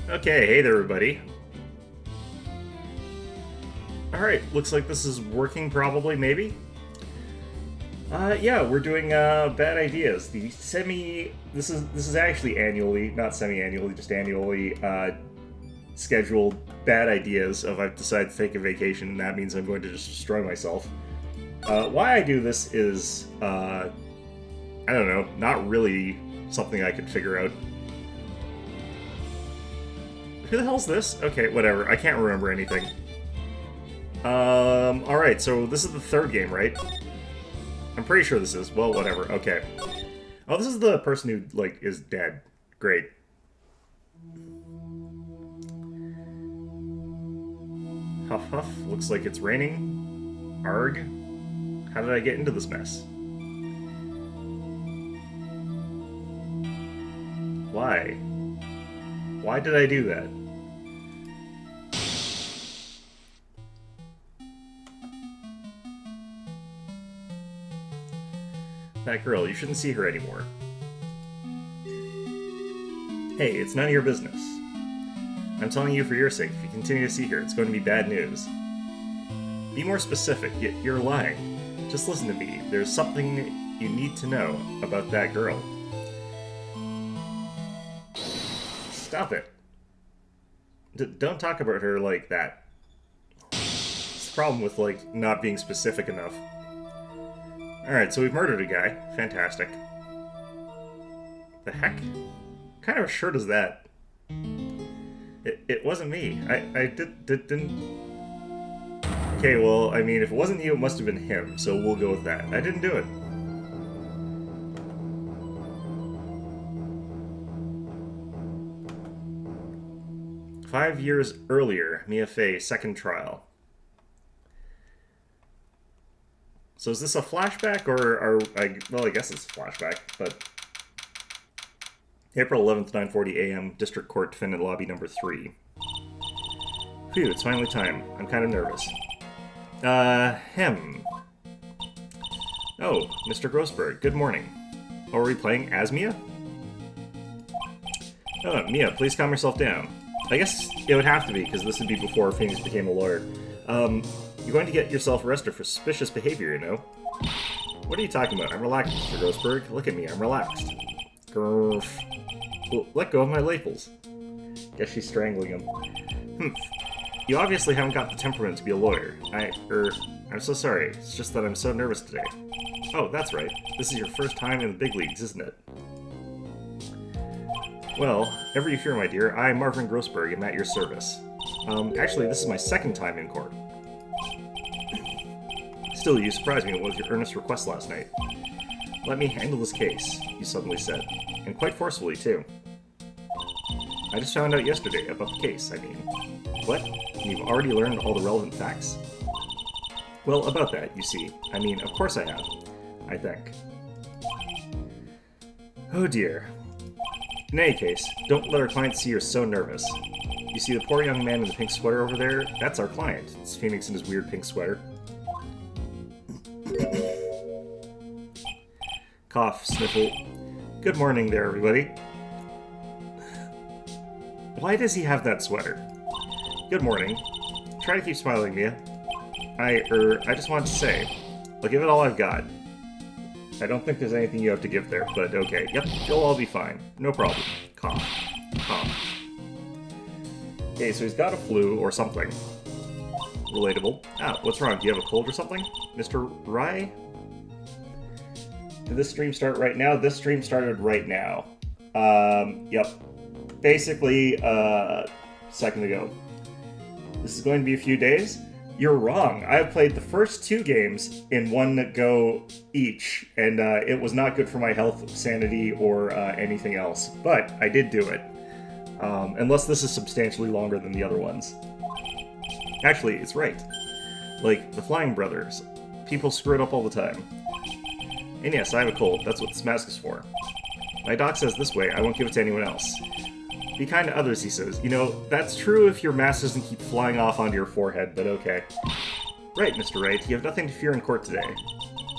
Okay, hey there, everybody. Alright, looks like this is working probably, maybe? Yeah, we're doing, Bad Ideas. This is actually annually, not semi-annually, just annually, scheduled Bad Ideas of I've decided to take a vacation, and that means I'm going to just destroy myself. Why I do this is, I don't know, not really something I could figure out. Who the hell's this? Okay, whatever. I can't remember anything. Alright, so this is the third game, right? I'm pretty sure this is. Well, whatever. Okay. Oh, this is the person who, like, is dead. Great. Huff huff. Looks like it's raining. Arg. How did I get into this mess? Why? Why did I do that? That girl, you shouldn't see her anymore. Hey, it's none of your business. I'm telling you for your sake, if you continue to see her, it's going to be bad news. Be more specific, you're lying. Just listen to me, there's something you need to know about that girl. Stop it. Don't talk about her like that. It's the problem with, like, not being specific enough. Alright, so we've murdered a guy. Fantastic. The heck? What kind of a shirt is that? It wasn't me. I didn't... Okay, well, I mean, if it wasn't you, it must have been him, so we'll go with that. I didn't do it. "5 years earlier, Mia Fey, second trial." So is this a flashback, or well, I guess it's a flashback, but... April 11th, 9:40 a.m., District Court, Defendant Lobby number 3. Phew, it's finally time. I'm kind of nervous. Oh, Mr. Grossberg, good morning. Oh, are we playing as Mia? Oh, Mia, please calm yourself down. I guess it would have to be, because this would be before Phoenix became a lawyer. You're going to get yourself arrested for suspicious behavior, you know? What are you talking about? I'm relaxed, Mr. Grossberg. Look at me, I'm relaxed. Grrf. Well, let go of my lapels. Guess she's strangling him. You obviously haven't got the temperament to be a lawyer. I'm so sorry. It's just that I'm so nervous today. Oh, that's right. This is your first time in the big leagues, isn't it? Well, ever you fear, my dear, I'm Marvin Grossberg, and at your service. Actually, this is my second time in court. Still, you surprised me with your earnest request last night. Let me handle this case, you suddenly said. And quite forcefully, too. I just found out yesterday about the case, I mean. What? You've already learned all the relevant facts? Well, about that, you see. I mean, of course I have. I think. Oh dear. In any case, don't let our client see you're so nervous. You see the poor young man in the pink sweater over there? That's our client. It's Phoenix in his weird pink sweater. Cough, sniffle. Good morning there, everybody. Why does he have that sweater? Good morning. Try to keep smiling, Mia. I just wanted to say, I'll give it all I've got. I don't think there's anything you have to give there, but okay. Yep, you'll all be fine. No problem. Cough. Cough. Okay, so he's got a flu or something. Relatable. Ah, what's wrong? Do you have a cold or something? Mr. Wright? Did this stream start right now? This stream started right now. Yep. Basically, second ago. This is going to be a few days? You're wrong. I've played the first 2 games in one go each, and it was not good for my health, sanity, or anything else. But I did do it. Unless this is substantially longer than the other ones. Actually, it's right. Like, the Flying Brothers. People screw it up all the time. And yes, I have a cold. That's what this mask is for. My doc says this way, I won't give it to anyone else. Be kind to others, he says. You know, that's true if your mask doesn't keep flying off onto your forehead, but okay. Right, Mr. Wright, you have nothing to fear in court today.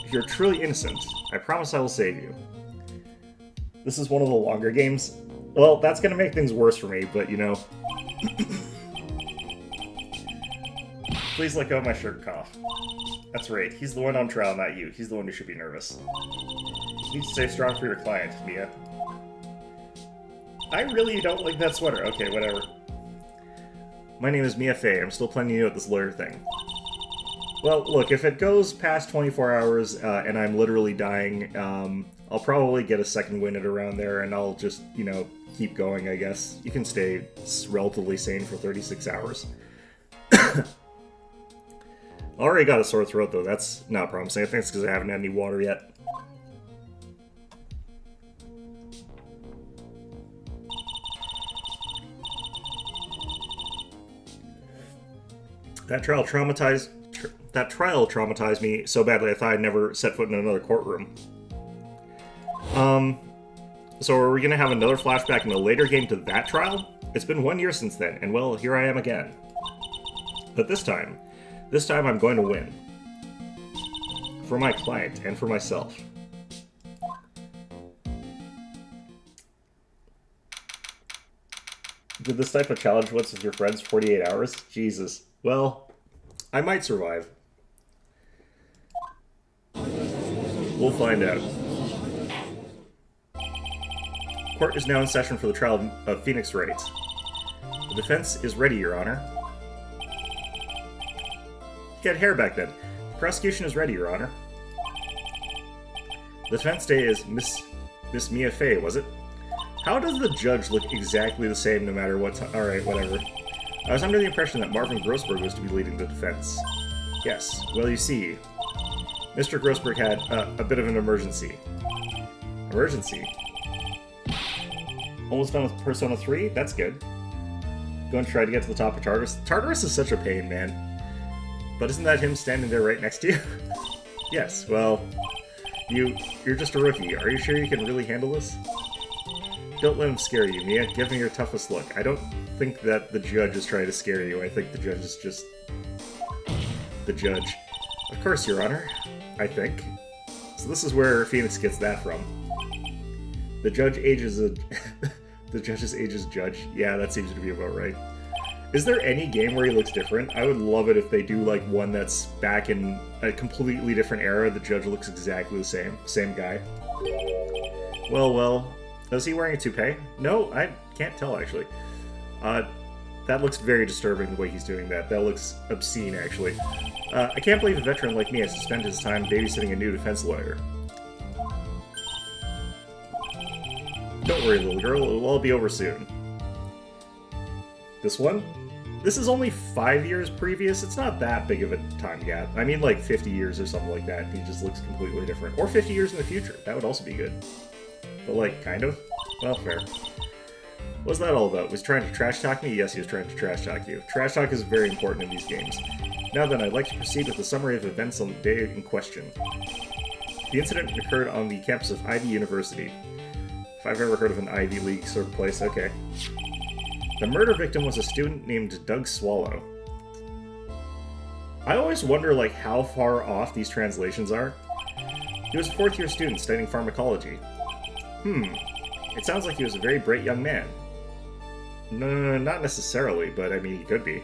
If you're truly innocent, I promise I will save you. This is one of the longer games. Well, that's gonna make things worse for me, but you know. Please let go of my shirt cough. That's right, he's the one on trial, not you. He's the one who should be nervous. You need to stay strong for your client, Mia. I really don't like that sweater. Okay, whatever. My name is Mia Fey. I'm still planning new at this lawyer thing. Well, look, if it goes past 24 hours and I'm literally dying, I'll probably get a second wind at around there and I'll just, you know, keep going, I guess. You can stay relatively sane for 36 hours. Already got a sore throat, though. That's not promising. I think it's because I haven't had any water yet. That trial traumatized me so badly I thought I'd never set foot in another courtroom. So are we gonna have another flashback in a later game to that trial? It's been 1 year since then, and well, here I am again. But this time I'm going to win. For my client, and for myself. Did this type of challenge once with your friends 48 hours? Jesus. Well, I might survive. We'll find out. Court is now in session for the trial of Phoenix Wright. The defense is ready, Your Honor. You had hair back then. The prosecution is ready, Your Honor. The defense day is Miss Mia Fey, was it? How does the judge look exactly the same no matter what time? Alright, whatever. I was under the impression that Marvin Grossberg was to be leading the defense. Yes, well you see, Mr. Grossberg had a bit of an emergency. Emergency? Almost done with Persona 3? That's good. Going to try to get to the top of Tartarus. Tartarus is such a pain, man. But isn't that him standing there right next to you? Yes, well, you're just a rookie. Are you sure you can really handle this? Don't let him scare you, Mia. Give him your toughest look. I don't think that the judge is trying to scare you. I think the judge is just the judge. Of course, Your Honor. I think. So this is where Phoenix gets that from. The judge ages a... the judge's age is judge. Yeah, that seems to be about right. Is there any game where he looks different? I would love it if they do like one that's back in a completely different era. The judge looks exactly the same. Same guy. Well. Is he wearing a toupee? No, I can't tell actually. That looks very disturbing the way he's doing that. That looks obscene actually. I can't believe a veteran like me has to spend his time babysitting a new defense lawyer. Don't worry, little girl, it'll all be over soon. This one? This is only 5 years previous. It's not that big of a time gap. I mean like 50 years or something like that. He just looks completely different. Or 50 years in the future. That would also be good. But like, kind of? Well, fair. What's that all about? Was he trying to trash talk me? Yes, he was trying to trash talk you. Trash talk is very important in these games. Now then, I'd like to proceed with the summary of events on the day in question. The incident occurred on the campus of Ivy University. If I've ever heard of an Ivy League sort of place, okay. The murder victim was a student named Doug Swallow. I always wonder, like, how far off these translations are. He was a fourth-year student studying pharmacology. It sounds like he was a very bright young man. No, not necessarily, but I mean, he could be.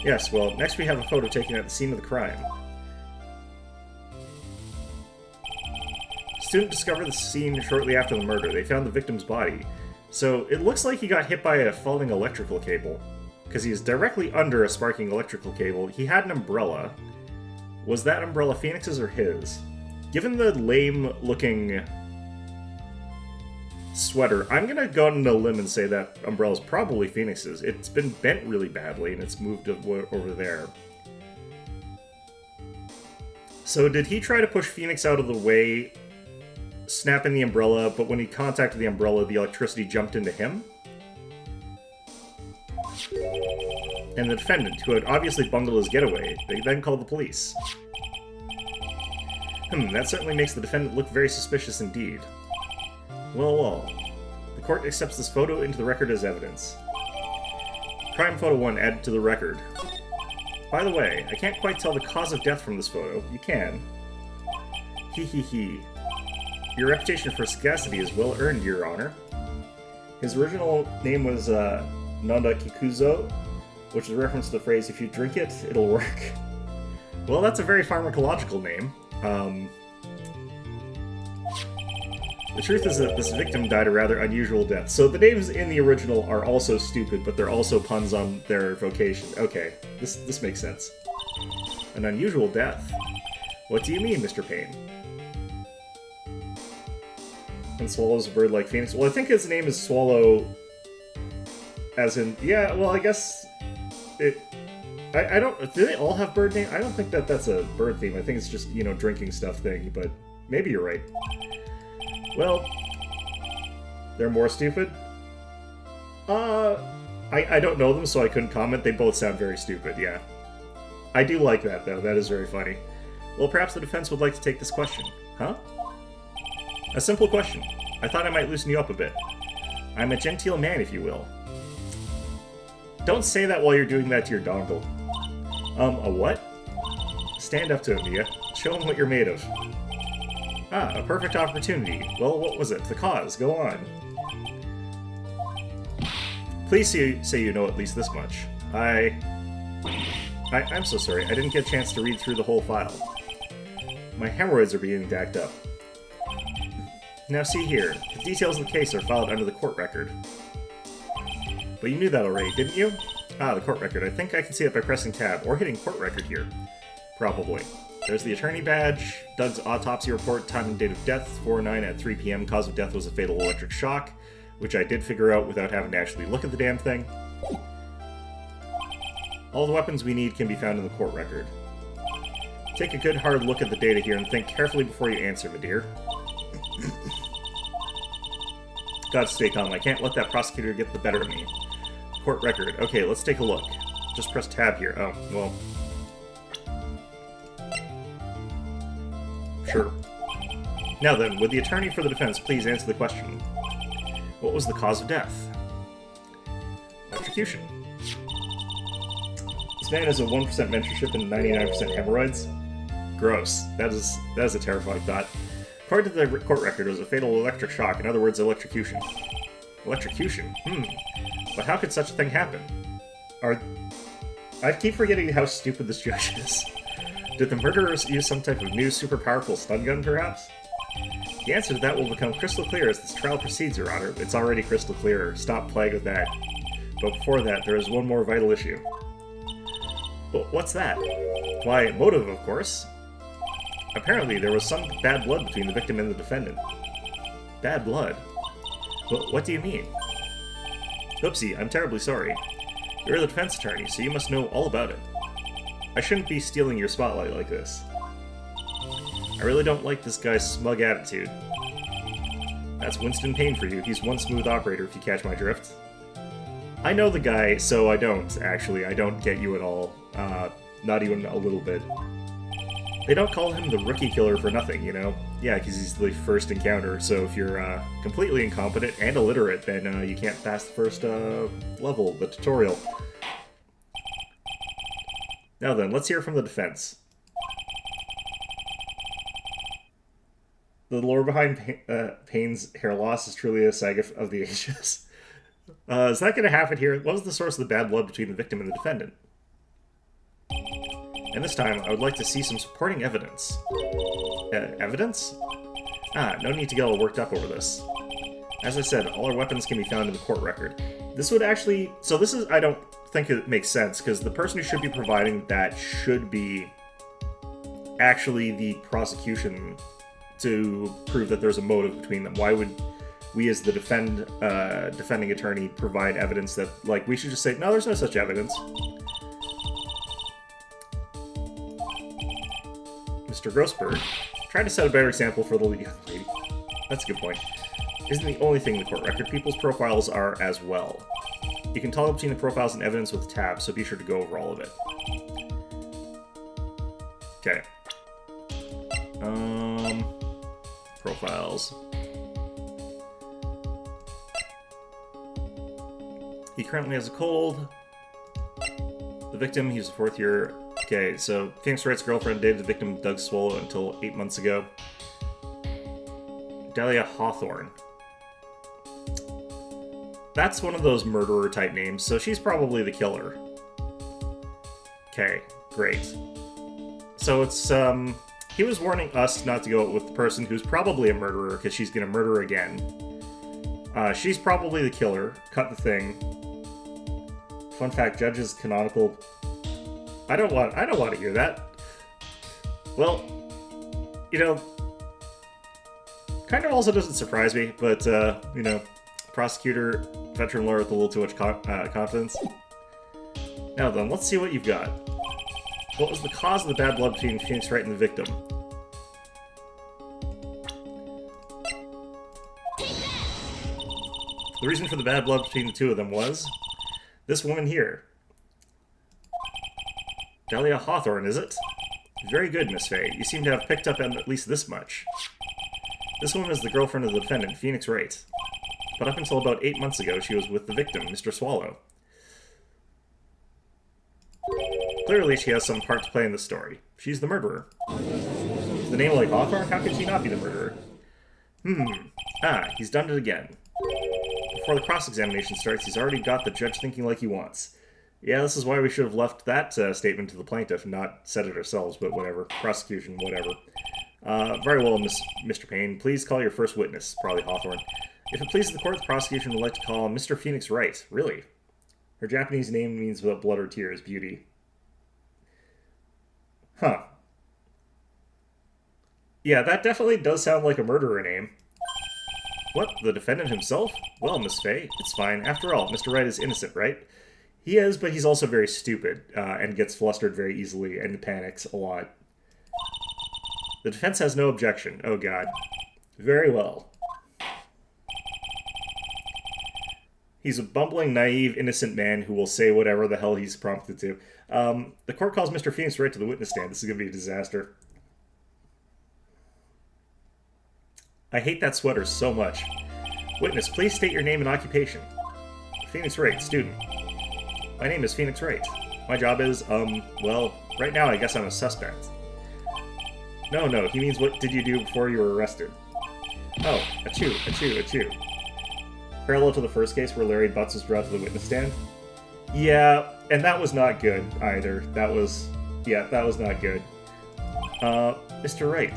Yes, well, next we have a photo taken at the scene of the crime. Student discovered the scene shortly after the murder. They found the victim's body. So, it looks like he got hit by a falling electrical cable. Because he is directly under a sparking electrical cable. He had an umbrella. Was that umbrella Phoenix's or his? Given the lame-looking sweater, I'm gonna go on a limb and say that umbrella's probably Phoenix's. It's been bent really badly, and it's moved over there. So did he try to push Phoenix out of the way, snapping the umbrella, but when he contacted the umbrella, the electricity jumped into him? And the defendant, who had obviously bungled his getaway, they then called the police. That certainly makes the defendant look very suspicious indeed. Well. The court accepts this photo into the record as evidence. Crime photo 1 added to the record. By the way, I can't quite tell the cause of death from this photo. You can. Hee. Your reputation for sagacity is well earned, Your Honor. His original name was Nanda Kikuzo, which is a reference to the phrase, if you drink it, it'll work. Well, that's a very pharmacological name. The truth is that this victim died a rather unusual death. So the names in the original are also stupid, but they're also puns on their vocation. Okay, this makes sense. An unusual death? What do you mean, Mr. Payne? And swallows a bird like Phoenix. Well, I think his name is Swallow, as in, yeah, well, I guess it... I don't... Do they all have bird names? I don't think that that's a bird theme. I think it's just, you know, drinking stuff thing, but maybe you're right. Well, they're more stupid? I don't know them, so I couldn't comment. They both sound very stupid, yeah. I do like that, though. That is very funny. Well, perhaps the defense would like to take this question. Huh? A simple question. I thought I might loosen you up a bit. I'm a genteel man, if you will. Don't say that while you're doing that to your dongle. A what? Stand up to him, Mia. Show him what you're made of. Ah, a perfect opportunity. Well, what was it? The cause. Go on. Please say you know at least this much. I'm so sorry. I didn't get a chance to read through the whole file. My hemorrhoids are beginning to act up. Now see here. The details of the case are filed under the court record. But you knew that already, didn't you? Ah, the court record. I think I can see it by pressing tab, or hitting court record here. Probably. There's the attorney badge, Doug's autopsy report, time and date of death, 4/9 at 3 p.m. Cause of death was a fatal electric shock, which I did figure out without having to actually look at the damn thing. All the weapons we need can be found in the court record. Take a good hard look at the data here and think carefully before you answer, my dear. Gotta stay calm. I can't let that prosecutor get the better of me. Court record. Okay, let's take a look. Just press tab here. Oh, well... Sure. Now then, would the attorney for the defense please answer the question? What was the cause of death? Electrocution. This man has a 1% mentorship and 99% hemorrhoids. Gross. That is a terrifying thought. According to the court record, it was a fatal electric shock. In other words, electrocution. Electrocution? But how could such a thing happen? I keep forgetting how stupid this judge is. Did the murderers use some type of new, super powerful stun gun, perhaps? The answer to that will become crystal clear as this trial proceeds, Your Honor. It's already crystal clear. Stop playing with that. But before that, there is one more vital issue. Well, what's that? Why, motive, of course. Apparently, there was some bad blood between the victim and the defendant. Bad blood? Well, what do you mean? Oopsie, I'm terribly sorry. You're the defense attorney, so you must know all about it. I shouldn't be stealing your spotlight like this. I really don't like this guy's smug attitude. That's Winston Payne for you. He's one smooth operator, if you catch my drift. I know the guy, so I don't, actually. I don't get you at all. Not even a little bit. They don't call him the rookie killer for nothing, you know? Yeah, because he's the first encounter, so if you're completely incompetent and illiterate, then you can't pass the first level, the tutorial. Now then, let's hear from the defense. The lore behind Payne's hair loss is truly a saga of the ages. Is that going to happen here? What was the source of the bad blood between the victim and the defendant? And this time, I would like to see some supporting evidence. Evidence? Ah, no need to get all worked up over this. As I said, all our weapons can be found in the court record. This would actually... So this is... I don't think it makes sense, because the person who should be providing that should be actually the prosecution to prove that there's a motive between them. Why would we as the defending attorney provide evidence that, like, we should just say, no, there's no such evidence. Mr. Grossberg, try to set a better example for the young lady. That's a good point. Isn't the only thing in the court record. People's profiles are as well. You can toggle between the profiles and evidence with tabs, so be sure to go over all of it. Okay. Profiles. He currently has a cold. The victim, he's a 4th year. Okay, so Phoenix Wright's girlfriend dated the victim Doug Swallow until 8 months ago. Dahlia Hawthorne. that's one of those murderer-type names, so she's probably the killer. Okay, great. So it's, he was warning us not to go out with the person who's probably a murderer, because she's gonna murder again. She's probably the killer. Cut the thing. Fun fact, Judge is canonical. I don't want to hear that. Well, you know, kind of also doesn't surprise me, but, you know, prosecutor, veteran lawyer with a little too much confidence. Now then, let's see what you've got. What was the cause of the bad blood between Phoenix Wright and the victim? The reason for the bad blood between the two of them was this woman here. Dahlia Hawthorne, is it? Very good, Miss Fay. You seem to have picked up at least this much. This woman is the girlfriend of the defendant, Phoenix Wright. But up until about 8 months ago, she was with the victim, Mr. Swallow. Clearly, she has some part to play in the story. She's the murderer. With the name like Hawthorne, how could she not be the murderer? He's done it again. Before the cross-examination starts, he's already got the judge thinking like he wants. Yeah, this is why we should have left that statement to the plaintiff and not said it ourselves, but whatever. Prosecution, whatever. Very well, Mr. Payne. Please call your first witness, probably Hawthorne. If it pleases the court, the prosecution would like to call Mr. Phoenix Wright. Really? Her Japanese name means without blood or tears, beauty. Huh. Yeah, that definitely does sound like a murderer name. What? The defendant himself? Well, Miss Fay, it's fine. After all, Mr. Wright is innocent, right? He is, but he's also very stupid, and gets flustered very easily, and panics a lot. The defense has no objection. Oh, God. Very well. He's a bumbling, naive, innocent man who will say whatever the hell he's prompted to. The court calls Mr. Phoenix Wright to the witness stand. This is going to be a disaster. I hate that sweater so much. Witness, please state your name and occupation. Phoenix Wright, student. My name is Phoenix Wright. My job is, well, right now I guess I'm a suspect. No, he means what did you do before you were arrested? Oh, achoo. Parallel to the first case where Larry Butts was brought to the witness stand? Yeah, and that was not good either. That was not good. Mr. Wright,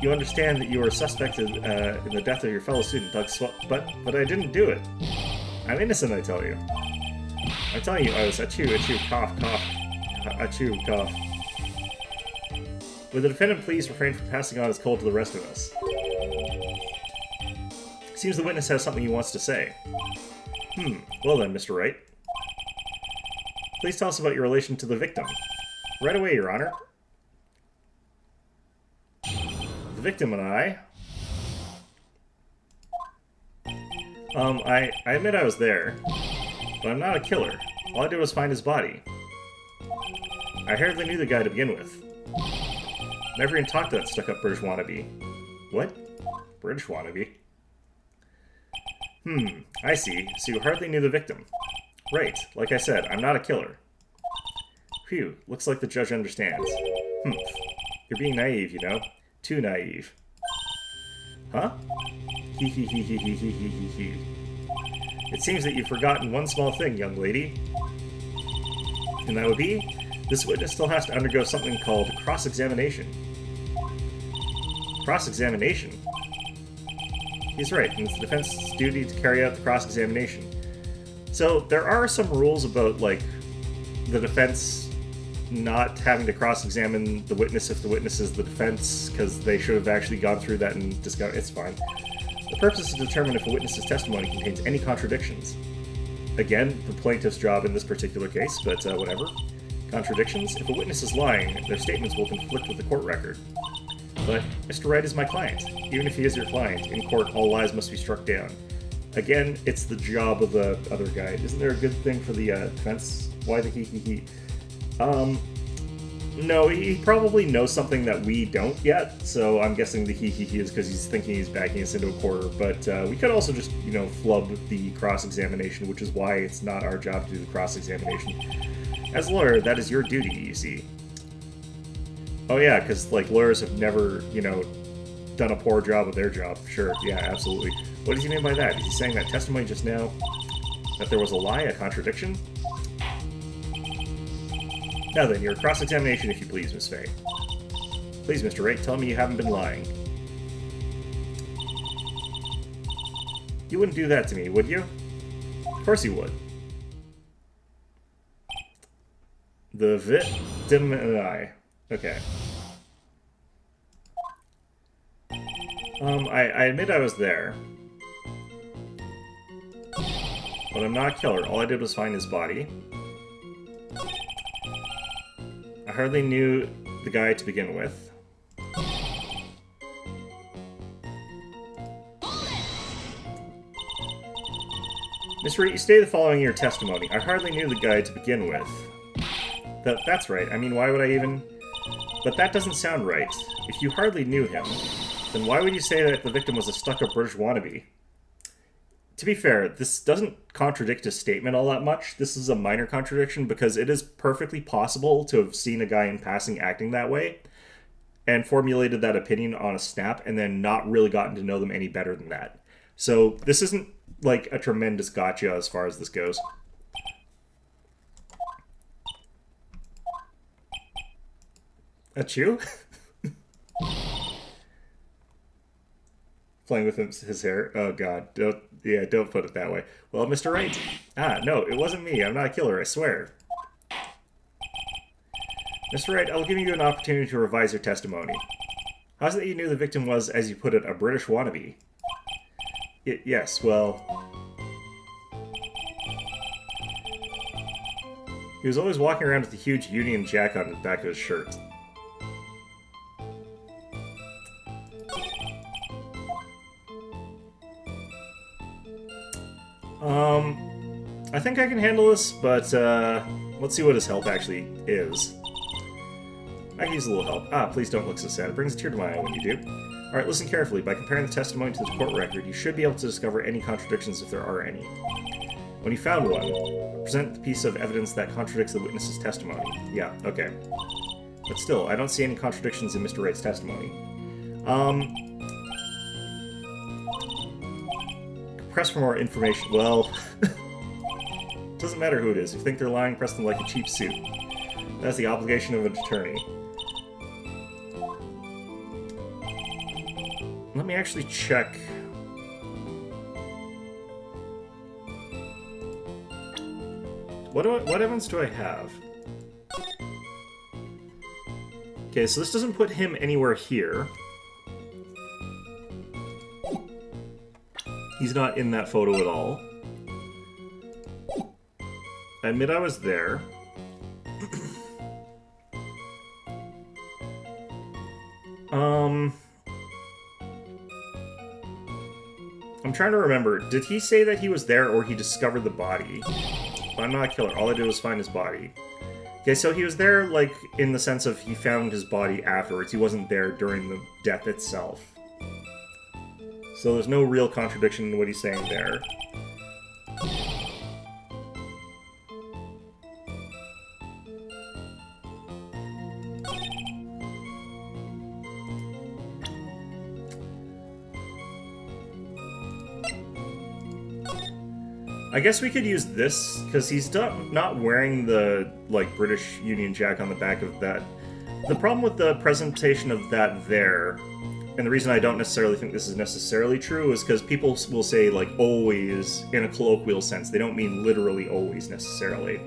you understand that you were suspected in the death of your fellow student, Doug but I didn't do it. I'm innocent, I tell you. I'm telling you, I was achoo, cough, achoo, cough. Would the defendant please refrain from passing on his cold to the rest of us? Seems the witness has something he wants to say. Well then, Mr. Wright. Please tell us about your relation to the victim. Right away, Your Honor. The victim and I admit I was there, but I'm not a killer. All I did was find his body. I hardly knew the guy to begin with. Never even talked to that stuck-up British wannabe. What? British wannabe? I see. So you hardly knew the victim. Right. Like I said, I'm not a killer. Phew. Looks like the judge understands. You're being naive, you know? Too naive. Huh? He. It seems that you've forgotten one small thing, young lady. And that would be, this witness still has to undergo something called cross-examination. Cross-examination? He's right, and it's the defense's duty to carry out the cross-examination. So, there are some rules about, like, the defense not having to cross-examine the witness if the witness is the defense, because they should have actually gone through that and discovered it's fine. The purpose is to determine if a witness's testimony contains any contradictions. Again, the plaintiff's job in this particular case, but whatever. Contradictions? If a witness is lying, their statements will conflict with the court record. But Mr. Wright is my client. Even if he is your client, in court all lies must be struck down. Again, it's the job of the other guy. Isn't there a good thing for the defense? Why the he? No, he probably knows something that we don't yet, so I'm guessing the he is because he's thinking he's backing us into a corner, but we could also just, you know, flub the cross-examination, which is why it's not our job to do the cross-examination. As a lawyer, that is your duty, you see. Oh yeah, because, like, lawyers have never, you know, done a poor job of their job. Sure, yeah, absolutely. What does he mean by that? Is he saying that testimony just now? That there was a lie, a contradiction? Now then, your cross-examination, if you please, Miss Fay. Please, Mr. Wright, tell me you haven't been lying. You wouldn't do that to me, would you? Of course you would. The victim and I. Okay. I admit I was there. But I'm not a killer. All I did was find his body. I hardly knew the guy to begin with. Mr. Wright, you stated the following in your testimony. I hardly knew the guy to begin with. That's right. I mean, why would I even... But that doesn't sound right. If you hardly knew him, then why would you say that the victim was a stuck-up British wannabe? To be fair, this doesn't contradict his statement all that much. This is a minor contradiction because it is perfectly possible to have seen a guy in passing acting that way and formulated that opinion on a snap and then not really gotten to know them any better than that. So this isn't like a tremendous gotcha as far as this goes. That's you? Playing with his hair. Oh god, don't put it that way. Well, Mr. Wright. Ah, no, it wasn't me. I'm not a killer, I swear. Mr. Wright, I'll give you an opportunity to revise your testimony. How's it that you knew the victim was, as you put it, a British wannabe? Yes, well... He was always walking around with a huge Union Jack on the back of his shirt. I think I can handle this, but, let's see what his help actually is. I can use a little help. Ah, please don't look so sad. It brings a tear to my eye when you do. Alright, listen carefully. By comparing the testimony to the court record, you should be able to discover any contradictions if there are any. When you found one, present the piece of evidence that contradicts the witness's testimony. Yeah, okay. But still, I don't see any contradictions in Mr. Wright's testimony. Press for more information. Well... Doesn't matter who it is. If you think they're lying, press them like a cheap suit. That's the obligation of an attorney. Let me actually check. What evidence do I have? Okay, so this doesn't put him anywhere here. He's not in that photo at all. I admit I was there. I'm trying to remember. Did he say that he was there or he discovered the body? But I'm not a killer. All I did was find his body. Okay, so he was there, like, in the sense of he found his body afterwards. He wasn't there during the death itself. So there's no real contradiction in what he's saying there. I guess we could use this, because he's not wearing the, like, British Union Jack on the back of that. The problem with the presentation of that there, and the reason I don't necessarily think this is necessarily true, is because people will say, like, always, in a colloquial sense. They don't mean literally always, necessarily.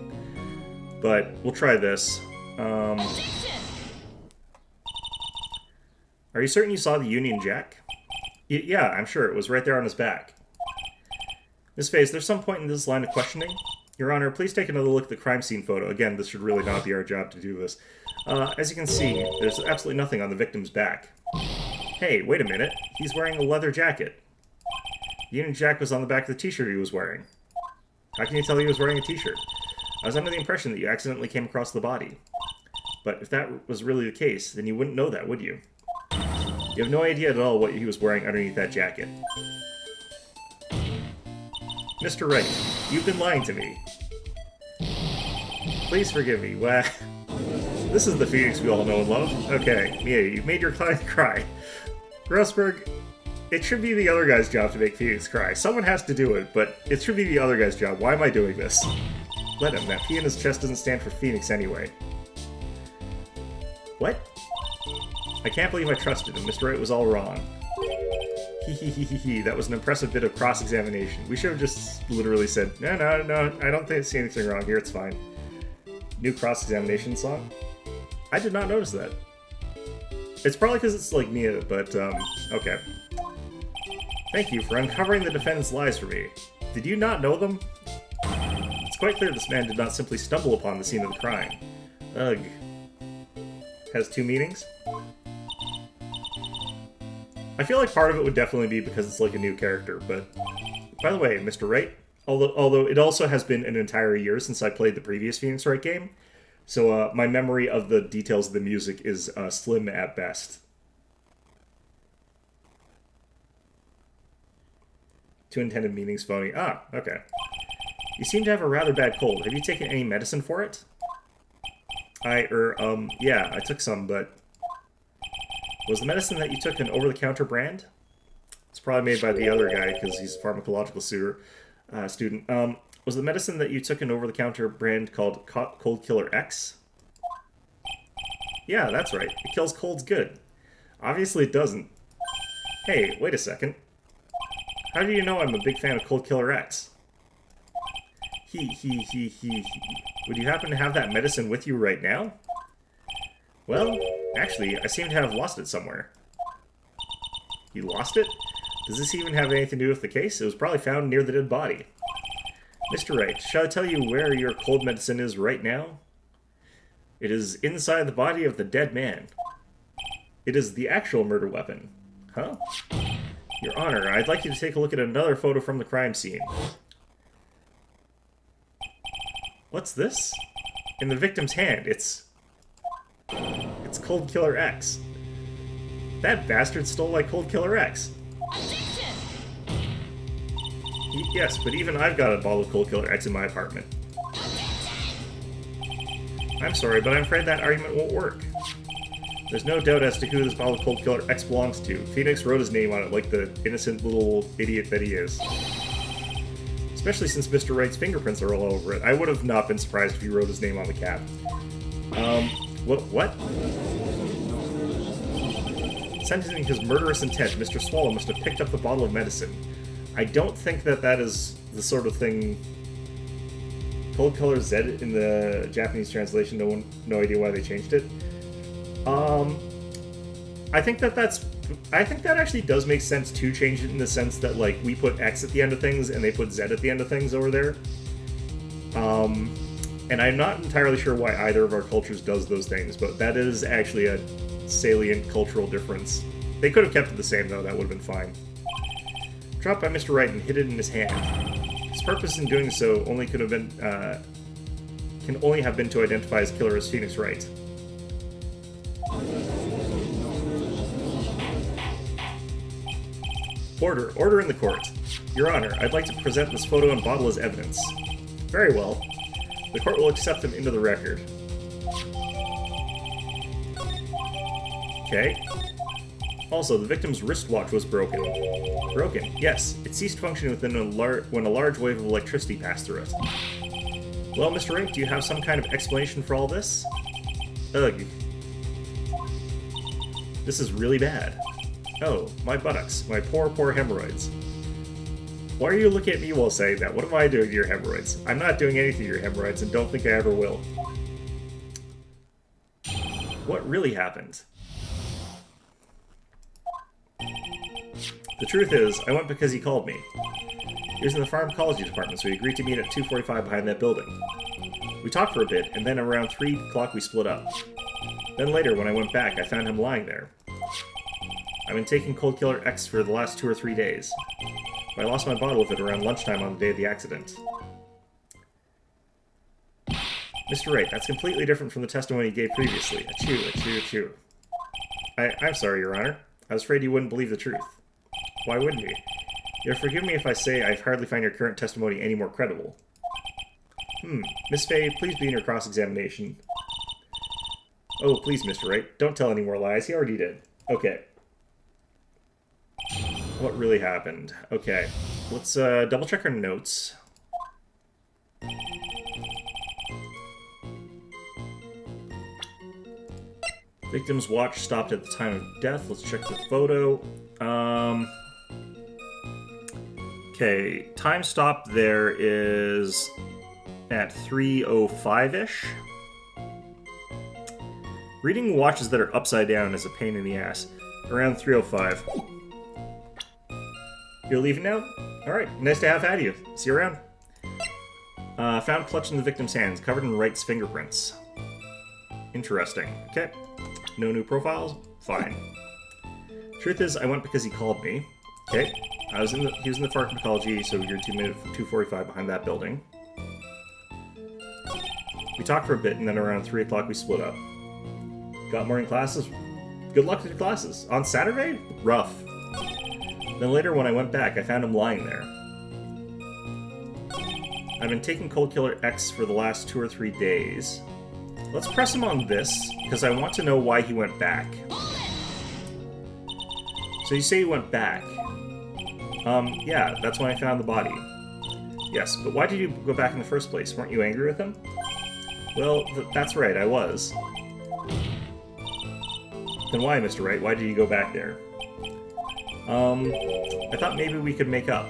But we'll try this. Are you certain you saw the Union Jack? Yeah, I'm sure. It was right there on his back. Miss Fay, is there some point in this line of questioning? Your Honor, please take another look at the crime scene photo. Again, this should really not be our job to do this. As you can see, there's absolutely nothing on the victim's back. Hey, wait a minute. He's wearing a leather jacket. The Union Jack was on the back of the t-shirt he was wearing. How can you tell he was wearing a t-shirt? I was under the impression that you accidentally came across the body. But if that was really the case, then you wouldn't know that, would you? You have no idea at all what he was wearing underneath that jacket. Mr. Wright, you've been lying to me. Please forgive me. Well, this is the Phoenix we all know and love. Okay, Mia, you've made your client cry. Grossberg, it should be the other guy's job to make Phoenix cry. Someone has to do it, but it should be the other guy's job. Why am I doing this? Let him. That P in his chest doesn't stand for Phoenix anyway. What? I can't believe I trusted him. Mr. Wright was all wrong. That was an impressive bit of cross-examination. We should have just literally said, no, I don't see anything wrong here, it's fine. New cross-examination song? I did not notice that. It's probably because it's like Mia, but, okay. Thank you for uncovering the defendant's lies for me. Did you not know them? It's quite clear this man did not simply stumble upon the scene of the crime. Ugh. Has two meanings? I feel like part of it would definitely be because it's like a new character, but... By the way, Mr. Wright, although it also has been an entire year since I played the previous Phoenix Wright game, so my memory of the details of the music is slim at best. Two intended meanings phony. Ah, okay. You seem to have a rather bad cold. Have you taken any medicine for it? Yeah, I took some, but... Was the medicine that you took an over-the-counter brand? It's probably made by the other guy, because he's a pharmacological student. Was the medicine that you took an over-the-counter brand called Cold Killer X? Yeah, that's right. It kills colds good. Obviously it doesn't. Hey, wait a second. How do you know I'm a big fan of Cold Killer X? Would you happen to have that medicine with you right now? Well, actually, I seem to have lost it somewhere. You lost it? Does this even have anything to do with the case? It was probably found near the dead body. Mr. Wright, shall I tell you where your cold medicine is right now? It is inside the body of the dead man. It is the actual murder weapon. Huh? Your Honor, I'd like you to take a look at another photo from the crime scene. What's this? In the victim's hand, it's Cold Killer X. That bastard stole my Cold Killer X. Yes, but even I've got a bottle of Cold Killer X in my apartment. I'm sorry, but I'm afraid that argument won't work. There's no doubt as to who this bottle of Cold Killer X belongs to. Phoenix wrote his name on it like the innocent little idiot that he is. Especially since Mr. Wright's fingerprints are all over it. I would have not been surprised if he wrote his name on the cap. What? Sensing his murderous intent, Mr. Swallow must have picked up the bottle of medicine. I don't think that is the sort of thing... Cold Color Z in the Japanese translation, no idea why they changed it. I think that actually does make sense to change it in the sense that, like, we put X at the end of things and they put Z at the end of things over there. And I'm not entirely sure why either of our cultures does those things, but that is actually a salient cultural difference. They could have kept it the same, though. That would have been fine. Dropped by Mr. Wright and hidden in his hand. His purpose in doing so only could have been, can only have been to identify his killer as Phoenix Wright. Order in the court. Your Honor, I'd like to present this photo and bottle as evidence. Very well. The court will accept them into the record. Okay. Also, the victim's wristwatch was broken. Broken? Yes. It ceased functioning when a large wave of electricity passed through it. Well, Mr. Wright, do you have some kind of explanation for all this? Ugh. This is really bad. Oh, my buttocks. My poor hemorrhoids. Why are you looking at me while saying that? What am I doing to your hemorrhoids? I'm not doing anything to your hemorrhoids and don't think I ever will. What really happened? The truth is, I went because he called me. He was in the pharmacology department, so we agreed to meet at 2:45 behind that building. We talked for a bit, and then around 3 o'clock we split up. Then later, when I went back, I found him lying there. I've been taking Cold Killer X for the last 2 or 3 days. But I lost my bottle of it around lunchtime on the day of the accident. Mr. Wright, that's completely different from the testimony you gave previously. Achoo. I'm sorry, Your Honor. I was afraid you wouldn't believe the truth. Why wouldn't you? You'll forgive me if I say I hardly find your current testimony any more credible. Miss Fay, please begin your cross-examination. Oh, please, Mr. Wright, don't tell any more lies. He already did. Okay. what really happened. Okay, let's double check our notes. Victim's watch stopped at the time of death. Let's check the photo. Okay, time stop there is at 3:05-ish. Reading watches that are upside down is a pain in the ass. Around 3:05. You're leaving now? Alright, nice to have had you. See you around. Found clutched in the victim's hands, covered in Wright's fingerprints. Interesting. Okay. No new profiles? Fine. Truth is, I went because he called me. Okay. He was in the pharmacology, so you're 2:45 behind that building. We talked for a bit, and then around 3 o'clock we split up. Got morning classes? Good luck with your classes. On Saturday? Rough. Then later when I went back, I found him lying there. I've been taking Cold Killer X for the last 2 or 3 days. Let's press him on this, because I want to know why he went back. So you say he went back. Yeah, that's when I found the body. Yes, but why did you go back in the first place? Weren't you angry with him? Well, that's right, I was. Then why, Mr. Wright? Why did you go back there? I thought maybe we could make up.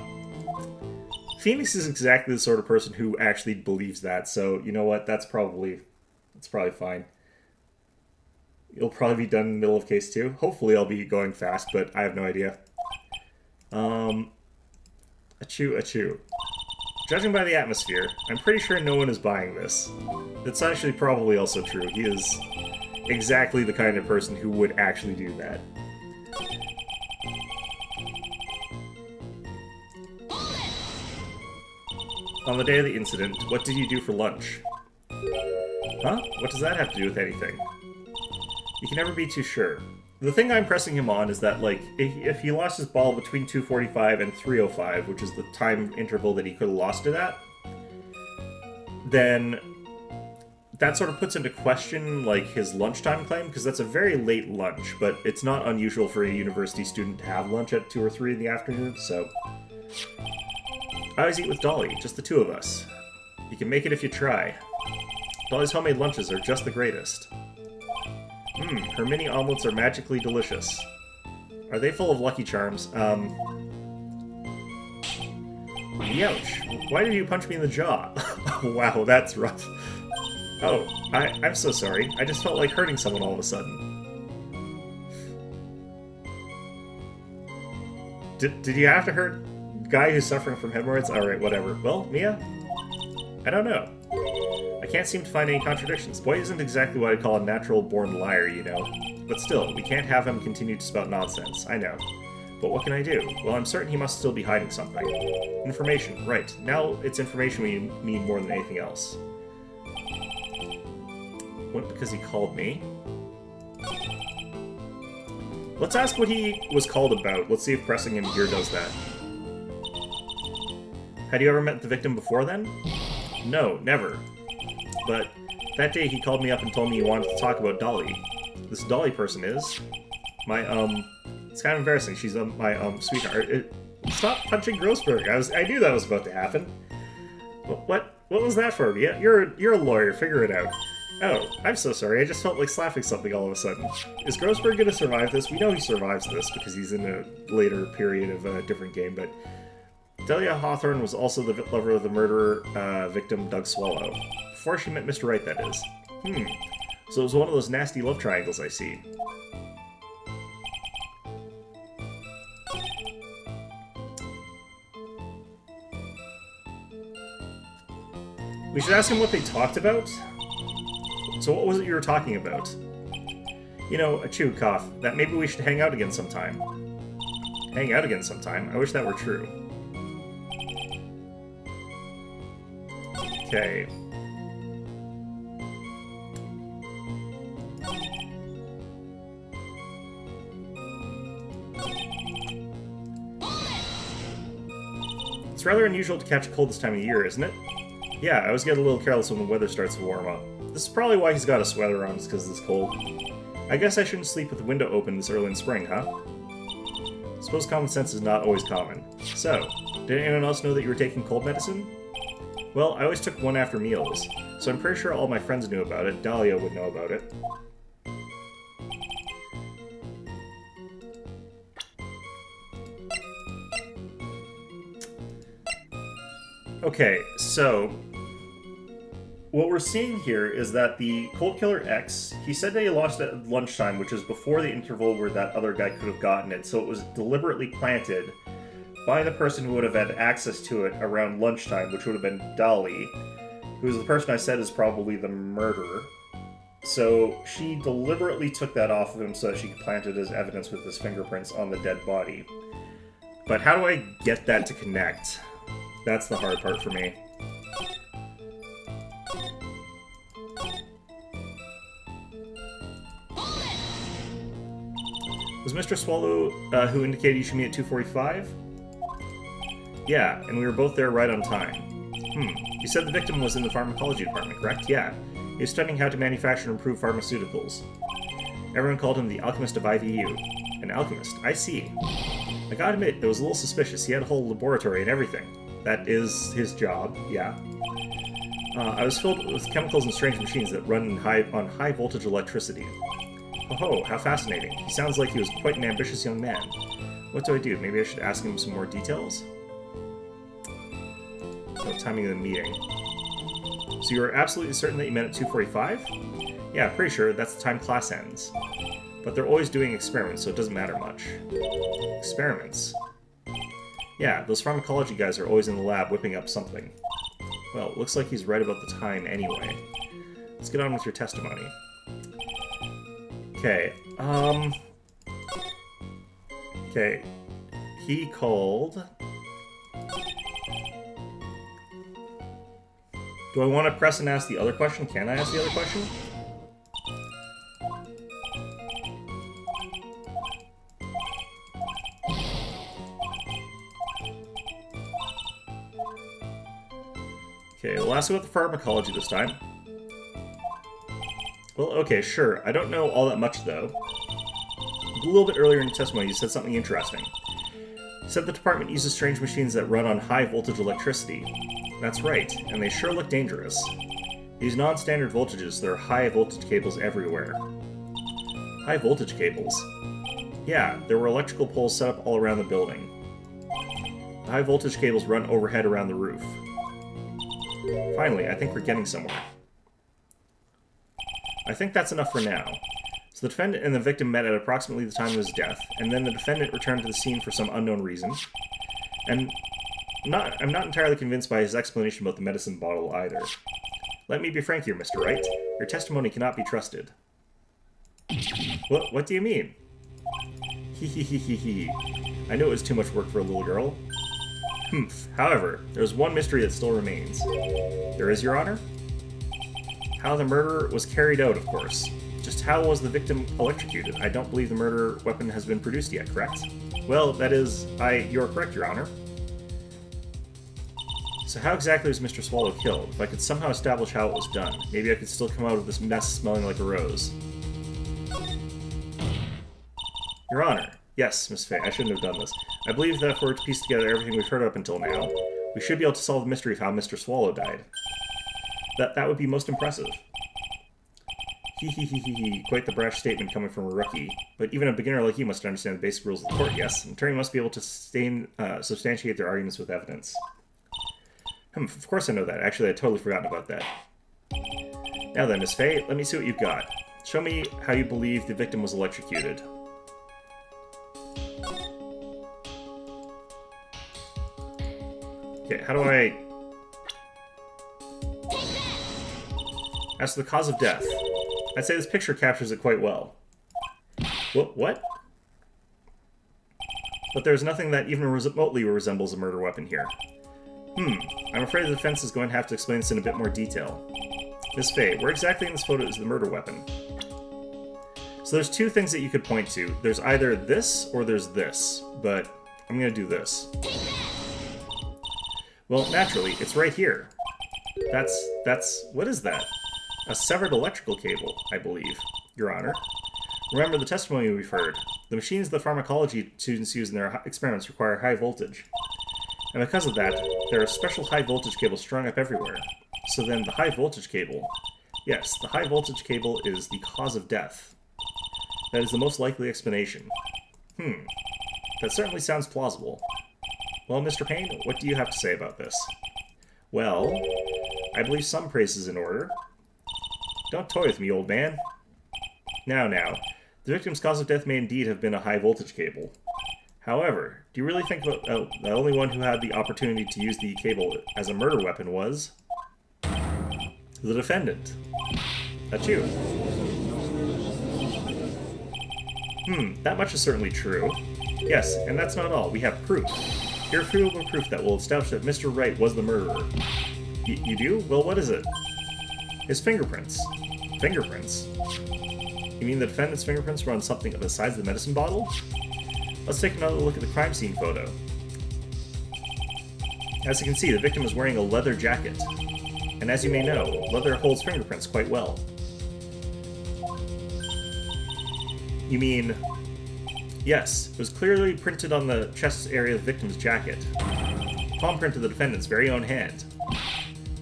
Phoenix is exactly the sort of person who actually believes that, so you know what? That's probably fine. It'll probably be done in the middle of case 2. Hopefully I'll be going fast, but I have no idea. Achoo. Judging by the atmosphere, I'm pretty sure no one is buying this. That's actually probably also true. He is exactly the kind of person who would actually do that. On the day of the incident, what did you do for lunch? Huh? What does that have to do with anything? You can never be too sure. The thing I'm pressing him on is that, like, if he lost his ball between 2:45 and 3:05, which is the time interval that he could have lost it at, then that sort of puts into question, like, his lunchtime claim, because that's a very late lunch, but it's not unusual for a university student to have lunch at 2 or 3 in the afternoon, so... I always eat with Dolly, just the 2 of us. You can make it if you try. Dolly's homemade lunches are just the greatest. Her mini omelets are magically delicious. Are they full of Lucky Charms? Ouch. Why did you punch me in the jaw? Wow, that's rough. Oh, I'm so sorry. I just felt like hurting someone all of a sudden. Did you have to hurt a guy who's suffering from hemorrhoids? Alright, whatever. Well, Mia? I don't know. I can't seem to find any contradictions. Boy isn't exactly what I'd call a natural-born liar, you know. But still, we can't have him continue to spout nonsense. I know. But what can I do? Well, I'm certain he must still be hiding something. Information, right. Now it's information we need more than anything else. What, because he called me? Let's ask what he was called about. Let's see if pressing him here does that. Had you ever met the victim before then? No, never. But that day he called me up and told me he wanted to talk about Dolly. This Dolly person is my, it's kind of embarrassing. She's my, sweetheart. Stop punching Grossberg. I knew that was about to happen. What was that for? Yeah, you're a lawyer. Figure it out. Oh, I'm so sorry. I just felt like slapping something all of a sudden. Is Grossberg gonna survive this? We know he survives this because he's in a later period of a different game, but Delia Hawthorne was also the lover of the murderer victim Doug Swallow. Before she met Mr. Wright, that is. So it was one of those nasty love triangles I see. We should ask him what they talked about. So what was it you were talking about? You know, achoo, cough, that maybe we should hang out again sometime. Hang out again sometime? I wish that were true. Okay. It's rather unusual to catch a cold this time of year, isn't it? Yeah, I always get a little careless when the weather starts to warm up. This is probably why he's got a sweater on, is because it's cold. I guess I shouldn't sleep with the window open this early in spring, huh? Suppose common sense is not always common. So, did anyone else know that you were taking cold medicine? Well, I always took one after meals, so I'm pretty sure all my friends knew about it. Dahlia would know about it. Okay, so what we're seeing here is that the Cold Killer X, he said that he lost it at lunchtime, which is before the interval where that other guy could have gotten it, so it was deliberately planted by the person who would have had access to it around lunchtime, which would have been Dolly, who's the person I said is probably the murderer. So she deliberately took that off of him so that she could plant it as evidence with his fingerprints on the dead body. But how do I get that to connect? That's the hard part for me. Was Mr. Swallow who indicated you should meet at 2:45? Yeah, and we were both there right on time. You said the victim was in the pharmacology department, correct? Yeah. He was studying how to manufacture and improve pharmaceuticals. Everyone called him the alchemist of IVU. An alchemist, I see. I gotta admit, it was a little suspicious. He had a whole laboratory and everything. That is his job, yeah. I was filled with chemicals and strange machines that run on high voltage electricity. Oh, how fascinating. He sounds like he was quite an ambitious young man. What do I do? Maybe I should ask him some more details? Oh, timing of the meeting. So you were absolutely certain that you met at 2:45? Yeah, pretty sure that's the time class ends. But they're always doing experiments, so it doesn't matter much. Experiments? Yeah, those pharmacology guys are always in the lab whipping up something. Well, it looks like he's right about the time anyway. Let's get on with your testimony. Okay, okay. He called... Do I want to press and ask the other question? Can I ask the other question? Okay, we'll ask about the pharmacology this time. Well, okay, sure. I don't know all that much, though. A little bit earlier in your testimony, you said something interesting. You said the department uses strange machines that run on high-voltage electricity. That's right, and they sure look dangerous. These non-standard voltages, there are high-voltage cables everywhere. High-voltage cables? Yeah, there were electrical poles set up all around the building. The high-voltage cables run overhead around the roof. Finally, I think we're getting somewhere. I think that's enough for now. So the defendant and the victim met at approximately the time of his death, and then the defendant returned to the scene for some unknown reason. And I'm not entirely convinced by his explanation about the medicine bottle either. Let me be frank here, Mr. Wright. Your testimony cannot be trusted. What do you mean? Hee. I knew it was too much work for a little girl. However, there's one mystery that still remains. There is, Your Honor? How the murder was carried out, of course. Just how was the victim electrocuted? I don't believe the murder weapon has been produced yet, correct? Well, that is... You're correct, Your Honor. So how exactly was Mr. Swallow killed? If I could somehow establish how it was done, maybe I could still come out of this mess smelling like a rose. Your Honor. Yes, Miss Fay, I shouldn't have done this. I believe that if we're to piece together everything we've heard up until now, we should be able to solve the mystery of how Mr. Swallow died. That would be most impressive. Quite the brash statement coming from a rookie. But even a beginner like you must understand the basic rules of the court, yes? An attorney must be able to substantiate their arguments with evidence. Of course I know that. Actually, I'd totally forgotten about that. Now then, Miss Fay, let me see what you've got. Show me how you believe the victim was electrocuted. Okay, how do I... As to the cause of death, I'd say this picture captures it quite well. What? But there's nothing that even remotely resembles a murder weapon here. I'm afraid the defense is going to have to explain this in a bit more detail. Miss Fay, where exactly in this photo is the murder weapon? So there's two things that you could point to. There's either this or there's this, but I'm going to do this. Well, naturally, it's right here. What is that? A severed electrical cable, I believe, Your Honor. Remember the testimony we've heard. The machines the pharmacology students use in their experiments require high voltage. And because of that, there are special high voltage cables strung up everywhere. So then the high voltage cable... Yes, the high voltage cable is the cause of death. That is the most likely explanation. That certainly sounds plausible. Well, Mr. Payne, what do you have to say about this? Well, I believe some praise is in order. Don't toy with me, old man. Now. The victim's cause of death may indeed have been a high voltage cable. However, do you really think the only one who had the opportunity to use the cable as a murder weapon was... the defendant? That's you. That much is certainly true. Yes, and that's not all. We have proof. Irrefutable proof that will establish that Mr. Wright was the murderer. You do? Well, what is it? His fingerprints. Fingerprints? You mean the defendant's fingerprints were on something besides the medicine bottle? Let's take another look at the crime scene photo. As you can see, the victim is wearing a leather jacket. And as you may know, leather holds fingerprints quite well. You mean... Yes, it was clearly printed on the chest area of the victim's jacket. Palm print of the defendant's very own hand.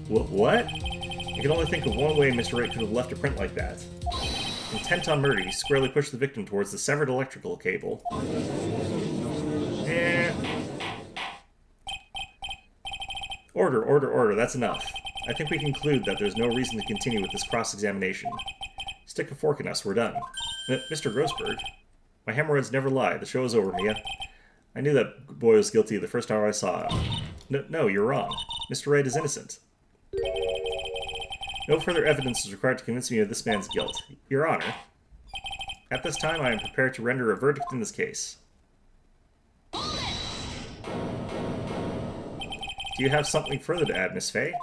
What? I can only think of one way Mr. Wright could have left a print like that. Intent on murder, he squarely pushed the victim towards the severed electrical cable. Order, that's enough. I think we conclude that there's no reason to continue with this cross-examination. Stick a fork in us, we're done. Mr. Grossberg? My hemorrhoids never lie. The show is over, Mia. I knew that boy was guilty the first time I saw him. No, you're wrong. Mr. Wright is innocent. No further evidence is required to convince me of this man's guilt. Your Honor, at this time I am prepared to render a verdict in this case. Do you have something further to add, Miss Fay?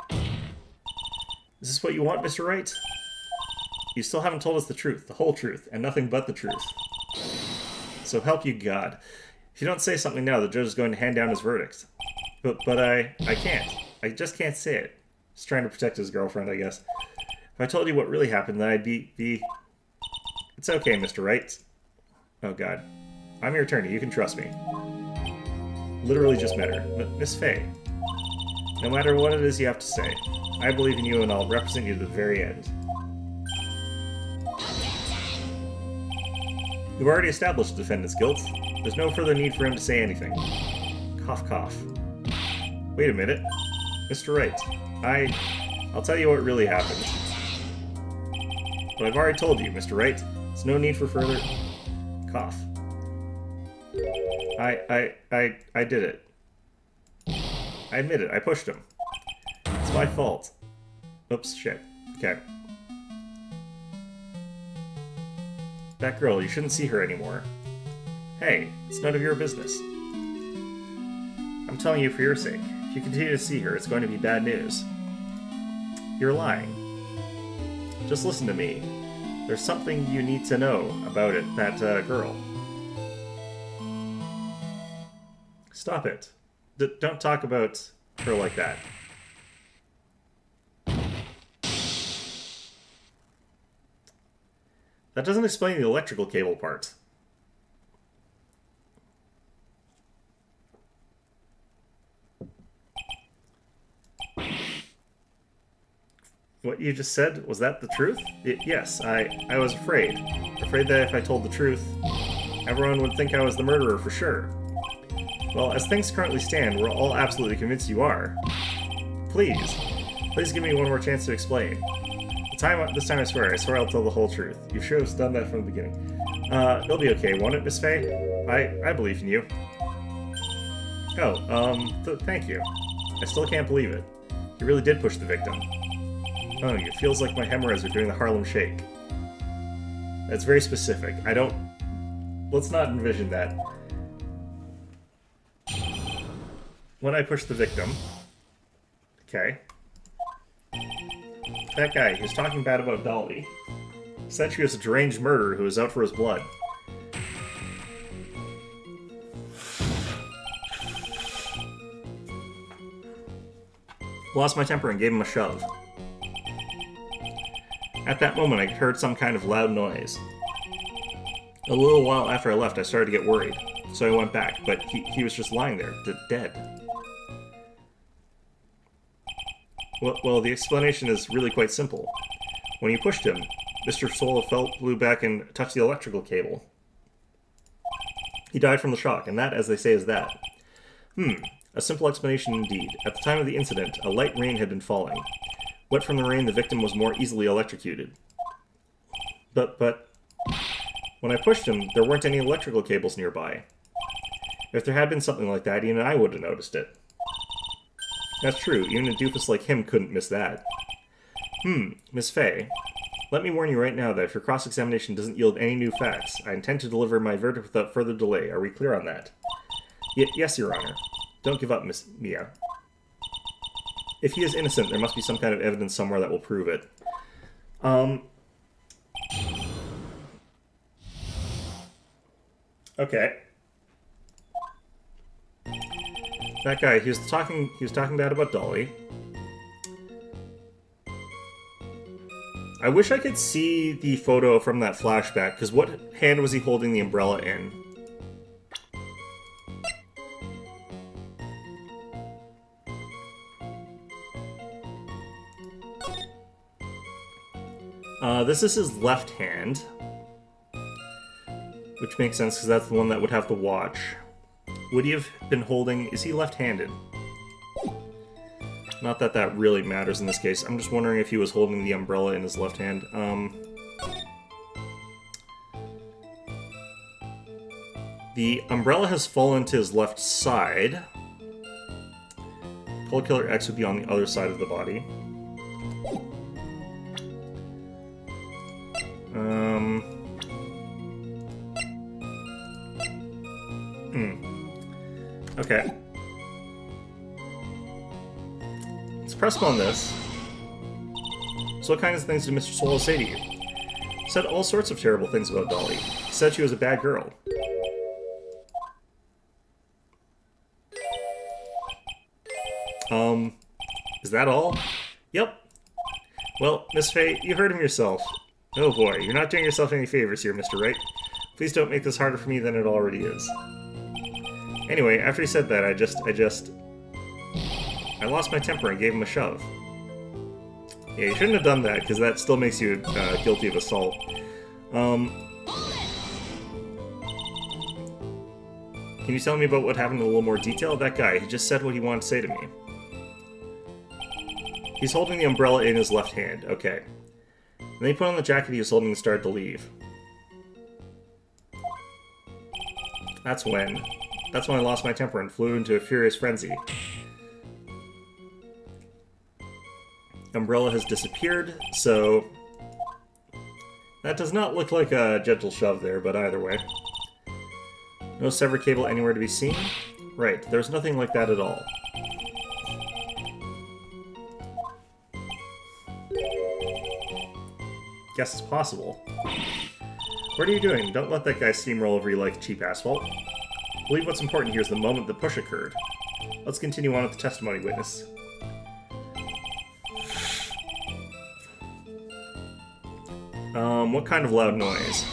Is this what you want, Mr. Wright? You still haven't told us the truth, the whole truth, and nothing but the truth. So help you God. If you don't say something now, the judge is going to hand down his verdict. But I can't. I just can't say it. He's trying to protect his girlfriend, I guess. If I told you what really happened, then I'd be... It's okay, Mr. Wright. Oh, God. I'm your attorney. You can trust me. Literally just met her. Miss Fay. No matter what it is you have to say, I believe in you and I'll represent you to the very end. We've already established the defendant's guilt. There's no further need for him to say anything. Cough, cough. Wait a minute. Mr. Wright, I'll tell you what really happened. But I've already told you, Mr. Wright. There's no need for further... Cough. I did it. I admit it. I pushed him. It's my fault. Oops, shit. Okay. That girl, you shouldn't see her anymore. Hey, it's none of your business. I'm telling you for your sake. If you continue to see her, it's going to be bad news. You're lying. Just listen to me. There's something you need to know about it, that girl. Stop it. Don't talk about her like that. That doesn't explain the electrical cable part. What you just said, was that the truth? Yes, I was afraid. Afraid that if I told the truth, everyone would think I was the murderer for sure. Well, as things currently stand, we're all absolutely convinced you are. Please give me one more chance to explain. This time I swear I'll tell the whole truth. You should have done that from the beginning. It'll be okay, won't it, Miss Fay? I believe in you. Oh, thank you. I still can't believe it. You really did push the victim. Oh, it feels like my hemorrhoids are doing the Harlem Shake. That's very specific. Let's not envision that. When I push the victim... Okay. That guy, he was talking bad about Dolly. Said she was a deranged murderer who was out for his blood. Lost my temper and gave him a shove. At that moment, I heard some kind of loud noise. A little while after I left, I started to get worried, so I went back, but he was just lying there, dead. Well, the explanation is really quite simple. When you pushed him, Mr. Sola flew back and touched the electrical cable. He died from the shock, and that, as they say, is that. A simple explanation indeed. At the time of the incident, a light rain had been falling. Wet from the rain, the victim was more easily electrocuted. But, when I pushed him, there weren't any electrical cables nearby. If there had been something like that, even I would have noticed it. That's true, even a doofus like him couldn't miss that. Miss Fey, let me warn you right now that if your cross-examination doesn't yield any new facts, I intend to deliver my verdict without further delay. Are we clear on that? Yes, Your Honor. Don't give up, Miss Mia. If he is innocent, there must be some kind of evidence somewhere that will prove it. Okay. That guy, he was talking bad about Dolly. I wish I could see the photo from that flashback, because what hand was he holding the umbrella in? This is his left hand. Which makes sense, because that's the one that would have the watch. Would he have been holding... Is he left-handed? Not that that really matters in this case. I'm just wondering if he was holding the umbrella in his left hand. The umbrella has fallen to his left side. Cold Killer X would be on the other side of the body. Okay. Let's press on this. So what kinds of things did Mr. Sola say to you? He said all sorts of terrible things about Dolly. He said she was a bad girl. Is that all? Yep. Well, Miss Fey, you heard him yourself. Oh boy, you're not doing yourself any favors here, Mr. Wright. Please don't make this harder for me than it already is. Anyway, after he said that, I lost my temper and gave him a shove. Yeah, you shouldn't have done that, because that still makes you guilty of assault. Can you tell me about what happened in a little more detail? That guy, he just said what he wanted to say to me. He's holding the umbrella in his left hand. Okay. And then he put on the jacket he was holding and started to leave. That's when I lost my temper and flew into a furious frenzy. Umbrella has disappeared, so... That does not look like a gentle shove there, but either way. No severed cable anywhere to be seen? Right, there's nothing like that at all. Guess it's possible. What are you doing? Don't let that guy steamroll over you like cheap asphalt. I believe what's important here is the moment the push occurred. Let's continue on with the testimony, witness. What kind of loud noise?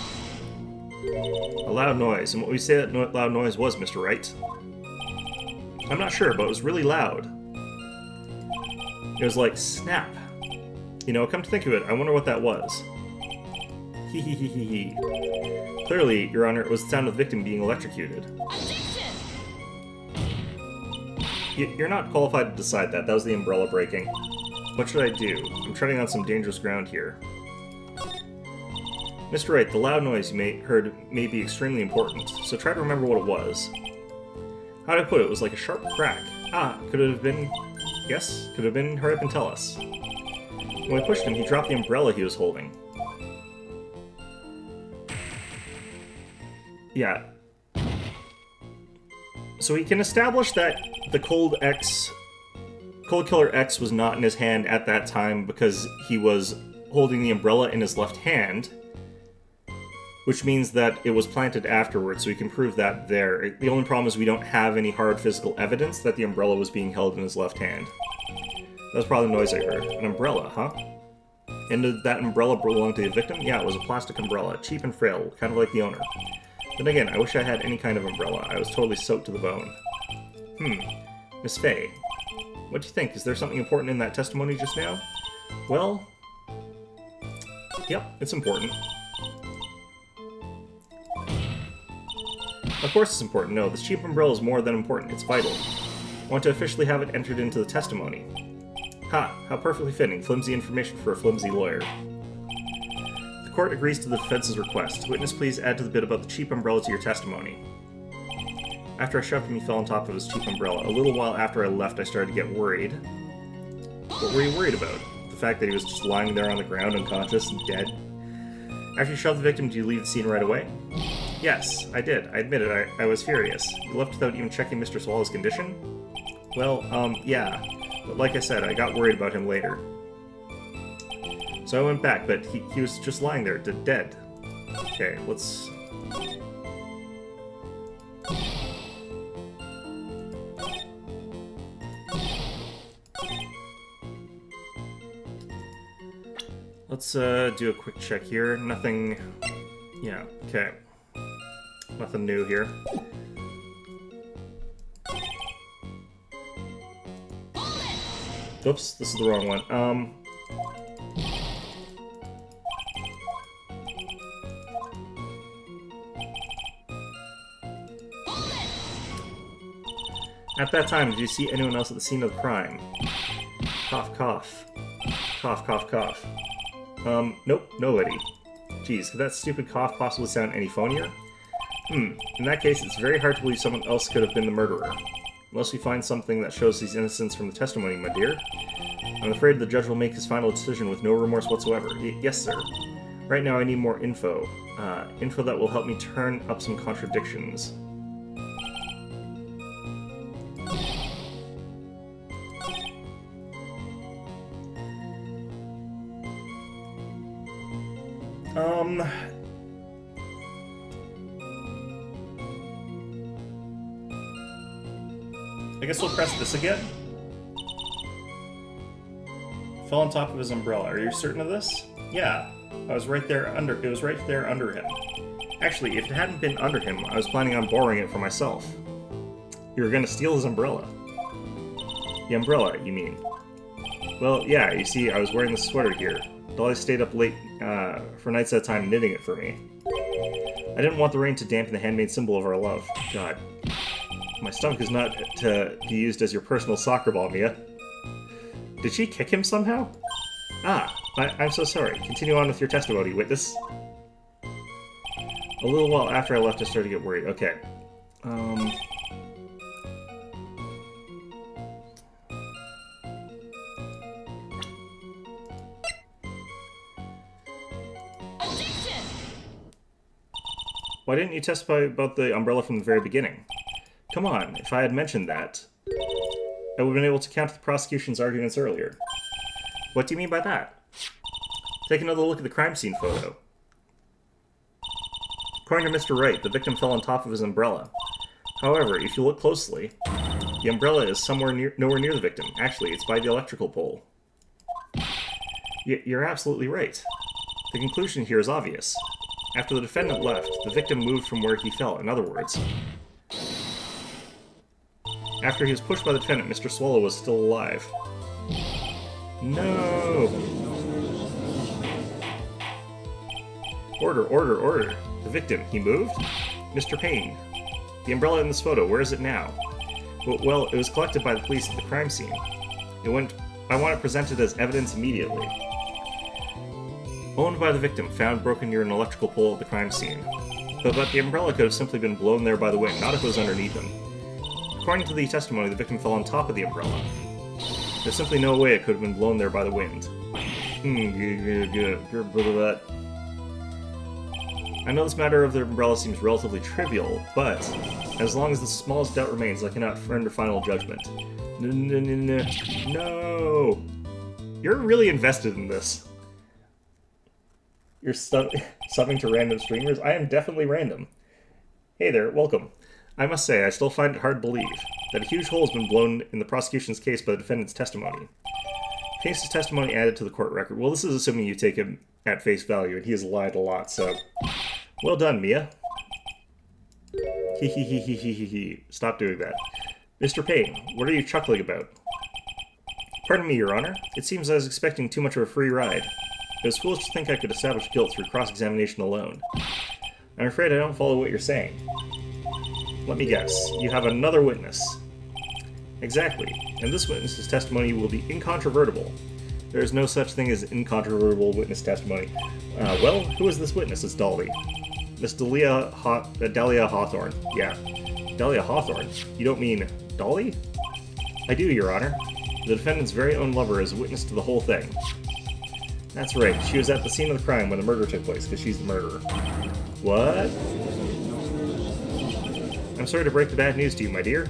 A loud noise. And what we say that loud noise was, Mr. Wright? I'm not sure, but it was really loud. It was like, snap. You know, come to think of it, I wonder what that was. Hee hee hee hee hee. Clearly, Your Honor, it was the sound of the victim being electrocuted. You're not qualified to decide that. That was the umbrella breaking. What should I do? I'm treading on some dangerous ground here. Mr. Wright, the loud noise you heard may be extremely important, so try to remember what it was. How did I put it? It was like a sharp crack. Ah, could it have been... Yes? Could it have been... Hurry up and tell us. When I pushed him, he dropped the umbrella he was holding. Yeah. So we can establish that the Cold Killer X was not in his hand at that time because he was holding the umbrella in his left hand, which means that it was planted afterwards, so we can prove that there. The only problem is we don't have any hard physical evidence that the umbrella was being held in his left hand. That's probably the noise I heard. An umbrella, huh? And did that umbrella belong to the victim? Yeah, it was a plastic umbrella, cheap and frail, kind of like the owner. Then again, I wish I had any kind of umbrella. I was totally soaked to the bone. Miss Fey, what do you think? Is there something important in that testimony just now? Well, yep, it's important. Of course it's important. No, this cheap umbrella is more than important. It's vital. I want to officially have it entered into the testimony. Ha! How perfectly fitting. Flimsy information for a flimsy lawyer. The court agrees to the defense's request. Witness, please add to the bit about the cheap umbrella to your testimony. After I shoved him, he fell on top of his cheap umbrella. A little while after I left, I started to get worried. What were you worried about? The fact that he was just lying there on the ground, unconscious and dead? After you shoved the victim, did you leave the scene right away? Yes, I did. I admit it, I was furious. You left without even checking Mr. Swallow's condition? Well, yeah. But like I said, I got worried about him later. So I went back, but he was just lying there, dead. Okay, let's... Let's do a quick check here. Nothing... Yeah, okay. Nothing new here. Oops, this is the wrong one. At that time, did you see anyone else at the scene of the crime? Cough, cough. Cough, cough, cough. Nope, nobody. Geez, could that stupid cough possibly sound any phonier? In that case, it's very hard to believe someone else could have been the murderer. Unless we find something that shows his innocence from the testimony, my dear. I'm afraid the judge will make his final decision with no remorse whatsoever. Yes, sir. Right now I need more info. Info that will help me turn up some contradictions. I guess we'll press this again. Fell on top of his umbrella. Are you certain of this? Yeah. I was right there under... It was right there under him. Actually, if it hadn't been under him, I was planning on borrowing it for myself. You were gonna steal his umbrella. The umbrella, you mean? Well, yeah, you see, I was wearing this sweater here. Dolly stayed up late for nights at a time knitting it for me. I didn't want the rain to dampen the handmade symbol of our love. God. My stomach is not to be used as your personal soccer ball, Mia. Did she kick him somehow? Ah, I'm so sorry. Continue on with your testimony, witness. A little while after I left, I started to get worried. Okay. Why didn't you testify about the umbrella from the very beginning? Come on, if I had mentioned that, I would have been able to counter the prosecution's arguments earlier. What do you mean by that? Take another look at the crime scene photo. According to Mr. Wright, the victim fell on top of his umbrella. However, if you look closely, the umbrella is nowhere near the victim. Actually, it's by the electrical pole. You're absolutely right. The conclusion here is obvious. After the defendant left, the victim moved from where he fell. In other words, after he was pushed by the defendant, Mr. Swallow was still alive. No! Order, order, order. The victim, he moved? Mr. Payne. The umbrella in this photo, where is it now? Well, it was collected by the police at the crime scene. I want it presented as evidence immediately. Owned by the victim, found broken near an electrical pole at the crime scene. But the umbrella could have simply been blown there by the wind, not if it was underneath him. According to the testimony, the victim fell on top of the umbrella. There's simply no way it could have been blown there by the wind. I know this matter of the umbrella seems relatively trivial, but as long as the smallest doubt remains, I cannot render final judgment. No! You're really invested in this. You're subbing to random streamers? I am definitely random. Hey there, welcome. I must say, I still find it hard to believe that a huge hole has been blown in the prosecution's case by the defendant's testimony. Case's testimony added to the court record. Well, this is assuming you take him at face value, and he has lied a lot, so... Well done, Mia. Hee. Stop doing that. Mr. Payne, what are you chuckling about? Pardon me, Your Honor. It seems I was expecting too much of a free ride. It was foolish to think I could establish guilt through cross-examination alone. I'm afraid I don't follow what you're saying. Let me guess. You have another witness. Exactly. And this witness's testimony will be incontrovertible. There is no such thing as incontrovertible witness testimony. Well, who is this witness? It's Dolly. Miss Dahlia Hawthorne. Yeah. Dahlia Hawthorne? You don't mean Dolly? I do, Your Honor. The defendant's very own lover is a witness to the whole thing. That's right. She was at the scene of the crime when the murder took place, because she's the murderer. What? I'm sorry to break the bad news to you, my dear.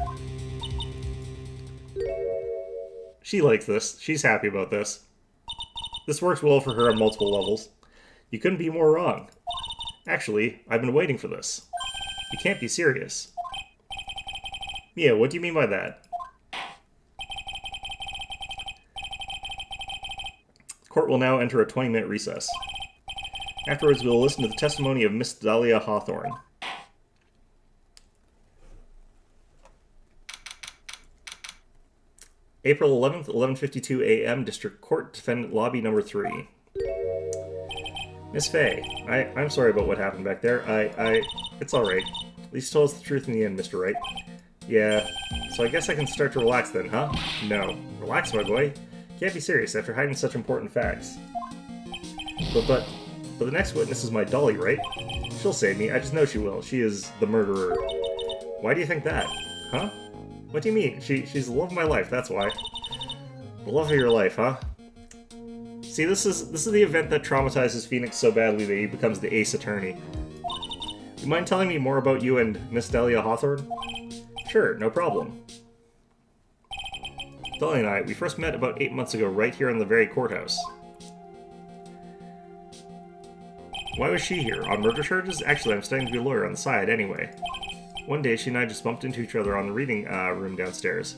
She likes this. She's happy about this. This works well for her on multiple levels. You couldn't be more wrong. Actually, I've been waiting for this. You can't be serious. Mia, what do you mean by that? The court will now enter a 20-minute recess. Afterwards, we will listen to the testimony of Miss Dahlia Hawthorne. April 11th, 11:52 a.m., District Court, Defendant Lobby Number 3. Miss Faye, I'm sorry about what happened back there. It's alright. At least tell us the truth in the end, Mr. Wright. Yeah, so I guess I can start to relax then, huh? No. Relax, my boy. Can't be serious after hiding such important facts. But the next witness is my Dolly, right? She'll save me. I just know she will. She is the murderer. Why do you think that? Huh? What do you mean? She's the love of my life, that's why. The love of your life, huh? See, this is the event that traumatizes Phoenix so badly that he becomes the ace attorney. You mind telling me more about you and Miss Dahlia Hawthorne? Sure, no problem. Dolly and I, we first met about 8 months ago right here in the very courthouse. Why was she here? On murder charges? Actually, I'm studying to be a lawyer on the side anyway. One day, she and I just bumped into each other on the reading room downstairs.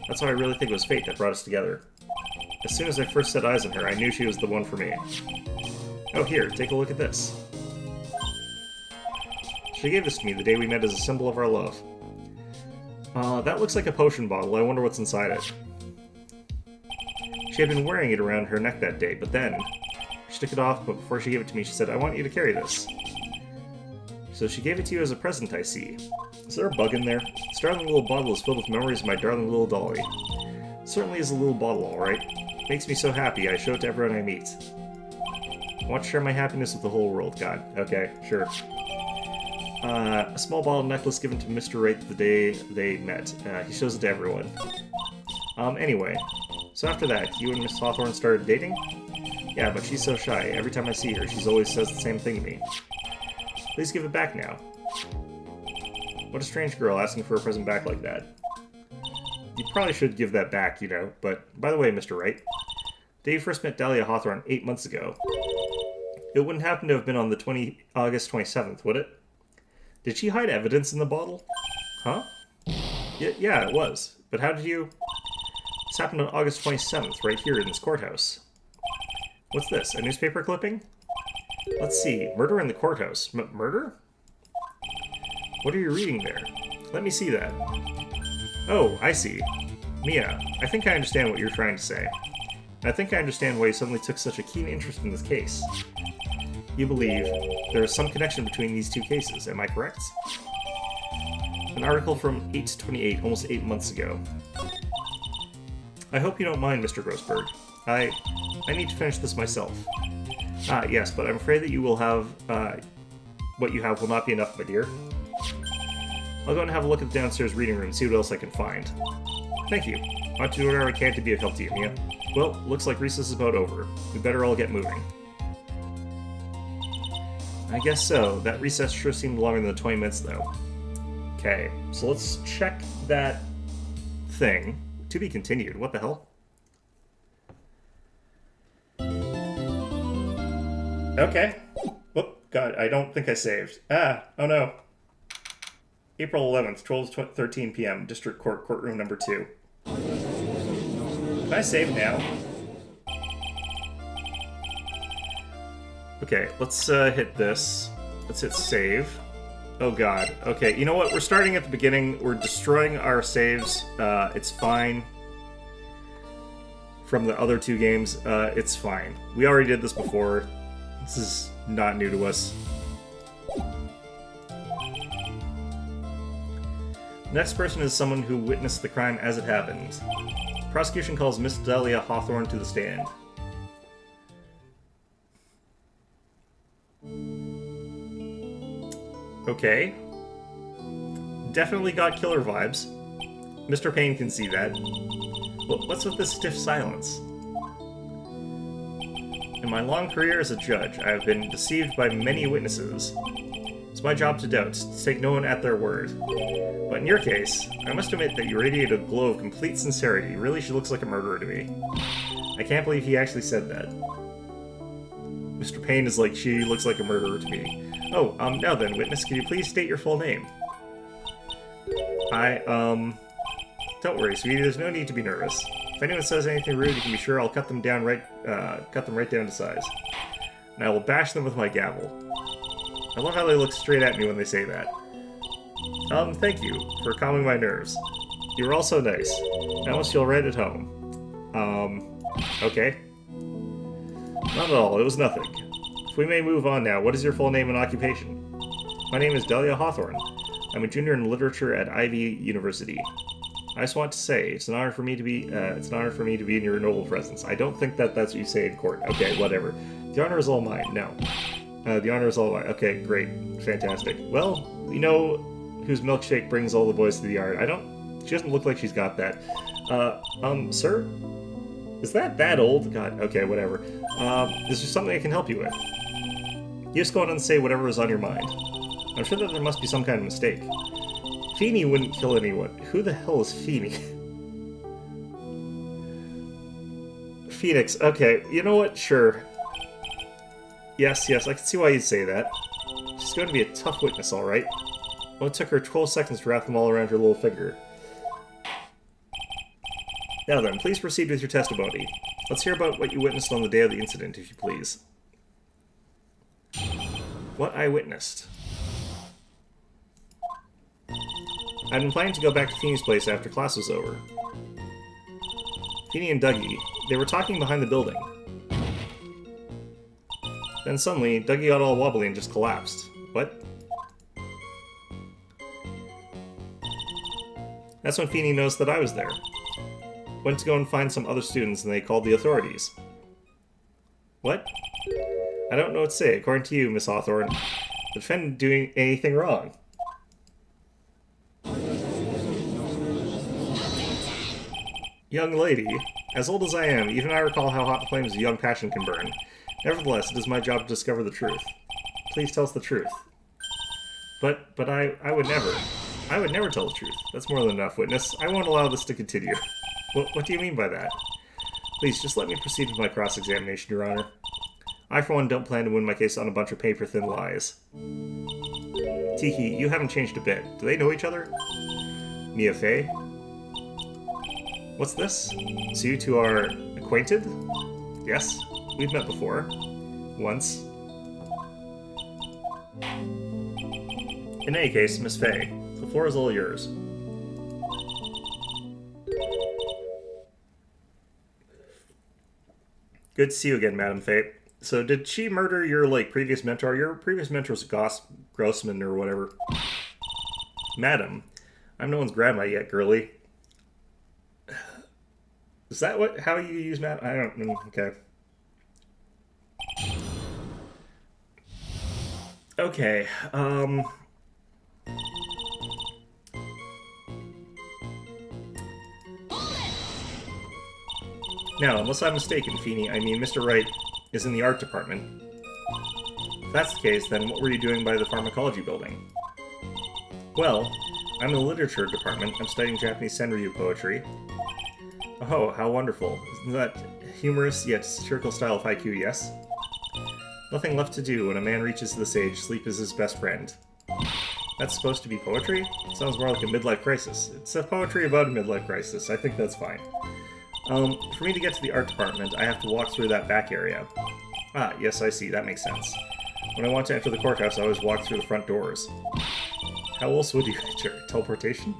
That's why I really think it was fate that brought us together. As soon as I first set eyes on her, I knew she was the one for me. Oh, here, take a look at this. She gave this to me the day we met as a symbol of our love. That looks like a potion bottle. I wonder what's inside it. She had been wearing it around her neck that day, but then she took it off, but before she gave it to me, she said, I want you to carry this. So she gave it to you as a present, I see. Is there a bug in there? This darling little bottle is filled with memories of my darling little Dolly. It certainly is a little bottle, alright. Makes me so happy, I show it to everyone I meet. I want to share my happiness with the whole world, God. Okay, sure. A small bottle necklace given to Mr. Wright the day they met. He shows it to everyone. Anyway. So after that, you and Miss Hawthorne started dating? Yeah, but she's so shy. Every time I see her, she's always says the same thing to me. Please give it back now. What a strange girl asking for a present back like that. You probably should give that back, you know, but by the way, Mr. Wright, the day you first met Dahlia Hawthorne 8 months ago, it wouldn't happen to have been on the August 27th, would it? Did she hide evidence in the bottle? Huh? Yeah, it was. But how did you... This happened on August 27th, right here in this courthouse. What's this, a newspaper clipping? Let's see, murder in the courthouse. Murder? What are you reading there? Let me see that. Oh, I see. Mia, I think I understand what you're trying to say. I think I understand why you suddenly took such a keen interest in this case. You believe there is some connection between these two cases, am I correct? An article from 8/28, almost 8 months ago. I hope you don't mind, Mr. Grossberg. I need to finish this myself. Yes, but I'm afraid that you will have, what you have will not be enough, my dear. I'll go and have a look at the downstairs reading room and see what else I can find. Thank you. I want to do whatever I can to be of help to you, Mia. Well, looks like recess is about over. We better all get moving. I guess so. That recess sure seemed longer than the 20 minutes, though. Okay, so let's check that thing. To be continued. What the hell? Okay. Whoop, God, I don't think I saved. Oh no. April 11th, 12:13 p.m., District Court, Courtroom Number 2. Can I save now? Okay, let's hit this. Let's hit save. Oh god. Okay, you know what? We're starting at the beginning. We're destroying our saves. It's fine. From the other two games, it's fine. We already did this before. This is not new to us. Next person is someone who witnessed the crime as it happened. The prosecution calls Miss Delia Hawthorne to the stand. Okay. Definitely got killer vibes. Mr. Payne can see that. What's with this stiff silence? In my long career as a judge, I have been deceived by many witnesses. It's my job to doubt, to take no one at their word. But in your case, I must admit that you radiate a glow of complete sincerity. Really, she looks like a murderer to me. I can't believe he actually said that. Mr. Payne is like, she looks like a murderer to me. Oh, now then, witness, can you please state your full name? Don't worry, sweetie, there's no need to be nervous. If anyone says anything rude, you can be sure I'll cut them right down to size. And I will bash them with my gavel. I love how they look straight at me when they say that. Thank you for calming my nerves. You were all so nice. I almost feel right at home. Okay. Not at all, it was nothing. If we may move on now, what is your full name and occupation? My name is Delia Hawthorne. I'm a junior in literature at Ivy University. I just want to say, it's an honor for me to be in your noble presence. I don't think that's what you say in court. Okay, whatever. The honor is all mine. No. The honor is all mine. Okay, great. Fantastic. Well, you know whose milkshake brings all the boys to the yard. She doesn't look like she's got that. Sir? Is that old? God, okay, whatever. Is there something I can help you with? You just go on and say whatever is on your mind. I'm sure that there must be some kind of mistake. Feeny wouldn't kill anyone. Who the hell is Feeny? Phoenix. Okay, you know what? Sure. Yes, I can see why you'd say that. She's going to be a tough witness, alright. Well, it took her 12 seconds to wrap them all around her little finger. Now then, please proceed with your testimony. Let's hear about what you witnessed on the day of the incident, if you please. What I witnessed. I'd been planning to go back to Feeny's place after class was over. Feeny and Dougie, they were talking behind the building. Then suddenly, Dougie got all wobbly and just collapsed. What? That's when Feeny noticed that I was there. Went to go and find some other students and they called the authorities. What? I don't know what to say. According to you, Miss Hawthorne, the defendant didn't do anything wrong. Young lady, as old as I am, even I recall how hot the flames of young passion can burn. Nevertheless, it is my job to discover the truth. Please tell us the truth. But I would never. I would never tell the truth. That's more than enough, witness. I won't allow this to continue. What do you mean by that? Please, just let me proceed with my cross-examination, Your Honor. I, for one, don't plan to win my case on a bunch of paper-thin lies. Tiki, you haven't changed a bit. Do they know each other? Mia Fey? What's this? So you two are acquainted? Yes, we've met before. Once. In any case, Miss Fey, the floor is all yours. Good to see you again, Madam Fate. So, did she murder your, previous mentor? Your previous mentor was Grossman or whatever. Madam, I'm no one's grandma yet, girly. Is that how you use madam? I don't know. Okay. Okay, Now, unless I'm mistaken, Feeny, I mean Mr. Wright is in the art department. If that's the case, then what were you doing by the pharmacology building? Well, I'm in the literature department. I'm studying Japanese senryu poetry. Oh, how wonderful. Isn't that humorous yet satirical style of haiku, yes? Nothing left to do when a man reaches this age, sleep is his best friend. That's supposed to be poetry? It sounds more like a midlife crisis. It's a poetry about a midlife crisis. I think that's fine. For me to get to the art department, I have to walk through that back area. Ah, yes, I see. That makes sense. When I want to enter the courthouse, I always walk through the front doors. How else would you enter? Teleportation?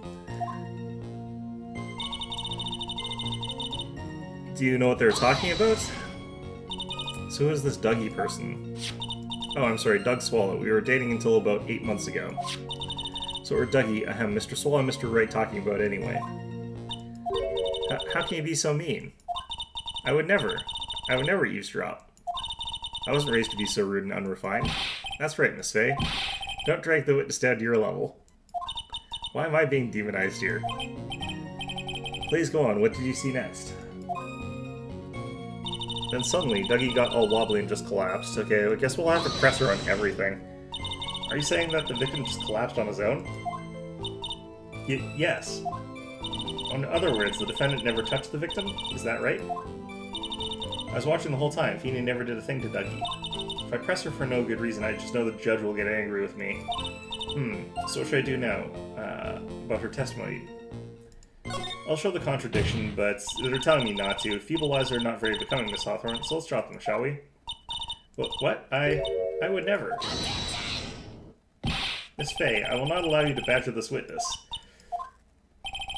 Do you know what they're talking about? So who is this Dougie person? Oh, I'm sorry, Doug Swallow. We were dating until about 8 months ago. So we're Dougie, Mr. Swallow and Mr. Wright talking about anyway. How can you be so mean? I would never eavesdrop. I wasn't raised to be so rude and unrefined. That's right, Miss Faye. Don't drag the witness down to your level. Why am I being demonized here? Please go on, what did you see next? Then suddenly, Dougie got all wobbly and just collapsed. Okay, I guess we'll have to press her on everything. Are you saying that the victim just collapsed on his own? Yes. In other words, the defendant never touched the victim? Is that right? I was watching the whole time. Feeney never did a thing to Dougie. If I press her for no good reason, I just know the judge will get angry with me. So what should I do now? About her testimony? I'll show the contradiction, but they're telling me not to. Feeble lies are not very becoming, Miss Hawthorne, so let's drop them, shall we? What? I would never. Miss Faye, I will not allow you to badger this witness.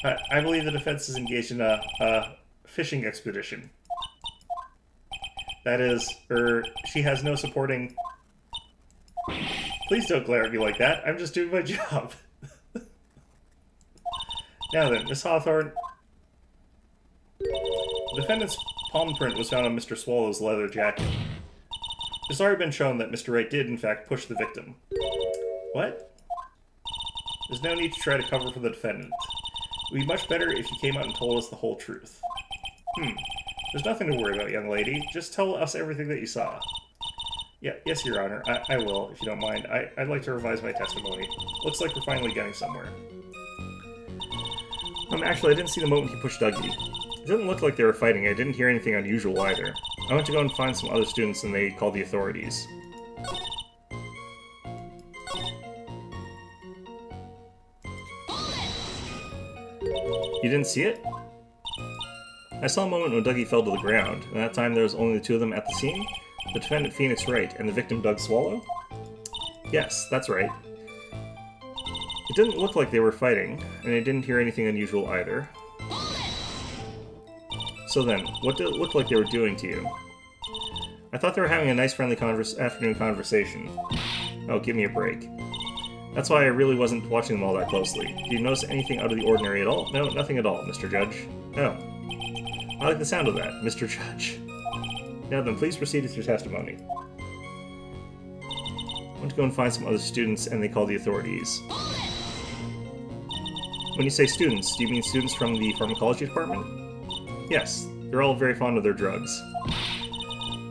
I believe the defense is engaged in a fishing expedition. That is, she has no supporting... Please don't glare at me like that. I'm just doing my job. Now then, Miss Hawthorne. The defendant's palm print was found on Mr. Swallow's leather jacket. It's already been shown that Mr. Wright did, in fact, push the victim. What? There's no need to try to cover for the defendant. It would be much better if you came out and told us the whole truth. There's nothing to worry about, young lady. Just tell us everything that you saw. Yes, Your Honor. I will, if you don't mind. I'd like to revise my testimony. Looks like we're finally getting somewhere. Actually, I didn't see the moment he pushed Dougie. It didn't look like they were fighting. I didn't hear anything unusual either. I went to go and find some other students and they called the authorities. You didn't see it? I saw a moment when Dougie fell to the ground, and that time there was only the two of them at the scene? The defendant Phoenix Wright and the victim Doug Swallow? Yes, that's right. It didn't look like they were fighting, and I didn't hear anything unusual either. So then, what did it look like they were doing to you? I thought they were having a nice friendly afternoon conversation. Oh, give me a break. That's why I really wasn't watching them all that closely. Did you notice anything out of the ordinary at all? No, nothing at all, Mr. Judge. Oh. I like the sound of that, Mr. Judge. Now then, please proceed with your testimony. I went to go and find some other students, and they called the authorities. When you say students, do you mean students from the pharmacology department? Yes, they're all very fond of their drugs.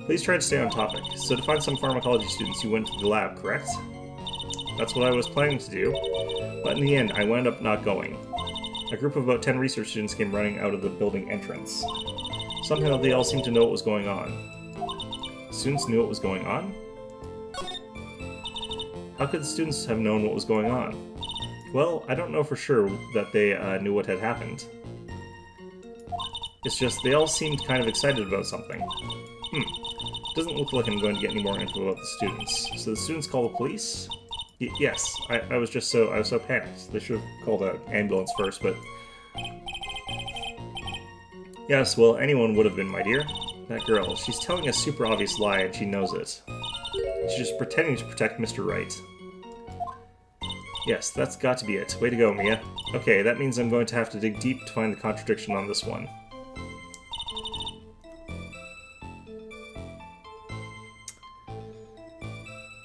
Please try to stay on topic. So to find some pharmacology students, you went to the lab, correct? That's what I was planning to do, but in the end, I wound up not going. A group of about 10 research students came running out of the building entrance. Somehow they all seemed to know what was going on. Students knew what was going on? How could the students have known what was going on? Well, I don't know for sure that they knew what had happened. It's just, they all seemed kind of excited about something. Doesn't look like I'm going to get any more info about the students. So the students call the police? Yes, I was so panicked. They should have called an ambulance first, but... Yes, well, anyone would have been, my dear. That girl, she's telling a super obvious lie and she knows it. She's just pretending to protect Mr. Wright. Yes, that's got to be it. Way to go, Mia. Okay, that means I'm going to have to dig deep to find the contradiction on this one.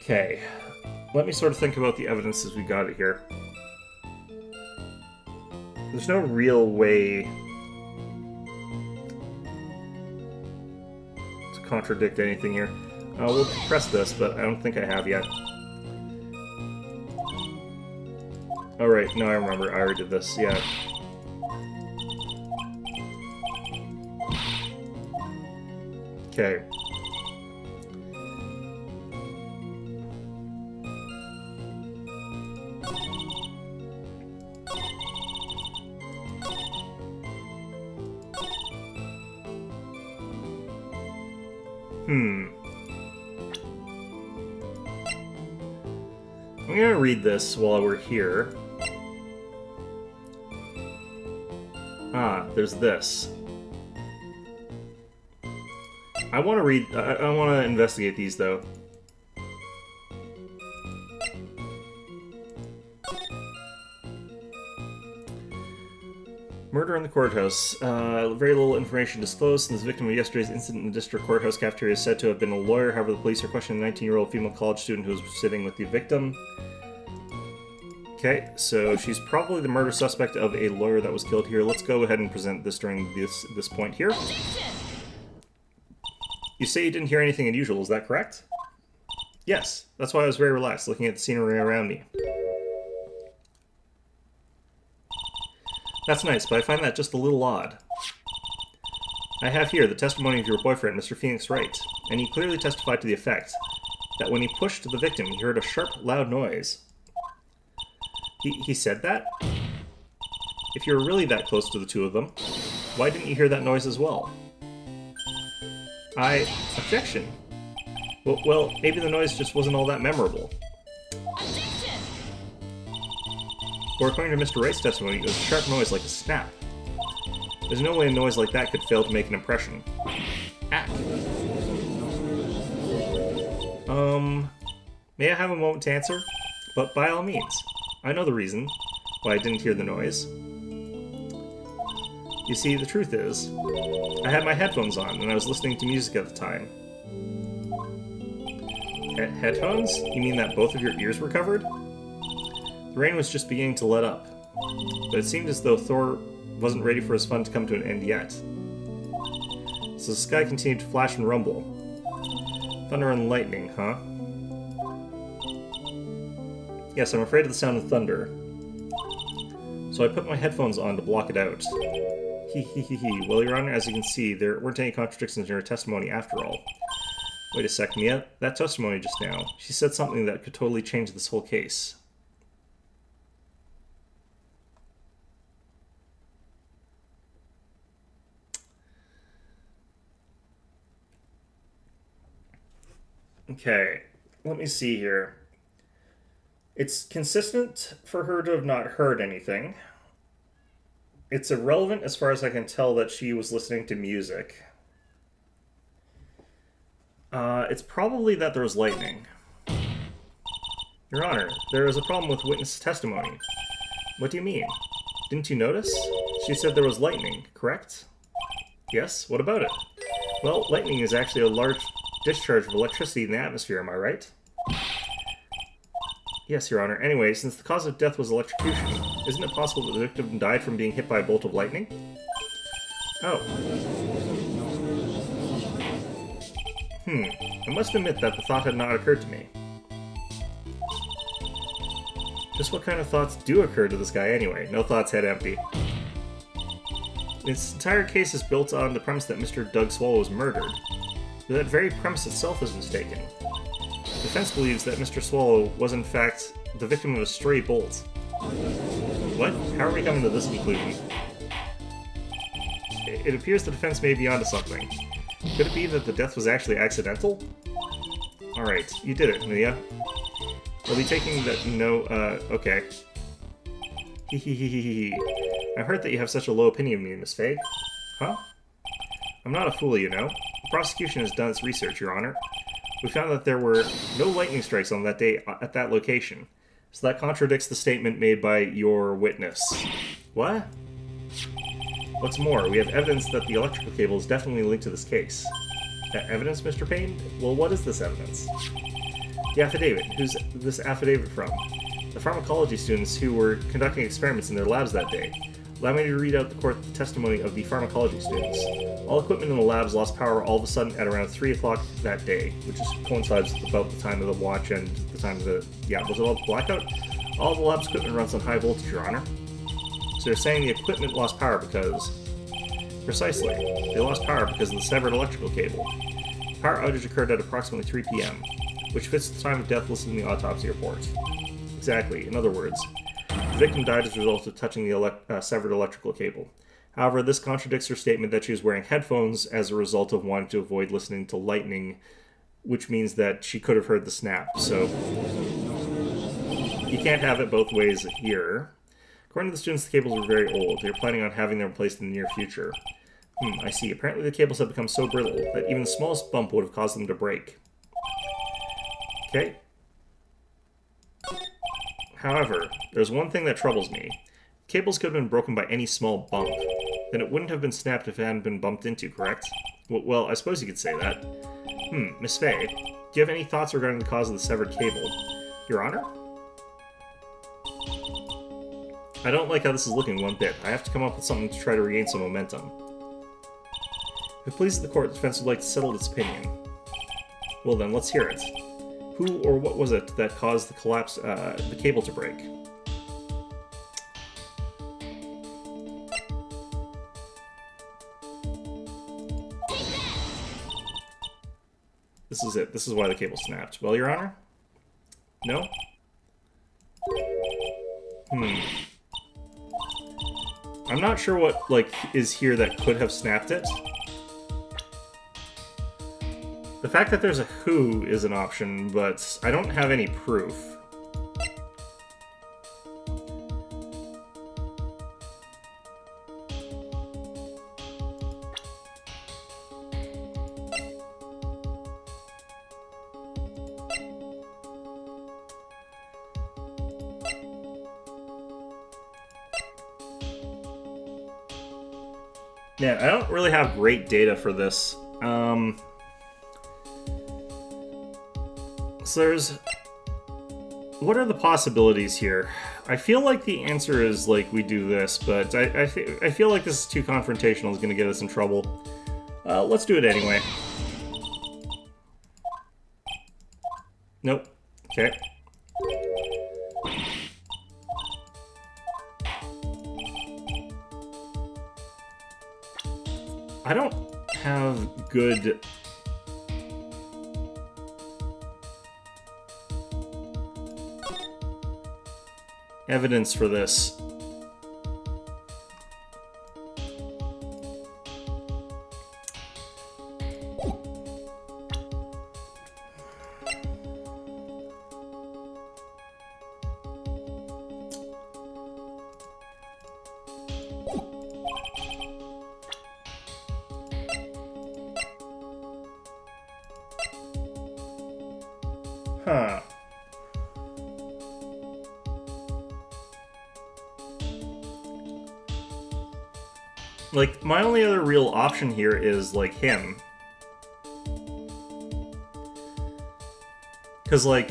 Okay, let me sort of think about the evidence as we got it here. There's no real way to contradict anything here. We'll press this, but I don't think I have yet. Oh right, no, I remember. I already did this, yeah. Okay. I'm gonna read this while we're here. Ah, there's this. I want to read... I want to investigate these, though. Murder in the courthouse. Very little information disclosed since the victim of yesterday's incident in the district courthouse cafeteria is said to have been a lawyer. However, the police are questioning a 19-year-old female college student who was sitting with the victim. Okay, so she's probably the murder suspect of a lawyer that was killed here. Let's go ahead and present this during this point here. You say you didn't hear anything unusual, is that correct? Yes, that's why I was very relaxed, looking at the scenery around me. That's nice, but I find that just a little odd. I have here the testimony of your boyfriend, Mr. Phoenix Wright, and he clearly testified to the effect that when he pushed the victim, he heard a sharp, loud noise. He said that? If you were really that close to the two of them, why didn't you hear that noise as well? Objection. Well, maybe the noise just wasn't all that memorable. Or according to Mr. Wright's testimony, it was a sharp noise like a snap. There's no way a noise like that could fail to make an impression. Act. May I have a moment to answer? But by all means. I know the reason why I didn't hear the noise. You see, the truth is, I had my headphones on, and I was listening to music at the time. Headphones? You mean that both of your ears were covered? The rain was just beginning to let up, but it seemed as though Thor wasn't ready for his fun to come to an end yet. So the sky continued to flash and rumble. Thunder and lightning, huh? Yes, I'm afraid of the sound of thunder. So I put my headphones on to block it out. Hee. Well, Your Honor, as you can see, there weren't any contradictions in her testimony after all. Wait a sec, Mia. That testimony just now, she said something that could totally change this whole case. Okay, let me see here. It's consistent for her to have not heard anything. It's irrelevant as far as I can tell that she was listening to music. It's probably that there was lightning. Your Honor, there is a problem with witness testimony. What do you mean? Didn't you notice? She said there was lightning, correct? Yes, what about it? Well, lightning is actually a large discharge of electricity in the atmosphere, am I right? Yes, Your Honor. Anyway, since the cause of death was electrocution, isn't it possible that the victim died from being hit by a bolt of lightning? Oh. I must admit that the thought had not occurred to me. Just what kind of thoughts do occur to this guy anyway? No thoughts, head empty. This entire case is built on the premise that Mr. Doug Swallow was murdered. But that very premise itself is mistaken. The defense believes that Mr. Swallow was in fact the victim of a stray bolt. What? How are we coming to this conclusion? It appears the defense may be onto something. Could it be that the death was actually accidental? Alright, you did it, Mia. We'll be taking that okay. I heard that you have such a low opinion of me, Miss Faye. Huh? I'm not a fool, you know. The prosecution has done its research, Your Honor. We found that there were no lightning strikes on that day at that location. So that contradicts the statement made by your witness. What? What's more, we have evidence that the electrical cable is definitely linked to this case. Evidence, Mr. Payne? Well, what is this evidence? The affidavit. Who's this affidavit from? The pharmacology students who were conducting experiments in their labs that day. Allow me to read out the court testimony of the pharmacology students. All equipment in the labs lost power all of a sudden at around 3 o'clock that day, which coincides with about the time of the watch and the time of the... Yeah, was it all the blackout? All the lab's equipment runs on high voltage, Your Honor. So you're saying the equipment lost power because... Precisely. They lost power because of the severed electrical cable. The power outage occurred at approximately 3 p.m., which fits the time of death listed in the autopsy report. Exactly. In other words, the victim died as a result of touching the severed electrical cable. However, this contradicts her statement that she was wearing headphones as a result of wanting to avoid listening to lightning, which means that she could have heard the snap. So you can't have it both ways here. According to the students, the cables were very old. They're planning on having them replaced in the near future. I see. Apparently the cables have become so brittle that even the smallest bump would have caused them to break. Okay. However, there's one thing that troubles me. Cables could have been broken by any small bump. Then it wouldn't have been snapped if it hadn't been bumped into, correct? Well, I suppose you could say that. Miss Faye, do you have any thoughts regarding the cause of the severed cable? Your Honor? I don't like how this is looking one bit. I have to come up with something to try to regain some momentum. If it pleases the court, the defense would like to settle its opinion. Well then, let's hear it. Who or what was it that caused the collapse, the cable to break? This is it. This is why the cable snapped. Well, Your Honor? No? I'm not sure what, like, is here that could have snapped it. The fact that there's a who is an option, but I don't have any proof. Yeah, I don't really have great data for this. So there's... What are the possibilities here? I feel like the answer is, like, we do this, but I feel like this is too confrontational, is going to get us in trouble. Let's do it anyway. Nope. Okay. I don't have good... evidence for this. Huh. Like, my only other real option here is, like, him. Because, like,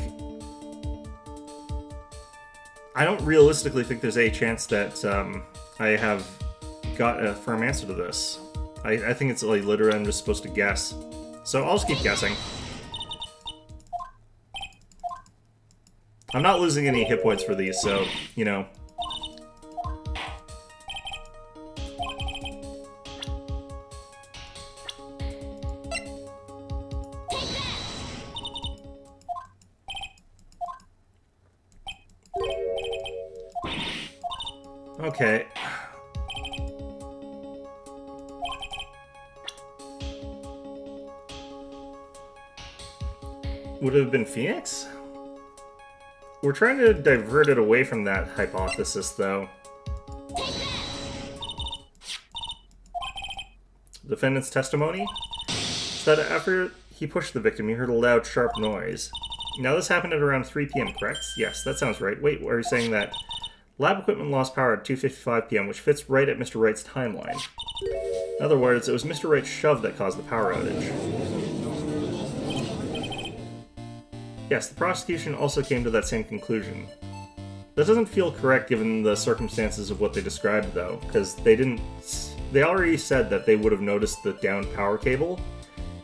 I don't realistically think there's a chance that I have got a firm answer to this. I think it's, like, literally I'm just supposed to guess. So I'll just keep guessing. I'm not losing any hit points for these, so, you know. Okay. Would it have been Phoenix? We're trying to divert it away from that hypothesis, though. Defendant's testimony? So that after he pushed the victim, he heard a loud, sharp noise. Now, this happened at around 3 p.m., correct? Yes, that sounds right. Wait, are you saying that lab equipment lost power at 2:55 p.m., which fits right at Mr. Wright's timeline? In other words, it was Mr. Wright's shove that caused the power outage. Yes, the prosecution also came to that same conclusion. That doesn't feel correct given the circumstances of what they described, though, because they already said that they would have noticed the downed power cable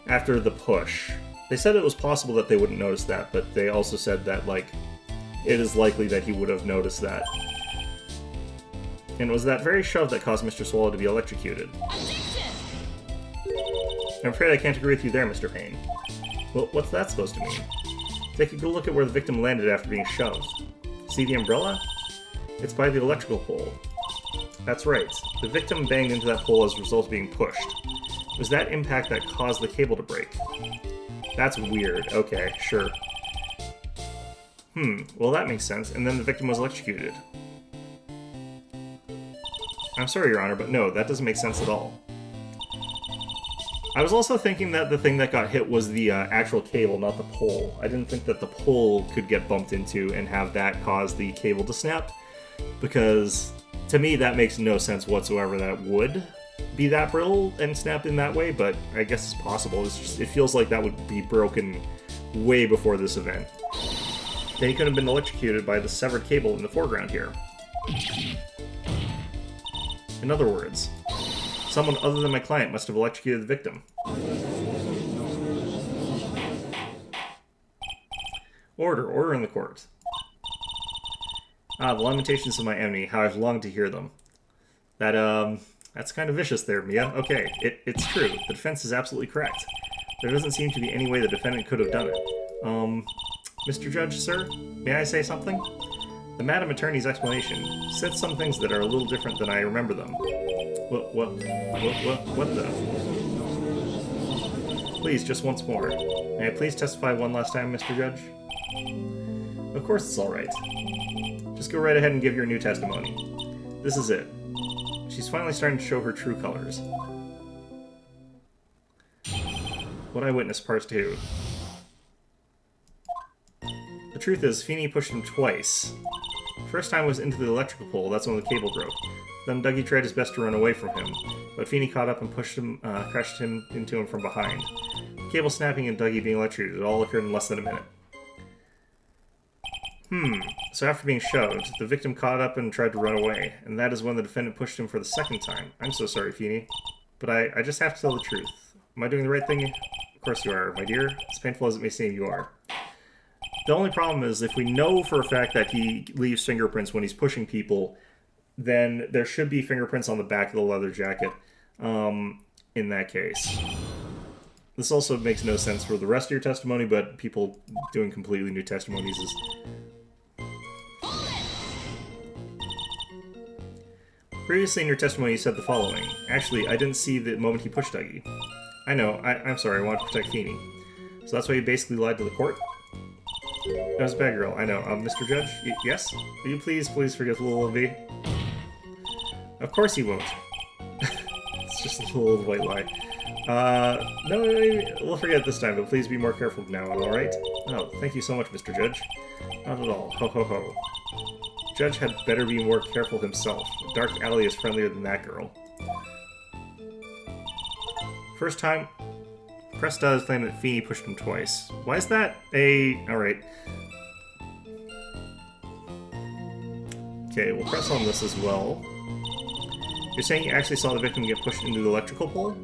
after the push. They said it was possible that they wouldn't notice that, but they also said that, like, it is likely that he would have noticed that. And it was that very shove that caused Mr. Swallow to be electrocuted. I'm afraid I can't agree with you there, Mr. Payne. Well, what's that supposed to mean? Take a good look at where the victim landed after being shoved. See the umbrella? It's by the electrical pole. That's right. The victim banged into that pole as a result of being pushed. It was that impact that caused the cable to break. That's weird. Okay, sure. Well that makes sense. And then the victim was electrocuted. I'm sorry, Your Honor, but no, that doesn't make sense at all. I was also thinking that the thing that got hit was the actual cable, not the pole. I didn't think that the pole could get bumped into and have that cause the cable to snap, because to me that makes no sense whatsoever that it would be that brittle and snap in that way, but I guess it's possible. It feels like that would be broken way before this event. Then he could have been electrocuted by the severed cable in the foreground here. In other words, someone other than my client must have electrocuted the victim. Order in the court. The lamentations of my enemy, how I've longed to hear them. That's kind of vicious there, Mia. Okay, it's true. The defense is absolutely correct. There doesn't seem to be any way the defendant could have done it. Mr. Judge, sir, may I say something? The Madam Attorney's explanation said some things that are a little different than I remember them. What the? Please, just once more. May I please testify one last time, Mr. Judge? Of course it's alright. Just go right ahead and give your new testimony. This is it. She's finally starting to show her true colors. What I witnessed, part 2. The truth is, Feeney pushed him twice. First time was into the electrical pole, that's when the cable broke. Then Dougie tried his best to run away from him, but Feeney caught up and pushed him, crashed him into him from behind. Cable snapping and Dougie being electrocuted, it all occurred in less than a minute. So after being shoved, the victim caught up and tried to run away, and that is when the defendant pushed him for the second time. I'm so sorry, Feeney, but I just have to tell the truth. Am I doing the right thing? Of course you are, my dear. As painful as it may seem, you are. The only problem is, if we know for a fact that he leaves fingerprints when he's pushing people, then there should be fingerprints on the back of the leather jacket, in that case. This also makes no sense for the rest of your testimony, but people doing completely new testimonies is... Previously in your testimony you said the following. Actually, I didn't see the moment he pushed Dougie. I know, I'm sorry, I wanted to protect Feeney. So that's why you basically lied to the court? That was a bad girl, I know. Mr. Judge? Yes? Will you please forget the little V? Of course he won't. It's just a little white lie. No, we'll forget it this time, but please be more careful from now on, alright? Oh, thank you so much, Mr. Judge. Not at all. Ho ho ho. Judge had better be more careful himself. Dark Alley is friendlier than that girl. First time... Press does claim that Feeney pushed him twice. Why is that a... Alright. Okay, we'll press on this as well. You're saying you actually saw the victim get pushed into the electrical pole?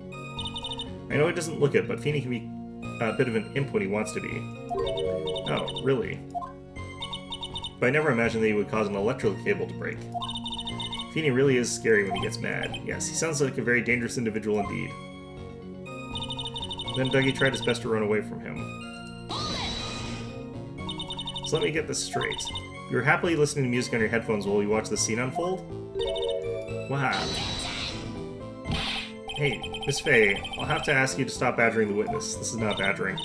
I know he doesn't look it, but Feeney can be a bit of an imp when he wants to be. Oh, really? But I never imagined that he would cause an electrical cable to break. Feeney really is scary when he gets mad. Yes, he sounds like a very dangerous individual indeed. Then Dougie tried his best to run away from him. So let me get this straight. You were happily listening to music on your headphones while you watched the scene unfold? Wow. Hey, Miss Faye, I'll have to ask you to stop badgering the witness. This is not badgering.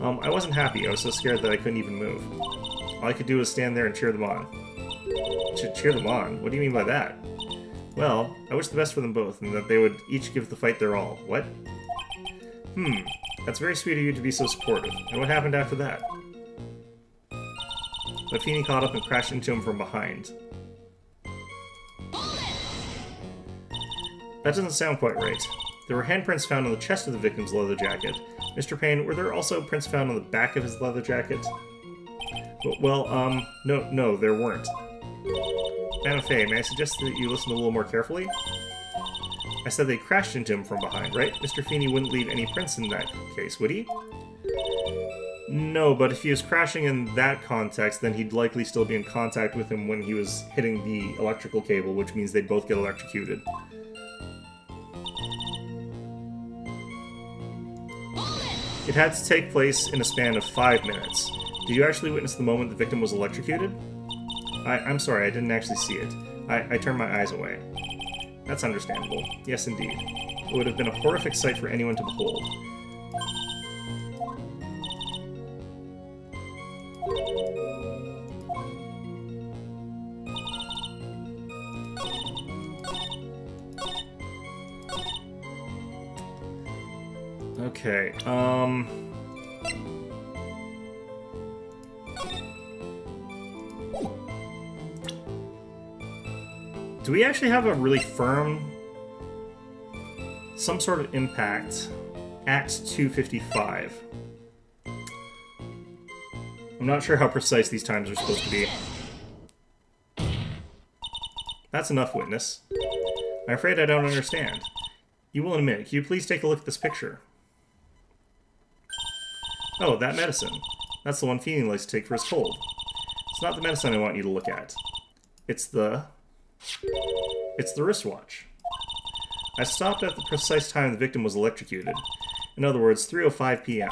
I wasn't happy. I was so scared that I couldn't even move. All I could do was stand there and cheer them on. Cheer them on? What do you mean by that? Well, I wish the best for them both, and that they would each give the fight their all. What? That's very sweet of you to be so supportive. And what happened after that? But Feeney caught up and crashed into him from behind. That doesn't sound quite right. There were handprints found on the chest of the victim's leather jacket. Mr. Payne, were there also prints found on the back of his leather jacket? Well, no, there weren't. Madam Faye, may I suggest that you listen a little more carefully? I said they crashed into him from behind, right? Mr. Feeney wouldn't leave any prints in that case, would he? No, but if he was crashing in that context, then he'd likely still be in contact with him when he was hitting the electrical cable, which means they'd both get electrocuted. It had to take place in a span of 5 minutes. Did you actually witness the moment the victim was electrocuted? I'm sorry, I didn't actually see it. I turned my eyes away. That's understandable. Yes, indeed. It would have been a horrific sight for anyone to behold. Okay, do we actually have a really firm... some sort of impact at 255? I'm not sure how precise these times are supposed to be. That's enough, witness. I'm afraid I don't understand. You will in a minute. Can you please take a look at this picture? Oh, that medicine. That's the one Feeny likes to take for his cold. It's not the medicine I want you to look at. It's the wristwatch. I stopped at the precise time the victim was electrocuted. In other words, 3:05 p.m.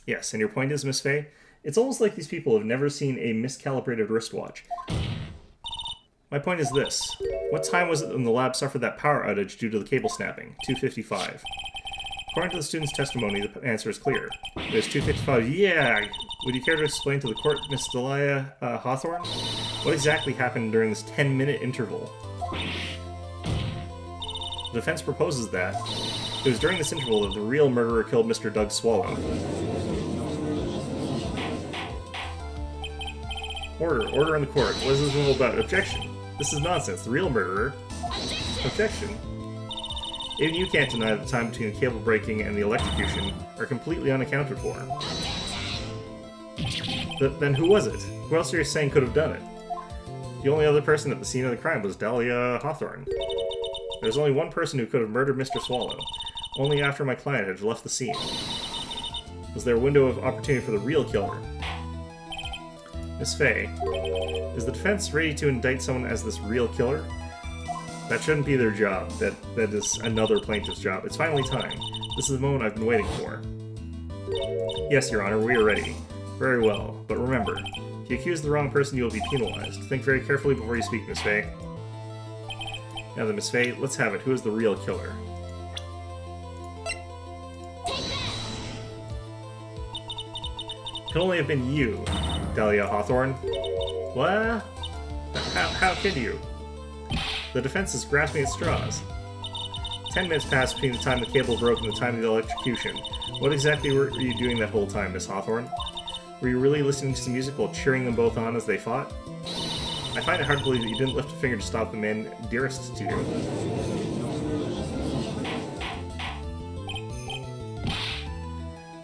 Yes, and your point is, Miss Fey? It's almost like these people have never seen a miscalibrated wristwatch. My point is this. What time was it when the lab suffered that power outage due to the cable snapping? 2:55. According to the student's testimony, the answer is clear. It was 2:55. Yeah! Would you care to explain to the court, Miss Delia Hawthorne? What exactly happened during this 10-minute interval? The defense proposes that it was during this interval that the real murderer killed Mr. Doug Swallow. Order in the court. What is this all about? Objection. This is nonsense. The real murderer... Objection. Even you can't deny that the time between the cable breaking and the electrocution are completely unaccounted for. Then who was it? Who else are you saying could have done it? The only other person at the scene of the crime was Delia Hawthorne. There's only one person who could have murdered Mr. Swallow. Only after my client had left the scene. Was there a window of opportunity for the real killer? Miss Fey, is the defense ready to indict someone as this real killer? That shouldn't be their job. That is another plaintiff's job. It's finally time. This is the moment I've been waiting for. Yes, Your Honor, we are ready. Very well. But remember, if you accuse the wrong person, you will be penalized. Think very carefully before you speak, Miss Fey. Now then, Miss Fey, let's have it. Who is the real killer? It could only have been you, Delia Hawthorne. What? How could you? The defense is grasping at straws. 10 minutes passed between the time the cable broke and the time of the electrocution. What exactly were you doing that whole time, Miss Hawthorne? Were you really listening to some music while cheering them both on as they fought? I find it hard to believe that you didn't lift a finger to stop the man dearest to you.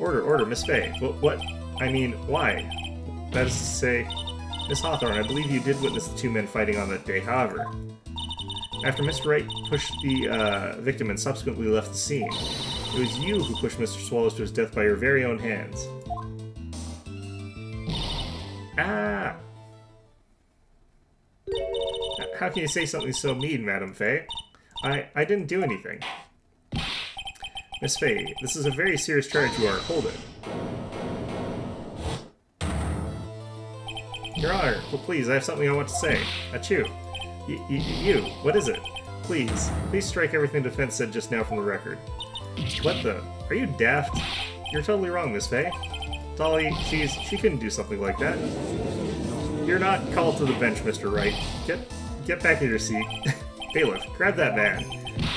Order, Miss Fey. What? I mean, why? That is to say, Miss Hawthorne, I believe you did witness the two men fighting on that day, however. After Mr. Wright pushed the victim and subsequently left the scene, it was you who pushed Mr. Swallows to his death by your very own hands. Ah! How can you say something so mean, Madam Fey? I didn't do anything. Miss Fey, this is a very serious charge you are holding. Your Honor, well, please, I have something I want to say. Achoo. You, what is it? Please strike everything the defense said just now from the record. What the? Are you daft? You're totally wrong, Miss Fey. Dolly, she couldn't do something like that. You're not called to the bench, Mr. Wright. Get back in your seat. Bailiff, grab that man.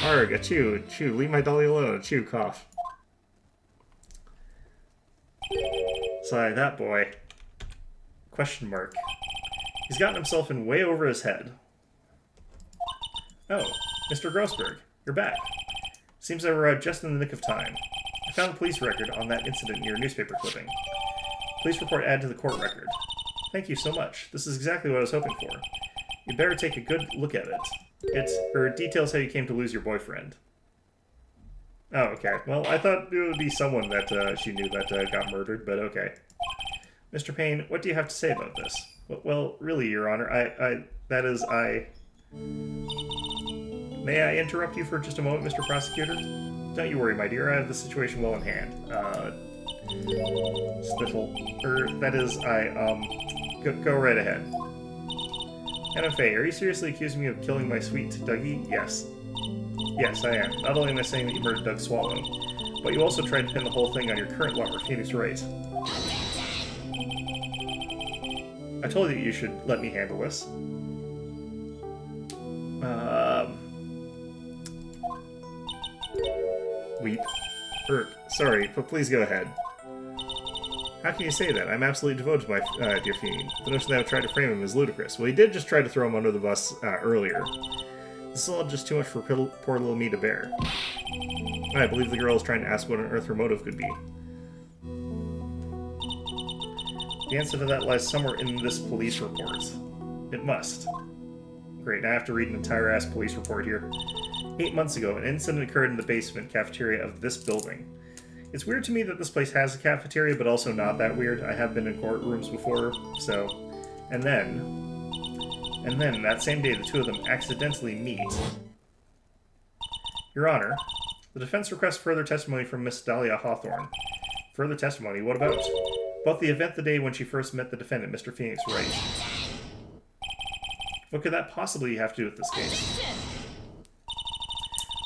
Arg, achoo, leave my Dolly alone, achoo, cough. Sorry, that boy. Question mark. He's gotten himself in way over his head. Oh, Mr. Grossberg, you're back. Seems I arrived just in the nick of time. I found a police record on that incident in your newspaper clipping. Police report added to the court record. Thank you so much. This is exactly what I was hoping for. You'd better take a good look at it. It details how you came to lose your boyfriend. Oh, okay. Well, I thought it would be someone that she knew that got murdered, but okay. Mr. Payne, what do you have to say about this? Well, really, Your Honor, May I interrupt you for just a moment, Mr. Prosecutor? Don't you worry, my dear, I have the situation well in hand. Spiffle. Go right ahead. Madam Fey, are you seriously accusing me of killing my sweet Dougie? Yes. Yes, I am. Not only am I saying that you murdered Doug Swallow, but you also tried to pin the whole thing on your current lover, Phoenix Wright. I told you should let me handle this. Weep. Sorry, but please go ahead. How can you say that? I'm absolutely devoted to my dear Phoenix. The notion that I tried to frame him is ludicrous. Well, he did just try to throw him under the bus earlier. This is all just too much for poor little me to bear. I believe the girl is trying to ask what on earth her motive could be. The answer to that lies somewhere in this police report. It must. Great, now I have to read an entire-ass police report here. 8 months ago, an incident occurred in the basement cafeteria of this building. It's weird to me that this place has a cafeteria, but also not that weird. I have been in courtrooms before, so... And then, that same day, the two of them accidentally meet. Your Honor, the defense requests further testimony from Miss Dahlia Hawthorne. Further testimony? What about? About the event the day when she first met the defendant, Mr. Phoenix Wright. What could that possibly have to do with this case?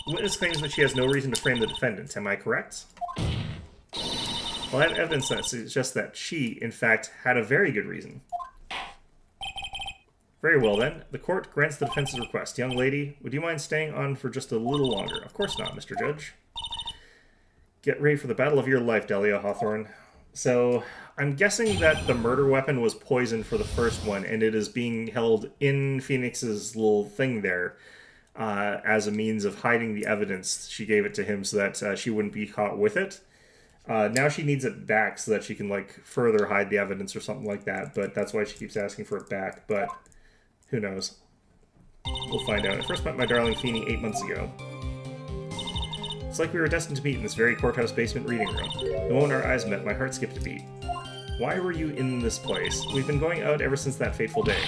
The witness claims that she has no reason to frame the defendant. Am I correct? Well, I have evidence that suggests that she, in fact, had a very good reason. Very well, then. The court grants the defense's request. Young lady, would you mind staying on for just a little longer? Of course not, Mr. Judge. Get ready for the battle of your life, Dahlia Hawthorne. So, I'm guessing that the murder weapon was poisoned for the first one, and it is being held in Phoenix's little thing there as a means of hiding the evidence. She gave it to him so that she wouldn't be caught with it. Now she needs it back so that she can, like, further hide the evidence or something like that, but that's why she keeps asking for it back, but who knows. We'll find out. I first met my darling Feeny 8 months ago. It's like we were destined to meet in this very courthouse basement reading room. The moment our eyes met, my heart skipped a beat. Why were you in this place? We've been going out ever since that fateful day.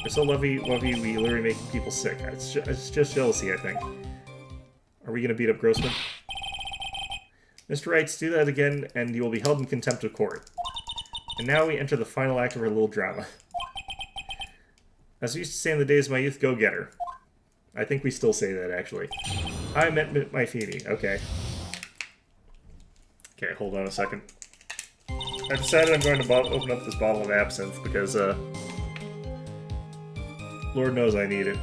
We're so lovey, we literally make people sick. It's just jealousy, I think. Are we going to beat up Grossman? Mr. Wright, do that again, and you will be held in contempt of court. And now we enter the final act of our little drama. As we used to say in the days of my youth, go get her. I think we still say that, actually. I met my Phoebe. Okay. Okay, hold on a second. I decided I'm going to open up this bottle of absinthe because, Lord knows I need it.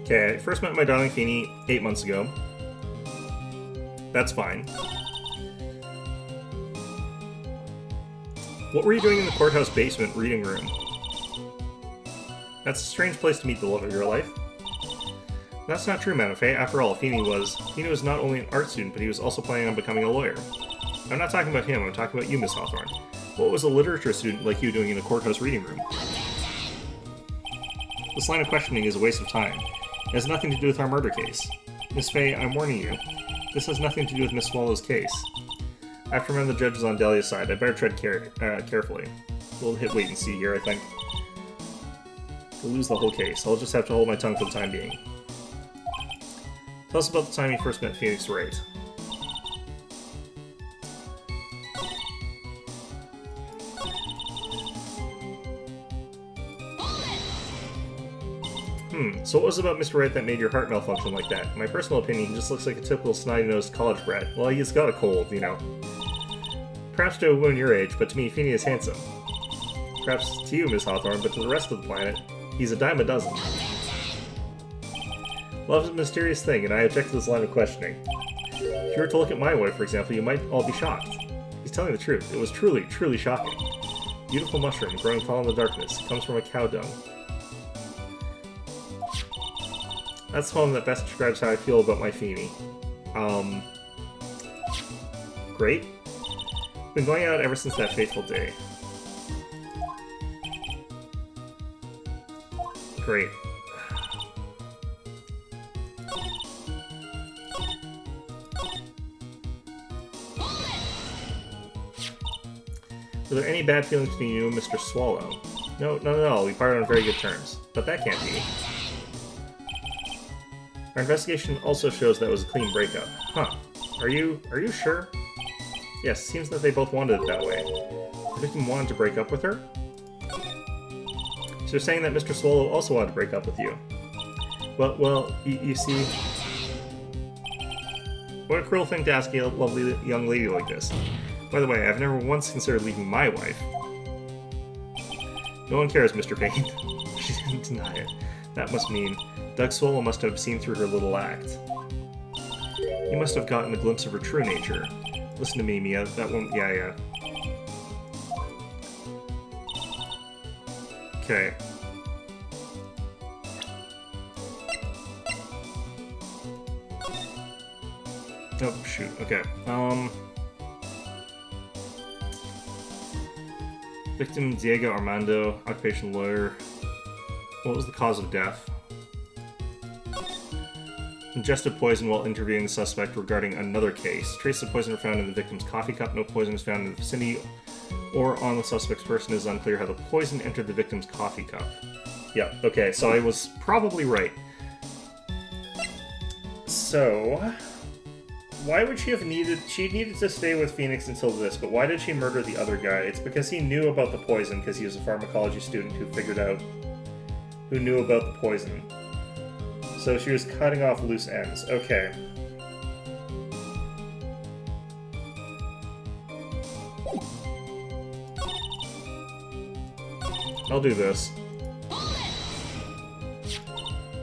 Okay, I first met my darling Feeny 8 months ago. That's fine. What were you doing in the courthouse basement reading room? That's a strange place to meet the love of your life. That's not true, Manifei. After all, Feeny was not only an art student, but he was also planning on becoming a lawyer. I'm not talking about him, I'm talking about you, Miss Hawthorne. What was a literature student like you doing in a courthouse reading room? This line of questioning is a waste of time. It has nothing to do with our murder case. Miss Fey, I'm warning you. This has nothing to do with Miss Swallow's case. I have to remember the judge is on Dahlia's side. I better tread carefully. We'll hit wait and see here, I think. We'll lose the whole case. I'll just have to hold my tongue for the time being. Tell us about the time you first met Phoenix Wright. So what was it about Mr. Wright that made your heart malfunction like that? In my personal opinion, he just looks like a typical snotty-nosed college brat. Well, he's got a cold, you know. Perhaps to a woman your age, but to me, Feeny is handsome. Perhaps to you, Miss Hawthorne, but to the rest of the planet, he's a dime a dozen. Love is a mysterious thing, and I object to this line of questioning. If you were to look at my wife, for example, you might all be shocked. He's telling the truth. It was truly, truly shocking. Beautiful mushroom, growing tall in the darkness. It comes from a cow dung. That's the poem that best describes how I feel about my Feeny. Great. Been going out ever since that fateful day. Great. Were there any bad feelings between you and Mr. Swallow? No, not at all. We parted on very good terms. But that can't be. Our investigation also shows that it was a clean breakup. Huh. Are you sure? Yes, it seems that they both wanted it that way. The victim wanted to break up with her? So you're saying that Mr. Swallow also wanted to break up with you? Well, you see... What a cruel thing to ask a lovely young lady like this. By the way, I've never once considered leaving my wife. No one cares, Mr. Payne. She didn't deny it. That must mean Doug Swallow must have seen through her little act. He must have gotten a glimpse of her true nature. Listen to me, Mia. That won't... Yeah. Okay. Oh, shoot. Okay. Victim Diego Armando, occupation lawyer. What was the cause of death? Ingested poison while interviewing the suspect regarding another case. Traces of poison were found in the victim's coffee cup. No poison was found in the vicinity or on the suspect's person. It is unclear how the poison entered the victim's coffee cup. Yeah, okay, so I was probably right. So... Why would she have needed... She needed to stay with Phoenix until this, but why did she murder the other guy? It's because he knew about the poison, because he was a pharmacology student who figured out... Who knew about the poison. So she was cutting off loose ends. Okay. I'll do this.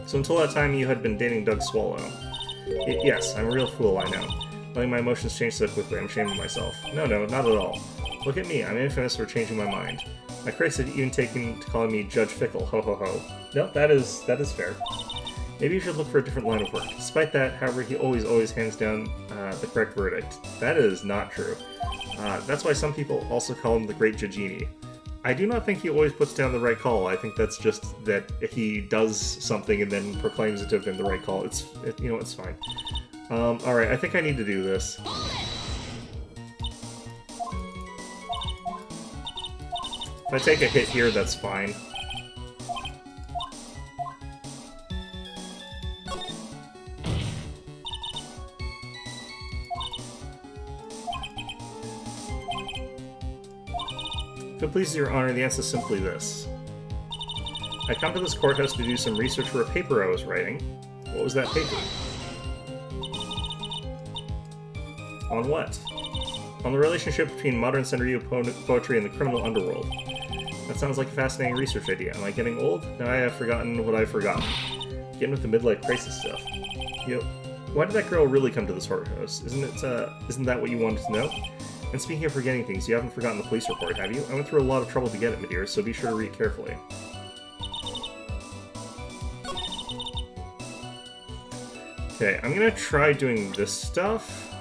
So until that time you had been dating Doug Swallow. Yes, I'm a real fool, I know. Letting my emotions change so quickly, I'm ashamed of myself. No, not at all. Look at me, I'm infamous for changing my mind. My critics have even taken to calling me Judge Fickle, ho ho ho. No, that is fair. Maybe you should look for a different line of work. Despite that, however, he always hands down the correct verdict. That is not true. That's why some people also call him the Great Judgini. I do not think he always puts down the right call. I think that's just that he does something and then proclaims it to have been the right call. It's fine. Alright, I think I need to do this. If I take a hit here, that's fine. If it pleases your honor, the answer is simply this. I come to this courthouse to do some research for a paper I was writing. What was that paper? On what? On the relationship between modern Senryu poetry and the criminal underworld. That sounds like a fascinating research idea. Am I getting old? Now I have forgotten what I've forgotten. Getting with the midlife crisis stuff. Why did that girl really come to this courthouse? Isn't that what you wanted to know? And speaking of forgetting things, you haven't forgotten the police report, have you? I went through a lot of trouble to get it, my dear, so be sure to read carefully. Okay, I'm gonna try doing this stuff.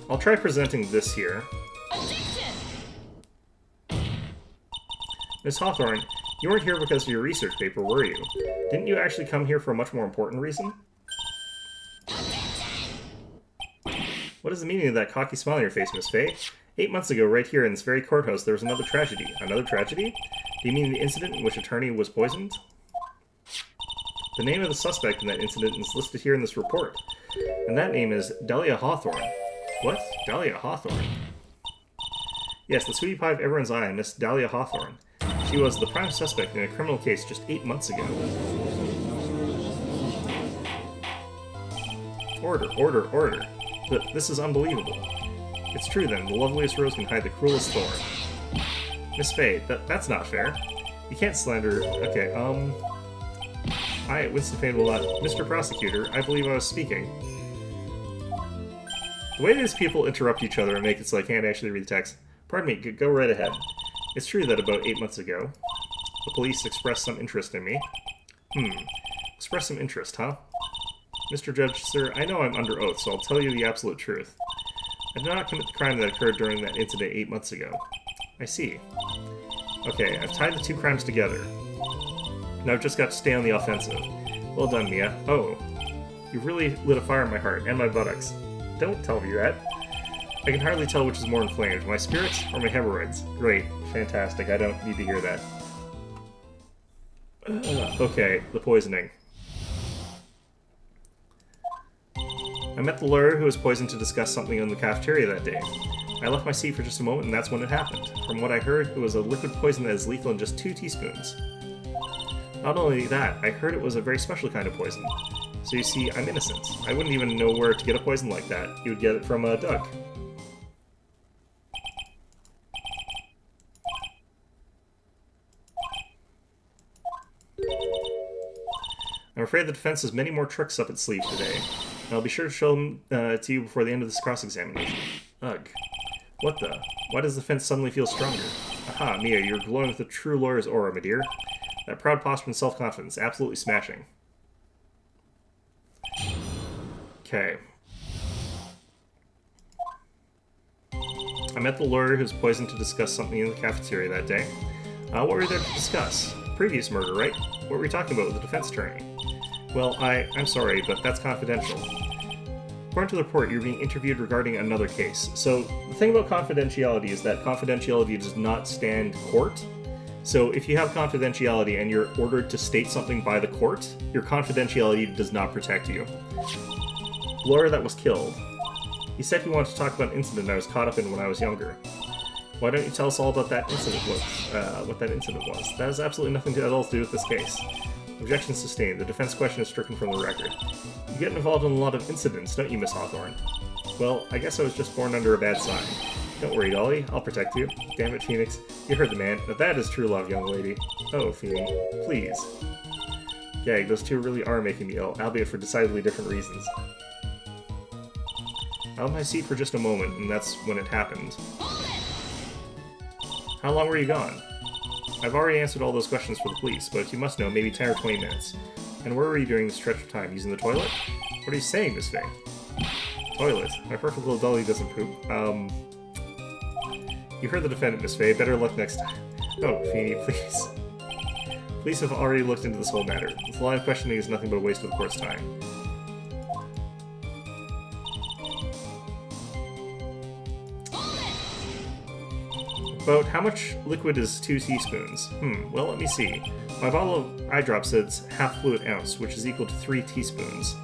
I'll try presenting this here. Miss Hawthorne, you weren't here because of your research paper, were you? Didn't you actually come here for a much more important reason? What is the meaning of that cocky smile on your face, Miss Fay? 8 months ago, right here in this very courthouse, there was another tragedy. Another tragedy? Do you mean the incident in which attorney was poisoned? The name of the suspect in that incident is listed here in this report, and that name is Dahlia Hawthorne. What? Dahlia Hawthorne? Yes, the sweetie pie of everyone's eye, Miss Dahlia Hawthorne. She was the prime suspect in a criminal case just 8 months ago. Order. This is unbelievable. It's true then, the loveliest rose can hide the cruelest thorn. Miss Fay, that's not fair. You can't slander... Okay, Winston Fane will not... Mr. Prosecutor, I believe I was speaking. The way these people interrupt each other and make it so I can't actually read the text... Pardon me, go right ahead. It's true that about 8 months ago, the police expressed some interest in me. Expressed some interest, huh? Mr. Judge, sir, I know I'm under oath, so I'll tell you the absolute truth. I did not commit the crime that occurred during that incident 8 months ago. I see. Okay, I've tied the two crimes together. Now I've just got to stay on the offensive. Well done, Mia. Oh, you've really lit a fire in my heart, and my buttocks. Don't tell me that. I can hardly tell which is more inflamed, my spirits or my hemorrhoids. Great. Fantastic. I don't need to hear that. Okay, the poisoning. I met the lawyer who was poisoned to discuss something in the cafeteria that day. I left my seat for just a moment, and that's when it happened. From what I heard, it was a liquid poison that is lethal in just 2 teaspoons. Not only that, I heard it was a very special kind of poison. So you see, I'm innocent. I wouldn't even know where to get a poison like that. You would get it from Doug. I'm afraid the defense has many more tricks up its sleeve today, and I'll be sure to show them to you before the end of this cross-examination. Ugh. What the? Why does the defense suddenly feel stronger? Aha, Mia, you're glowing with a true lawyer's aura, my dear. That proud posture and self-confidence, absolutely smashing. Okay. I met the lawyer who was poisoned to discuss something in the cafeteria that day. What were you there to discuss? Previous murder, right? What were you talking about with the defense attorney? Well, I'm sorry, but that's confidential. According to the report, you're being interviewed regarding another case. So, the thing about confidentiality is that confidentiality does not stand court. So, if you have confidentiality and you're ordered to state something by the court, your confidentiality does not protect you. The lawyer that was killed, he said he wanted to talk about an incident I was caught up in when I was younger. Why don't you tell us all about that incident, what that incident was? That has absolutely nothing at all to do with this case. Objection sustained. The defense question is stricken from the record. You get involved in a lot of incidents, don't you, Miss Hawthorne? Well, I guess I was just born under a bad sign. Don't worry, Dolly. I'll protect you. Damn it, Phoenix. You heard the man. Now that is true love, young lady. Oh, Phoenix. Please. Gag, those two really are making me ill, albeit for decidedly different reasons. I held my seat for just a moment, and that's when it happened. How long were you gone? I've already answered all those questions for the police, but if you must know, maybe 10 or 20 minutes. And where were you during this stretch of time? Using the toilet? What are you saying, Miss Faye? Toilet. My perfect little Dolly doesn't poop. You heard the defendant, Miss Faye. Better luck next time. Oh, Feeny, please. Police have already looked into this whole matter. This line of questioning is nothing but a waste of the court's time. About how much liquid is 2 teaspoons? Well, let me see. My bottle of eye drop says half fluid ounce, which is equal to 3 teaspoons.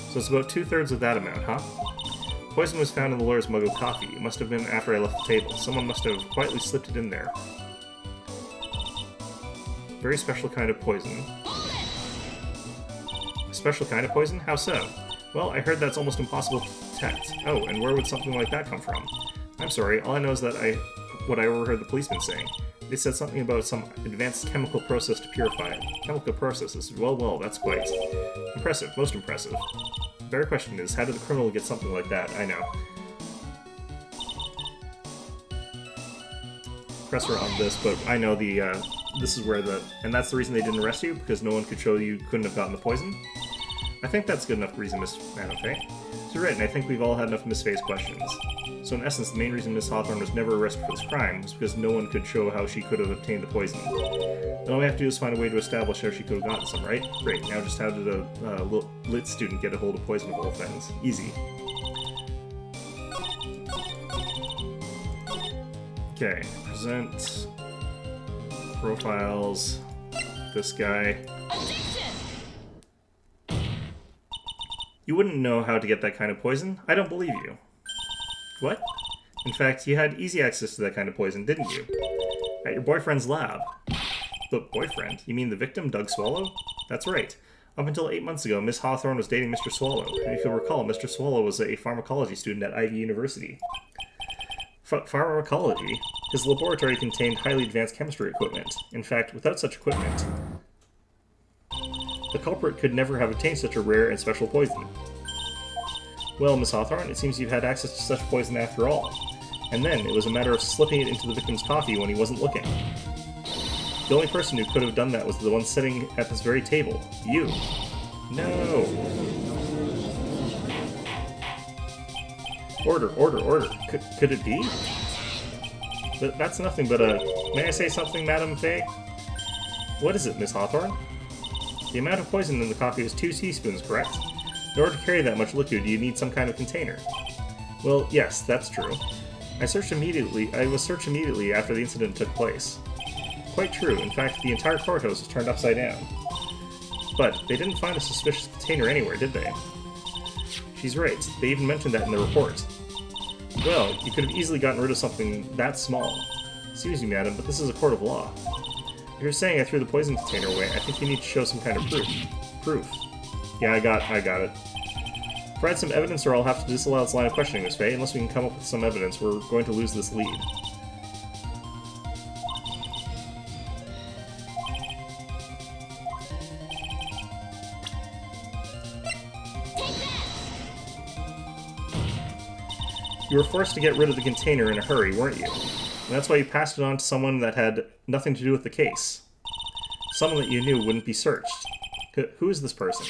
So it's about 2/3 of that amount, huh? Poison was found in the lawyer's mug of coffee. It must have been after I left the table. Someone must have quietly slipped it in there. Very special kind of poison. A special kind of poison? How so? Well, I heard that's almost impossible to detect. Oh, and where would something like that come from? I'm sorry, all I know is that what I overheard the policeman saying. They said something about some advanced chemical process to purify it. Chemical processes. Well, that's quite impressive. Most impressive. The better question is, how did the criminal get something like that? I know. Pressure on this, but I know this is where and that's the reason they didn't arrest you, because no one could show you couldn't have gotten the poison? I think that's good enough reason, Miss Madam Faye. So right, and I think we've all had enough Miss Faye's questions. So in essence, the main reason Miss Hawthorne was never arrested for this crime was because no one could show how she could have obtained the poison. Then all we have to do is find a way to establish how she could have gotten some, right? Great, now just how did a lit student get a hold of poison of all things? Easy. Okay, present, profiles, this guy. You wouldn't know how to get that kind of poison? I don't believe you. What? In fact, you had easy access to that kind of poison, didn't you? At your boyfriend's lab. The boyfriend? You mean the victim, Doug Swallow? That's right. Up until 8 months ago, Miss Hawthorne was dating Mr. Swallow. And if you'll recall, Mr. Swallow was a pharmacology student at Ivy University. Pharmacology? His laboratory contained highly advanced chemistry equipment. In fact, without such equipment, the culprit could never have obtained such a rare and special poison. Well, Miss Hawthorne, it seems you've had access to such poison after all. And then, it was a matter of slipping it into the victim's coffee when he wasn't looking. The only person who could have done that was the one sitting at this very table. You. No. Order. Could it be? But that's nothing but a... May I say something, Madam Faye? What is it, Miss Hawthorne? The amount of poison in the coffee is 2 teaspoons, correct? In order to carry that much liquid, you need some kind of container. Well, yes, that's true. I was searched immediately after the incident took place. Quite true. In fact, the entire courthouse was turned upside down. But they didn't find a suspicious container anywhere, did they? She's right. They even mentioned that in the report. Well, you could have easily gotten rid of something that small. Excuse me, madam, but this is a court of law. If you're saying I threw the poison container away, I think you need to show some kind of proof. Proof. Yeah, I got it. Provide some evidence or I'll have to disallow its line of questioning, Miss Faye. Unless we can come up with some evidence, we're going to lose this lead. You were forced to get rid of the container in a hurry, weren't you? And that's why you passed it on to someone that had nothing to do with the case. Someone that you knew wouldn't be searched. Who is this person?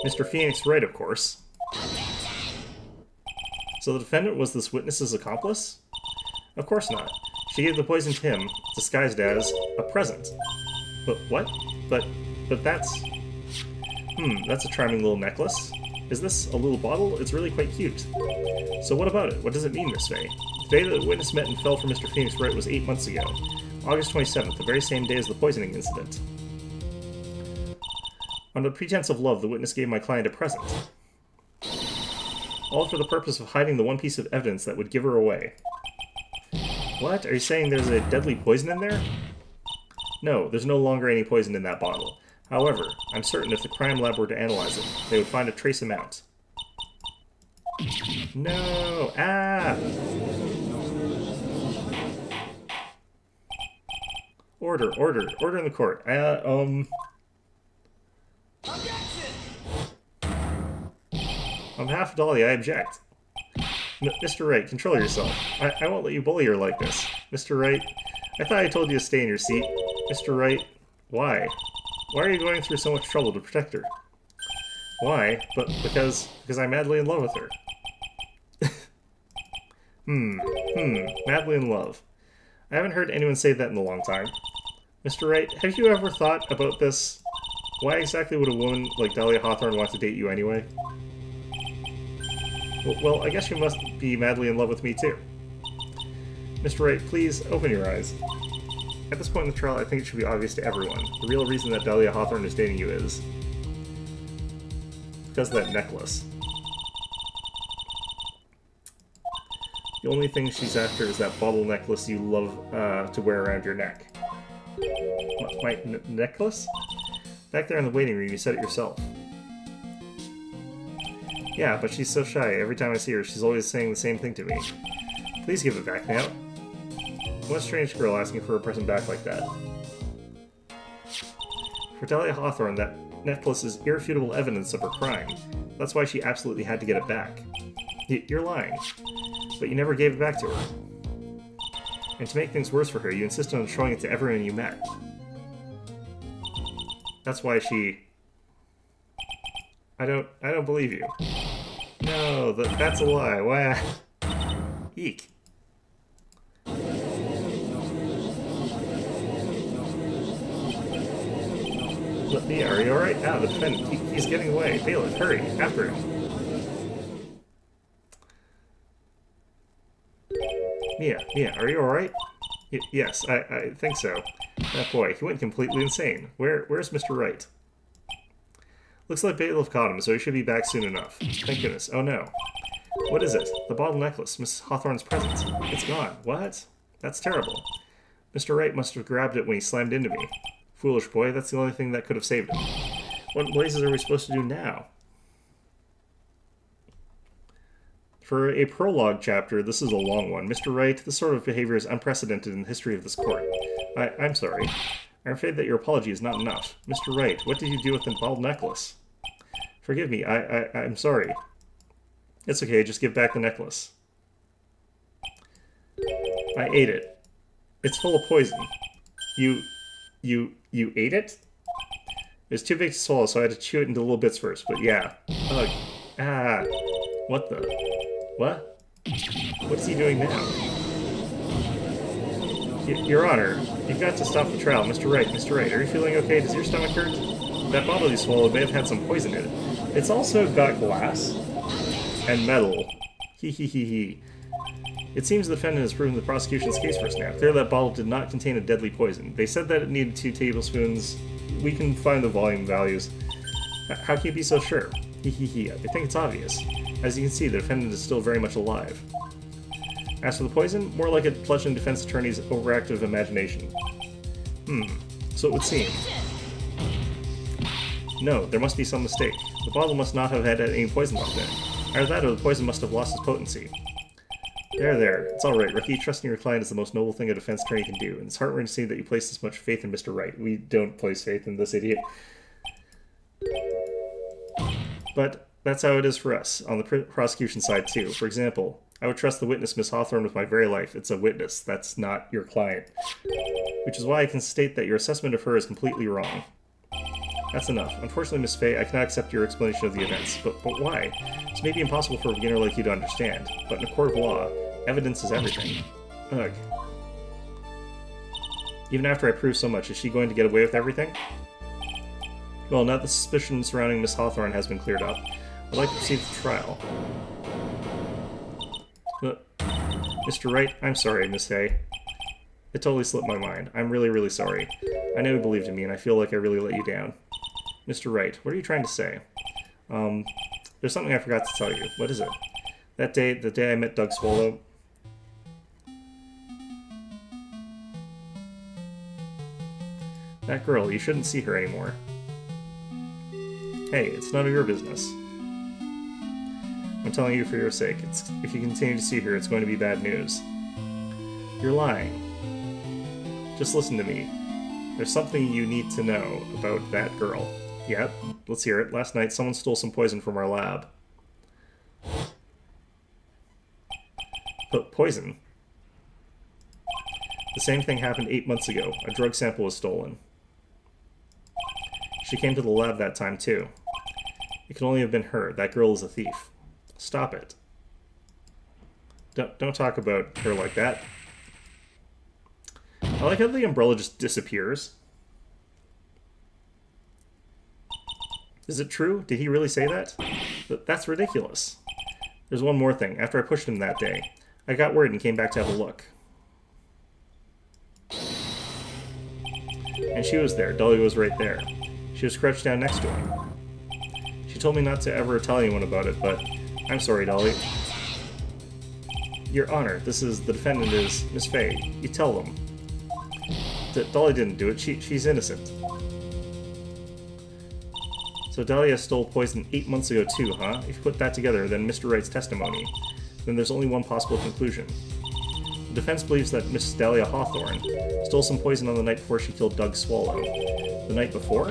Mr. Phoenix Wright, of course. So the defendant was this witness's accomplice? Of course not. She gave the poison to him, disguised as a present. But what? But that's... that's a charming little necklace. Is this a little bottle? It's really quite cute. So what about it? What does it mean, Miss Faye? The day that the witness met and fell for Mr. Phoenix Wright was 8 months ago. August 27th, the very same day as the poisoning incident. Under the pretense of love, the witness gave my client a present. All for the purpose of hiding the one piece of evidence that would give her away. What? Are you saying there's a deadly poison in there? No, there's no longer any poison in that bottle. However, I'm certain if the crime lab were to analyze it, they would find a trace amount. No! Ah! Order in the court. On behalf of Dolly, I object. Mr. Wright, control yourself. I won't let you bully her like this. Mr. Wright, I thought I told you to stay in your seat. Mr. Wright, why? Why are you going through so much trouble to protect her? Why? But because I'm madly in love with her. Madly in love. I haven't heard anyone say that in a long time. Mr. Wright, have you ever thought about this? Why exactly would a woman like Dahlia Hawthorne want to date you anyway? Well, I guess you must be madly in love with me too. Mr. Wright, please open your eyes. At this point in the trial, I think it should be obvious to everyone. The real reason that Dahlia Hawthorne is dating you is because of that necklace. The only thing she's after is that bottle necklace you love to wear around your neck. What, my necklace? Back there in the waiting room, you said it yourself. Yeah, but she's so shy. Every time I see her, she's always saying the same thing to me. Please give it back now. What a strange girl asking for a present back like that. For Dahlia Hawthorne, that necklace is irrefutable evidence of her crime. That's why she absolutely had to get it back. You're lying. But you never gave it back to her. And to make things worse for her, you insisted on showing it to everyone you met. That's why she... I don't believe you. No, that's a lie. Why? Eek. Mia, are you alright? Ah, the defendant. He's getting away. Bailiff, hurry. After him. Mia, are you alright? Yes, I think so. That boy, he went completely insane. Where's Mr. Wright? Looks like Bailiff caught him, so he should be back soon enough. Thank goodness. Oh no. What is it? The bottle necklace, Miss Hawthorne's present. It's gone. What? That's terrible. Mr. Wright must have grabbed it when he slammed into me. Foolish boy, that's the only thing that could have saved him. What blazes are we supposed to do now? For a prologue chapter, this is a long one. Mr. Wright, this sort of behavior is unprecedented in the history of this court. I'm sorry. I'm afraid that your apology is not enough. Mr. Wright, what did you do with the bottle necklace? Forgive me, I'm sorry. It's okay, just give back the necklace. I ate it. It's full of poison. You ate it? It was too big to swallow, so I had to chew it into little bits first, but yeah. Ugh. Ah. What the? What? What's he doing now? Your Honor, you've got to stop the trial. Mr. Wright, are you feeling okay? Does your stomach hurt? That bottle you swallowed may have had some poison in it. It's also got glass and metal. He. It seems the defendant has proven the prosecution's case for us now. Clear that bottle did not contain a deadly poison. They said that it needed 2 tablespoons. We can find the volume values. How can you be so sure? Hehehe, I think it's obvious. As you can see, the defendant is still very much alive. As for the poison, more like a bludgeoning defense attorney's overactive imagination. So it would seem. No, there must be some mistake. The bottle must not have had any poison left in it. Either that or the poison must have lost its potency. There. It's alright, Rookie. Trusting your client is the most noble thing a defense attorney can do, and it's heartwarming to see that you place this much faith in Mr. Wright. We don't place faith in this idiot. But that's how it is for us, on the prosecution side too. For example, I would trust the witness, Miss Hawthorne, with my very life. It's a witness. That's not your client. Which is why I can state that your assessment of her is completely wrong. That's enough. Unfortunately, Miss Fay, I cannot accept your explanation of the events. But why? This may be impossible for a beginner like you to understand, but in a court of law, evidence is everything. Ugh. Even after I prove so much, is she going to get away with everything? Well, now that the suspicion surrounding Miss Hawthorne has been cleared up, I'd like to proceed with the trial. Mr. Wright, I'm sorry, Miss Fay. It totally slipped my mind. I'm really, really sorry. I know you believed in me, and I feel like I really let you down. Mr. Wright, what are you trying to say? There's something I forgot to tell you. What is it? That day, the day I met Doug Swallow... That girl, you shouldn't see her anymore. Hey, it's none of your business. I'm telling you for your sake. If you continue to see her, it's going to be bad news. You're lying. Just listen to me. There's something you need to know about that girl. Yep, let's hear it. Last night, someone stole some poison from our lab. But poison? The same thing happened 8 months ago. A drug sample was stolen. She came to the lab that time, too. It can only have been her. That girl is a thief. Stop it. Don't talk about her like that. I like how the umbrella just disappears. Is it true? Did he really say that? That's ridiculous. There's one more thing. After I pushed him that day, I got word and came back to have a look. And she was there. Dahlia was right there. She was crouched down next to him. She told me not to ever tell anyone about it, but I'm sorry, Dahlia. Your Honor, the defendant is Miss Fay. You tell them. Dahlia didn't do it. She's innocent. So Dahlia stole poison 8 months ago too, huh? If you put that together, then Mr. Wright's testimony, then there's only one possible conclusion. The defense believes that Miss Dahlia Hawthorne stole some poison on the night before she killed Doug Swallow. The night before?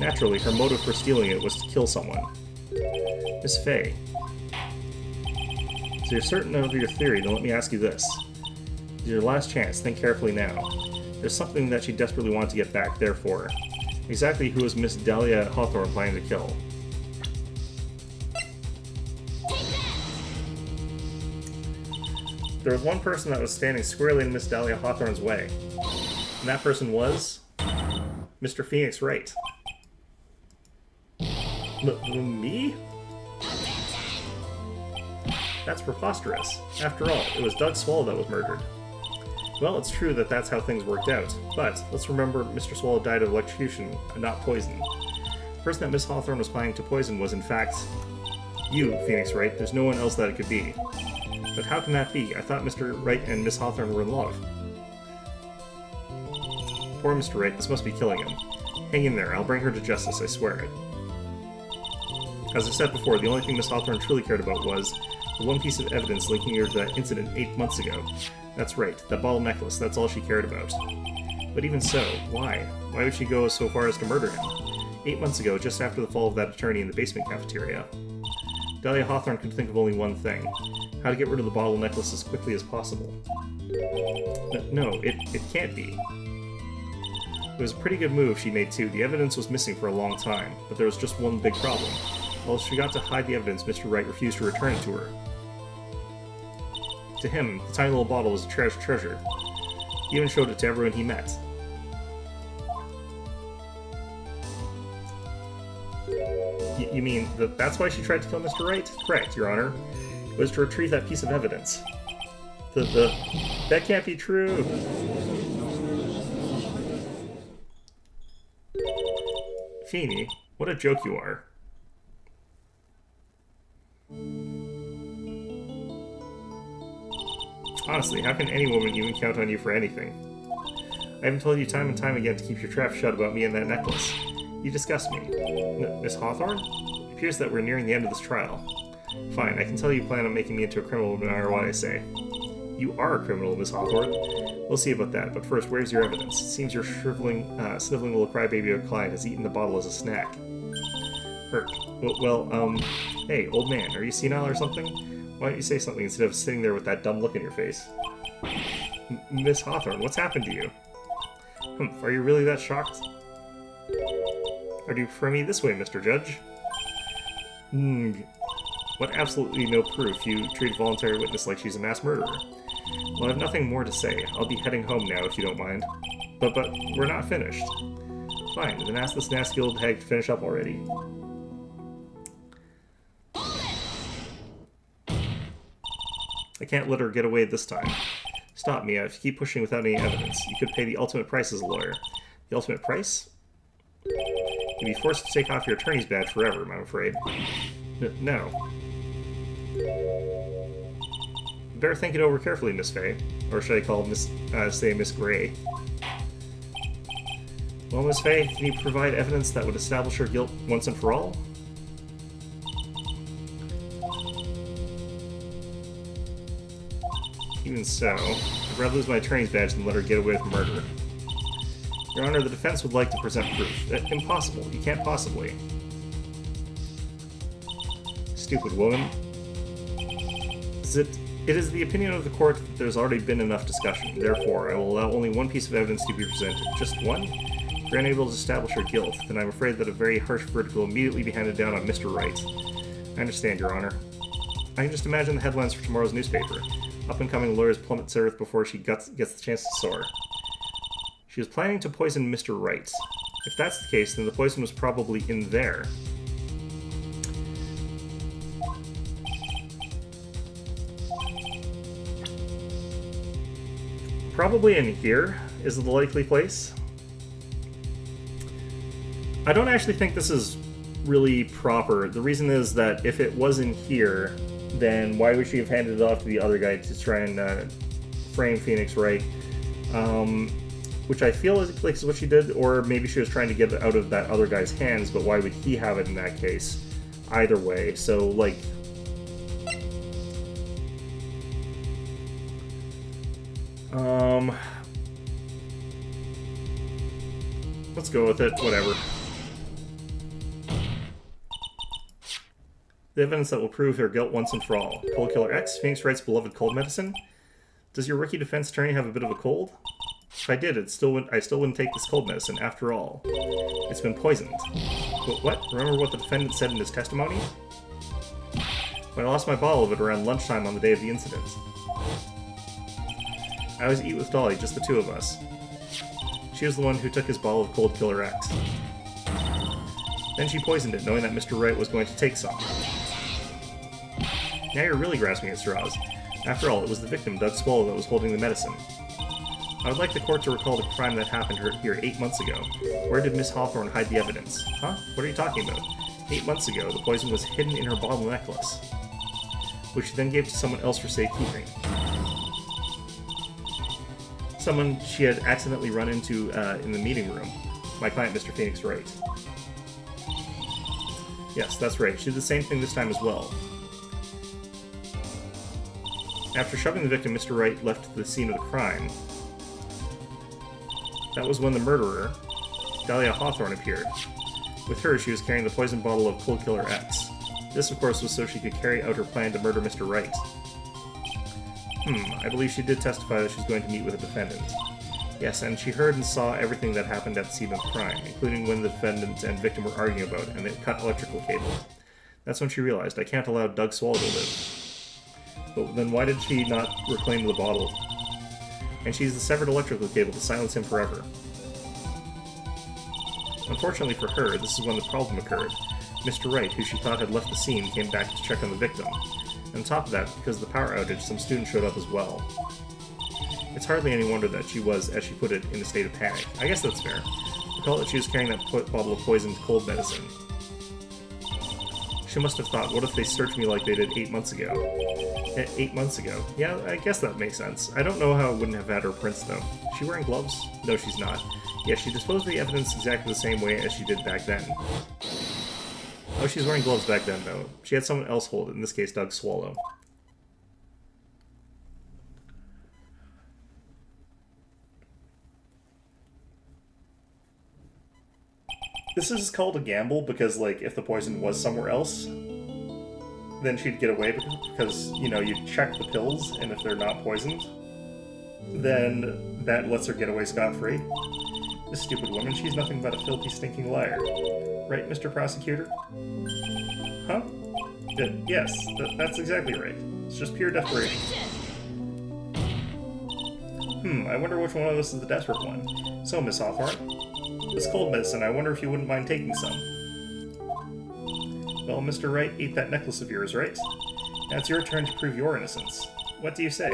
Naturally, her motive for stealing it was to kill someone. Miss Fay. So you're certain of your theory, then let me ask you this. This is your last chance. Think carefully now. There's something that she desperately wanted to get back, therefore. Exactly who was Miss Dahlia Hawthorne planning to kill? There was one person that was standing squarely in Miss Dahlia Hawthorne's way. And that person was... Mr. Phoenix Wright. Me? That's preposterous. After all, it was Doug Swallow that was murdered. Well, it's true that that's how things worked out, but let's remember Mr. Swallow died of electrocution, and not poison. The person that Miss Hawthorne was planning to poison was, in fact, you, Phoenix Wright. There's no one else that it could be. But how can that be? I thought Mr. Wright and Miss Hawthorne were in love. Poor Mr. Wright, this must be killing him. Hang in there, I'll bring her to justice, I swear it. As I said before, the only thing Miss Hawthorne truly cared about was the one piece of evidence linking her to that incident 8 months ago. That's right, that bottle necklace, that's all she cared about. But even so, why? Why would she go so far as to murder him? 8 months ago, just after the fall of that attorney in the basement cafeteria. Dahlia Hawthorne could think of only one thing. How to get rid of the bottle necklace as quickly as possible. But no, it can't be. It was a pretty good move she made too. The evidence was missing for a long time, but there was just one big problem. While she got to hide the evidence, Mr. Wright refused to return it to her. To him, the tiny little bottle was a treasured treasure. He even showed it to everyone he met. You mean that's why she tried to kill Mr. Wright? Correct, Your Honor. It was to retrieve that piece of evidence. That can't be true! Feeny, what a joke you are. Honestly, how can any woman even count on you for anything? I haven't told you time and time again to keep your trap shut about me and that necklace. You disgust me. Miss Hawthorne? It appears that we're nearing the end of this trial. Fine, I can tell you plan on making me into a criminal no matter what I say. You are a criminal, Miss Hawthorne. We'll see about that, but first, where's your evidence? It seems your shriveling, sniveling little crybaby of a client has eaten the bottle as a snack. Herc. Hey, old man, are you senile or something? Why don't you say something instead of sitting there with that dumb look in your face? Miss Hawthorne, what's happened to you? Are you really that shocked? Or do you prefer me this way, Mr. Judge? What absolutely no proof. You treat a voluntary witness like she's a mass murderer. Well, I have nothing more to say. I'll be heading home now, if you don't mind. But we're not finished. Fine, then ask this nasty old hag to finish up already. I can't let her get away this time. Stop, Mia. If you keep pushing without any evidence, you could pay the ultimate price as a lawyer. The ultimate price? You'd be forced to take off your attorney's badge forever, I'm afraid. No. Better think it over carefully, Miss Fay. Or should I call Miss Gray? Well, Miss Fay, can you provide evidence that would establish her guilt once and for all? Even so, I'd rather lose my attorney's badge than let her get away with murder. Your Honor, the defense would like to present proof. Impossible. You can't possibly. Stupid woman. It is the opinion of the court that there's already been enough discussion. Therefore, I will allow only one piece of evidence to be presented. Just one? If you're unable to establish her guilt, then I'm afraid that a very harsh verdict will immediately be handed down on Mr. Wright. I understand, Your Honor. I can just imagine the headlines for tomorrow's newspaper. Up-and-coming lawyers plummet to earth before she gets the chance to soar. She was planning to poison Mr. Wright. If that's the case, then the poison was probably in there. Probably in here is the likely place. I don't actually think this is really proper. The reason is that if it was in here, then why would she have handed it off to the other guy to try and frame Phoenix Wright? Which I feel like is what she did, or maybe she was trying to get it out of that other guy's hands, but why would he have it in that case? Either way, so, like... let's go with it, whatever. The evidence that will prove her guilt once and for all. Cold Killer X, Phoenix Wright's beloved cold medicine? Does your rookie defense attorney have a bit of a cold? If I did, I still wouldn't take this cold medicine, after all. It's been poisoned. But what? Remember what the defendant said in his testimony? When I lost my bottle of it around lunchtime on the day of the incident. I always eat with Dolly, just the two of us. She was the one who took his bottle of Cold Killer X. Then she poisoned it, knowing that Mr. Wright was going to take some. Now you're really grasping at straws. After all, it was the victim, Doug Swallow, that was holding the medicine. I would like the court to recall the crime that happened here 8 months ago. Where did Miss Hawthorne hide the evidence? Huh? What are you talking about? 8 months ago, the poison was hidden in her bottle necklace, which she then gave to someone else for safekeeping. Someone she had accidentally run into in the meeting room. My client, Mr. Phoenix Wright. Yes, that's right. She did the same thing this time as well. After shoving the victim, Mr. Wright left the scene of the crime. That was when the murderer, Dahlia Hawthorne, appeared. With her, she was carrying the poisoned bottle of Cold Killer X. This, of course, was so she could carry out her plan to murder Mr. Wright. I believe she did testify that she was going to meet with a defendant. Yes, and she heard and saw everything that happened at the scene of the crime, including when the defendant and victim were arguing about it, and they cut electrical cable. That's when she realized, I can't allow Doug Swallow to live. But then why did she not reclaim the bottle? And she used the severed electrical cable to silence him forever. Unfortunately for her, this is when the problem occurred. Mr. Wright, who she thought had left the scene, came back to check on the victim. And on top of that, because of the power outage, some students showed up as well. It's hardly any wonder that she was, as she put it, in a state of panic. I guess that's fair. Recall that she was carrying that bottle of poisoned cold medicine. She must have thought, what if they searched me like they did 8 months ago? 8 months ago? Yeah, I guess that makes sense. I don't know how I wouldn't have had her prints, though. Is she wearing gloves? No, she's not. Yeah, she disposed of the evidence exactly the same way as she did back then. Oh, she's wearing gloves back then, though. She had someone else hold it, in this case, Doug Swallow. This is called a gamble because, like, if the poison was somewhere else, then she'd get away because, you know, you check the pills, and if they're not poisoned, then that lets her get away scot-free. This stupid woman, she's nothing but a filthy, stinking liar. Right, Mr. Prosecutor? Huh? Yes, that's exactly right. It's just pure desperation. I wonder which one of us is the desperate one. So, Miss Hawthorne, this cold medicine, I wonder if you wouldn't mind taking some. Well, Mr. Wright ate that necklace of yours, right? Now it's your turn to prove your innocence. What do you say?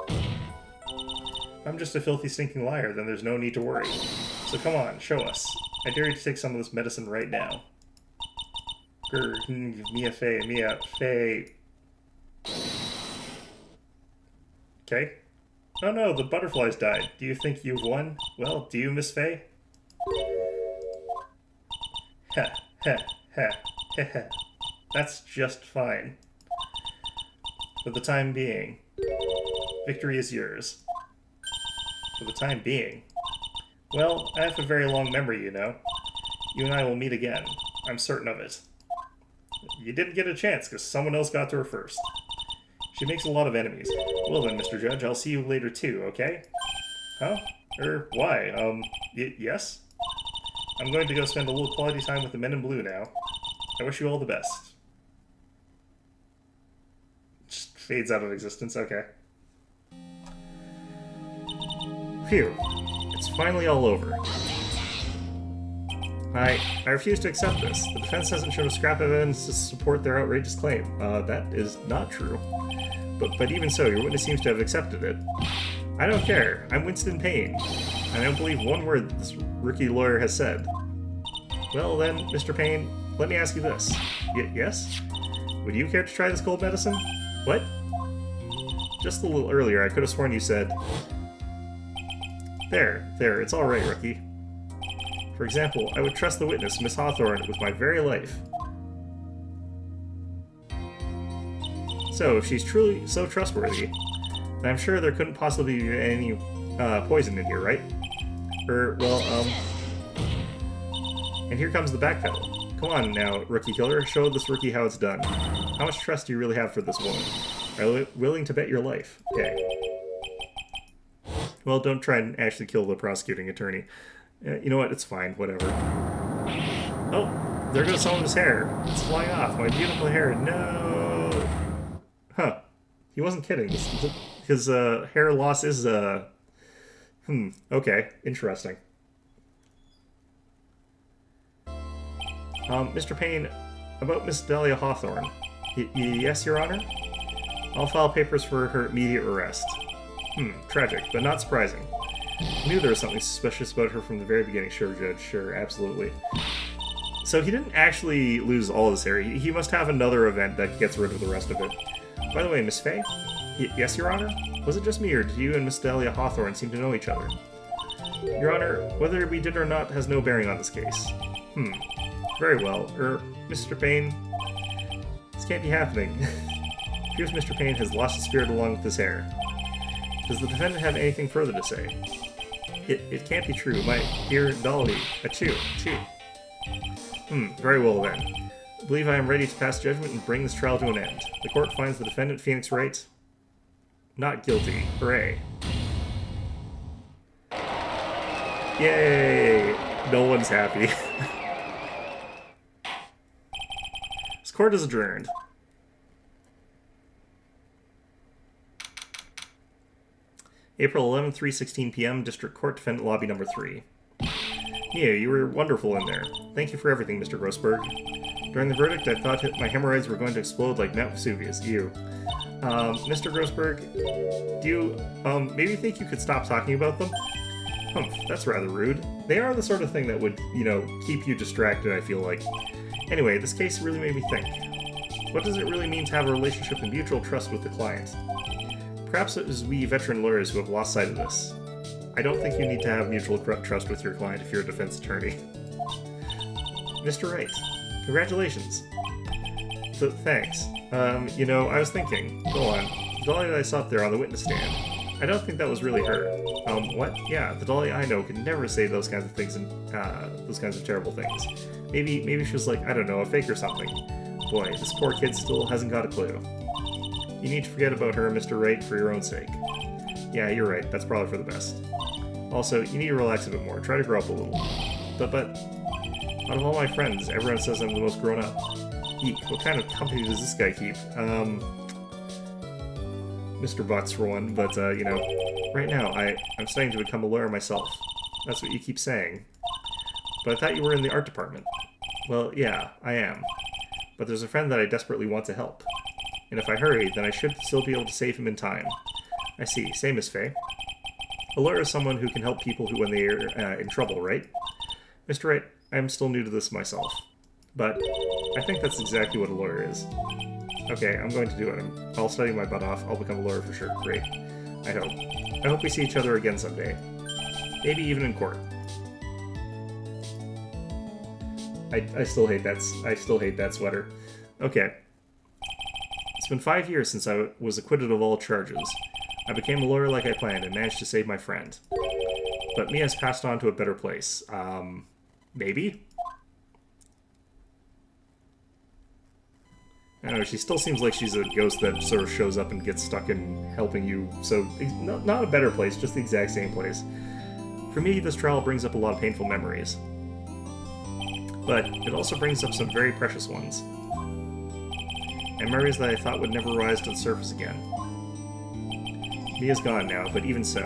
If I'm just a filthy, stinking liar, then there's no need to worry. So come on, show us. I dare you to take some of this medicine right now. Grr, Mia Fey. Okay. Oh no, the butterflies died. Do you think you've won? Well, do you, Miss Fey? Heh, heh, heh, heh, heh. That's just fine. For the time being. Victory is yours. For the time being. Well, I have a very long memory, you know. You and I will meet again. I'm certain of it. You didn't get a chance, because someone else got to her first. She makes a lot of enemies. Well then, Mr. Judge, I'll see you later too, okay? Huh? Why? Yes? I'm going to go spend a little quality time with the men in blue now. I wish you all the best. Just fades out of existence, okay. Phew. It's finally all over. I refuse to accept this. The defense hasn't shown a scrap of evidence to support their outrageous claim. That is not true. But even so, your witness seems to have accepted it. I don't care. I'm Winston Payne. I don't believe one word this rookie lawyer has said. Well then, Mr. Payne, let me ask you this. Yes? Would you care to try this cold medicine? What? Just a little earlier, I could have sworn you said... There, it's all right, rookie. For example, I would trust the witness, Miss Hawthorne, with my very life. So, if she's truly so trustworthy, then I'm sure there couldn't possibly be any poison in here, right? And here comes the backpedal. Come on now, rookie killer, show this rookie how it's done. How much trust do you really have for this woman? Are you willing to bet your life? Okay. Well, don't try and actually kill the prosecuting attorney. You know what? It's fine. Whatever. Oh, there goes some of his hair. It's flying off. My beautiful hair. No. Huh. He wasn't kidding. His hair loss is, okay. Interesting. Mr. Payne, about Miss Dahlia Hawthorne. Yes, Your Honor? I'll file papers for her immediate arrest. Tragic, but not surprising. I knew there was something suspicious about her from the very beginning. Sure, Judge, sure, absolutely. So he didn't actually lose all his hair. He must have another event that gets rid of the rest of it. By the way, Miss Fey? Yes, Your Honor? Was it just me, or did you and Miss Dahlia Hawthorne seem to know each other? Your Honor, whether we did or not has no bearing on this case. Very well. Mr. Payne? This can't be happening. Appears Mr. Payne has lost his spirit along with his hair. Does the defendant have anything further to say? It can't be true. My dear Dolly. Achoo. Very well then. I believe I am ready to pass judgment and bring this trial to an end. The court finds the defendant, Phoenix Wright, not guilty. Hooray. Yay! No one's happy. This court is adjourned. April 11th, 3:16 p.m., District Court, Defendant Lobby Number 3. Nia, you were wonderful in there. Thank you for everything, Mr. Grossberg. During the verdict, I thought my hemorrhoids were going to explode like Mount Vesuvius. You. Mr. Grossberg, do you, maybe think you could stop talking about them? That's rather rude. They are the sort of thing that would, you know, keep you distracted, I feel like. Anyway, this case really made me think. What does it really mean to have a relationship of mutual trust with the client? Perhaps it is we veteran lawyers who have lost sight of this. I don't think you need to have mutual trust with your client if you're a defense attorney. Mr. Wright, congratulations. So, thanks. You know, I was thinking. Go on. The dolly that I saw up there on the witness stand. I don't think that was really her. What? Yeah, the dolly I know could never say those kinds of things and, those kinds of terrible things. Maybe she was like, I don't know, a fake or something. Boy, this poor kid still hasn't got a clue. You need to forget about her, Mr. Wright, for your own sake. Yeah, you're right. That's probably for the best. Also, you need to relax a bit more. Try to grow up a little. But, out of all my friends, everyone says I'm the most grown up. Eek, what kind of company does this guy keep? Mr. Butts for one, but, you know, right now, I'm studying to become a lawyer myself. That's what you keep saying. But I thought you were in the art department. Well, yeah, I am. But there's a friend that I desperately want to help. And if I hurry, then I should still be able to save him in time. I see. Same as Faye. A lawyer is someone who can help people when they are in trouble, right? Mr. Wright, I'm still new to this myself. But I think that's exactly what a lawyer is. Okay, I'm going to do it. I'll study my butt off. I'll become a lawyer for sure. Great. I hope. I hope we see each other again someday. Maybe even in court. I still hate that. I still hate that sweater. Okay. It's been 5 years since I was acquitted of all charges. I became a lawyer like I planned and managed to save my friend. But Mia has passed on to a better place. Maybe? I don't know, she still seems like she's a ghost that sort of shows up and gets stuck in helping you. So, not a better place, just the exact same place. For me, this trial brings up a lot of painful memories. But it also brings up some very precious ones. And memories that I thought would never rise to the surface again. Mia's gone now, but even so,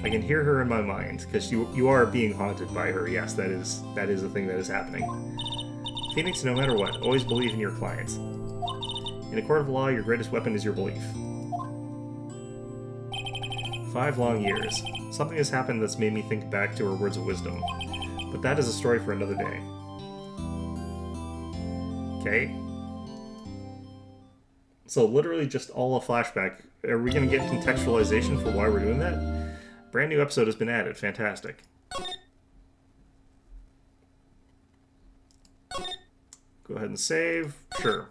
I can hear her in my mind, because you are being haunted by her. Yes, that is a thing that is happening. Phoenix, no matter what, always believe in your client. In a court of law, your greatest weapon is your belief. 5 long years. Something has happened that's made me think back to her words of wisdom. But that is a story for another day. Okay. So literally just all a flashback. Are we going to get contextualization for why we're doing that? Brand new episode has been added. Fantastic. Go ahead and save. Sure.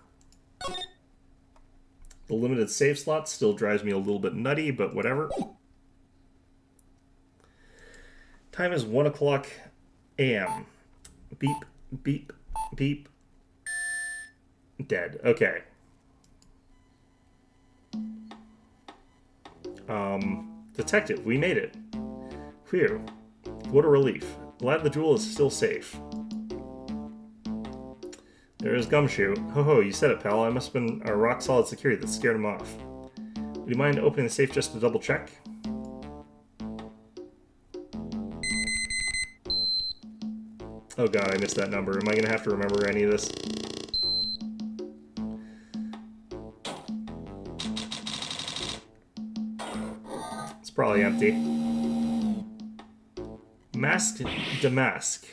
The limited save slot still drives me a little bit nutty, but whatever. Time is 1 o'clock a.m. Beep, beep, beep. Dead. Okay. Detective, we made it. Phew. What a relief. Glad the jewel is still safe. There's Gumshoe. Ho ho, you said it, pal. I must have been a rock-solid security that scared him off. Would you mind opening the safe just to double-check? Oh god, I missed that number. Am I gonna have to remember any of this? It's probably empty. Masked Damask.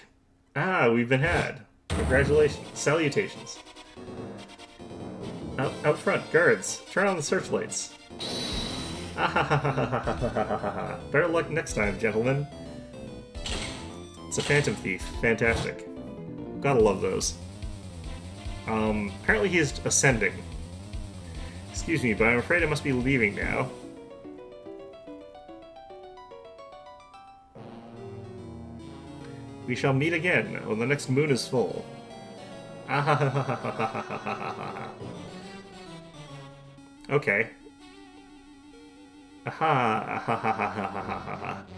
Ah, we've been had. Congratulations. Salutations. Out front, guards. Turn on the searchlights. Better luck next time, gentlemen. It's a phantom thief. Fantastic. Gotta love those. Apparently he is ascending. Excuse me, but I'm afraid I must be leaving now. We shall meet again when the next moon is full. Okay.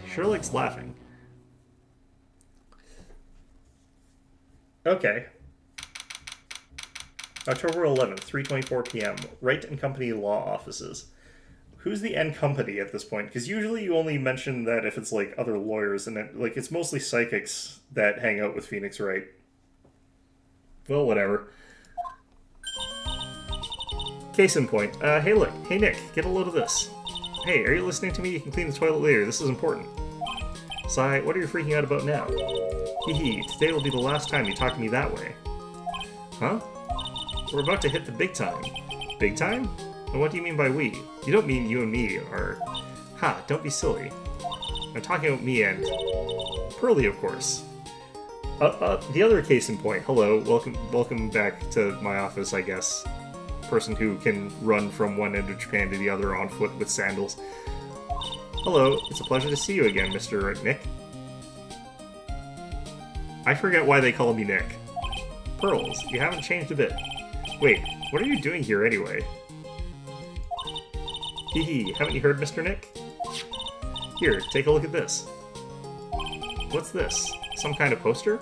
Sherlock's laughing. Okay. October 11th, 3:24 p.m. Wright and Company Law Offices. Who's the N Company at this point? Because usually you only mention that if it's like other lawyers, and it, like it's mostly psychics that hang out with Phoenix Wright. Well, whatever. Case in point. Hey look, hey Nick, get a load of this. Hey, are you listening to me? You can clean the toilet later. This is important. Sigh, what are you freaking out about now? Hee hee, today will be the last time you talk to me that way. Huh? We're about to hit the big time. Big time? And what do you mean by we? You don't mean you and me are... Ha, don't be silly. I'm talking about me and... Pearly, of course. The other case in point. Hello, welcome back to my office, I guess. Person who can run from one end of Japan to the other on foot with sandals. Hello, it's a pleasure to see you again, Mr. Nick. I forget why they call me Nick. Pearls, you haven't changed a bit. Wait, what are you doing here anyway? Hee, haven't you heard, Mr. Nick? Here, take a look at this. What's this? Some kind of poster?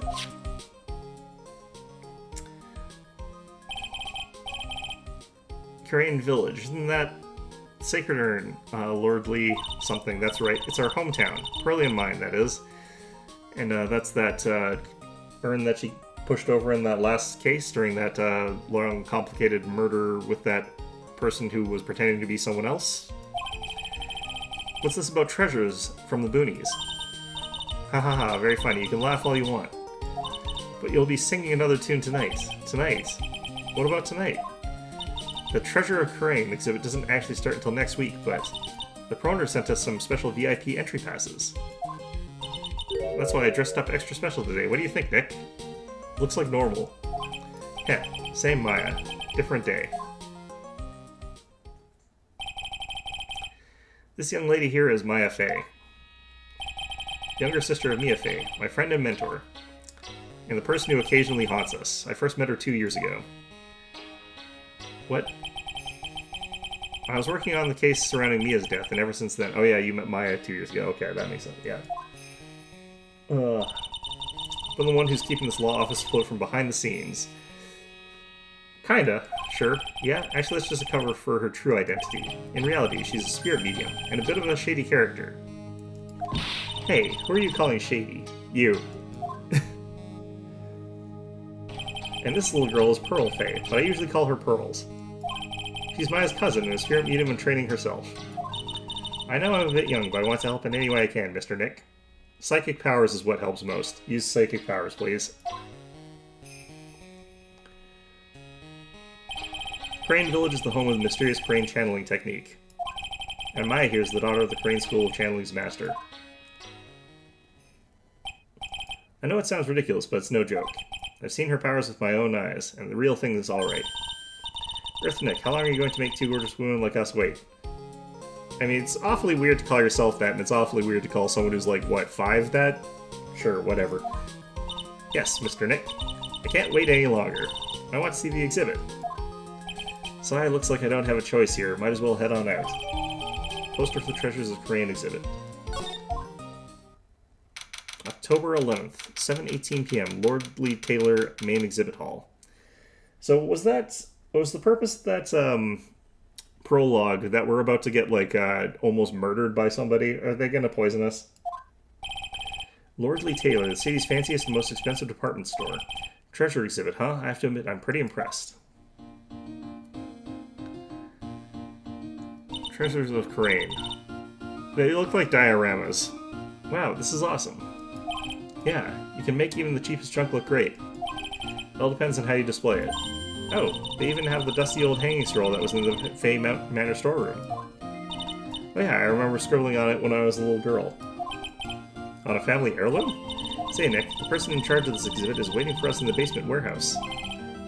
Crane Village, isn't that Sacred Urn, Lordly something, that's right. It's our hometown. Pearly and mine, that is. And that's that urn that she pushed over in that last case during that long, complicated murder with that person who was pretending to be someone else. What's this about treasures from the boonies? Ha ha ha, very funny. You can laugh all you want. But you'll be singing another tune tonight. Tonight? What about tonight? The Treasure of Crane exhibit doesn't actually start until next week, but the promoter sent us some special VIP entry passes. That's why I dressed up extra special today. What do you think, Nick? Looks like normal. Heh, same Maya. Different day. This young lady here is Maya Fey. Younger sister of Mia Fey, my friend and mentor. And the person who occasionally haunts us. I first met her 2 years ago. What? I was working on the case surrounding Mia's death, and ever since then... Oh yeah, you met Maya 2 years ago. Okay, that makes sense, yeah. I'm the one who's keeping this law office afloat from behind the scenes. Kinda, sure. Yeah, actually that's just a cover for her true identity. In reality, she's a spirit medium, and a bit of a shady character. Hey, who are you calling shady? You. And this little girl is Pearl Fey, but I usually call her Pearls. She's Maya's cousin and a spirit medium in training herself. I know I'm a bit young, but I want to help in any way I can, Mr. Nick. Psychic powers is what helps most. Use psychic powers, please. Crane Village is the home of the mysterious Crane channeling technique. And Maya here is the daughter of the Crane School of Channeling's master. I know it sounds ridiculous, but it's no joke. I've seen her powers with my own eyes, and the real thing is alright. Earth Nick, how long are you going to make two gorgeous women like us wait? I mean, it's awfully weird to call yourself that, and it's awfully weird to call someone who's like, what, 5 that? Sure, whatever. Yes, Mr. Nick. I can't wait any longer. I want to see the exhibit. Sigh, looks like I don't have a choice here. Might as well head on out. Poster for the Treasures of Crane exhibit. October 11th, 7:18 p.m., Lordly Taylor Main Exhibit Hall. So was the purpose of that prologue that we're about to get, like, almost murdered by somebody? Are they going to poison us? Lordly Taylor, the city's fanciest and most expensive department store. Treasure exhibit, huh? I have to admit, I'm pretty impressed. Treasures of Crane. They look like dioramas. Wow, this is awesome. Yeah, you can make even the cheapest junk look great. It all depends on how you display it. Oh, they even have the dusty old hanging scroll that was in the Fey Manor storeroom. Oh yeah, I remember scribbling on it when I was a little girl. On a family heirloom? Say, Nick, the person in charge of this exhibit is waiting for us in the basement warehouse.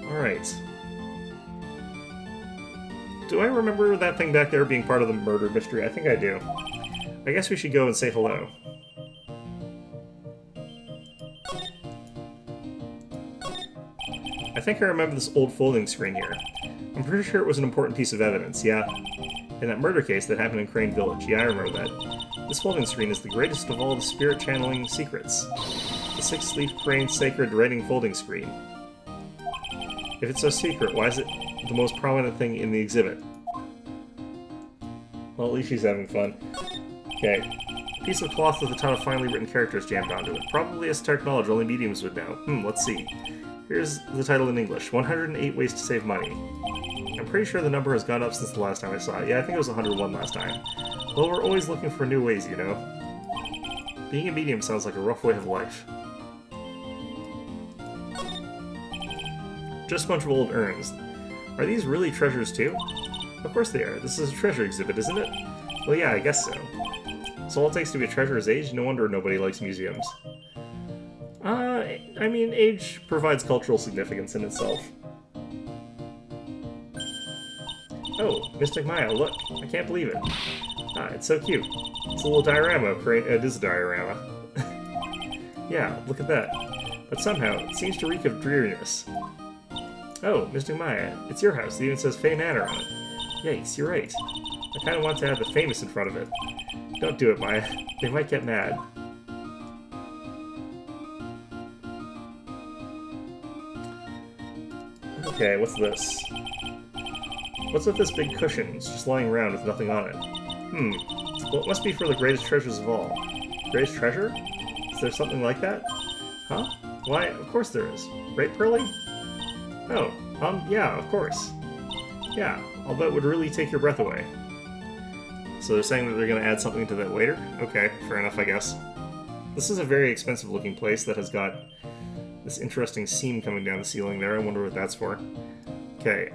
Alright. Do I remember that thing back there being part of the murder mystery? I think I do. I guess we should go and say hello. I think I remember this old folding screen here. I'm pretty sure it was an important piece of evidence, yeah. In that murder case that happened in Crane Village, yeah, I remember that. This folding screen is the greatest of all the spirit channeling secrets. The 6-leaf Crane Sacred Writing Folding Screen. If it's so secret, why is it the most prominent thing in the exhibit? Well, at least she's having fun. Okay. A piece of cloth with a ton of finely written characters jammed onto it. Probably a stark knowledge only mediums would know. Let's see. Here's the title in English. 108 Ways to Save Money. I'm pretty sure the number has gone up since the last time I saw it. Yeah, I think it was 101 last time. Well, we're always looking for new ways, you know. Being a medium sounds like a rough way of life. Just a bunch of old urns. Are these really treasures too? Of course they are. This is a treasure exhibit, isn't it? Well, yeah, I guess so. So all it takes to be a treasure is age? No wonder nobody likes museums. I mean, age provides cultural significance in itself. Oh, Mystic Maya, look. I can't believe it. Ah, it's so cute. It's a little diorama. It is a diorama. Yeah, look at that. But somehow, it seems to reek of dreariness. Oh, Mystic Maya, it's your house. It even says Fey Manor on it. Yikes, you're right. I kind of want to add the famous in front of it. Don't do it, Maya. They might get mad. Okay, what's this? What's with this big cushion? It's just lying around with nothing on it. Well, it must be for the greatest treasures of all. Greatest treasure? Is there something like that? Huh? Why, of course there is. Right, Pearly? Oh, yeah, of course. Yeah, I'll bet it would really take your breath away. So they're saying that they're going to add something to that later? Okay, fair enough, I guess. This is a very expensive looking place that has got this interesting seam coming down the ceiling there. I wonder what that's for. Okay,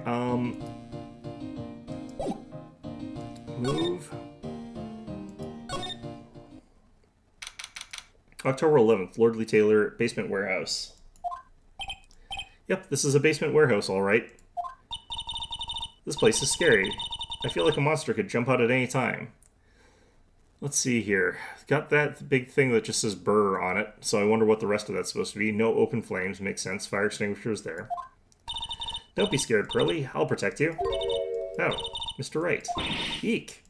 move. October 11th, Lordly Taylor, Basement Warehouse. Yep, this is a basement warehouse, alright. This place is scary. I feel like a monster could jump out at any time. Let's see here. Got that big thing that just says "Brr" on it, so I wonder what the rest of that's supposed to be. No open flames, makes sense. Fire extinguishers there. Don't be scared, Pearly. I'll protect you. Oh, Mr. Wright. Eek.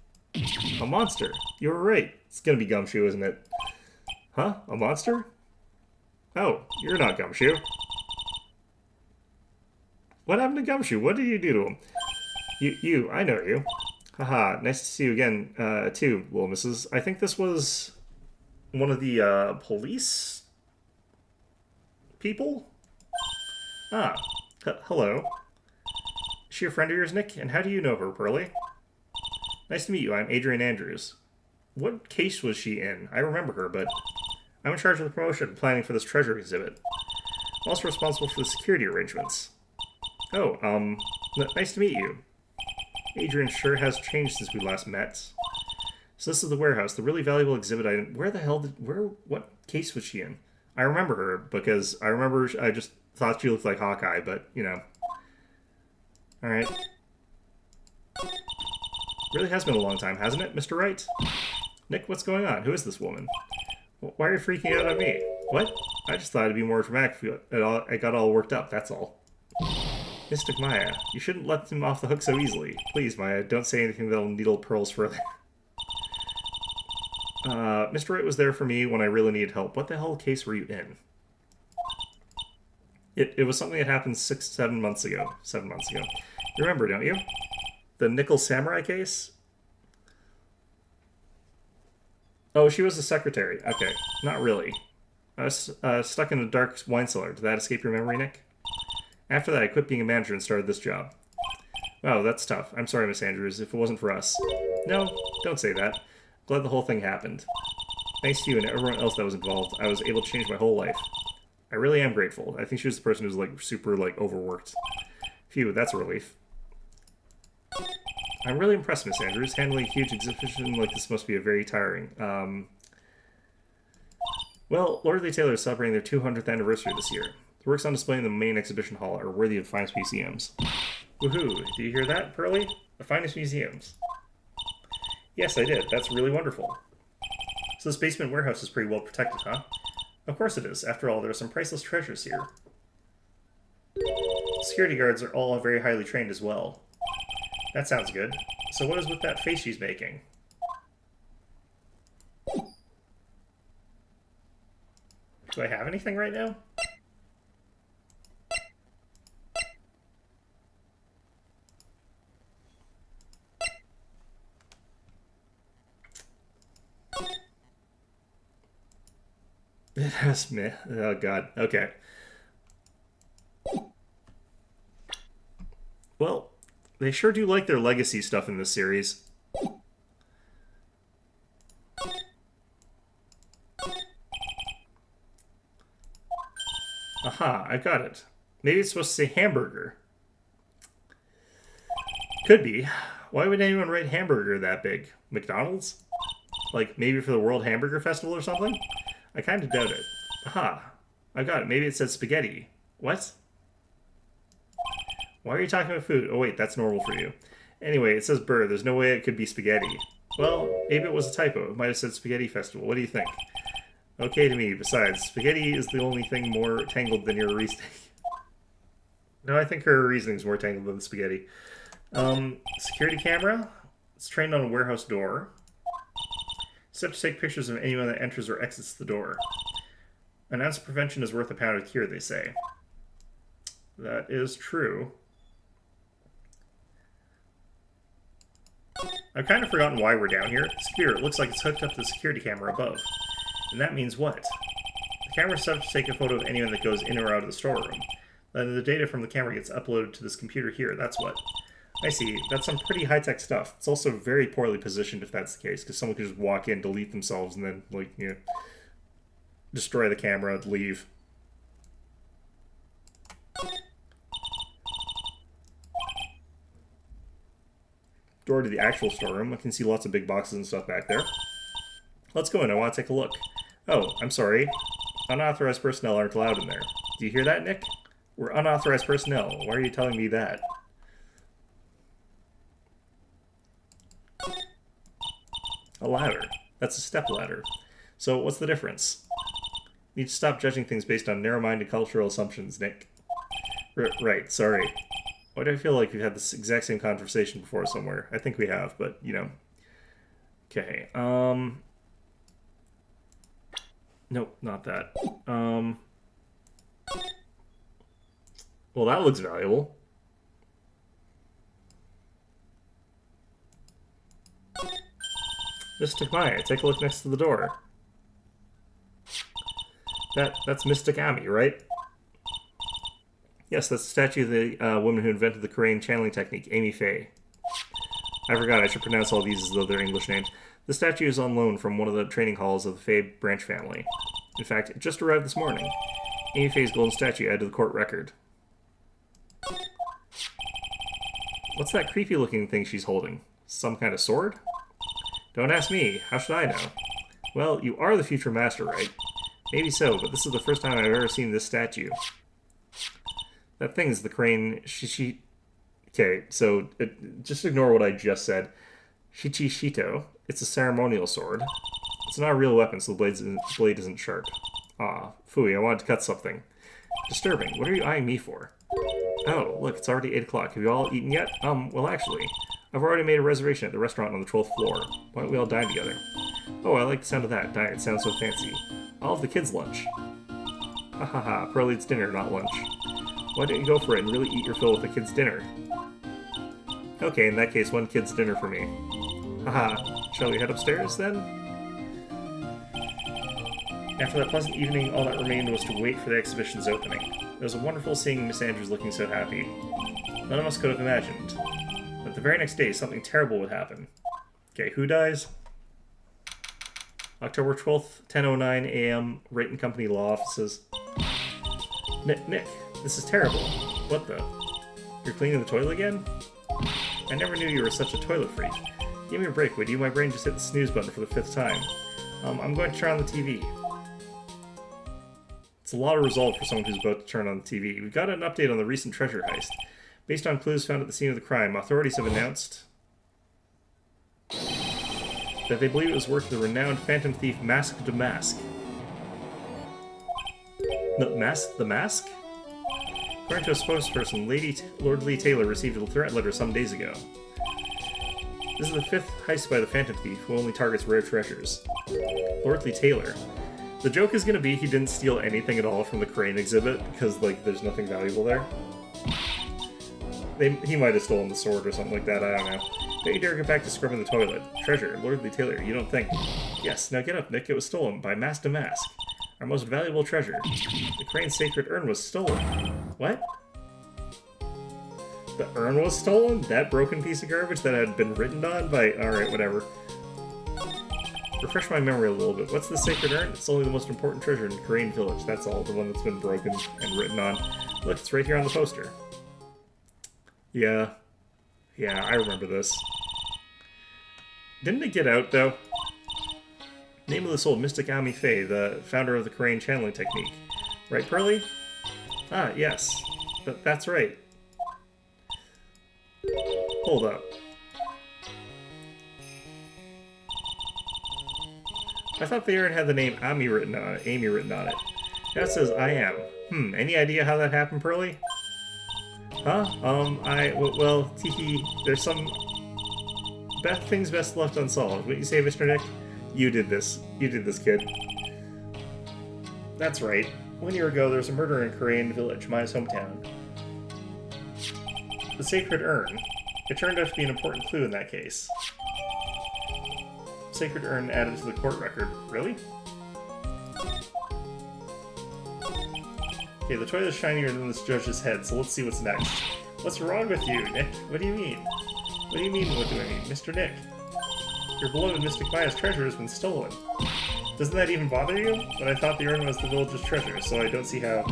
A monster. You were right. It's gonna be Gumshoe, isn't it? Huh? A monster? Oh, you're not Gumshoe. What happened to Gumshoe? What did you do to him? I know you. Haha, nice to see you again, too, little missus. I think this was one of the, police people? Ah, hello. Is she a friend of yours, Nick? And how do you know her, Pearly? Nice to meet you. I'm Adrian Andrews. What case was she in? I remember her, but I'm in charge of the promotion and planning for this treasure exhibit. I'm also responsible for the security arrangements. Oh, nice to meet you. Adrian sure has changed since we last met. So this is the warehouse, the really valuable exhibit item. What case was she in? I remember her because I just thought she looked like Hawkeye, but, you know. Alright. Really has been a long time, hasn't it, Mr. Wright? Nick, what's going on? Who is this woman? Why are you freaking out on me? What? I just thought it'd be more dramatic if I got all worked up, that's all. Mystic Maya, you shouldn't let them off the hook so easily. Please, Maya, don't say anything that'll needle pearls further. Mr. Wright was there for me when I really needed help. What the hell case were you in? It was something that happened 7 months ago. 7 months ago. You remember, don't you? The Nickel Samurai case? Oh, she was the secretary. Okay, not really. I was stuck in a dark wine cellar. Did that escape your memory, Nick? After that, I quit being a manager and started this job. Wow, that's tough. I'm sorry, Miss Andrews, if it wasn't for us. No, don't say that. Glad the whole thing happened. Thanks to you and everyone else that was involved, I was able to change my whole life. I really am grateful. I think she was the person who's, like, super, like, overworked. Phew, that's a relief. I'm really impressed, Miss Andrews. Handling a huge exhibition like this must be very tiring. Well, Lordly Taylor is celebrating their 200th anniversary this year. The works on display in the main exhibition hall are worthy of finest museums. Woohoo! Do you hear that, Pearly? The finest museums. Yes, I did. That's really wonderful. So this basement warehouse is pretty well protected, huh? Of course it is. After all, there are some priceless treasures here. Security guards are all very highly trained as well. That sounds good. So what is with that face she's making? Do I have anything right now? It has me. Oh god. Okay. Well, they sure do like their legacy stuff in this series. Aha, I got it. Maybe it's supposed to say hamburger. Could be. Why would anyone write hamburger that big? McDonald's? Like, maybe for the World Hamburger Festival or something? I kind of doubt it. Aha. I got it. Maybe it says spaghetti. What? Why are you talking about food? Oh, wait, that's normal for you. Anyway, it says burr. There's no way it could be spaghetti. Well, maybe it was a typo. It might have said spaghetti festival. What do you think? Okay to me. Besides, spaghetti is the only thing more tangled than your reasoning. No, I think her reasoning's more tangled than the spaghetti. Security camera. It's trained on a warehouse door. Set to take pictures of anyone that enters or exits the door. An ounce of prevention is worth a pound of cure, they say. That is true. I've kind of forgotten why we're down here. This computer, it looks like it's hooked up to the security camera above. And that means what? The camera's set up to take a photo of anyone that goes in or out of the storeroom. Then the data from the camera gets uploaded to this computer here, that's what. I see. That's some pretty high-tech stuff. It's also very poorly positioned if that's the case, because someone could just walk in, delete themselves, and then, like, you know, destroy the camera, leave. Door to the actual storeroom. I can see lots of big boxes and stuff back there. Let's go in. I want to take a look. Oh, I'm sorry. Unauthorized personnel aren't allowed in there. Do you hear that, Nick? We're unauthorized personnel. Why are you telling me that? A ladder. That's a step ladder. So what's the difference? You need to stop judging things based on narrow-minded cultural assumptions, Nick. Right, sorry. Why do I feel like we've had this exact same conversation before somewhere? I think we have, but, you know. Okay, nope, not that. Well, that looks valuable. Mystic Maya, take a look next to the door. That's Mystic Ami, right? Yes, that's the statue of the woman who invented the Korean channeling technique, Amy Faye. I forgot, I should pronounce all these as though they're English names. The statue is on loan from one of the training halls of the Faye branch family. In fact, it just arrived this morning. Amy Faye's golden statue added to the court record. What's that creepy-looking thing she's holding? Some kind of sword? Don't ask me. How should I know? Well, you are the future master, right? Maybe so, but this is the first time I've ever seen this statue. That thing is the crane... Okay, so just ignore what I just said. Shichishito. It's a ceremonial sword. It's not a real weapon, so the blade isn't sharp. Ah, phooey, I wanted to cut something. Disturbing. What are you eyeing me for? Oh, look, it's already 8 o'clock. Have you all eaten yet? Well, actually, I've already made a reservation at the restaurant on the 12th floor. Why don't we all dine together? Oh, I like the sound of that. Dine, it sounds so fancy. I'll have the kids' lunch. Ha ha ha, probably it's dinner, not lunch. Why don't you go for it and really eat your fill with the kids' dinner? Okay, in that case, one kid's dinner for me. Haha, shall we head upstairs, then? After that pleasant evening, all that remained was to wait for the exhibition's opening. It was wonderful seeing Miss Andrews looking so happy. None of us could have imagined. But the very next day, something terrible would happen. Okay, who dies? October 12th, 10:09 a.m., Wright and Company Law Offices. Nick, this is terrible. What the? You're cleaning the toilet again? I never knew you were such a toilet freak. Give me a break, would you? My brain just hit the snooze button for the 5th time. I'm going to turn on the TV. It's a lot of resolve for someone who's about to turn on the TV. We've got an update on the recent treasure heist. Based on clues found at the scene of the crime, authorities have announced that they believe it was work of the renowned phantom thief Mask de Mask. Mask the Mask? According to a spokesperson, Lord Lee Taylor received a threat letter some days ago. This is the 5th heist by the phantom thief, who only targets rare treasures. Lord Lee Taylor. The joke is going to be he didn't steal anything at all from the crane exhibit, because, like, there's nothing valuable there. He might have stolen the sword or something like that, I don't know. Don't you dare get back to scrubbing the toilet. Treasure, Lord Lee Taylor, you don't think. Yes, now get up, Nick, it was stolen by Mask to Mask. Our most valuable treasure. The crane's sacred urn was stolen. What? The urn was stolen? That broken piece of garbage that had been written on by... Alright, whatever. Refresh my memory a little bit. What's the sacred urn? It's only the most important treasure in Korean village. That's all. The one that's been broken and written on. Look, it's right here on the poster. Yeah. Yeah, I remember this. Didn't it get out, though? Name of the soul, Mystic Ami Faye, the founder of the Crane channeling technique. Right, Pearly? Ah, yes. That's right. Hold up. I thought the urn had the name Amy written on it. Now it says I am. Any idea how that happened, Pearly? Huh? Well, teehee, there's some things best left unsolved. What you say, Mr. Nick? You did this. You did this, kid. That's right. 1 year ago, there was a murder in Crane Village, Maya's hometown. The sacred urn. It turned out to be an important clue in that case. Sacred urn added to the court record. Really? Okay, the toilet's shinier than this judge's head, so let's see what's next. What's wrong with you, Nick? What do you mean? What do you mean, what do I mean? Mr. Nick, your beloved Mystic Maya's treasure has been stolen. Doesn't that even bother you? But I thought the urn was the village's treasure, so I don't see how...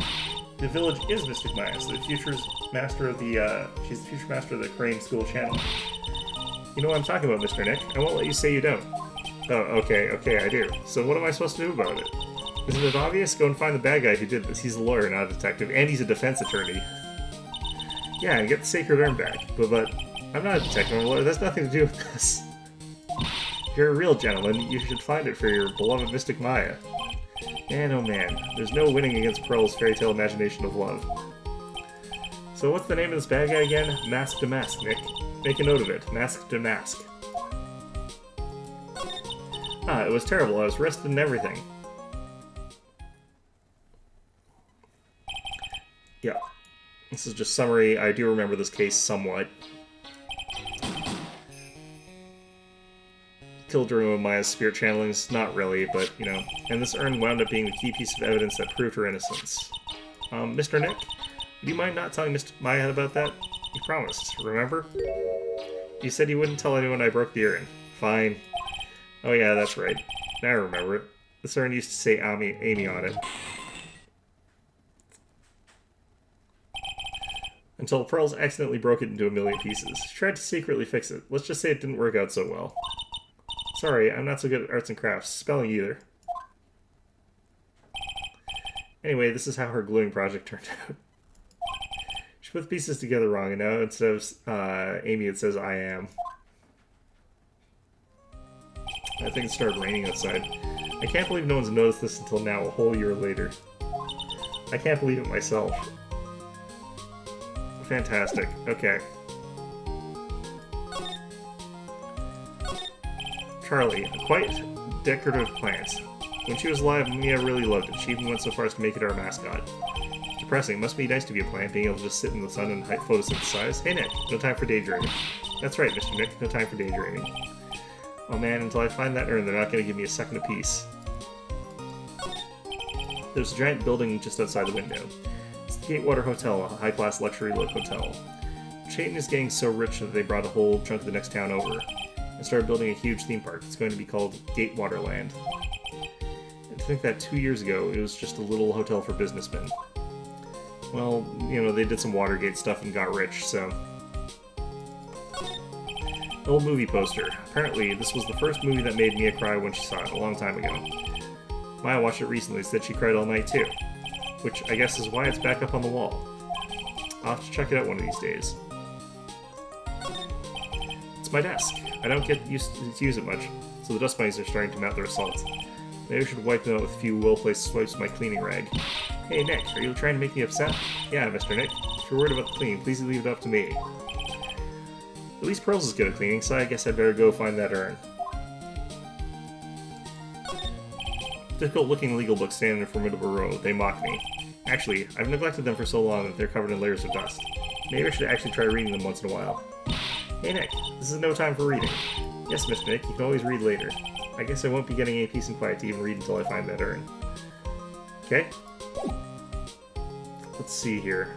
The village is Mystic Maya, so the future's master of the, she's the future master of the Crane School Channel. You know what I'm talking about, Mr. Nick. I won't let you say you don't. Oh, okay, I do. So what am I supposed to do about it? Isn't it obvious? Go and find the bad guy who did this. He's a lawyer, not a detective, and he's a defense attorney. Yeah, and get the sacred urn back. But I'm not a detective, I'm a lawyer. That's nothing to do with this. If you're a real gentleman, you should find it for your beloved Mystic Maya. Man, oh man, there's no winning against Pearl's fairy tale imagination of love. So what's the name of this bad guy again? Mask to Mask, Nick. Make a note of it. Mask to Mask. Ah, it was terrible. I was arrested and everything. Yeah. This is just summary. I do remember this case somewhat. Killed during one of Maya's spirit channelings? Not really, but, you know. And this urn wound up being the key piece of evidence that proved her innocence. Mr. Nick? Do you mind not telling Mr. Maya about that? You promised, remember? You said you wouldn't tell anyone I broke the urn. Fine. Oh yeah, that's right. Now I remember it. This urn used to say Amy on it. Until Pearls accidentally broke it into a million pieces. She tried to secretly fix it. Let's just say it didn't work out so well. Sorry, I'm not so good at arts and crafts. Spelling either. Anyway, this is how her gluing project turned out. She put the pieces together wrong, and now instead of Amy, it says I am. I think it started raining outside. I can't believe no one's noticed this until now, a whole year later. I can't believe it myself. Fantastic. Okay. Charlie, a quite decorative plant. When she was alive, Mia really loved it. She even went so far as to make it our mascot. Depressing. Must be nice to be a plant, being able to just sit in the sun and photosynthesize. Hey Nick, no time for daydreaming. That's right, Mr. Nick, no time for daydreaming. Oh man, until I find that urn, they're not going to give me a second apiece. There's a giant building just outside the window. It's the Gatewater Hotel, a high-class luxury hotel. Chayton is getting so rich that they brought a whole chunk of the next town over and started building a huge theme park. It's going to be called Gatewaterland. And to think that 2 years ago, it was just a little hotel for businessmen. Well, you know, they did some Watergate stuff and got rich, so... Old movie poster. Apparently, this was the first movie that made Mia cry when she saw it, a long time ago. Maya watched it recently, said she cried all night too. Which, I guess, is why it's back up on the wall. I'll have to check it out one of these days. It's my desk. I don't get used to use it much, so the dust bunnies are starting to mount their assault. Maybe I should wipe them out with a few well-placed swipes of my cleaning rag. Hey Nick, are you trying to make me upset? Yeah, Mr. Nick. If you're worried about the cleaning, please leave it up to me. At least Pearls is good at cleaning, so I guess I'd better go find that urn. Difficult-looking legal books stand in a formidable row. They mock me. Actually, I've neglected them for so long that they're covered in layers of dust. Maybe I should actually try reading them once in a while. Hey Nick, this is no time for reading. Yes, Mr. Nick, you can always read later. I guess I won't be getting any peace and quiet to even read until I find that urn. Okay? Let's see here.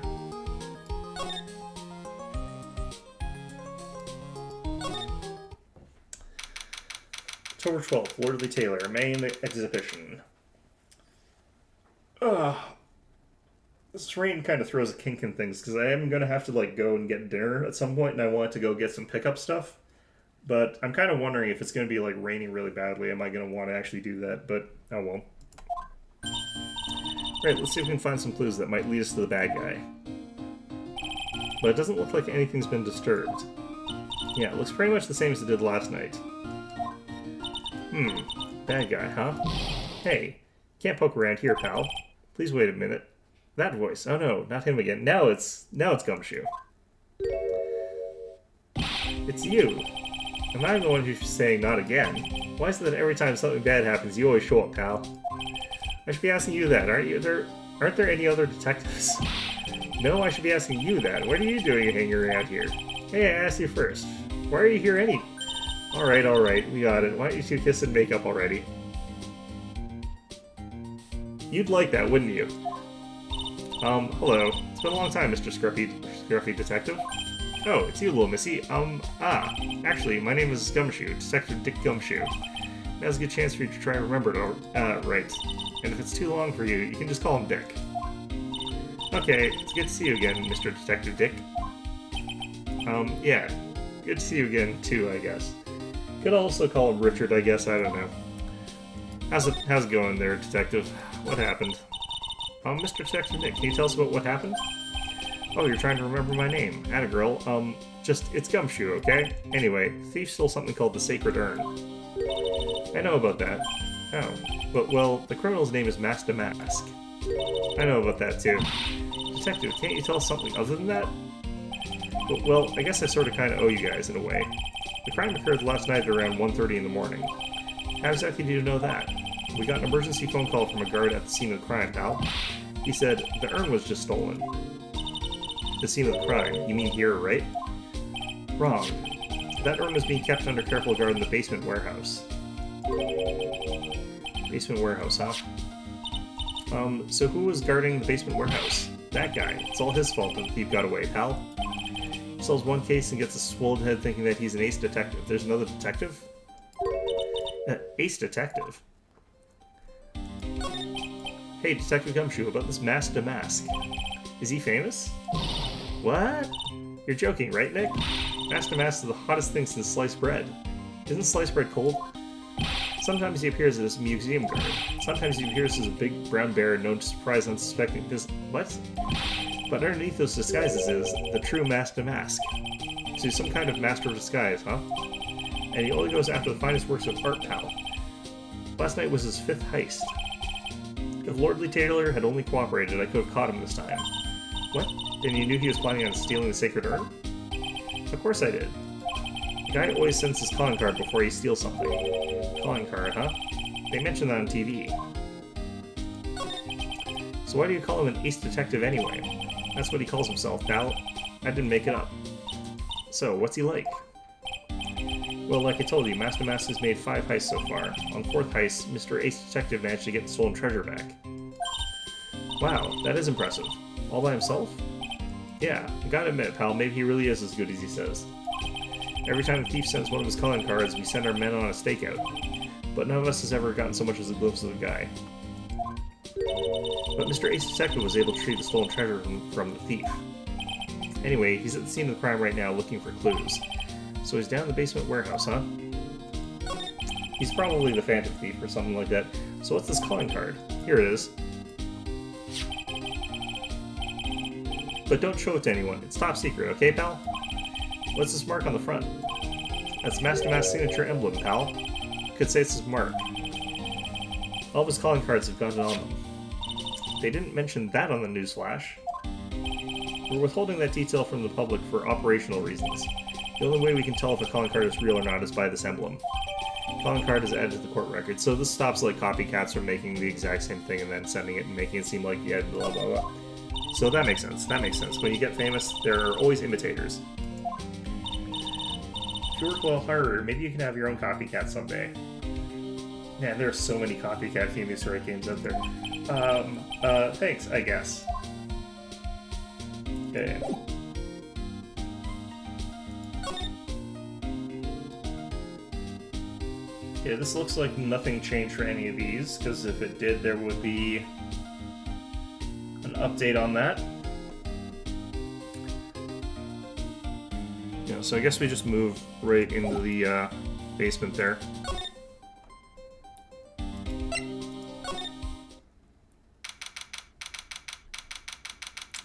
October 12th, Lord of the Tailor, main exhibition. This rain kind of throws a kink in things, because I am going to have to, like, go and get dinner at some point, and I want to go get some pickup stuff. But I'm kind of wondering if it's going to be, like, raining really badly, am I going to want to actually do that? But, oh well. Right, let's see if we can find some clues that might lead us to the bad guy. But it doesn't look like anything's been disturbed. Yeah, it looks pretty much the same as it did last night. Bad guy, huh? Hey, can't poke around here, pal. Please wait a minute. That voice. Oh no, not him again. Now it's Gumshoe. It's you. Am I the one who's saying not again? Why is it that every time something bad happens, you always show up, pal? I should be asking you that, aren't there any other detectives? No, I should be asking you that. What are you doing hanging around here? Hey, I asked you first. Why are you here Alright, we got it. Why don't you two kiss and make up already? You'd like that, wouldn't you? Hello. It's been a long time, Mr. Scruffy Detective. Oh, it's you, little missy. Actually, my name is Gumshoe, Detective Dick Gumshoe. Now's a good chance for you to try and remember it, right. And if it's too long for you, you can just call him Dick. Okay, it's good to see you again, Mr. Detective Dick. Yeah. Good to see you again, too, I guess. Could also call him Richard, I guess, I don't know. How's it going there, Detective? What happened? Mr. Detective Nick, can you tell us about what happened? Oh, you're trying to remember my name. Atta girl. It's Gumshoe, okay? Anyway, thief stole something called the Sacred Urn. I know about that. Oh. But, well, the criminal's name is Master Mask. I know about that, too. Detective, can't you tell us something other than that? But, well, I guess I sort of kind of owe you guys, in a way. The crime occurred last night at around 1:30 in the morning. How exactly do you know that? We got an emergency phone call from a guard at the scene of the crime, pal. He said, the urn was just stolen. The scene of the crime? You mean here, right? Wrong. That urn was being kept under careful guard in the basement warehouse. Basement warehouse, huh? So who was guarding the basement warehouse? That guy. It's all his fault that the thief got away, pal. He solves one case and gets a swollen head thinking that he's an ace detective. There's another detective? Ace detective? Hey, Detective Gumshoe, about this Master Mask. Is he famous? What? You're joking, right, Nick? Master Mask is the hottest thing since sliced bread. Isn't sliced bread cold? Sometimes he appears as a museum guard. Sometimes he appears as a big brown bear known to surprise unsuspecting What? But underneath those disguises is the true Master Mask. So he's some kind of master of disguise, huh? And he only goes after the finest works of art, pal. Last night was his 5th heist. If Lordly Taylor had only cooperated, I could have caught him this time. What? Then you knew he was planning on stealing the Sacred Urn? Of course I did. The guy always sends his calling card before he steals something. Calling card, huh? They mentioned that on TV. So why do you call him an ace detective anyway? That's what he calls himself, pal. I didn't make it up. So, what's he like? Well, like I told you, Master Mask has made 5 heists so far. On 4th heist, Mr. Ace Detective managed to get the stolen treasure back. Wow, that is impressive. All by himself? Yeah, I gotta admit, pal, maybe he really is as good as he says. Every time the thief sends one of his calling cards, we send our men on a stakeout. But none of us has ever gotten so much as a glimpse of the guy. But Mr. Ace Detective was able to retrieve the stolen treasure from the thief. Anyway, he's at the scene of the crime right now looking for clues. So he's down in the basement warehouse, huh? He's probably the Phantom Thief or something like that. So what's this calling card? Here it is. But don't show it to anyone. It's top secret, okay, pal? What's this mark on the front? That's Master Mask's signature emblem, pal. Could say it's his mark. All of his calling cards have got it on them. They didn't mention that on the newsflash. We're withholding that detail from the public for operational reasons. The only way we can tell if a calling card is real or not is by this emblem. Calling card is added to the court record, so this stops like copycats from making the exact same thing and then sending it and making it seem like you had blah blah blah. So that makes sense. That makes sense. When you get famous, there are always imitators. If you work a little harder, maybe you can have your own copycat someday. Man, there are so many copycat Phoenix Wright games out there. Thanks, I guess. Okay. Yeah, this looks like nothing changed for any of these, because if it did, there would be an update on that. Yeah, so I guess we just move right into the basement there.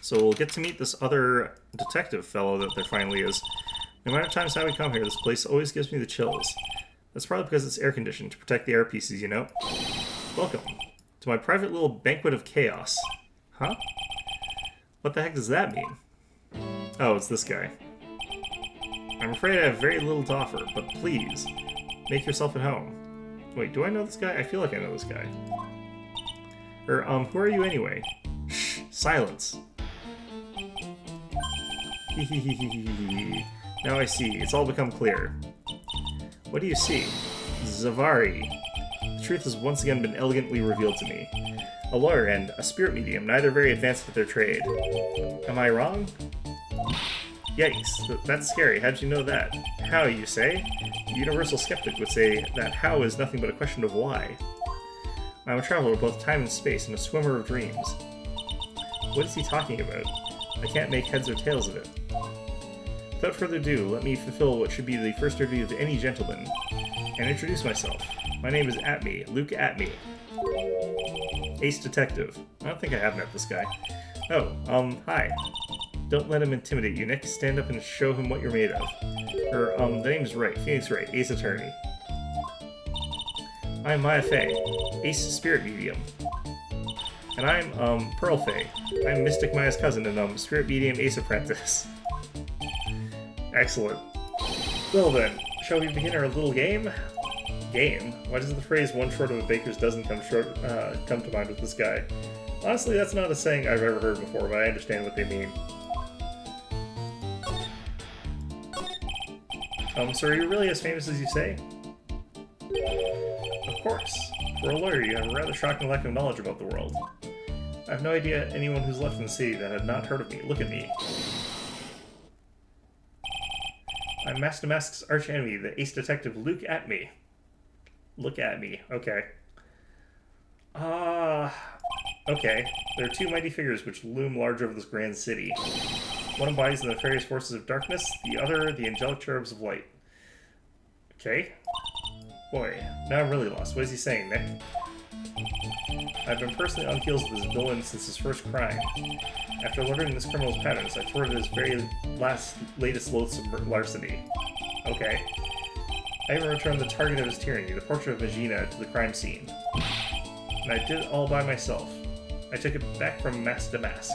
So we'll get to meet this other detective fellow that there finally is. No matter times how we come here, this place always gives me the chills. That's probably because it's air-conditioned to protect the air pieces, you know? Welcome to my private little banquet of chaos. Huh? What the heck does that mean? Oh, it's this guy. I'm afraid I have very little to offer, but please, make yourself at home. Wait, do I know this guy? I feel like I know this guy. Who are you anyway? Shh, silence. Now I see. It's all become clear. What do you see? Zavari. The truth has once again been elegantly revealed to me. A lawyer and a spirit medium, neither very advanced at their trade. Am I wrong? Yikes, that's scary. How'd you know that? How, you say? The universal skeptic would say that how is nothing but a question of why. I'm a traveler of both time and space and a swimmer of dreams. What is he talking about? I can't make heads or tails of it. Without further ado, let me fulfill what should be the first duty of any gentleman, and introduce myself. My name is Atme, Luke Atme. Ace Detective. I don't think I have met this guy. Oh, hi. Don't let him intimidate you, Nick. Stand up and show him what you're made of. The name's Wright, Phoenix Wright, Ace Attorney. I'm Maya Fey, Ace Spirit Medium. And I'm, Pearl Fey. I'm Mystic Maya's cousin and, Spirit Medium Ace Apprentice. Excellent. Well then, shall we begin our little game? Game? Why does the phrase "one short of a baker's dozen" come to mind with this guy? Honestly, that's not a saying I've ever heard before, but I understand what they mean. So are you really as famous as you say? Of course. For a lawyer, you have a rather shocking lack of knowledge about the world. I have no idea anyone who's left in the city that had not heard of me. Look at me. I'm Master Mask's arch-enemy, the ace detective Luke Atme. Look at me. Okay. Okay. There are two mighty figures which loom large over this grand city. One embodies the nefarious forces of darkness, the other the angelic cherubs of light. Okay. Boy, now I'm really lost. What is he saying, Nick? I've been personally on heels with this villain since his first crime. After learning this criminal's patterns, I thwarted his very latest loathsome larceny. Okay. I even returned the target of his tyranny, the portrait of Magina, to the crime scene. And I did it all by myself. I took it back from mask to mask.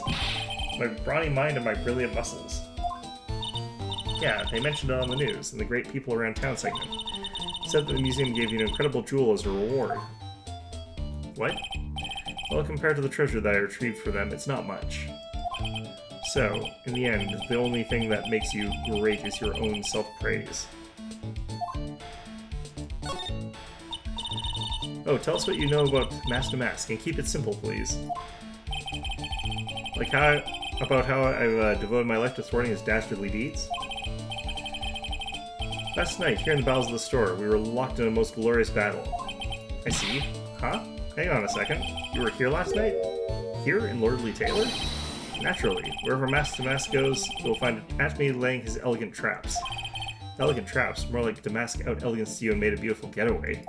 My brawny mind and my brilliant muscles. Yeah, they mentioned it on the news, in the Great People Around Town segment. It said that the museum gave you an incredible jewel as a reward. What? Well, compared to the treasure that I retrieved for them, it's not much. So, in the end, the only thing that makes you great is your own self-praise. Oh, tell us what you know about Mask to Mask, and keep it simple, please. Like how I've devoted my life to thwarting his dastardly deeds? Last night, here in the bowels of the store, we were locked in a most glorious battle. I see. Huh? Hang on a second. You were here last night? Here, in Lordly Taylor? Naturally. Wherever Mask to Mask goes, you'll find Atme laying his elegant traps. Elegant traps? More like Damask out-eleganced you and made a beautiful getaway.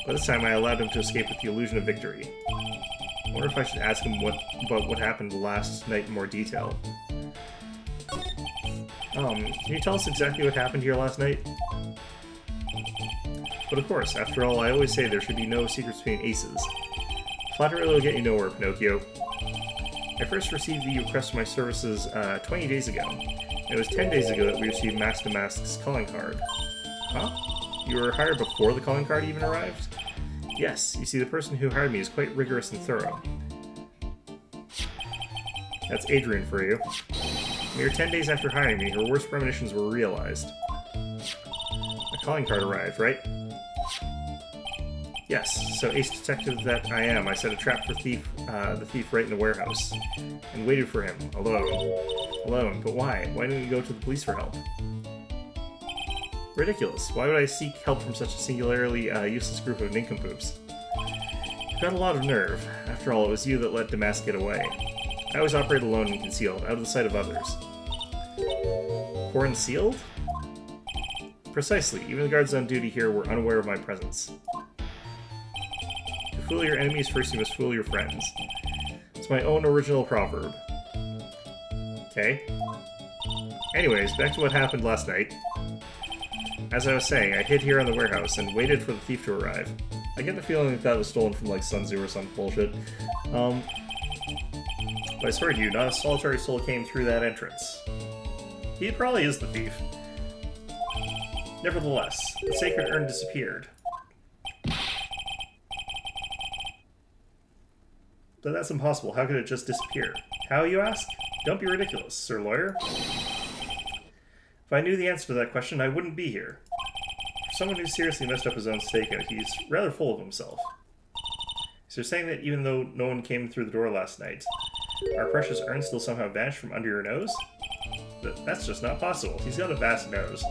But this time I allowed him to escape with the illusion of victory. I wonder if I should ask him about what happened last night in more detail. Can you tell us exactly what happened here last night? But of course, after all, I always say there should be no secrets between aces. Flattery will get you nowhere, Pinocchio. I first received the request for my services 20 days ago, and it was 10 days ago that we received Mask to Mask's calling card. Huh? You were hired before the calling card even arrived? Yes, you see, the person who hired me is quite rigorous and thorough. That's Adrian for you. Mere 10 days after hiring me, her worst premonitions were realized. A calling card arrived, right? Yes, so ace detective that I am, I set a trap for the thief right in the warehouse, and waited for him, alone. Alone, but why? Why didn't you go to the police for help? Ridiculous. Why would I seek help from such a singularly useless group of nincompoops? You've got a lot of nerve. After all, it was you that let Damask get away. I always operate alone and concealed, out of the sight of others. Concealed? Precisely. Even the guards on duty here were unaware of my presence. To fool your enemies, first you must fool your friends. It's my own original proverb. Okay. Anyways, back to what happened last night. As I was saying, I hid here in the warehouse and waited for the thief to arrive. I get the feeling that was stolen from, like, Sun Tzu or some bullshit. But I swear to you, not a solitary soul came through that entrance. He probably is the thief. Nevertheless, the sacred urn disappeared. But that's impossible. How could it just disappear? How, you ask? Don't be ridiculous, Sir Lawyer. If I knew the answer to that question, I wouldn't be here. For someone who seriously messed up his own stakeout, he's rather full of himself. So you're saying that even though no one came through the door last night, our precious urn still somehow vanished from under your nose? That's just not possible. He's got a vast nose.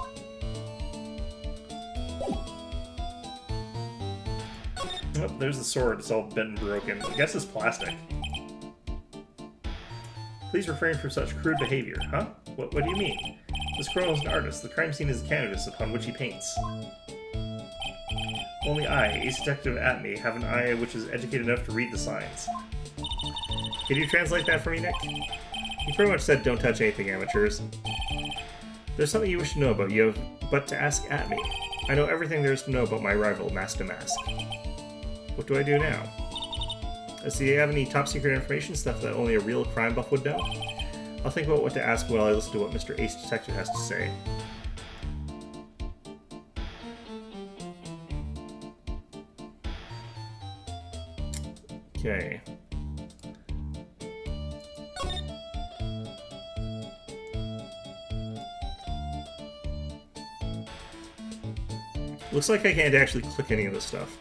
Oh, there's the sword. It's all bent and broken. I guess it's plastic. Please refrain from such crude behavior. Huh? What do you mean? This criminal is an artist. The crime scene is the canvas upon which he paints. Only I, Ace Detective Atme, have an eye which is educated enough to read the signs. Can you translate that for me, Nick? You pretty much said don't touch anything, amateurs. There's something you wish to know about. You have but to ask Atme. I know everything there is to know about my rival, Mask to Mask. What do I do now? Do you have any top-secret information, stuff that only a real crime buff would know? I'll think about what to ask while I listen to what Mr. Ace Detective has to say. Okay. Looks like I can't actually click any of this stuff.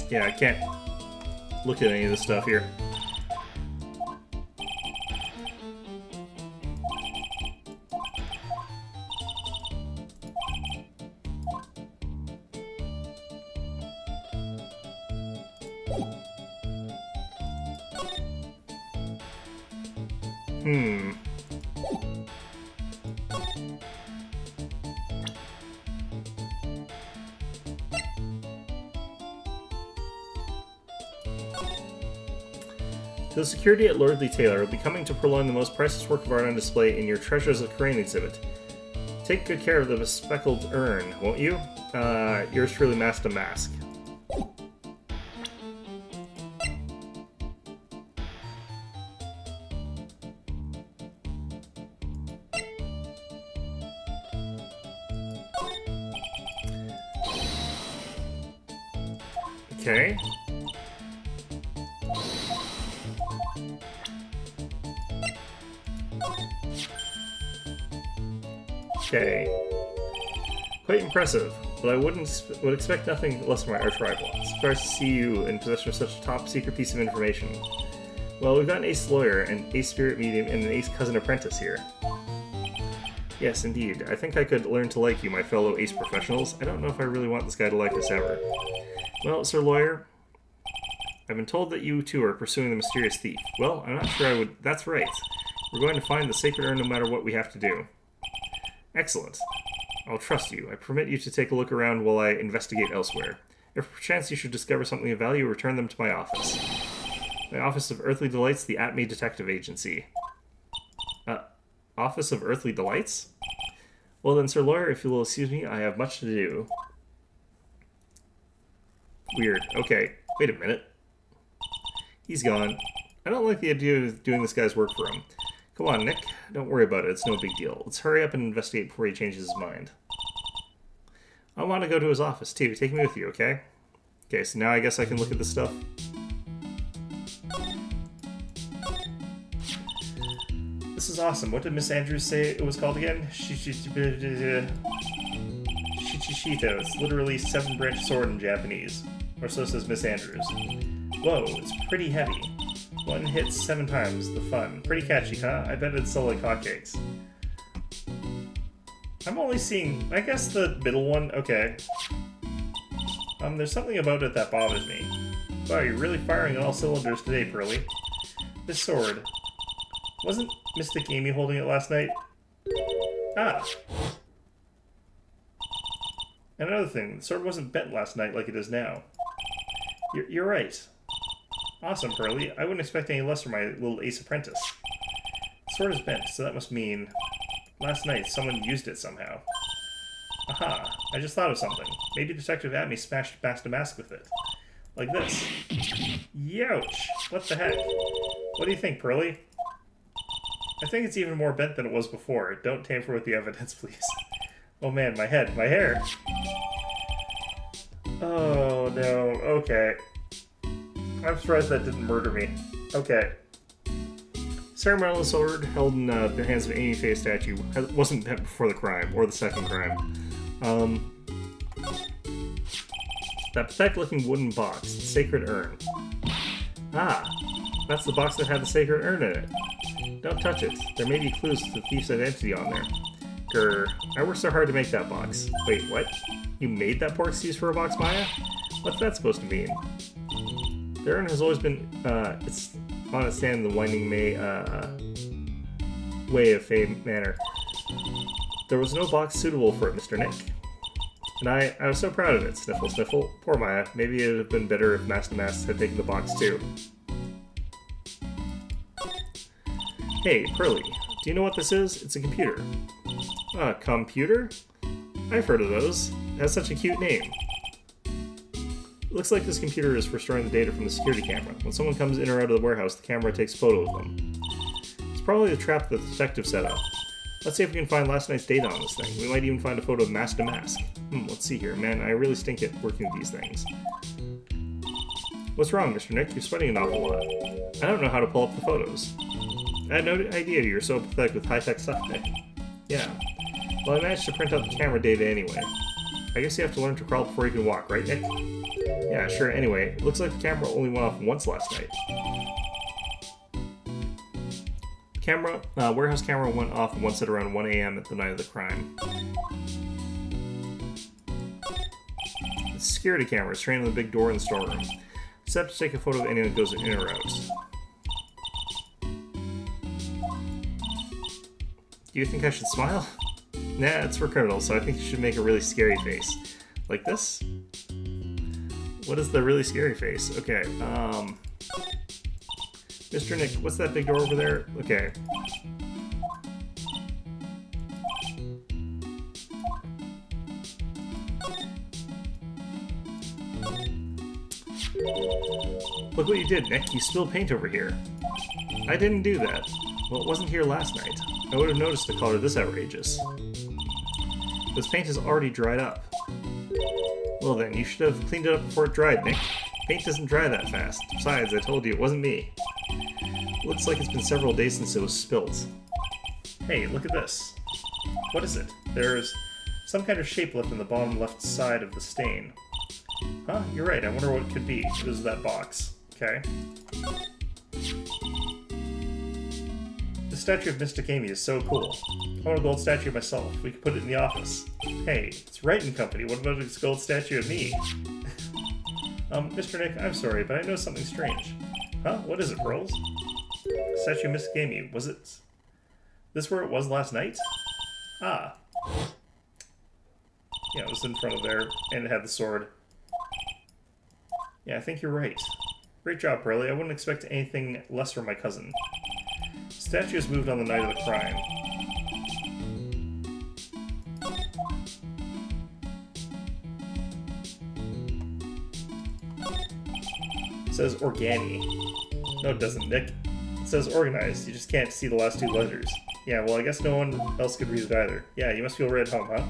Yeah, I can't look at any of this stuff here. The security at Lordly Taylor will be coming to prolong the most priceless work of art on display in your Treasures of Crane exhibit. Take good care of the bespeckled urn, won't you? Yours truly, Mask to Mask. Okay. Okay. Quite impressive, but I would expect nothing less from my arch rival. Surprised to see you in possession of such a top-secret piece of information. Well, we've got an ace lawyer, an ace spirit medium, and an ace cousin apprentice here. Yes, indeed. I think I could learn to like you, my fellow ace professionals. I don't know if I really want this guy to like us ever. Well, Sir Lawyer, I've been told that you two are pursuing the mysterious thief. Well, I'm not sure I would... That's right. We're going to find the sacred urn no matter what we have to do. Excellent. I'll trust you. I permit you to take a look around while I investigate elsewhere. If perchance you should discover something of value, return them to my office. My Office of Earthly Delights, the Atme Detective Agency. Office of Earthly Delights? Well then, Sir Lawyer, if you will excuse me, I have much to do. Weird. Okay. Wait a minute. He's gone. I don't like the idea of doing this guy's work for him. Come on, Nick. Don't worry about it. It's no big deal. Let's hurry up and investigate before he changes his mind. I want to go to his office, too. Take me with you, okay? Okay, so now I guess I can look at this stuff. This is awesome. What did Miss Andrews say it was called again? Shichishito. It's literally 7-branch sword in Japanese. Or so says Miss Andrews. Whoa, it's pretty heavy. One hit 7 times. The fun. Pretty catchy, huh? I bet it'd sell like hotcakes. I'm only seeing... I guess the middle one? Okay. There's something about it that bothers me. Wow, you're really firing on all cylinders today, Pearly. This sword. Wasn't Mystic Amy holding it last night? Ah. And another thing, the sword wasn't bent last night like it is now. You're right. Awesome, Pearly. I wouldn't expect any less from my little ace apprentice. The sword is bent, so that must mean... last night, someone used it somehow. Aha, I just thought of something. Maybe Detective Atme smashed Master Mask with it. Like this. Youch! What the heck? What do you think, Pearly? I think it's even more bent than it was before. Don't tamper with the evidence, please. Oh man, my head, my hair! Oh no, okay. I'm surprised that didn't murder me. Okay. Ceremonial sword held in the hands of Amy Faye statue wasn't bent before the crime, or the second crime. That pathetic-looking wooden box, the sacred urn. Ah, that's the box that had the sacred urn in it. Don't touch it. There may be clues to the thief's identity on there. Grr, I worked so hard to make that box. Wait, what? You made that poor excuse for a box, Maya? What's that supposed to mean? The urn has always been, it's on its stand in the winding way of Faye Manor. There was no box suitable for it, Mr. Nick. And I was so proud of it, sniffle sniffle. Poor Maya. Maybe it would have been better if Master Mask had taken the box too. Hey, Pearly, do you know what this is? It's a computer. A computer? I've heard of those. It has such a cute name. It looks like this computer is for storing the data from the security camera. When someone comes in or out of the warehouse, the camera takes a photo of them. It's probably the trap that the detective set up. Let's see if we can find last night's data on this thing. We might even find a photo of Master Mask. Let's see here. Man, I really stink at working with these things. What's wrong, Mr. Nick? You're sweating an awful lot. I don't know how to pull up the photos. I had no idea you're so pathetic with high-tech stuff, Nick. Yeah. Well, I managed to print out the camera data anyway. I guess you have to learn to crawl before you can walk, right, Nick? Yeah, sure. Anyway, it looks like the camera only went off once last night. Warehouse camera went off once at around 1 a.m. at the night of the crime. The security camera is trained on the big door in the storeroom. Just have to take a photo of anyone that goes in or out. Do you think I should smile? Nah, it's for criminals, so I think you should make a really scary face. Like this? What is the really scary face? Okay, Mr. Nick, what's that big door over there? Okay. Look what you did, Nick. You spilled paint over here. I didn't do that. Well, it wasn't here last night. I would have noticed the color this outrageous. This paint has already dried up. Well then, you should have cleaned it up before it dried, Nick. Paint doesn't dry that fast. Besides, I told you it wasn't me. Looks like it's been several days since it was spilt. Hey, look at this. What is it? There's some kind of shape left in the bottom left side of the stain. Huh? You're right. I wonder what it could be. It was that box. Okay. The statue of Mystic Amy is so cool. I want a gold statue myself. We could put it in the office. Hey, it's Wright and Company. What about this gold statue of me? Mr. Nick, I'm sorry, but I know something strange. Huh? What is it, Pearls? Statue of Mystic Amy. Was it... this where it was last night? Ah. Yeah, it was in front of there, and it had the sword. Yeah, I think you're right. Great job, Pearly. I wouldn't expect anything less from my cousin. Statue is moved on the night of the crime. It says Organi. No, it doesn't, Nick. It says organized. You just can't see the last two letters. Yeah, well, I guess no one else could read it either. Yeah, you must feel right at home, huh?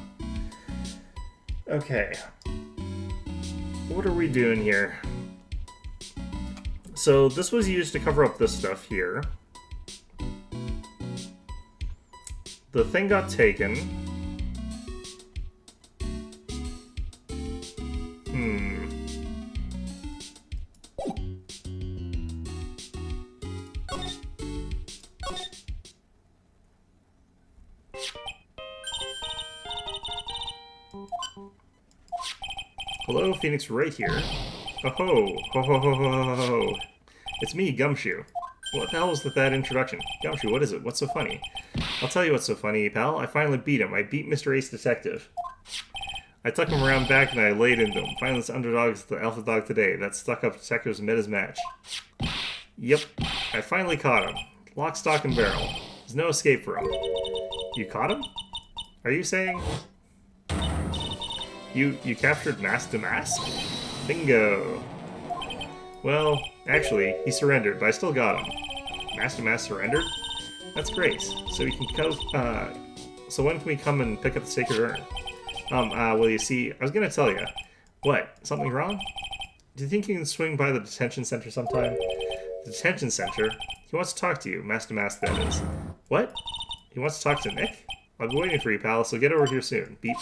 Okay. What are we doing here? So this was used to cover up this stuff here. The thing got taken. Hello, Phoenix Wright here. Oh ho, ho ho ho ho ho ho. It's me, Gumshoe. What the hell was with that introduction? Gumshoe, what is it? What's so funny? I'll tell you what's so funny, pal. I finally beat him. I beat Mr. Ace Detective. I took him around back and I laid into him. Finally, this underdog is the alpha dog today. That stuck-up detective's met his match. Yep, I finally caught him. Lock, stock, and barrel. There's no escape for him. You caught him? Are you saying... You captured Mask to Mask? Bingo. Well, actually, he surrendered, but I still got him. Mask to Mask surrendered? That's great. So we can go, so when can we come and pick up the Sacred Urn? Well, you see, I was gonna tell you. What? Something wrong? Do you think you can swing by the detention center sometime? The detention center? He wants to talk to you. Mask to Mask, that is. What? He wants to talk to Nick? I'll be waiting for you, pal, so get over here soon. Beep.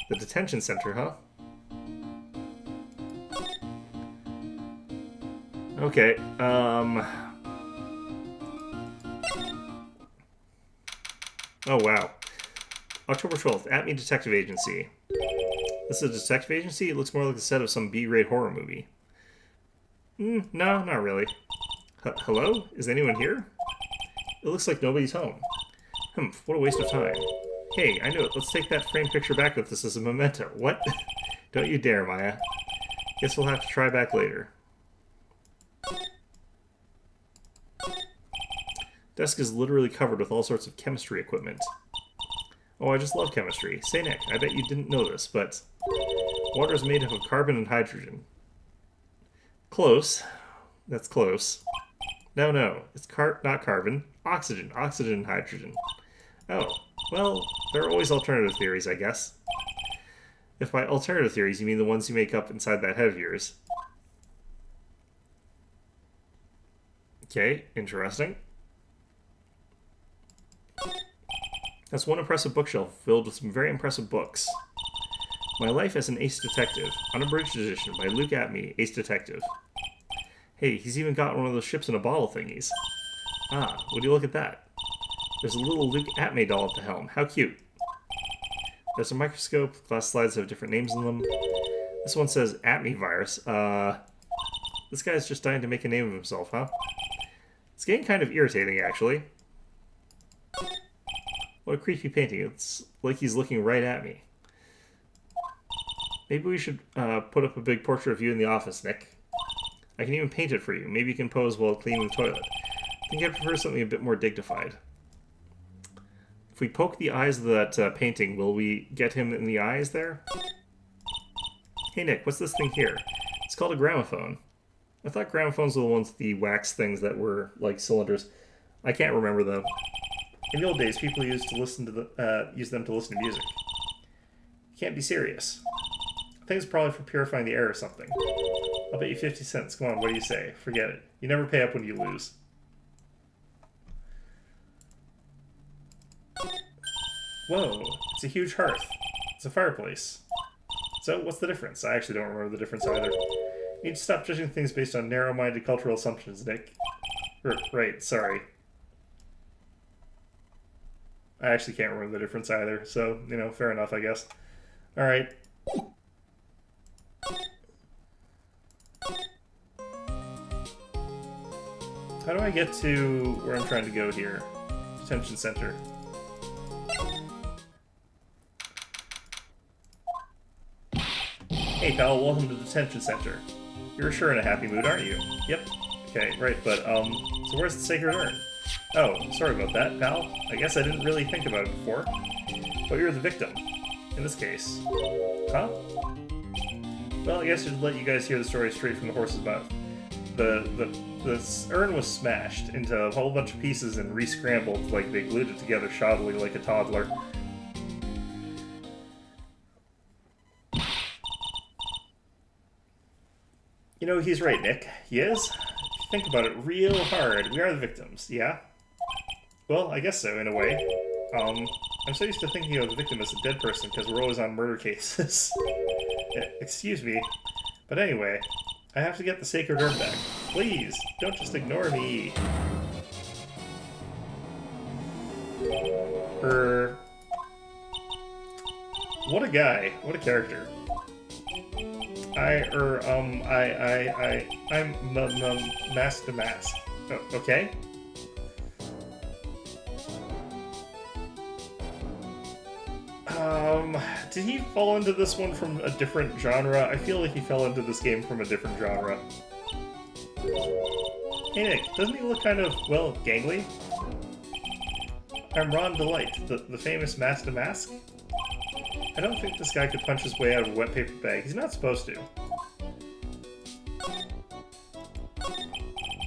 The detention center, huh? Okay, Oh, wow. October 12th, Atme Detective Agency. This is a detective agency? It looks more like the set of some B-grade horror movie. No, not really. Hello? Is anyone here? It looks like nobody's home. What a waste of time. Hey, I knew it. Let's take that framed picture back with us as a memento. What? Don't you dare, Maya. Guess we'll have to try back later. Desk is literally covered with all sorts of chemistry equipment. Oh, I just love chemistry. Say, Nick, I bet you didn't know this, but water is made up of carbon and hydrogen. Close. That's close. No. It's not carbon. Oxygen. Oxygen and hydrogen. Oh, well, there are always alternative theories, I guess. If by alternative theories you mean the ones you make up inside that head of yours. Okay, interesting. That's one impressive bookshelf filled with some very impressive books. My Life as an Ace Detective, unabridged edition by Luke Atme, Ace Detective. Hey, he's even got one of those ships in a bottle thingies. Ah, would you look at that? There's a little Luke Atme doll at the helm. How cute. There's a microscope. Glass slides have different names in them. This one says Atme virus. This guy's just dying to make a name of himself, huh? It's getting kind of irritating, actually. What a creepy painting. It's like he's looking right at me. Maybe we should put up a big portrait of you in the office, Nick. I can even paint it for you. Maybe you can pose while cleaning the toilet. I think I'd prefer something a bit more dignified. If we poke the eyes of that painting, will we get him in the eyes there? Hey, Nick, what's this thing here? It's called a gramophone. I thought gramophones were the ones with the wax things that were like cylinders. I can't remember though. In the old days, people used to listen to use them to listen to music. You can't be serious. I think it's probably for purifying the air or something. I'll bet you 50 cents. Come on, what do you say? Forget it. You never pay up when you lose. Whoa, it's a huge hearth. It's a fireplace. So, what's the difference? I actually don't remember the difference either. You need to stop judging things based on narrow-minded cultural assumptions, Nick. Right, sorry. I actually can't remember the difference either, so, you know, fair enough, I guess. Alright. How do I get to where I'm trying to go here? Detention center. Hey pal, welcome to the detention center. You're sure in a happy mood, aren't you? Yep. Okay, right, but, so where's the Sacred Urn? Oh, sorry about that, pal. I guess I didn't really think about it before. But you're the victim. In this case. Huh? Well, I guess I'd let you guys hear the story straight from the horse's mouth. The urn was smashed into a whole bunch of pieces and re-scrambled like they glued it together shoddily like a toddler. You know, he's right, Nick. He is? If you think about it real hard, we are the victims, yeah? Well, I guess so, in a way. I'm so used to thinking of the victim as a dead person because we're always on murder cases. Excuse me. But anyway, I have to get the Sacred Urn back. Please, don't just ignore me. What a guy. What a character. I'm mask to mask. Oh, okay. Did he fall into this one from a different genre? I feel like he fell into this game from a different genre. Hey Nick, doesn't he look kind of, well, gangly? I'm Ron Delight, the famous Mask to Mask. I don't think this guy could punch his way out of a wet paper bag. He's not supposed to.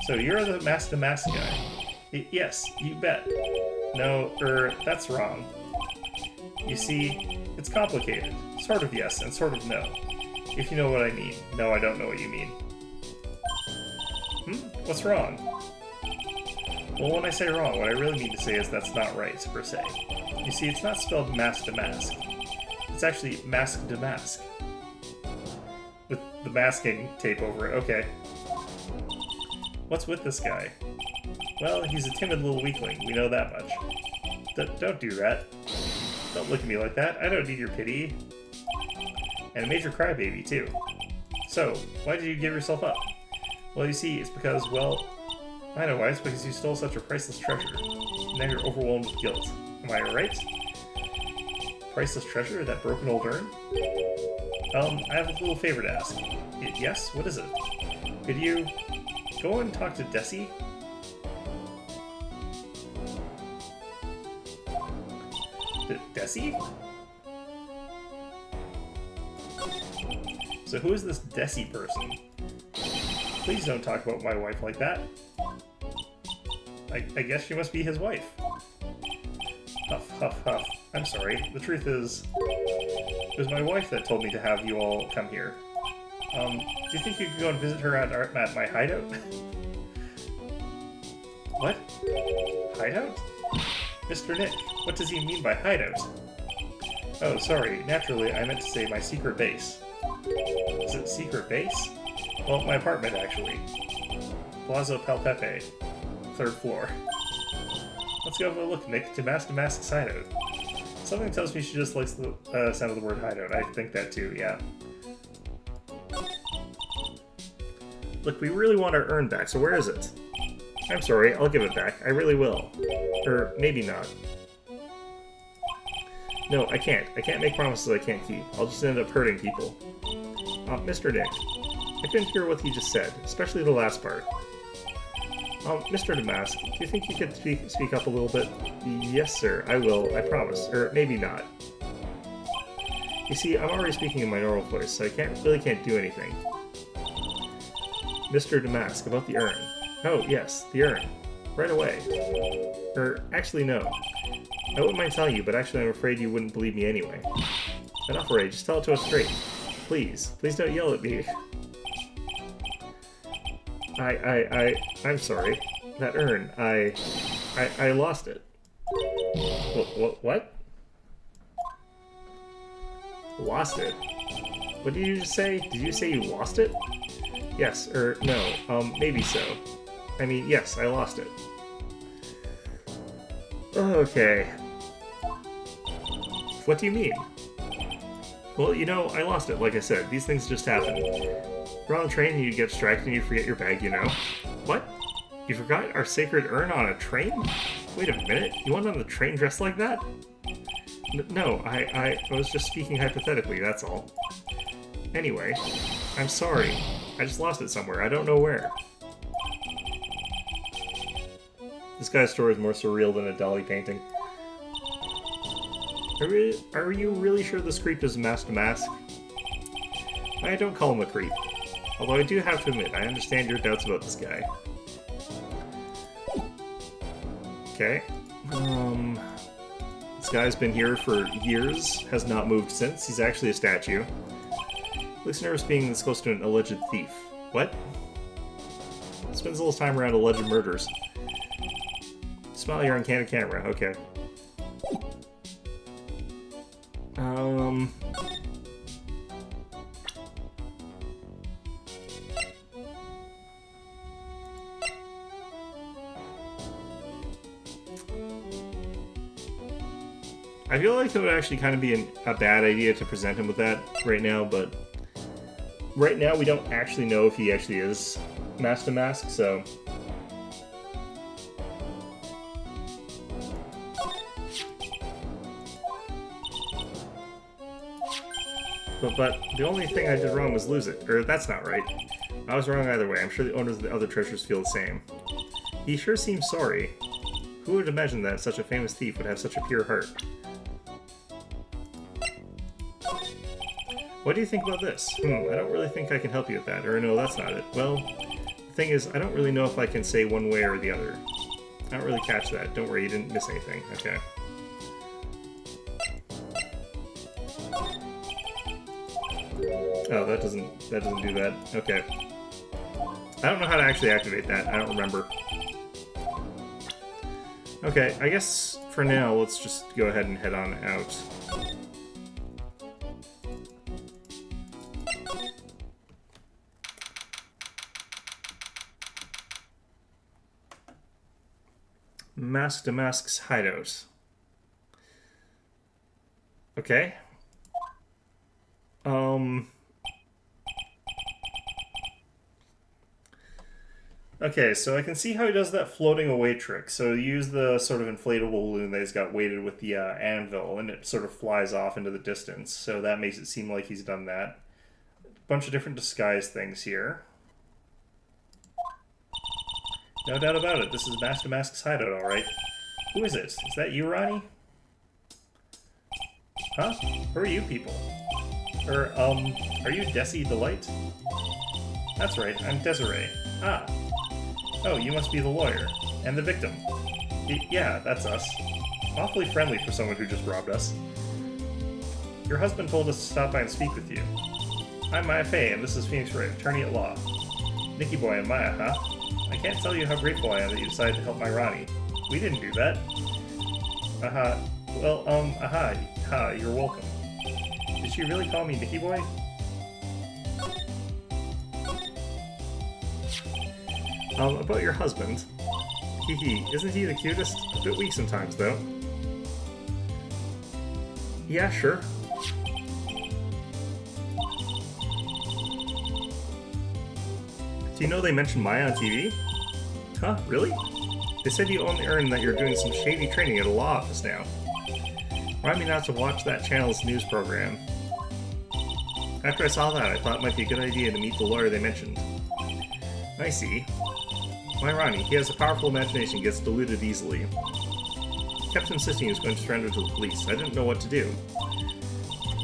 So you're the Mask to Mask guy? Yes, you bet. No, that's wrong. You see, it's complicated. Sort of yes, and sort of no. If you know what I mean. No, I don't know what you mean. What's wrong? Well, when I say wrong, what I really mean to say is that's not right, per se. You see, it's not spelled mask to mask. It's actually mask to mask. With the masking tape over it, okay. What's with this guy? Well, he's a timid little weakling, we know that much. Don't do that. Don't look at me like that, I don't need your pity. And a major crybaby, too. So, why did you give yourself up? Well, you see, it's because, well, I know why. It's because you stole such a priceless treasure. Now you're overwhelmed with guilt. Am I right? Priceless treasure? That broken old urn? I have a little favor to ask. Yes? What is it? Could you go and talk to Desi? Desi? So who is this Desi person? Please don't talk about my wife like that. I guess she must be his wife. Huff, huff, huff. I'm sorry. The truth is, it was my wife that told me to have you all come here. Do you think you could go and visit her at my hideout? What? Hideout? Mr. Nick, what does he mean by hideout? Oh, sorry. Naturally, I meant to say my secret base. Is it secret base? Well, my apartment, actually. Palazzo Palpepe. 3rd floor. Let's go have a look, Nick, to Mask hideout. Something tells me she just likes the sound of the word hideout. I think that too, yeah. Look, we really want our urn back, so where is it? I'm sorry, I'll give it back. I really will. Or maybe not. No, I can't. I can't make promises I can't keep. I'll just end up hurting people. Mr. Nick, I couldn't hear what he just said, especially the last part. Mr. Damask, do you think you could speak up a little bit? Yes, sir, I will, I promise. Or maybe not. You see, I'm already speaking in my normal voice, so I really can't do anything. Mr. Damask, about the urn. Oh, yes, the urn. Right away. Actually, no. I wouldn't mind telling you, but actually I'm afraid you wouldn't believe me anyway. Enough already, just tell it to us straight. Please don't yell at me. I'm sorry. That urn, I lost it. What? Lost it? What did you just say? Did you say you lost it? Yes, no, maybe so. I mean, yes, I lost it. Okay. What do you mean? Well, you know, I lost it, like I said. These things just happen. You're on a train and you get distracted and you forget your bag, you know? What? You forgot our sacred urn on a train? Wait a minute, you went on the train dressed like that? No, I was just speaking hypothetically, that's all. Anyway, I'm sorry. I just lost it somewhere, I don't know where. This guy's story is more surreal than a Dali painting. Are you really sure this creep is Mask to Mask? I don't call him a creep. Although I do have to admit, I understand your doubts about this guy. Okay. This guy's been here for years, has not moved since. He's actually a statue. Looks nervous being this close to an alleged thief. What? Spends all his time around alleged murders. Smile, you're on candid camera. Okay. I feel like it would actually kind of be a bad idea to present him with that right now, but right now we don't actually know if he actually is Mask to Mask, so... But the only thing I did wrong was lose it. Or, that's not right. I was wrong either way. I'm sure the owners of the other treasures feel the same. He sure seems sorry. Who would imagine that such a famous thief would have such a pure heart? What do you think about this? I don't really think I can help you with that. Or no, that's not it. Well, the thing is, I don't really know if I can say one way or the other. I don't really catch that. Don't worry, you didn't miss anything. Okay. Oh, that doesn't do that. Okay. I don't know how to actually activate that. I don't remember. Okay, I guess for now, let's just go ahead and head on out. Mask to Mask's hideout. Okay. Okay, so I can see how he does that floating away trick. So you use the sort of inflatable balloon that he's got weighted with the anvil, and it sort of flies off into the distance. So that makes it seem like he's done that. Bunch of different disguise things here. No doubt about it, this is Mask to Mask's hideout, alright. Who is it? Is that you, Ronnie? Huh? Who are you people? Are you Desi Delight? That's right, I'm Desiree. Ah. Oh, you must be the lawyer. And the victim. Yeah, that's us. Awfully friendly for someone who just robbed us. Your husband told us to stop by and speak with you. I'm Maya Fey, and this is Phoenix Wright, attorney at law. Nicky Boy and Maya, huh? I can't tell you how grateful I am that you decided to help my Ronnie. We didn't do that. You're welcome. Did she really call me Nicky Boy? About your husband. Hee, isn't he the cutest? A bit weak sometimes, though. Yeah, sure. Do you know they mentioned Maya on TV? Huh, really? They said you only earned that you're doing some shady training at a law office now. Remind me not to watch that channel's news program. After I saw that, I thought it might be a good idea to meet the lawyer they mentioned. I see. My Ronnie, he has a powerful imagination, gets deluded easily. He kept insisting he was going to surrender to the police. I didn't know what to do.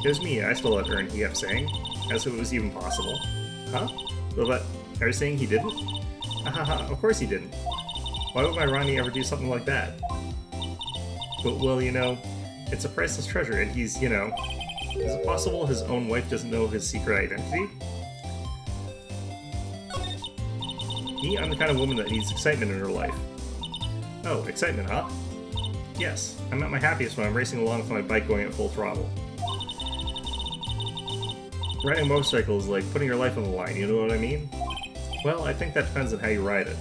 It was me, I stole that urn, he kept saying, as if it was even possible. Huh? Well, but are you saying he didn't? Of course he didn't. Why would my Ronnie ever do something like that? But, well, you know, it's a priceless treasure, and he's, you know... Is it possible his own wife doesn't know his secret identity? Me, I'm the kind of woman that needs excitement in her life. Oh, excitement, huh? Yes, I'm at my happiest when I'm racing along with my bike going at full throttle. Riding a motorcycle is like putting your life on the line, you know what I mean? Well, I think that depends on how you ride it.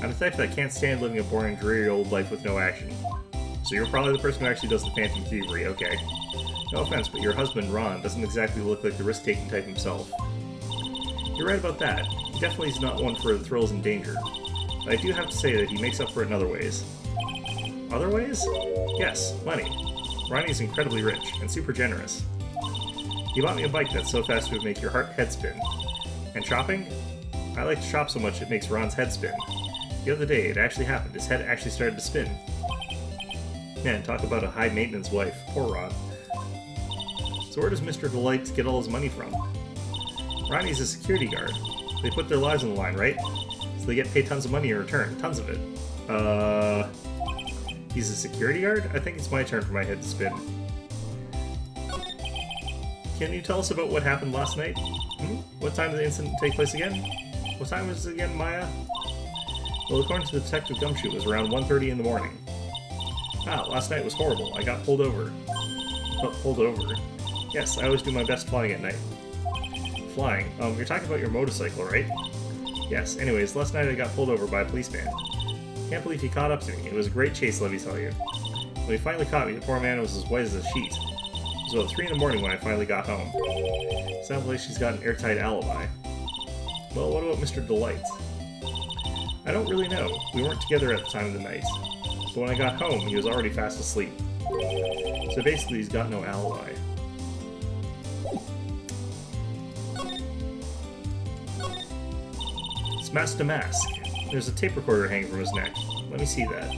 I'm the type that can't stand living a boring, dreary old life with no action. So you're probably the person who actually does the phantom thievery, okay. No offense, but your husband, Ron, doesn't exactly look like the risk-taking type himself. You're right about that. He definitely is not one for the thrills and danger. But I do have to say that he makes up for it in other ways. Other ways? Yes, money. Ronnie's incredibly rich, and super generous. He bought me a bike that's so fast it would make your head spin. And shopping? I like to shop so much it makes Ron's head spin. The other day, it actually happened. His head actually started to spin. Man, talk about a high-maintenance wife. Poor Ron. So where does Mr. Delight get all his money from? Ronnie's a security guard. They put their lives on the line, right? So they get paid tons of money in return. Tons of it. He's a security guard? I think it's my turn for my head to spin. Can you tell us about what happened last night? What time did the incident take place again? What time was it again, Maya? Well, according to Detective Gumshoe, it was around 1:30 in the morning. Ah, last night was horrible. I got pulled over. Oh, pulled over? Yes, I always do my best flying at night. Flying? You're talking about your motorcycle, right? Yes, anyways, last night I got pulled over by a policeman. Can't believe he caught up to me. It was a great chase, let me tell you. When he finally caught me, the poor man was as white as a sheet. was about 3 in the morning when I finally got home. Sounds like she's got an airtight alibi. Well, what about Mr. Delight? I don't really know. We weren't together at the time of the night. But when I got home, he was already fast asleep. So basically, he's got no alibi. It's Mask to Mask. There's a tape recorder hanging from his neck. Let me see that.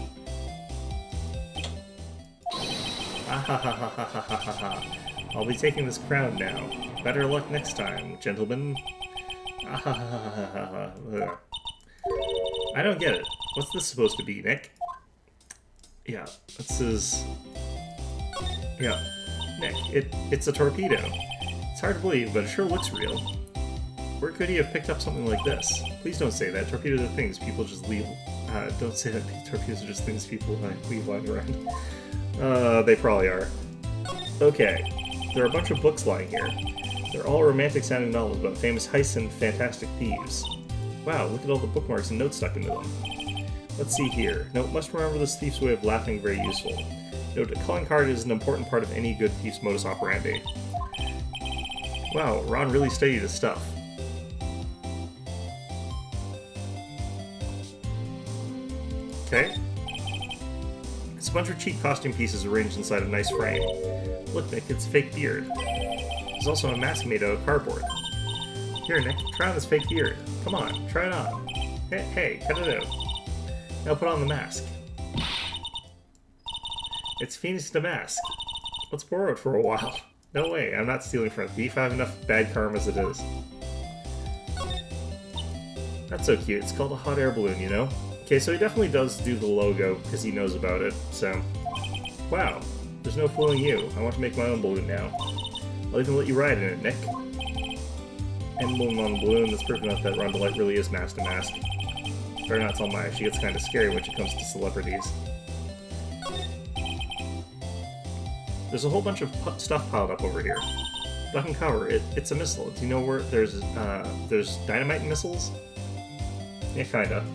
Ah-ha-ha-ha-ha-ha-ha-ha. I'll be taking this crown now. Better luck next time, gentlemen. Ah-ha-ha-ha-ha-ha. I don't get it. What's this supposed to be, Nick? Yeah, this is... Yeah, Nick, it's a torpedo. It's hard to believe, but it sure looks real. Where could he have picked up something like this? Please don't say that. Torpedoes are things people just leave... don't say that. Torpedoes are just things people leave lying around. They probably are. Okay, there are a bunch of books lying here. They're all romantic-sounding novels about famous heists and fantastic thieves. Wow, look at all the bookmarks and notes stuck into them. Let's see here. Note, must remember this thief's way of laughing very useful. Note, a calling card is an important part of any good thief's modus operandi. Wow, Ron really studied his stuff. Okay. It's a bunch of cheap costume pieces arranged inside a nice frame. Look, Nick, it's a fake beard. There's also a mask made out of cardboard. Here, Nick, try on this fake beard. Come on, try it on. Hey, cut it out. Now put on the mask. It's Phoenix the Mask. Let's borrow it for a while. No way, I'm not stealing from a thief. I have enough bad karma as it is. That's so cute. It's called a hot air balloon, you know? Okay, so he definitely does do the logo because he knows about it, so... Wow, there's no fooling you. I want to make my own balloon now. I'll even let you ride in it, Nick. Emblem on the balloon, that's proof enough that Ron Delight really is Mask to Mask. Better not tell Maya, she gets kind of scary when it comes to celebrities. There's a whole bunch of stuff piled up over here. Duck and cover, it's a missile. Do you know where there's dynamite missiles? Yeah, kinda.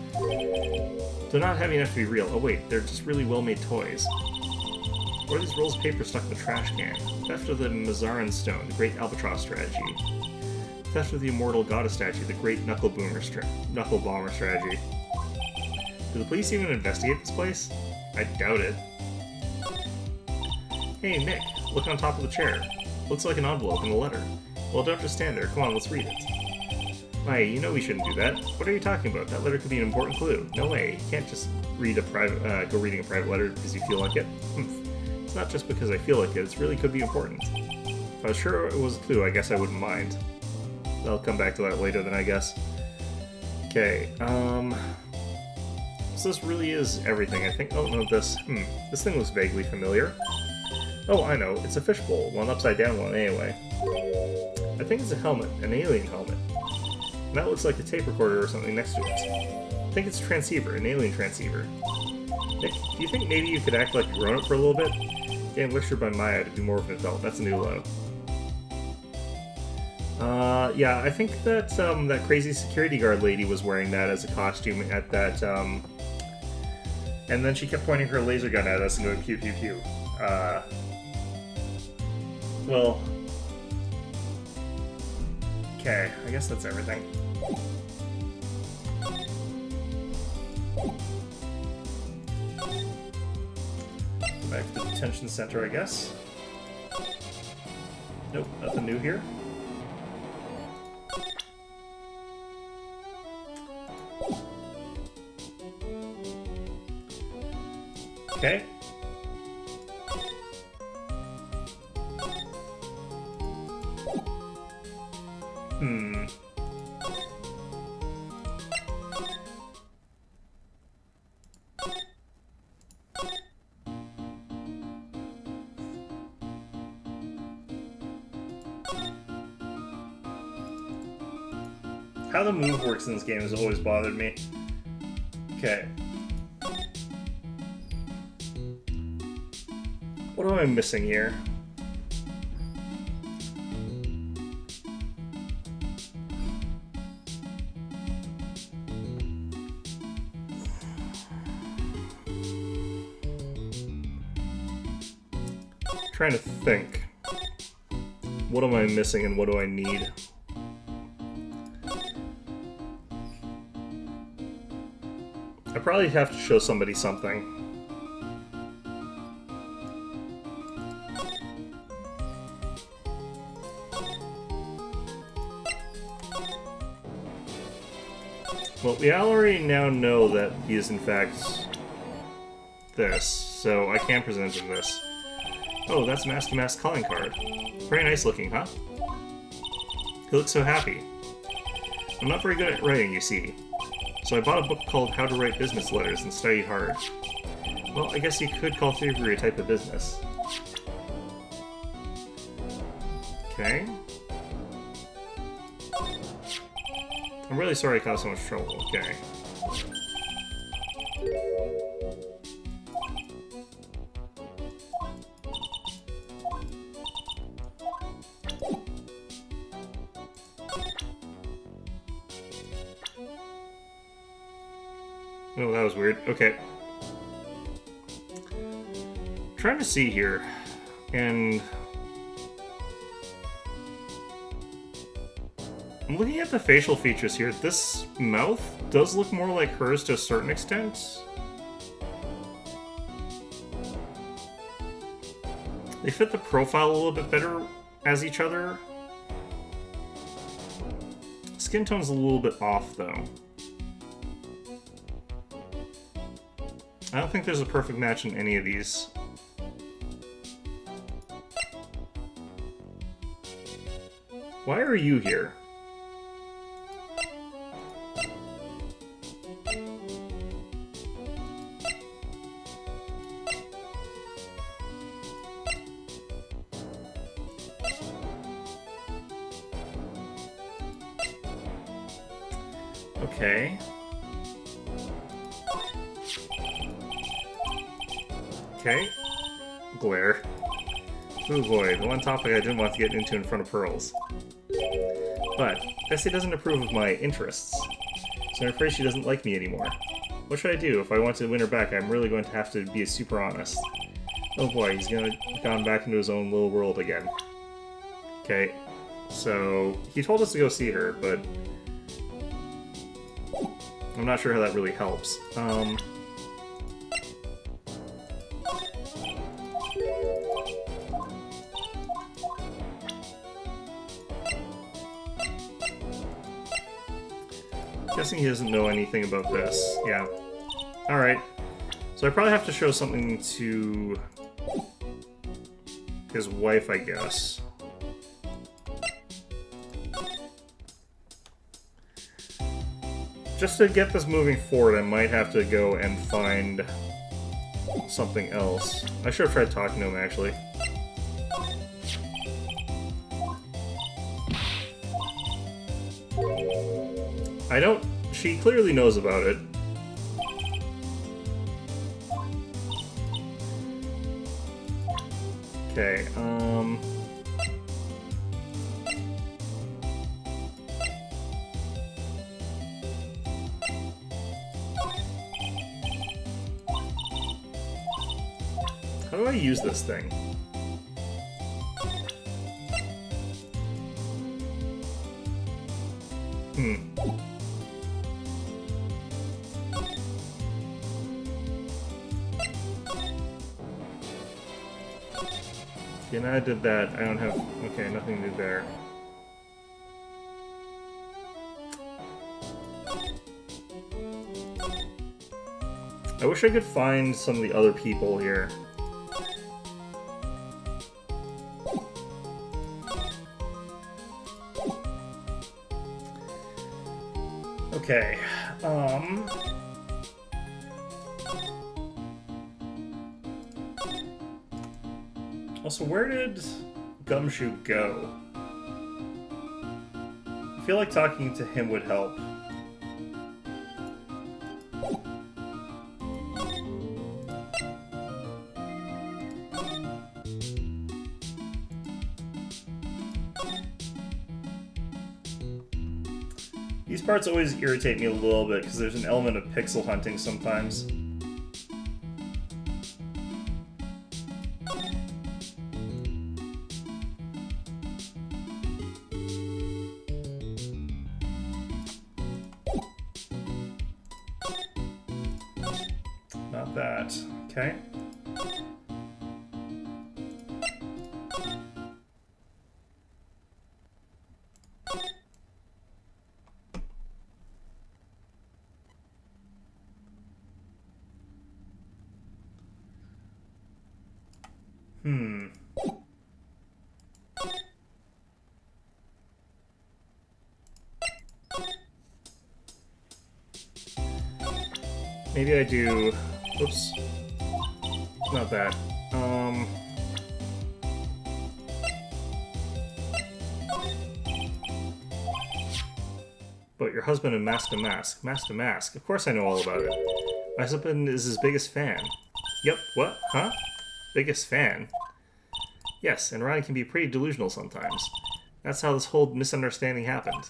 They're not heavy enough to be real. Oh wait, they're just really well-made toys. What are these rolls of paper stuck in the trash can? Theft of the Mazarin Stone, the Great Albatross Strategy. Theft of the Immortal Goddess Statue, the Great Knuckle Bomber Strategy. Do the police even investigate this place? I doubt it. Hey, Nick, look on top of the chair. Looks like an envelope and a letter. Well, don't just stand there. Come on, let's read it. Maya, you know we shouldn't do that. What are you talking about? That letter could be an important clue. No way. You can't just read go reading a private letter because you feel like it. It's not just because I feel like it. It really could be important. If I was sure it was a clue, I guess I wouldn't mind. I'll come back to that later then, I guess. Okay, so this really is everything, I think. Oh, no, this thing looks vaguely familiar. Oh, I know, it's a fishbowl. One upside down one, anyway. I think it's a helmet, an alien helmet. And that looks like a tape recorder or something next to it. I think it's a transceiver, an alien transceiver. Nick, do you think maybe you could act like a grown-up for a little bit? Getting lectured by Maya to be more of an adult, that's a new low. Yeah, I think that, that crazy security guard lady was wearing that as a costume at that, and then she kept pointing her laser gun at us and going pew pew pew. Well... Okay, I guess that's everything. Back to the detention center, I guess. Nope, nothing new here. Okay. How the move works in this game has always bothered me. Okay. What am I missing here? Trying to think. What am I missing and what do I need? I probably have to show somebody something. Well, we already now know that he is in fact this, so I can present him this. Oh, that's Mask to Mask calling card. Very nice looking, huh? He looks so happy. I'm not very good at writing, you see. So I bought a book called How to Write Business Letters and studied hard. Well, I guess you could call thievery a type of business. Okay. I'm really sorry I caused so much trouble. Okay. Oh, that was weird. Okay. Trying to see here, and I'm looking at the facial features here. This mouth does look more like hers to a certain extent. They fit the profile a little bit better as each other. Skin tone's a little bit off, though. I don't think there's a perfect match in any of these. Why are you here? Okay. Okay. Glare. Oh boy, the one topic I didn't want to get into in front of Pearls. But, Bessie doesn't approve of my interests, so I'm afraid she doesn't like me anymore. What should I do? If I want to win her back, I'm really going to have to be super honest. Oh boy, he's gone back into his own little world again. Okay, so he told us to go see her, but I'm not sure how that really helps. Guessing he doesn't know anything about this. Yeah. Alright. So I probably have to show something to his wife, I guess. Just to get this moving forward, I might have to go and find something else. I should have tried talking to him, actually. I don't... She clearly knows about it. Okay, how do I use this thing? Okay, now I did that. I don't have... Okay, nothing to do there. I wish I could find some of the other people here. Okay, also, where did Gumshoe go? I feel like talking to him would help. These parts always irritate me a little bit because there's an element of pixel hunting sometimes. not that. Okay. Maybe I do... Oops. Not that. But your husband and Mask to Mask. Mask to Mask. Of course I know all about it. My husband is his biggest fan. Yep, what? Huh? Biggest fan? Yes, and Ronnie can be pretty delusional sometimes. That's how this whole misunderstanding happened.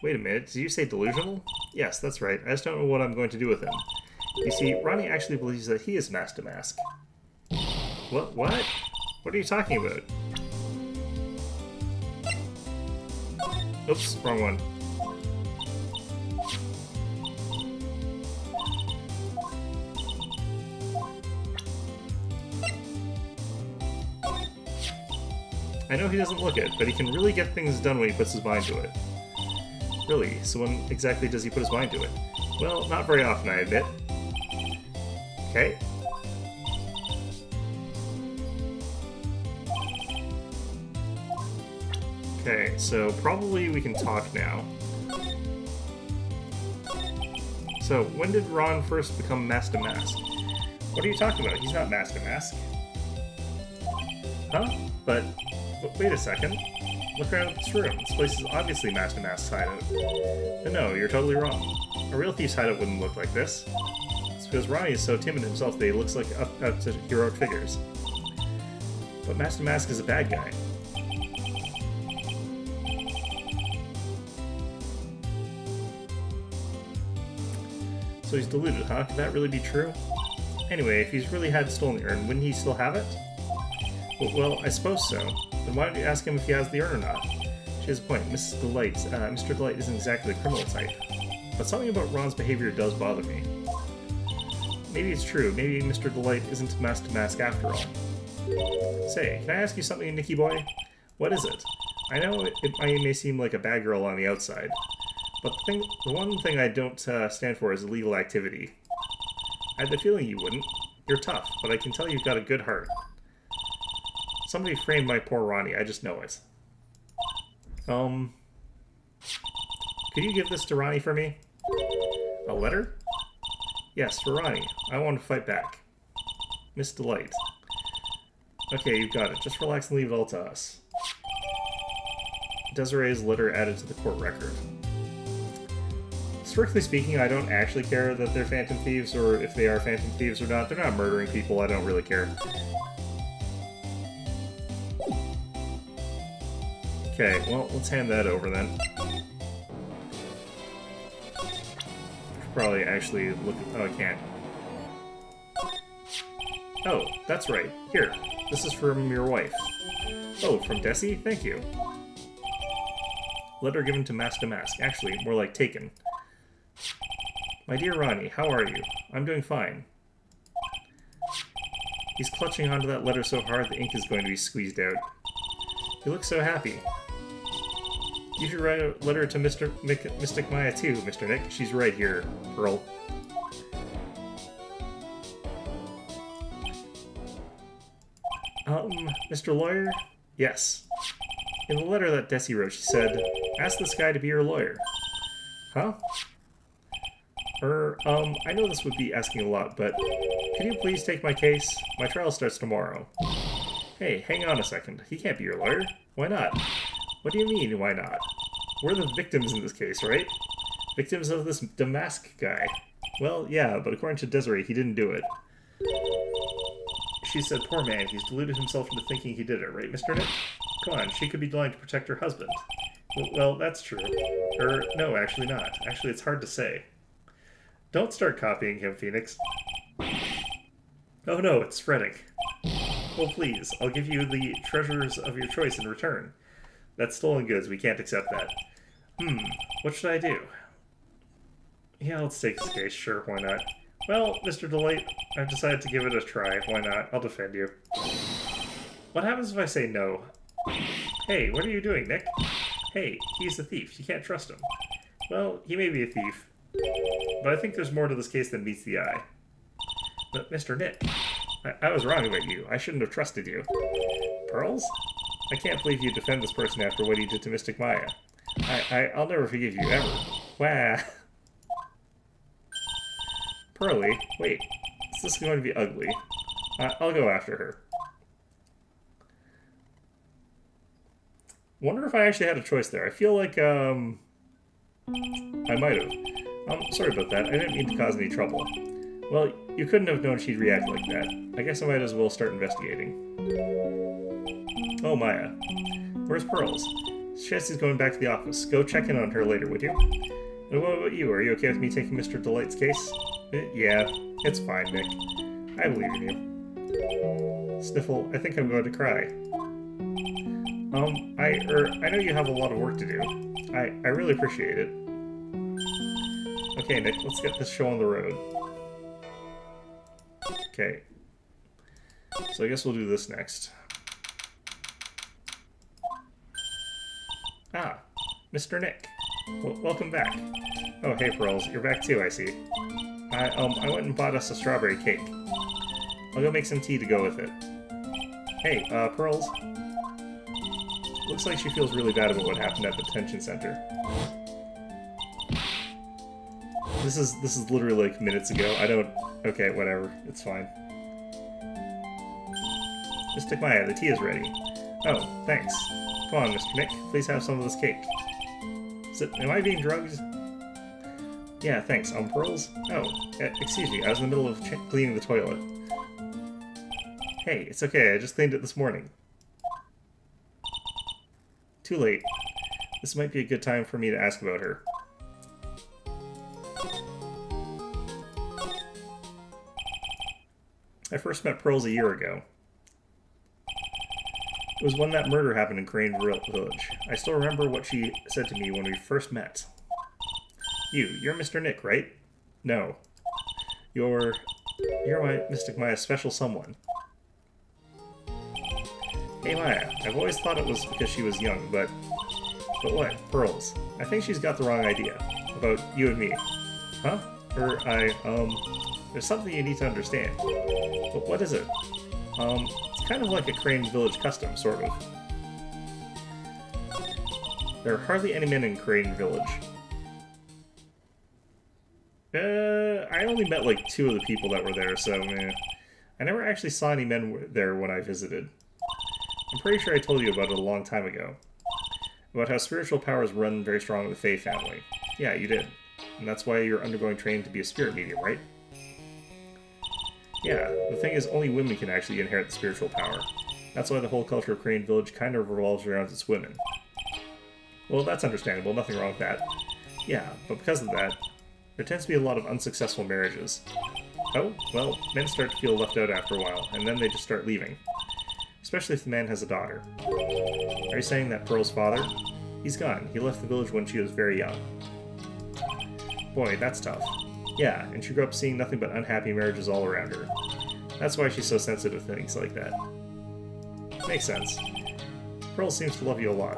Wait a minute, did you say delusional? Yes, that's right. I just don't know what I'm going to do with him. You see, Ronnie actually believes that he is Mask to Mask. What? What? What are you talking about? Oops, wrong one. I know he doesn't look it, but he can really get things done when he puts his mind to it. Really? So when exactly does he put his mind to it? Well, not very often, I admit. Okay. Okay, so probably we can talk now. So, when did Ron first become Mask to Mask? What are you talking about? He's not Mask to Mask. Huh? But wait a second. Look around this room. This place is obviously Mask to Mask's hideout. But no, you're totally wrong. A real thief's hideout wouldn't look like this. It's because Ronnie is so timid himself that he looks like up to heroic figures. But Mask to Mask is a bad guy. So he's deluded, huh? Could that really be true? Anyway, if he's really had stolen the urn, wouldn't he still have it? Well, I suppose so. Then why don't you ask him if he has the urn or not? She has a point. Mr. Delight isn't exactly the criminal type. But something about Ron's behavior does bother me. Maybe it's true. Maybe Mr. Delight isn't Mask to Mask after all. Say, can I ask you something, Nicky boy? What is it? I know it may seem like a bad girl on the outside, but the one thing I don't stand for is illegal activity. I had the feeling you wouldn't. You're tough, but I can tell you've got a good heart. Somebody framed my poor Ronnie, I just know it. Could you give this to Ronnie for me? A letter? Yes, for Ronnie. I want to fight back. Miss Delight. Okay, you've got it. Just relax and leave it all to us. Desiree's letter added to the court record. Strictly speaking, I don't actually care that they're Phantom Thieves, or if they are Phantom Thieves or not. They're not murdering people, I don't really care. Okay, well, let's hand that over then. Probably actually look at... Oh, I can't. Oh, that's right. Here, this is from your wife. Oh, from Desi? Thank you. Letter given to Mask to Mask. Actually, more like taken. My dear Ronnie, how are you? I'm doing fine. He's clutching onto that letter so hard the ink is going to be squeezed out. He looks so happy. You should write a letter to Mystic Maya too, Mr. Nick. She's right here, Pearl. Mr. Lawyer? Yes. In the letter that Desi wrote, she said, ask this guy to be your lawyer. Huh? I know this would be asking a lot, but can you please take my case? My trial starts tomorrow. Hey, hang on a second. He can't be your lawyer. Why not? What do you mean, why not? We're the victims in this case, right? Victims of this Damask guy. Well, yeah, but according to Desiree, he didn't do it. She said, poor man, he's deluded himself into thinking he did it, right, Mr. Nick? Come on, she could be lying to protect her husband. Well, that's true. Or, no, actually not. Actually, it's hard to say. Don't start copying him, Phoenix. Oh no, it's fretting. Well, please, I'll give you the treasures of your choice in return. That's stolen goods, we can't accept that. What should I do? Yeah, let's take this case, sure, why not? Well, Mr. Delight, I've decided to give it a try. Why not? I'll defend you. What happens if I say no? Hey, what are you doing, Nick? Hey, he's a thief. You can't trust him. Well, he may be a thief, but I think there's more to this case than meets the eye. But, Mr. Nick, I was wrong about you. I shouldn't have trusted you. Pearls? I can't believe you defend this person after what he did to Mystic Maya. I'll never forgive you, ever. Wah! Pearly, wait. Is this going to be ugly? I'll go after her. Wonder if I actually had a choice there. I feel like, I might have. Sorry about that. I didn't mean to cause any trouble. Well, you couldn't have known she'd react like that. I guess I might as well start investigating. Oh, Maya. Where's Pearls? Chelsea's going back to the office. Go check in on her later, would you? And what about you? Are you okay with me taking Mr. Delight's case? Yeah, it's fine, Nick. I believe in you. Sniffle, I think I'm going to cry. I know you have a lot of work to do. I really appreciate it. Okay, Nick, let's get this show on the road. Okay. So I guess we'll do this next. Ah, Mr. Nick. Welcome back. Oh, hey, Pearls. You're back too, I see. I went and bought us a strawberry cake. I'll go make some tea to go with it. Hey, Pearls. Looks like she feels really bad about what happened at the detention center. This is literally like minutes ago. I don't... Okay, whatever. It's fine. Mystic Maya, the tea is ready. Oh, thanks. Come on, Mr. Nick. Please have some of this cake. Am I being drugged? Yeah, thanks. Pearls? Oh, excuse me. I was in the middle of cleaning the toilet. Hey, it's okay. I just cleaned it this morning. Too late. This might be a good time for me to ask about her. I first met Pearls a year ago. It was when that murder happened in Crane Village. I still remember what she said to me when we first met. You're Mr. Nick, right? No. You're my Mystic Maya's special someone. Hey Maya, I've always thought it was because she was young, but what? Pearls. I think she's got the wrong idea. About you and me. Huh? There's something you need to understand. But what is it? It's kind of like a Crane Village custom, sort of. There are hardly any men in Crane Village. I only met like 2 of the people that were there, so I never actually saw any men there when I visited. I'm pretty sure I told you about it a long time ago. About how spiritual powers run very strong in the Fae family. Yeah, you did. And that's why you're undergoing training to be a spirit medium, right? Yeah, the thing is, only women can actually inherit the spiritual power. That's why the whole culture of Crane Village kind of revolves around its women. Well, that's understandable, nothing wrong with that. Yeah, but because of that, there tends to be a lot of unsuccessful marriages. Oh, well, men start to feel left out after a while, and then they just start leaving. Especially if the man has a daughter. Are you saying that Pearl's father? He's gone. He left the village when she was very young. Boy, that's tough. Yeah, and she grew up seeing nothing but unhappy marriages all around her. That's why she's so sensitive to things like that. Makes sense. Pearl seems to love you a lot.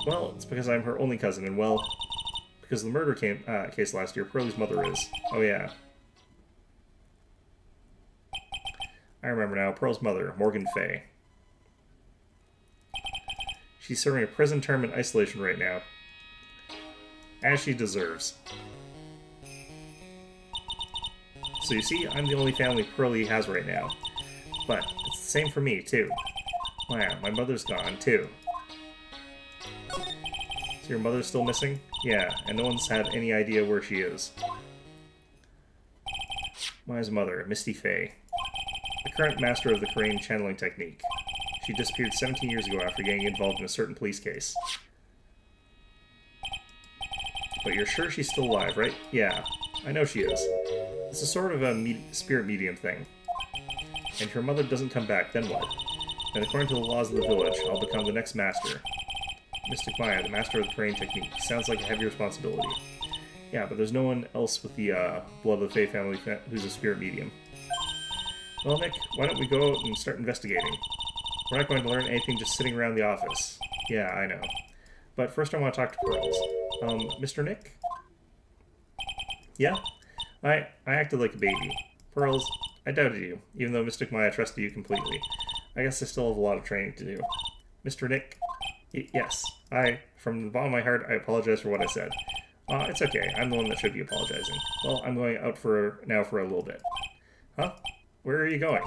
Well, it's because I'm her only cousin, and well, because of the murder case last year, Pearlie's mother is. Oh yeah. I remember now, Pearl's mother, Morgan Fay. She's serving a prison term in isolation right now. As she deserves. So you see, I'm the only family Pearlie has right now. But it's the same for me, too. Wow, my mother's gone, too. So your mother's still missing? Yeah, and no one's had any idea where she is. Maya's mother, Misty Fay. The current master of the Crane channeling technique. She disappeared 17 years ago after getting involved in a certain police case. But you're sure she's still alive, right? Yeah, I know she is. It's a sort of a spirit medium thing. And if your mother doesn't come back, then what? Then according to the laws of the village, I'll become the next master. Mystic Maya, the master of the Crane technique. Sounds like a heavy responsibility. Yeah, but there's no one else with the Blood of the Fae family who's a spirit medium. Well, Nick, why don't we go out and start investigating? We're not going to learn anything just sitting around the office. Yeah, I know. But first I want to talk to Pearls. Mr. Nick? Yeah? I acted like a baby. Pearls, I doubted you, even though Mystic Maya trusted you completely. I guess I still have a lot of training to do. Mr. Nick? Yes. From the bottom of my heart, I apologize for what I said. It's okay. I'm the one that should be apologizing. Well, I'm going out now for a little bit. Huh? Where are you going?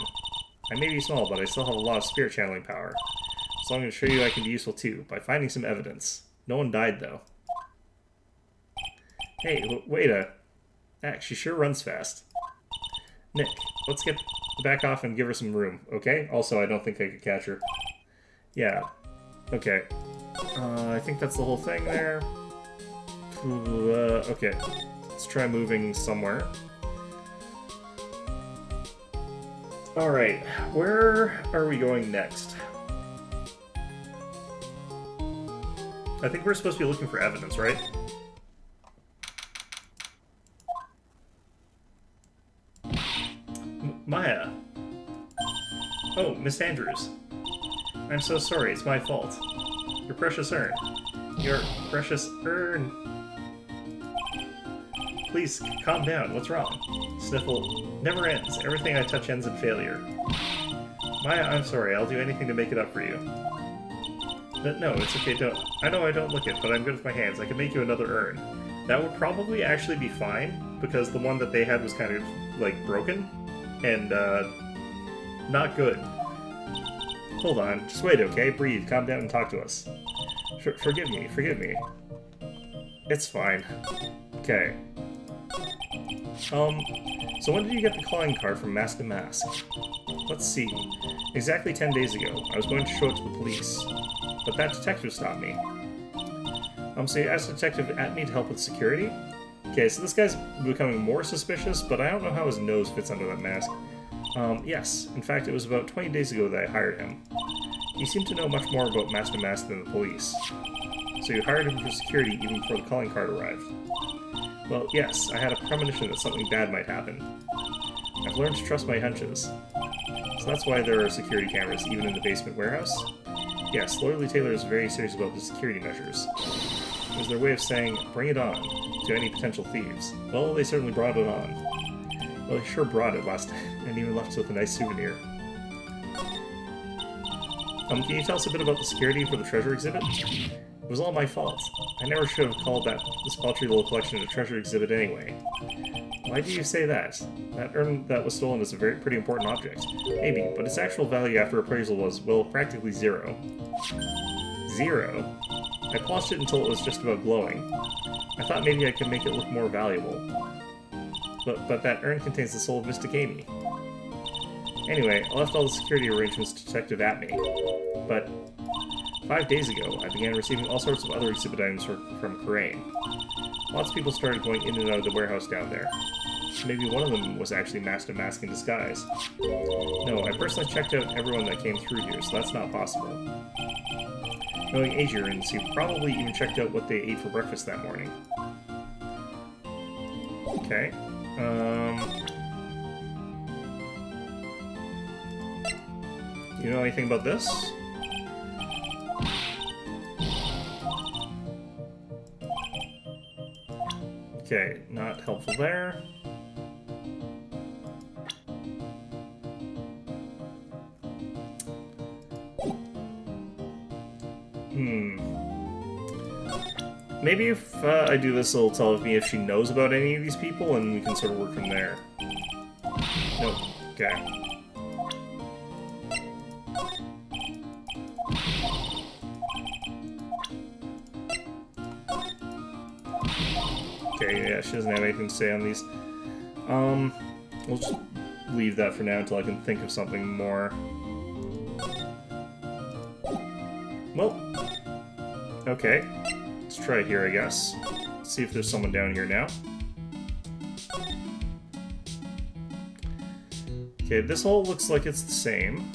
I may be small, but I still have a lot of spirit channeling power. So I'm going to show you I can be useful too, by finding some evidence. No one died, though. Hey, wait she sure runs fast. Nick, let's get back off and give her some room, okay? Also, I don't think I could catch her. Yeah. Okay. I think that's the whole thing there. Okay. Let's try moving somewhere. Alright, where are we going next? I think we're supposed to be looking for evidence, right? Maya. Oh, Miss Andrews. I'm so sorry, it's my fault. Your precious urn. Your precious urn. Please, calm down. What's wrong? Sniffle never ends. Everything I touch ends in failure. Maya, I'm sorry. I'll do anything to make it up for you. No, it's okay. I know I don't look it, but I'm good with my hands. I can make you another urn. That would probably actually be fine, because the one that they had was kind of, like, broken. And, not good. Hold on. Just wait, okay? Breathe. Calm down and talk to us. Forgive me. It's fine. Okay. So when did you get the calling card from Mask to Mask? Let's see. Exactly 10 days ago. I was going to show it to the police, but that detective stopped me. So you asked the detective at me to help with security? Okay, so this guy's becoming more suspicious, but I don't know how his nose fits under that mask. Yes. In fact, it was about 20 days ago that I hired him. He seemed to know much more about Mask to Mask than the police. So you hired him for security even before the calling card arrived. Well, yes, I had a premonition that something bad might happen. I've learned to trust my hunches. So that's why there are security cameras even in the basement warehouse? Yes, Lord Lee Taylor is very serious about the security measures. It was their way of saying, bring it on, to any potential thieves. Well, they certainly brought it on. Well, he sure brought it last time, and even left us with a nice souvenir. Can you tell us a bit about the security for the treasure exhibit? It was all my fault. I never should have called this paltry little collection a treasure exhibit anyway. Why do you say that? That urn that was stolen is a pretty important object. Maybe, but its actual value after appraisal was, well, practically zero. Zero? I polished it until it was just about glowing. I thought maybe I could make it look more valuable. But that urn contains the soul of Mystic Amy. Anyway, I left all the security arrangements to Detective Atme. But 5 days ago, I began receiving all sorts of other exhibit items from Karain. Lots of people started going in and out of the warehouse down there. Maybe one of them was actually Mask to Mask in disguise. No, I personally checked out everyone that came through here, so that's not possible. Knowing Asians, he probably even checked out what they ate for breakfast that morning. Okay. You know anything about this? Okay, not helpful there. Maybe if I do this, it'll tell me if she knows about any of these people, and we can sort of work from there. Nope. Okay. Okay, yeah, she doesn't have anything to say on these. We'll just leave that for now until I can think of something more. Well, okay. Let's try it here, I guess. See if there's someone down here now. Okay, this hole looks like it's the same.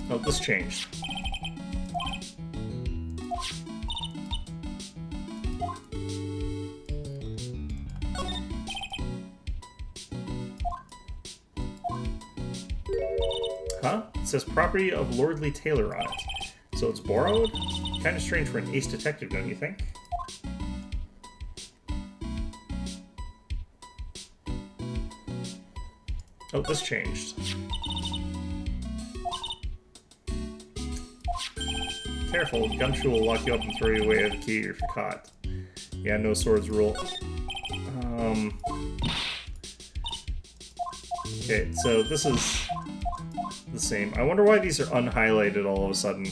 Oh, this changed. Huh? It says property of Lordly Taylor on it. So it's borrowed? Kind of strange for an ace detective, don't you think? Oh, this changed. Careful, Gumshoe will lock you up and throw you away at the key if you're caught. Yeah, no swords rule. Okay, so this is the same. I wonder why these are unhighlighted all of a sudden.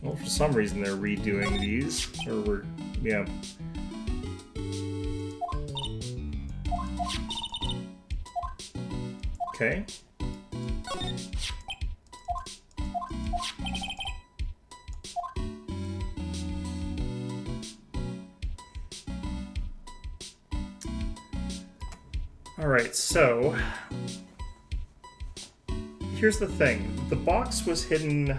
Well, for some reason they're redoing these, or yeah. Okay. Alright, so here's the thing. The box was hidden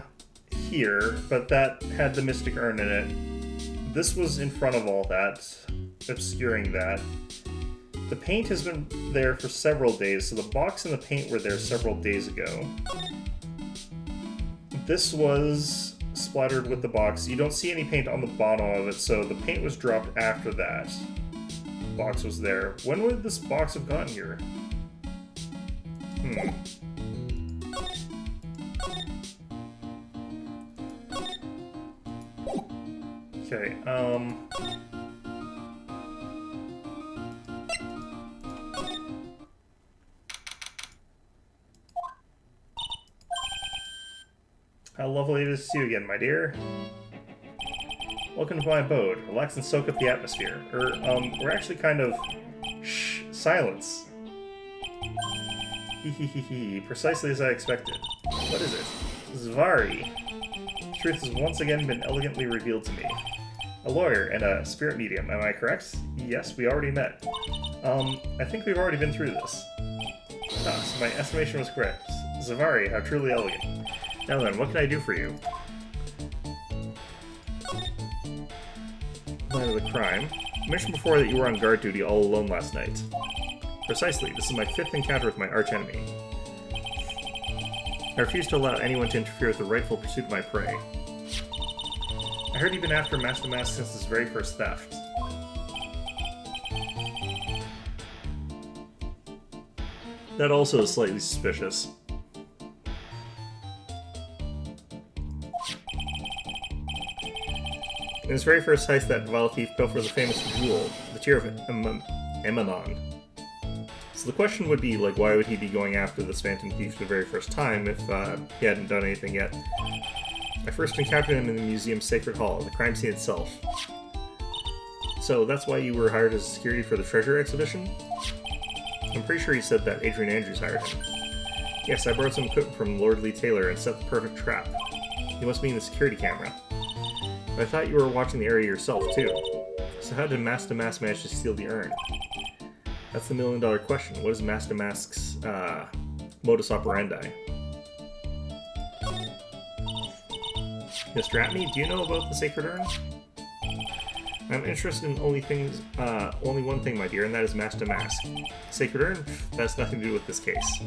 here, but that had the Mystic Urn in it. This was in front of all that, obscuring that. The paint has been there for several days, so the box and the paint were there several days ago. This was splattered with the box. You don't see any paint on the bottom of it, so the paint was dropped after that. The box was there. When would this box have gotten here? Okay, how lovely it is to see you again, my dear. Welcome to my abode. Relax and soak up the atmosphere. We're actually kind of... Shh, silence. Hee, precisely as I expected. What is it? Zvari. The truth has once again been elegantly revealed to me. A lawyer and a spirit medium, am I correct? Yes, we already met. I think we've already been through this. Ah, so my estimation was correct. Zvari, how truly elegant. Now then, what can I do for you? Line of the crime. I mentioned before that you were on guard duty all alone last night. Precisely, this is my 5th encounter with my archenemy. I refuse to allow anyone to interfere with the rightful pursuit of my prey. I heard you've been after Master Mask since his very first theft. That also is slightly suspicious. In his very first heist, that vile thief pilfered the famous jewel, the Tear of Emanon. So the question would be, like, why would he be going after this phantom thief the very first time if he hadn't done anything yet? I first encountered him in the museum's Sacred Hall, the crime scene itself. So that's why you were hired as security for the treasure exhibition? I'm pretty sure he said that Adrian Andrews hired him. Yes, I borrowed some equipment from Lordly Taylor and set the perfect trap. He must be in the security camera. But I thought you were watching the area yourself, too. So how did Master Mask manage to steal the urn? That's the million-dollar question. What is Master Mask's modus operandi? Mr. Atney, do you know about the Sacred Urn? I'm interested in only one thing, my dear, and that is Master Mask. Sacred Urn? That has nothing to do with this case.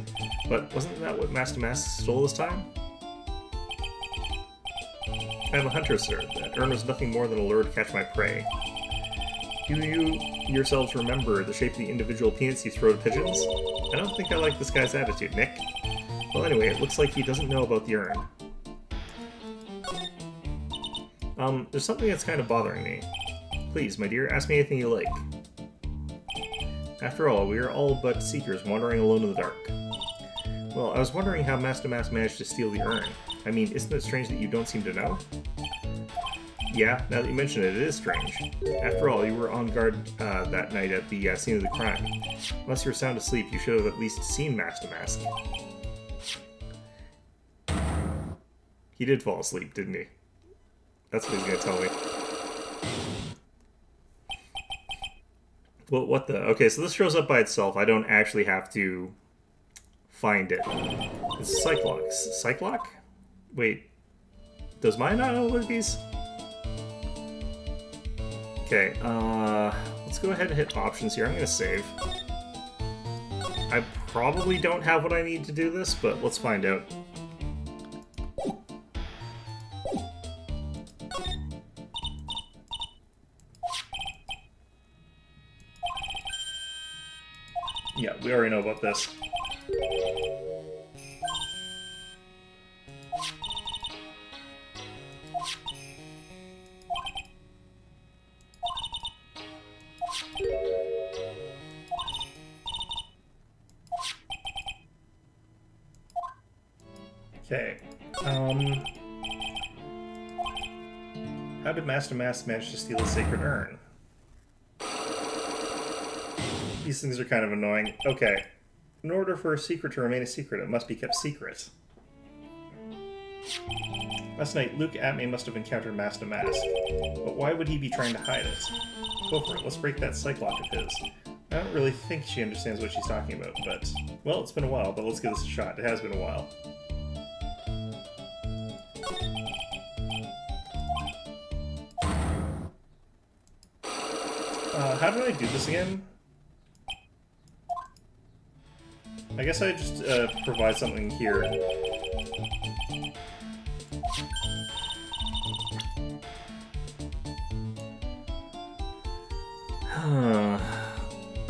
But wasn't that what Master Mask stole this time? I am a hunter, sir. That urn was nothing more than a lure to catch my prey. Do you yourselves remember the shape of the individual peanuts you throw to pigeons? I don't think I like this guy's attitude, Nick. Well, anyway, it looks like he doesn't know about the urn. There's something that's kind of bothering me. Please, my dear, ask me anything you like. After all, we are all but seekers wandering alone in the dark. Well, I was wondering how Master Mask managed to steal the urn. I mean, isn't it strange that you don't seem to know? Yeah, now that you mention it, it is strange. After all, you were on guard that night at the scene of the crime. Unless you were sound asleep, you should have at least seen Master Mask. He did fall asleep, didn't he? That's what he's gonna tell me. Well, what the? Okay, so this shows up by itself. I don't actually have to find it. It's Cyclox. Cyclox? Wait. Does mine not know what these? Okay, let's go ahead and hit options here. I'm gonna save. I probably don't have what I need to do this, but let's find out. Yeah, we already know about this. Okay, how did Master Mask manage to steal a sacred urn? These things are kind of annoying. Okay, in order for a secret to remain a secret, it must be kept secret. Last night, Luke Atme must have encountered Master Mask, but why would he be trying to hide it? Go for it, let's break that psych lock of his. I don't really think she understands what she's talking about, but... Well, it's been a while, but let's give this a shot. It has been a while. How did I do this again? I guess I just provide something here.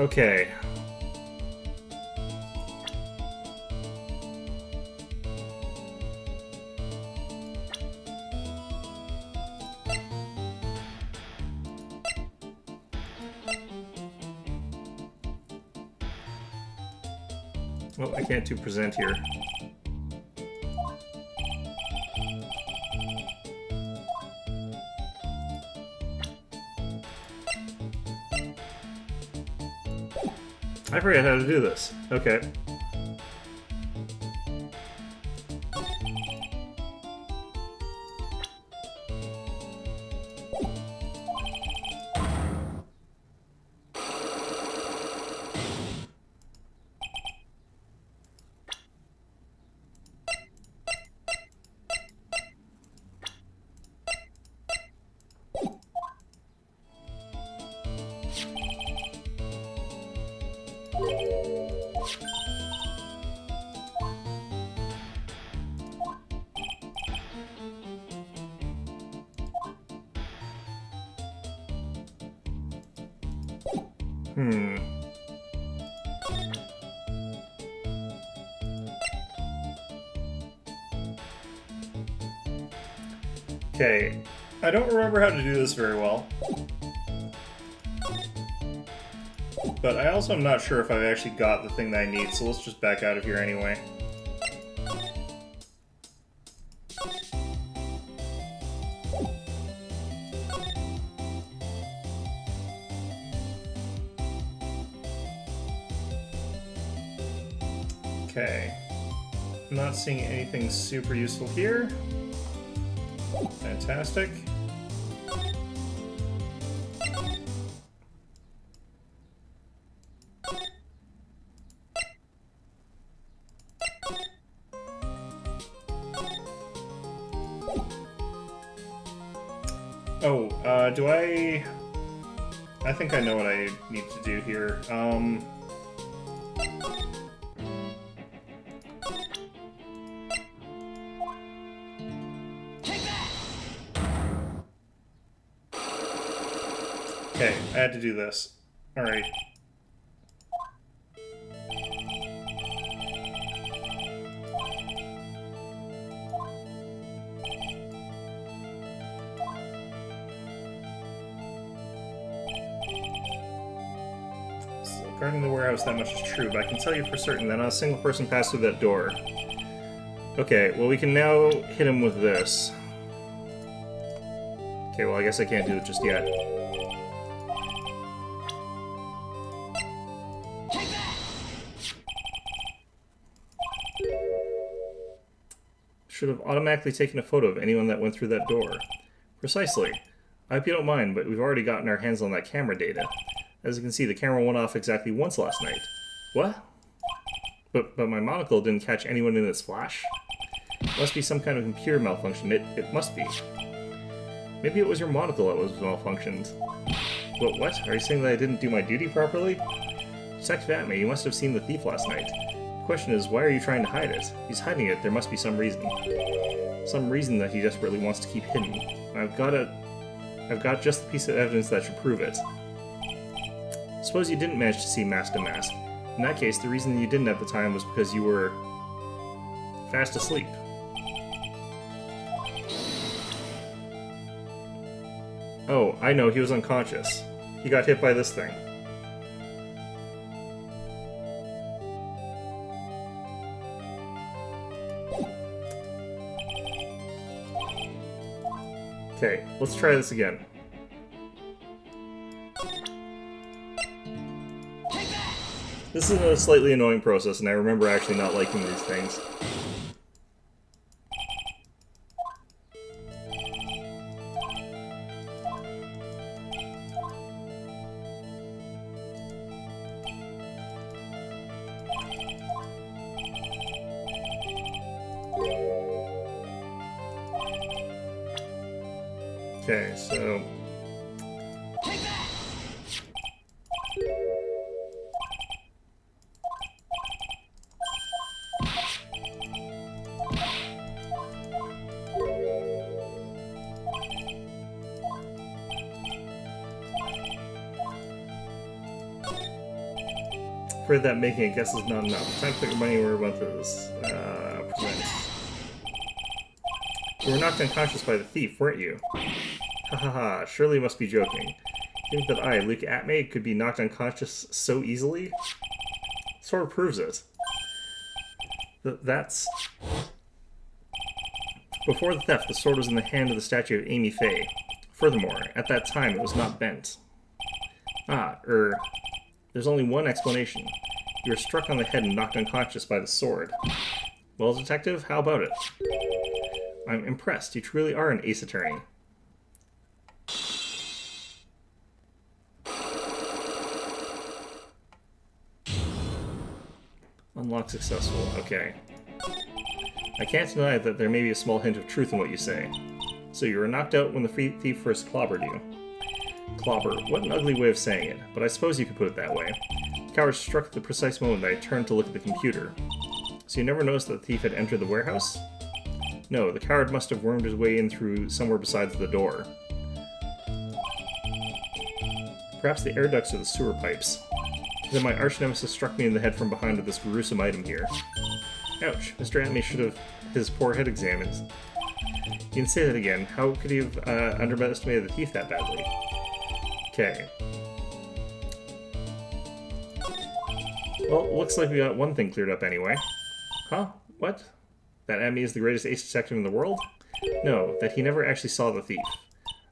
Okay. Well, I can't do present here. I forget how to do this. Okay. Okay, I don't remember how to do this very well. But I also am not sure if I've actually got the thing that I need, so let's just back out of here anyway. Okay, I'm not seeing anything super useful here. Fantastic. Oh, do I think I know what I need to do here. Okay, I had to do this. Alright. So, guarding the warehouse, that much is true, but I can tell you for certain that not a single person passed through that door. Okay, well we can now hit him with this. Okay, well I guess I can't do it just yet. Should have automatically taken a photo of anyone that went through that door. Precisely. I hope you don't mind, but we've already gotten our hands on that camera data. As you can see, the camera went off exactly once last night. What? But my monocle didn't catch anyone in its flash? It must be some kind of computer malfunction. It must be. Maybe it was your monocle that was malfunctioned. What? Are you saying that I didn't do my duty properly? Detective Atme, you must have seen the thief last night. The question is, why are you trying to hide it? If he's hiding it, there must be some reason. Some reason that he desperately wants to keep hidden. I've got just the piece of evidence that should prove it. Suppose you didn't manage to see Mask to Mask. In that case, the reason you didn't at the time was because you were fast asleep. Oh, I know, he was unconscious. He got hit by this thing. Okay, let's try this again. This is a slightly annoying process, and I remember actually not liking these things. Okay, so... afraid that making a guess is not enough. Time to put your money where your mouth is. Present. You were knocked unconscious by the thief, weren't you? Ha ha ha, surely you must be joking. You think that I, Luke Atme, could be knocked unconscious so easily? Sort of proves it. That's... Before the theft, the sword was in the hand of the statue of Amy Faye. Furthermore, at that time, it was not bent. There's only one explanation. You were struck on the head and knocked unconscious by the sword. Well, detective, how about it? I'm impressed. You truly are an ace attorney. Unlock successful. Okay. I can't deny that there may be a small hint of truth in what you say. So you were knocked out when the thief first clobbered you. Clobber. What an ugly way of saying it, but I suppose you could put it that way. The coward struck at the precise moment that I turned to look at the computer. So you never noticed that the thief had entered the warehouse? No, the coward must have wormed his way in through somewhere besides the door. Perhaps the air ducts or the sewer pipes. Then my arch-nemesis struck me in the head from behind with this gruesome item here. Ouch, Mr. Atme should have his poor head examined. You can say that again. How could he have underestimated the thief that badly? Okay. Well, looks like we got one thing cleared up anyway. Huh? What? That Atme is the greatest ace detective in the world? No, that he never actually saw the thief.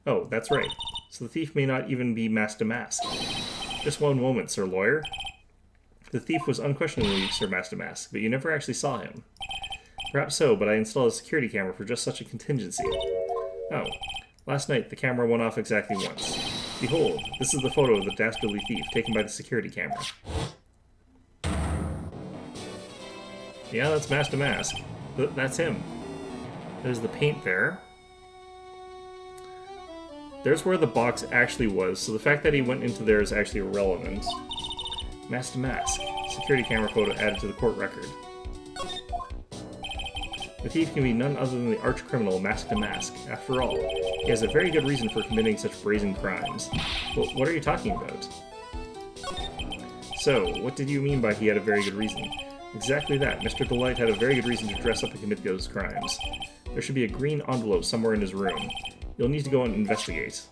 Oh, that's right. So the thief may not even be Mask to Mask. Just one moment, Sir Lawyer. The thief was unquestionably Sir Mask to Mask, but you never actually saw him. Perhaps so, but I installed a security camera for just such a contingency. Oh. Last night, the camera went off exactly once. Behold, this is the photo of the dastardly thief taken by the security camera. Yeah, that's Mask to Mask. That's him. There's the paint there. There's where the box actually was, so the fact that he went into there is actually irrelevant. Mask to Mask. Security camera photo added to the court record. The thief can be none other than the arch-criminal Mask to Mask. After all, he has a very good reason for committing such brazen crimes. Well, what are you talking about? So, what did you mean by he had a very good reason? Exactly that. Mr. Delight had a very good reason to dress up and commit those crimes. There should be a green envelope somewhere in his room. You'll need to go and investigate.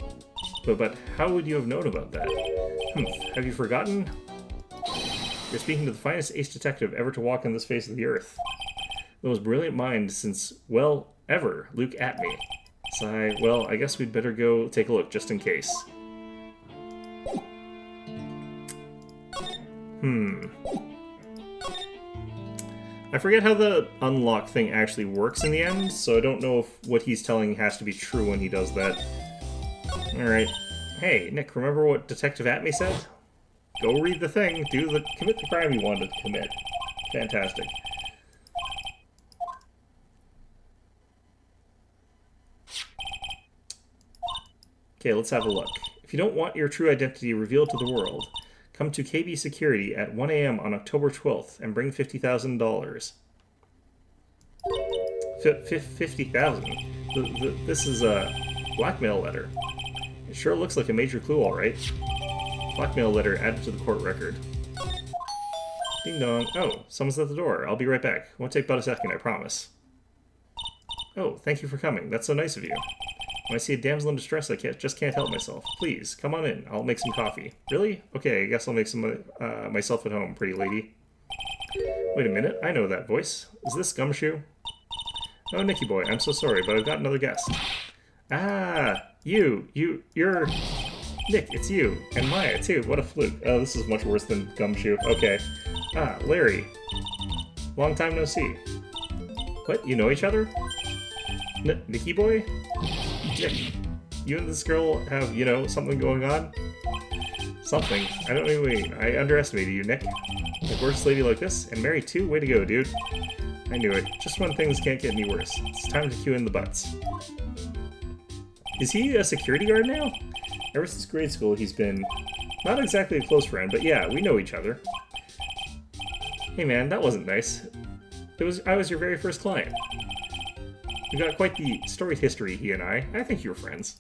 But how would you have known about that? Have you forgotten? You're speaking to the finest ace detective ever to walk on this face of the earth. The most brilliant mind since, well, ever, Luke Atme. Sigh, well, I guess we'd better go take a look, just in case. I forget how the unlock thing actually works in the end, so I don't know if what he's telling has to be true when he does that. Alright. Hey, Nick, remember what Detective Atme said? Go read the thing, commit the crime you wanted to commit. Fantastic. Okay, let's have a look. If you don't want your true identity revealed to the world, come to KB Security at 1 a.m. on October 12th and bring $50,000. 50,000? This is a blackmail letter. It sure looks like a major clue, all right. Blackmail letter added to the court record. Ding dong. Oh, someone's at the door. I'll be right back. Won't take but a second, I promise. Oh, thank you for coming. That's so nice of you. When I see a damsel in distress, I just can't help myself. Please, come on in. I'll make some coffee. Really? Okay, I guess I'll make some myself at home, pretty lady. Wait a minute. I know that voice. Is this Gumshoe? Oh, Nicky boy, I'm so sorry, but I've got another guest. Ah, you're... Nick, it's you. And Maya, too. What a fluke. Oh, this is much worse than Gumshoe. Okay. Ah, Larry. Long time no see. What? You know each other? Nicky boy? Nick, you and this girl have, you know, something going on? Something? I don't know what you mean. I underestimated you, Nick. A gorgeous lady like this? And married too? Way to go, dude. I knew it. Just when things can't get any worse. It's time to cue in the butts. Is he a security guard now? Ever since grade school, he's been not exactly a close friend, but yeah, we know each other. Hey man, that wasn't nice. I was your very first client. We got quite the storied history, he and I. I think you were friends.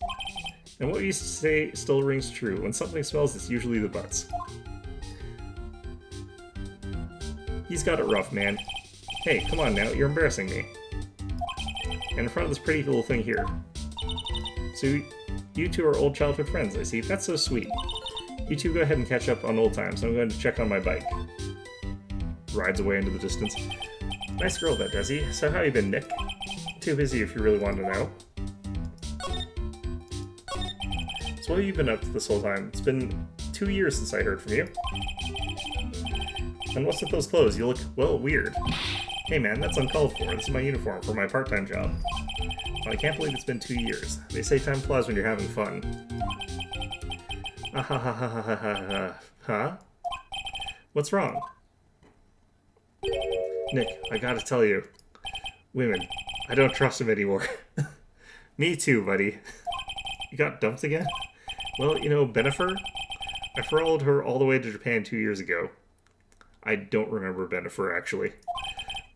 And what we used to say still rings true. When something smells, it's usually the butts. He's got it rough, man. Hey, come on now, you're embarrassing me. And in front of this pretty little thing here. So, you two are old childhood friends, I see. That's so sweet. You two go ahead and catch up on old times. I'm going to check on my bike. Rides away into the distance. Nice girl, that Desi. So how you been, Nick? Too busy if you really want to know. So what have you been up to this whole time? It's been 2 years since I heard from you. And what's with those clothes? You look, well, weird. Hey man, that's uncalled for. This is my uniform for my part-time job. Well, I can't believe it's been 2 years. They say time flies when you're having fun. Huh? What's wrong? Nick, I gotta tell you. Women, I don't trust them anymore. Me too, buddy. You got dumped again? Well, you know, Bennifer? I followed her all the way to Japan 2 years ago. I don't remember Bennifer, actually.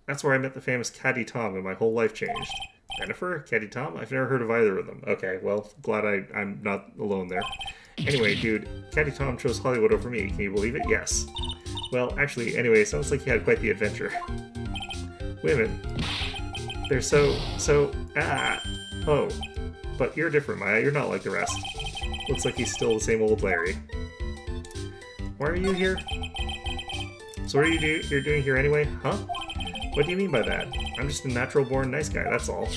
That's where I met the famous Caddy Tom and my whole life changed. Bennifer? Caddy Tom? I've never heard of either of them. Okay, well, glad I'm not alone there. Anyway, dude, Caddy Tom chose Hollywood over me. Can you believe it? Yes. Well, actually, anyway, sounds like you had quite the adventure. Women. They're Oh. But you're different, Maya. You're not like the rest. Looks like he's still the same old Larry. Why are you here? So what are you're doing here anyway? Huh? What do you mean by that? I'm just a natural-born nice guy, that's all.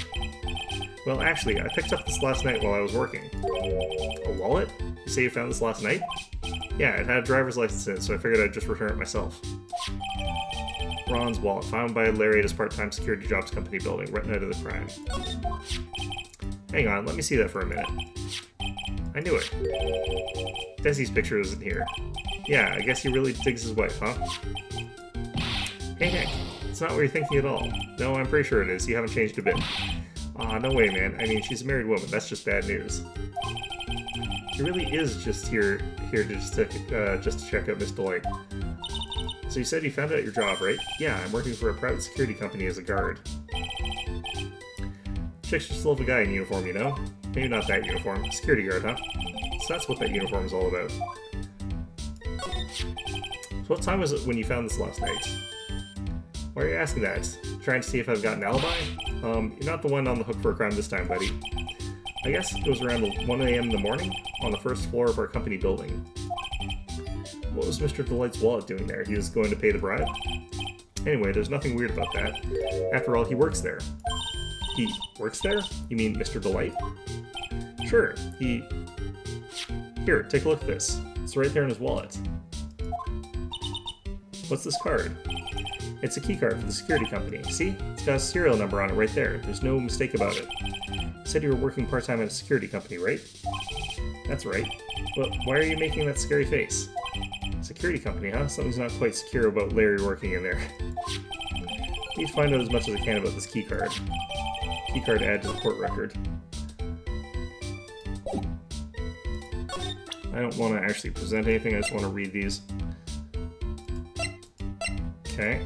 Well, actually, I picked up this last night while I was working. A wallet? You say you found this last night? Yeah, it had a driver's license in it, so I figured I'd just return it myself. Ron's wallet, found by Larry at his part-time security jobs company building, right out of the crime. Hang on, let me see that for a minute. I knew it. Desi's picture isn't here. Yeah, I guess he really digs his wife, huh? Hey Nick, it's not what you're thinking at all. No, I'm pretty sure it is. You haven't changed a bit. Aw, no way, man. I mean, she's a married woman. That's just bad news. She really is just here just to check out Miss Delight. So you said you found out your job, right? Yeah, I'm working for a private security company as a guard. Chicks just love a guy in uniform, you know? Maybe not that uniform. Security guard, huh? So that's what that uniform is all about. So what time was it when you found this last night? Why are you asking that? Trying to see if I've got an alibi? You're not the one on the hook for a crime this time, buddy. I guess it was around 1 a.m. in the morning on the first floor of our company building. What was Mr. Delight's wallet doing there? He was going to pay the bribe? Anyway, there's nothing weird about that. After all, he works there. He works there? You mean Mr. Delight? Sure, Here, take a look at this. It's right there in his wallet. What's this card? It's a key card for the security company. See? It's got a serial number on it right there. There's no mistake about it. You said you were working part-time at a security company, right? That's right. Well, why are you making that scary face? Security company, huh? Something's not quite secure about Larry working in there. Need to find out as much as I can about this key card. Key card add to the court record. I don't want to actually present anything, I just want to read these. Okay.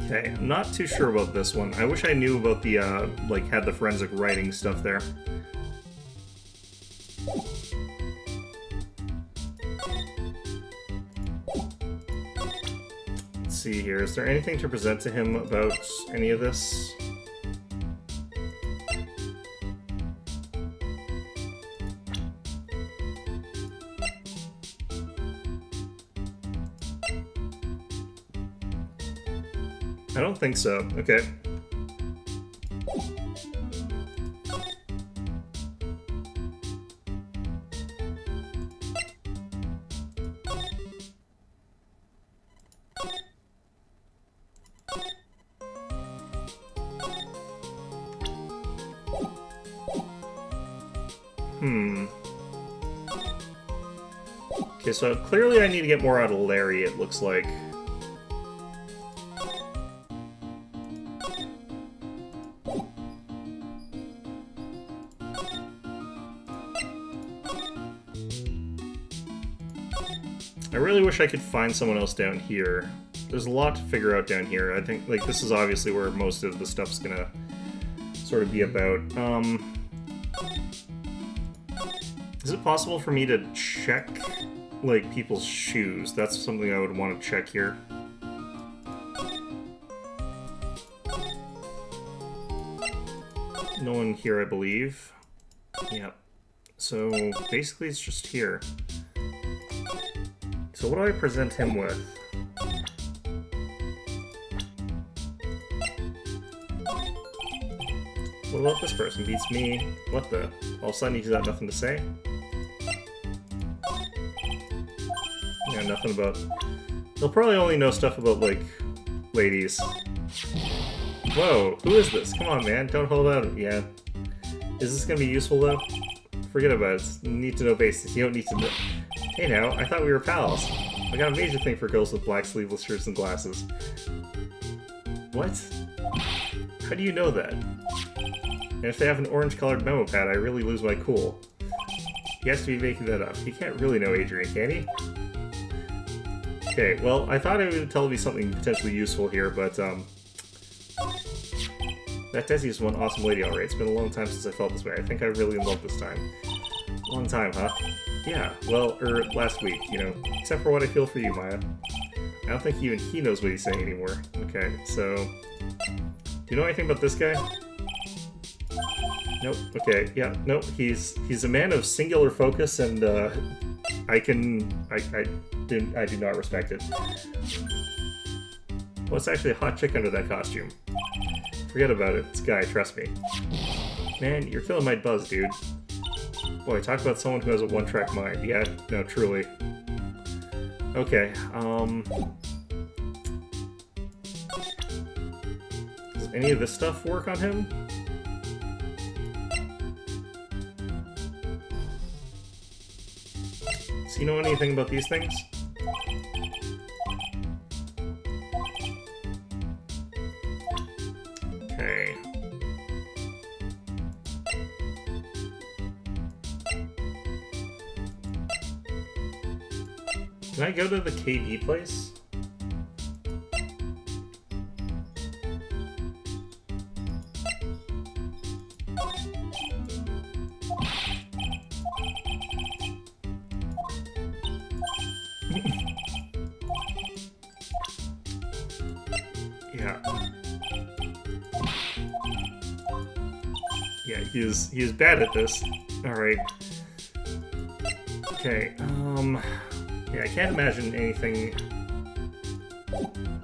Okay, I'm not too sure about this one. I wish I knew about the, like, had the forensic writing stuff there. Let's see here. Is there anything to present to him about any of this? I don't think so. Okay. Okay, so clearly I need to get more out of Larry, it looks like. I really wish I could find someone else down here. There's a lot to figure out down here. I think, like, this is obviously where most of the stuff's gonna sort of be about. Is it possible for me to check, like, people's shoes? That's something I would want to check here. No one here, I believe. Yep. So, basically it's just here. So what do I present him with? What about this person? Beats me. What the? All of a sudden he's got nothing to say? Yeah, nothing about... He'll probably only know stuff about, like, ladies. Whoa, who is this? Come on, man, don't hold out. Yeah. Is this gonna be useful, though? Forget about it. It's need-to-know basis. You don't need to know... Hey now, I thought we were pals. I got a major thing for girls with black sleeveless shirts and glasses. What? How do you know that? And if they have an orange-colored memo pad, I really lose my cool. He has to be making that up. He can't really know Adrian, can he? Okay, well, I thought it would tell me something potentially useful here, but, that Desi is one awesome lady, alright. It's been a long time since I felt this way. I think I really in love this time. Long time, huh? Yeah, well, last week, you know. Except for what I feel for you, Maya. I don't think even he knows what he's saying anymore. Okay, so... Do you know anything about this guy? Nope. Okay, yeah, nope. He's a man of singular focus, and, I do not respect it. Well, it's actually a hot chick under that costume. Forget about it. It's a guy, trust me. Man, you're killing my buzz, dude. Boy, talk about someone who has a one-track mind. Yeah, no, truly. Okay, does any of this stuff work on him? Does he know anything about these things? Okay. Can I go to the KD place? Yeah. Yeah, he is bad at this. Alright. Okay, yeah, I can't imagine anything...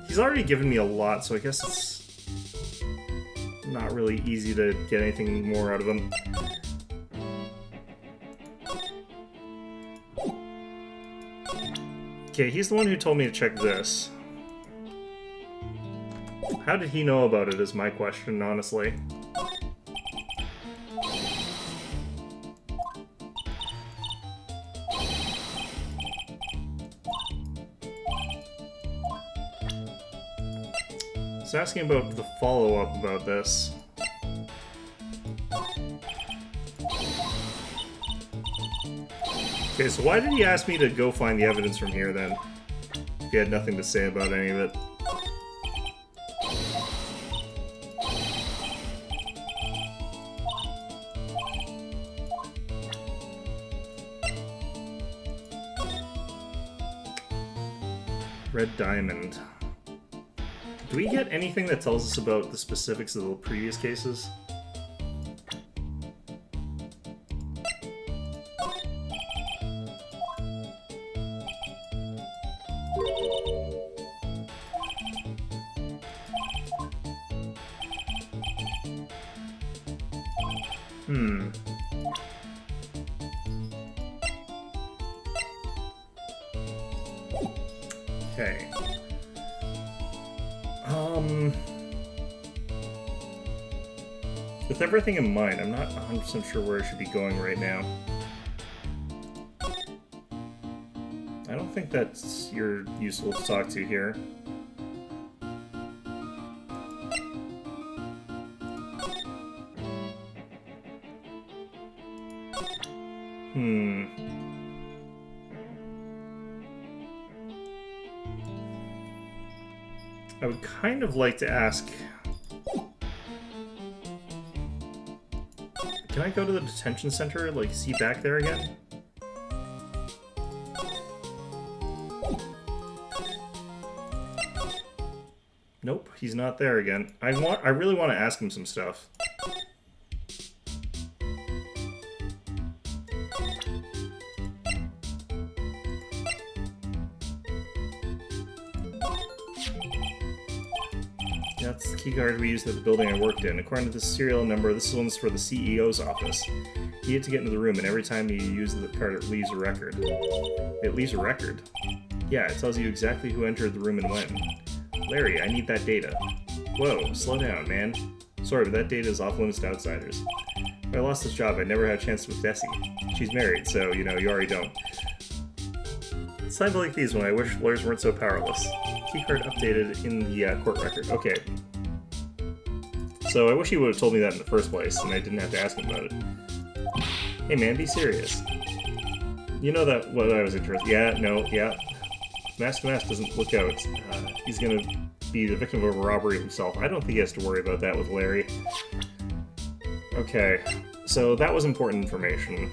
He's already given me a lot, so I guess it's not really easy to get anything more out of him. Okay, he's the one who told me to check this. How did he know about it is my question, honestly. I was asking about the follow-up about this. Okay, so why did he ask me to go find the evidence from here, then? If he had nothing to say about any of it. Red Diamond. Do we get anything that tells us about the specifics of the previous cases? Okay. With everything in mind, I'm not 100% sure where I should be going right now. I don't think you're useful to talk to here. I would kind of like to ask... Can I go to the detention center? Like, is he back there again? Nope, he's not there again. I really want to ask him some stuff. That's the keycard we used at the building I worked in. According to the serial number, this one's for the CEO's office. He had to get into the room, and every time you use the card, it leaves a record. It leaves a record? Yeah, it tells you exactly who entered the room and when. Larry, I need that data. Whoa, slow down, man. Sorry, but that data is off limits to outsiders. If I lost this job, I'd never have a chance with Desi. She's married, so, you know, you already don't. It's times like these when I wish lawyers weren't so powerless. Keycard updated in the court record. Okay. So I wish he would have told me that in the first place, and I didn't have to ask him about it. Hey man, be serious. You know that what I was interested. Yeah, no, yeah. Mask to Mask doesn't look out. He's gonna be the victim of a robbery himself. I don't think he has to worry about that with Larry. Okay, so that was important information.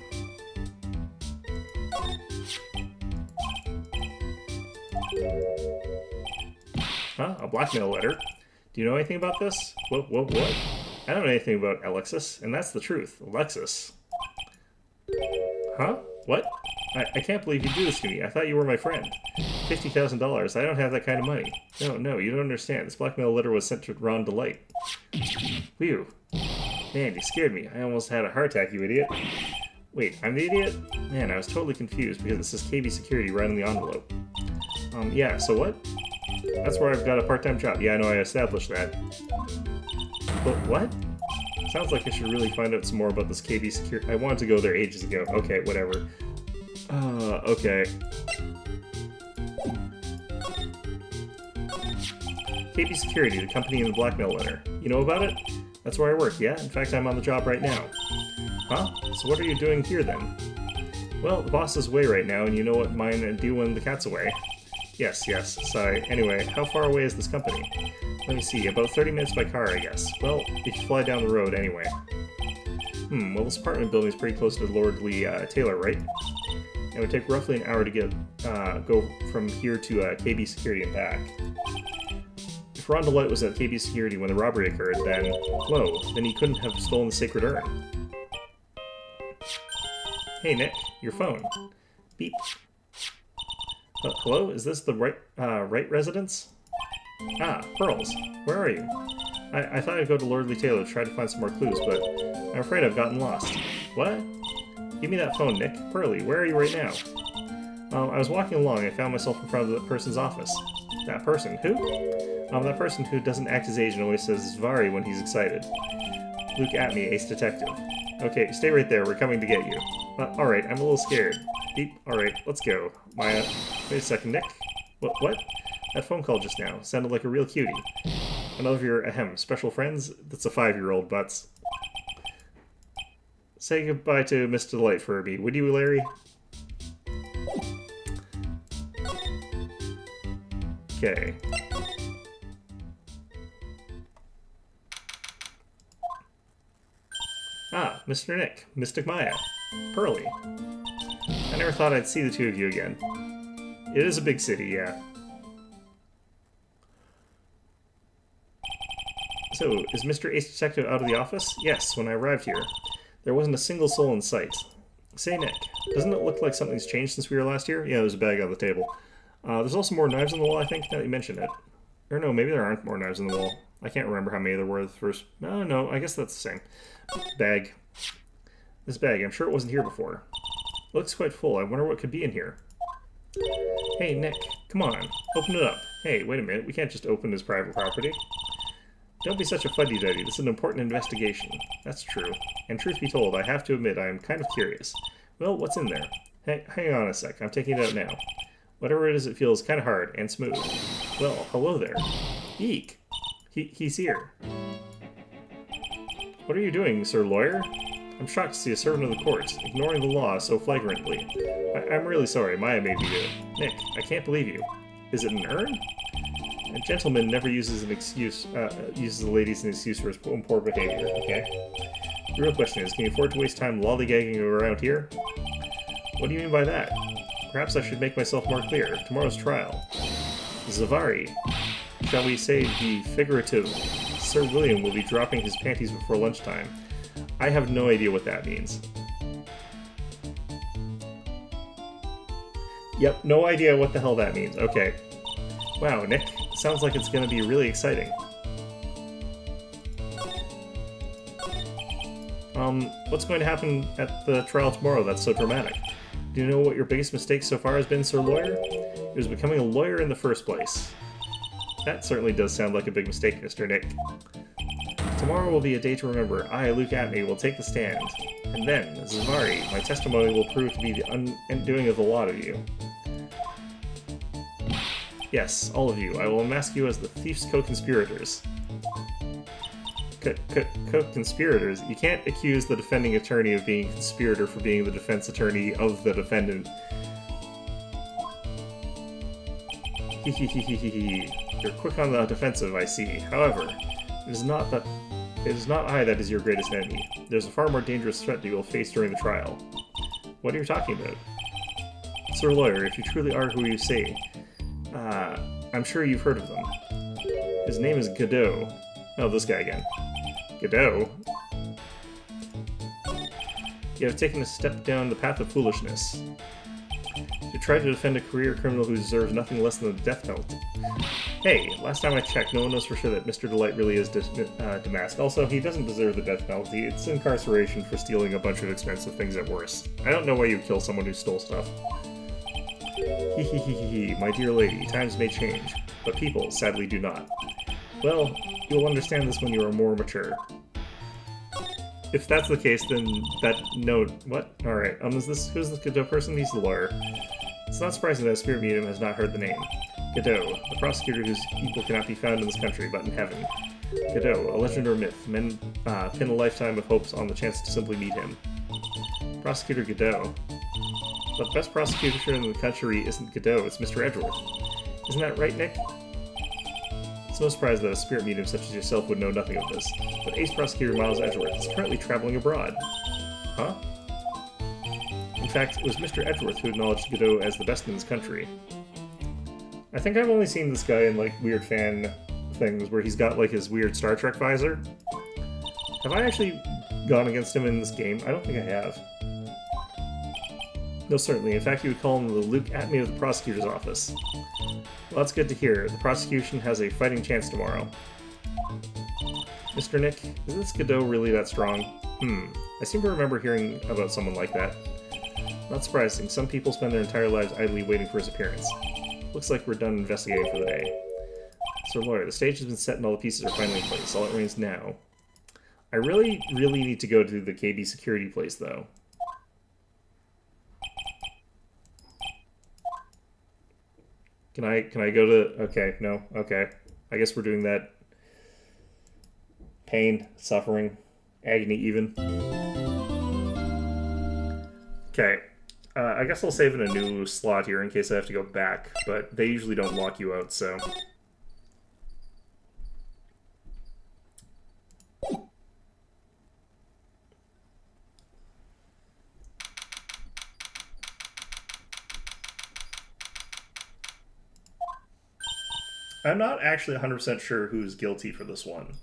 Huh? A blackmail letter? Do you know anything about this? What? I don't know anything about Alexis, and that's the truth. Alexis. Huh? What? I can't believe you do this to me. I thought you were my friend. $50,000. I don't have that kind of money. No, you don't understand. This blackmail letter was sent to Ron Delight. Whew. Man, you scared me. I almost had a heart attack, you idiot. Wait, I'm the idiot? Man, I was totally confused because it says KB Security right on the envelope. Yeah, so what? That's where I've got a part-time job. Yeah, I know I established that. But what? Sounds like I should really find out some more about this KB Security. I wanted to go there ages ago. Okay, whatever. Okay. KB Security, the company in the blackmail letter. You know about it? That's where I work, yeah? In fact, I'm on the job right now. Huh? So what are you doing here, then? Well, the boss is away right now, and you know what mine do when the cat's away. Yes, sorry. Anyway, how far away is this company? Let me see, about 30 minutes by car, I guess. Well, if you fly down the road anyway. Well, this apartment building is pretty close to Lord Lee Taylor, right? It would take roughly an hour to get go from here to KB Security and back. If Ron DeLotte was at KB Security when the robbery occurred, then... Whoa, then he couldn't have stolen the sacred urn. Hey, Nick, your phone. Beep. Hello? Is this the Wright residence? Ah, Pearls. Where are you? I thought I'd go to Lord Lee Taylor to try to find some more clues, but I'm afraid I've gotten lost. What? Give me that phone, Nick. Pearly, where are you right now? I was walking along and found myself in front of that person's office. That person? Who? That person who doesn't act his age and always says Zvari when he's excited. Look at me, ace detective. Okay, stay right there, we're coming to get you. Alright, I'm a little scared. Beep, alright, let's go. Maya, wait a second, Nick? What? That phone call just now sounded like a real cutie. Another of your, special friends? That's a 5-year-old, Butts. Say goodbye to Miss Delight for me, would you, Larry? Okay. Ah, Mr. Nick, Mystic Maya, Pearly. I never thought I'd see the two of you again. It is a big city, yeah. So, is Mr. Ace Detective out of the office? Yes, when I arrived here. There wasn't a single soul in sight. Say, Nick, doesn't it look like something's changed since we were last here? Yeah, there's a bag on the table. There's also more knives on the wall, I think, now that you mention it. Or no, maybe there aren't more knives on the wall. I can't remember how many there were the first... No, I guess that's the same. Bag. This bag, I'm sure it wasn't here before. It looks quite full. I wonder what could be in here. Hey, Nick, come on. Open it up. Hey, wait a minute. We can't just open his private property. Don't be such a fuddy-duddy. This is an important investigation. That's true. And truth be told, I have to admit I am kind of curious. Well, what's in there? Hey, hang on a sec. I'm taking it out now. Whatever it is, it feels kind of hard and smooth. Well, hello there. Eek. He's here. What are you doing, Sir Lawyer? I'm shocked to see a servant of the courts, ignoring the law so flagrantly. I'm really sorry, Maya made me do it. Nick, I can't believe you. Is it an urn? A gentleman never uses an excuse, uses the lady as an excuse for his own poor behavior, okay? The real question is, can you afford to waste time lollygagging around here? What do you mean by that? Perhaps I should make myself more clear. Tomorrow's trial. Zvari. Shall we say the figurative? Sir William will be dropping his panties before lunchtime. I have no idea what that means. Yep, no idea what the hell that means. Okay. Wow, Nick. Sounds like it's going to be really exciting. What's going to happen at the trial tomorrow that's so dramatic? Do you know what your biggest mistake so far has been, Sir Lawyer? It was becoming a lawyer in the first place. That certainly does sound like a big mistake, Mr. Nick. Tomorrow will be a day to remember. I, Luke Atney, will take the stand. And then, Zvari, my testimony will prove to be the undoing of the lot of you. Yes, all of you. I will unmask you as the thief's co-conspirators. Co-conspirators? You can't accuse the defending attorney of being a conspirator for being the defense attorney of the defendant. You're quick on the defensive, I see. However, it is not I that is your greatest enemy. There's a far more dangerous threat that you will face during the trial. What are you talking about? Sir Lawyer, if you truly are who you say, I'm sure you've heard of them. His name is Godot. Oh, this guy again. Godot? You have taken a step down the path of foolishness. To try to defend a career criminal who deserves nothing less than the death penalty. Hey, last time I checked, no one knows for sure that Mr. Delight really is demasked. Also, he doesn't deserve the death penalty. It's incarceration for stealing a bunch of expensive things at worst. I don't know why you kill someone who stole stuff. My dear lady, times may change, but people sadly do not. Well, you'll understand this when you are more mature. If that's the case, then that note... What? Alright, who's this Godot person? He's the lawyer. It's not surprising that a spirit medium has not heard the name. Godot, the prosecutor whose equal cannot be found in this country, but in heaven. Godot, a legend or myth. Men pin a lifetime of hopes on the chance to simply meet him. Prosecutor Godot. The best prosecutor in the country isn't Godot, it's Mr. Edgeworth. Isn't that right, Nick? It's no surprise that a spirit medium such as yourself would know nothing of this, but Ace Prosecutor Miles Edgeworth is currently traveling abroad. Huh? In fact, it was Mr. Edgeworth who acknowledged Godot as the best in his country. I think I've only seen this guy in, like, weird fan things where he's got, like, his weird Star Trek visor. Have I actually gone against him in this game? I don't think I have. No, certainly. In fact, you would call him the Luke Atney of the prosecutor's office. Well, that's good to hear. The prosecution has a fighting chance tomorrow. Mr. Nick, is this Godot really that strong? I seem to remember hearing about someone like that. Not surprising. Some people spend their entire lives idly waiting for his appearance. Looks like we're done investigating for the day. Sir Lawyer, the stage has been set and all the pieces are finally in place. All it remains now. I really, really need to go to the KB security place, though. Can I go to... Okay, no, okay. I guess we're doing that. Pain, suffering, agony even. Okay. I guess I'll save in a new slot here in case I have to go back, but they usually don't lock you out, so... I'm not actually 100% sure who's guilty for this one.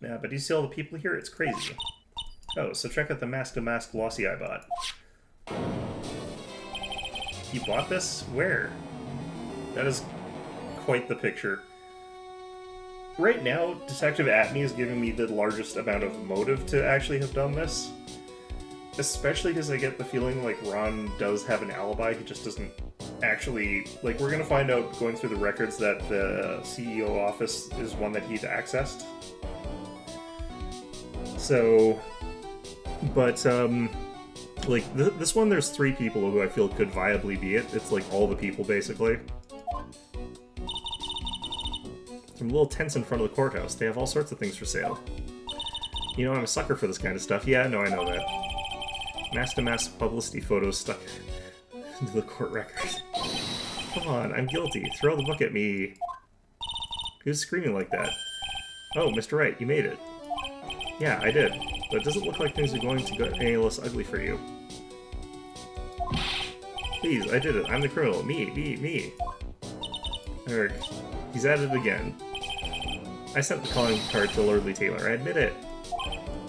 Yeah, but you see all the people here? It's crazy. Oh, so check out the mask-to-mask glossy I bought. You bought this? Where? That is quite the picture. Right now, Detective Atney is giving me the largest amount of motive to actually have done this. Especially because I get the feeling like Ron does have an alibi, he just doesn't actually... Like, we're gonna find out going through the records that the CEO office is one that he'd accessed. So... But, like, this one there's 3 people who I feel could viably be it. It's like all the people, basically. Some little tents in front of the courthouse. They have all sorts of things for sale. You know, I'm a sucker for this kind of stuff. Yeah, no, I know that. Mask-to-mask publicity photos stuck into the court record. Come on, I'm guilty. Throw the book at me. Who's screaming like that? Oh, Mr. Wright, you made it. Yeah, I did. But it doesn't look like things are going to get any less ugly for you. Please, I did it. I'm the criminal. Me. Eric, he's at it again. I sent the calling card to Lordly Taylor. I admit it.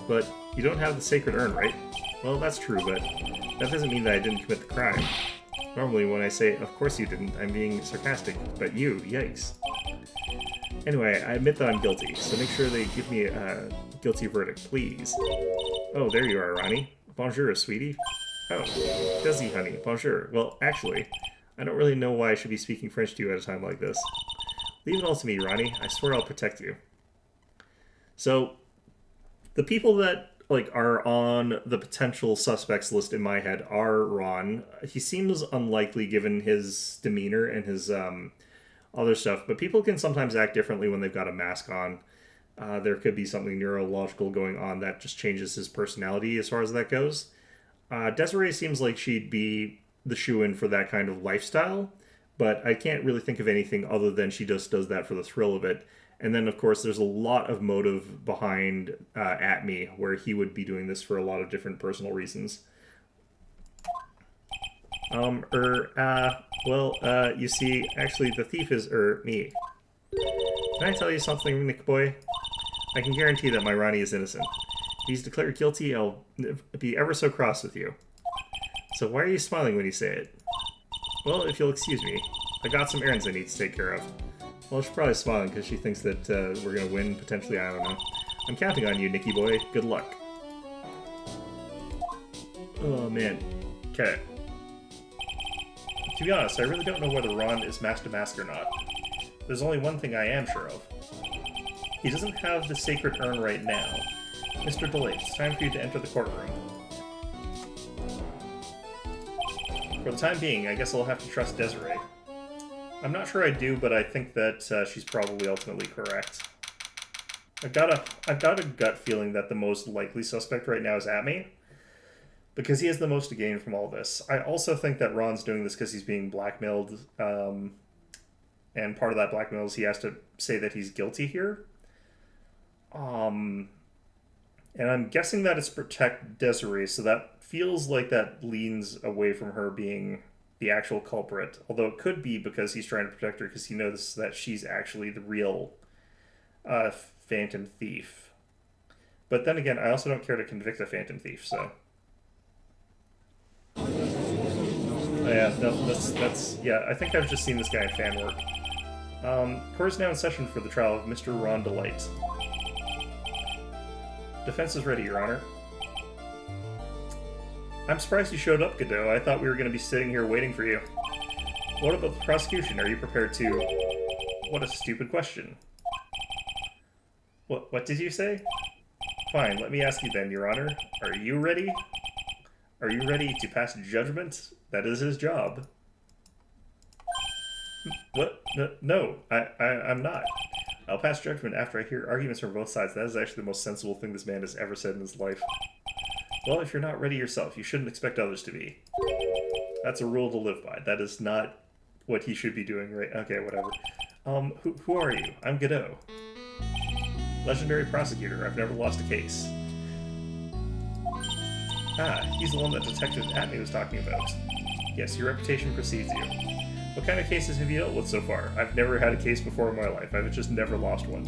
But you don't have the sacred urn, right? Well, that's true, but that doesn't mean that I didn't commit the crime. Normally, when I say, of course you didn't, I'm being sarcastic. But you, yikes. Anyway, I admit that I'm guilty, so make sure they give me a guilty verdict, please. Oh, there you are, Ronnie. Bonjour, sweetie. Oh, Desi, honey. Bonjour. Well, actually, I don't really know why I should be speaking French to you at a time like this. Leave it all to me, Ronnie. I swear I'll protect you. So, the people that are on the potential suspects list in my head are Ron. He seems unlikely given his demeanor and his other stuff, but people can sometimes act differently when they've got a mask on. There could be something neurological going on that just changes his personality as far as that goes. Desiree seems like she'd be the shoo-in for that kind of lifestyle, but I can't really think of anything other than she just does that for the thrill of it. And then, of course, there's a lot of motive behind Atme, where he would be doing this for a lot of different personal reasons. You see, actually, the thief is, me. Can I tell you something, Nick boy? I can guarantee that my Ronnie is innocent. If he's declared guilty, I'll be ever so cross with you. So why are you smiling when you say it? Well, if you'll excuse me, I got some errands I need to take care of. Well, she's probably smiling because she thinks that we're going to win, potentially, I don't know. I'm counting on you, Nicky boy. Good luck. Oh, man. Okay. To be honest, I really don't know whether Ron is mask-to-mask or not. There's only one thing I am sure of. He doesn't have the sacred urn right now. Mr. DeLay, it's time for you to enter the courtroom. For the time being, I guess I'll have to trust Desiree. I'm not sure I do, but I think that she's probably ultimately correct. I've got a gut feeling that the most likely suspect right now is Atme, because he has the most to gain from all this. I also think that Ron's doing this because he's being blackmailed, and part of that blackmail is he has to say that he's guilty here. And I'm guessing that it's to protect Desiree, so that feels like that leans away from her being the actual culprit. Although it could be because he's trying to protect her because he knows that she's actually the real Phantom Thief. But then again, I also don't care to convict a Phantom Thief, so... Oh, yeah, no, that's... Yeah, I think I've just seen this guy in fan work. Court is now in session for the trial of Mr. Ron Delight. Defense is ready, Your Honor. I'm surprised you showed up, Godot. I thought we were going to be sitting here waiting for you. What about the prosecution? Are you prepared to... What a stupid question. What did you say? Fine, let me ask you then, Your Honor. Are you ready? Are you ready to pass judgment? That is his job. What? No, I'm not. I'll pass judgment after I hear arguments from both sides. That is actually the most sensible thing this man has ever said in his life. Well, if you're not ready yourself, you shouldn't expect others to be. That's a rule to live by. That is not what he should be doing, right? Okay, whatever. Who are you? I'm Godot. Legendary prosecutor. I've never lost a case. Ah, he's the one that Detective Atney was talking about. Yes, your reputation precedes you. What kind of cases have you dealt with so far? I've never had a case before in my life. I've just never lost one.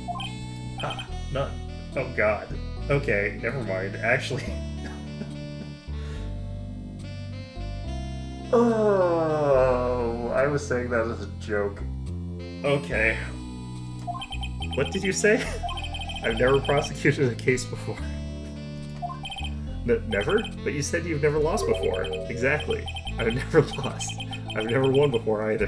Ah, none. Oh god. Okay, never mind. Actually... Oh, I was saying that as a joke. Okay. What did you say? I've never prosecuted a case before. Never? But you said you've never lost before. Exactly. I've never lost. I've never won before either.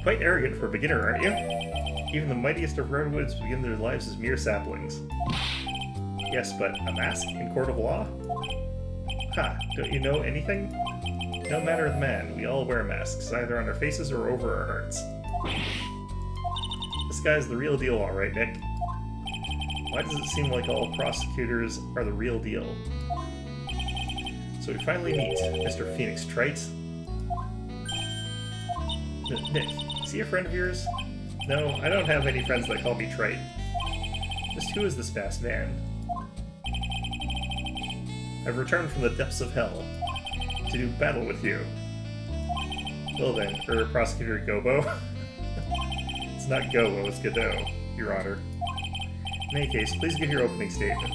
Quite arrogant for a beginner, aren't you? Even the mightiest of redwoods begin their lives as mere saplings. Yes, but a mask in court of law? Ha, don't you know anything? No matter the man, we all wear masks, either on our faces or over our hearts. This guy's the real deal, alright, Nick. Why does it seem like all prosecutors are the real deal? So we finally meet Mr. Phoenix Wright. Nick, is he a friend of yours? No, I don't have any friends that call me Wright. Just who is this masked man? I've returned from the depths of hell to do battle with you. Well then, Prosecutor Gobo. It's not Gobo, it's Godot, Your Honor. In any case, please give your opening statement.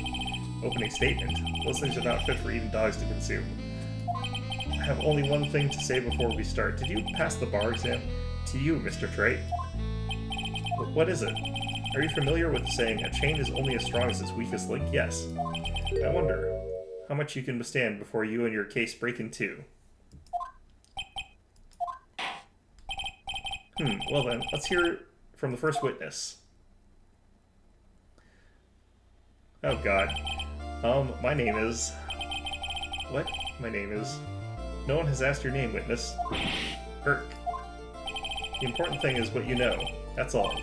Opening statement? Those things are not fit for even dogs to consume. I have only one thing to say before we start. Did you pass the bar exam? To you, Mr. Wright. What is it? Are you familiar with the saying, a chain is only as strong as its weakest link? Yes. I wonder how much you can withstand before you and your case break in two. Well then, let's hear from the first witness. Oh god. My name is... What? My name is... No one has asked your name, witness. Irk. The important thing is what you know. That's all.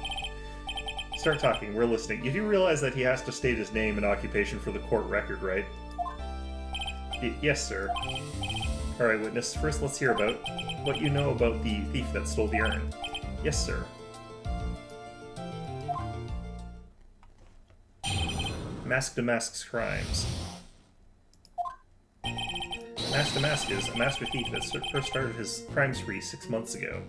Start talking, we're listening. You do realize that he has to state his name and occupation for the court record, right? Yes, sir. Alright, witness, first let's hear about what you know about the thief that stole the urn. Yes, sir. Mask to Mask's crimes. Mask to Mask is a master thief that first started his crime spree 6 months ago.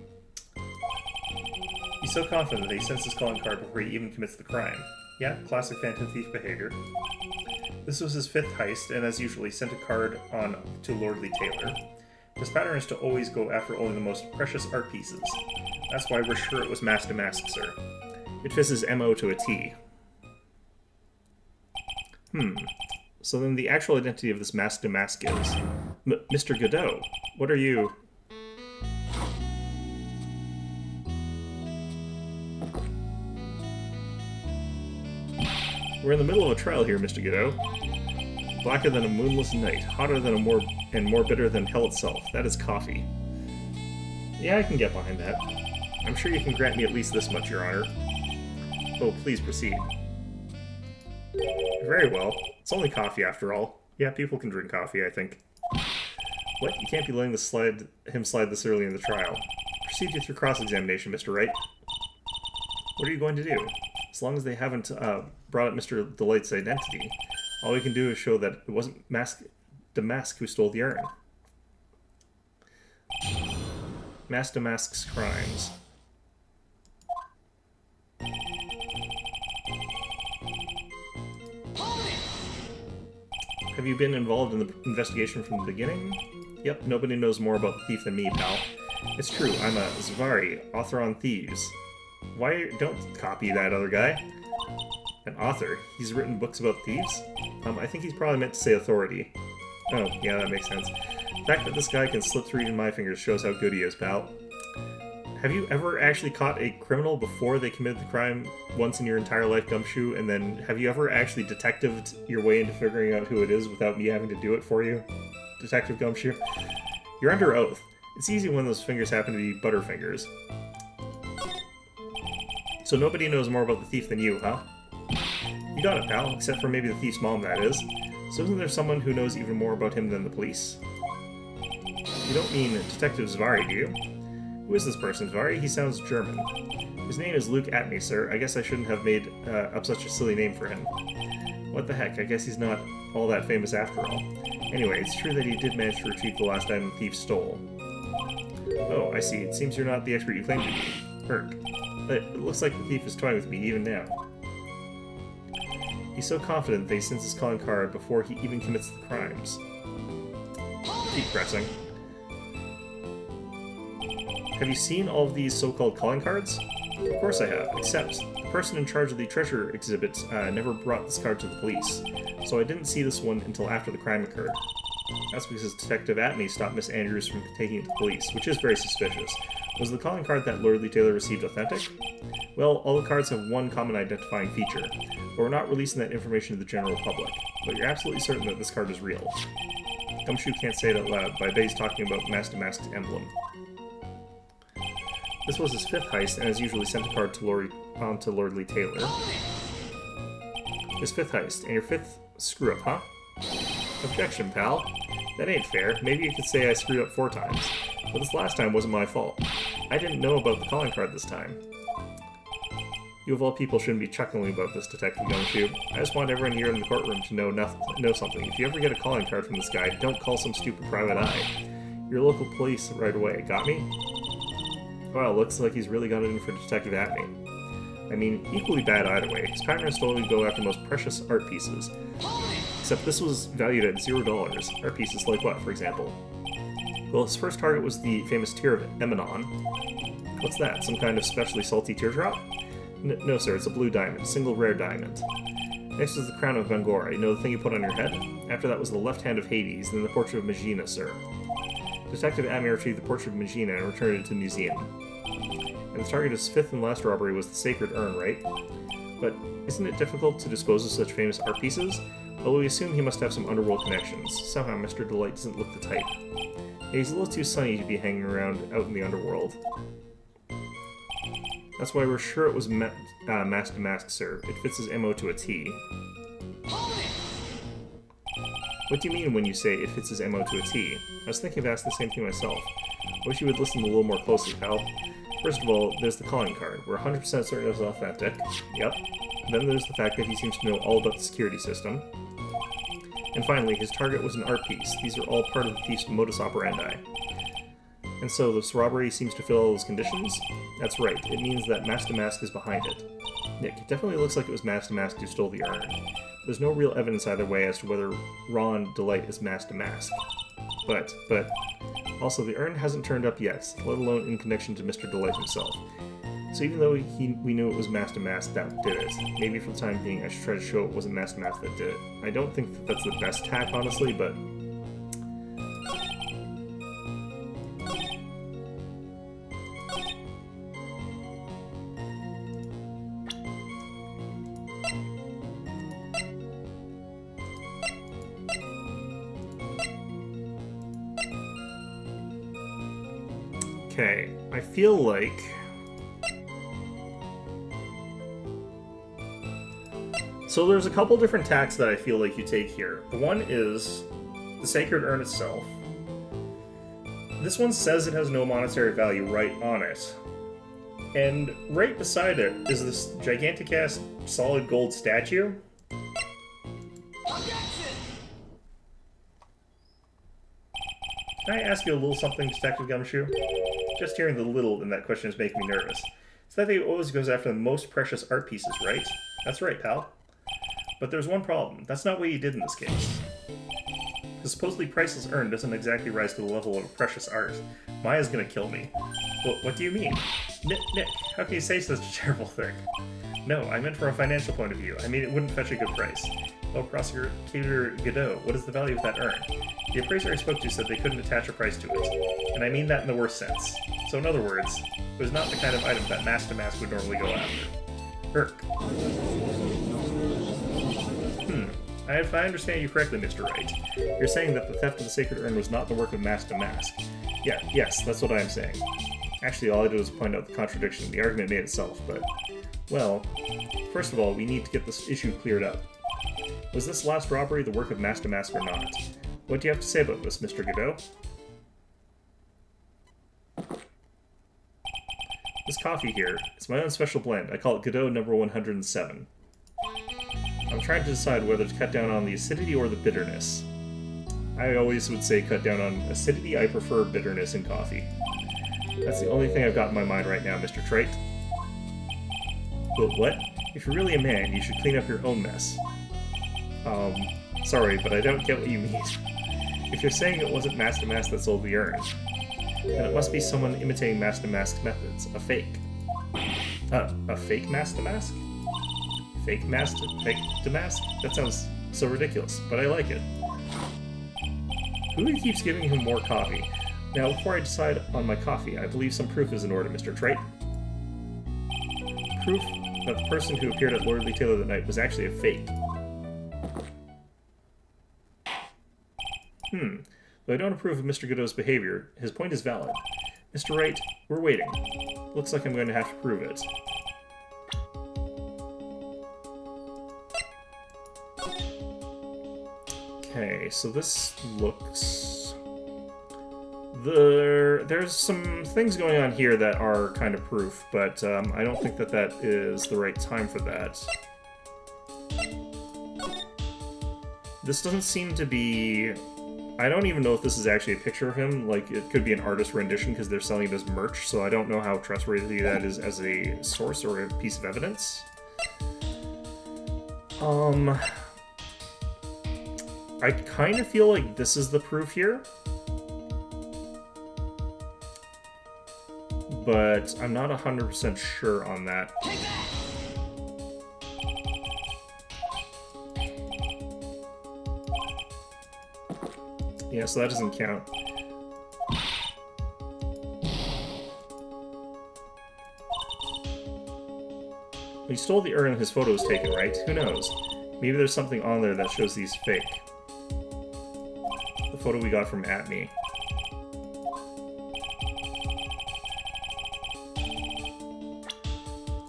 He's so confident that he sends his calling card before he even commits the crime. Yeah, classic Phantom Thief behavior. This was his 5th heist, and as usual, he sent a card on to Lordly Taylor. His pattern is to always go after only the most precious art pieces. That's why we're sure it was Mask to Mask, sir. It fits his MO to a T. So then the actual identity of this Mask to Mask is... Mr. Godot, what are you... We're in the middle of a trial here, Mr. Godot. Blacker than a moonless night, hotter than more bitter than hell itself. That is coffee. Yeah, I can get behind that. I'm sure you can grant me at least this much, Your Honor. Oh, please proceed. Very well. It's only coffee, after all. Yeah, people can drink coffee, I think. What? You can't be letting him slide this early in the trial. Proceed with your cross-examination, Mr. Wright. What are you going to do? As long as they haven't brought up Mr. Delight's identity, all we can do is show that it wasn't the Mask who stole the urn. Mask to Mask's crimes. Have you been involved in the investigation from the beginning? Yep, nobody knows more about the thief than me, pal. It's true, I'm a Zvari, author on thieves. Why don't copy that other guy? An author? He's written books about thieves? I think he's probably meant to say authority. Oh, yeah, that makes sense. The fact that this guy can slip through even my fingers shows how good he is, pal. Have you ever actually caught a criminal before they committed the crime once in your entire life, Gumshoe? And then have you ever actually detectived your way into figuring out who it is without me having to do it for you, Detective Gumshoe? You're under oath. It's easy when those fingers happen to be butterfingers. So nobody knows more about the thief than you, huh? You got it, pal, except for maybe the thief's mom, that is. So isn't there someone who knows even more about him than the police? You don't mean Detective Zvari, do you? Who is this person, Zvari? He sounds German. His name is Luke Atney, sir. I guess I shouldn't have made up such a silly name for him. What the heck, I guess he's not all that famous after all. Anyway, it's true that he did manage to retrieve the last item the thief stole. Oh, I see. It seems you're not the expert you claim to be. Herc. It looks like the thief is toying with me even now. He's so confident that he sends his calling card before he even commits the crimes. Keep pressing. Have you seen all of these so-called calling cards? Of course I have, except the person in charge of the treasure exhibit never brought this card to the police, so I didn't see this one until after the crime occurred. That's because Detective Atney stopped Miss Andrews from taking it to police, which is very suspicious. Was the calling card that Lord Taylor received authentic? Well, all the cards have one common identifying feature, but we're not releasing that information to the general public. But you're absolutely certain that this card is real. Gumshoe can't say it out loud, but I bet he's talking about Mask to Mask's emblem. This was his 5th heist, and as usually sent a card to Lord Taylor. His 5th heist, and your 5th screw-up, huh? Objection, pal. That ain't fair. Maybe you could say I screwed up 4 times. But this last time wasn't my fault. I didn't know about the calling card this time. You of all people shouldn't be chuckling about this, Detective Gumshoe. I just want everyone here in the courtroom to know something. If you ever get a calling card from this guy, don't call some stupid private eye. Your local police right away. Got me? Well, looks like he's really got it in for Detective Atney. I mean, equally bad either way. His pattern is to only go after the most precious art pieces. Except this was valued at $0. Art pieces like what, for example? Well, his first target was the famous Tear of Emanon. What's that? Some kind of specially salty teardrop? No, sir, it's a blue diamond. Single rare diamond. Next was the Crown of Bangora. You know the thing you put on your head? After that was the left hand of Hades, then the portrait of Megina, sir. Detective Atney retrieved the portrait of Megina and returned it to the museum. And the target of his 5th and last robbery was the Sacred Urn, right? But isn't it difficult to dispose of such famous art pieces? Well, we assume he must have some underworld connections. Somehow Mr. Delight doesn't look the type. Yeah, he's a little too sunny to be hanging around out in the underworld. That's why we're sure it was Mask to Mask, sir. It fits his MO to a T. What do you mean when you say it fits his MO to a T? I was thinking of asking the same thing myself. I wish you would listen a little more closely, pal. First of all, there's the calling card. We're 100% certain it's authentic. Yep. Then there's the fact that he seems to know all about the security system. And finally, his target was an art piece. These are all part of the thief's modus operandi. And so this robbery seems to fill all those conditions? That's right. It means that Mask to Mask is behind it. Nick, it definitely looks like it was Mask to Mask who stole the urn. There's no real evidence either way as to whether Ron Delight is Mask to Mask. But, also the urn hasn't turned up yet, let alone in connection to Mr. Delight himself. So even though we knew it was Mask to Mask that did it, maybe for the time being I should try to show it wasn't Mask to Mask that did it. I don't think that that's the best tack, honestly, but... Okay, I feel like... So there's a couple different tacks that I feel like you take here. The one is the Sacred Urn itself. This one says it has no monetary value right on it. And right beside it is this gigantic-ass solid gold statue. Can I ask you a little something, Detective Gumshoe? Just hearing the little in that question is making me nervous. It's that he always goes after the most precious art pieces, right? That's right, pal. But there's one problem. That's not what you did in this case. The supposedly priceless urn doesn't exactly rise to the level of precious art. Maya's gonna kill me. What do you mean? Nick, how can you say such a terrible thing? No, I meant from a financial point of view. I mean, it wouldn't fetch a good price. Oh, Prosecutor Godot, what is the value of that urn? The appraiser I spoke to said they couldn't attach a price to it. And I mean that in the worst sense. So in other words, it was not the kind of item that Mask to Mask would normally go after. If I understand you correctly, Mr. Wright, you're saying that the theft of the sacred urn was not the work of Mask to Mask. Yes, that's what I am saying. Actually, all I did was point out the contradiction. The argument made itself, but... Well, first of all, we need to get this issue cleared up. Was this last robbery the work of Mask to Mask or not? What do you have to say about this, Mr. Godot? This coffee here, it's my own special blend. I call it Godot number 107. I'm trying to decide whether to cut down on the acidity or the bitterness. I always would say cut down on acidity. I prefer bitterness in coffee. That's the only thing I've got in my mind right now, Mr. Wright. But what? If you're really a man, you should clean up your own mess. Sorry, but I don't get what you mean. If you're saying it wasn't Mask to Mask that sold the urn, then it must be someone imitating Mask to Mask methods. A fake. A fake Mask to Mask? Fake to Mask? That sounds so ridiculous, but I like it. Who keeps giving him more coffee? Now, before I decide on my coffee, I believe some proof is in order, Mr. Wright. Proof that the person who appeared at Lordly Taylor that night was actually a fake. Though I don't approve of Mr. Godot's behavior, his point is valid. Mr. Wright, we're waiting. Looks like I'm going to have to prove it. Okay, so this looks... There's some things going on here that are kind of proof, but I don't think that that is the right time for that. This doesn't seem to be... I don't even know if this is actually a picture of him. Like, it could be an artist rendition because they're selling it as merch, so I don't know how trustworthy that is as a source or a piece of evidence. I kind of feel like this is the proof here. But I'm not 100% sure on that. Yeah, so that doesn't count. He stole the urn and his photo was taken, right? Who knows? Maybe there's something on there that shows he's fake. The photo we got from @me.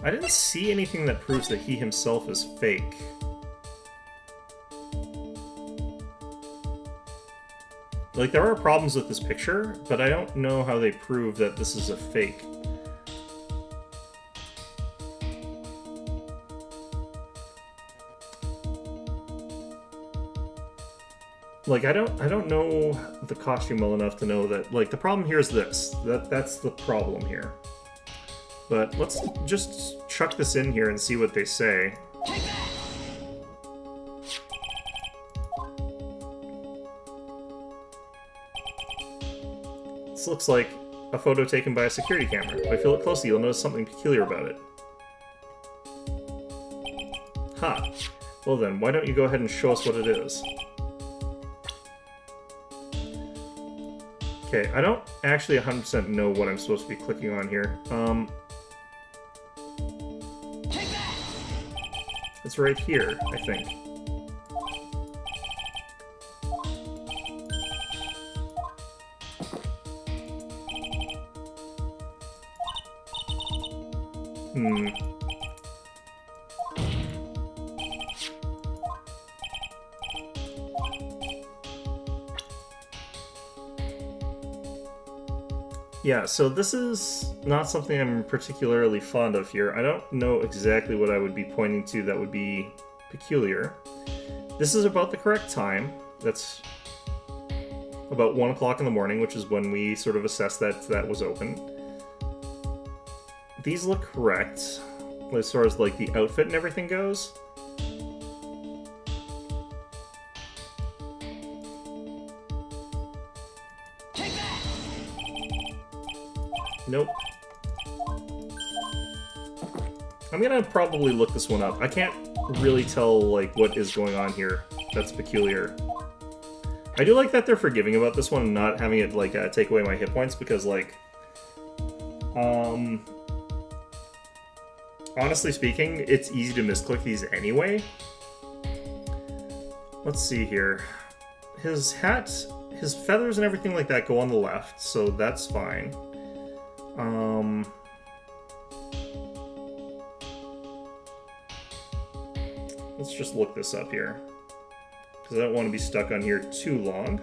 I didn't see anything that proves that he himself is fake. Like, there are problems with this picture, but I don't know how they prove that this is a fake. Like, I don't know the costume well enough to know that, like, the problem here is this. That's the problem here. But let's just chuck this in here and see what they say. This looks like a photo taken by a security camera. If you look closely, you'll notice something peculiar about it. Ha! Well then, why don't you go ahead and show us what it is? Okay, I don't actually 100% know what I'm supposed to be clicking on here. It's right here, I think. Yeah, so this is not something I'm particularly fond of here. I don't know exactly what I would be pointing to that would be peculiar. This is about the correct time. That's about 1 o'clock in the morning, which is when we sort of assessed that that was open. These look correct as far as like the outfit and everything goes. Nope. I'm gonna probably look this one up. I can't really tell, like, what is going on here. That's peculiar. I do like that they're forgiving about this one and not having it, like, take away my hit points, because, like, honestly speaking, it's easy to misclick these anyway. Let's see here. His hat, his feathers and everything like that go on the left, so that's fine. Let's just look this up here, because I don't want to be stuck on here too long.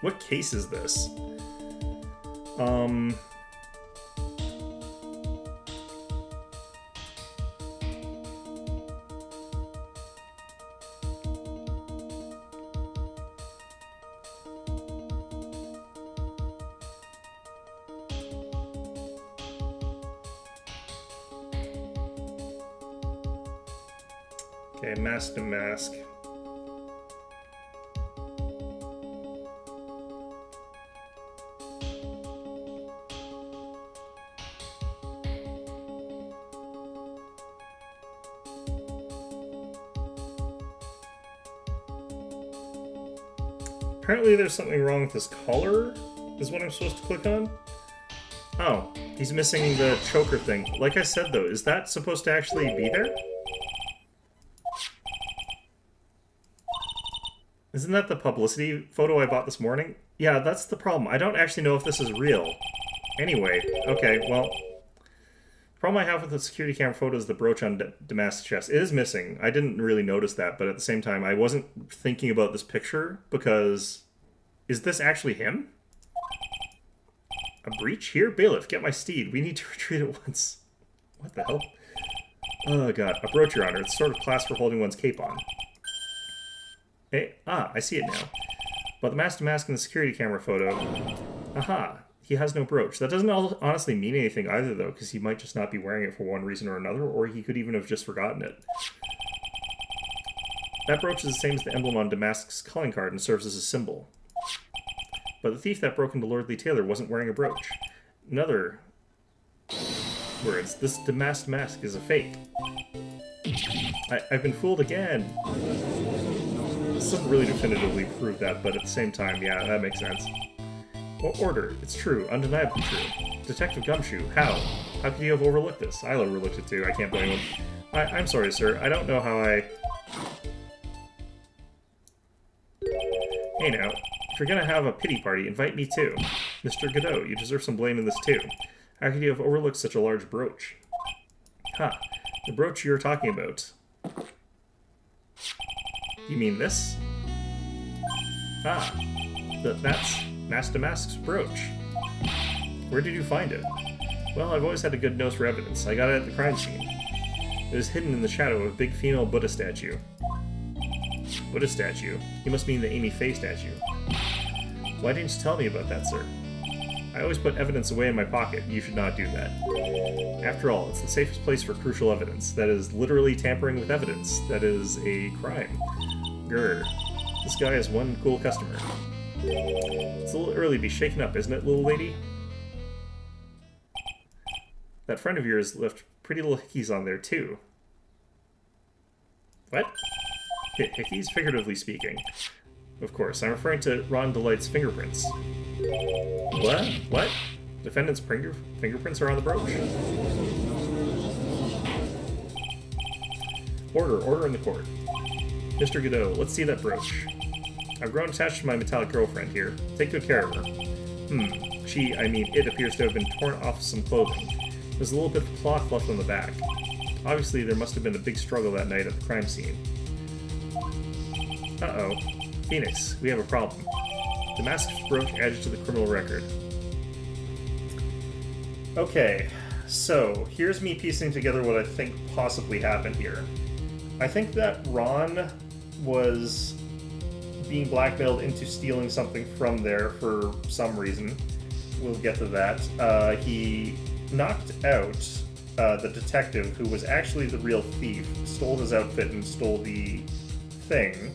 What case is this? Okay, mask to mask. Apparently there's something wrong with his collar, is what I'm supposed to click on. Oh, he's missing the choker thing. Like I said though, is that supposed to actually be there? Isn't that the publicity photo I bought this morning? Yeah, that's the problem. I don't actually know if this is real. Anyway, okay, well... The problem I have with the security camera photo is the brooch on Damask's chest. It is missing. I didn't really notice that, but at the same time, I wasn't thinking about this picture because... Is this actually him? A breach? Here? Bailiff, get my steed. We need to retreat at once. What the hell? Oh god, a brooch, Your Honor. It's sort of clasp for holding one's cape on. Hey, I see it now. But the mask to mask in the security camera photo... Aha, he has no brooch. That doesn't honestly mean anything either, though, because he might just not be wearing it for one reason or another, or he could even have just forgotten it. That brooch is the same as the emblem on Damask's calling card and serves as a symbol. But the thief that broke into Lordly Taylor wasn't wearing a brooch. In other words, this Damask mask is a fake. I've been fooled again. This doesn't really definitively prove that, but at the same time, yeah, that makes sense. What order? It's true, undeniably true. Detective Gumshoe, how? How could you have overlooked this? I overlooked it too, I can't blame him. I'm sorry, sir, I don't know how I... Hey now, if you're gonna have a pity party, invite me too. Mr. Godot, you deserve some blame in this too. How could you have overlooked such a large brooch? Ha, the brooch you're talking about. You mean this? Ah, that's Mask to Mask's brooch. Where did you find it? Well, I've always had a good nose for evidence. I got it at the crime scene. It was hidden in the shadow of a big female Buddha statue. Buddha statue? You must mean the Amy Faye statue. Why didn't you tell me about that, sir? I always put evidence away in my pocket. You should not do that. After all, it's the safest place for crucial evidence. That is literally tampering with evidence. That is a crime. Grr. This guy is one cool customer. It's a little early to be shaken up, isn't it, little lady? That friend of yours left pretty little hickeys on there, too. What? Hickeys? Figuratively speaking. Of course, I'm referring to Ron Delight's fingerprints. What? What? Defendant's fingerprints are on the brooch. Order in the court. Mr. Godot, let's see that brooch. I've grown attached to my metallic girlfriend here. Take good care of her. It appears to have been torn off some clothing. There's a little bit of cloth left on the back. Obviously, there must have been a big struggle that night at the crime scene. Uh-oh. Phoenix, we have a problem. Damask's brooch added to the criminal record. Okay, so here's me piecing together what I think possibly happened here. I think that Ron was being blackmailed into stealing something from there for some reason. We'll get to that. He knocked out the detective, who was actually the real thief, stole his outfit and stole the thing.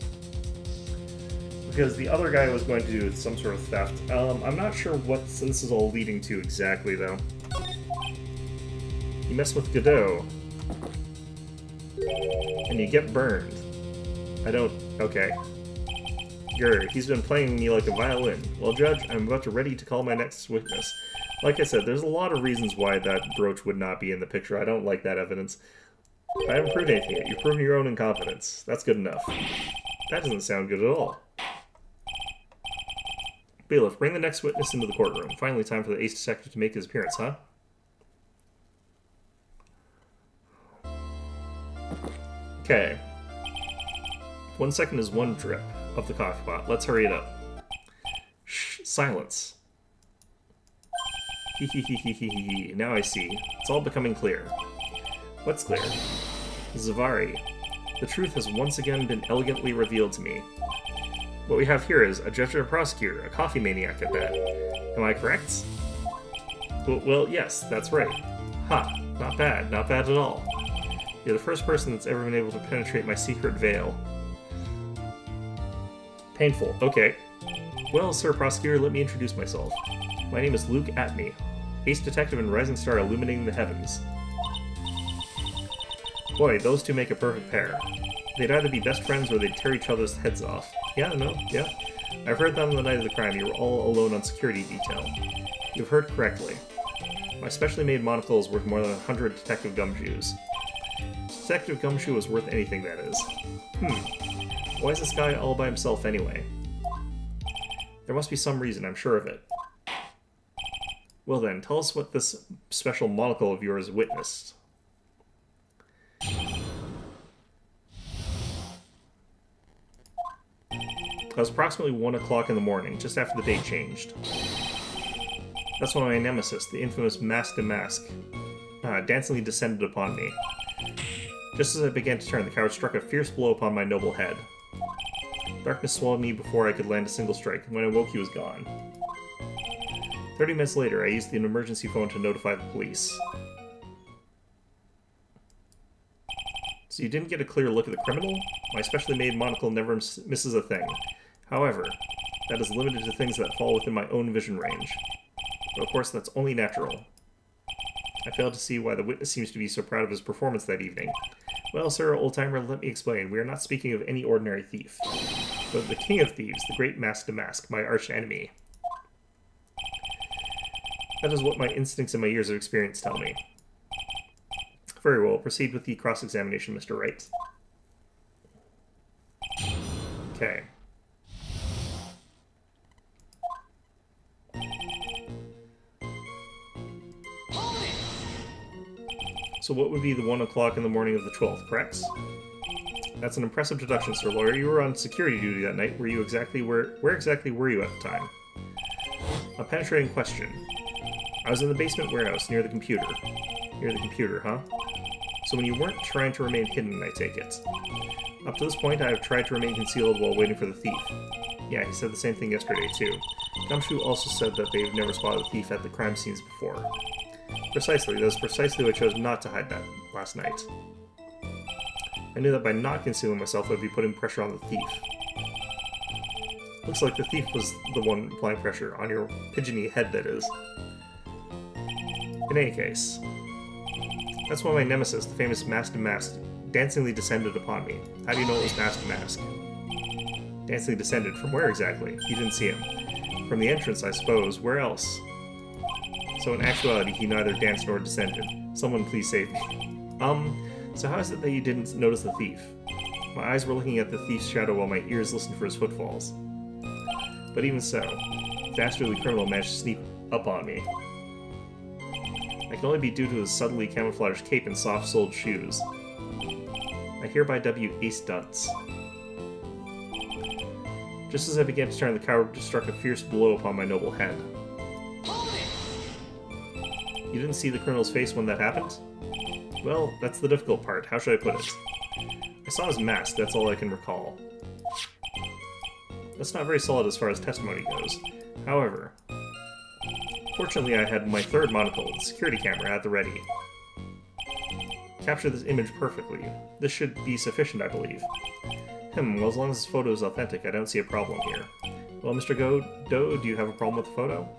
Because the other guy was going to do some sort of theft. I'm not sure what this is all leading to exactly, though. You mess with Godot. And you get burned. I don't... Okay. Grr, he's been playing me like a violin. Well, Judge, I'm about to ready to call my next witness. Like I said, there's a lot of reasons why that brooch would not be in the picture. I don't like that evidence. I haven't proved anything yet. You've proven your own incompetence. That's good enough. That doesn't sound good at all. Bailiff, bring the next witness into the courtroom. Finally, time for the ace detective to make his appearance, huh? Okay. 1 second is 1 drip of the coffee pot. Let's hurry it up. Shh, silence. Hee. Now I see. It's all becoming clear. What's clear? Zavari. The truth has once again been elegantly revealed to me. What we have here is a judge and a prosecutor, a coffee maniac at that. Am I correct? Well, yes, that's right. Ha, not bad at all. You're the first person that's ever been able to penetrate my secret veil. Painful, okay. Well, Sir Prosecutor, let me introduce myself. My name is Luke Atme, ace detective and rising star illuminating the heavens. Boy, those two make a perfect pair. They'd either be best friends or they'd tear each other's heads off. Yeah. I've heard that on the night of the crime you were all alone on security detail. You've heard correctly. My specially made monocle is worth more than 100 Detective Gumshoes. Detective Gumshoe is worth anything, that is. Why is this guy all by himself anyway? There must be some reason, I'm sure of it. Well then, tell us what this special monocle of yours witnessed. It was approximately 1 o'clock in the morning, just after the date changed. That's when my nemesis, the infamous Mask to Mask, dancingly descended upon me. Just as I began to turn, the coward struck a fierce blow upon my noble head. Darkness swallowed me before I could land a single strike, and when I woke he was gone. 30 minutes later, I used the emergency phone to notify the police. So you didn't get a clear look at the criminal? My specially made monocle never misses a thing. However, that is limited to things that fall within my own vision range. But of course, that's only natural. I fail to see why the witness seems to be so proud of his performance that evening. Well, sir, old-timer, let me explain. We are not speaking of any ordinary thief, but the king of thieves, the great Mask to Mask, my arch-enemy. That is what my instincts and my years of experience tell me. Very well, proceed with the cross-examination, Mr. Wright. Okay. So what would be the 1 o'clock in the morning of the 12th, correct? That's an impressive deduction, Sir Lawyer. You were on security duty that night. Where exactly were you at the time? A penetrating question. I was in the basement warehouse, near the computer. Near the computer, huh? So when you weren't trying to remain hidden, I take it. Up to this point, I have tried to remain concealed while waiting for the thief. Yeah, he said the same thing yesterday, too. Gumshoe also said that they've never spotted the thief at the crime scenes before. Precisely, that is precisely what I chose not to hide that last night. I knew that by not concealing myself, I would be putting pressure on the thief. Looks like the thief was the one applying pressure, on your pigeony head, that is. In any case, that's when my nemesis, the famous Mask to Mask, dancingly descended upon me. How do you know it was Mask to Mask? Dancingly descended? From where exactly? You didn't see him. From the entrance, I suppose. Where else? So in actuality, he neither danced nor descended. Someone please save me. So how is it that you didn't notice the thief? My eyes were looking at the thief's shadow while my ears listened for his footfalls. But even so, the dastardly criminal managed to sneak up on me. That can only be due to his subtly camouflaged cape and soft-soled shoes. I hereby W Ace Dunce. Just as I began to turn, the coward struck a fierce blow upon my noble head. You didn't see the criminal's face when that happened? Well, that's the difficult part. How should I put it? I saw his mask, that's all I can recall. That's not very solid as far as testimony goes. However, fortunately I had my third monocle, the security camera, at the ready. captured this image perfectly. This should be sufficient, I believe. Well, as long as this photo is authentic, I don't see a problem here. Well, Mr. Doe, do you have a problem with the photo?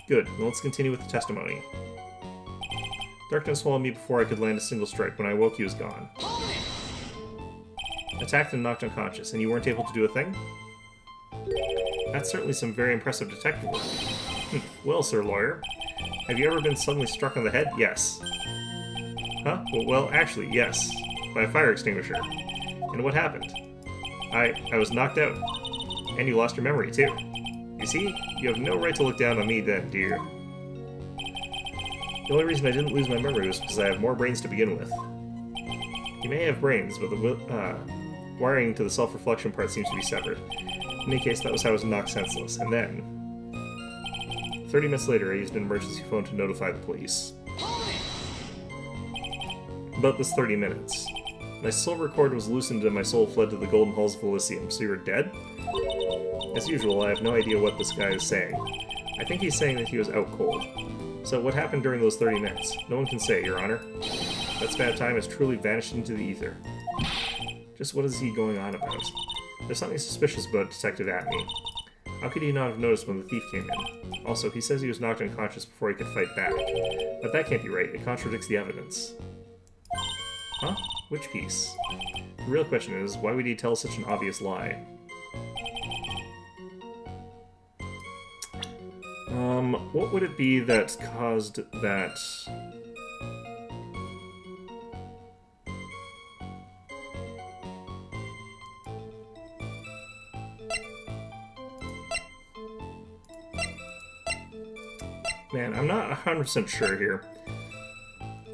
Good. Well, let's continue with the testimony. Darkness swallowed me before I could land a single strike. When I awoke, he was gone. Attacked and knocked unconscious, and you weren't able to do a thing? That's certainly some very impressive detective work. Well, Sir Lawyer, have you ever been suddenly struck on the head? Yes. Huh? Well, actually, yes. By a fire extinguisher. And what happened? I was knocked out. And you lost your memory, too. You see? You have no right to look down on me then, dear. The only reason I didn't lose my memory was because I have more brains to begin with. You may have brains, but the wiring to the self-reflection part seems to be severed. In any case, that was how I was knocked senseless. And then... 30 minutes later, I used an emergency phone to notify the police. About this 30 minutes. My silver cord was loosened and my soul fled to the golden halls of Elysium. So you're dead? As usual, I have no idea what this guy is saying. I think he's saying that he was out cold. So what happened during those 30 minutes? No one can say, Your Honor. That span of time has truly vanished into the ether. Just what is he going on about? There's something suspicious about Detective Atney. How could he not have noticed when the thief came in? Also, he says he was knocked unconscious before he could fight back. But that can't be right. It contradicts the evidence. Huh? Which piece? The real question is, why would he tell such an obvious lie? What would it be that caused that... Man, I'm not 100% sure here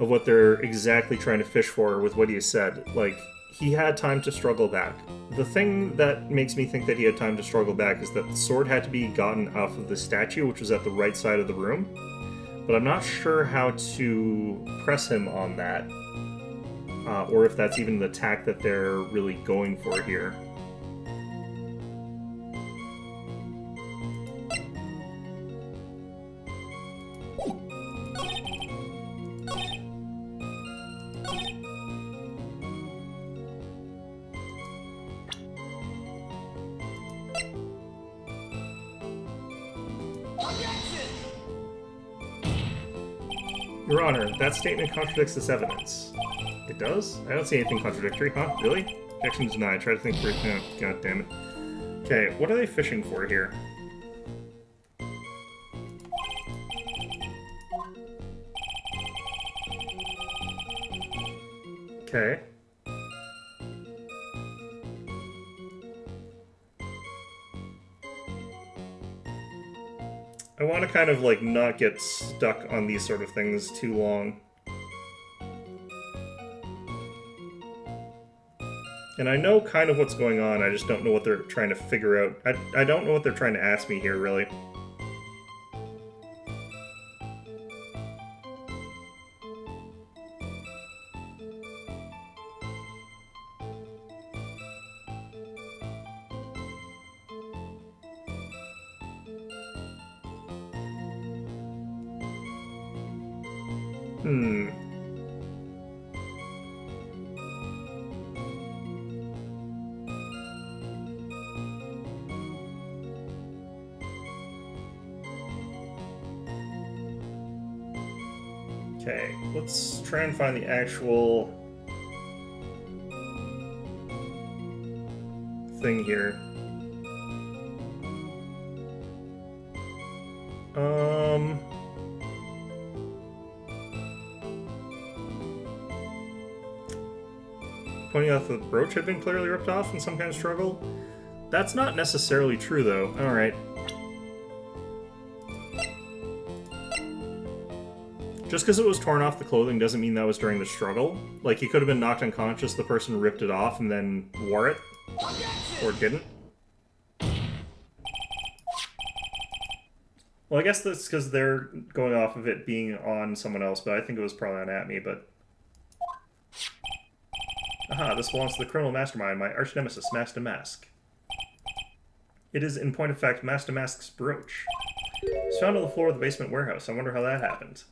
of what they're exactly trying to fish for with what he said. Like, he had time to struggle back. The thing that makes me think that he had time to struggle back is that the sword had to be gotten off of the statue, which was at the right side of the room. But I'm not sure how to press him on that, or if that's even the tack that they're really going for here. Your Honor, that statement contradicts this evidence. It does? I don't see anything contradictory, huh? Really? Objection denied. Try to think for... Oh, God damn it. Okay, what are they fishing for here? Okay. I want to kind of, like, not get stuck on these sort of things too long. And I know kind of what's going on, I just don't know what they're trying to figure out. I don't know what they're trying to ask me here, really. Okay, let's try and find the actual thing here. Pointing out that the brooch had been clearly ripped off in some kind of struggle. That's not necessarily true, though. Alright. Just because it was torn off the clothing doesn't mean that was during the struggle. Like, he could have been knocked unconscious, the person ripped it off and then wore it. Or didn't. Well, I guess that's because they're going off of it being on someone else, but I think it was probably on Atney, but... Aha, this belongs to the criminal mastermind, my arch-nemesis, Master Mask. It is, in point of fact, Master Mask's brooch. It's found on the floor of the basement warehouse. I wonder how that happened.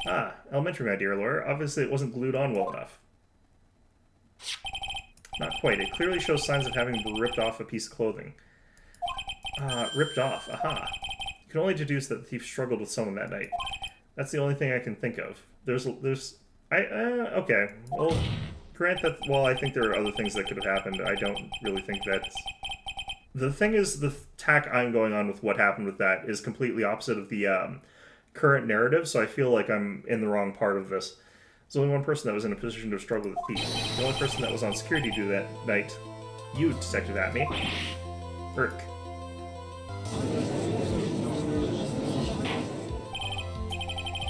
Ah, elementary, my dear lawyer. Obviously it wasn't glued on well enough. Not quite. It clearly shows signs of having ripped off a piece of clothing. Ripped off. Aha. You can only deduce that the thief struggled with someone that night. That's the only thing I can think of. Okay. Well, grant that, while I think there are other things that could have happened, I don't really think that's... The thing is, the tack I'm going on with what happened with that is completely opposite of the current narrative, so I feel like I'm in the wrong part of this. There's only one person that was in a position to struggle with the thief. The only person that was on security duty that night. You, Detective Atme. Irk.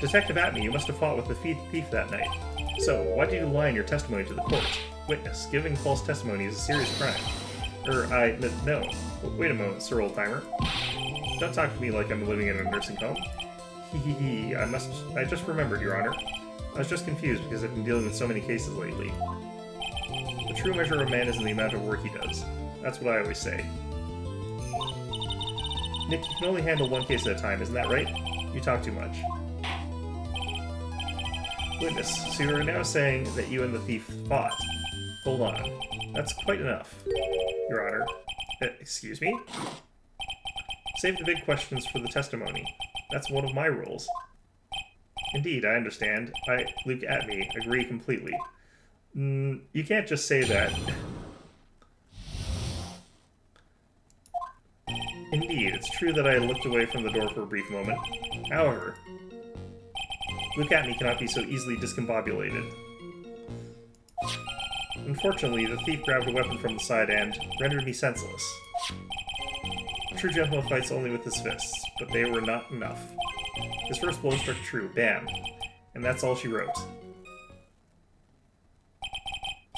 Detective Atme, you must have fought with the thief that night. So, why did you lie in your testimony to the court? Witness, giving false testimony is a serious crime. No. Wait a moment, Sir Oldtimer. Don't talk to me like I'm living in a nursing home. Hee. I just remembered, Your Honor. I was just confused because I've been dealing with so many cases lately. The true measure of a man is in the amount of work he does. That's what I always say. Nick, you can only handle one case at a time, isn't that right? You talk too much. Witness, so you are now saying that you and the thief fought. Hold on. That's quite enough, Your Honor. Excuse me? Save the big questions for the testimony. That's one of my rules. Indeed, I understand. Luke Atme, agree completely. You can't just say that. Indeed, it's true that I looked away from the door for a brief moment. However, Luke Atme cannot be so easily discombobulated. Unfortunately, the thief grabbed a weapon from the side and rendered me senseless. A true gentleman fights only with his fists, but they were not enough. His first blow struck true, bam, and that's all she wrote.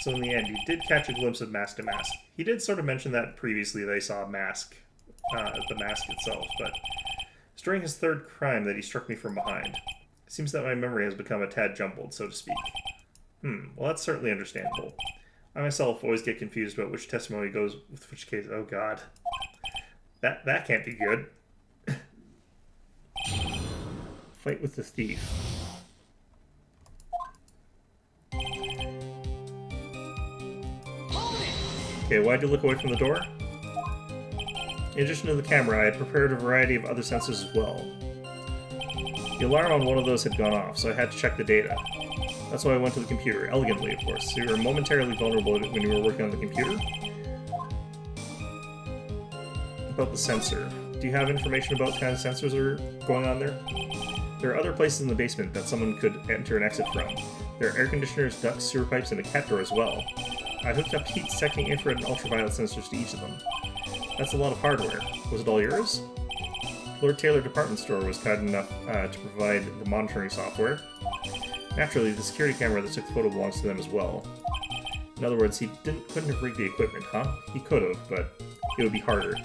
So in the end, he did catch a glimpse of mask to mask. He did sort of mention that previously they saw mask, the mask itself, but it's during his third crime that he struck me from behind. It seems that my memory has become a tad jumbled, so to speak. Well, that's certainly understandable. I myself always get confused about which testimony goes with which case. Oh god. That can't be good. Fight with the thief. Okay, why'd you look away from the door? In addition to the camera, I had prepared a variety of other sensors as well. The alarm on one of those had gone off, so I had to check the data. That's why I went to the computer, elegantly, of course. So you were momentarily vulnerable when you were working on the computer? About the sensor. Do you have information about what kind of sensors are going on there? There are other places in the basement that someone could enter and exit from. There are air conditioners, ducts, sewer pipes, and a cat door as well. I hooked up heat-detecting infrared and ultraviolet sensors to each of them. That's a lot of hardware. Was it all yours? Lord Taylor Department Store was kind enough to provide the monitoring software. Naturally, the security camera that took the photo belongs to them as well. In other words, he couldn't have rigged the equipment, huh? He could have, but it would be harder.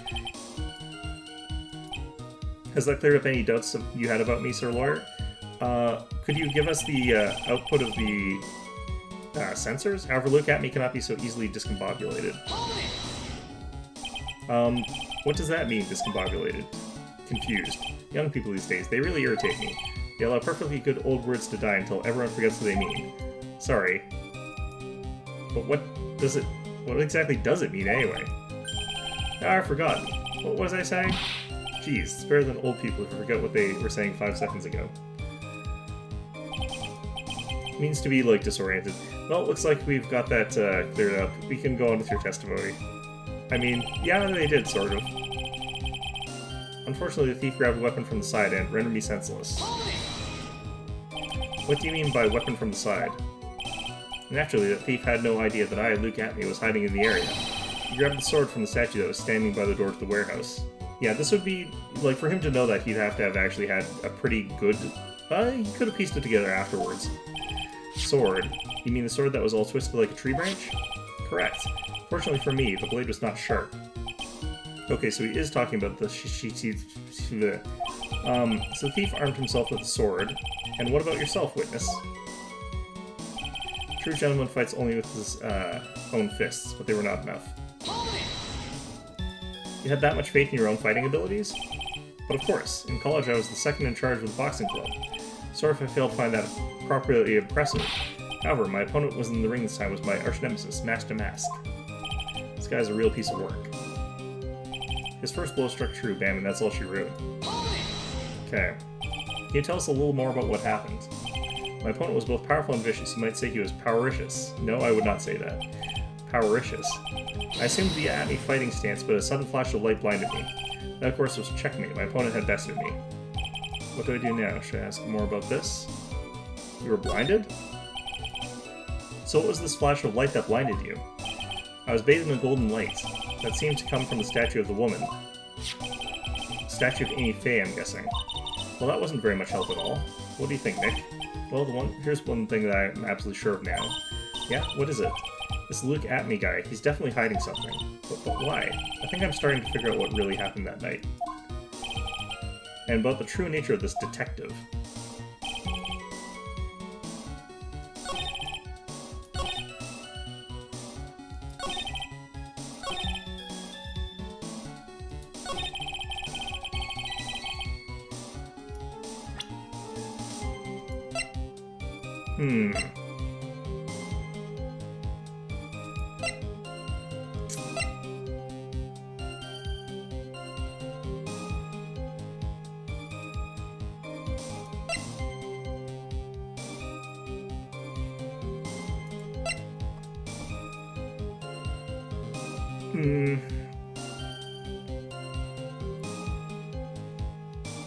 Has that cleared up any doubts you had about me, Sir Lawyer? Could you give us the output of the sensors? However, Luke Atme cannot be so easily discombobulated. What does that mean, discombobulated? Confused. Young people these days, they really irritate me. They allow perfectly good old words to die until everyone forgets what they mean. Sorry. But what exactly does it mean anyway? Now I've forgotten. What was I saying? Jeez, it's better than old people who forget what they were saying 5 seconds ago. It means to be, like, disoriented. Well, it looks like we've got that cleared up. We can go on with your testimony. I mean, yeah, they did, sort of. Unfortunately, the thief grabbed a weapon from the side and rendered me senseless. What do you mean by weapon from the side? Naturally, the thief had no idea that I, Luke Atme, was hiding in the area. He grabbed the sword from the statue that was standing by the door to the warehouse. Yeah, this would be, like, for him to know that, he'd have to have actually had a pretty good... he could have pieced it together afterwards. Sword? You mean the sword that was all twisted like a tree branch? Correct. Fortunately for me, the blade was not sharp. Okay, so he is talking about the so the thief armed himself with a sword. And what about yourself, witness? True gentleman fights only with his own fists, but they were not enough. You had that much faith in your own fighting abilities? But of course, in college I was the second in charge of the boxing club. Sorry if I failed to find that appropriately impressive. However, my opponent was in the ring this time was my arch-nemesis, Mask to Mask. This guy's a real piece of work. His first blow struck true, bam, and that's all she wrote. Okay. Can you tell us a little more about what happened? My opponent was both powerful and vicious. You might say he was powericious. No, I would not say that. Powericious. I assumed the at-me fighting stance, but a sudden flash of light blinded me. That, of course, was checkmate. My opponent had bested me. What do I do now? Should I ask more about this? You were blinded? So what was this flash of light that blinded you? I was bathed in a golden light. That seemed to come from the statue of the woman. Statue of Amy Faye, I'm guessing. Well, that wasn't very much help at all. What do you think, Nick? Well, here's one thing that I'm absolutely sure of now. Yeah, what is it? This Luke at-me guy, he's definitely hiding something. But why? I think I'm starting to figure out what really happened that night. And about the true nature of this detective.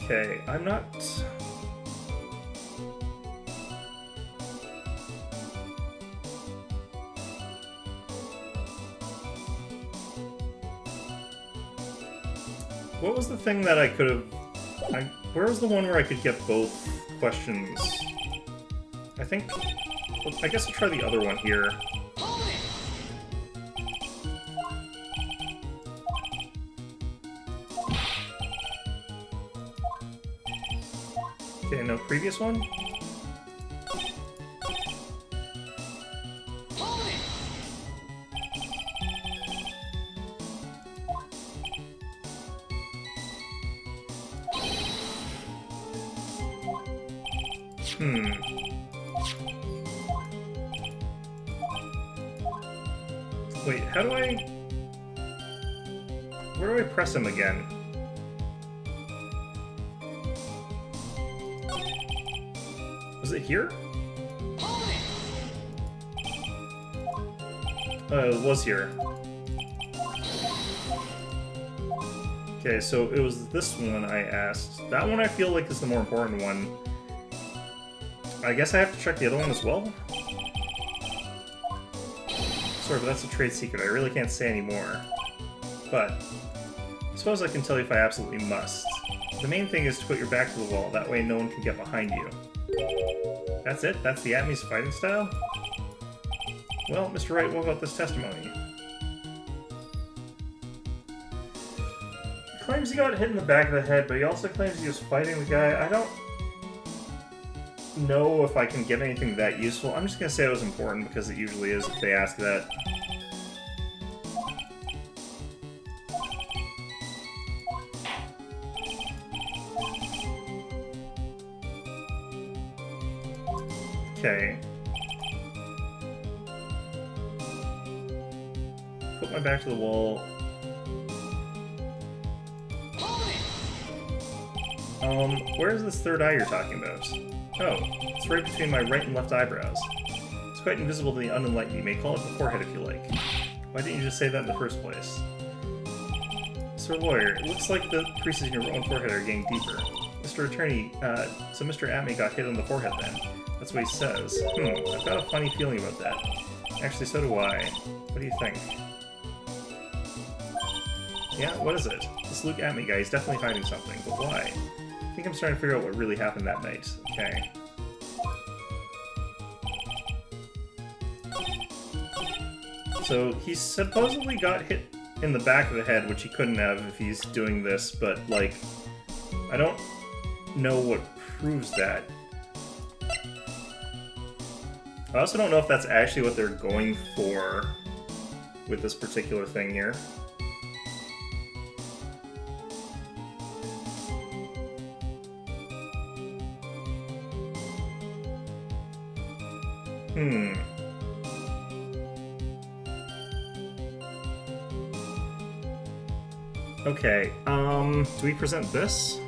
Okay, I'm not... What was the thing that I could have... Where was the one where I could get both questions? I think... I guess I'll try the other one here. Okay, no, previous one? Wait, how do I... Where do I press him again? Was it here? It was here. Okay, so it was this one I asked. That one I feel like is the more important one. I guess I have to check the other one as well? Sorry, but that's a trade secret. I really can't say anymore. But, I suppose I can tell you if I absolutely must. The main thing is to put your back to the wall, that way no one can get behind you. That's it? That's the at-me's fighting style? Well, Mr. Wright, what about this testimony? He claims he got hit in the back of the head, but he also claims he was fighting the guy. I don't know if I can get anything that useful. I'm just gonna say it was important because it usually is if they ask that. Okay. Put my back to the wall. Where's this third eye you're talking about? Oh, it's right between my right and left eyebrows. It's quite invisible to the unenlightened. You may call it the forehead if you like. Why didn't you just say that in the first place? Sir Lawyer, it looks like the creases in your own forehead are getting deeper. Mr. Attorney, so Mr. Atme got hit on the forehead then. That's what he says. I've got a funny feeling about that. Actually, so do I. What do you think? Yeah, what is it? This Luke Atme guy, he's definitely hiding something, but why? I think I'm starting to figure out what really happened that night. Okay. So, he supposedly got hit in the back of the head, which he couldn't have if he's doing this, but, like, I don't know what proves that. I also don't know if that's actually what they're going for with this particular thing here. Hmm. Okay, do we present this?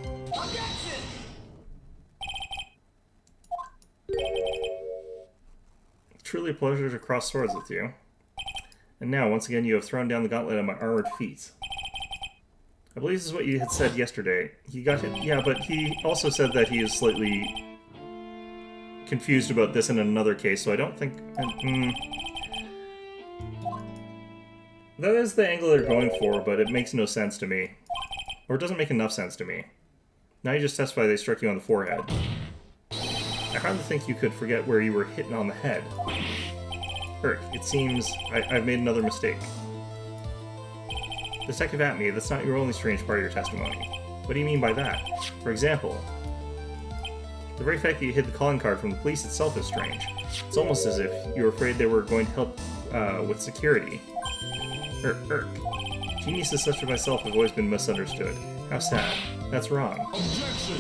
Truly a pleasure to cross swords with you. And now, once again, you have thrown down the gauntlet at my armored feet. I believe this is what you had said yesterday. He got hit. Yeah, but he also said that he is slightly confused about this in another case, so I don't think... That is the angle they're going for, but it makes no sense to me. Or it doesn't make enough sense to me. Now you just testify they struck you on the forehead. I hardly think you could forget where you were hit on the head. Irk, it seems I've made another mistake. Detective Atme, that's not your only strange part of your testimony. What do you mean by that? For example, the very fact that you hid the calling card from the police itself is strange. It's almost as if you were afraid they were going to help with security. Irk. Geniuses such as myself have always been misunderstood. How sad. That's wrong. Objection!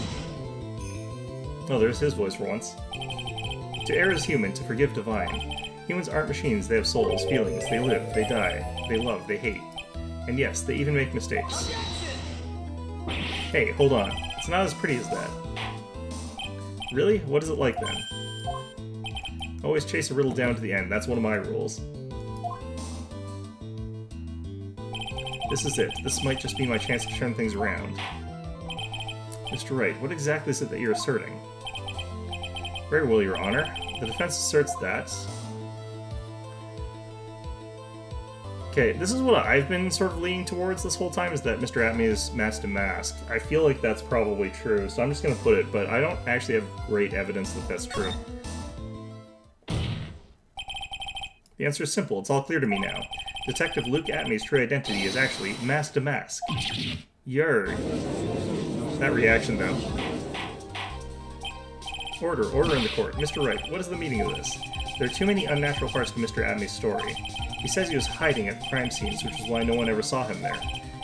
Oh, there's his voice for once. To err is human, to forgive divine. Humans aren't machines, they have souls, feelings, they live, they die, they love, they hate. And yes, they even make mistakes. Hey, hold on. It's not as pretty as that. Really? What is it like then? Always chase a riddle down to the end, that's one of my rules. This is it. This might just be my chance to turn things around. Mr. Wright, what exactly is it that you're asserting? Very well, Your Honor. The defense asserts that... Okay, this is what I've been sort of leaning towards this whole time, is that Mr. Atme is masked to mask. I feel like that's probably true, so I'm just going to put it, but I don't actually have great evidence that that's true. The answer is simple. It's all clear to me now. Detective Luke Atme's true identity is actually masked to mask. Yerg. That reaction, though. Order in the court. Mr. Wright, what is the meaning of this? There are too many unnatural parts to Mr. Atme's story. He says he was hiding at the crime scenes, which is why no one ever saw him there.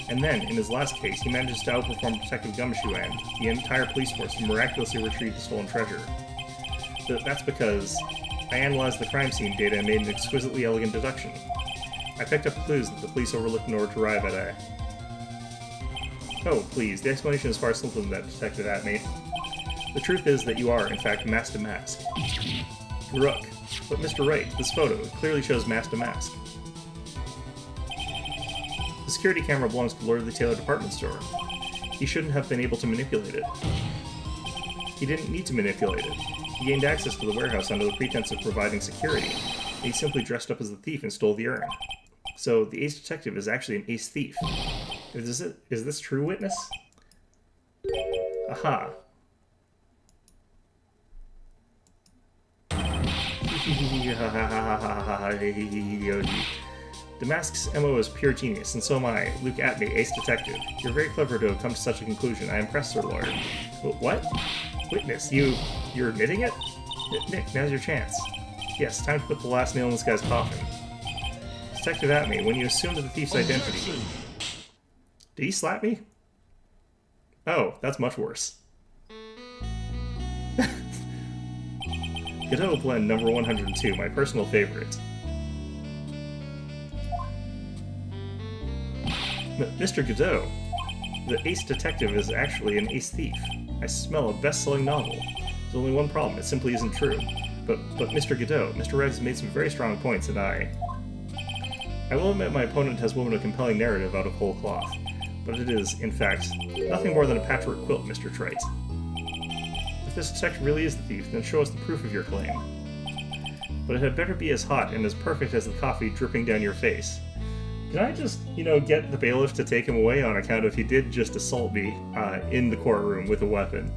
And then, in his last case, he managed to outperform Detective Gumshoe and the entire police force to miraculously retrieve the stolen treasure. That's because I analyzed the crime scene data and made an exquisitely elegant deduction. I picked up clues that the police overlooked in order to arrive at a... Oh, please, the explanation is far simpler than that, Detective Atme. The truth is that you are, in fact, mask to mask. Rook. But Mr. Wright, this photo clearly shows mask to mask. The security camera belongs to Lord of the Taylor department store. He shouldn't have been able to manipulate it. He didn't need to manipulate it. He gained access to the warehouse under the pretense of providing security, and he simply dressed up as the thief and stole the urn. So, the ace detective is actually an ace thief. Is this true, witness? Aha. Damask's MO is pure genius, and so am I, Luke Atme, ace detective. You're very clever to have come to such a conclusion. I am impressed, Sir Lawyer. What? Witness, you're admitting it? Nick, now's your chance. Yes, time to put the last nail in this guy's coffin. Detective Atme, when you assumed the thief's identity... Did he slap me? Oh, that's much worse. Godot blend number 102, my personal favorite. Mr. Godot, the ace detective is actually an ace thief. I smell a best-selling novel. There's only one problem, it simply isn't true. But Mr. Godot, Mr. Wright has made some very strong points, and I will admit my opponent has woven a compelling narrative out of whole cloth. But it is, in fact, nothing more than a patchwork quilt, Mr. Trite. If this detective really is the thief, then show us the proof of your claim. But it had better be as hot and as perfect as the coffee dripping down your face. Can I just, get the bailiff to take him away on account of he did just assault me in the courtroom with a weapon?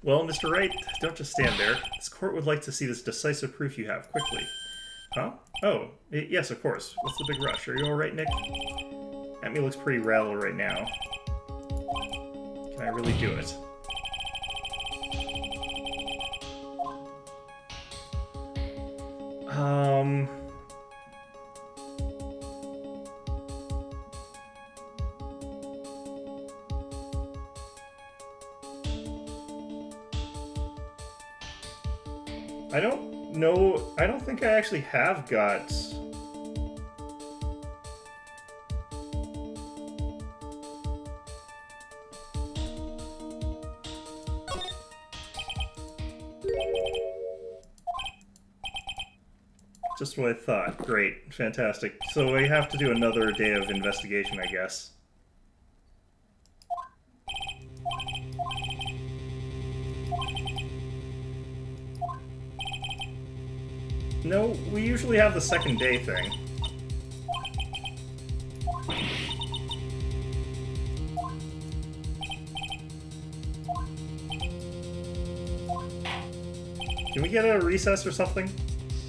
Well, Mr. Wright, don't just stand there. This court would like to see this decisive proof you have, quickly. Huh? Oh, yes, of course. What's the big rush? Are you alright, Nick? Atme looks pretty rattled right now. Can I really do it? I don't know. I don't think I actually have got... Just what I thought. Great. Fantastic. So we have to do another day of investigation, I guess. No, we usually have the second day thing. Can we get a recess or something?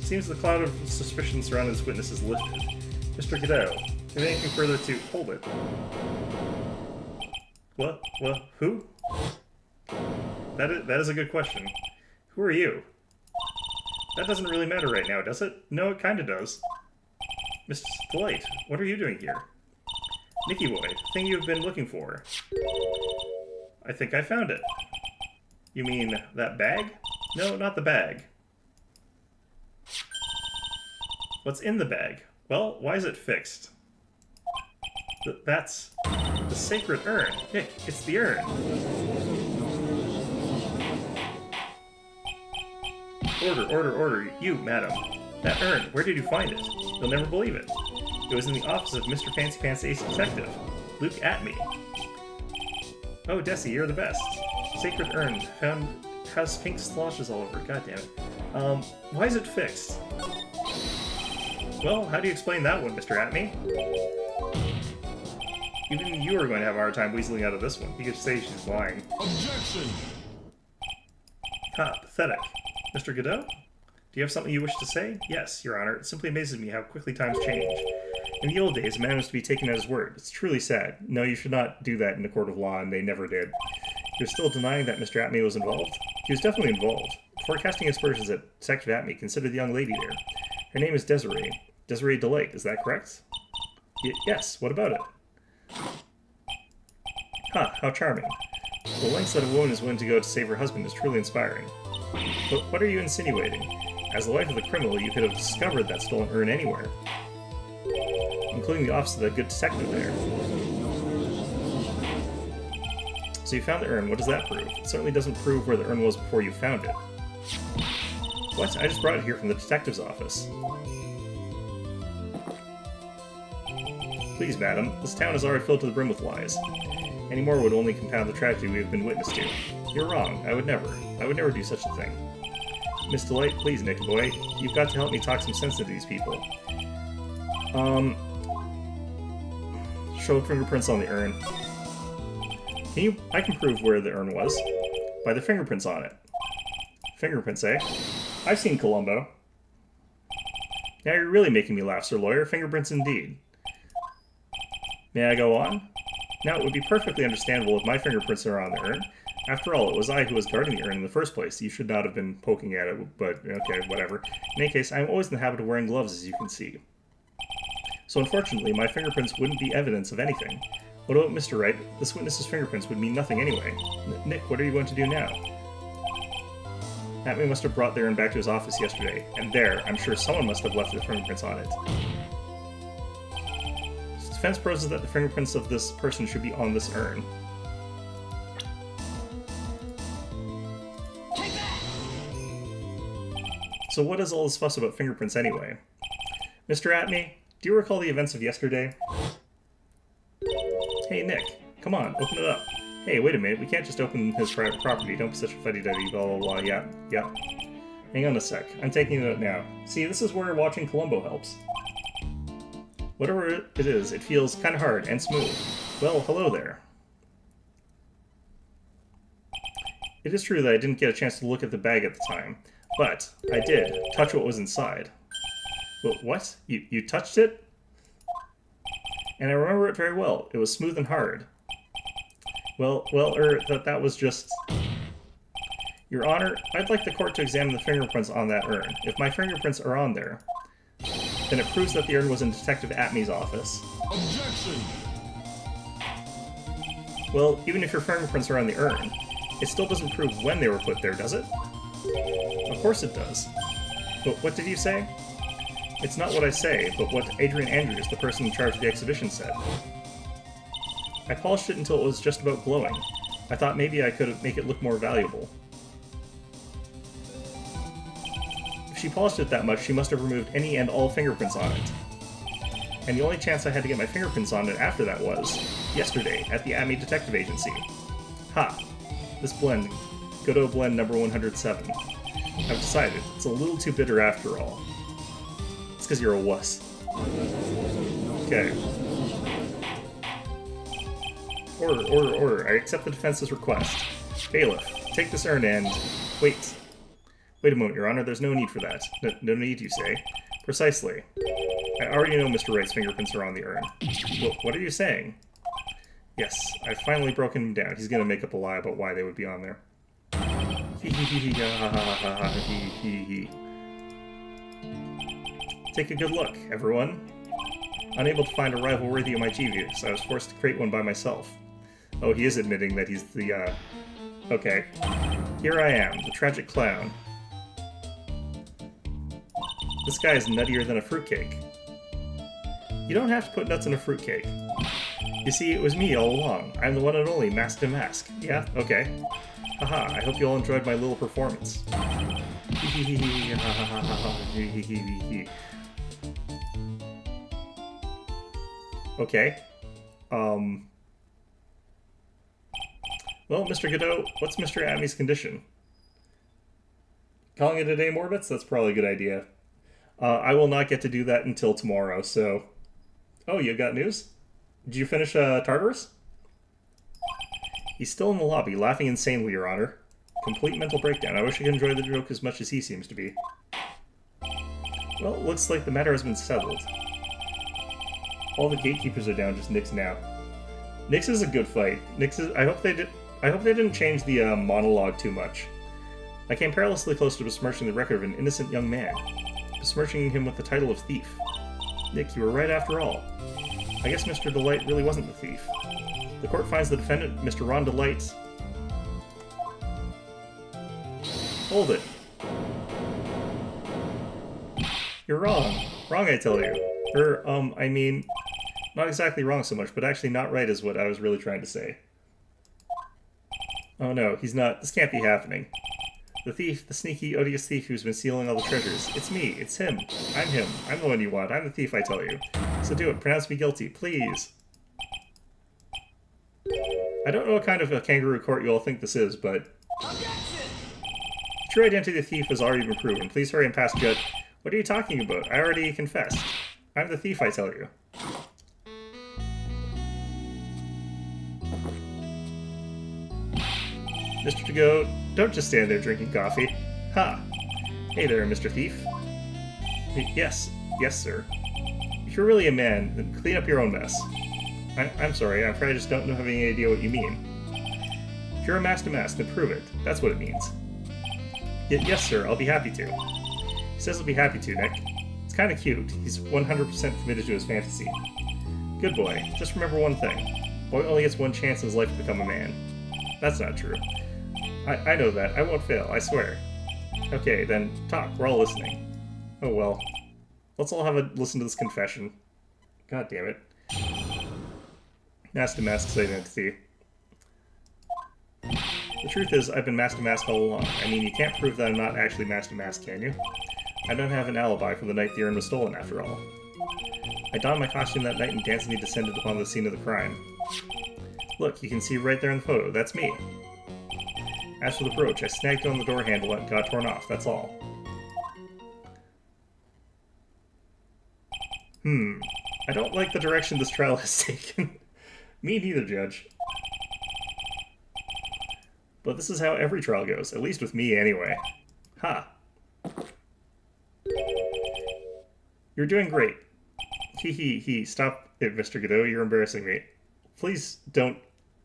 Seems the cloud of suspicion surrounding this witness is lifted. Mr. Godot, do you have anything further to... Hold it. What? Who? That is a good question. Who are you? That doesn't really matter right now, does it? No, it kinda does. Mr. Delight, what are you doing here? Nicky boy, the thing you've been looking for. I think I found it. You mean that bag? No, not the bag. What's in the bag? Well, why is it fixed? That's the sacred urn. Nick, it's the urn. Order. You, madam. That urn, where did you find it? You'll never believe it. It was in the office of Mr. Fancy Pants Ace Detective. Luke at me. Oh, Desi, you're the best. Sacred urn. Found... has pink sloshes all over it. God damn it. Why is it fixed? Well, how do you explain that one, Mr. Atme? Even you are going to have a hard time weaseling out of this one. You could say she's lying. Objection! Ha, pathetic. Mr. Godot? Do you have something you wish to say? Yes, Your Honor. It simply amazes me how quickly times change. In the old days, a man was to be taken at his word. It's truly sad. No, you should not do that in a court of law, and they never did. You're still denying that Mr. Atme was involved? He was definitely involved. Before casting aspersions at Detective Atme, consider the young lady there. Her name is Desiree. Desiree Delight, is that correct? Yes, what about it? Ha, how charming. The lengths that a woman is willing to go to save her husband is truly inspiring. But what are you insinuating? As the wife of the criminal, you could have discovered that stolen urn anywhere. Including the office of that good detective there. So you found the urn, what does that prove? It certainly doesn't prove where the urn was before you found it. What? I just brought it here from the detective's office. Please, madam, this town is already filled to the brim with lies. Any more would only compound the tragedy we have been witness to. You're wrong. I would never do such a thing. Miss Delight, please, Nicky boy. You've got to help me talk some sense into these people. Show fingerprints on the urn. I can prove where the urn was. By the fingerprints on it. Fingerprints, eh? I've seen Columbo. Now you're really making me laugh, Sir Lawyer. Fingerprints indeed. May I go on? Now, it would be perfectly understandable if my fingerprints are on the urn. After all, it was I who was guarding the urn in the first place. You should not have been poking at it, but okay, whatever. In any case, I'm always in the habit of wearing gloves, as you can see. So unfortunately, my fingerprints wouldn't be evidence of anything. What about Mr. Wright? This witness's fingerprints would mean nothing anyway. Nick, what are you going to do now? Atme must have brought the urn back to his office yesterday, and there, I'm sure someone must have left their fingerprints on it. Defense proposes that the fingerprints of this person should be on this urn. So what is all this fuss about fingerprints anyway? Mr. Atme, do you recall the events of yesterday? Hey Nick, come on, open it up. Hey, wait a minute, we can't just open his private property, don't be such a fuddy-duddy, blah blah blah, yeah. Hang on a sec, I'm taking it out now. See, this is where watching Columbo helps. Whatever it is, it feels kinda hard and smooth. Well, hello there. It is true that I didn't get a chance to look at the bag at the time, but I did touch what was inside. What? You touched it? And I remember it very well. It was smooth and hard. That was just... Your Honor, I'd like the court to examine the fingerprints on that urn. If my fingerprints are on there, then it proves that the urn was in Detective Atme's office. Objection! Well, even if your fingerprints are on the urn, it still doesn't prove when they were put there, does it? Of course it does. But what did you say? It's not what I say, but what Adrian Andrews, the person in charge of the exhibition, said. I polished it until it was just about glowing. I thought maybe I could make it look more valuable. If she polished it that much, she must have removed any and all fingerprints on it. And the only chance I had to get my fingerprints on it after that was yesterday at the AMI Detective Agency. Ha! This blend, Godot Blend number 107. I've decided, it's a little too bitter after all. It's because you're a wuss. Okay. Order. I accept the defense's request. Bailiff, take this urn and... Wait. Wait a moment, Your Honor, there's no need for that. No need, you say? Precisely. I already know Mr. Wright's fingerprints are on the urn. Well, what are you saying? Yes, I've finally broken him down. He's gonna make up a lie about why they would be on there. Take a good look, everyone. Unable to find a rival worthy of my G-View, so I was forced to create one by myself. Oh, he is admitting that he's the, Okay. Here I am, the tragic clown. This guy is nuttier than a fruitcake. You don't have to put nuts in a fruitcake. You see, it was me all along. I'm the one and only Mask to Mask. Yeah? Okay. Haha, I hope you all enjoyed my little performance. Okay. Well, Mr. Godot, what's Mr. Ami's condition? Calling it a day, Morbits? That's probably a good idea. I will not get to do that until tomorrow, so... Oh, you got news? Did you finish Tartarus? He's still in the lobby, laughing insanely, Your Honor. Complete mental breakdown. I wish I could enjoy the joke as much as he seems to be. Well, looks like the matter has been settled. All the gatekeepers are down, just Nyx now. Nyx is a good fight. Nyx is... I hope they didn't change the monologue too much. I came perilously close to besmirching the record of an innocent young man. Besmirching him with the title of thief. Nick, you were right after all. I guess Mr. Delight really wasn't the thief. The court finds the defendant, Mr. Ron Delight... Hold it. You're wrong. Wrong, I tell you. I mean, not exactly wrong so much, but actually not right is what I was really trying to say. Oh no, he's not. This can't be happening. The thief, the sneaky, odious thief who's been stealing all the treasures. It's me. It's him. I'm him. I'm the one you want. I'm the thief, I tell you. So do it. Pronounce me guilty, please. I don't know what kind of a kangaroo court you all think this is, but... True identity of the thief has already been proven. Please hurry and pass judge. What are you talking about? I already confessed. I'm the thief, I tell you. Mr. To-Go, don't just stand there drinking coffee. Ha! Hey there, Mr. Thief. Yes, sir. If you're really a man, then clean up your own mess. I'm sorry, I'm afraid I just don't have any idea what you mean. If you're a Mask to Mask, then prove it. That's what it means. Yes, sir, I'll be happy to. He says he'll be happy to, Nick. It's kind of cute. He's 100% committed to his fantasy. Good boy. Just remember one thing. Boy only gets one chance in his life to become a man. That's not true. I know that. I won't fail, I swear. Okay, then talk. We're all listening. Oh well. Let's all have a listen to this confession. God damn it. Mask to Mask's identity. The truth is, I've been Mask to Mask all along. I mean, you can't prove that I'm not actually Mask to Mask, can you? I don't have an alibi for the night the urn was stolen, after all. I donned my costume that night and dancingly descended upon the scene of the crime. Look, you can see right there in the photo. That's me. As for the brooch, I snagged it on the door handle and got torn off, that's all. I don't like the direction this trial has taken. Me neither, Judge. But this is how every trial goes, at least with me anyway. Ha! You're doing great. He. Stop it, Mr. Godot, you're embarrassing me. Please don't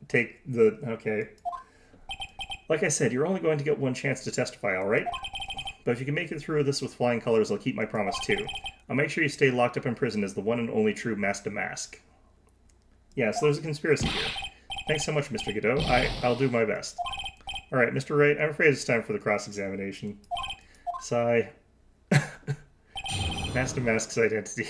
take the... Okay. Like I said, you're only going to get one chance to testify, alright? But if you can make it through this with flying colors, I'll keep my promise too. I'll make sure you stay locked up in prison as the one and only true Mask to Mask. Yeah, so there's a conspiracy here. Thanks so much, Mr. Godot. I'll do my best. Alright, Mr. Wright, I'm afraid it's time for the cross-examination. Sigh. Master Mask's identity.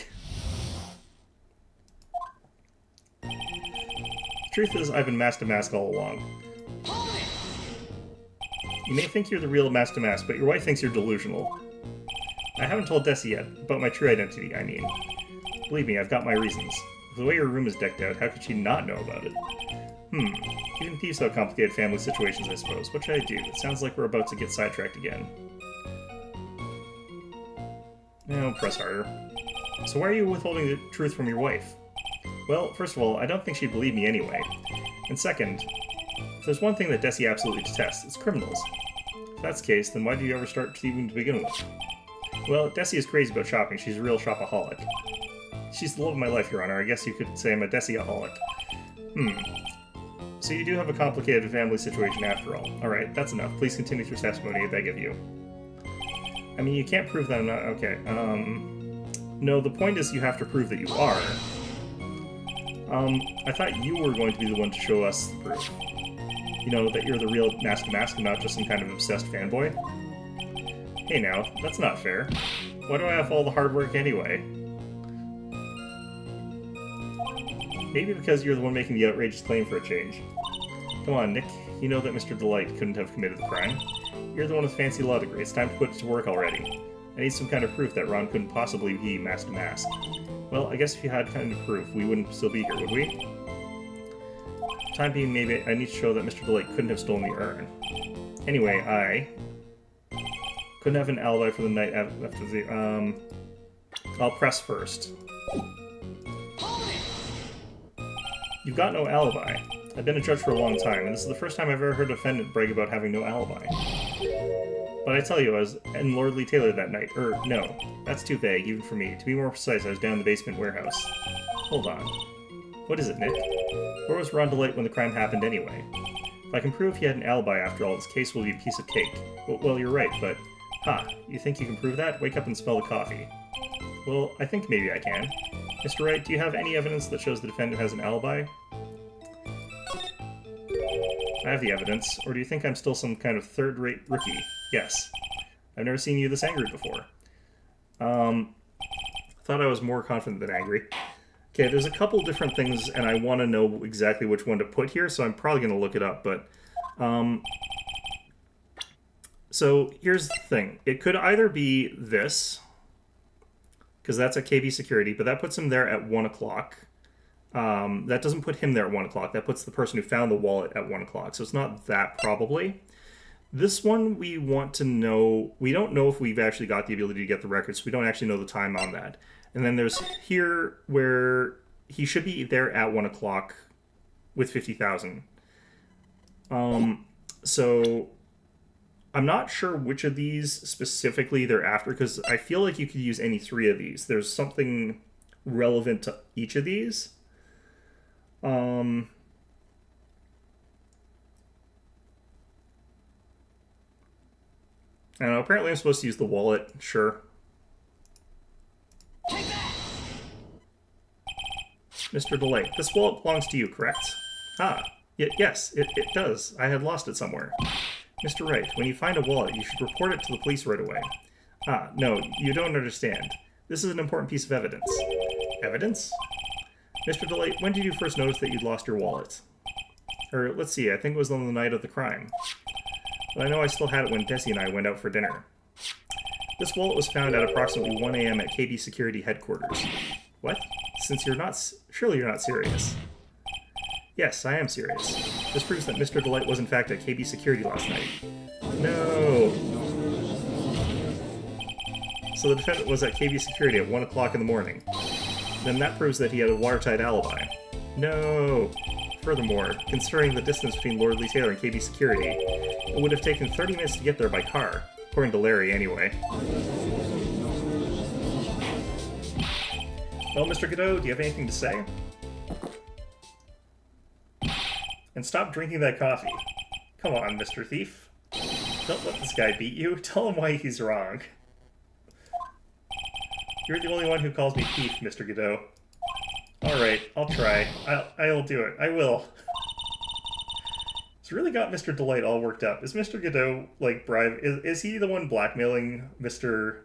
Truth is, I've been Master Mask all along. You may think you're the real Master Mask, but your wife thinks you're delusional. I haven't told Desi yet, about my true identity, I mean. Believe me, I've got my reasons. With the way her room is decked out, how could she not know about it? Even thieves have complicated family situations, I suppose. What should I do? It sounds like we're about to get sidetracked again. No, press harder. So why are you withholding the truth from your wife? Well, first of all, I don't think she'd believe me anyway. And second, if there's one thing that Desi absolutely detests, it's criminals. If that's the case, then why did you ever start thieving to begin with? Well, Desi is crazy about shopping. She's a real shopaholic. She's the love of my life, Your Honor. I guess you could say I'm a Desi-aholic. So you do have a complicated family situation after all. Alright, that's enough. Please continue with your testimony, I beg of you. I mean, you can't prove that I'm not... Okay, no, the point is you have to prove that you are. I thought you were going to be the one to show us the proof. You know, that you're the real Master Mask and not just some kind of obsessed fanboy. Hey now, that's not fair. Why do I have all the hard work anyway? Maybe because you're the one making the outrageous claim for a change. Come on, Nick. You know that Mr. Delight couldn't have committed the crime. You're the one with fancy law degree. It's time to put it to work already. I need some kind of proof that Ron couldn't possibly be Master Mask. Well, I guess if you had kind of proof, we wouldn't still be here, would we? For the time being, maybe I need to show that Mr. Delight couldn't have stolen the urn. Anyway, I couldn't have an alibi for the night after the, I'll press first. You've got no alibi. I've been a judge for a long time, and this is the first time I've ever heard a defendant brag about having no alibi. But I tell you, I was in Lord Lee Taylor that night. No. That's too vague, even for me. To be more precise, I was down in the basement warehouse. Hold on. What is it, Nick? Where was Ron Delight when the crime happened anyway? If I can prove he had an alibi after all, this case will be a piece of cake. Well, you're right, but... you think you can prove that? Wake up and smell the coffee. Well, I think maybe I can. Mr. Wright, do you have any evidence that shows the defendant has an alibi? I have the evidence, or do you think I'm still some kind of third-rate rookie? Yes. I've never seen you this angry before. Thought I was more confident than angry. Okay, there's a couple different things, and I want to know exactly which one to put here, so I'm probably going to look it up, but... So, here's the thing. It could either be this... because that's at KB Security, but that puts him there at 1 o'clock. That doesn't put him there at 1 o'clock. That puts the person who found the wallet at 1 o'clock. So it's not that probably. This one we want to know... We don't know if we've actually got the ability to get the records, so we don't actually know the time on that. And then there's here where he should be there at 1 o'clock with 50,000. So... I'm not sure which of these specifically they're after, because I feel like you could use any three of these. There's something relevant to each of these. And apparently I'm supposed to use the wallet, sure. Mr. Delight, this wallet belongs to you, correct? Yes, it does. I had lost it somewhere. Mr. Wright, when you find a wallet, you should report it to the police right away. No, you don't understand. This is an important piece of evidence. Evidence? Mr. Delight, when did you first notice that you'd lost your wallet? Let's see, I think it was on the night of the crime. But I know I still had it when Desi and I went out for dinner. This wallet was found at approximately 1 a.m. at KB Security headquarters. What? Surely you're not serious. Yes, I am serious. This proves that Mr. Delight was in fact at KB Security last night. No! So the defendant was at KB Security at 1 o'clock in the morning. Then that proves that he had a watertight alibi. No! Furthermore, considering the distance between Lord Lee Taylor and KB Security, it would have taken 30 minutes to get there by car. According to Larry, anyway. Well, Mr. Godot, do you have anything to say? And stop drinking that coffee. Come on, Mr. Thief. Don't let this guy beat you. Tell him why he's wrong. You're the only one who calls me thief, Mr. Godot. Alright, I'll try. I'll do it. I will. He's really got Mr. Delight all worked up. Is Mr. Godot, like, is he the one blackmailing Mr.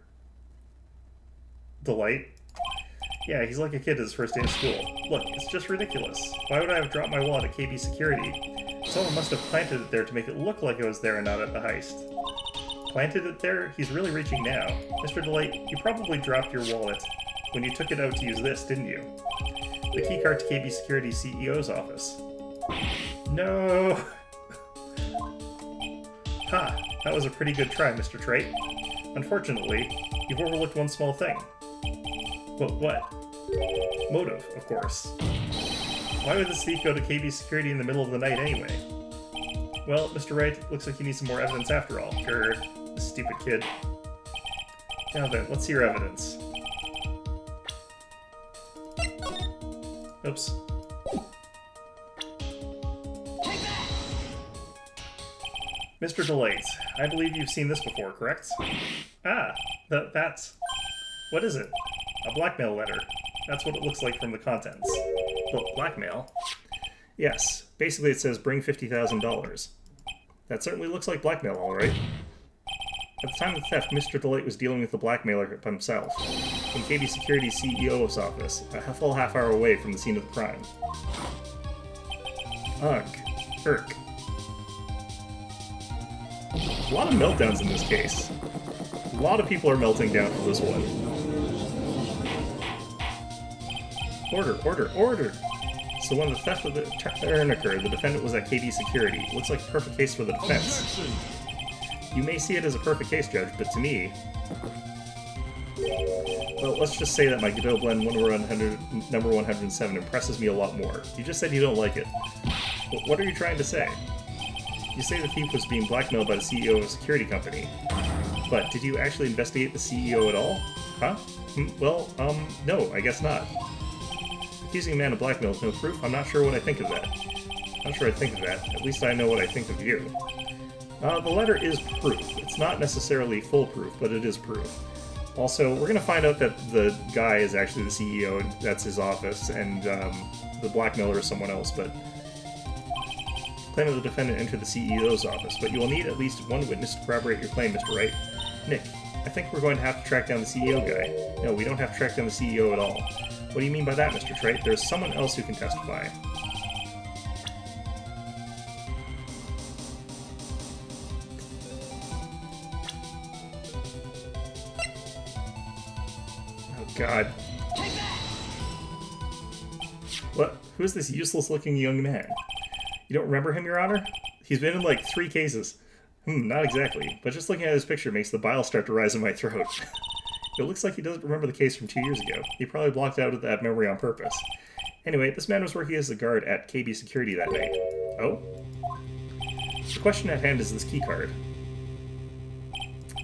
Delight? Yeah, he's like a kid at his first day of school. Look, it's just ridiculous. Why would I have dropped my wallet at KB Security? Someone must have planted it there to make it look like it was there and not at the heist. Planted it there? He's really reaching now. Mr. Delight, you probably dropped your wallet when you took it out to use this, didn't you? The keycard to KB Security's CEO's office. No! Ha! That was a pretty good try, Mr. Trait. Unfortunately, you've overlooked one small thing. What? Motive, of course. Why would this thief go to KB Security in the middle of the night anyway? Well, Mr. Wright, looks like you need some more evidence after all. Grr, stupid kid. Now then, let's see your evidence. Oops. Mr. Delight, I believe you've seen this before, correct? Ah, that's... What is it? A blackmail letter. That's what it looks like from the contents. Well, blackmail? Yes. Basically it says, bring $50,000. That certainly looks like blackmail, alright. At the time of the theft, Mr. Delight was dealing with the blackmailer himself, in KB Security's CEO's office, a full half hour away from the scene of the crime. Ugh. Irk. A lot of meltdowns in this case. A lot of people are melting down for this one. Order! So when the theft of the urn occurred, the defendant was at KD Security. Looks like a perfect case for the defense. You may see it as a perfect case, Judge, but to me... Well, let's just say that my Godot Blend number 107 impresses me a lot more. You just said you don't like it. But what are you trying to say? You say the thief was being blackmailed by the CEO of a security company. But did you actually investigate the CEO at all? Huh? Well, no, I guess not. Accusing a man of blackmail is no proof? I'm not sure what I think of that. Not sure I think of that. At least I know what I think of you. The letter is proof. It's not necessarily full proof, but it is proof. Also, we're going to find out that the guy is actually the CEO, and that's his office, and the blackmailer is someone else, but... Claim of the defendant entered the CEO's office, but you will need at least one witness to corroborate your claim, Mr. Wright. Nick, I think we're going to have to track down the CEO guy. No, we don't have to track down the CEO at all. What do you mean by that, Mr. Trait? There's someone else who can testify. Oh, God. What? Who's this useless-looking young man? You don't remember him, Your Honor? He's been in, like, 3 cases. Not exactly. But just looking at his picture makes the bile start to rise in my throat. It looks like he doesn't remember the case from 2 years ago. He probably blocked out that memory on purpose. Anyway, this man was working as a guard at KB Security that night. Oh? The question at hand is this keycard.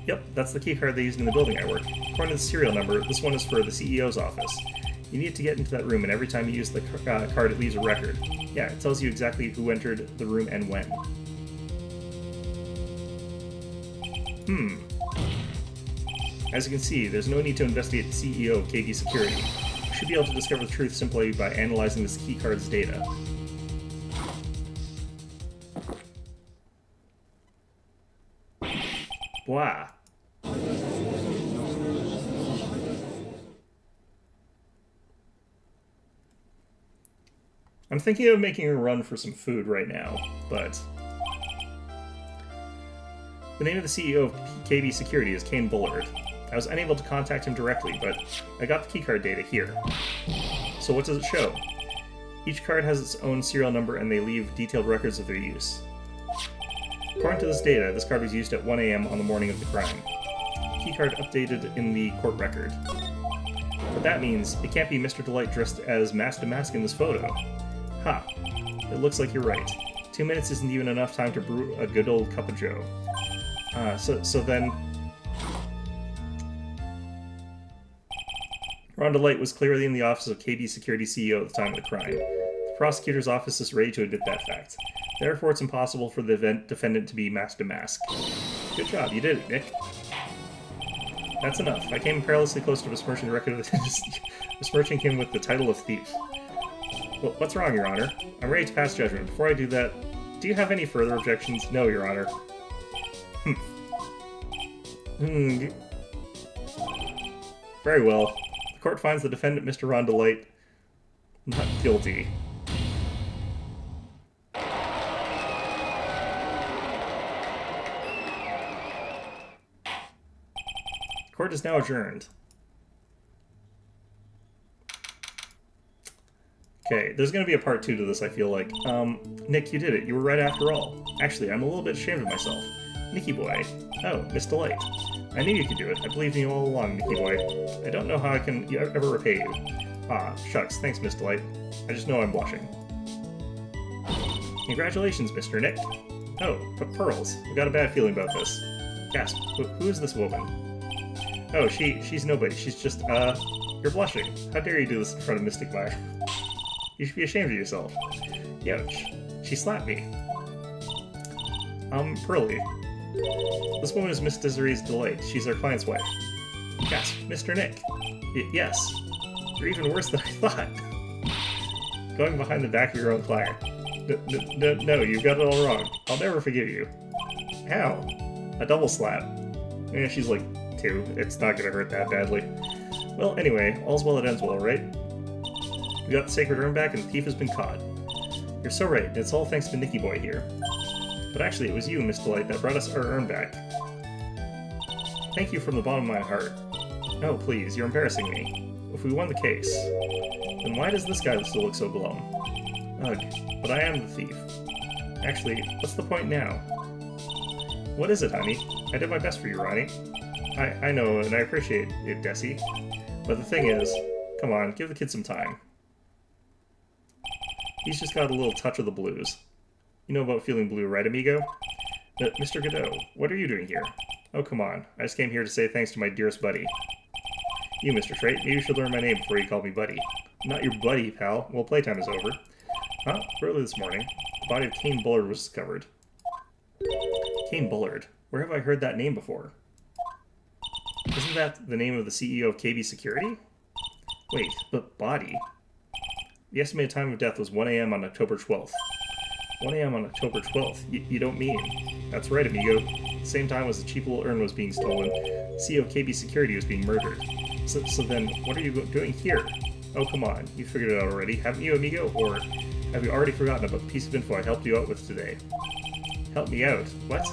Yep, that's the keycard they used in the building I work. According to the serial number, this one is for the CEO's office. You need to get into that room, and every time you use the card, it leaves a record. Yeah, it tells you exactly who entered the room and when. As you can see, there's no need to investigate the CEO of KD Security. You should be able to discover the truth simply by analyzing this keycard's data. Blah. I'm thinking of making a run for some food right now, but... The name of the CEO of KB Security is Kane Bullard. I was unable to contact him directly, but I got the keycard data here. So what does it show? Each card has its own serial number and they leave detailed records of their use. According to this data, this card was used at 1 AM on the morning of the crime. Keycard updated in the court record. But that means it can't be Mr. Delight dressed as mask to mask in this photo. Ha! It looks like you're right. 2 minutes isn't even enough time to brew a good old cup of joe. So then... Ron Delight was clearly in the office of KB Security CEO at the time of the crime. The prosecutor's office is ready to admit that fact. Therefore, it's impossible for the defendant to be mask to mask. Good job, you did it, Nick. That's enough. I came perilously close to besmirching the record of besmirching him with the title of thief. Well, what's wrong, Your Honor? I'm ready to pass judgment. Before I do that, Do you have any further objections? No, Your Honor. Very well. The court finds the defendant, Mr. Rondelite, not guilty. Court is now adjourned. Okay, there's going to be a part 2 to this, I feel like. Nick, you did it. You were right after all. Actually, I'm a little bit ashamed of myself. Nicky boy. Oh, Miss Delight. I knew you could do it. I believed in you all along, Nicky boy. I don't know how I can ever repay you. Ah, shucks. Thanks, Miss Delight. I just know I'm blushing. Congratulations, Mr. Nick. Oh, but Pearls. I've got a bad feeling about this. Gasp. Who is this woman? Oh, she's nobody. She's just, you're blushing. How dare you do this in front of Mystic Mire? You should be ashamed of yourself. Youch. She slapped me. Pearly. This woman is Miss Desiree's Delight. She's our client's wife. Gasp. Mr. Nick. Yes. You're even worse than I thought. Going behind the back of your own client. No, you got it all wrong. I'll never forgive you. Ow. A double slap. Yeah, she's like 2. It's not gonna hurt that badly. Well, anyway, all's well that ends well, right? We got the sacred urn back and the thief has been caught. You're so right, it's all thanks to Nicky Boy here. But actually, it was you, Miss Delight, that brought us our urn back. Thank you from the bottom of my heart. Oh, please, you're embarrassing me. If we won the case, then why does this guy still look so glum? Ugh, but I am the thief. Actually, what's the point now? What is it, honey? I did my best for you, Ronnie. I know, and I appreciate it, Desi. But the thing is, come on, give the kid some time. He's just got a little touch of the blues. You know about feeling blue, right, amigo? Mr. Godot, what are you doing here? Oh, come on. I just came here to say thanks to my dearest buddy. You, Mr. Trait, maybe you should learn my name before you call me buddy. I'm not your buddy, pal. Well, playtime is over. Huh? Early this morning, the body of Cain Bullard was discovered. Cain Bullard? Where have I heard that name before? Isn't that the name of the CEO of KB Security? Wait, but body? The estimated time of death was 1 a.m. on October 12th. 1 a.m. on October 12th? You don't mean? That's right, amigo. The same time as the cheap little urn was being stolen, the CEO of KB Security was being murdered. So then, what are you doing here? Oh, come on. You figured it out already, haven't you, amigo? Or have you already forgotten about the piece of info I helped you out with today? Help me out? What?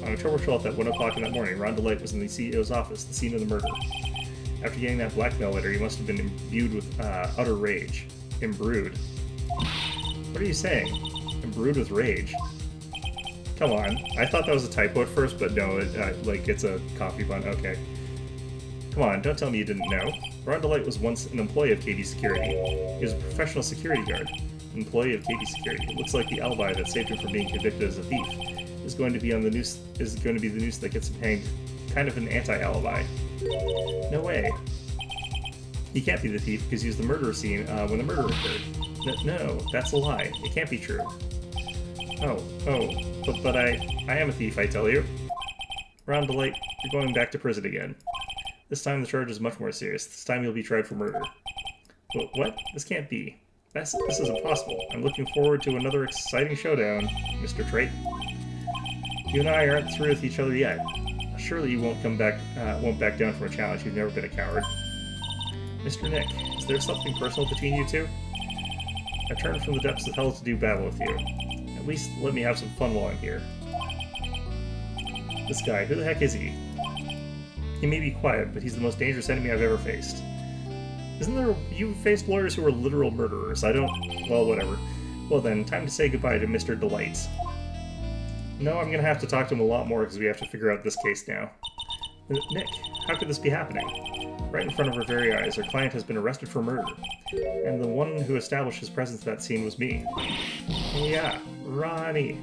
On October 12th at 1 o'clock in that morning, Ron DeLight was in the CEO's office, the scene of the murder. After getting that blackmail letter, he must have been imbued with utter rage. Imbrued. What are you saying? Imbrued with rage? Come on. I thought that was a typo at first, but no, it's a coffee bun. Okay. Come on, don't tell me you didn't know. Ron DeLight was once an employee of KD Security. He was a professional security guard. An employee of KD Security. It looks like the alibi that saved him from being convicted as a thief is going to be on the noose. Is going to be the noose that gets him hanged. Kind of an anti-alibi. No way. He can't be the thief because he was the murder scene when the murder occurred. No, that's a lie. It can't be true. But I am a thief, I tell you. Ron DeLight, you're going back to prison again. This time the charge is much more serious. This time you'll be tried for murder. What? This can't be. This is impossible. I'm looking forward to another exciting showdown, Mr. Trait. You and I aren't through with each other yet. Surely you won't back down from a challenge. You've never been a coward. Mr. Nick, is there something personal between you two? I turned from the depths of hell to do battle with you. At least let me have some fun while I'm here. This guy, who the heck is he? He may be quiet, but he's the most dangerous enemy I've ever faced. Isn't there... You've faced lawyers who are literal murderers. I don't... Well, whatever. Well then, time to say goodbye to Mr. Delight. No, I'm gonna have to talk to him a lot more because we have to figure out this case now. Nick, how could this be happening? Right in front of our very eyes, our client has been arrested for murder. And the one who established his presence at that scene was me. Yeah, Ronnie.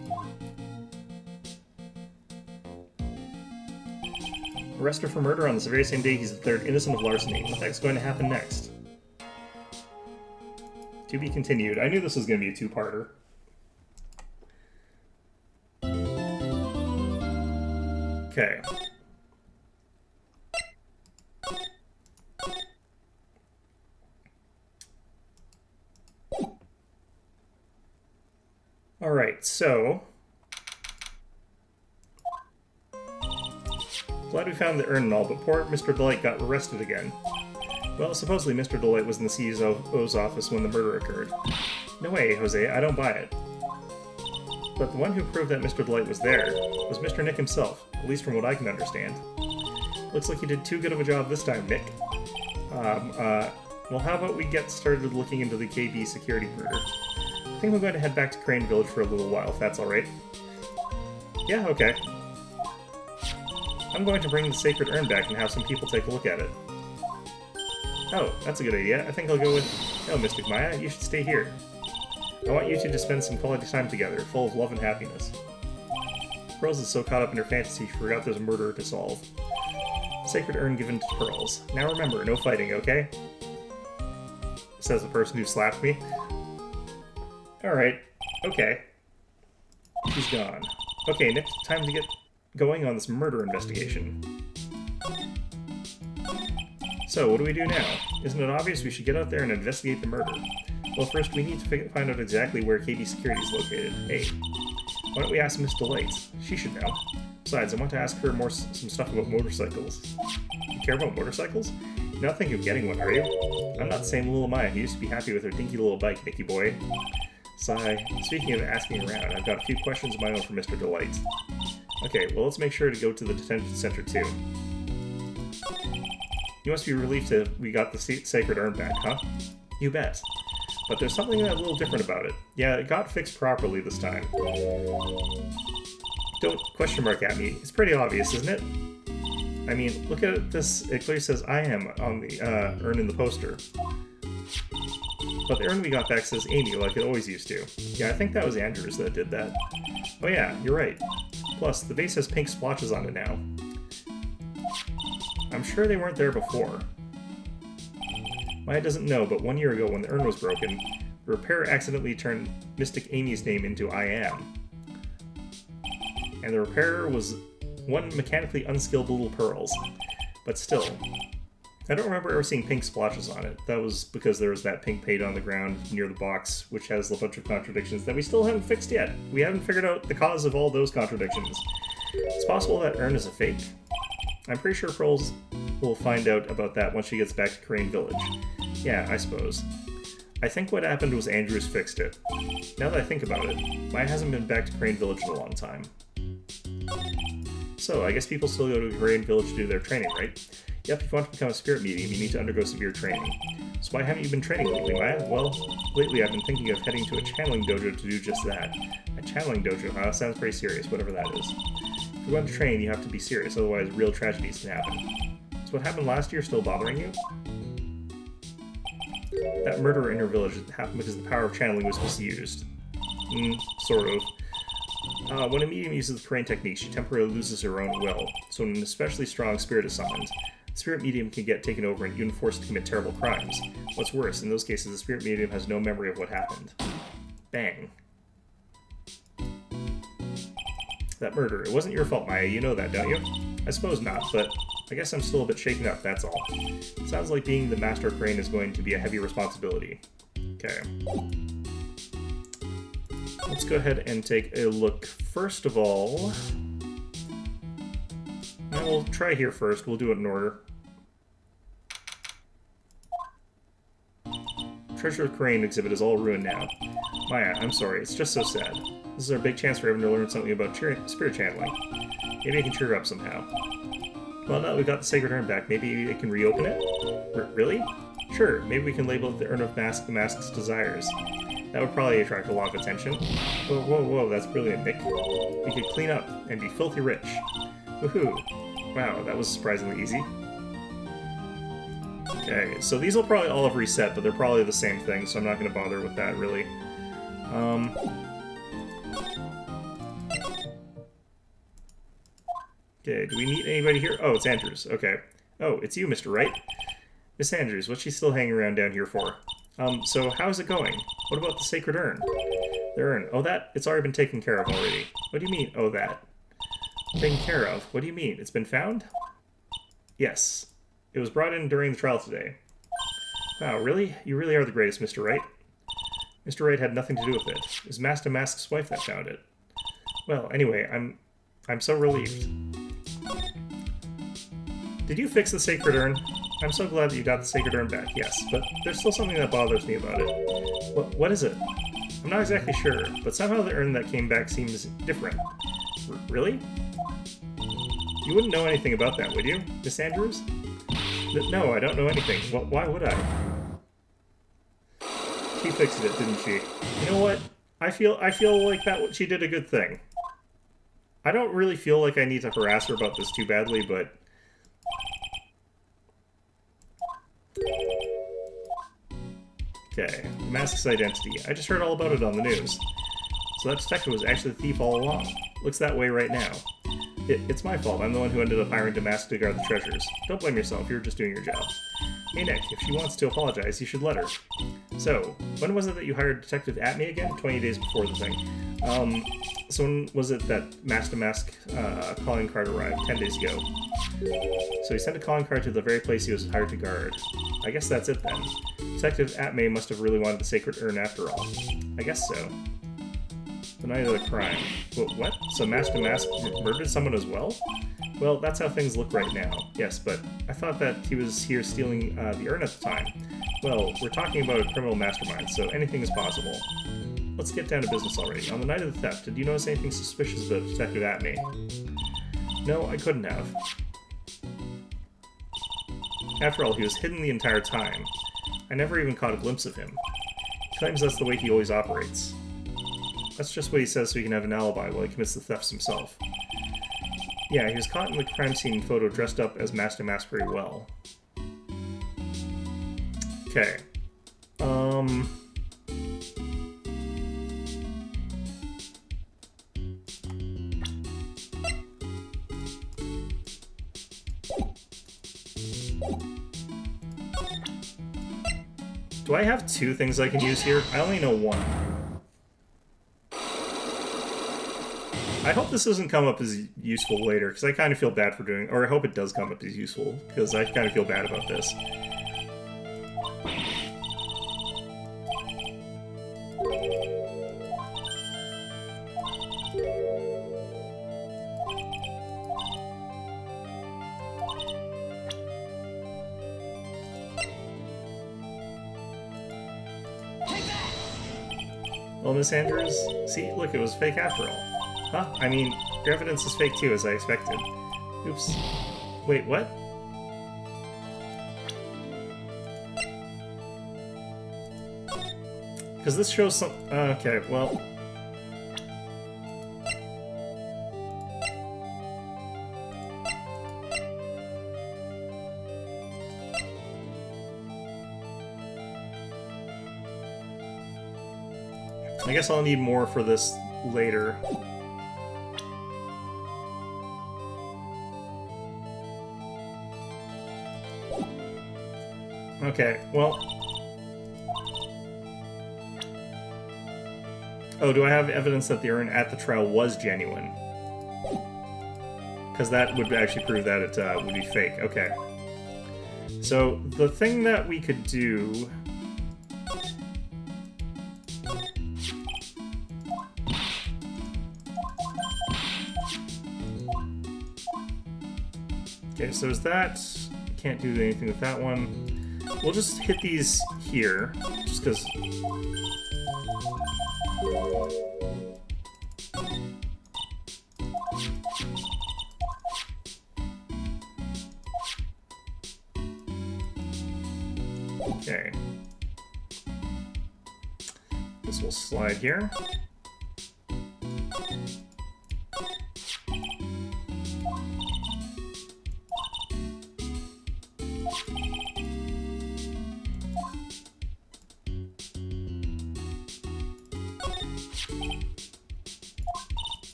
Arrested for murder on this very same day he's declared innocent of larceny. What the heck's going to happen next? To be continued. I knew this was going to be a two-parter. Okay. Alright. Alright, so... Glad we found the urn and all, but poor Mr. Delight got arrested again. Well, supposedly Mr. Delight was in the CEO's office when the murder occurred. No way, Jose, I don't buy it. But the one who proved that Mr. Delight was there was Mr. Nick himself, at least from what I can understand. Looks like you did too good of a job this time, Nick. Well, how about we get started looking into the KB security murder? I think I'm going to head back to Crane Village for a little while, if that's alright. Yeah, okay. I'm going to bring the sacred urn back and have some people take a look at it. Oh, that's a good idea. I think I'll go with... Oh, Mystic Maya, you should stay here. I want you two to spend some quality time together, full of love and happiness. Pearls is so caught up in her fantasy she forgot there's a murderer to solve. Sacred urn given to Pearls. Now remember, no fighting, okay? Says the person who slapped me. Alright, okay. She's gone. Okay, Nick, time to get going on this murder investigation. So, what do we do now? Isn't it obvious we should get out there and investigate the murder? Well, first we need to find out exactly where KB Security is located. Hey, why don't we ask Miss Delight? She should know. Besides, I want to ask her some stuff about motorcycles. You care about motorcycles? You're not thinking of getting one, are you? I'm not the same little Maya who used to be happy with her dinky little bike, Nicky boy. Sigh. Speaking of asking around, I've got a few questions of my own for Mr. Delight. Okay, well let's make sure to go to the detention center too. You must be relieved that we got the sacred urn back, huh? You bet. But there's something a little different about it. Yeah, it got fixed properly this time. Don't question mark at me. It's pretty obvious, isn't it? I mean, look at this. It clearly says I am on the urn in the poster. But the urn we got back says Amy, like it always used to. Yeah, I think that was Andrews that did that. Oh yeah, you're right. Plus, the base has pink splotches on it now. I'm sure they weren't there before. Maya doesn't know, but 1 year ago when the urn was broken, the repairer accidentally turned Mystic Amy's name into I Am. And the repairer was one mechanically unskilled little Pearls. But still, I don't remember ever seeing pink splotches on it. That was because there was that pink paint on the ground near the box, which has a bunch of contradictions that we still haven't fixed yet. We haven't figured out the cause of all those contradictions. It's possible that urn is a fake. I'm pretty sure Pearls will find out about that once she gets back to Crane Village. Yeah, I suppose. I think what happened was Andrews fixed it. Now that I think about it, Maya hasn't been back to Crane Village in a long time. So, I guess people still go to Crane Village to do their training, right? Yep, if you want to become a spirit medium, you need to undergo severe training. So why haven't you been training lately, Maya? Well, lately I've been thinking of heading to a channeling dojo to do just that. A channeling dojo, huh? Sounds pretty serious, whatever that is. If you want to train, you have to be serious, otherwise real tragedies can happen. Is what happened last year still bothering you? That murderer in your village happened because the power of channeling was misused. Sort of. When a medium uses the terrain technique, she temporarily loses her own will. So when an especially strong spirit is summoned, the spirit medium can get taken over and even forced to commit terrible crimes. What's worse, in those cases, the spirit medium has no memory of what happened. Bang. That murder, it wasn't your fault, Maya, you know that, don't you? I suppose not, but I guess I'm still a bit shaken up, that's all. It sounds like being the Master of Crane is going to be a heavy responsibility. Okay. Let's go ahead and take a look. First of all... we'll try here first, we'll do it in order. Treasure of Crane exhibit is all ruined now. Maya, I'm sorry, it's just so sad. This is our big chance for everyone to learn something about spirit channeling. Maybe I can cheer her up somehow. Well, now that we've got the Sacred Urn back, maybe I can reopen it? Really? Sure, maybe we can label it the Urn of the Mask's Desires. That would probably attract a lot of attention. Whoa, whoa, whoa, that's brilliant, Nick. We could clean up and be filthy rich. Woohoo! Wow, that was surprisingly easy. Okay, so these will probably all have reset, but they're probably the same thing, so I'm not going to bother with that, really. Okay, do we meet anybody here? Oh, it's Andrews. Okay. Oh, it's you, Mr. Wright. Miss Andrews, what's she still hanging around down here for? So how's it going? What about the Sacred Urn? The urn. Oh, that? It's already been taken care of already. What do you mean, oh, that? Taken care of? What do you mean? It's been found? Yes. It was brought in during the trial today. Wow, really? You really are the greatest, Mr. Wright. Mr. Wright had nothing to do with it. It was Master Mask's wife that found it. Well, anyway, I'm so relieved. Did you fix the sacred urn? I'm so glad that you got the sacred urn back, yes, but there's still something that bothers me about it. What is it? I'm not exactly sure, but somehow the urn that came back seems different. Really? You wouldn't know anything about that, would you, Miss Andrews? No, I don't know anything. Why would I? She fixed it, didn't she? You know what? I feel like that she did a good thing. I don't really feel like I need to harass her about this too badly, but... Okay, the mask's identity. I just heard all about it on the news. So that detective was actually the thief all along. Looks that way right now. It's my fault. I'm the one who ended up hiring the mask to guard the treasures. Don't blame yourself. You're just doing your job. Hey, Nick, if she wants to apologize, you should let her. So, when was it that you hired Detective Atme again? 20 days before the thing. So when was it that Mask to Mask calling card arrived? 10 days ago. So he sent a calling card to the very place he was hired to guard. I guess that's it then. Detective Atme must have really wanted the sacred urn after all. I guess so. The night of the crime. What? So Mask to Mask murdered someone as well? Well, that's how things look right now. Yes, but I thought that he was here stealing the urn at the time. Well, we're talking about a criminal mastermind, so anything is possible. Let's get down to business already. On the night of the theft, did you notice anything suspicious about Detective Atme? No, I couldn't have. After all, he was hidden the entire time. I never even caught a glimpse of him. He claims that's the way he always operates. That's just what he says so he can have an alibi while he commits the thefts himself. Yeah, he was caught in the crime scene photo dressed up as Master Mask very well. Okay. Do I have two things I can use here? I only know one. I hope this doesn't come up as useful later, because I kind of feel bad for doing... Or I hope it does come up as useful, because I kind of feel bad about this. Well, Miss Andrews, see, look, it was fake after all. Huh? I mean, your evidence is fake too, as I expected. Oops. Wait, what? Because this shows some... okay, well... I guess I'll need more for this later. Okay, well... Oh, do I have evidence that the urn at the trial was genuine? Because that would actually prove that it would be fake. Okay. So, the thing that we could do... Okay, so is that... Can't do anything with that one. We'll just hit these here, just because... Okay. This will slide here.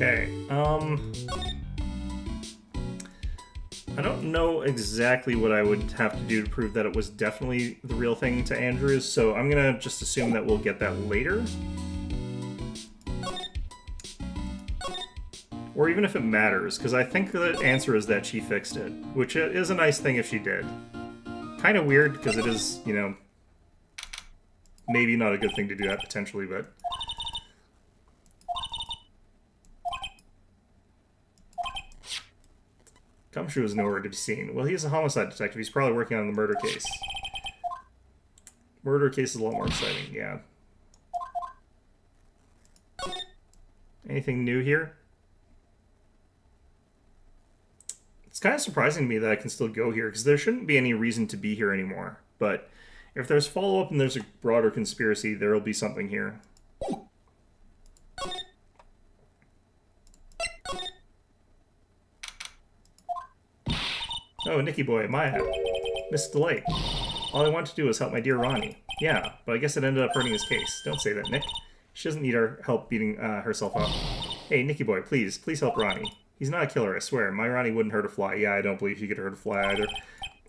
Okay, I don't know exactly what I would have to do to prove that it was definitely the real thing to Andrews, so I'm gonna just assume that we'll get that later. Or even if it matters, because I think the answer is that she fixed it, which is a nice thing if she did. Kind of weird, because it is, you know, maybe not a good thing to do that potentially, but... Gumshoe is nowhere to be seen. Well, he's a homicide detective. He's probably working on the murder case. Murder case is a lot more exciting, yeah. Anything new here? It's kind of surprising to me that I can still go here, because there shouldn't be any reason to be here anymore. But if there's follow-up and there's a broader conspiracy, there will be something here. Oh, Nicky boy, Maya. Miss Delight. All I want to do is help my dear Ronnie. Yeah, but I guess it ended up hurting his case. Don't say that, Nick. She doesn't need our help beating herself up. Hey, Nicky boy, please help Ronnie. He's not a killer, I swear. My Ronnie wouldn't hurt a fly. Yeah, I don't believe he could hurt a fly either.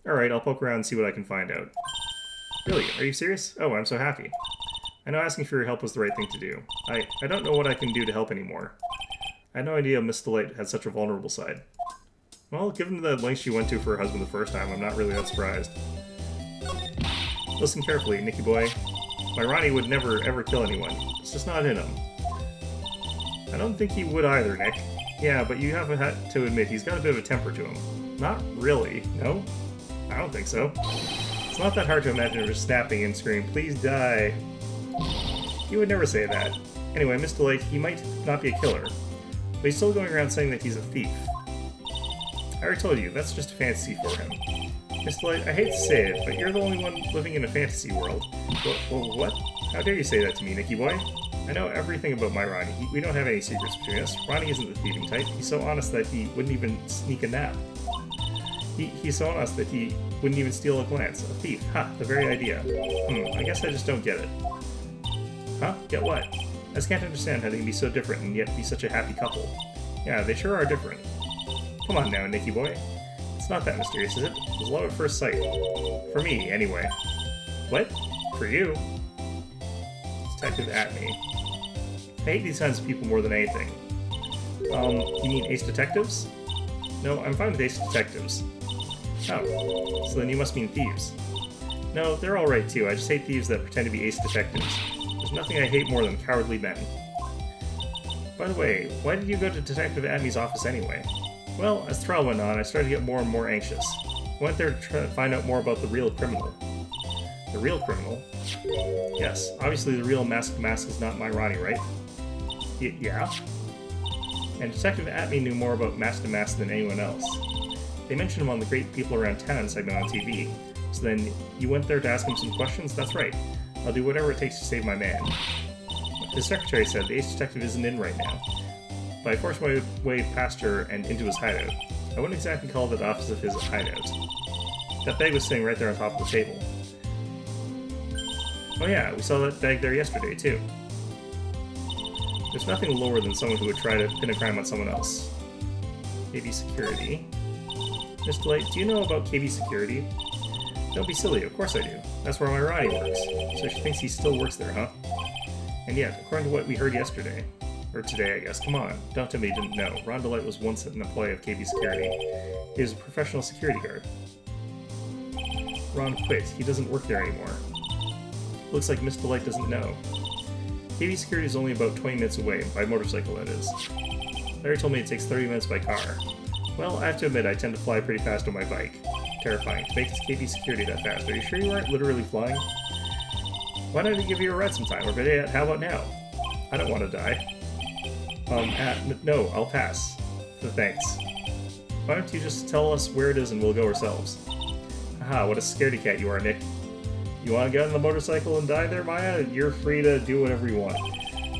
Alright, I'll poke around and see what I can find out. Really? Are you serious? Oh, I'm so happy. I know asking for your help was the right thing to do. I don't know what I can do to help anymore. I had no idea Miss Delight had such a vulnerable side. Well, given the lengths she went to for her husband the first time, I'm not really that surprised. Listen carefully, Nicky boy. My Ronnie would never, ever kill anyone. It's just not in him. I don't think he would either, Nick. Yeah, but you have to admit, he's got a bit of a temper to him. Not really, no? I don't think so. It's not that hard to imagine her just snapping and screaming, "Please die." He would never say that. Anyway, Miss Delight, he might not be a killer, but he's still going around saying that he's a thief. I already told you, that's just a fantasy for him. Miss Delight, I hate to say it, but you're the only one living in a fantasy world. Well, what? How dare you say that to me, Nicky boy? I know everything about my Ronnie. We don't have any secrets between us. Ronnie isn't the thieving type. He's so honest that he wouldn't even sneak a nap. He's so honest that he wouldn't even steal a glance. A thief. Ha, the very idea. I guess I just don't get it. Huh? Get what? I just can't understand how they can be so different and yet be such a happy couple. Yeah, they sure are different. Come on now, Nicky boy. It's not that mysterious, is it? It was love at first sight. For me, anyway. What? For you? Detective Atney. I hate these kinds of people more than anything. You mean ace detectives? No, I'm fine with ace detectives. Oh, so then you must mean thieves. No, they're alright too, I just hate thieves that pretend to be ace detectives. There's nothing I hate more than cowardly men. By the way, why did you go to Detective Atney's office anyway? Well, as the trial went on, I started to get more and more anxious. I went there to try to find out more about the real criminal. The real criminal? Yes, obviously the real mask is not my Ronnie, right? Yeah? And Detective Atney knew more about Mask than anyone else. They mentioned him on the Great People Around Town segment on TV. So then, you went there to ask him some questions? That's right. I'll do whatever it takes to save my man. His secretary said the ace detective isn't in right now, but I forced my way past her and into his hideout. I wouldn't exactly call it the office of his hideout. That bag was sitting right there on top of the table. Oh yeah, we saw that bag there yesterday, too. There's nothing lower than someone who would try to pin a crime on someone else. KB Security. Miss Delight, do you know about KB Security? Don't be silly, of course I do. That's where my Ronnie works. So she thinks he still works there, huh? And yet, according to what we heard yesterday, or today I guess, come on, don't tell me you didn't know. Ron Delight was once an employee of KB Security. He was a professional security guard. Ron quit, he doesn't work there anymore. Looks like Miss Delight doesn't know. KB Security is only about 20 minutes away, by motorcycle that is. Larry told me it takes 30 minutes by car. Well, I have to admit I tend to fly pretty fast on my bike. Terrifying. To make this KB Security that fast, are you sure you aren't literally flying? Why don't I give you a ride sometime, or better yet, how about now? I don't want to die. No, I'll pass. Thanks. Why don't you just tell us where it is and we'll go ourselves? Aha, what a scaredy cat you are, Nick. You want to get on the motorcycle and die there, Maya? You're free to do whatever you want.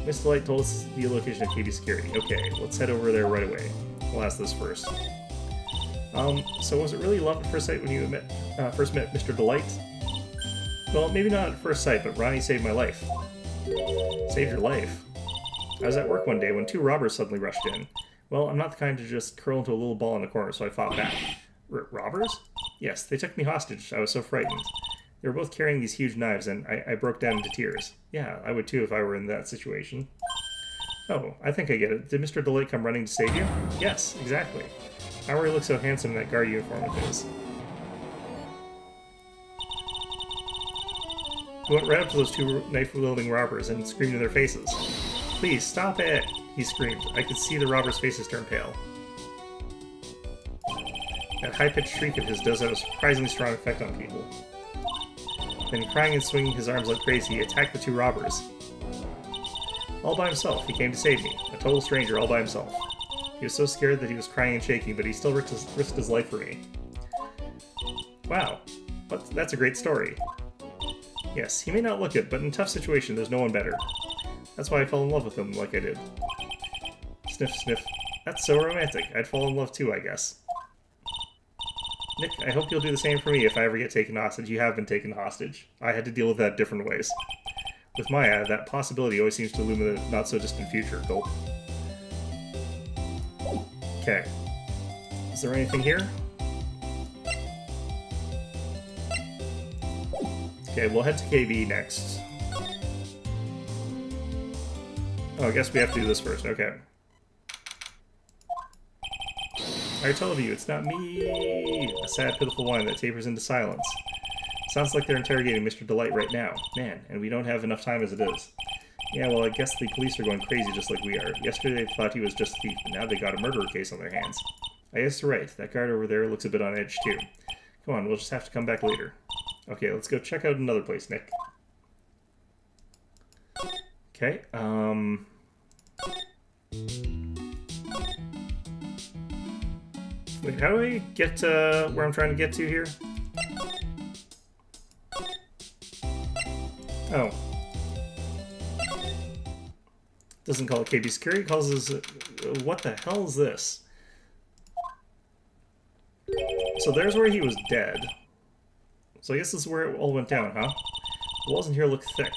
Miss Delight told us the location of KB Security. Okay, let's head over there right away. We'll ask this first. So was it really love at first sight when you first met Mr. Delight? Well, maybe not at first sight, but Ronnie saved my life. Saved your life? I was at work one day when two robbers suddenly rushed in. Well, I'm not the kind to just curl into a little ball in the corner, so I fought back. Robbers? Yes, they took me hostage. I was so frightened. They were both carrying these huge knives, and I broke down into tears. Yeah, I would too if I were in that situation. Oh, I think I get it. Did Mr. Delight come running to save you? Yes, exactly. How will he look so handsome in that guard uniform of his? He went right up to those two knife-wielding robbers and screamed in their faces. Please, stop it! He screamed. I could see the robbers' faces turn pale. That high-pitched shriek of his does have a surprisingly strong effect on people. Then, crying and swinging his arms like crazy, he attacked the two robbers. All by himself, he came to save me. A total stranger all by himself. He was so scared that he was crying and shaking, but he still risked his life for me. Wow. That's a great story. Yes, he may not look it, but in a tough situation, there's no one better. That's why I fell in love with him like I did. Sniff, sniff. That's so romantic. I'd fall in love too, I guess. Nick, I hope you'll do the same for me if I ever get taken hostage. You have been taken hostage. I had to deal with that different ways. With Maya, that possibility always seems to loom in the not-so-distant future. Gulp. Okay. Is there anything here? Okay, we'll head to KB next. Oh, I guess we have to do this first. Okay. I told you, it's not me! A sad, pitiful whine that tapers into silence. Sounds like they're interrogating Mr. Delight right now. Man, and we don't have enough time as it is. Yeah, well, I guess the police are going crazy just like we are. Yesterday they thought he was just a thief, but now they got a murder case on their hands. I guess you're right. That guard over there looks a bit on edge, too. Come on, we'll just have to come back later. Okay, let's go check out another place, Nick. Okay, wait, how do I get to where I'm trying to get to here? Oh. Doesn't call it KB Security, calls this... what the hell is this? So there's where he was dead. So I guess this is where it all went down, huh? The walls in here look thick.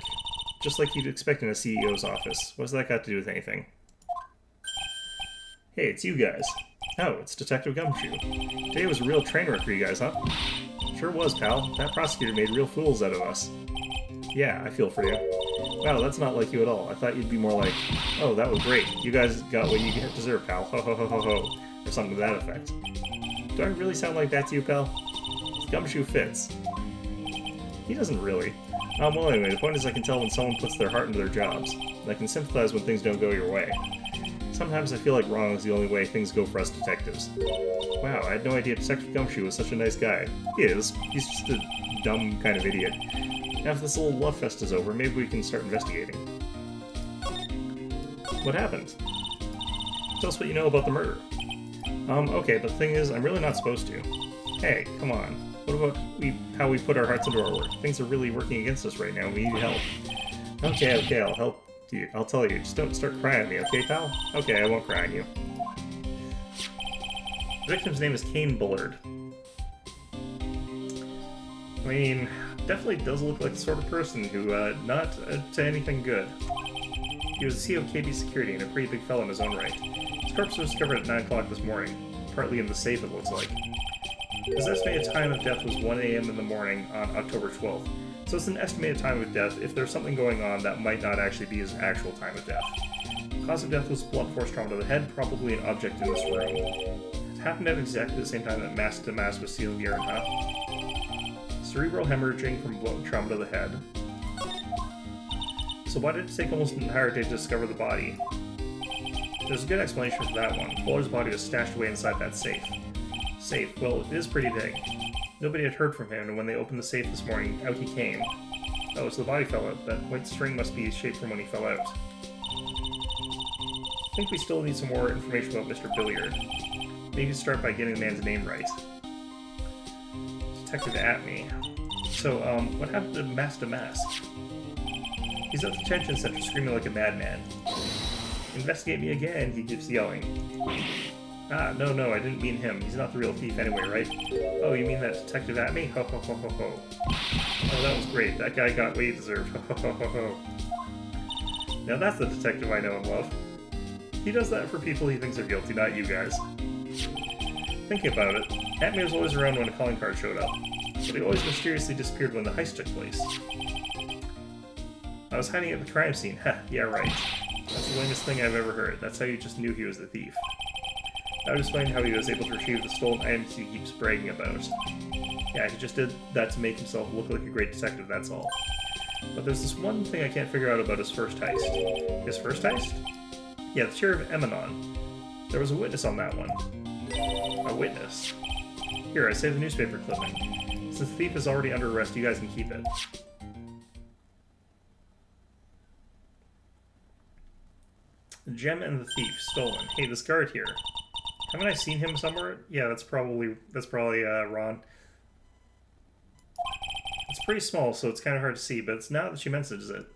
Just like you'd expect in a CEO's office. What's that got to do with anything? Hey, it's you guys. Oh, it's Detective Gumshoe. Today was a real train wreck for you guys, huh? Sure was, pal. That prosecutor made real fools out of us. Yeah, I feel for you. Wow, that's not like you at all. I thought you'd be more like, oh, that was great. You guys got what you deserve, pal. Ho ho ho ho ho. Or something to that effect. Do I really sound like that to you, pal? Gumshoe fits. He doesn't really. Well, anyway, the point is I can tell when someone puts their heart into their jobs. And I can sympathize when things don't go your way. Sometimes I feel like wrong is the only way things go for us detectives. Wow, I had no idea Detective Gumshoe was such a nice guy. He is. He's just a dumb kind of idiot. Now if this little love fest is over, maybe we can start investigating. What happened? Tell us what you know about the murder. Okay, but the thing is, I'm really not supposed to. Hey, come on. What about how we put our hearts into our work? Things are really working against us right now, and we need help. Okay, I'll help you. I'll tell you. Just don't start crying at me, okay, pal? Okay, I won't cry on you. The victim's name is Kane Bullard. I mean, definitely does look like the sort of person who, not to anything good. He was the CEO of KB Security and a pretty big fellow in his own right. His corpse was discovered at 9 o'clock this morning, partly in the safe it looks like. His estimated time of death was 1 a.m. in the morning on October 12th, so it's an estimated time of death if there's something going on that might not actually be his actual time of death. The cause of death was blunt force trauma to the head, probably an object in this room. It happened at exactly the same time that mask to mask was sealing urine, huh? Cerebral hemorrhaging from blunt trauma to the head. So why did it take almost an entire day to discover the body? There's a good explanation for that one. Fuller's body was stashed away inside that safe. Safe? Well, it is pretty big. Nobody had heard from him, and when they opened the safe this morning, out he came. Oh, so the body fell out. That white string must be shaped from when he fell out. I think we still need some more information about Mr. Billiard. Maybe start by getting the man's name right. Detective Atme. So, what happened to Mask to Mask? He's at the detention center screaming like a madman. Investigate me again, he keeps yelling. Ah, no, I didn't mean him. He's not the real thief anyway, right? Oh, you mean that Detective Atme? Ho ho ho ho ho. Oh, that was great. That guy got what he deserved. Ho ho ho ho ho. Now that's the detective I know and love. He does that for people he thinks are guilty, not you guys. Thinking about it, Hatman was always around when a calling card showed up, but he always mysteriously disappeared when the heist took place. I was hiding at the crime scene. Heh, yeah, right. That's the lamest thing I've ever heard. That's how you just knew he was the thief. That would explain how he was able to retrieve the stolen items he keeps bragging about. Yeah, he just did that to make himself look like a great detective, that's all. But there's this one thing I can't figure out about his first heist. His first heist? Yeah, the chair of Emanon. There was a witness on that one. A witness? Here, I saved the newspaper clipping. Since the thief is already under arrest, you guys can keep it. The gem and the thief stolen. Hey, this guard here. Haven't I seen him somewhere? Yeah, that's probably Ron. It's pretty small, so it's kind of hard to see, but it's now that she mentions it.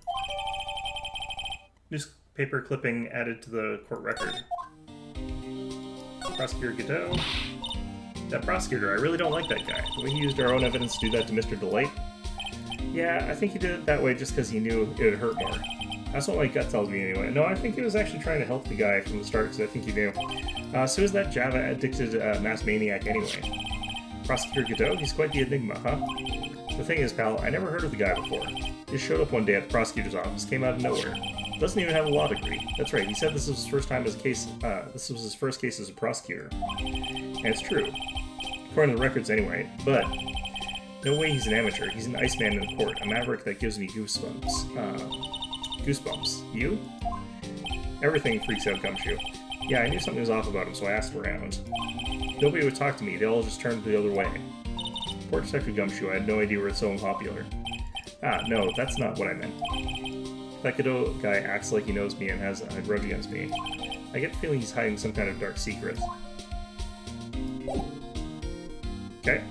Newspaper clipping added to the court record. Prosecutor Godot. That prosecutor, I really don't like that guy. The way he used our own evidence to do that to Mr. Delight. Yeah, I think he did it that way just because he knew it would hurt more. That's what my gut tells me anyway. No, I think he was actually trying to help the guy from the start because I think he knew. So is that Java-addicted mass maniac anyway? Prosecutor Godot? He's quite the enigma, huh? The thing is, pal, I never heard of the guy before. He just showed up one day at the prosecutor's office, came out of nowhere. Doesn't even have a law degree. That's right, he said this was his first time as a case. This was his first case as a prosecutor. And it's true. According to the records anyway, but no way he's an amateur. He's an Iceman in the court, a maverick that gives me goosebumps. Goosebumps. You? Everything freaks out Gumshoe. Yeah, I knew something was off about him, so I asked around. Nobody would talk to me, they all just turned the other way. Poor Detective Gumshoe, I had no idea we were so unpopular. Ah, no, that's not what I meant. That Godot guy acts like he knows me and has a grudge against me. I get the feeling he's hiding some kind of dark secret. Okay.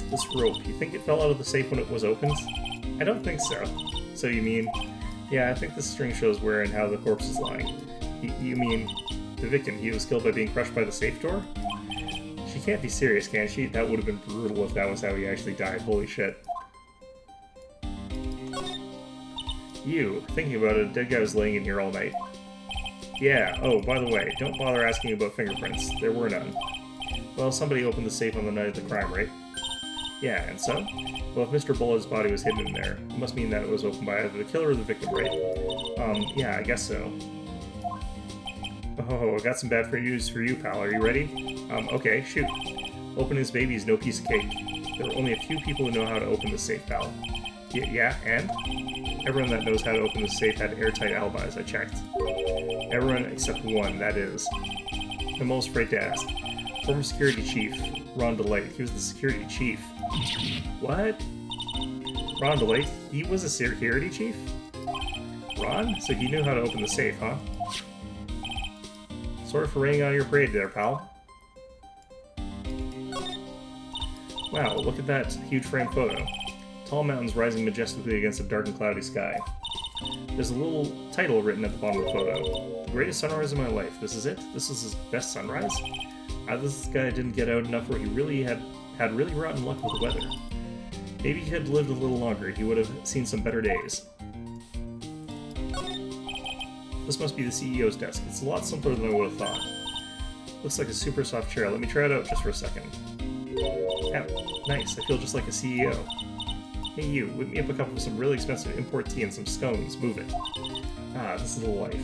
This rope, you think it fell out of the safe when it was opened? I don't think so. So you mean... Yeah, I think the string shows where and how the corpse is lying. You mean... The victim, he was killed by being crushed by the safe door? She can't be serious, can she? That would have been brutal if that was how he actually died. Holy shit. You, thinking about it, a dead guy was laying in here all night. Yeah, oh, by the way, don't bother asking about fingerprints. There were none. Well, somebody opened the safe on the night of the crime, right? Yeah, and so? Well, if Mr. Bullett's body was hidden in there, it must mean that it was opened by either the killer or the victim, right? Yeah, I guess so. Oh, I got some bad news for you, pal. Are you ready? Okay, shoot. Opening this baby is no piece of cake. There are only a few people who know how to open the safe, pal. Yeah, and? Everyone that knows how to open the safe had airtight alibis, I checked. Everyone except one, that is. I'm almost afraid to ask. Former security chief, Ron Delight. He was the security chief. What? Ron Delight? He was a security chief? Ron? So he knew how to open the safe, huh? Sorry for raining on your parade there, pal. Wow, look at that huge frame photo. Tall mountains rising majestically against a dark and cloudy sky. There's a little title written at the bottom of the photo. The greatest sunrise of my life. This is it? This is his best sunrise? Either this guy didn't get out enough or he really had really rotten luck with the weather. Maybe he had lived a little longer, he would have seen some better days. This must be the CEO's desk. It's a lot simpler than I would have thought. Looks like a super soft chair. Let me try it out just for a second. Ow, nice. I feel just like a CEO. Hey you, whip me up a cup of some really expensive import tea and some scones. Move it. Ah, this is the life.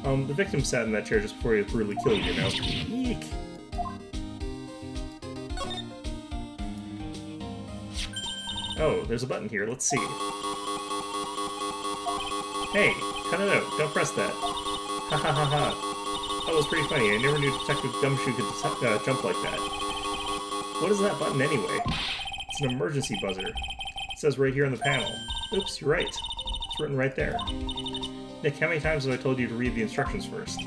The victim sat in that chair just before he was brutally killed, you know? Eek! Oh, there's a button here. Let's see. Hey, cut it out. Don't press that. Ha ha ha ha. That was pretty funny. I never knew Detective Gumshoe could jump like that. What is that button anyway? It's an emergency buzzer. It says right here on the panel. Oops, you're right. It's written right there. Nick, how many times have I told you to read the instructions first?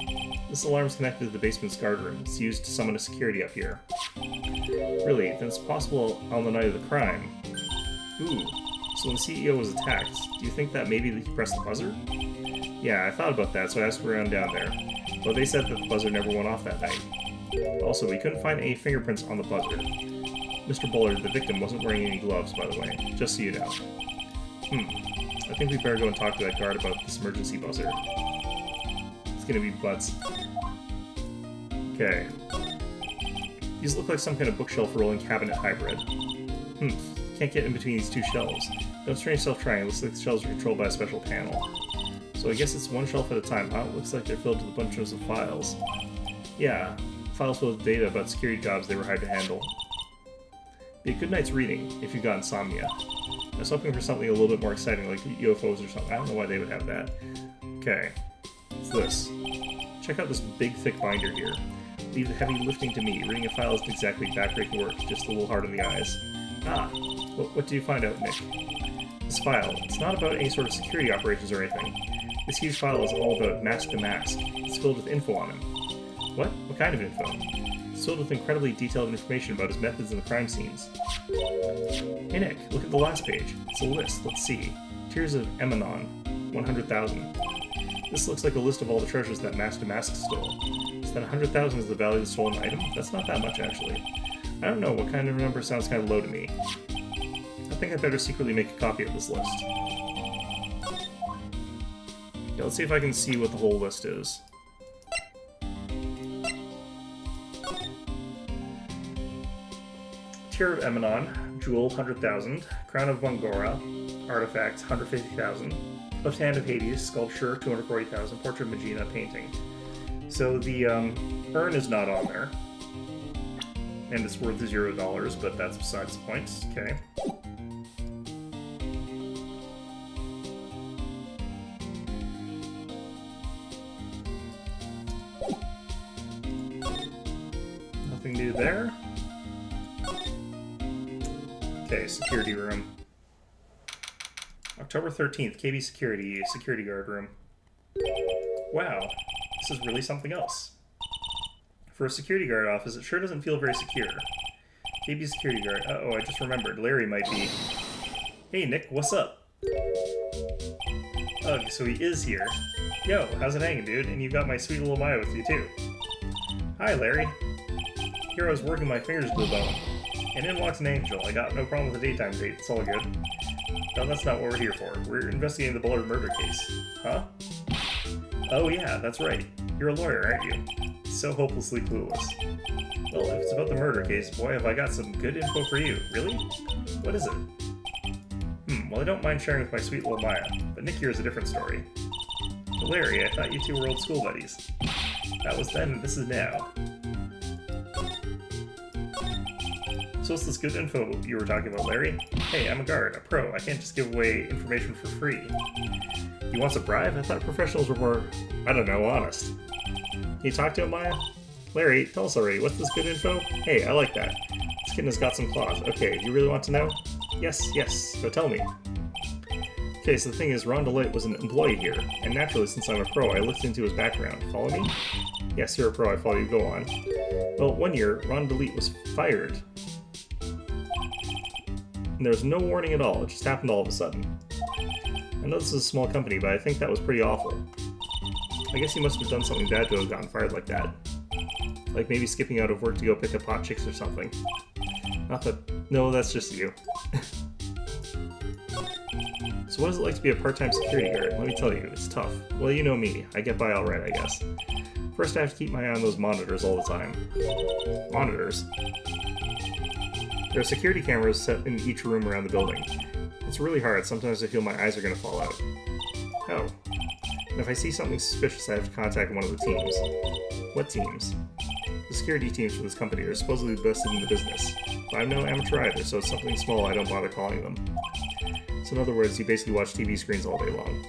This alarm's connected to the basement's guard room. It's used to summon a security up here. Really? Then it's possible on the night of the crime. Ooh. So when the CEO was attacked, do you think that maybe he pressed the buzzer? Yeah, I thought about that, so I asked around down there. But they said that the buzzer never went off that night. Also, we couldn't find any fingerprints on the buzzer. Mr. Bullard, the victim, wasn't wearing any gloves, by the way, just so you know. I think we better go and talk to that guard about this emergency buzzer. It's gonna be butts. Okay. These look like some kind of bookshelf rolling cabinet hybrid. Can't get in between these two shelves. Don't strain yourself trying. It looks like the shelves are controlled by a special panel. So I guess it's one shelf at a time, huh? It looks like they're filled with a bunch of files. Yeah, files filled with data about security jobs they were hired to handle. Be a good night's reading if you've got insomnia. I was hoping for something a little bit more exciting, like UFOs or something. I don't know why they would have that. Okay, what's this? Check out this big, thick binder here. Leave the heavy lifting to me. Reading a file isn't exactly backbreaking work, just a little hard on the eyes. Ah, what do you find out, Nick? This file, it's not about any sort of security operations or anything. This huge file is all about Mask to Mask. It's filled with info on him. What? What kind of info? It's filled with incredibly detailed information about his methods in the crime scenes. Hey Nick, look at the last page. It's a list. Let's see. Tears of Emanon, 100,000. This looks like a list of all the treasures that Mask to Mask stole. So that 100,000 is the value of the stolen item? That's not that much, actually. I don't know, what kind of number sounds kind of low to me. I think I'd better secretly make a copy of this list. Yeah, let's see if I can see what the whole list is. Tear of Emanon, Jewel, 100,000. Crown of Bangora, Artifacts, 150,000. Left Hand of Hades, Sculpture, 240,000. Portrait of Megina, Painting. So the urn is not on there. And it's worth $0, but that's besides the point. Okay. Nothing new there. Okay, security room. October 13th, KB Security Guard Room. Wow, this is really something else. For a security guard office, it sure doesn't feel very secure. KB Security Guard. Uh-oh, I just remembered. Larry might be... Hey, Nick, what's up? Ugh, so he is here. Yo, how's it hanging, dude? And you've got my sweet little Maya with you, too. Hi, Larry. Here I was working my fingers to the bone. And in walks an angel. I got no problem with the daytime date. It's all good. No, that's not what we're here for. We're investigating the Bullard murder case. Huh? Oh yeah, that's right. You're a lawyer, aren't you? So hopelessly clueless. Well, if it's about the murder case, boy, have I got some good info for you. Really? What is it? Well, I don't mind sharing with my sweet little Maya, but Nick here is a different story. But Larry, I thought you two were old school buddies. That was then, and this is now. So what's this good info you were talking about, Larry? Hey, I'm a guard, a pro. I can't just give away information for free. You want a bribe? I thought professionals were more, I don't know, honest. Can you talk to him, Maya? Larry, tell us already. What's this good info? Hey, I like that. This kitten has got some claws. Okay, you really want to know? Yes, so tell me. Okay, so the thing is, Ron DeLitt was an employee here, and naturally, since I'm a pro, I looked into his background. Follow me? Yes, you're a pro, I follow you. Go on. Well, one year, Ron DeLitt was fired. And there was no warning at all. It just happened all of a sudden. I know this is a small company, but I think that was pretty awful. I guess he must have done something bad to have gotten fired like that. Like maybe skipping out of work to go pick up hot chicks or something. Not that... No, that's just you. So what is it like to be a part-time security guard? Let me tell you, it's tough. Well, you know me. I get by alright, I guess. First, I have to keep my eye on those monitors all the time. Monitors? There are security cameras set in each room around the building. It's really hard. Sometimes I feel my eyes are going to fall out. Oh. And if I see something suspicious, I have to contact one of the teams. What teams? The security teams for this company are supposedly the best in the business. But I'm no amateur either, so it's something small I don't bother calling them. So in other words, you basically watch TV screens all day long.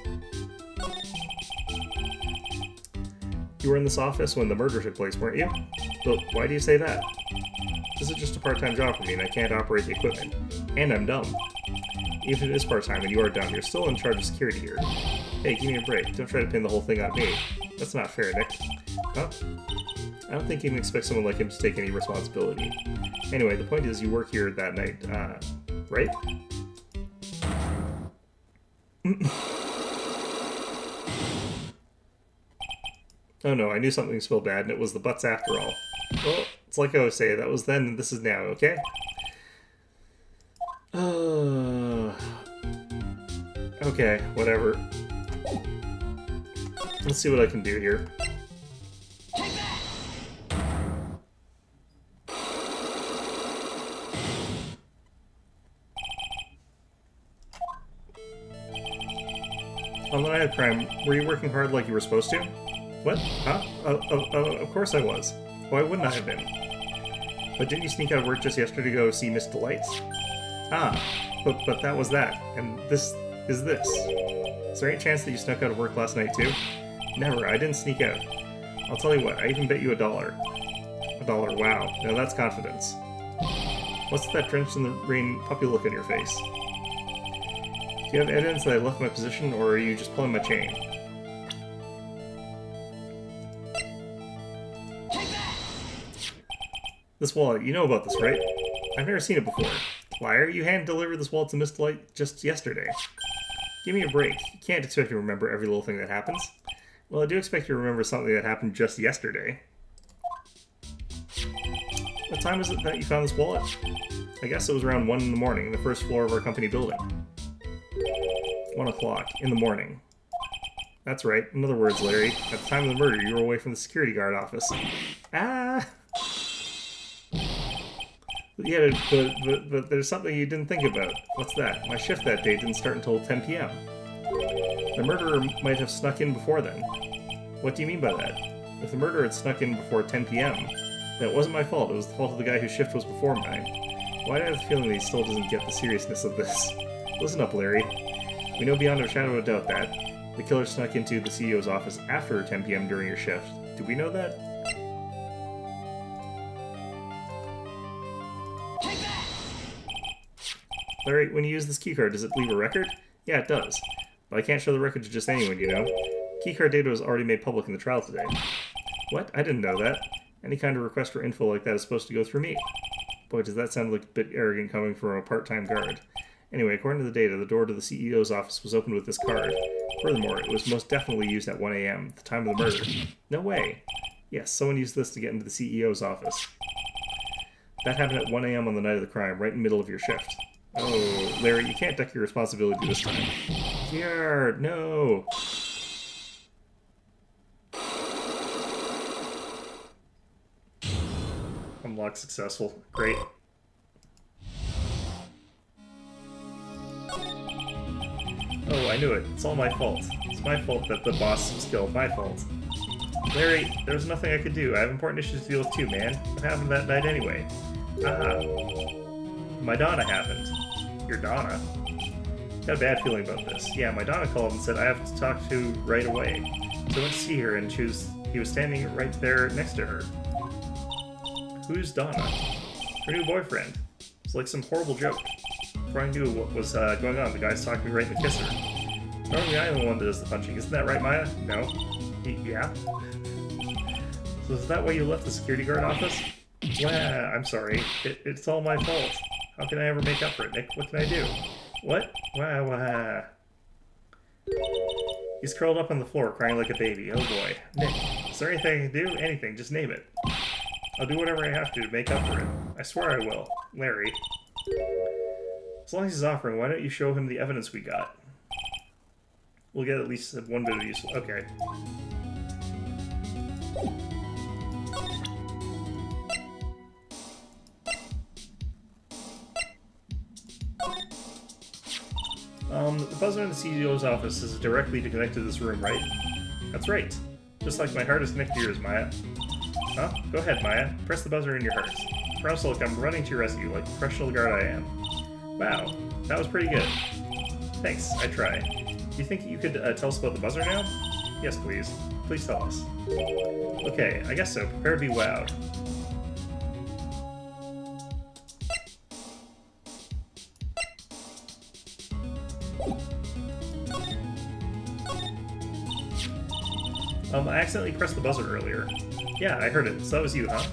You were in this office when the murder took place, weren't you? But why do you say that? This is just a part-time job for me and I can't operate the equipment. And I'm dumb. Even if it is part-time and you are dumb, you're still in charge of security here. Hey, give me a break. Don't try to pin the whole thing on me. That's not fair, Nick. Huh? I don't think you can expect someone like him to take any responsibility. Anyway, the point is you work here that night, right? Oh no, I knew something spelled bad and it was the butts after all. Well, it's like I always say, that was then and this is now, okay? Okay, whatever. Let's see what I can do here. On the night of crime, were you working hard like you were supposed to? What? Huh? Of course I was. Why wouldn't I have been? But didn't you sneak out of work just yesterday to go see Miss Delights? Ah, but that was that, and this is this. Is there any chance that you snuck out of work last night too? Never, I didn't sneak out. I'll tell you what, I even bet you $1. $1, wow. Now that's confidence. What's that drenched in the rain puppy look on your face? Do you have evidence that I left my position, or are you just pulling my chain? This wallet, you know about this, right? I've never seen it before. Liar, you hand-delivered this wallet to Miss Delight just yesterday. Give me a break. You can't expect me to remember every little thing that happens. Well, I do expect you to remember something that happened just yesterday. What time is it that you found this wallet? I guess it was around 1 in the morning, the first floor of our company building. 1 o'clock in the morning. That's right. In other words, Larry, at the time of the murder, you were away from the security guard office. Ah! Yeah, but there's something you didn't think about. What's that? My shift that day didn't start until 10 p.m. The murderer might have snuck in before then. What do you mean by that? If the murderer had snuck in before 10 p.m., then it wasn't my fault. It was the fault of the guy whose shift was before mine. Why do I have the feeling that he still doesn't get the seriousness of this? Listen up, Larry. We know beyond a shadow of a doubt that the killer snuck into the CEO's office after 10 p.m. during your shift. Do we know that? Larry, when you use this keycard, does it leave a record? Yeah, it does. But I can't show the record to just anyone, you know. Keycard data was already made public in the trial today. What? I didn't know that. Any kind of request for info like that is supposed to go through me. Boy, does that sound like a bit arrogant coming from a part-time guard. Anyway, according to the data, the door to the CEO's office was opened with this card. Furthermore, it was most definitely used at 1 a.m., the time of the murder. No way. Yes, someone used this to get into the CEO's office. That happened at 1 a.m. on the night of the crime, right in the middle of your shift. Oh, Larry, you can't duck your responsibility this time. Here, no. Unlock successful. Great. Oh, I knew it. It's all my fault. It's my fault that the boss was killed. My fault. Larry, there was nothing I could do. I have important issues to deal with too, man. What happened that night anyway? My Donna happened. Your Donna? Got a bad feeling about this. Yeah, my Donna called and said I have to talk to right away. So I went to see her, and he was standing right there next to her. Who's Donna? Her new boyfriend. It's like some horrible joke. Before I knew what was going on, the guy's talking right in the kisser. Normally I'm the one that does the punching. Isn't that right, Maya? No. Yeah? So is that why you left the security guard office? Wah, I'm sorry. It's all my fault. How can I ever make up for it, Nick? What can I do? What? Wah, wah. He's curled up on the floor, crying like a baby. Oh boy. Nick, is there anything I can do? Anything. Just name it. I'll do whatever I have to make up for it. I swear I will. Larry. As long as he's offering, why don't you show him the evidence we got? We'll get at least one bit of useful. Okay. The buzzer in the CEO's office is directly connected to this room, right? That's right. Just like my heart is connected to yours, Maya. Huh? Go ahead, Maya. Press the buzzer in your heart. Or else, look, I'm running to your rescue like the professional guard I am. Wow, that was pretty good. Thanks, I try. Do you think you could tell us about the buzzer now? Yes, please. Please tell us. Okay, I guess so. Prepare to be wowed. I accidentally pressed the buzzer earlier. Yeah, I heard it. So that was you, huh?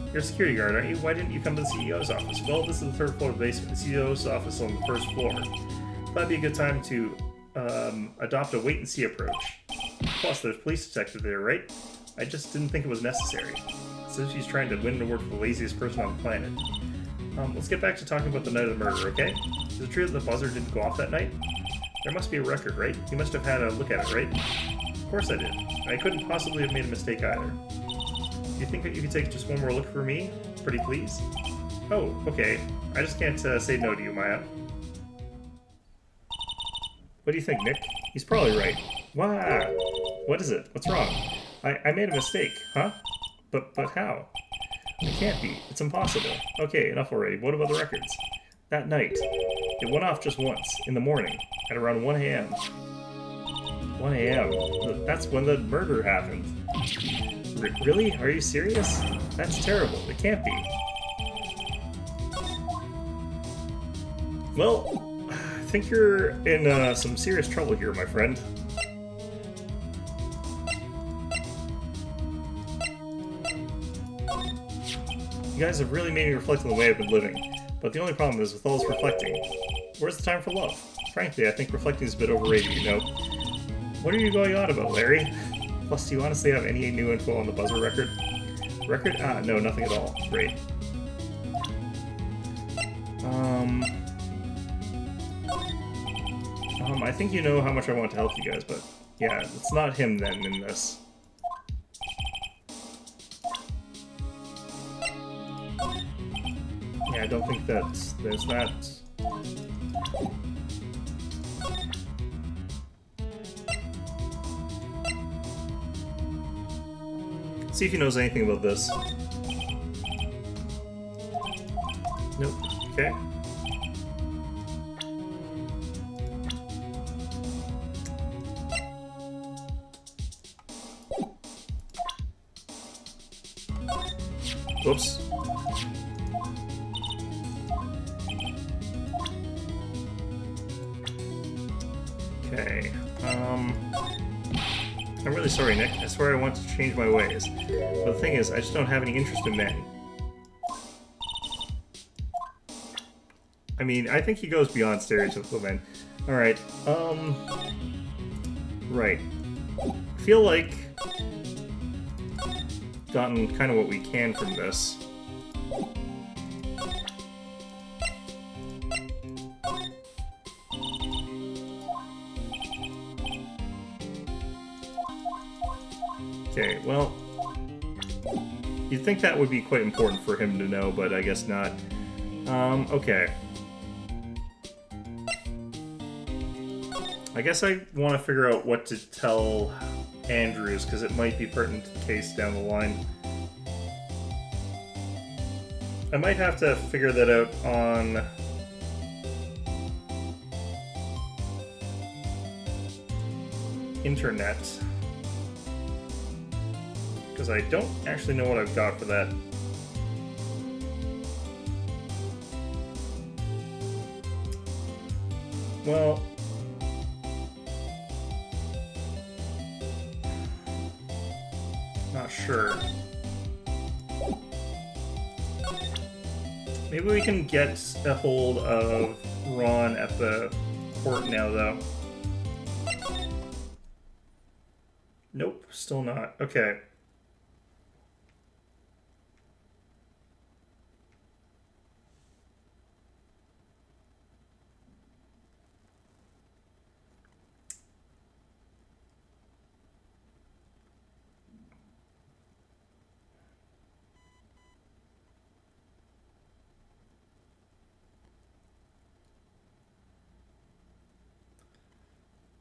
You're a security guard, aren't you? Why didn't you come to the CEO's office? Well, this is the third floor of the basement. The CEO's office on the first floor. That'd be a good time to adopt a wait-and-see approach. Plus, there's a police detective there, right? I just didn't think it was necessary. Since she's trying to win an award for the laziest person on the planet. Let's get back to talking about the night of the murder, okay? Is it true that the buzzer didn't go off that night? There must be a record, right? You must have had a look at it, right? Of course I did. I couldn't possibly have made a mistake either. Do you think that you could take just one more look for me? Pretty please? Oh, okay. I just can't say no to you, Maya. What do you think, Nick? He's probably right. Wow. What is it? What's wrong? I made a mistake. Huh? But how? It can't be. It's impossible. Okay, enough already. What about the records? That night, it went off just once, in the morning, at around 1 a.m. 1 a.m.? That's when the murder happened. Really? Are you serious? That's terrible. It can't be. Well, I think you're in some serious trouble here, my friend. You guys have really made me reflect on the way I've been living. But the only problem is, with all this reflecting, where's the time for love? Frankly, I think reflecting is a bit overrated, you know. What are you going on about, Larry? Plus, do you honestly have any new info on the buzzer record? Record? Ah, no, nothing at all. Great. I think you know how much I want to help you guys, but yeah, it's not him then in this. Yeah, I don't think that there's that. See if he knows anything about this. Nope. Okay. Whoops. Okay. I'm really sorry, Nick. I swear I want to change my ways. But the thing is, I just don't have any interest in men. I mean, I think he goes beyond stereotypical men. Alright, right. I feel like gotten kind of what we can from this. Okay, well, you'd think that would be quite important for him to know, but I guess not. Okay. I guess I want to figure out what to tell Andrews, because it might be pertinent to the case down the line. I might have to figure that out on internet, because I don't actually know what I've got for that. Well, not sure. Maybe we can get a hold of Ron at the port now, though. Nope, still not. Okay.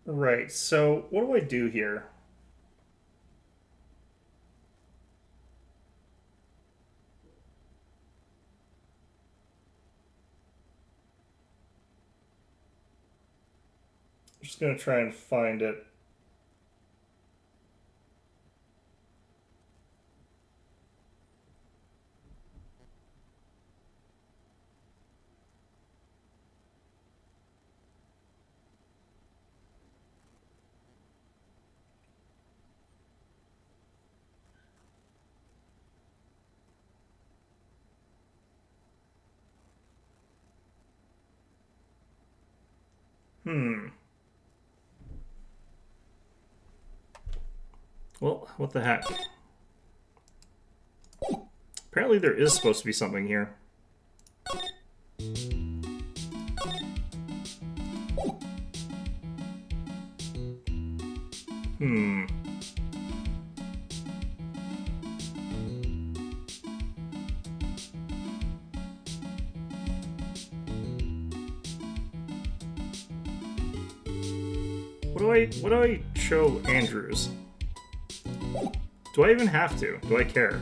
Right, so what do I do here? I'm just gonna try and find it. Well, what the heck? Apparently there is supposed to be something here. What do I show Andrews? Do I even have to? Do I care?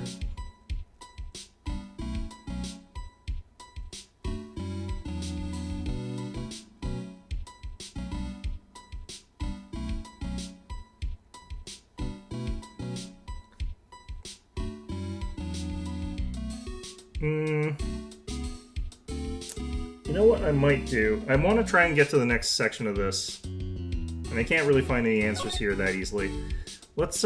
You know what I might do? I want to try and get to the next section of this. And I can't really find any answers here that easily. Let's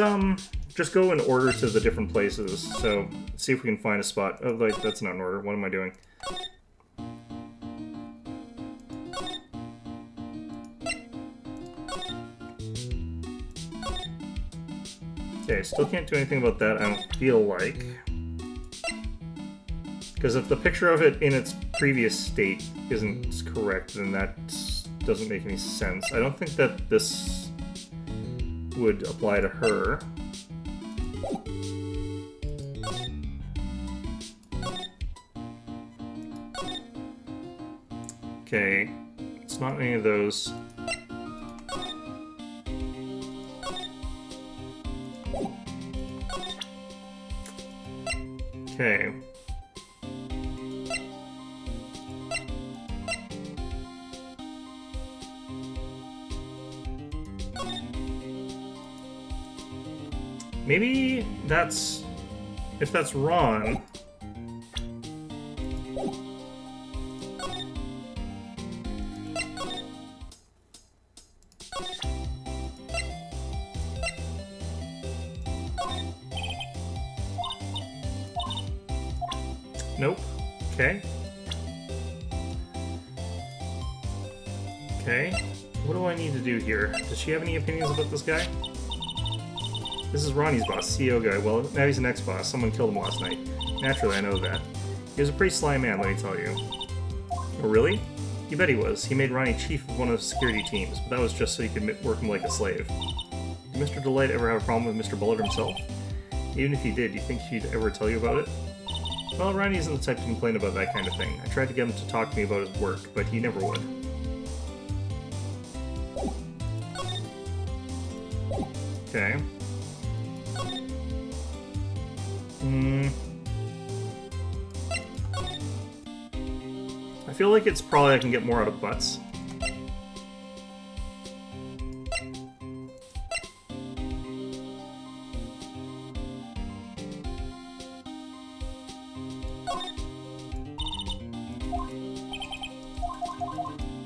just go in order to the different places. So, see if we can find a spot. Oh, like, that's not in order. What am I doing? Okay, still can't do anything about that, I don't feel like. Because if the picture of it in its previous state isn't correct, then that doesn't make any sense. I don't think that this would apply to her. Okay, it's not any of those. Okay. Maybe that's... if that's Ron... Nope. Okay. Okay. What do I need to do here? Does she have any opinions about this guy? This is Ronnie's boss, CEO guy. Well, now he's an ex-boss. Someone killed him last night. Naturally, I know that. He was a pretty sly man, let me tell you. Oh, really? You bet he was. He made Ronnie chief of one of the security teams, but that was just so he could work him like a slave. Did Mr. Delight ever have a problem with Mr. Bullet himself? Even if he did, do you think he'd ever tell you about it? Well, Ronnie isn't the type to complain about that kind of thing. I tried to get him to talk to me about his work, but he never would. Okay. I feel like it's probably I can get more out of butts.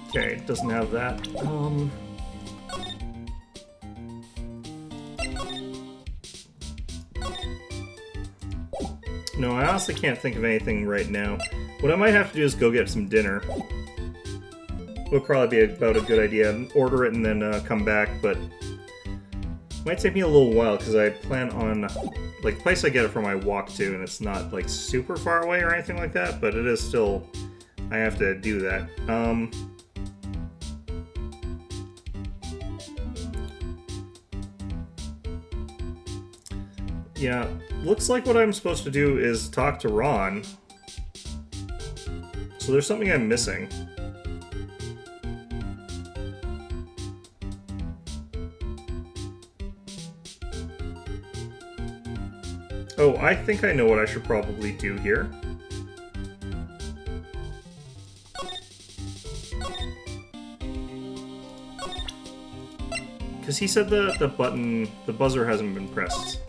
Okay, it doesn't have that. No, I honestly can't think of anything right now. What I might have to do is go get some dinner. Would probably be about a good idea. Order it and then come back, but it might take me a little while because I plan on, like, the place I get it from I walk to, and it's not like super far away or anything like that, but it is still, I have to do that. Yeah, looks like what I'm supposed to do is talk to Ron. So there's something I'm missing. Oh, I think I know what I should probably do here. Because he said the button, the buzzer hasn't been pressed.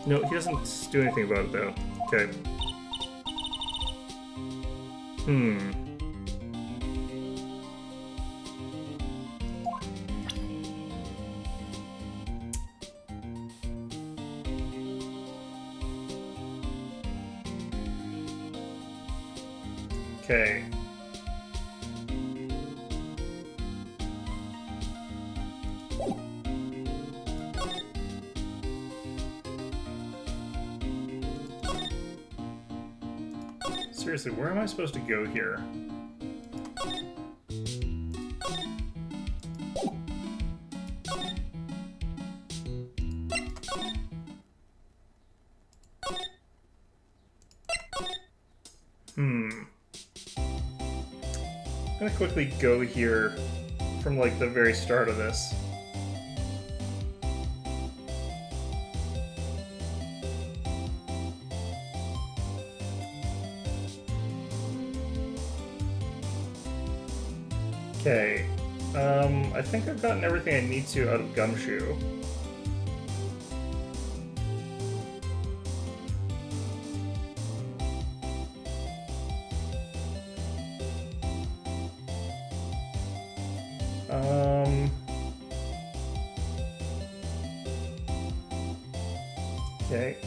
No, he doesn't do anything about it, though. Okay. Okay. Seriously, where am I supposed to go here? I'm gonna quickly go here from like the very start of this. Okay, I think I've gotten everything I need to out of Gumshoe. Okay.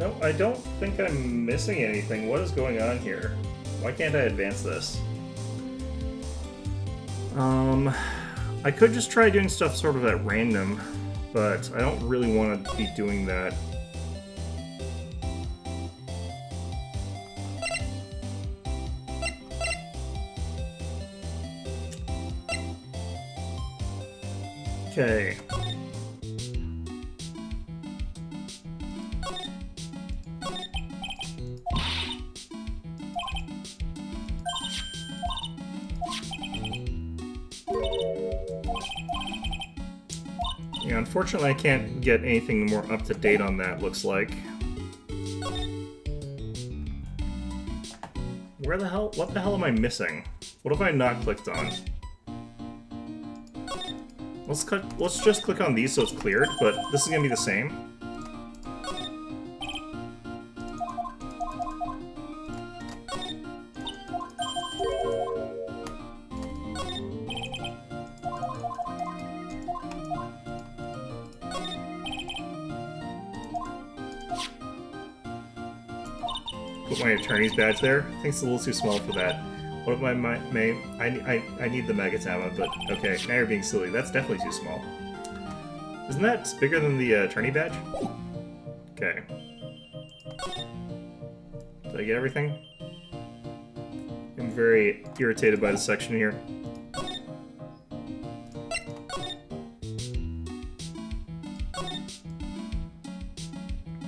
No, I don't think I'm missing anything. What is going on here? Why can't I advance this? I could just try doing stuff sort of at random, but I don't really want to be doing that. Okay. Yeah, unfortunately I can't get anything more up to date on that, looks like. What the hell am I missing? What have I not clicked on? Let's just click on these so it's cleared, but this is gonna be the same. Put my attorney's badge there. I think it's a little too small for that. What if I I need the Megatama, but okay, now you're being silly. That's definitely too small. Isn't that bigger than the attorney badge? Okay. Did I get everything? I'm very irritated by this section here.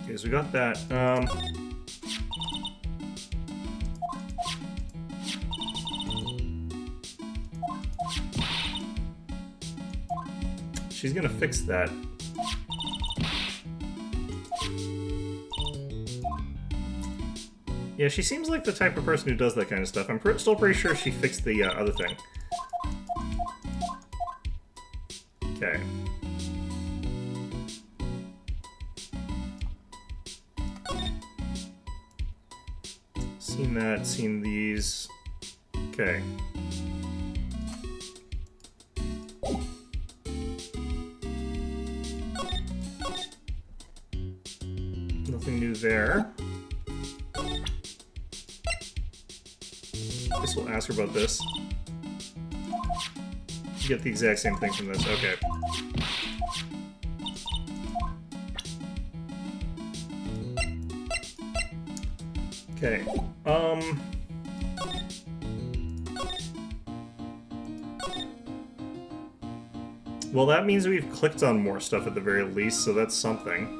Okay, so we got that. She's gonna fix that. Yeah, she seems like the type of person who does that kind of stuff. I'm still pretty sure she fixed the other thing. Okay. Seen that, seen these. Okay. Nothing new there. Guess we'll ask her about this. Get the exact same thing from this. Okay. Okay. Well, that means we've clicked on more stuff at the very least, so that's something.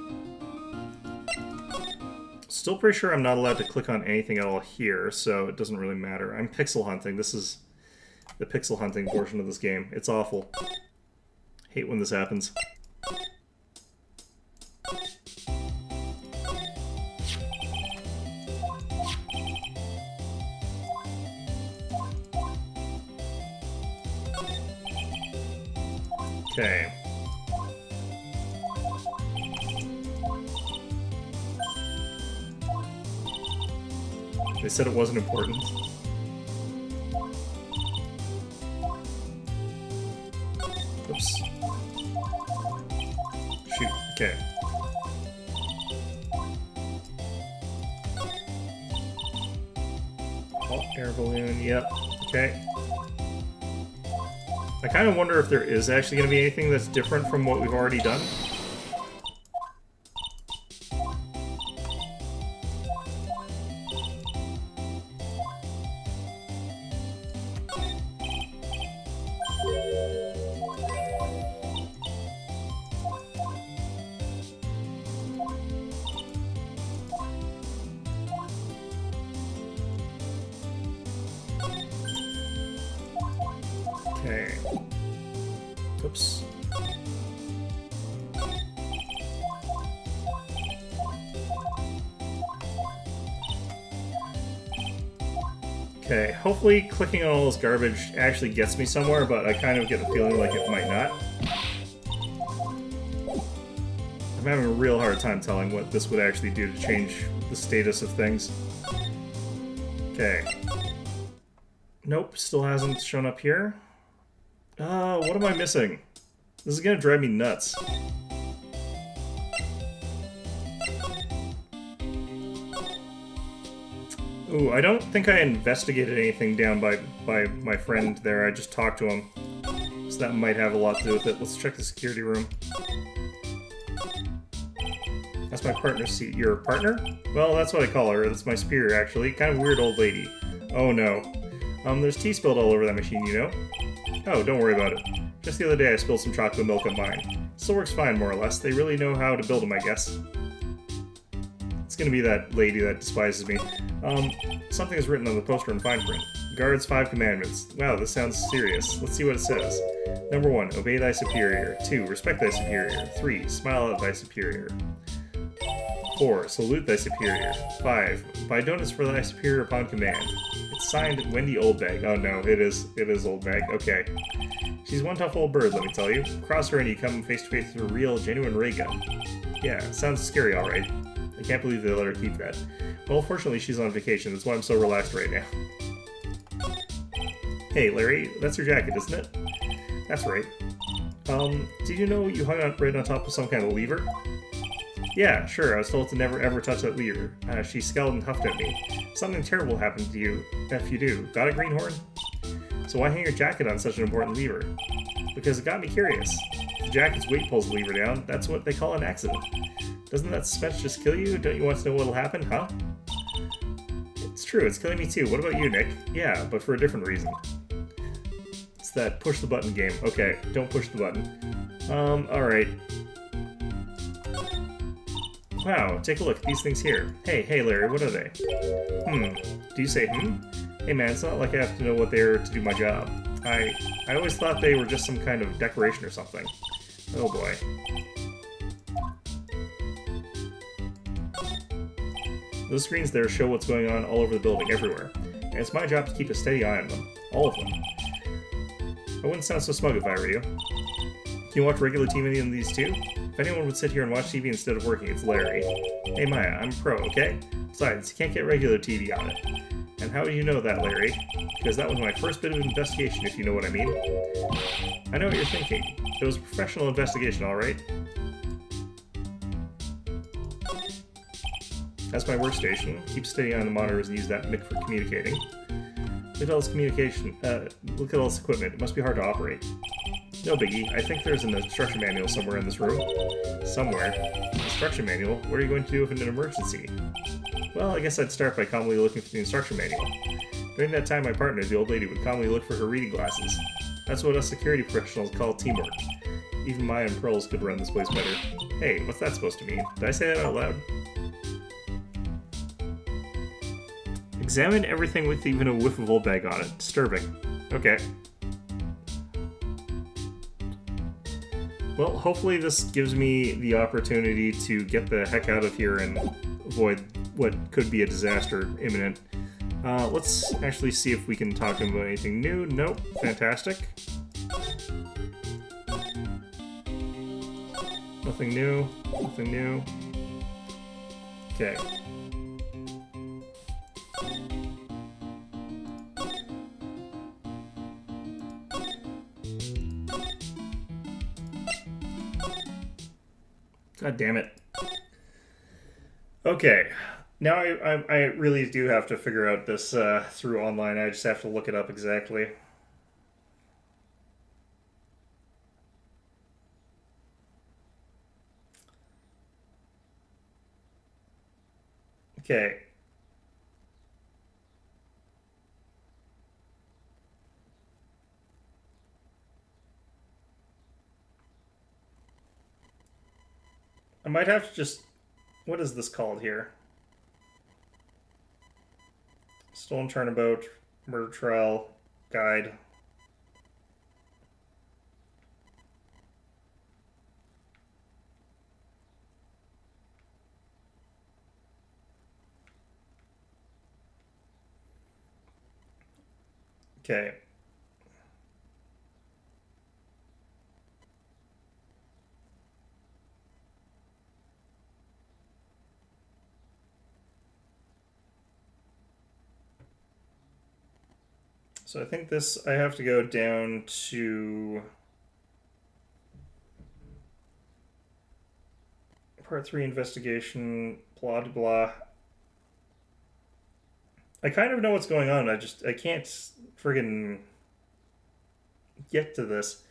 Still pretty sure I'm not allowed to click on anything at all here, so it doesn't really matter. I'm pixel hunting. This is the pixel hunting portion of this game. It's awful. Hate when this happens. Okay. They said it wasn't important. Oops. Shoot. Okay. Oh, air balloon. Yep. Okay. I kind of wonder if there is actually going to be anything that's different from what we've already done. Okay. Oops. Okay, hopefully clicking on all this garbage actually gets me somewhere, but I kind of get the feeling like it might not. I'm having a real hard time telling what this would actually do to change the status of things. Okay. Nope, still hasn't shown up here. What am I missing? This is gonna drive me nuts. Ooh, I don't think I investigated anything down by my friend there. I just talked to him. So that might have a lot to do with it. Let's check the security room. That's my partner's seat. Your partner? Well, that's what I call her. That's my superior, actually. Kind of weird old lady. Oh, no. There's tea spilled all over that machine, you know? Oh, don't worry about it. Just the other day I spilled some chocolate milk on mine. Still works fine, more or less. They really know how to build them, I guess. It's gonna be that lady that despises me. Something is written on the poster in fine print. Guards 5 commandments. Wow, this sounds serious. Let's see what it says. Number 1, obey thy superior. 2, respect thy superior. 3, smile at thy superior. 4, salute thy superior. 5, buy donuts for thy superior upon command. It's signed Wendy Oldbag. Oh no, it is Oldbag. Okay. She's one tough old bird, let me tell you. Cross her and you come face to face with a real, genuine ray gun. Yeah, sounds scary, alright. I can't believe they let her keep that. Well, fortunately, she's on vacation. That's why I'm so relaxed right now. Hey, Larry, that's your jacket, isn't it? That's right. Did you know you hung out right on top of some kind of lever? Yeah, sure, I was told to never ever touch that lever. She scowled and huffed at me. Something terrible happened to you if you do. Got a greenhorn? So why hang your jacket on such an important lever? Because it got me curious. If the jacket's weight pulls the lever down, that's what they call an accident. Doesn't that suspense just kill you? Don't you want to know what'll happen, huh? It's true, it's killing me too. What about you, Nick? Yeah, but for a different reason. It's that push the button game. Okay, don't push the button. Alright. Wow, take a look at these things here. Hey, Larry, what are they? Do you say Hey man, it's not like I have to know what they are to do my job. I always thought they were just some kind of decoration or something. Oh boy. Those screens there show what's going on all over the building, everywhere. And it's my job to keep a steady eye on them. All of them. I wouldn't sound so smug if I were you. Can you watch regular TV on these too? If anyone would sit here and watch TV instead of working, it's Larry. Hey Maya, I'm a pro, okay? Besides, you can't get regular TV on it. And how do you know that, Larry? Because that was my first bit of investigation, if you know what I mean. I know what you're thinking. It was a professional investigation, alright? That's my workstation. Keep steady on the monitors and use that mic for communicating. Look at all this communication. Look at all this equipment. It must be hard to operate. No biggie. I think there's an instruction manual somewhere in this room. Somewhere. Instruction manual? What are you going to do if in an emergency? Well, I guess I'd start by calmly looking for the instruction manual. During that time, my partner, the old lady, would calmly look for her reading glasses. That's what us security professionals call teamwork. Even Maya and Pearls could run this place better. Hey, what's that supposed to mean? Did I say that out loud? Examine everything with even a whiff of old bag on it. Disturbing. Okay. Well, hopefully this gives me the opportunity to get the heck out of here and avoid what could be a disaster imminent. Let's actually see if we can talk to him about anything new. Nope. Fantastic. Nothing new. Nothing new. Okay. God damn it. Okay. Now I really do have to figure out this through online. I just have to look it up exactly. Okay. I might have to just... What is this called here? Stolen Turnabout, Murder Trial, Guide. Okay. So I think this, I have to go down to Part 3 investigation, blah blah. I kind of know what's going on. I can't friggin' get to this.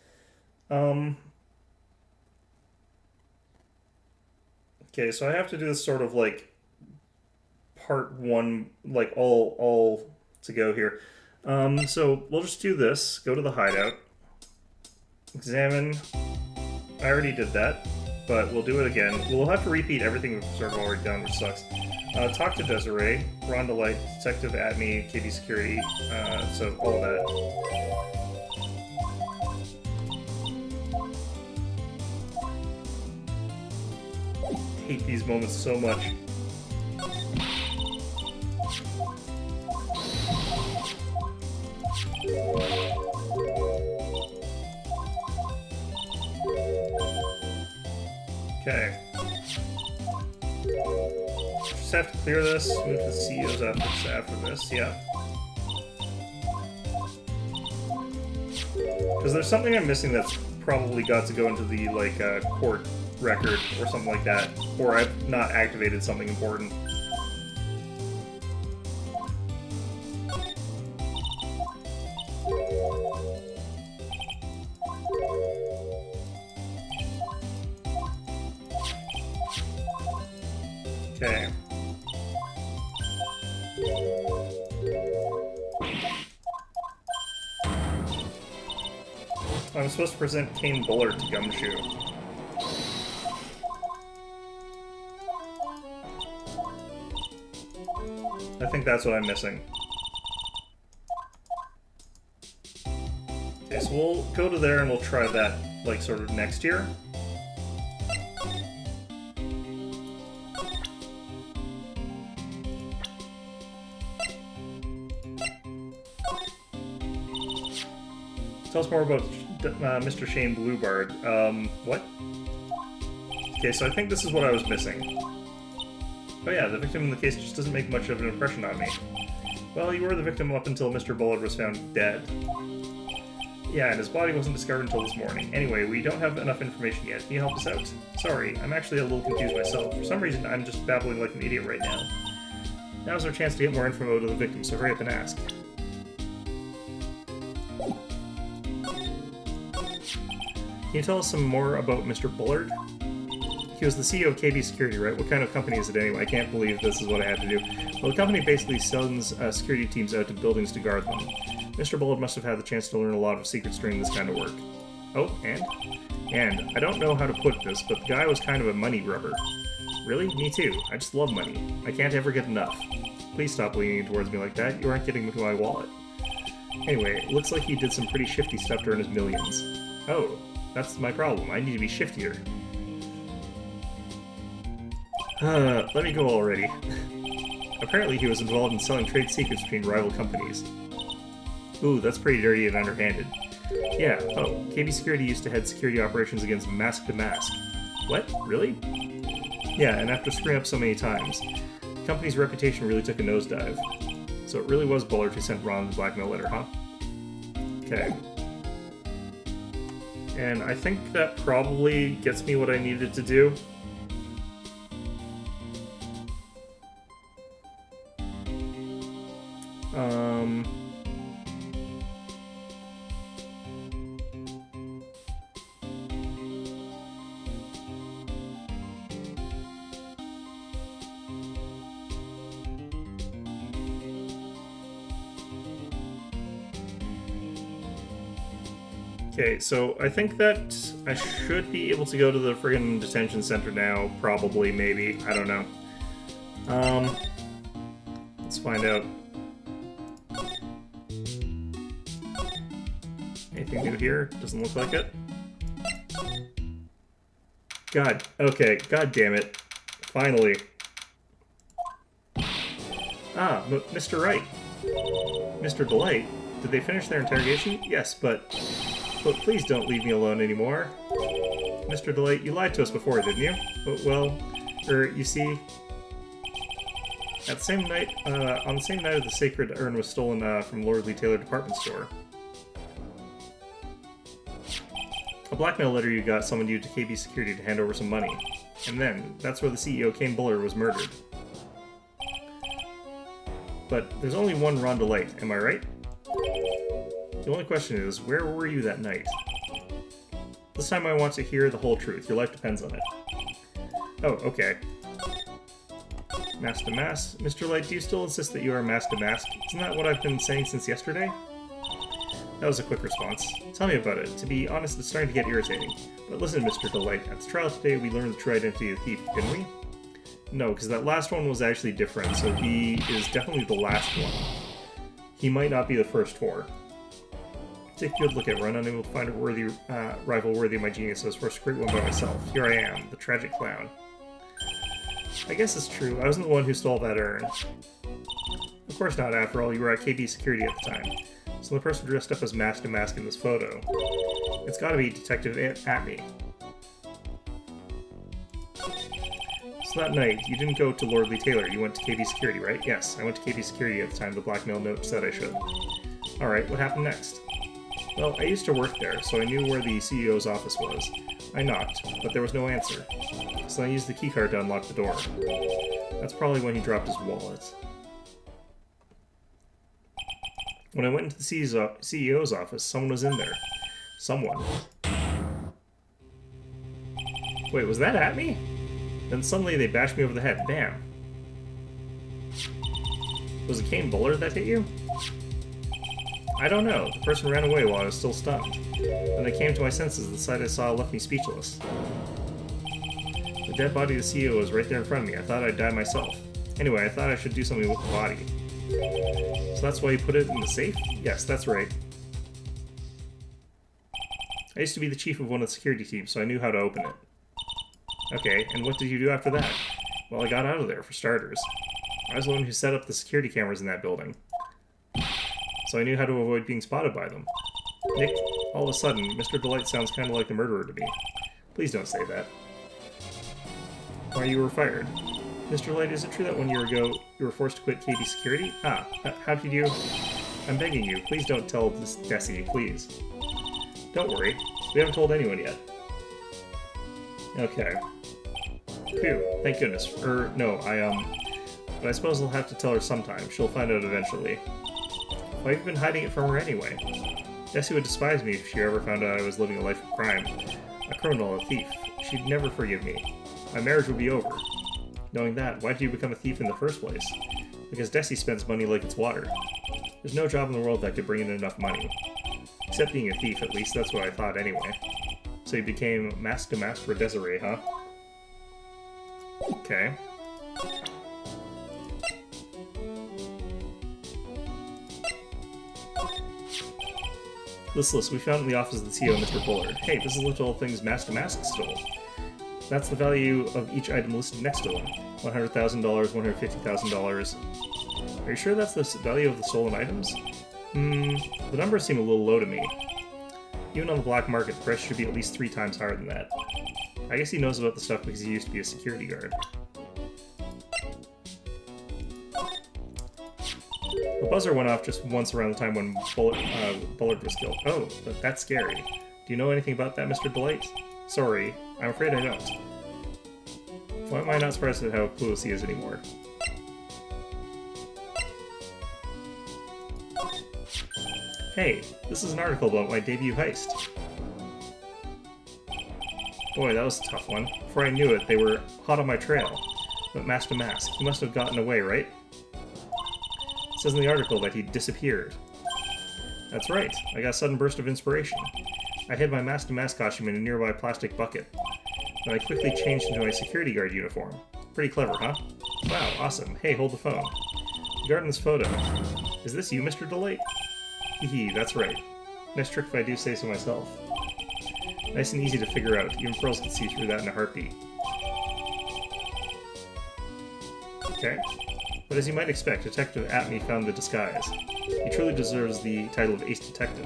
Um, okay, so I have to do this sort of like part one, like all to go here. So we'll just do this. Go to the hideout. Examine. I already did that, but we'll do it again. We'll have to repeat everything we've sort of already done, which sucks. Talk to Desiree, Rhonda Light, Detective Atme, KD Security, so all that. I hate these moments so much. Okay. Just have to clear this. Move the CEO's efforts after this, yeah. Because there's something I'm missing that's probably got to go into the, like, court record or something like that. Or I've not activated something important. Okay. I'm supposed to present Kane Bullard to Gumshoe. I think that's what I'm missing. Okay, so we'll go to there and we'll try that, like, sort of next year. Tell us more about Mr. Shane Bluebard. What? Okay, so I think this is what I was missing. Oh yeah, the victim in the case just doesn't make much of an impression on me. Well, you were the victim up until Mr. Bullard was found dead. Yeah, and his body wasn't discovered until this morning. Anyway, we don't have enough information yet. Can you help us out? Sorry, I'm actually a little confused myself. For some reason, I'm just babbling like an idiot right now. Now's our chance to get more info out of the victim, so hurry up and ask. Can you tell us some more about Mr. Bullard? He was the CEO of KD Security, right? What kind of company is it anyway? I can't believe this is what I have to do. Well, the company basically sends security teams out to buildings to guard them. Mr. Bullard must have had the chance to learn a lot of secrets during this kind of work. Oh, and? And, I don't know how to put this, but the guy was kind of a money grubber. Really? Me too. I just love money. I can't ever get enough. Please stop leaning towards me like that. You aren't getting into my wallet. Anyway, it looks like he did some pretty shifty stuff to earn his millions. Oh. That's my problem. I need to be shiftier. Let me go already. Apparently he was involved in selling trade secrets between rival companies. Ooh, that's pretty dirty and underhanded. Yeah, oh, KD Security used to head security operations against Mask to Mask. What? Really? Yeah, and after screwing up so many times, the company's reputation really took a nosedive. So it really was Bullard who sent Ron the blackmail letter, huh? Okay. And I think that probably gets me what I needed to do. Okay, so I think that I should be able to go to the friggin' detention center now, probably, maybe, I don't know. Let's find out. Anything new here? Doesn't look like it. God, okay, god damn it. Finally. Ah, Mr. Wright. Mr. Delight. Did they finish their interrogation? Yes, but please don't leave me alone anymore. Mr. Delight, you lied to us before, didn't you? Well, you see, at the same night, on the same night the sacred urn was stolen from Lordly Taylor department store. A blackmail letter you got summoned you to KB Security to hand over some money. And then, that's where the CEO, Kane Buller, was murdered. But there's only one Ron Delight, am I right? The only question is, where were you that night? This time I want to hear the whole truth. Your life depends on it. Oh, okay. Mask to mask. Mr. Light, do you still insist that you are mask to mask? Isn't that what I've been saying since yesterday? That was a quick response. Tell me about it. To be honest, it's starting to get irritating. But listen, Mr. Delight, at the trial today we learned the true identity of the thief, didn't we? No, because that last one was actually different, so he is definitely the last one. He might not be the first four. Take a good look at Run, unable to find a rival worthy of my genius, so I was forced to create one by myself. Here I am, the tragic clown. I guess it's true, I wasn't the one who stole that urn. Of course not, after all, you were at KB Security at the time. So the person dressed up as Mask to Mask in this photo. It's gotta be Detective Atme. So that night, you didn't go to Lordly Taylor, you went to KB Security, right? Yes, I went to KB Security at the time the blackmail note said I should. Alright, what happened next? Well, I used to work there, so I knew where the CEO's office was. I knocked, but there was no answer. So I used the keycard to unlock the door. That's probably when he dropped his wallet. When I went into the CEO's office, someone was in there. Someone. Wait, was that at me? Then suddenly they bashed me over the head. Bam. Was it Kane Buller that hit you? I don't know. The person ran away while I was still stunned. When I came to my senses, the sight I saw left me speechless. The dead body of the CEO was right there in front of me. I thought I'd die myself. Anyway, I thought I should do something with the body. So that's why you put it in the safe? Yes, that's right. I used to be the chief of one of the security teams, so I knew how to open it. Okay, and what did you do after that? Well, I got out of there, for starters. I was the one who set up the security cameras in that building. So I knew how to avoid being spotted by them. Nick, all of a sudden, Mr. Delight sounds kind of like the murderer to me. Please don't say that. Why you were fired? Mr. Light, is it true that 1 year ago you were forced to quit KB Security? How did you... I'm begging you, please don't tell this Desi, please. Don't worry, we haven't told anyone yet. Okay. Phew, thank goodness. No, but I suppose I'll have to tell her sometime. She'll find out eventually. Why have you been hiding it from her anyway? Desi would despise me if she ever found out I was living a life of crime. A criminal, a thief. She'd never forgive me. My marriage would be over. Knowing that, why did you become a thief in the first place? Because Desi spends money like it's water. There's no job in the world that could bring in enough money. Except being a thief, at least that's what I thought anyway. So you became mask to mask for Desiree, huh? Okay. This list we found in the office of the CEO, Mr. Bullard. Hey, this is the old things Mask to Mask stole. That's the value of each item listed next to them. $100,000, $150,000. Are you sure that's the value of the stolen items? The numbers seem a little low to me. Even on the black market, the price should be at least 3 times higher than that. I guess he knows about the stuff because he used to be a security guard. The buzzer went off just once around the time when Bullard was killed. Oh, that's scary. Do you know anything about that, Mr. Delight? Sorry, I'm afraid I don't. Why am I not surprised at how clueless he is anymore? Hey, this is an article about my debut heist. Boy, that was a tough one. Before I knew it, they were hot on my trail. But mask to mask, he must have gotten away, right? It says in the article that he disappeared. That's right, I got a sudden burst of inspiration. I hid my mask to mask costume in a nearby plastic bucket. Then I quickly changed into my security guard uniform. Pretty clever, huh? Wow, awesome. Hey, hold the phone. Regarding this photo, is this you, Mr. Delight? Hee, that's right. Nice trick if I do say so myself. Nice and easy to figure out. Even Pearls can see through that in a heartbeat. Okay. But as you might expect, Detective Atme found the disguise. He truly deserves the title of Ace Detective.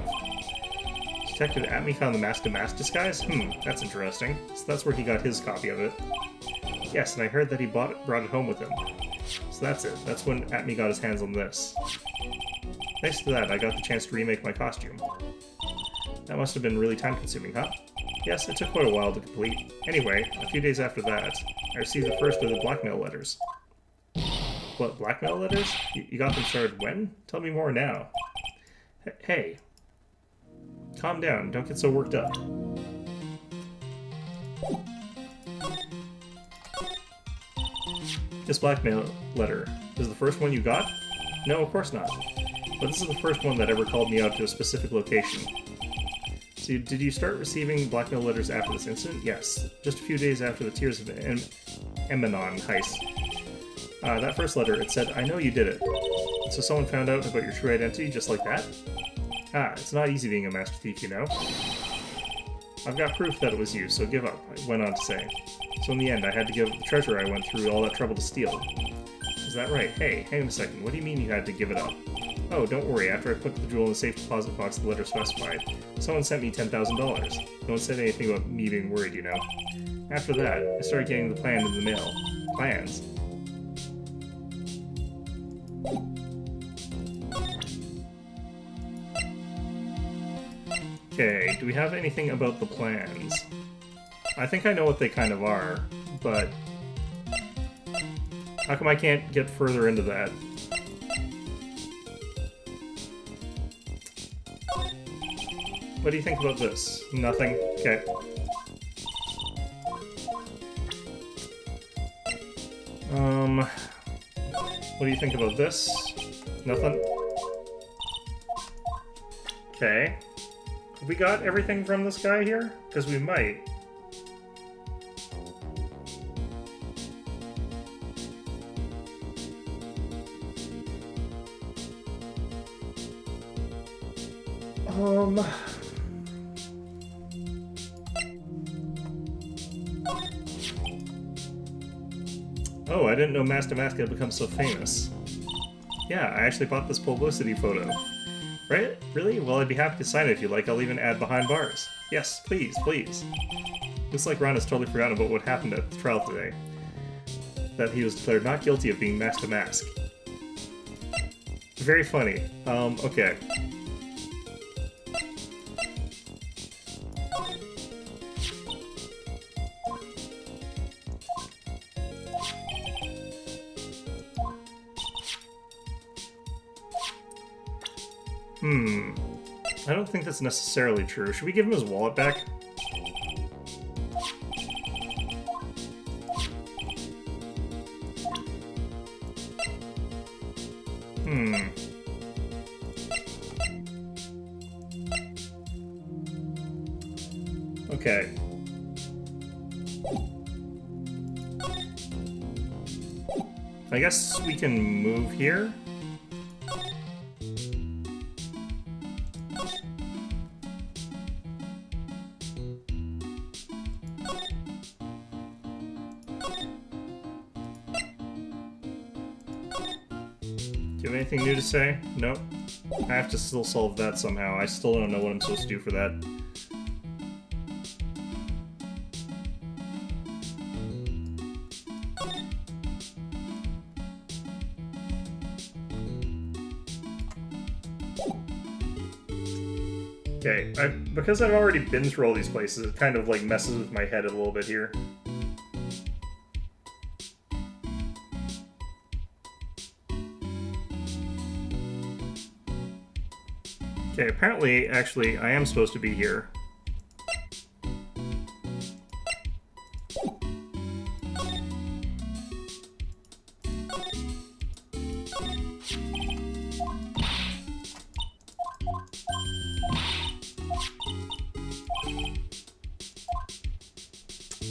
Detective Atme found the Mask to Mask disguise? That's interesting. So that's where he got his copy of it. Yes, and I heard that he brought it home with him. So that's it. That's when Atme got his hands on this. Thanks to that, I got the chance to remake my costume. That must have been really time-consuming, huh? Yes, it took quite a while to complete. Anyway, a few days after that, I received the first of the blackmail letters. What, blackmail letters? You got them started when? Tell me more now. Hey. Calm down, don't get so worked up. This blackmail letter is the first one you got? No, of course not. But this is the first one that ever called me out to a specific location. So did you start receiving blackmail letters after this incident? Yes, just a few days after the Tears of Emanon heist. That first letter, it said, I know you did it. So someone found out about your true identity just like that? It's not easy being a master thief, you know. I've got proof that it was you, so give up, I went on to say. So in the end, I had to give up the treasure I went through all that trouble to steal. Is that right? Hey, hang on a second, what do you mean you had to give it up? Oh, don't worry, after I put the jewel in the safe deposit box the letter specified, someone sent me $10,000. No one said anything about me being worried, you know. After that, I started getting the plan in the mail. Plans. Okay, do we have anything about the plans? I think I know what they kind of are, but how come I can't get further into that? What do you think about this? Nothing? Okay. What do you think about this? Nothing? Okay. Have we got everything from this guy here? Because we might. Oh, I didn't know Master Mask had become so famous. Yeah, I actually bought this publicity photo. Right? Really? Well, I'd be happy to sign it if you like. I'll even add behind bars. Yes, please, please. Looks like Ron has totally forgotten about what happened at the trial today. That he was declared not guilty of being Master Mask. Very funny. Okay. I don't think that's necessarily true. Should we give him his wallet back? Okay. I guess we can move here. Do you have anything new to say? Nope. I have to still solve that somehow. I still don't know what I'm supposed to do for that. Okay, because I've already been through all these places, it kind of like messes with my head a little bit here. Okay, apparently, actually, I am supposed to be here.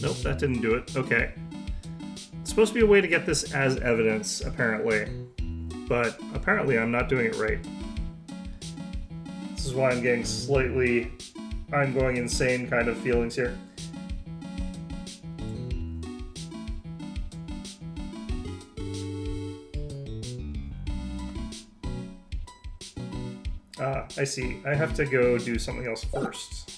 Nope, that didn't do it. Okay. It's supposed to be a way to get this as evidence, apparently. But apparently I'm not doing it right. This is why I'm getting slightly... I'm going insane kind of feelings here. Ah, I see. I have to go do something else first.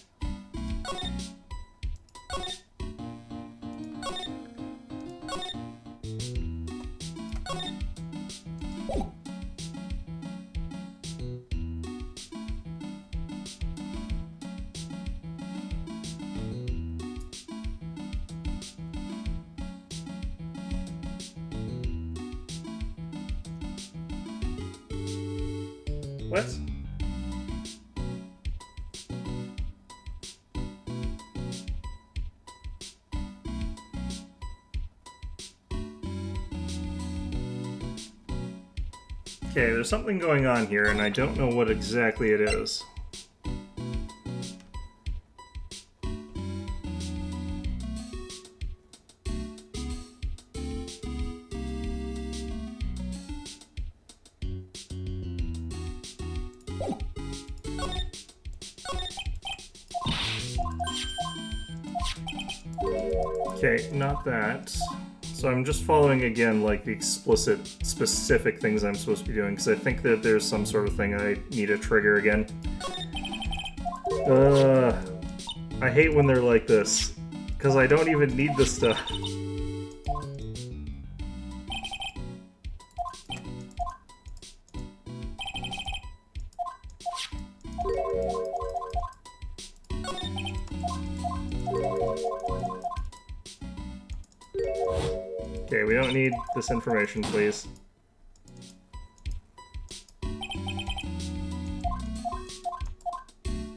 What? Okay, there's something going on here, and I don't know what exactly it is. Okay, not that. So I'm just following, again, like, the explicit, specific things I'm supposed to be doing, because I think that there's some sort of thing I need to trigger again. I hate when they're like this, because I don't even need this stuff. Okay, we don't need this information, please.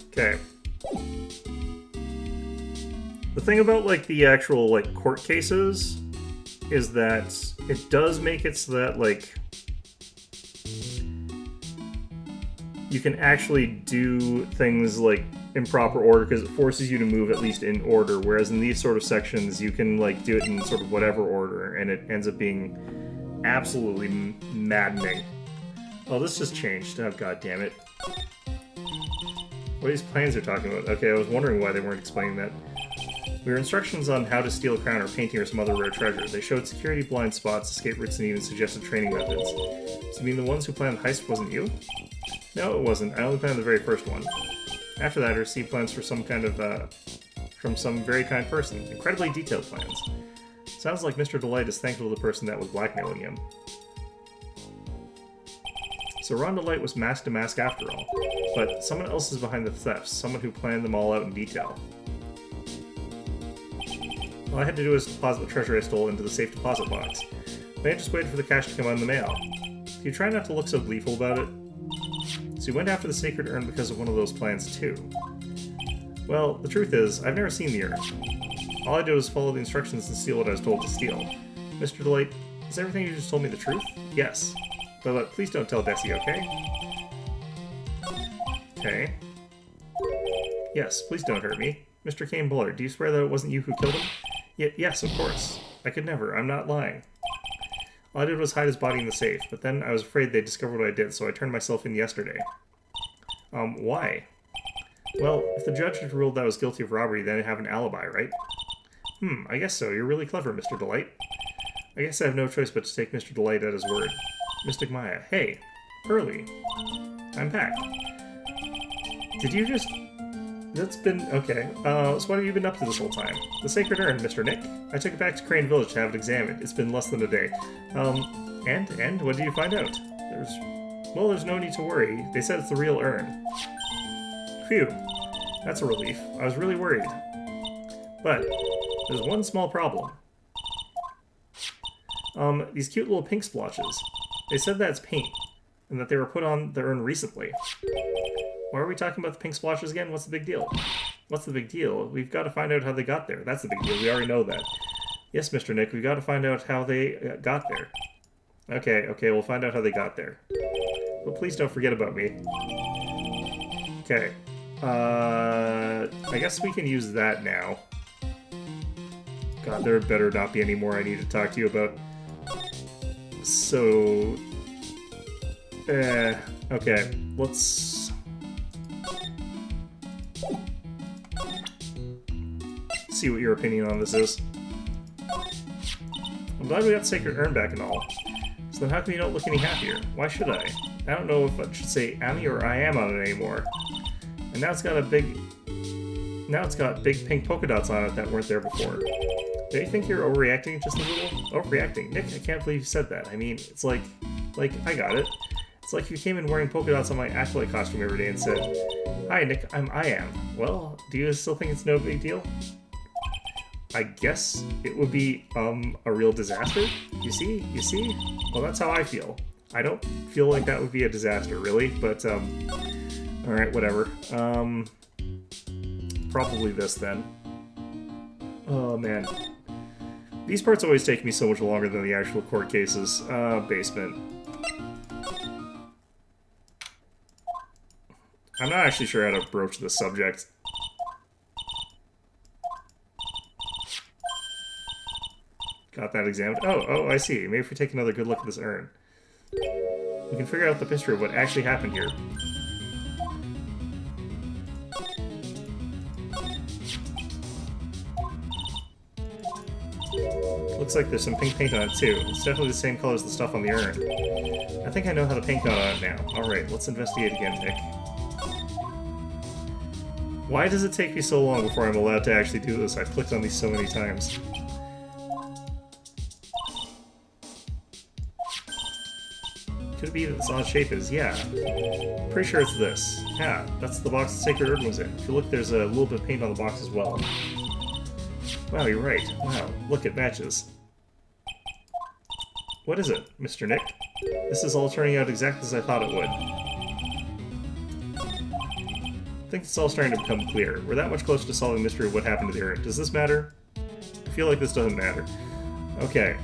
Okay. The thing about, like, the actual, like, court cases is that it does make it so that, like, you can actually do things, like, in proper order, because it forces you to move at least in order, whereas in these sort of sections you can, like, do it in sort of whatever order, and it ends up being absolutely maddening. Oh, this just changed. Oh, god damn it. What these plans are talking about? Okay, I was wondering why they weren't explaining that. We were instructions on how to steal a crown or painting or some other rare treasure. They showed security blind spots, escape routes, and even suggested training methods. So you mean the ones who planned the heist wasn't you? No, it wasn't. I only planned the very first one. After that, I received plans for some kind of, from some very kind person. Incredibly detailed plans. Sounds like Mr. Delight is thankful to the person that was blackmailing him. So Ron Delight was mask to mask after all. But someone else is behind the thefts, someone who planned them all out in detail. All I had to do was deposit the treasure I stole into the safe deposit box. Then I just waited for the cash to come out in the mail. Do you try not to look so gleeful about it? So you went after the sacred urn because of one of those plans too. Well, the truth is, I've never seen the urn. All I did was follow the instructions and steal what I was told to steal. Mr. Delight, is everything you just told me the truth? Yes. But please don't tell Bessie, okay? Okay. Yes, please don't hurt me. Mr. Kane Bullard, do you swear that it wasn't you who killed him? Yes, of course. I could never. I'm not lying. All I did was hide his body in the safe, but then I was afraid they'd discover what I did, so I turned myself in yesterday. Why? Well, if the judge had ruled that I was guilty of robbery, then I'd have an alibi, right? I guess so. You're really clever, Mr. Delight. I guess I have no choice but to take Mr. Delight at his word. Mystic Maya, hey, early. I'm back. Did you just... That's been... Okay, so what have you been up to this whole time? The Sacred Urn, Mr. Nick. I took it back to Crane Village to have it examined. It's been less than a day. And what did you find out? There's no need to worry. They said it's the real urn. Phew. That's a relief. I was really worried. But, there's one small problem. These cute little pink splotches. They said that's paint, and that they were put on the urn recently. Why are we talking about the pink splotches again? What's the big deal? What's the big deal? We've got to find out how they got there. That's the big deal. We already know that. Yes, Mr. Nick, we've got to find out how they got there. Okay, we'll find out how they got there. But please don't forget about me. Okay. I guess we can use that now. God, there better not be any more I need to talk to you about. So... okay, let's... see what your opinion on this is. I'm glad we got the Sacred Urn back and all. So then how come you don't look any happier? Why should I? I don't know if I should say Ami or I am on it anymore. And now it's got big pink polka dots on it that weren't there before. Do you think you're overreacting just a little? Overreacting? Nick, I can't believe you said that. I mean, it's like, I got it. It's like you came in wearing polka dots on my acolyte costume every day and said, "Hi, Nick, I am." Well, do you still think it's no big deal? I guess it would be, a real disaster? You see? Well, that's how I feel. I don't feel like that would be a disaster, really, but, alright, whatever. Probably this, then. Oh, man. These parts always take me so much longer than the actual court cases. Basement. I'm not actually sure how to broach this subject. Got that examined. Oh, I see. Maybe if we take another good look at this urn, we can figure out the mystery of what actually happened here. Looks like there's some pink paint on it too. It's definitely the same color as the stuff on the urn. I think I know how the paint got on it now. Alright, let's investigate again, Nick. Why does it take me so long before I'm allowed to actually do this? I've clicked on these so many times. Could it be that this odd shape is? Yeah. Pretty sure it's this. Yeah, that's the box the Sacred Urn was in. If you look, there's a little bit of paint on the box as well. Wow, you're right. Wow, look, it matches. What is it, Mr. Nick? This is all turning out exactly as I thought it would. I think it's all starting to become clear. We're that much closer to solving the mystery of what happened to the urn. Does this matter? I feel like this doesn't matter. Okay,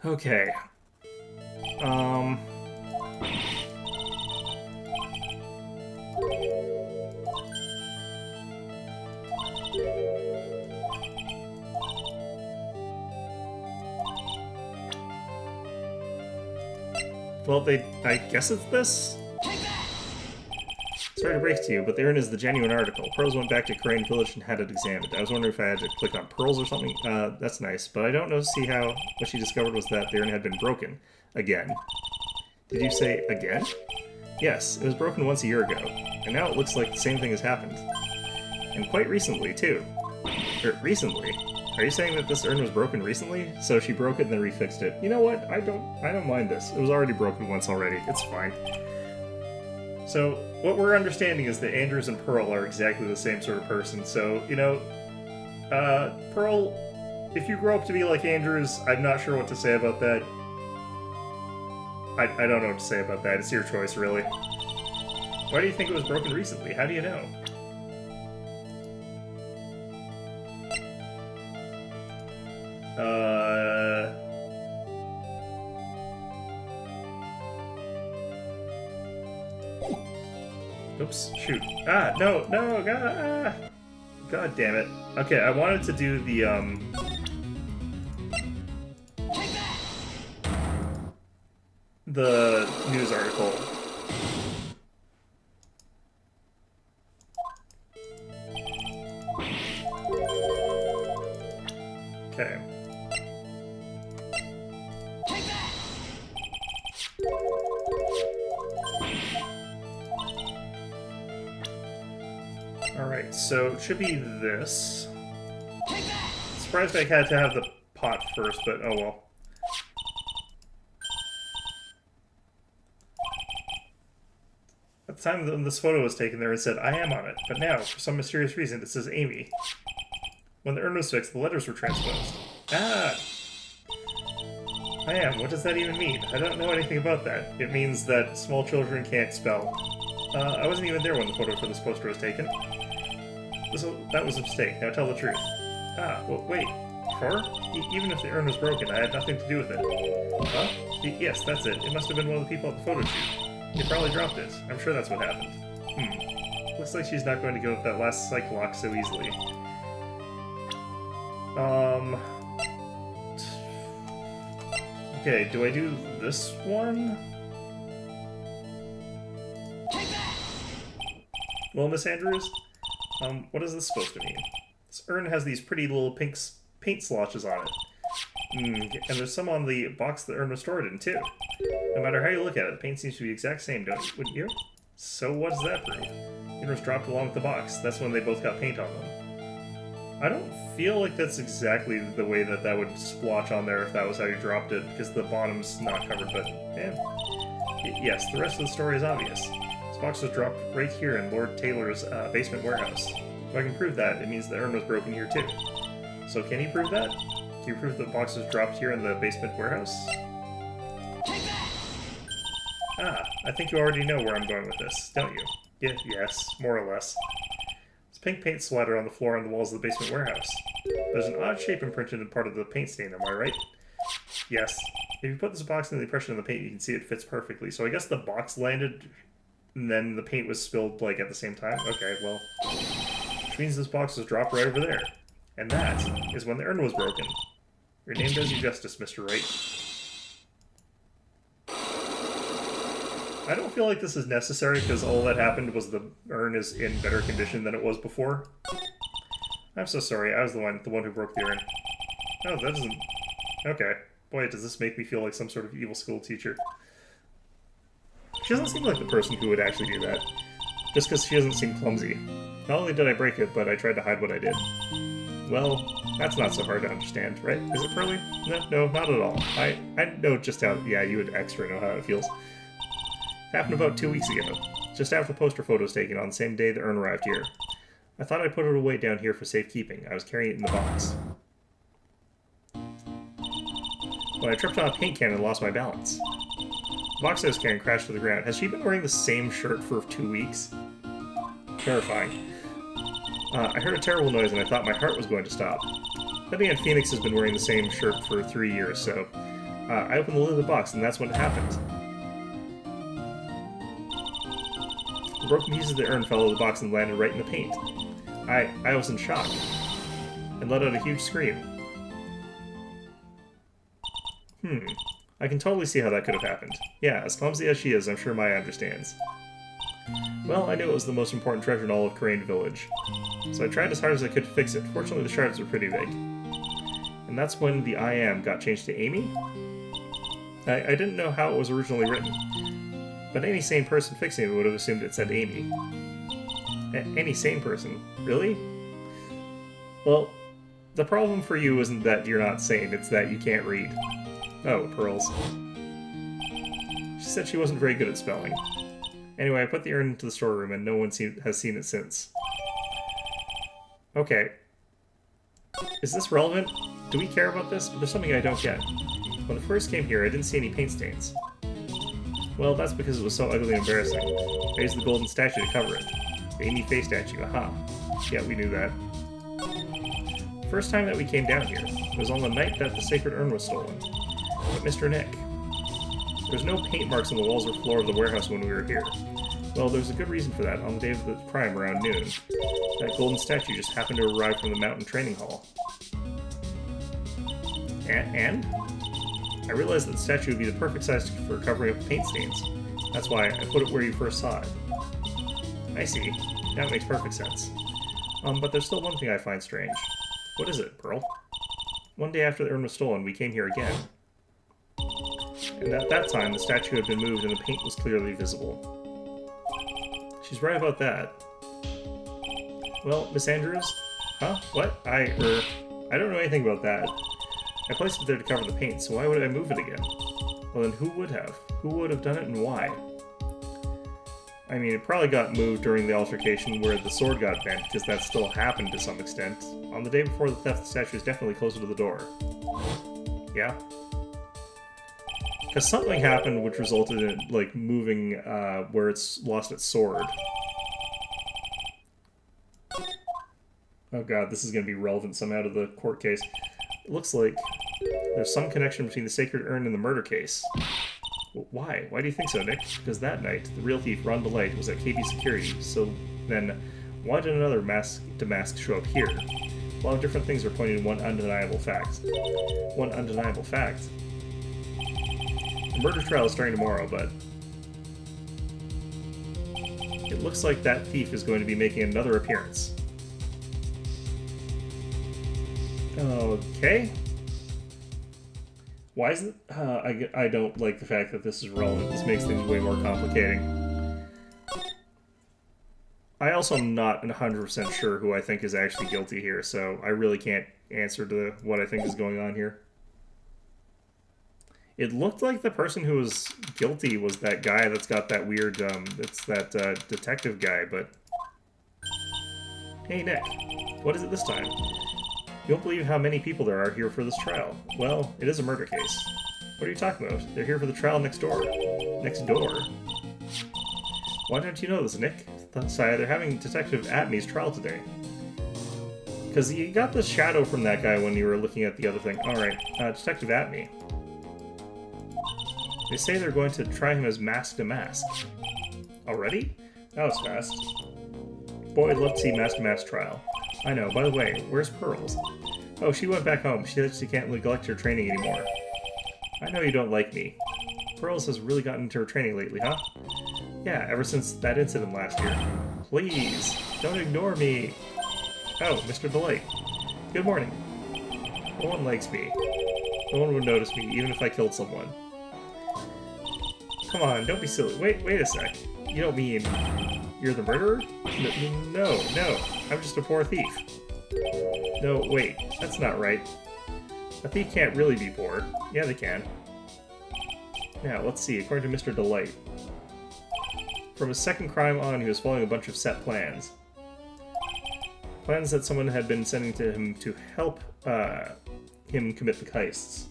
Okay. Well, I guess it's this? Sorry to break it to you, but the urn is the genuine article. Pearls went back to Crane Village and had it examined. I was wondering if I had to click on pearls or something. That's nice, but I don't see how what she discovered was that the urn had been broken. Again. Did you say again? Yes, it was broken once a year ago, and now it looks like the same thing has happened. And quite recently, too. Recently? Are you saying that this urn was broken recently? So she broke it and then refixed it. You know what? I don't mind this. It was already broken once already. It's fine. So, what we're understanding is that Andrews and Pearl are exactly the same sort of person. So, you know, Pearl, if you grow up to be like Andrews, I'm not sure what to say about that. I don't know what to say about that. It's your choice, really. Why do you think it was broken recently? How do you know? Oops, shoot. No, God damn it. Okay, I wanted to do the news article. Okay. Alright, so it should be this. Surprised I had to have the pot first, but oh well. At the time when this photo was taken there, it said, "I am on it," but now, for some mysterious reason, it says Amy. When the urn was fixed, the letters were transposed. Ah! I am. What does that even mean? I don't know anything about that. It means that small children can't spell. I wasn't even there when the photo for this poster was taken. That was a mistake. Now tell the truth. Well, wait. Her? Even if the urn was broken, I had nothing to do with it. Huh? Yes, that's it. It must have been one of the people at the photo shoot. They probably dropped it. I'm sure that's what happened. Looks like she's not going to go with that last psych lock so easily. Okay, do I do this one? Well, Miss Andrews, what is this supposed to mean? This urn has these pretty little pink paint splotches on it. And there's some on the box the urn was stored in, too. No matter how you look at it, the paint seems to be the exact same, wouldn't you? So what does that prove? The urn was dropped along with the box. That's when they both got paint on them. I don't feel like that's exactly the way that that would splotch on there if that was how you dropped it, because the bottom's not covered, but, yes, the rest of the story is obvious. This box was dropped right here in Lord Taylor's basement warehouse. If I can prove that, it means the urn was broken here too. So can you prove that? Can you prove the box was dropped here in the basement warehouse? Ah, I think you already know where I'm going with this, don't you? Yes, more or less. There's pink paint splatter on the floor and the walls of the basement warehouse. There's an odd shape imprinted in part of the paint stain, am I right? Yes. If you put this box in the impression of the paint, you can see it fits perfectly. So I guess the box landed and then the paint was spilled, like, at the same time? Okay, well... Which means this box was dropped right over there. And that is when the urn was broken. Your name does you justice, Mr. Wright. I don't feel like this is necessary, because all that happened was the urn is in better condition than it was before. I'm so sorry, I was the one who broke the urn. Oh, that doesn't... Okay. Boy, does this make me feel like some sort of evil school teacher. She doesn't seem like the person who would actually do that. Just because she doesn't seem clumsy. Not only did I break it, but I tried to hide what I did. Well, that's not so hard to understand, right? Is it, Pearly? No, not at all. I know just how... Yeah, you would extra know how it feels. It happened about 2 weeks ago. Just after the poster photo was taken on the same day the urn arrived here. I thought I'd put it away down here for safekeeping. I was carrying it in the box. When I tripped on a paint can and lost my balance. The box I was carrying crashed to the ground. Has she been wearing the same shirt for 2 weeks? Terrifying. I heard a terrible noise and I thought my heart was going to stop. Then again, Phoenix has been wearing the same shirt for 3 years, so... I opened the lid of the box and that's when it happened. The broken pieces of the urn fell out of the box and landed right in the paint. I was in shock. And let out a huge scream. I can totally see how that could have happened. Yeah, as clumsy as she is, I'm sure Maya understands. Well, I knew it was the most important treasure in all of Crane Village. So I tried as hard as I could to fix it. Fortunately, the shards were pretty big. And that's when the I am got changed to Amy? I didn't know how it was originally written. But any sane person fixing it would have assumed it said Amy. Any sane person? Really? Well, the problem for you isn't that you're not sane, it's that you can't read. Oh, pearls. She said she wasn't very good at spelling. Anyway, I put the urn into the storeroom and no one has seen it since. Okay. Is this relevant? Do we care about this? But there's something I don't get. When I first came here, I didn't see any paint stains. Well, that's because it was so ugly and embarrassing. I used the golden statue to cover it. The Amy Faye statue, aha. Yeah, we knew that. The first time that we came down here, it was on the night that the sacred urn was stolen. But Mr. Nick, there was no paint marks on the walls or floor of the warehouse when we were here. Well, there's a good reason for that. On the day of the crime, around noon, that golden statue just happened to arrive from the mountain training hall. And? I realized that the statue would be the perfect size for covering up paint stains. That's why I put it where you first saw it. I see. That makes perfect sense. But there's still one thing I find strange. What is it, Pearl? One day after the urn was stolen, we came here again. And at that time, the statue had been moved and the paint was clearly visible. She's right about that. Well, Miss Andrews? Huh? What? I don't know anything about that. I placed it there to cover the paint, so why would I move it again? Well then, who would have? Who would have done it and why? I mean, it probably got moved during the altercation where the sword got bent, because that still happened to some extent. On the day before the theft, the statue is definitely closer to the door. Yeah? Because something happened which resulted in it, like, moving where it's lost its sword. Oh god, this is going to be relevant somehow to the court case. It looks like there's some connection between the sacred urn and the murder case. Why? Why do you think so, Nick? Because that night, the real thief, Ron DeLight, was at KB Security, so then why did another mask show up here? A lot of different things are pointing to one undeniable fact. One undeniable fact? The murder trial is starting tomorrow, but it looks like that thief is going to be making another appearance. Okay. Why is it? I don't like the fact that this is relevant. This makes things way more complicating. I also am not 100% sure who I think is actually guilty here, so I really can't answer to what I think is going on here. It looked like the person who was guilty was that guy that's got that weird, it's that detective guy, but... Hey, Nick. What is it this time? You won't believe how many people there are here for this trial. Well, it is a murder case. What are you talking about? They're here for the trial next door. Next door? Why don't you know this, Nick? Saya, they're having Detective Atmey's trial today. Because you got the shadow from that guy when you were looking at the other thing. Alright, Detective Atmey. They say they're going to try him as Mask to Mask. Already? That was fast. Boy, I'd love to see Mask to Mask trial. I know, by the way, where's Pearls? Oh, she went back home. She said she can't neglect her training anymore. I know you don't like me. Pearls has really gotten into her training lately, huh? Yeah, ever since that incident last year. Please, don't ignore me. Oh, Mr. Delight. Good morning. No one likes me. No one would notice me, even if I killed someone. Come on, don't be silly. Wait a sec. You don't mean you're the murderer? No, I'm just a poor thief. No, wait, that's not right. A thief can't really be poor. Yeah, they can. Now, let's see, according to Mr. Delight. From his second crime on, he was following a bunch of set plans. Plans that someone had been sending to him to help him commit the heists.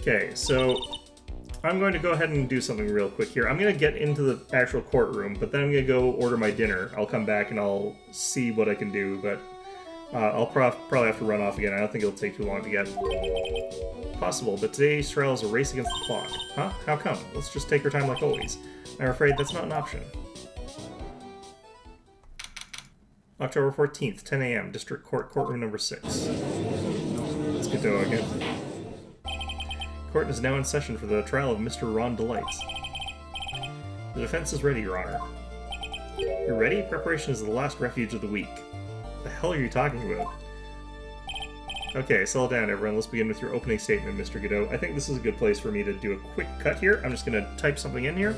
Okay, so I'm going to go ahead and do something real quick here. I'm going to get into the actual courtroom, but then I'm going to go order my dinner. I'll come back and I'll see what I can do, but I'll probably have to run off again. I don't think it'll take too long to get. Possible, but today's trial is a race against the clock. Huh? How come? Let's just take our time like always. I'm afraid that's not an option. October 14th, 10 a.m., District Court, Courtroom number 6. Let's get to it again. Court is now in session for the trial of Mr. Ron Delight. The defense is ready, Your Honor. You're ready? Preparation is the last refuge of the weak. What the hell are you talking about? Okay, settle down, everyone. Let's begin with your opening statement, Mr. Godot. I think this is a good place for me to do a quick cut here. I'm just going to type something in here.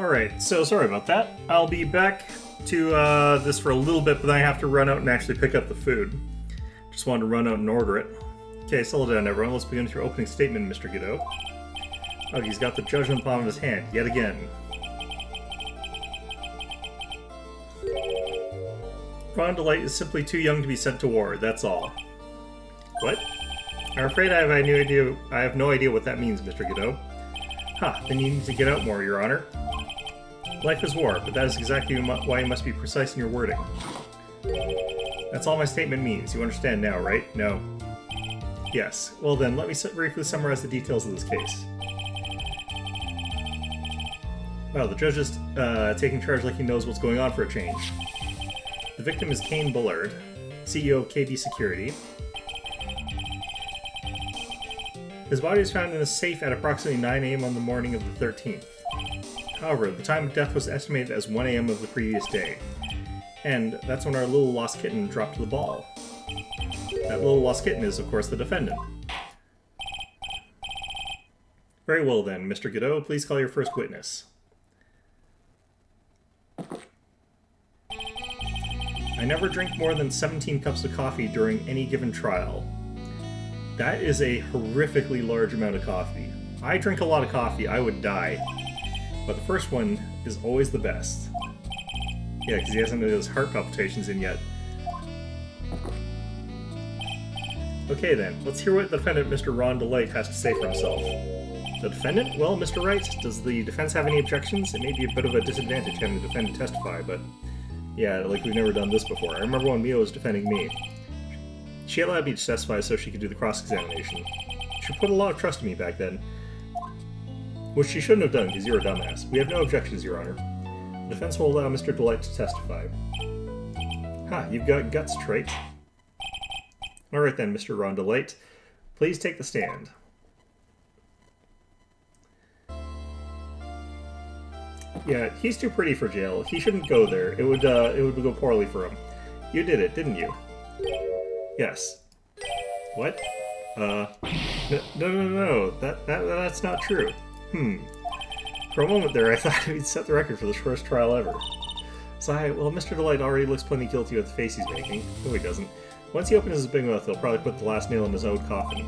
Alright, so sorry about that. I'll be back to this for a little bit, but then I have to run out and actually pick up the food. Just wanted to run out and order it. Okay, settle down everyone. Let's begin with your opening statement, Mr. Godot. Oh, he's got the judge in the palm of his hand, yet again. Ron Delight is simply too young to be sent to war, that's all. What? I'm afraid I have no idea what that means, Mr. Godot. Ha, then you need to get out more, Your Honor. Life is war, but that is exactly why you must be precise in your wording. That's all my statement means. You understand now, right? No. Yes. Well then, let me briefly summarize the details of this case. Wow, the judge is taking charge like he knows what's going on for a change. The victim is Kane Bullard, CEO of KB Security. His body was found in a safe at approximately 9 a.m. on the morning of the 13th. However, the time of death was estimated as 1 a.m. of the previous day. And that's when our little lost kitten dropped the ball. That little lost kitten is, of course, the defendant. Very well then, Mr. Godot, please call your first witness. I never drink more than 17 cups of coffee during any given trial. That is a horrifically large amount of coffee. I drink a lot of coffee, I would die. But the first one is always the best. Yeah, because he hasn't had his heart palpitations in yet. Okay then, let's hear what the defendant, Mr. Ron Delight, has to say for himself. The defendant? Well, Mr. Wright, does the defense have any objections? It may be a bit of a disadvantage having the defendant testify, but... yeah, like we've never done this before. I remember when Mio was defending me. She allowed me to testify so she could do the cross-examination. She put a lot of trust in me back then. Which she shouldn't have done, because you're a dumbass. We have no objections, Your Honor. The defense will allow Mr. Delight to testify. Ha, you've got guts, Wright. Alright then, Mr. Ron Delight. Please take the stand. Yeah, he's too pretty for jail. He shouldn't go there. It would go poorly for him. You did it, didn't you? Yes. What? No. That's not true. For a moment there, I thought he'd set the record for the shortest trial ever. Well, Mr. Delight already looks plenty guilty with the face he's making. No, he doesn't. Once he opens his big mouth, he'll probably put the last nail in his own coffin.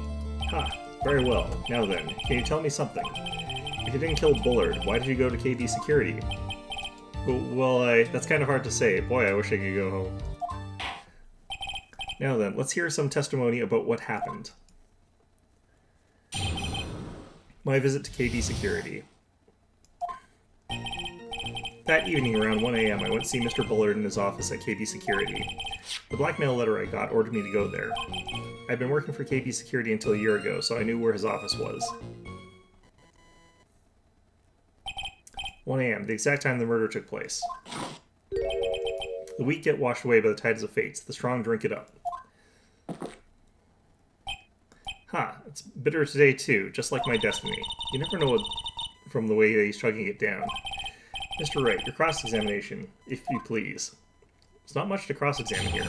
Ha, very well. Now then, can you tell me something? If you didn't kill Bullard, why did you go to KB Security? Well, that's kind of hard to say. Boy, I wish I could go home. Now then, let's hear some testimony about what happened. My visit to KB Security. That evening around 1 a.m. I went to see Mr. Bullard in his office at KB Security. The blackmail letter I got ordered me to go there. I'd been working for KB Security until a year ago, so I knew where his office was. 1 a.m., the exact time the murder took place. The weak get washed away by the tides of fates. The strong drink it up. Ha, it's bitter today too, just like my destiny. You never know what from the way that he's chugging it down. Mr. Wright, your cross-examination, if you please. There's not much to cross-examine here.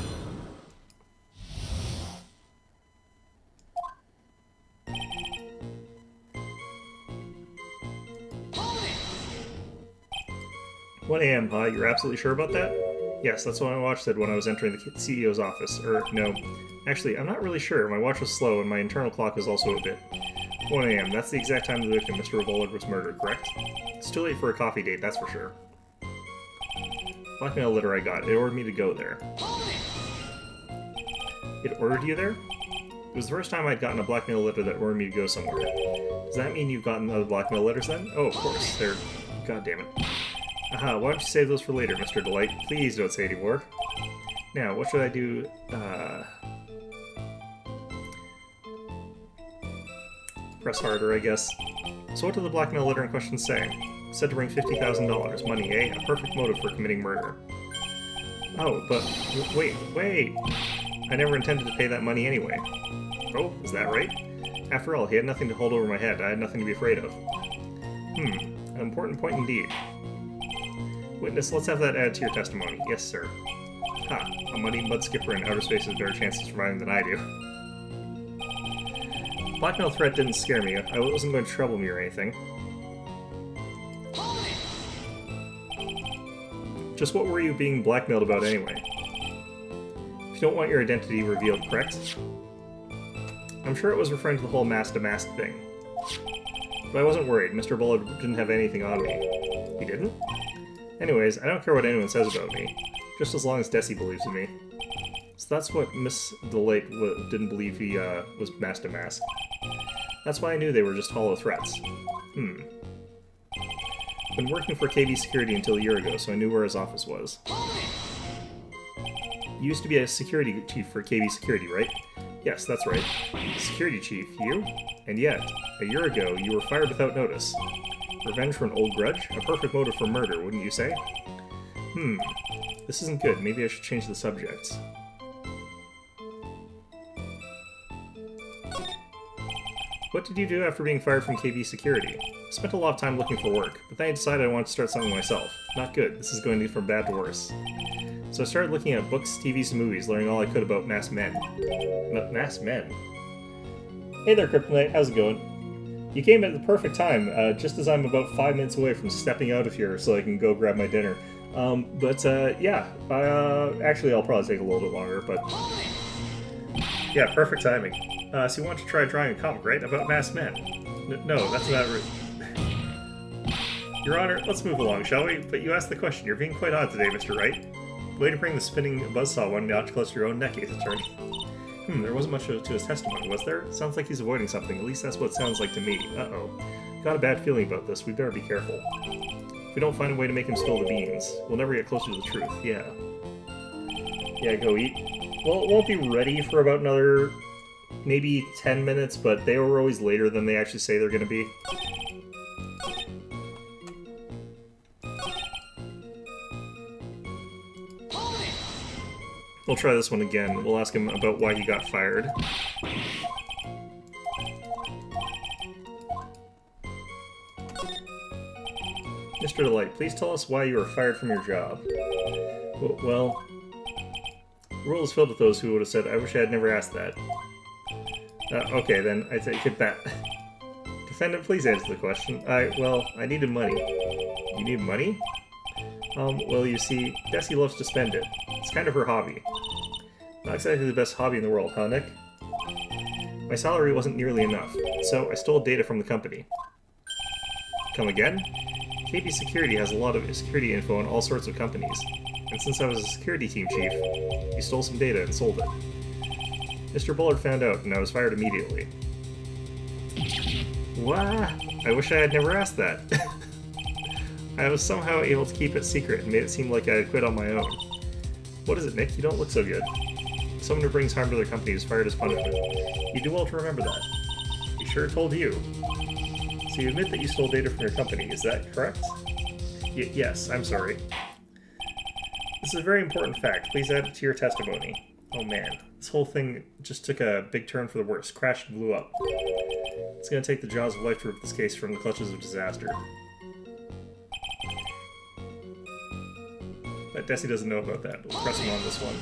"1 a.m., huh? You're absolutely sure about that?" Yes, that's what my watch said when I was entering the CEO's office. No. Actually, I'm not really sure. My watch was slow, and my internal clock is also a bit. 1 a.m., that's the exact time the victim, Mr. Bullard, was murdered, correct? It's too late for a coffee date, that's for sure. Blackmail letter I got. It ordered me to go there. It ordered you there? It was the first time I'd gotten a blackmail letter that ordered me to go somewhere. Does that mean you've gotten other blackmail letters then? Oh, of course. They're... God damn it. Aha, why don't you save those for later, Mr. Delight? Please don't say anymore. Now, what should I do? Press harder, I guess. So what did the blackmail letter in question say? It said to bring $50,000. Money, eh? A perfect motive for committing murder. Oh, but... Wait. I never intended to pay that money anyway. Oh, is that right? After all, he had nothing to hold over my head. I had nothing to be afraid of. An important point indeed. Witness, let's have that added to your testimony. Yes, sir. Ha, a muddy mud skipper in outer space has better chances of surviving than I do. Blackmail threat didn't scare me. I wasn't going to trouble me or anything. Just what were you being blackmailed about anyway? You don't want your identity revealed, correct? I'm sure it was referring to the whole mask-to-mask thing. But I wasn't worried. Mr. Bullard didn't have anything on me. He didn't? Anyways, I don't care what anyone says about me. Just as long as Desi believes in me. So that's what Miss Delight didn't believe he was mask-to-mask. That's why I knew they were just hollow threats. Been working for KB Security until a year ago, so I knew where his office was. You used to be a security chief for KB Security, right? Yes, that's right. Security chief, you? And yet, a year ago, you were fired without notice. Revenge for an old grudge? A perfect motive for murder, wouldn't you say? This isn't good. Maybe I should change the subject. What did you do after being fired from KB Security? I spent a lot of time looking for work, but then I decided I wanted to start something myself. Not good. This is going from bad to worse. So I started looking at books, TVs, and movies, learning all I could about masked men. Masked men? Hey there, Kryptonite. How's it going? You came at the perfect time, just as I'm about 5 minutes away from stepping out of here so I can go grab my dinner. Actually, I'll probably take a little bit longer, but... Yeah, perfect timing. So you want to try drawing a comic, right? About masked men? No, that's not... Your Honor, let's move along, shall we? But you asked the question. You're being quite odd today, Mr. Wright. Way to bring the spinning buzzsaw one notch closer to your own neck, Ace Attorney. There wasn't much to his testimony, was there? Sounds like he's avoiding something. At least that's what it sounds like to me. Uh-oh. Got a bad feeling about this. We better be careful. If we don't find a way to make him spill the beans, we'll never get closer to the truth. Yeah. Yeah, go eat. Well, it won't be ready for about another... maybe 10 minutes, but they were always later than they actually say they're going to be. We'll try this one again. We'll ask him about why he got fired. Mr. Delight, please tell us why you were fired from your job. Well, the world is filled with those who would have said, I wish I had never asked that. Okay, then I take it back. Defendant, please answer the question. I needed money. You need money? Well, you see, Desi loves to spend it. It's kind of her hobby. Not exactly the best hobby in the world, huh, Nick? My salary wasn't nearly enough, so I stole data from the company. Come again? KB Security has a lot of security info on all sorts of companies, and since I was a security team chief, he stole some data and sold it. Mr. Bullard found out, and I was fired immediately. What? I wish I had never asked that. I was somehow able to keep it secret and made it seem like I had quit on my own. What is it, Nick? You don't look so good. Someone who brings harm to their company is fired as punishment. You do well to remember that. He sure told you. So you admit that you stole data from your company, is that correct? Yes, I'm sorry. This is a very important fact. Please add it to your testimony. Oh man, this whole thing just took a big turn for the worse. Crashed and blew up. It's going to take the jaws of life to rip this case from the clutches of disaster. But Desi doesn't know about that. We'll press him on this one.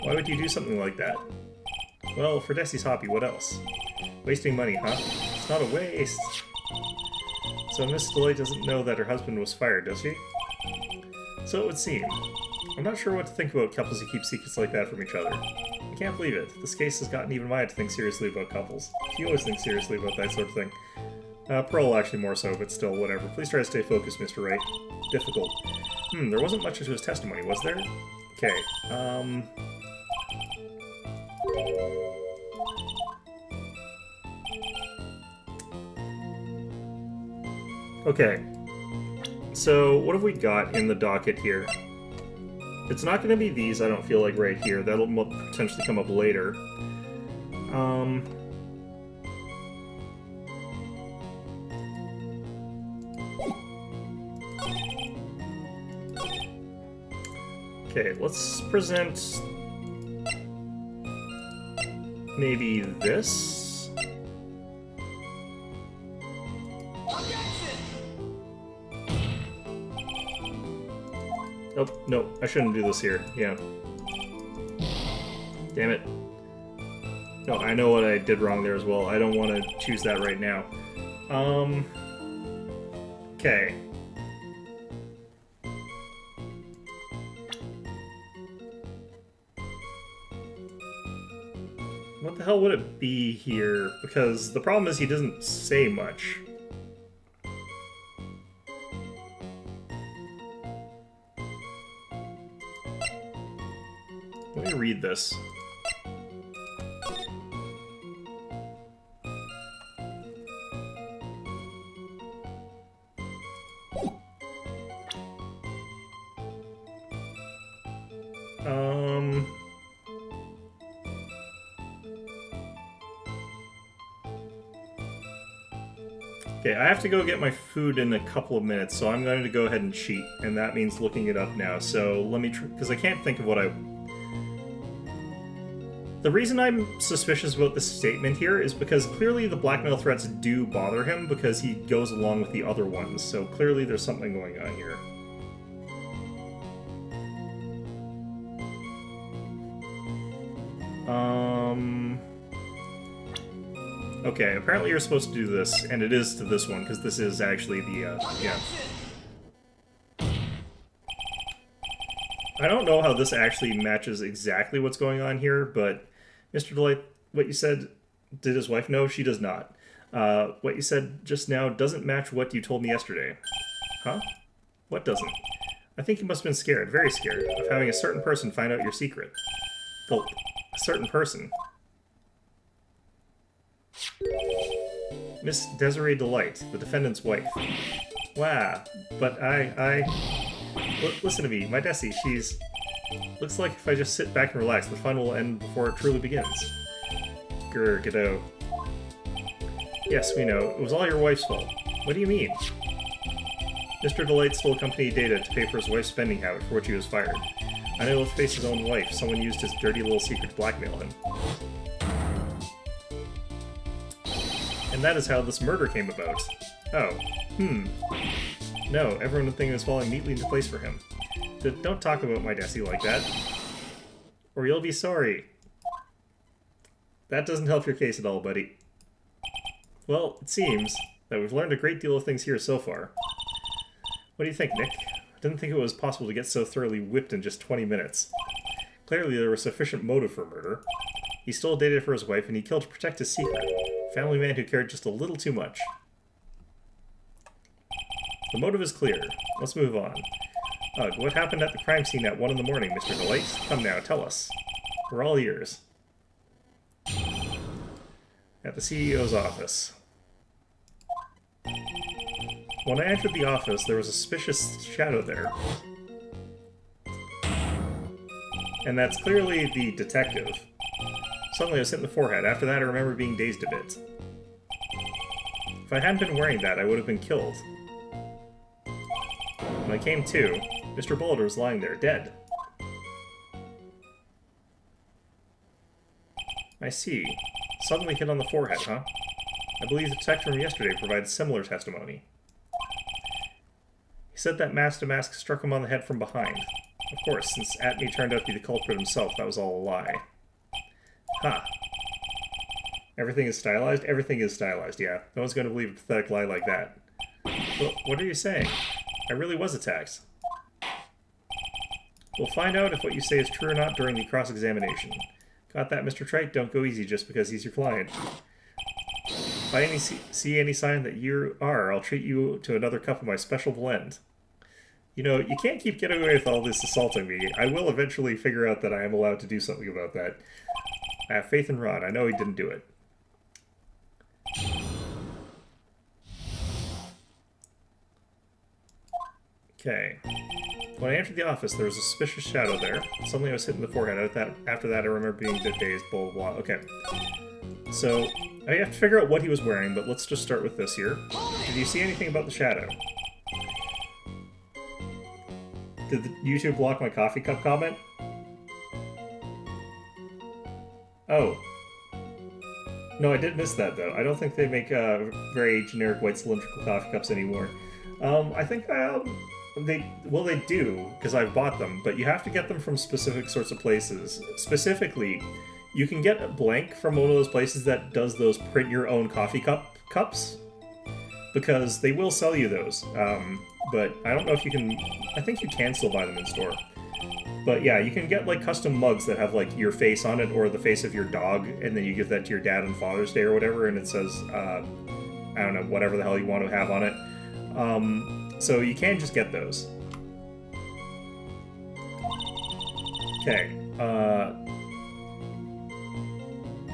Why would you do something like that? Well, for Desi's hobby, what else? Wasting money, huh? It's not a waste. So Miss Deloitte doesn't know that her husband was fired, does she? So it would seem. I'm not sure what to think about couples who keep secrets like that from each other. I can't believe it. This case has gotten even Maya to think seriously about couples. She always thinks seriously about that sort of thing. Pearl actually more so, but still, whatever. Please try to stay focused, Mr. Wright. Difficult. There wasn't much to his testimony, was there? Okay, Okay. So, what have we got in the docket here? It's not going to be these, I don't feel like, right here. That'll potentially come up later. Okay, let's present maybe this. Oh, no, I shouldn't do this here. Yeah. Damn it. No, I know what I did wrong there as well. I don't want to choose that right now. Okay. What the hell would it be here? Because the problem is he doesn't say much. Let me read this. Okay, I have to go get my food in a couple of minutes, so I'm going to go ahead and cheat, and that means looking it up now. So let me because I can't think of what I... The reason I'm suspicious about this statement here is because clearly the blackmail threats do bother him because he goes along with the other ones, so clearly there's something going on here. Okay, apparently you're supposed to do this, and it is to this one, because this is actually the, yeah. I don't know how this actually matches exactly what's going on here, but Mr. Delight, what you said, did his wife know? She does not. What you said just now doesn't match what you told me yesterday. Huh? What doesn't? I think you must have been scared, very scared, of having a certain person find out your secret. Gulp. A certain person. Miss Desiree Delight, the defendant's wife. Wow, but listen to me, my Desi, she's... Looks like if I just sit back and relax, the fun will end before it truly begins. Grr, Godot. Yes, we know. It was all your wife's fault. What do you mean? Mr. Delight stole company data to pay for his wife's spending habit, for which he was fired. I know to face his own wife, someone used his dirty little secret to blackmail him. And that is how this murder came about. Oh. No, everyone would think it was falling neatly into place for him. Don't talk about my Desi like that. Or you'll be sorry. That doesn't help your case at all, buddy. Well, it seems that we've learned a great deal of things here so far. What do you think, Nick? I didn't think it was possible to get so thoroughly whipped in just 20 minutes. Clearly there was sufficient motive for murder. He stole data for his wife, and he killed to protect his secret. Family man who cared just a little too much. The motive is clear. Let's move on. Ugh, what happened at the crime scene at 1 in the morning, Mr. Delight? Come now, tell us. We're all ears. At the CEO's office. When I entered the office, there was a suspicious shadow there. And that's clearly the detective. Suddenly I was hit in the forehead. After that, I remember being dazed a bit. If I hadn't been wearing that, I would have been killed. When I came to, Mr. Boulder was lying there, dead. I see. Suddenly hit on the forehead, huh? I believe the detective from yesterday provides similar testimony. He said that mask-to-mask struck him on the head from behind. Of course, since Atney turned out to be the culprit himself, that was all a lie. Ha! Everything is stylized? Everything is stylized, yeah. No one's going to believe a pathetic lie like that. Well, what are you saying? I really was attacked. We'll find out if what you say is true or not during the cross-examination. Got that, Mr. Trite? Don't go easy just because he's your client. If I see any sign that you are, I'll treat you to another cup of my special blend. You know, you can't keep getting away with all this assaulting me. I will eventually figure out that I am allowed to do something about that. I have faith in Ron. I know he didn't do it. Okay. When I entered the office, there was a suspicious shadow there. Suddenly I was hit in the forehead. After that, I remember being a bit dazed, blah, blah, blah. Okay. So, I have to figure out what he was wearing, but let's just start with this here. Did you see anything about the shadow? Did the YouTube block my coffee cup comment? Oh. No, I did miss that, though. I don't think they make very generic white cylindrical coffee cups anymore. I think they do, because I've bought them, but you have to get them from specific sorts of places. Specifically, you can get a blank from one of those places that does those print your own coffee cups, because they will sell you those. But I don't know if you can... I think you can still buy them in store. But yeah, you can get like custom mugs that have like your face on it or the face of your dog, and then you give that to your dad on Father's Day or whatever, and it says, I don't know, whatever the hell you want to have on it. So you can just get those. Okay.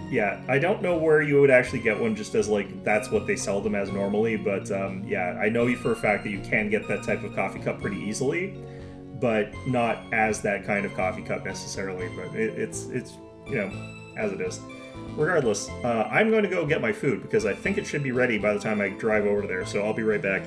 Yeah, I don't know where you would actually get one just as, like, that's what they sell them as normally, but, yeah, I know for a fact that you can get that type of coffee cup pretty easily, but not as that kind of coffee cup necessarily, but it's you know, as it is. Regardless, I'm going to go get my food, because I think it should be ready by the time I drive over there, so I'll be right back.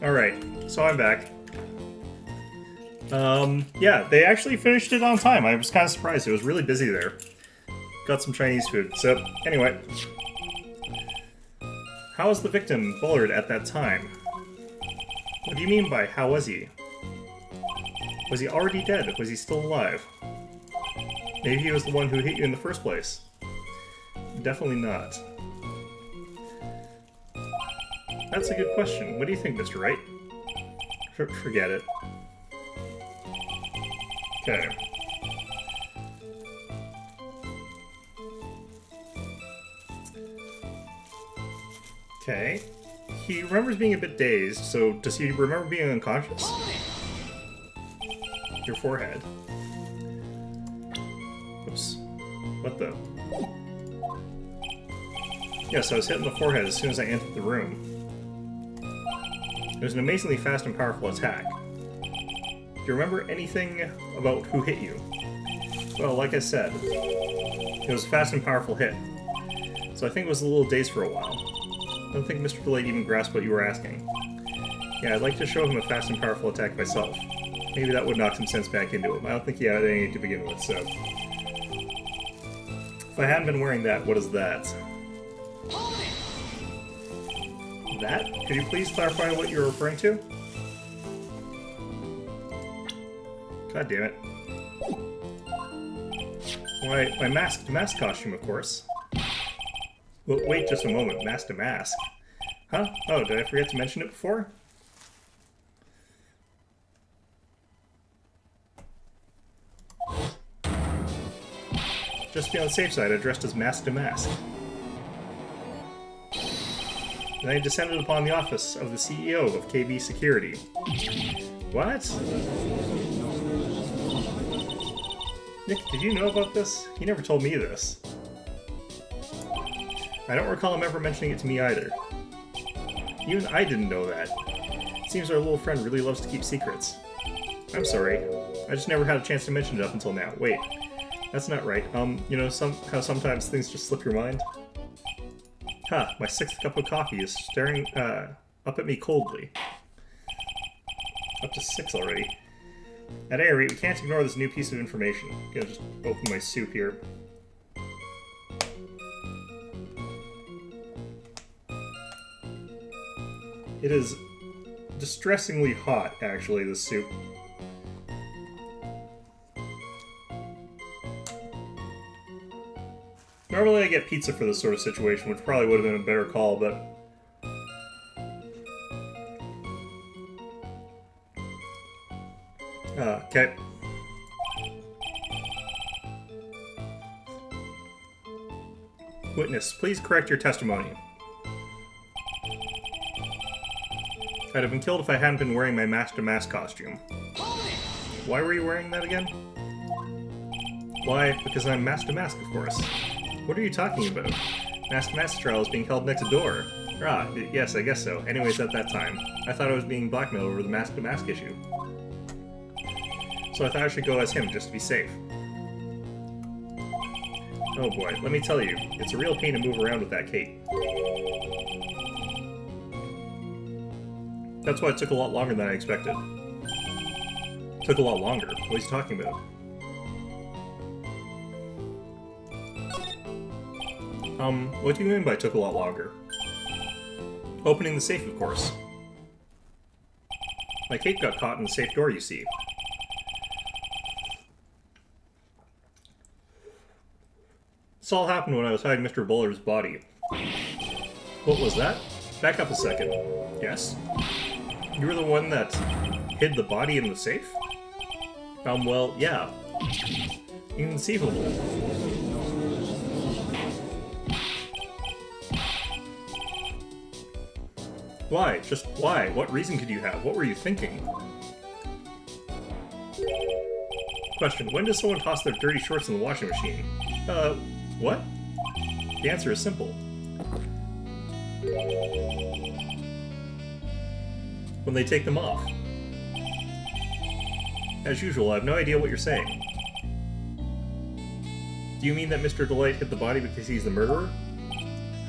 Alright, so I'm back. Yeah, they actually finished it on time. I was kind of surprised. It was really busy there. Got some Chinese food. So, anyway. How was the victim, Bullard, at that time? What do you mean by how was he? Was he already dead? Was he still alive? Maybe he was the one who hit you in the first place. Definitely not. That's a good question. What do you think, Mr. Wright? Forget it. Okay. Okay. He remembers being a bit dazed, so does he remember being unconscious? Your forehead. Oops. What the? Yes, I was hit in the forehead as soon as I entered the room. It was an amazingly fast and powerful attack. Do you remember anything about who hit you? Well, like I said, it was a fast and powerful hit, so I think it was a little dazed for a while. I don't think Mr. Delayed even grasped what you were asking. Yeah, I'd like to show him a fast and powerful attack myself. Maybe that would knock some sense back into him. I don't think he had any to begin with, so... If I hadn't been wearing that, what is that? That? Could you please clarify what you're referring to? God damn it. Why, my mask-to-mask costume, of course. Well, wait just a moment, mask-to-mask. Huh? Oh, did I forget to mention it before? Just to be on the safe side, I dressed as mask-to-mask. Then I descended upon the office of the CEO of KB Security. What? Nick, did you know about this? He never told me this. I don't recall him ever mentioning it to me either. Even I didn't know that. It seems our little friend really loves to keep secrets. I'm sorry. I just never had a chance to mention it up until now. Wait. That's not right. You know how sometimes things just slip your mind? Huh, my 6th cup of coffee is staring up at me coldly. Up to 6 already. At any rate, we can't ignore this new piece of information. I'm gonna just open my soup here. It is distressingly hot, actually, this soup. Normally I get pizza for this sort of situation, which probably would have been a better call, but... okay. Witness, please correct your testimony. I'd have been killed if I hadn't been wearing my mask-to-mask costume. Why were you wearing that again? Why, because I'm mask-to-mask, of course. What are you talking about? Mask-to-mask trial is being held next door. Ah, yes, I guess so. Anyways, at that time, I thought I was being blackmailed over the mask-to-mask issue. So I thought I should go as him, just to be safe. Oh boy, let me tell you, it's a real pain to move around with that cape. That's why it took a lot longer than I expected. Took a lot longer? What is he talking about? What do you mean by took a lot longer? Opening the safe, of course. My cape got caught in the safe door, you see. This all happened when I was hiding Mr. Bullard's body. What was that? Back up a second. Yes? You were the one that hid the body in the safe? Well, yeah. Inconceivable. Why? Just why? What reason could you have? What were you thinking? Question. When does someone toss their dirty shorts in the washing machine? What? The answer is simple. When they take them off. As usual, I have no idea what you're saying. Do you mean that Mr. Delight hit the body because he's the murderer?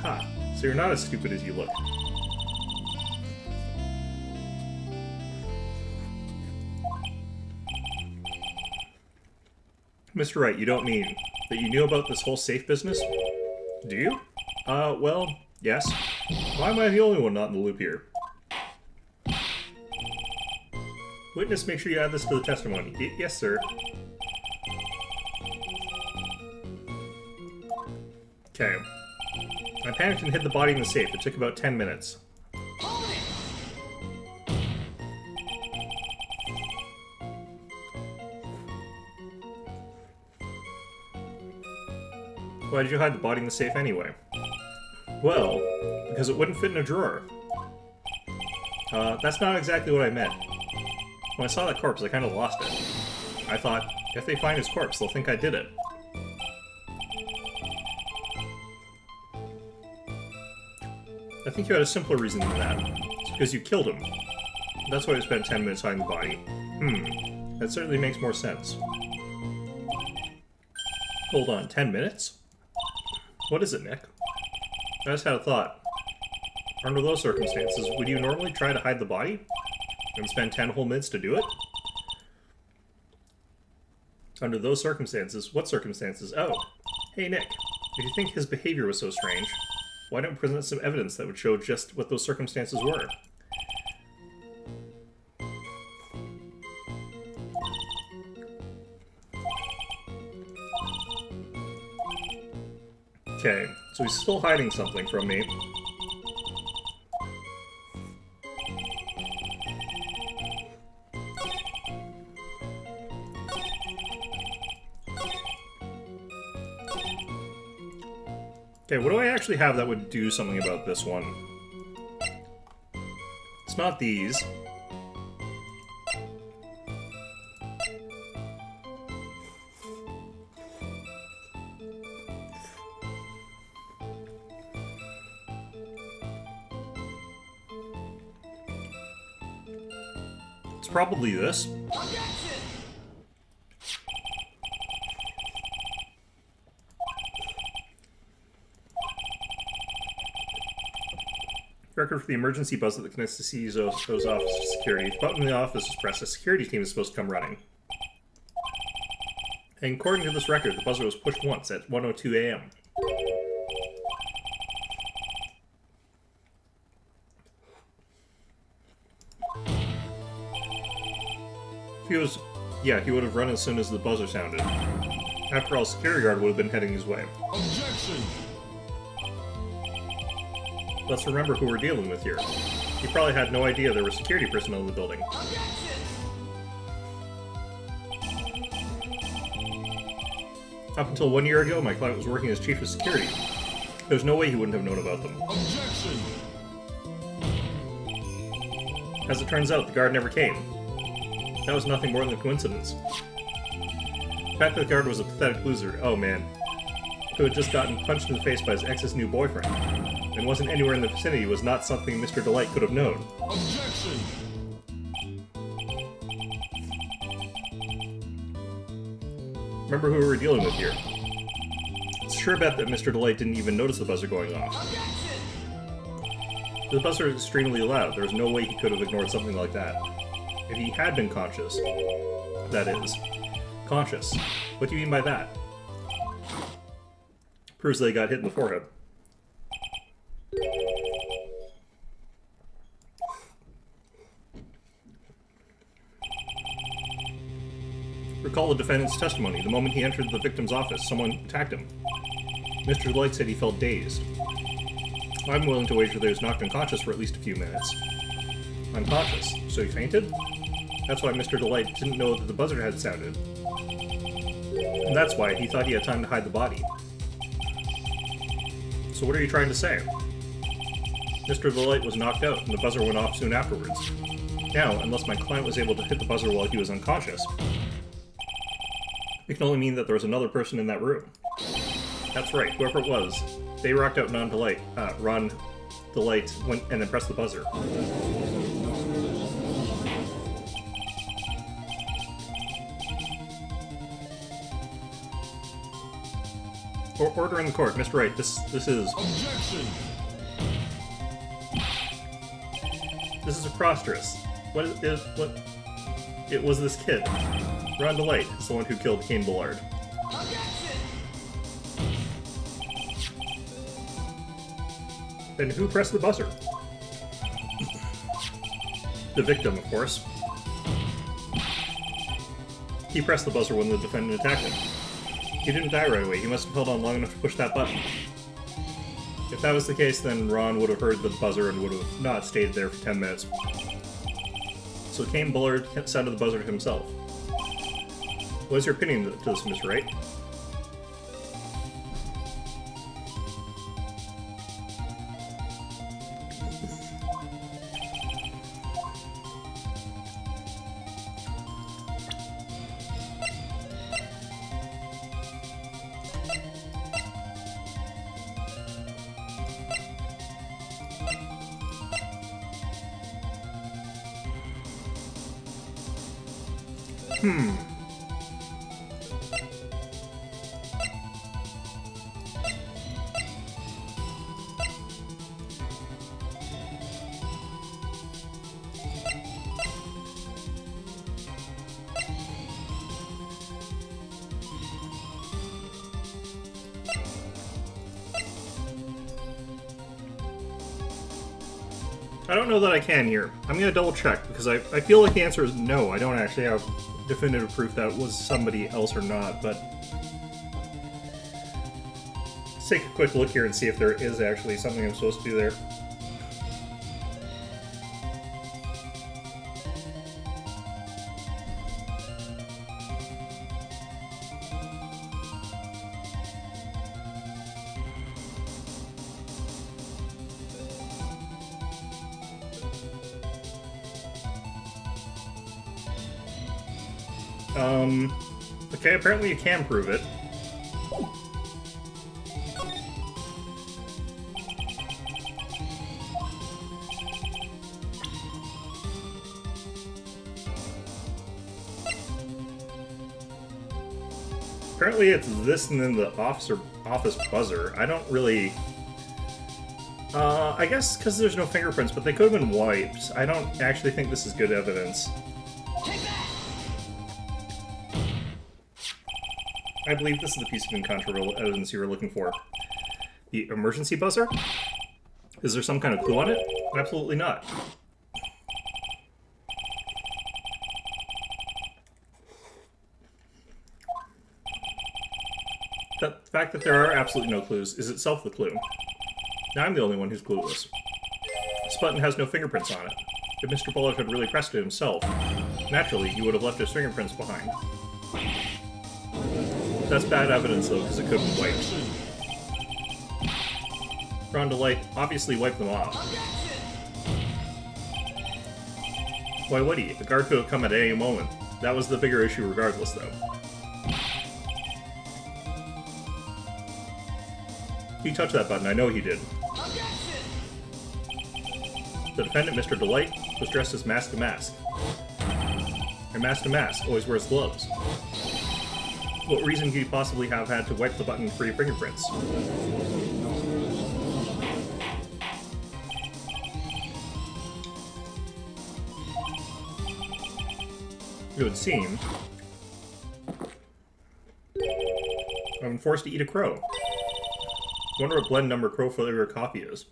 Ha, so you're not as stupid as you look. Mr. Wright, you don't mean that you knew about this whole safe business? Do you? Well, yes. Why am I the only one not in the loop here? Witness, make sure you add this to the testimony. Yes, sir. Okay. I panicked and hid the body in the safe. It took about 10 minutes. Why did you hide the body in the safe anyway? Well, because it wouldn't fit in a drawer. That's not exactly what I meant. When I saw that corpse, I kind of lost it. I thought, if they find his corpse, they'll think I did it. I think you had a simpler reason than that. It's because you killed him. That's why you spent 10 minutes hiding the body. That certainly makes more sense. Hold on, 10 minutes? What is it, Nick? I just had a thought. Under those circumstances, would you normally try to hide the body? And spend 10 whole minutes to do it? Under those circumstances? What circumstances? Oh. Hey, Nick. If you think his behavior was so strange, why don't we present some evidence that would show just what those circumstances were? Okay, so he's still hiding something from me. Okay, what do I actually have that would do something about this one? It's not these. It's probably this. Record for the emergency buzzer that connects the CEO's office to security. The button in the office is pressed. A security team is supposed to come running. And according to this record, the buzzer was pushed once at 1:02 a.m. He would have run as soon as the buzzer sounded. After all, security guard would have been heading his way. Objection! Let's remember who we're dealing with here. He probably had no idea there were security personnel in the building. Up until 1 year ago, my client was working as chief of security. There's no way he wouldn't have known about them. Objection! As it turns out, the guard never came. That was nothing more than a coincidence. The fact that the guard was a pathetic loser, oh man, who had just gotten punched in the face by his ex's new boyfriend, and wasn't anywhere in the vicinity was not something Mr. Delight could have known. Objection! Remember who we were dealing with here. It's sure bet that Mr. Delight didn't even notice the buzzer going off. The buzzer is extremely loud. There's no way he could have ignored something like that. If he had been conscious, that is. Conscious. What do you mean by that? Proves they got hit in the forehead. Recall the defendant's testimony. The moment he entered the victim's office, someone attacked him. Mr. Delight said he felt dazed. I'm willing to wager that he was knocked unconscious for at least a few minutes. Unconscious? So he fainted? That's why Mr. Delight didn't know that the buzzer had sounded. And that's why he thought he had time to hide the body. So what are you trying to say? Mr. Delight was knocked out, and the buzzer went off soon afterwards. Now, unless my client was able to hit the buzzer while he was unconscious, it can only mean that there was another person in that room. That's right, whoever it was. They rocked out Ron Delight went and then pressed the buzzer. Order in the court, Mr. Wright. This is... Objection! This is preposterous. It was this kid. Ron Delight is the one who killed Cain Bullard. Then who pressed the buzzer? The victim, of course. He pressed the buzzer when the defendant attacked him. He didn't die right away. He must have held on long enough to push that button. If that was the case, then Ron would have heard the buzzer and would have not stayed there for 10 minutes. So Kane Bullard sounded the buzzer himself. What is your opinion to this, Mr. Wright? I don't know that I can here. I'm going to double check, because I feel like the answer is no. I don't actually have definitive proof that it was somebody else or not, but... Let's take a quick look here and see if there is actually something I'm supposed to do there. Okay, apparently you can prove it. Apparently it's this and then the office buzzer. I don't really... I guess because there's no fingerprints, but they could have been wiped. I don't actually think this is good evidence. I believe this is the piece of incontrovertible evidence you were looking for. The emergency buzzer? Is there some kind of clue on it? Absolutely not. The fact that there are absolutely no clues is itself the clue. Now I'm the only one who's clueless. This button has no fingerprints on it. If Mr. Bullard had really pressed it himself, naturally he would have left his fingerprints behind. That's bad evidence, though, because it could have been wiped. Ron DeLight obviously wiped them off. Why would he? The guard could have come at any moment. That was the bigger issue regardless, though. He touched that button, I know he did. The defendant, Mr. DeLight, was dressed as Mask to Mask. And Mask to Mask always wears gloves. What reason could he possibly have had to wipe the button for your fingerprints? It would seem I've been forced to eat a crow. I wonder what blend number crow flavor coffee is.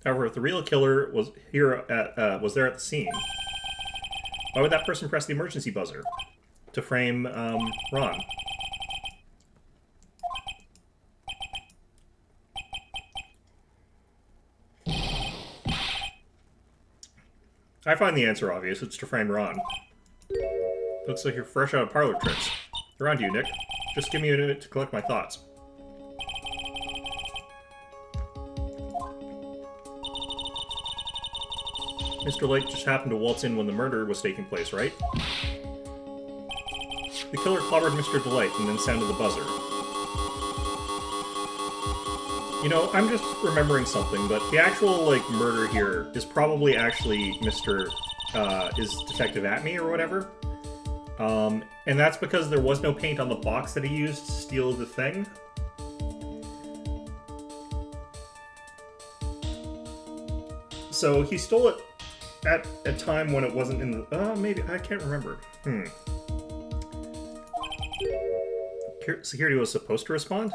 However, if the real killer was here was there at the scene, why would that person press the emergency buzzer? To frame Ron. I find the answer obvious. It's to frame Ron. Looks like you're fresh out of parlor tricks. They're on to you, Nick. Just give me a minute to collect my thoughts. Mr. Lake just happened to waltz in when the murder was taking place, right? The killer clobbered Mr. Delight and then sounded the buzzer. You know, I'm just remembering something, but the actual, like, murder here is probably actually is Detective Atme or whatever. And that's because there was no paint on the box that he used to steal the thing. So he stole it at a time when it wasn't in the... maybe, I can't remember. security was supposed to respond?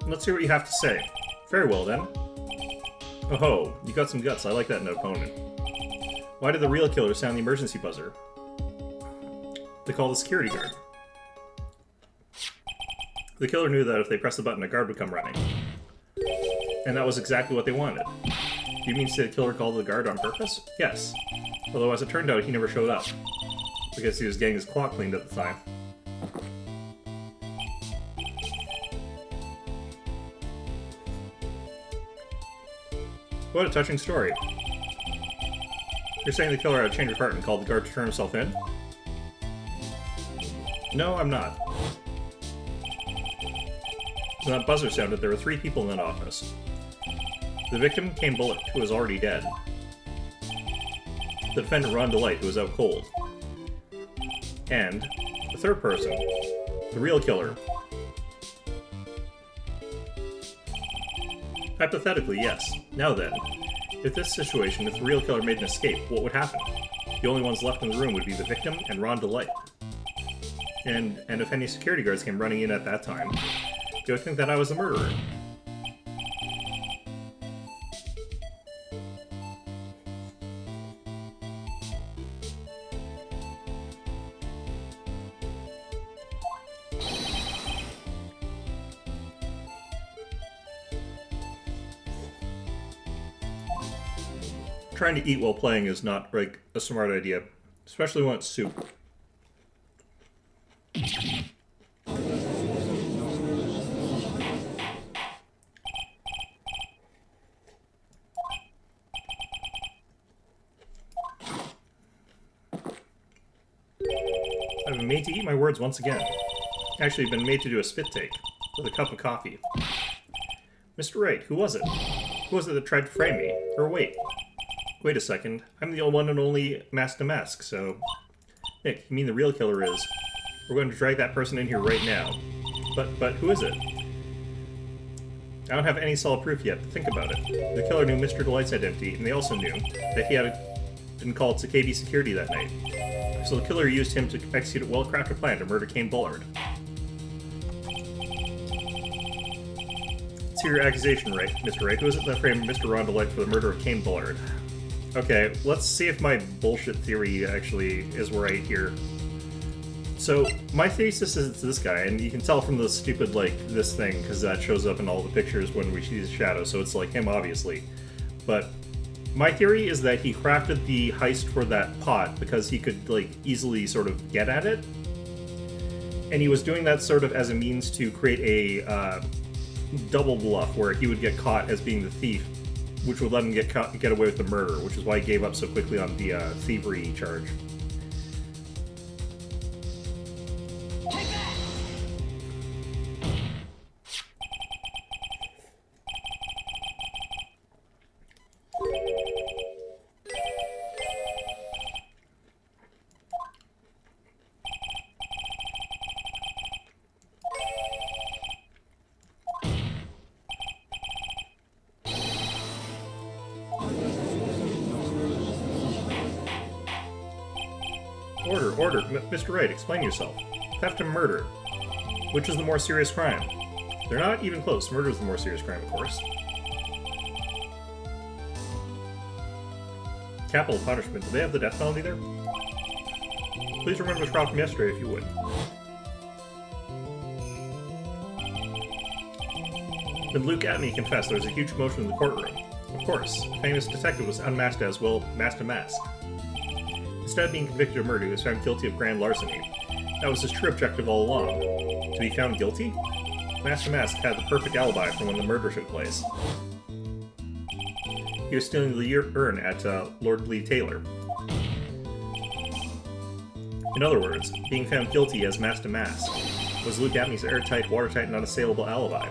Let's hear what you have to say. Very well, then. Oh ho, you got some guts. I like that in an opponent. Why did the real killer sound the emergency buzzer? They called the security guard. The killer knew that if they pressed the button, a guard would come running. And that was exactly what they wanted. Do you mean to say the killer called the guard on purpose? Yes. Although, as it turned out, he never showed up. Because he was getting his clock cleaned at the time. What a touching story. You're saying the killer had a change of heart and called the guard to turn himself in? No, I'm not. When that buzzer sounded, there were 3 people in that office. The victim, Kane Bullock, who was already dead. The defendant, Ron DeLight, who was out cold. And the third person, the real killer. Hypothetically, yes. Now then, if this situation, if the real killer made an escape, what would happen? The only ones left in the room would be the victim and Ron DeLight. And if any security guards came running in at that time, they would think that I was the murderer. Trying to eat while playing is not, like, a smart idea. Especially when it's soup. I've been made to eat my words once again. Actually, been made to do a spit take with a cup of coffee. Mr. Wright, who was it? Who was it that tried to frame me? Or wait a second. I'm the one and only Mask to Mask, so... Nick, you mean the real killer is... We're going to drag that person in here right now. But who is it? I don't have any solid proof yet, but think about it. The killer knew Mr. Delight's identity, and they also knew that he been called to KB security that night. So the killer used him to execute a well-crafted plan to murder Kane Bullard. Let's hear your accusation, right, Mr. Wright. Who is it that framed Mr. Ron DeLight for the murder of Kane Bullard? Okay, let's see if my bullshit theory actually is right here. So, my thesis is it's this guy, and you can tell from the stupid, like, this thing, because that shows up in all the pictures when we see his shadow, so it's like him, obviously. But my theory is that he crafted the heist for that pot because he could, like, easily sort of get at it. And he was doing that sort of as a means to create a double bluff where he would get caught as being the thief, which would let him get away with the murder, which is why he gave up so quickly on the thievery charge. Order, Mr. Wright, explain yourself. Theft and murder. Which is the more serious crime? They're not even close. Murder is the more serious crime, of course. Capital punishment. Do they have the death penalty there? Please remember the trial from yesterday, if you would. When Luke Atney confessed, there was a huge commotion in the courtroom. Of course, the famous detective was unmasked as well, masked to mask. Instead of being convicted of murder, he was found guilty of grand larceny. That was his true objective all along. To be found guilty? Master Mask had the perfect alibi for when the murder took place. He was stealing the urn at Lord Lee Taylor. In other words, being found guilty as Master Mask was Luke Atney's airtight, watertight, and unassailable alibi.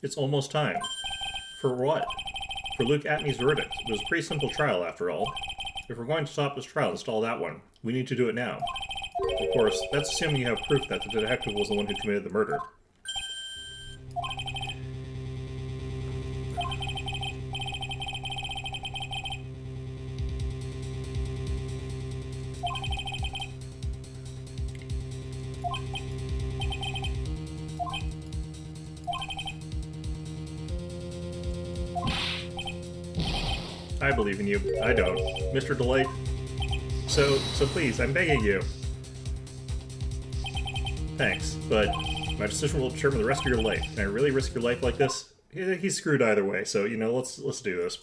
It's almost time. For what? For Luke Atney's verdict. It was a pretty simple trial, after all. If we're going to stop this trial, install that one. We need to do it now. Of course, that's assuming you have proof that the detective was the one who committed the murder. I believe in you. I don't. Mr. Delight. So please, I'm begging you. Thanks, but my decision will determine the rest of your life. Can I really risk your life like this? He's screwed either way, so, you know, let's do this.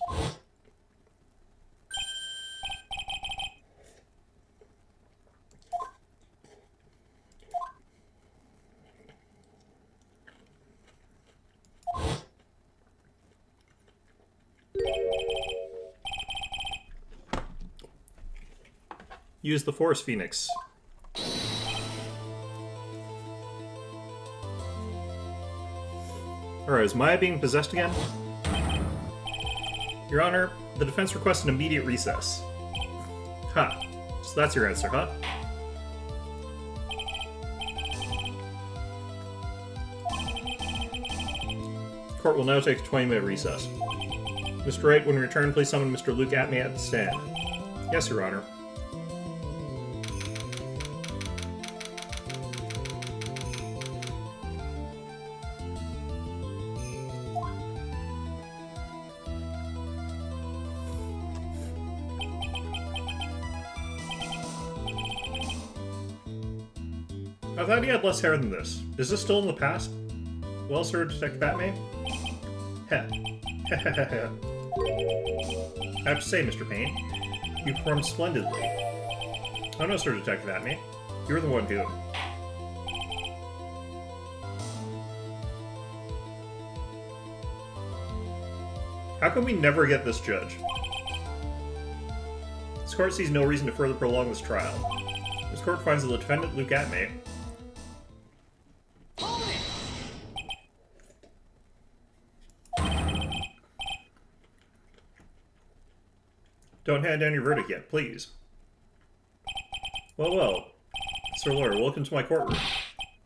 Use the Force Phoenix. Alright, is Maya being possessed again? Your Honor, the defense requests an immediate recess. Ha. So that's your answer, huh? Court will now take a 20-minute recess. Mr. Wright, when we return, please summon Mr. Luke Atme at the stand. Yes, Your Honor. I thought he had less hair than this. Is this still in the past? Well, sir, Detective Batman? Heh. I have to say, Mr. Payne, you performed splendidly. Oh no, sir, Detective Batman. You're the one who... How come we never get this judge? This court sees no reason to further prolong this trial. This court finds the defendant, Luke Atme, Don't hand down your verdict yet, please. Well, Sir Lawyer, welcome to my courtroom.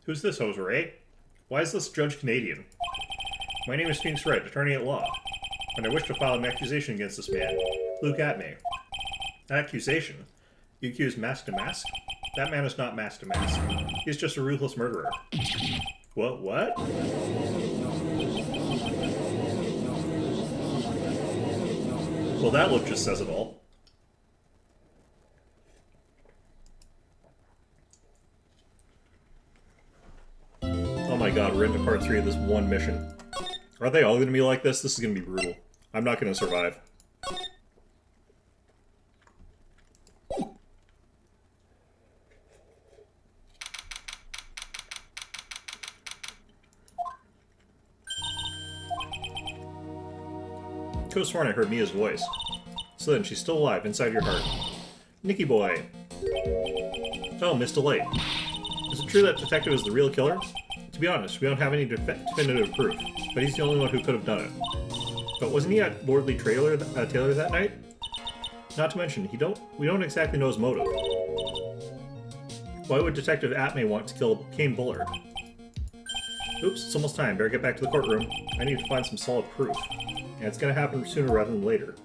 Who's this hoser, eh? Why is this judge Canadian? My name is Phoenix Wright, attorney at law, and I wish to file an accusation against this man, Luke Atme. Accusation? You accuse Mask to Mask? That man is not Mask to Mask. He's just a ruthless murderer. What? Well, that look just says it all. Oh my god, we're into part 3 of this one mission. Are they all going to be like this? This is going to be brutal. I'm not going to survive. Could have sworn I heard Mia's voice. So then, she's still alive inside your heart. Nicky boy. Oh, Miss Delight. Is it true that Detective is the real killer? To be honest, we don't have any definitive proof, but he's the only one who could have done it. But wasn't he at Lordly Taylor that night? Not to mention, we don't exactly know his motive. Why would Detective Atme want to kill Kane Bullard? Oops, it's almost time. Better get back to the courtroom. I need to find some solid proof. And it's gonna happen sooner rather than later.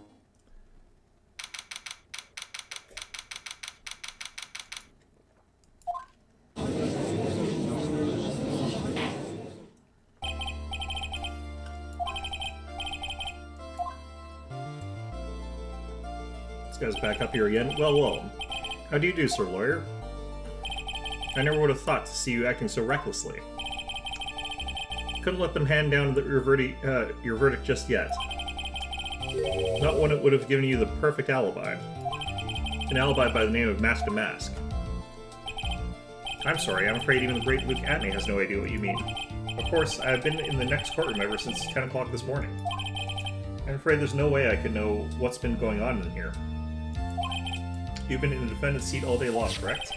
This guy's back up here again. Well. How do you do, Sir Lawyer? I never would have thought to see you acting so recklessly. Couldn't let them hand down your verdict just yet. Not one that would have given you the perfect alibi. An alibi by the name of Mask to Mask. I'm sorry, I'm afraid even the great Luke Atme has no idea what you mean. Of course, I have been in the next courtroom ever since 10 o'clock this morning. I'm afraid there's no way I could know what's been going on in here. You've been in the defendant's seat all day long, correct?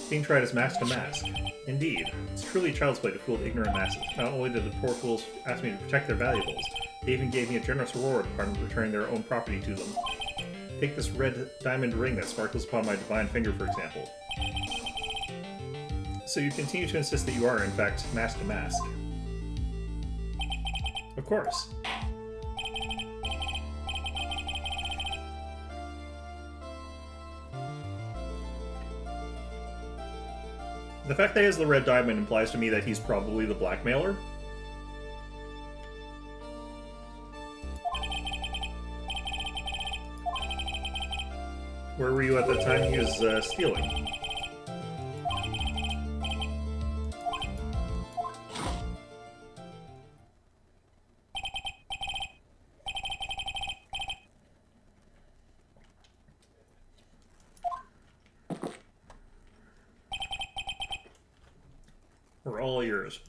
Being tried as Mask to Mask. Indeed. It's truly child's play to fool the ignorant masses. Not only did the poor fools ask me to protect their valuables, they even gave me a generous reward upon returning their own property to them. Take this red diamond ring that sparkles upon my divine finger, for example. So you continue to insist that you are, in fact, Mask to Mask. Of course. The fact that he has the red diamond implies to me that he's probably the blackmailer. Where were you at the time he was stealing? We're all ears.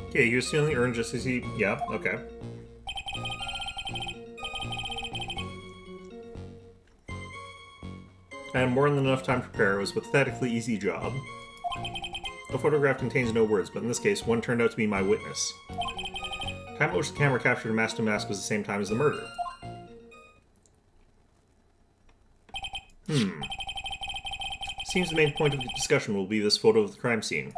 Okay, he was stealing the urn just as he... Yeah, okay. I had more than enough time to prepare. It was a pathetically easy job. The photograph contains no words, but in this case, one turned out to be my witness. Time at which the camera captured Mask to Mask was the same time as the murder. Seems the main point of the discussion will be this photo of the crime scene.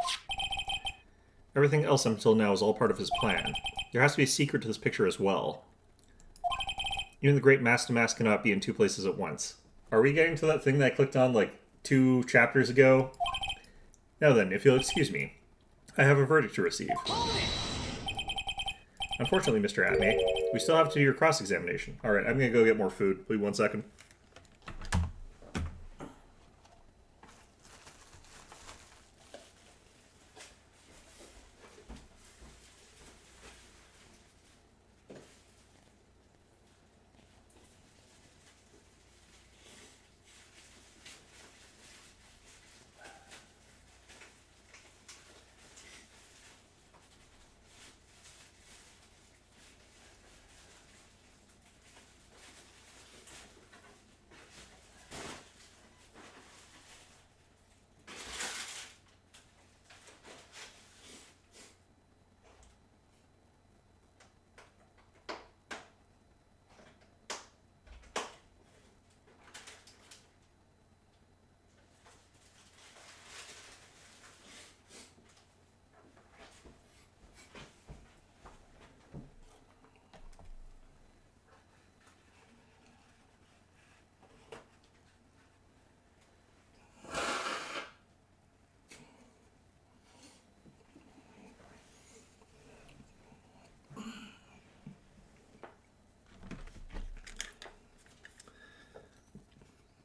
Everything else until now is all part of his plan. There has to be a secret to this picture as well. Even the great Mask to Mask cannot be in two places at once. Are we getting to that thing that I clicked on like 2 chapters ago? Now then, if you'll excuse me, I have a verdict to receive. Unfortunately, Mr. Atme, we still have to do your cross-examination. Alright, I'm gonna go get more food. Wait 1 second.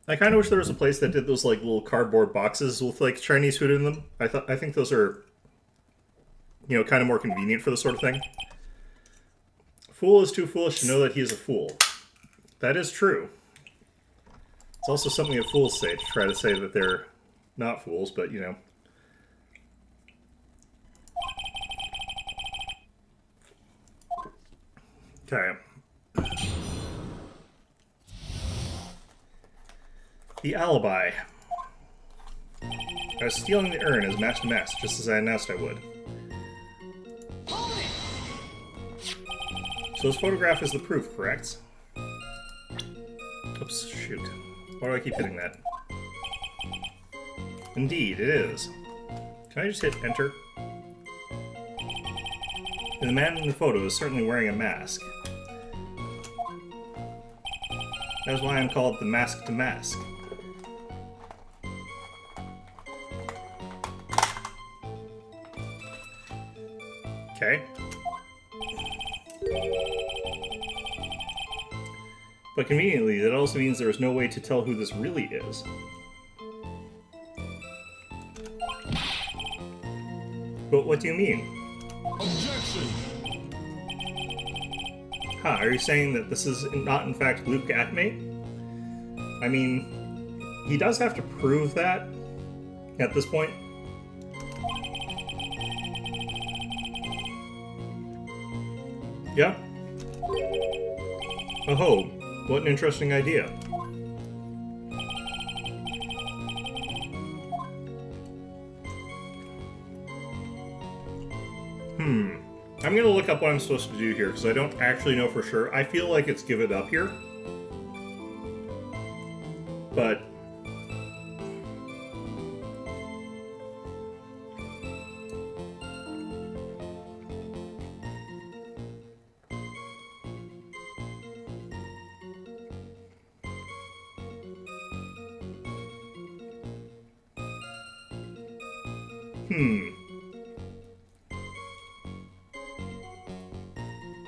I kind of wish there was a place that did those like little cardboard boxes with like Chinese food in them. I think those are, you know, kind of more convenient for this sort of thing. A fool is too foolish to know that he is a fool. That is true. It's also something that fools say to try to say that they're not fools, but you know. Okay. The alibi. I was stealing the urn as Mask to Mask, just as I announced I would. So this photograph is the proof, correct? Oops, shoot. Why do I keep hitting that? Indeed, it is. Can I just hit enter? And the man in the photo is certainly wearing a mask. That is why I'm called the Mask to Mask. Okay. But conveniently, that also means there is no way to tell who this really is. But what do you mean? Objection! Huh, are you saying that this is not in fact Luke Acme? I mean, he does have to prove that at this point. Yeah. Oh, what an interesting idea. I'm gonna look up what I'm supposed to do here, because I don't actually know for sure. I feel like it's give it up here. But...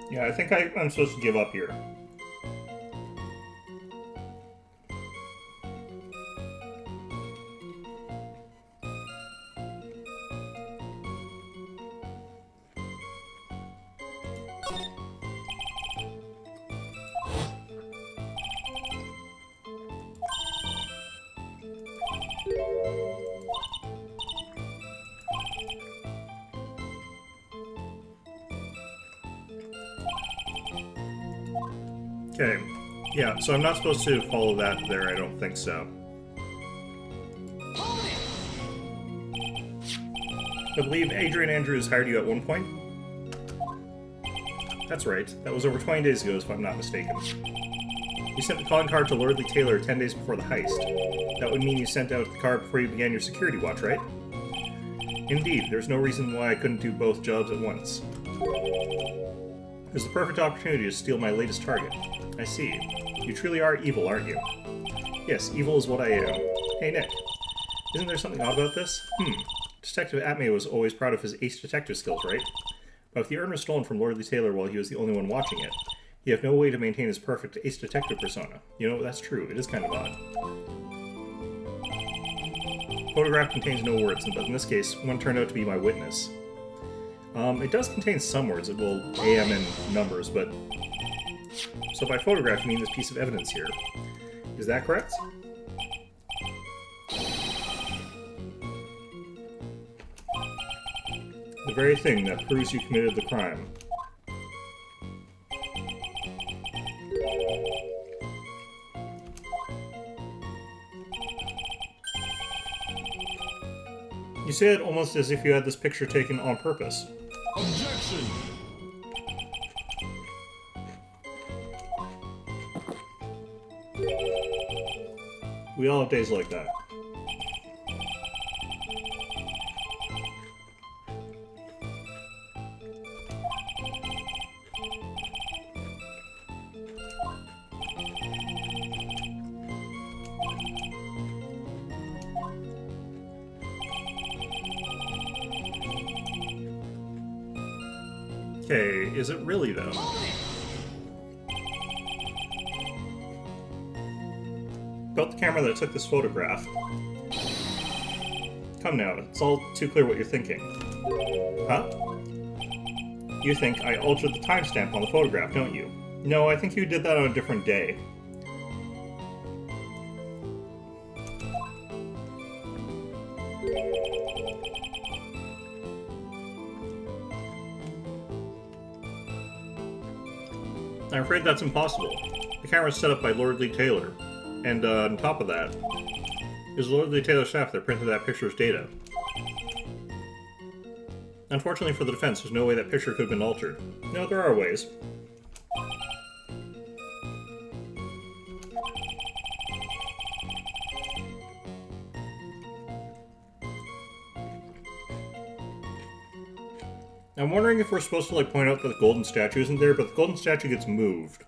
Yeah, I think I'm supposed to give up here. Okay. Yeah, so I'm not supposed to follow that there, I don't think so. I believe Adrian Andrews hired you at one point? That's right. That was over 20 days ago, if I'm not mistaken. You sent the calling card to Lordly Taylor 10 days before the heist. That would mean you sent out the card before you began your security watch, right? Indeed, there's no reason why I couldn't do both jobs at once. It was the perfect opportunity to steal my latest target. I see. You truly are evil, aren't you? Yes, evil is what I am. Hey, Nick. Isn't there something odd about this? Detective Atmay was always proud of his ace detective skills, right? But if the urn was stolen from Lordly Taylor while he was the only one watching it, you have no way to maintain his perfect ace detective persona. You know, that's true. It is kind of odd. Photograph contains no words, but in this case, one turned out to be my witness. It does contain some words. It will AM in numbers, but... So by photograph, you mean this piece of evidence here. Is that correct? The very thing that proves you committed the crime. You say it almost as if you had this picture taken on purpose. Objection! We all have days like that. Okay, is it really though? About the camera that took this photograph. Come now, it's all too clear what you're thinking. Huh? You think I altered the timestamp on the photograph, don't you? No, I think you did that on a different day. I'm afraid that's impossible. The camera's set up by Lordly Taylor. And on top of that, it was Lordly Taylor staff that printed that picture's data. Unfortunately for the defense, there's no way that picture could have been altered. No, there are ways. I'm wondering if we're supposed to like point out that the golden statue isn't there, but the golden statue gets moved.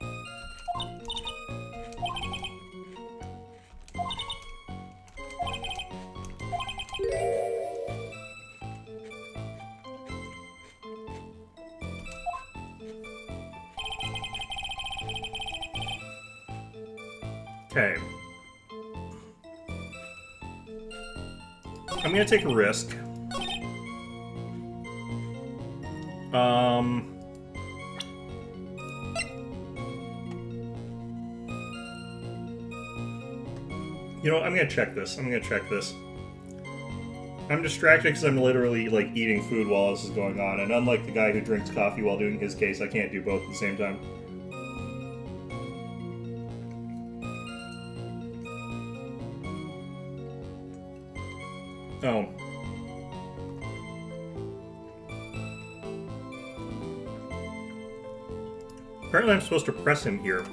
Okay. I'm gonna take a risk. You know, I'm gonna check this. I'm distracted because I'm literally, like, eating food while this is going on, and unlike the guy who drinks coffee while doing his case, I can't do both at the same time. Oh. Apparently I'm supposed to press him here.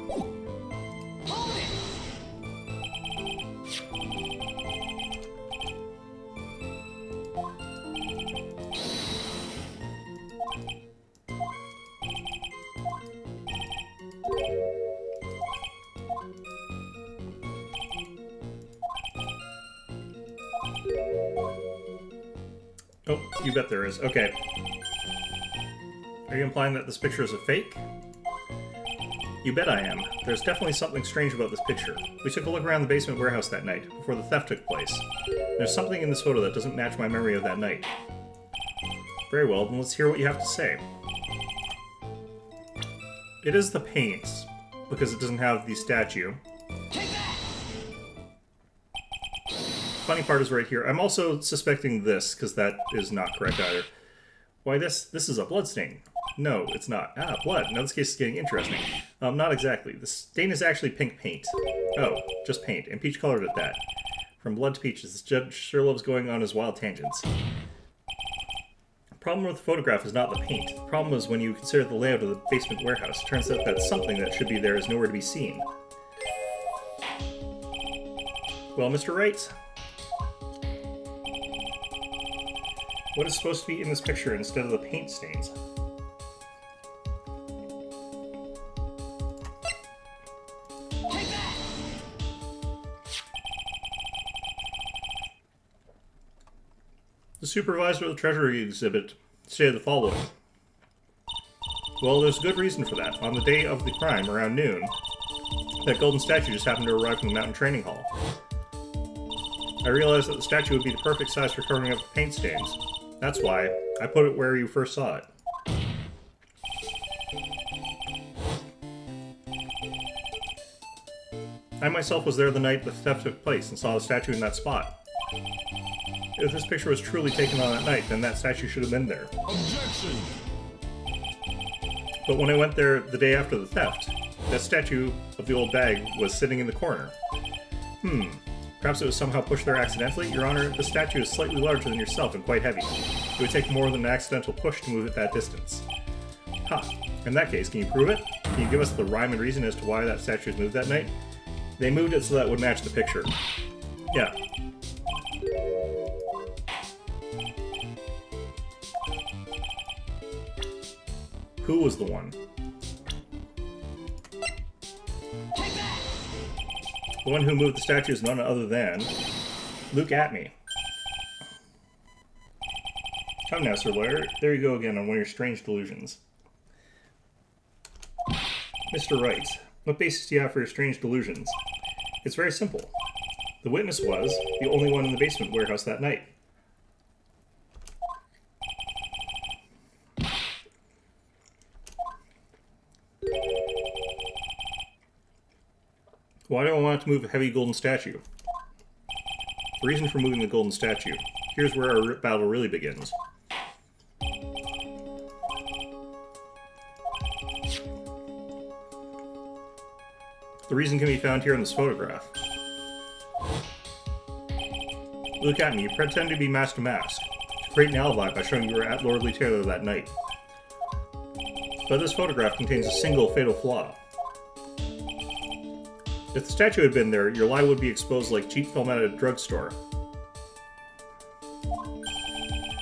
Oh, you bet there is. Okay. Are you implying that this picture is a fake? You bet I am. There's definitely something strange about this picture. We took a look around the basement warehouse that night, before the theft took place. There's something in this photo that doesn't match my memory of that night. Very well, then let's hear what you have to say. It is the paint, because it doesn't have the statue. Funny part is right here. I'm also suspecting this, because that is not correct either. Why, this is a blood stain. No, it's not. Ah, blood. Now this case is getting interesting. Not exactly. The stain is actually pink paint. Oh, just paint. And peach colored at that. From blood to peaches. This judge sure loves going on his wild tangents. The problem with the photograph is not the paint. The problem is when you consider the layout of the basement warehouse. It turns out that something that should be there is nowhere to be seen. Well, Mr. Wright? What is supposed to be in this picture instead of the paint stains? The supervisor of the Treasury exhibit stated the following. Well, there's a good reason for that. On the day of the crime, around noon, that golden statue just happened to arrive from the mountain training hall. I realized that the statue would be the perfect size for covering up the paint stains. That's why I put it where you first saw it. I myself was there the night the theft took place and saw the statue in that spot. If this picture was truly taken on that night, then that statue should have been there. Objection! But when I went there the day after the theft, that statue of the old bag was sitting in the corner. Perhaps it was somehow pushed there accidentally? Your Honor, the statue is slightly larger than yourself and quite heavy. It would take more than an accidental push to move it that distance. Ha! In that case, can you prove it? Can you give us the rhyme and reason as to why that statue was moved that night? They moved it so that it would match the picture. Yeah. Who was the one? The one who moved the statue is none other than Luke Atme. Come now, Sir Lawyer. There you go again on one of your strange delusions. Mr. Wright, what basis do you have for your strange delusions? It's very simple. The witness was the only one in the basement warehouse that night. Why do I want to move a heavy golden statue? The reason for moving the golden statue. Here's where our battle really begins. The reason can be found here in this photograph. Look at me, you pretend to be mask to mask, to create an alibi by showing you were at Lordly Taylor that night. But this photograph contains a single fatal flaw. If the statue had been there, your lie would be exposed like cheap film at a drugstore.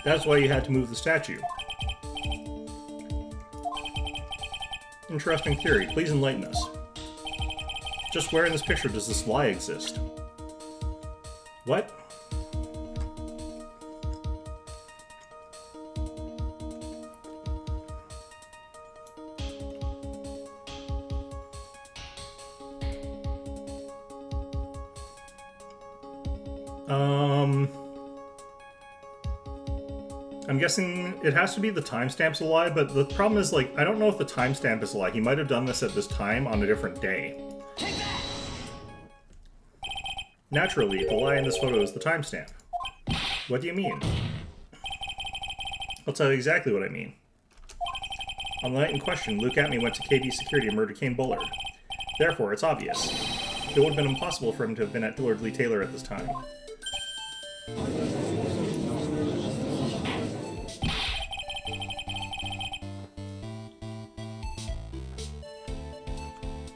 That's why you had to move the statue. Interesting theory. Please enlighten us. Just where in this picture does this lie exist? What? I'm guessing it has to be the timestamp's a lie, but the problem is, like, I don't know if the timestamp is a lie. He might have done this at this time on a different day. Naturally, the lie in this photo is the timestamp. What do you mean? I'll tell you exactly what I mean. On the night in question, Luke Atme went to KB Security and murdered Kane Bullard. Therefore, it's obvious. It would have been impossible for him to have been at Lordly Taylor at this time.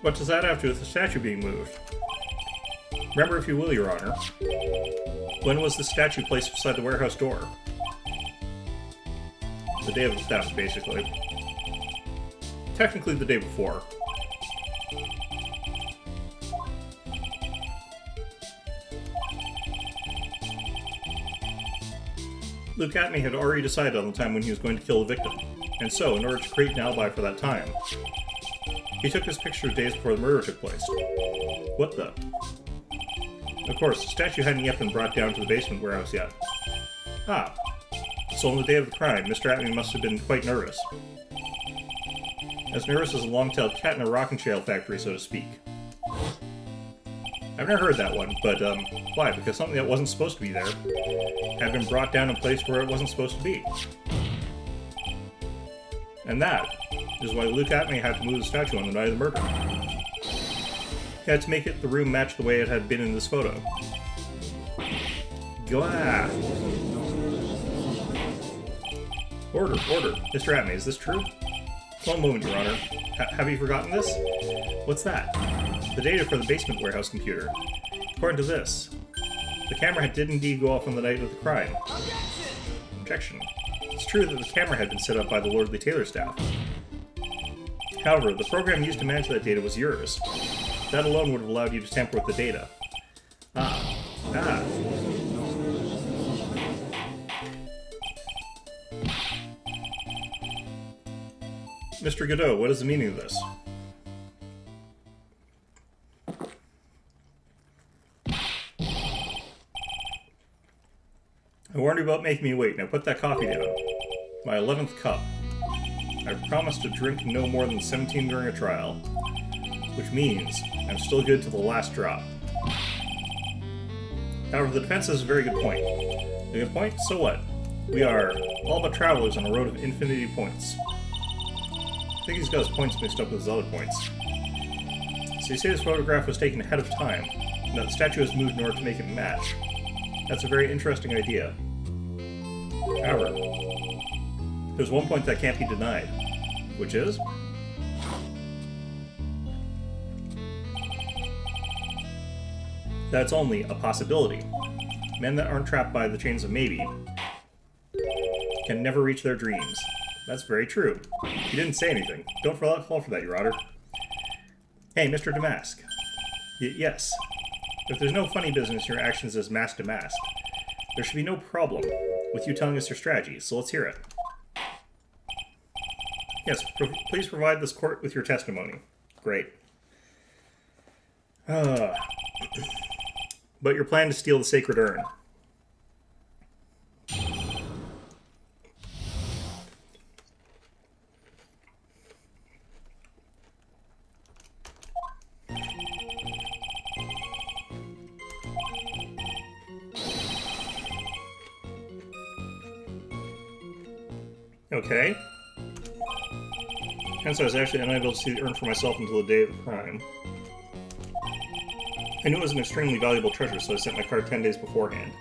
What does that have to do with the statue being moved? Remember, if you will, Your Honor, when was the statue placed beside the warehouse door? The day of the theft, basically. Technically the day before. Luke Atney had already decided on the time when he was going to kill the victim, and so, in order to create an alibi for that time, he took this picture days before the murder took place. What the? Of course, the statue hadn't yet been brought down to the basement warehouse yet. Ah. So on the day of the crime, Mr. Atney must have been quite nervous. As nervous as a long-tailed cat in a rocking shale factory, so to speak. I've never heard that one, but, why? Because something that wasn't supposed to be there had been brought down and placed where it wasn't supposed to be. And that is why Luke Atney had to move the statue on the night of the murder. He had to make the room match the way it had been in this photo. Gah! Order, order. Mr. Atney, is this true? One moment, Your Honor. Have you forgotten this? What's that? The data for the basement warehouse computer. According to this, the camera did indeed go off on the night of the crime. Objection. It's true that the camera had been set up by the Lordly Taylor staff. However, the program used to manage that data was yours. That alone would have allowed you to tamper with the data. Ah. Mr. Godot, what is the meaning of this? I warned you about making me wait. Now put that coffee down. My 11th cup. I promised to drink no more than 17 during a trial. Which means I'm still good to the last drop. However, the defense has a very good point. A good point? So what? We are all but travelers on a road of infinity points. I think he's got his points mixed up with his other points. So you say this photograph was taken ahead of time, and that the statue was moved in order to make it match. That's a very interesting idea. However, there's one point that can't be denied, which is that it's only a possibility. Men that aren't trapped by the chains of maybe can never reach their dreams. That's very true. You didn't say anything. Don't fall for that, Your Honor. Hey, Mr. Damask. Yes. If there's no funny business in your actions as mask to mask, there should be no problem with you telling us your strategy, so let's hear it. Yes, please provide this court with your testimony. Great. But your plan to steal the sacred urn. Okay. Hence I was actually unable to see the urn for myself until the day of the crime. I knew it was an extremely valuable treasure, so I sent my card 10 days beforehand.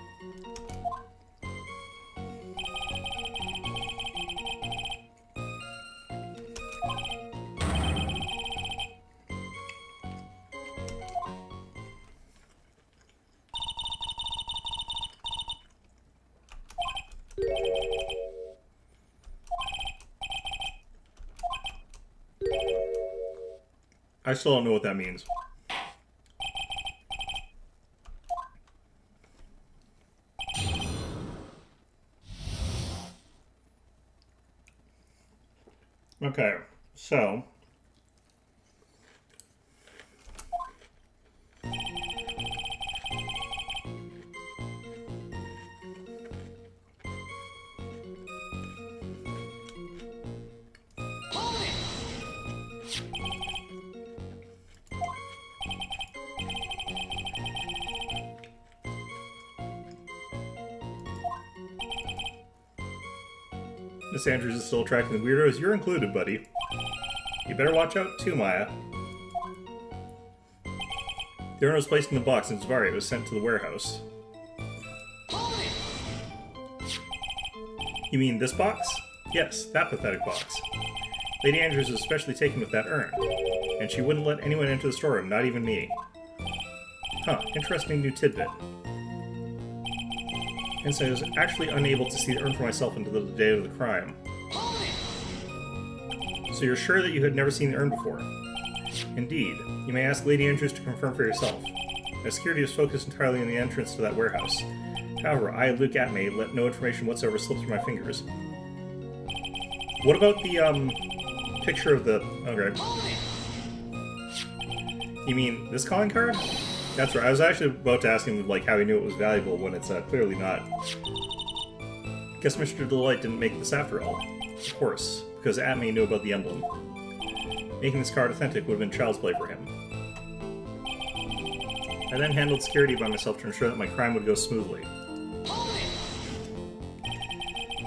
I still don't know what that means. Okay, so Miss Andrews is still attracting the weirdos. You're included, buddy. You better watch out too, Maya. The urn was placed in the box and Zvari was sent to the warehouse. You mean this box? Yes, that pathetic box. Lady Andrews is especially taken with that urn. and she wouldn't let anyone enter the storeroom, not even me. Huh, interesting new tidbit. And so I was actually unable to see the urn for myself until the day of the crime. So you're sure that you had never seen the urn before? Indeed. You may ask Lady Andrews to confirm for yourself. My security is focused entirely on the entrance to that warehouse. However, I, Luke Atmay, let no information whatsoever slip through my fingers. What about the, picture of the... Okay. You mean this calling card? That's right. I was actually about to ask him, like, how he knew it was valuable when it's clearly not. Guess Mr. Delight didn't make this after all. Of course, because Atmay knew about the emblem. Making this card authentic would have been child's play for him. I then handled security by myself to ensure that my crime would go smoothly.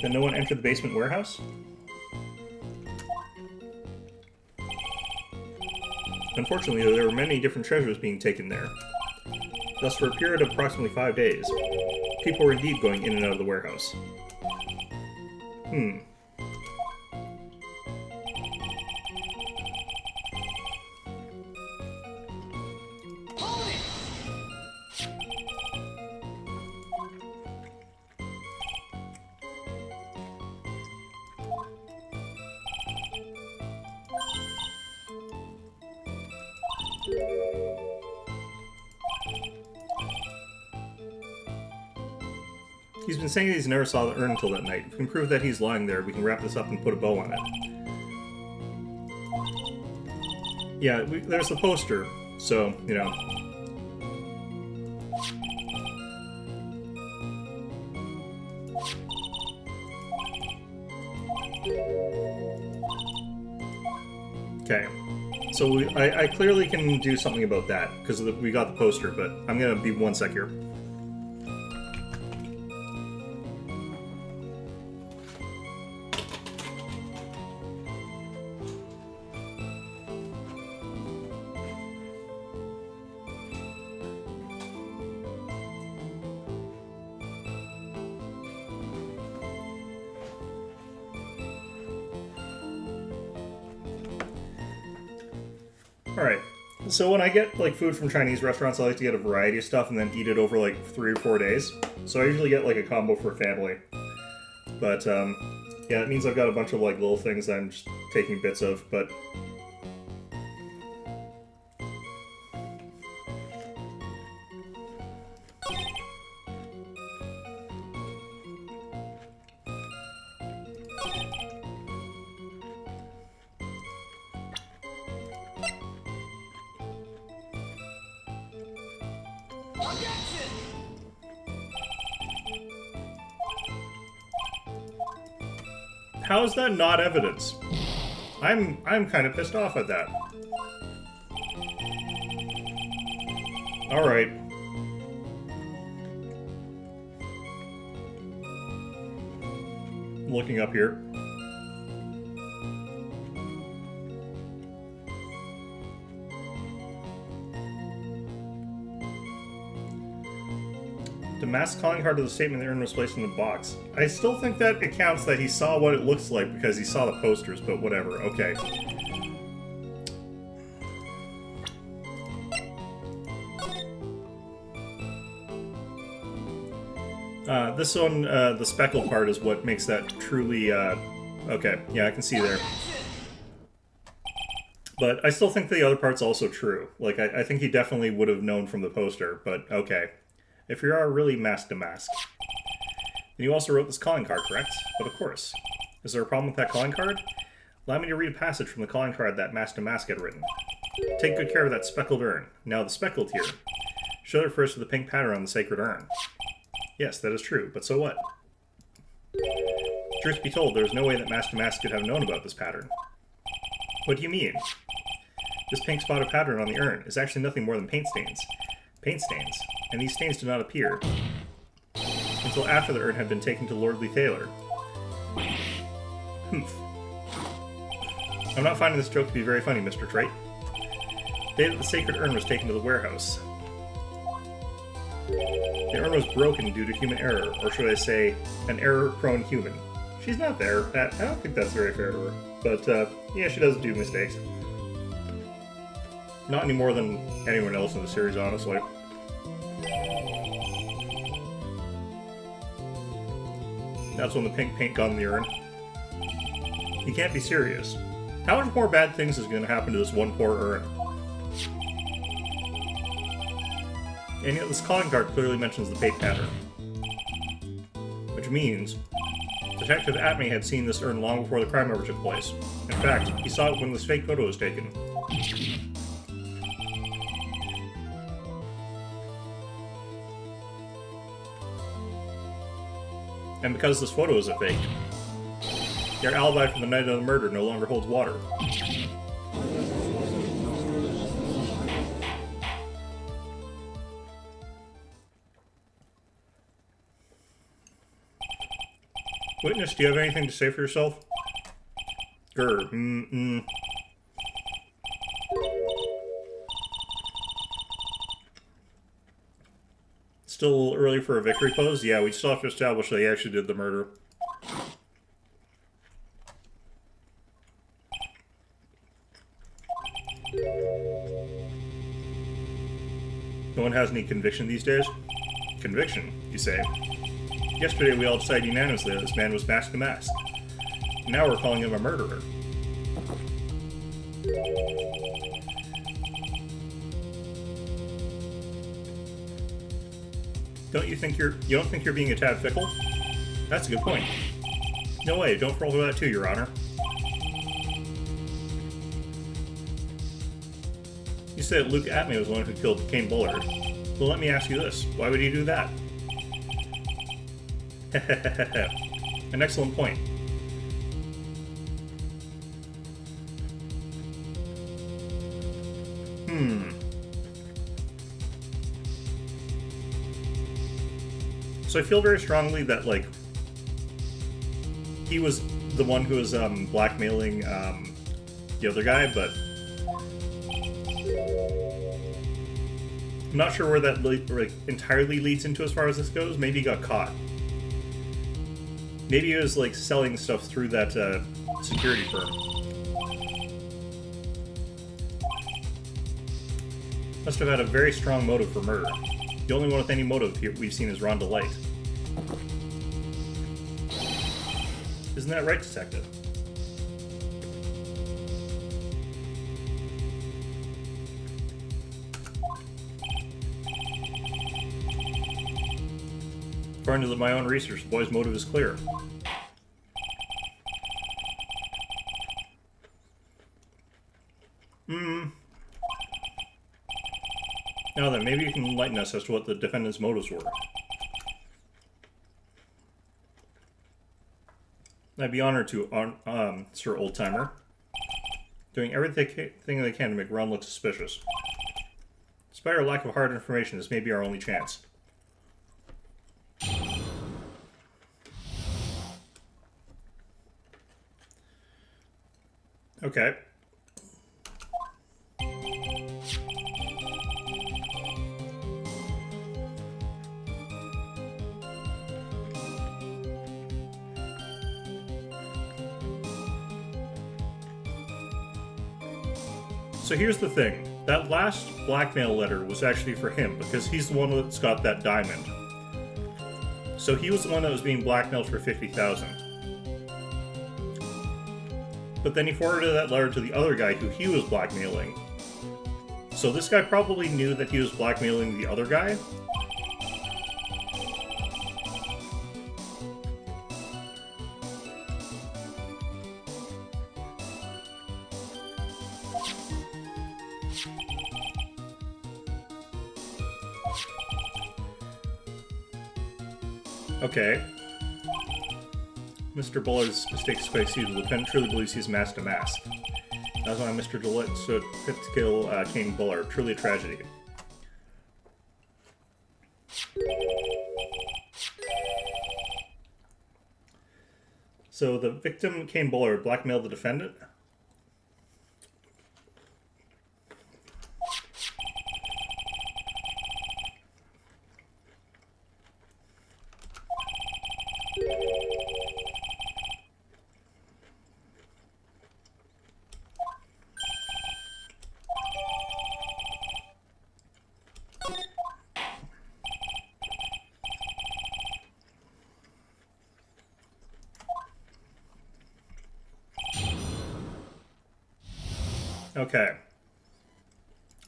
Then no one entered the basement warehouse? Unfortunately, there were many different treasures being taken there. Thus, for a period of approximately 5 days, people were indeed going in and out of the warehouse. He's been saying that he's never saw the urn until that night. If we can prove that he's lying there, we can wrap this up and put a bow on it. Yeah, there's the poster, so, you know. Okay. So I clearly can do something about that, because we got the poster, but I'm going to be 1 sec here. Alright, so when I get, like, food from Chinese restaurants, I like to get a variety of stuff and then eat it over, like, 3 or 4 days. So I usually get, like, a combo for a family. But, yeah, it means I've got a bunch of, like, little things that I'm just taking bits of, but... How is that not evidence? I'm kind of pissed off at that. Alright. Looking up here. The masked calling card of the statement the urn was placed in the box. I still think that it counts that he saw what it looks like because he saw the posters, but whatever, okay. This one, the speckled part is what makes that truly, okay, yeah, I can see there. But I still think the other part's also true. Like, I think he definitely would have known from the poster, but okay. If you are really mask to mask. And you also wrote this calling card, correct? But of course. Is there a problem with that calling card? Allow me to read a passage from the calling card that mask to mask had written. Take good care of that speckled urn. Now the speckled here. Show refers to the pink pattern on the sacred urn. Yes, that is true, but so what? Truth be told, there is no way that mask to mask could have known about this pattern. What do you mean? This pink spotted pattern on the urn is actually nothing more than paint stains. Paint stains, and these stains do not appear until after the urn had been taken to Lordly Taylor. Humph. I'm not finding this joke to be very funny, Mr. Wright. The day that the sacred urn was taken to the warehouse. The urn was broken due to human error, or should I say, an error-prone human. She's not there. I don't think that's very fair to her. But, yeah, she does do mistakes. Not any more than anyone else in the series, honestly. That's when the pink paint got in the urn. You can't be serious. How much more bad things is going to happen to this one poor urn? And yet this calling card clearly mentions the paint pattern. Which means Detective Atme had seen this urn long before the crime ever took place. In fact, he saw it when this fake photo was taken. And because this photo is a fake, your alibi for the night of the murder no longer holds water. Witness, do you have anything to say for yourself? Grr, Still a little early for a victory pose? Yeah, we still have to establish that he actually did the murder. No one has any conviction these days? Conviction, you say? Yesterday we all decided unanimously that this man was mask to mask. Now we're calling him a murderer. You don't think you're being a tad fickle? That's a good point. No way, don't fall for that too, Your Honor. You said Luke Atme was the one who killed Kane Bullard. Well, let me ask you this. Why would he do that? An excellent point. So I feel very strongly that, like, he was the one who was blackmailing the other guy, but I'm not sure where that entirely leads into as far as this goes. Maybe he got caught. Maybe he was, like, selling stuff through that security firm. Must have had a very strong motive for murder. The only one with any motive here we've seen is Rhonda Light. Isn't that right, Detective? According to my own research, the boy's motive is clear. Now then, maybe you can enlighten us as to what the defendant's motives were. I'd be honored to, Sir Oldtimer. Doing everything they can to make Ron look suspicious. Despite our lack of hard information, this may be our only chance. Okay. So here's the thing. That last blackmail letter was actually for him, because he's the one that's got that diamond. So he was the one that was being blackmailed for $50,000. But then he forwarded that letter to the other guy who he was blackmailing. So this guy probably knew that he was blackmailing the other guy. Okay. Mr. Bullard's mistake is quite easy. The lieutenant truly believes he's masked to mask. That's why Mr. Deloitte stood fit to kill Kane Bullard. Truly a tragedy. So the victim, Kane Bullard, blackmailed the defendant? Okay.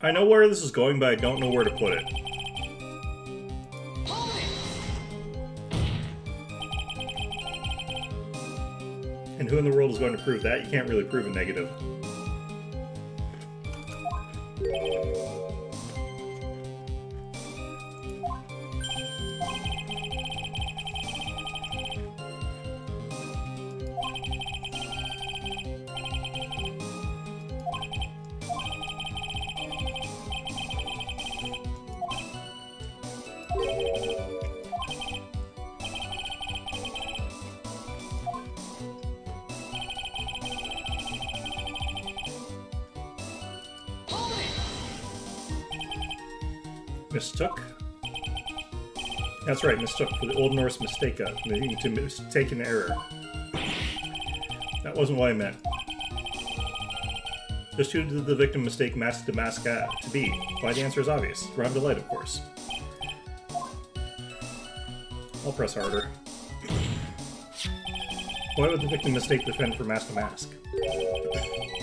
I know where this is going, but I don't know where to put it. And who in the world is going to prove that? You can't really prove a negative. Mistook? That's right, mistook for the Old Norse mistaka, meaning to mistake an error. That wasn't what I meant. Just who did the victim mistake mask to mask to be? Why, the answer is obvious. Ron Delight, of course. I'll press harder. Why would the victim mistake the defendant for mask to mask?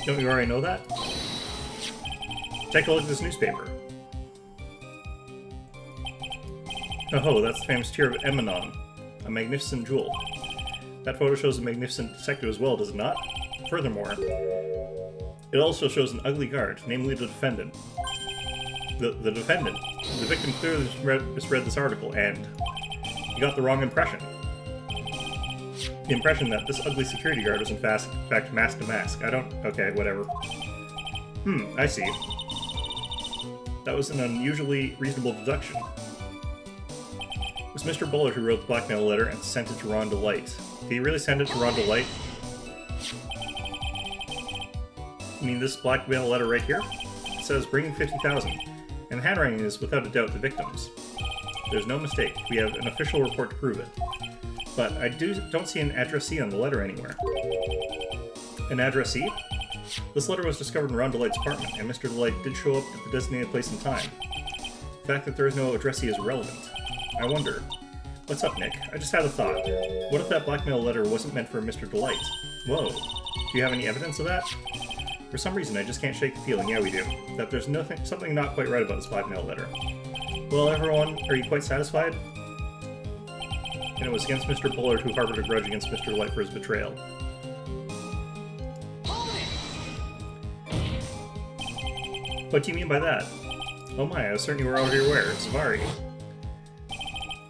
Don't you already know that? Take a look at this newspaper. Oh, that's the famous tear of Emanon, a magnificent jewel. That photo shows a magnificent detective as well, does it not? Furthermore, it also shows an ugly guard, namely the defendant. The defendant. The victim clearly misread this article, and you got the wrong impression. The impression that this ugly security guard was in fact mask to mask. I don't... Okay, whatever. I see. That was an unusually reasonable deduction. It was Mr. Bullard who wrote the blackmail letter and sent it to Ron Delight. Did he really send it to Ron Delight? You mean this blackmail letter right here? It says, bringing 50,000. And the handwriting is, without a doubt, the victim's. There's no mistake. We have an official report to prove it. But I don't see an addressee on the letter anywhere. An addressee? This letter was discovered in Ron Delight's apartment, and Mr. Delight did show up at the designated place and time. The fact that there is no addressee is irrelevant. I wonder. What's up, Nick? I just had a thought. What if that blackmail letter wasn't meant for Mr. Delight? Whoa. Do you have any evidence of that? For some reason, I just can't shake the feeling, yeah we do, that there's something not quite right about this blackmail letter. Well, everyone, are you quite satisfied? And it was against Mr. Bullard who harbored a grudge against Mr. Delight for his betrayal. What do you mean by that? Oh my, I was certain you were already aware. Savari.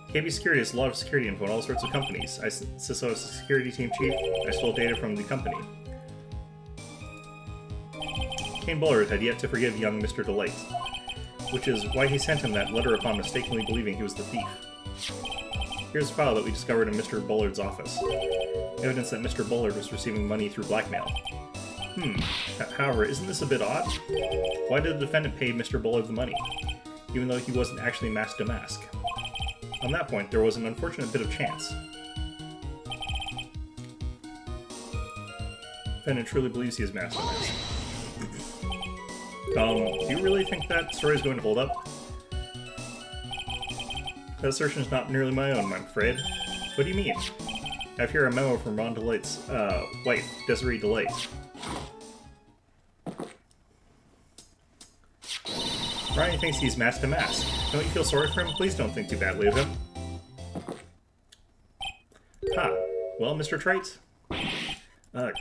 KB Security has a lot of security info in all sorts of companies. So as a security team chief, I stole data from the company. Kane Bullard had yet to forgive young Mr. Delight, which is why he sent him that letter upon mistakenly believing he was the thief. Here's a file that we discovered in Mr. Bullard's office. Evidence that Mr. Bullard was receiving money through blackmail. However, isn't this a bit odd? Why did the defendant pay Mr. Bullard the money, even though he wasn't actually mask to mask? On that point, there was an unfortunate bit of chance. Defendant truly believes he is mask to mask. Do you really think that story is going to hold up? That assertion is not nearly my own, I'm afraid. What do you mean? I have here a memo from Ron Delight's wife, Desiree Delight. Ryan thinks he's mask to mask. Don't you feel sorry for him? Please don't think too badly of him. Well, Mr. Trait? Ugh.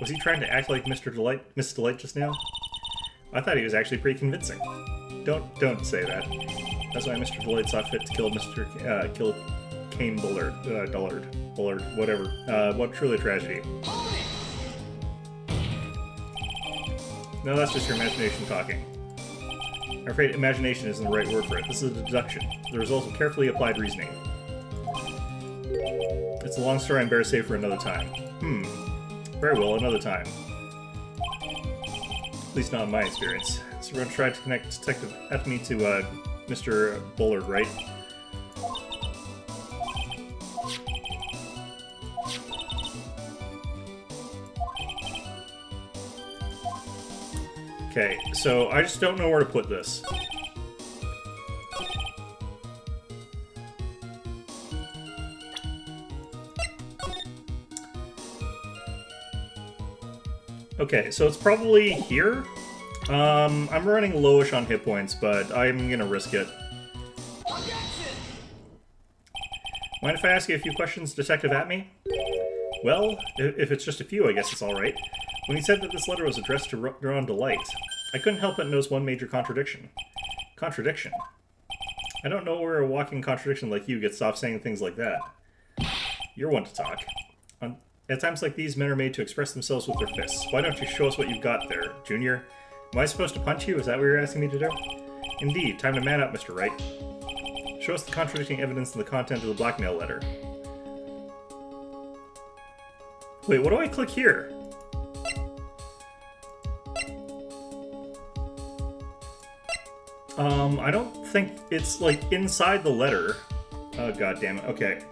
Was he trying to act like Miss Delight just now? I thought he was actually pretty convincing. Don't say that. That's why Mr. Delight saw fit to kill kill Kane Bullard, whatever. What truly a tragedy. No, that's just your imagination talking. I'm afraid imagination isn't the right word for it. This is a deduction, the result of carefully applied reasoning. It's a long story and better save for another time. Very well, another time. At least not in my experience. So we're going to try to connect Detective Ethme to Mr. Bullard, right? Okay, so I just don't know where to put this. Okay, so it's probably here? I'm running lowish on hit points, but I'm gonna risk it. Mind if I ask you a few questions, Detective Atme? Well, if it's just a few, I guess it's alright. When he said that this letter was addressed to Ron Delight, I couldn't help but notice one major contradiction. Contradiction? I don't know where a walking contradiction like you gets off saying things like that. You're one to talk. At times like these, men are made to express themselves with their fists. Why don't you show us what you've got there, Junior? Am I supposed to punch you? Is that what you're asking me to do? Indeed. Time to man up, Mr. Wright. Show us the contradicting evidence in the content of the blackmail letter. Wait, what do I click here? I don't think it's, like, inside the letter. Oh, god damn it. Okay.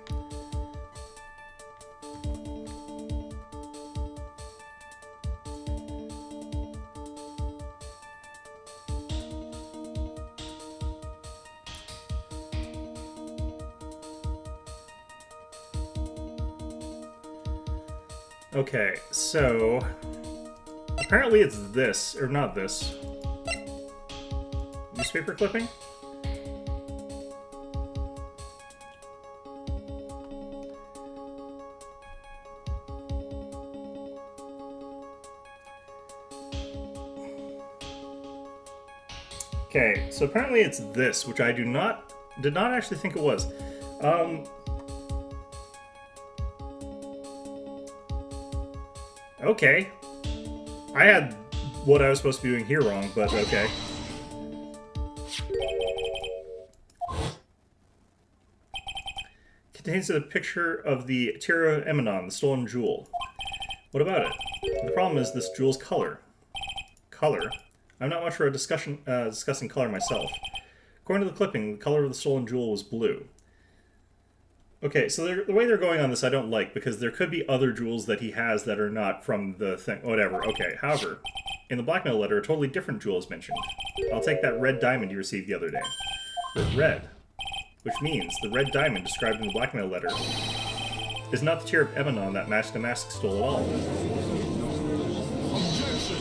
Okay, so apparently it's this, or not this. Newspaper clipping? Okay, so apparently it's this, which I did not actually think it was. Okay. I had what I was supposed to be doing here wrong, but okay. Contains a picture of the Tira Eminon, the stolen jewel. What about it? The problem is this jewel's color. Color? I'm not much for a discussion discussing color myself. According to the clipping, the color of the stolen jewel was blue. Okay, so the way they're going on this I don't like, because there could be other jewels that he has that are not from the thing. Whatever, okay. However, in the blackmail letter, a totally different jewel is mentioned. I'll take that red diamond you received the other day. Red. Which means the red diamond described in the blackmail letter is not the tear of Eminon that Mask to Mask stole at all. Objection!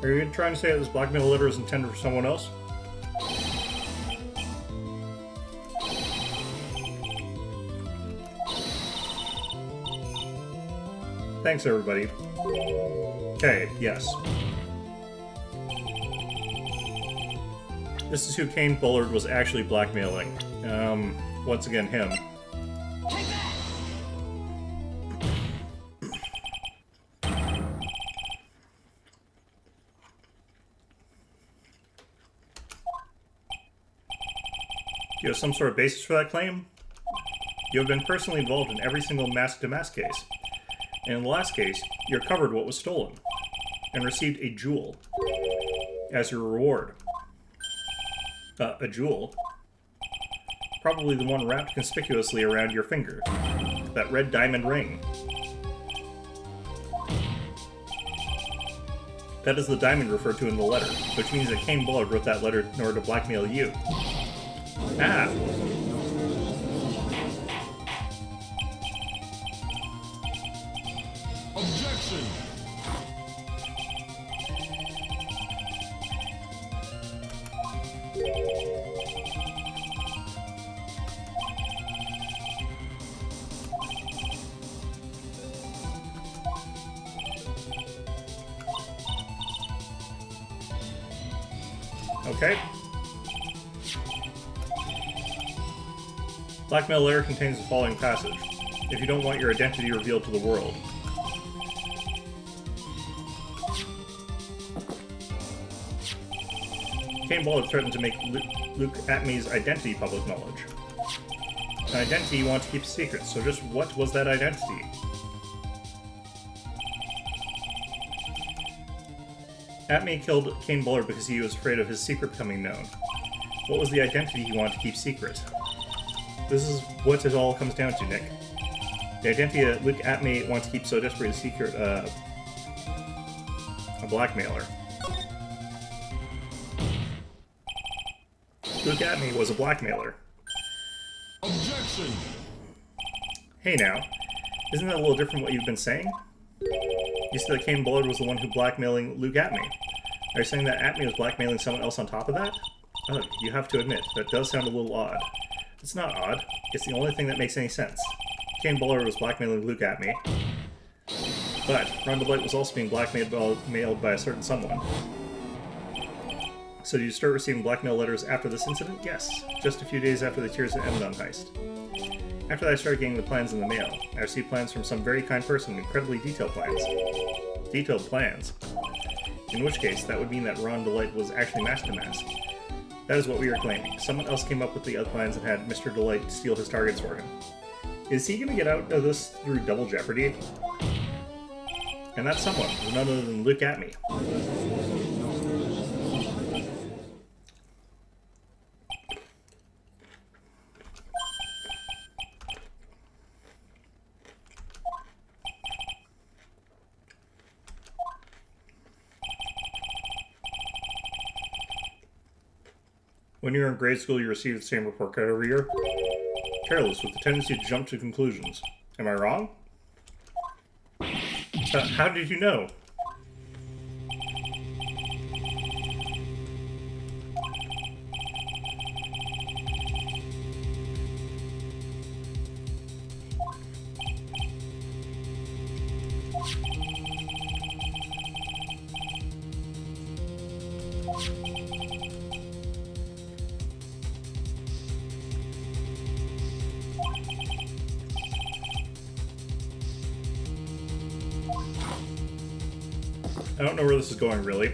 Are you trying to say that this blackmail letter is intended for someone else? Thanks, everybody. Okay, yes. This is who Kane Bullard was actually blackmailing. Once again, him. Do you have some sort of basis for that claim? You have been personally involved in every single mask-to-mask case. And in the last case, you recovered what was stolen, and received a jewel as your reward. A jewel? Probably the one wrapped conspicuously around your finger. That red diamond ring. That is the diamond referred to in the letter, which means that Kane Bullard wrote that letter in order to blackmail you. Ah! Objection! Okay. Blackmail letter contains the following passage. If you don't want your identity revealed to the world. Kane Bullard threatened to make Luke Atme's identity public knowledge. An identity you want to keep secret, so just what was that identity? Atme killed Kane Bullard because he was afraid of his secret becoming known. What was the identity he wanted to keep secret? This is what it all comes down to, Nick. The identity that Luke Atme wants to keep so desperately a secret, a blackmailer. Luke Atme was a blackmailer. Objection! Hey now, isn't that a little different from what you've been saying? You said that Kane Bullard was the one who blackmailing Luke Atme. Are you saying that Atme was blackmailing someone else on top of that? Ugh, you have to admit, that does sound a little odd. It's not odd. It's the only thing that makes any sense. Kane Bullard was blackmailing Luke Atme. But Rhonda Blight was also being blackmailed by a certain someone. So did you start receiving blackmail letters after this incident? Yes. Just a few days after the Tears of Emdon heist. After that, I started getting the plans in the mail. I received plans from some very kind person, incredibly detailed plans. Detailed plans? In which case, that would mean that Ron Delight was actually Master Mask. That is what we are claiming. Someone else came up with the other plans and had Mr. Delight steal his targets for him. Is he going to get out of this through double jeopardy? And that someone is none other than Luke Atme. When you were in grade school, you received the same report card every year? Careless, with the tendency to jump to conclusions. Am I wrong? How did you know? I don't know where this is going, really.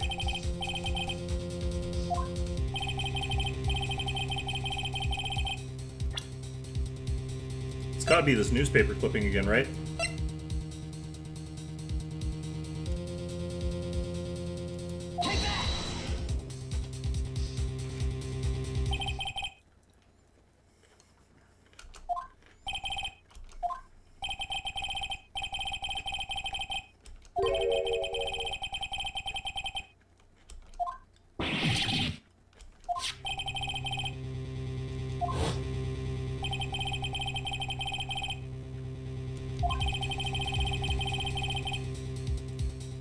It's gotta be this newspaper clipping again, right?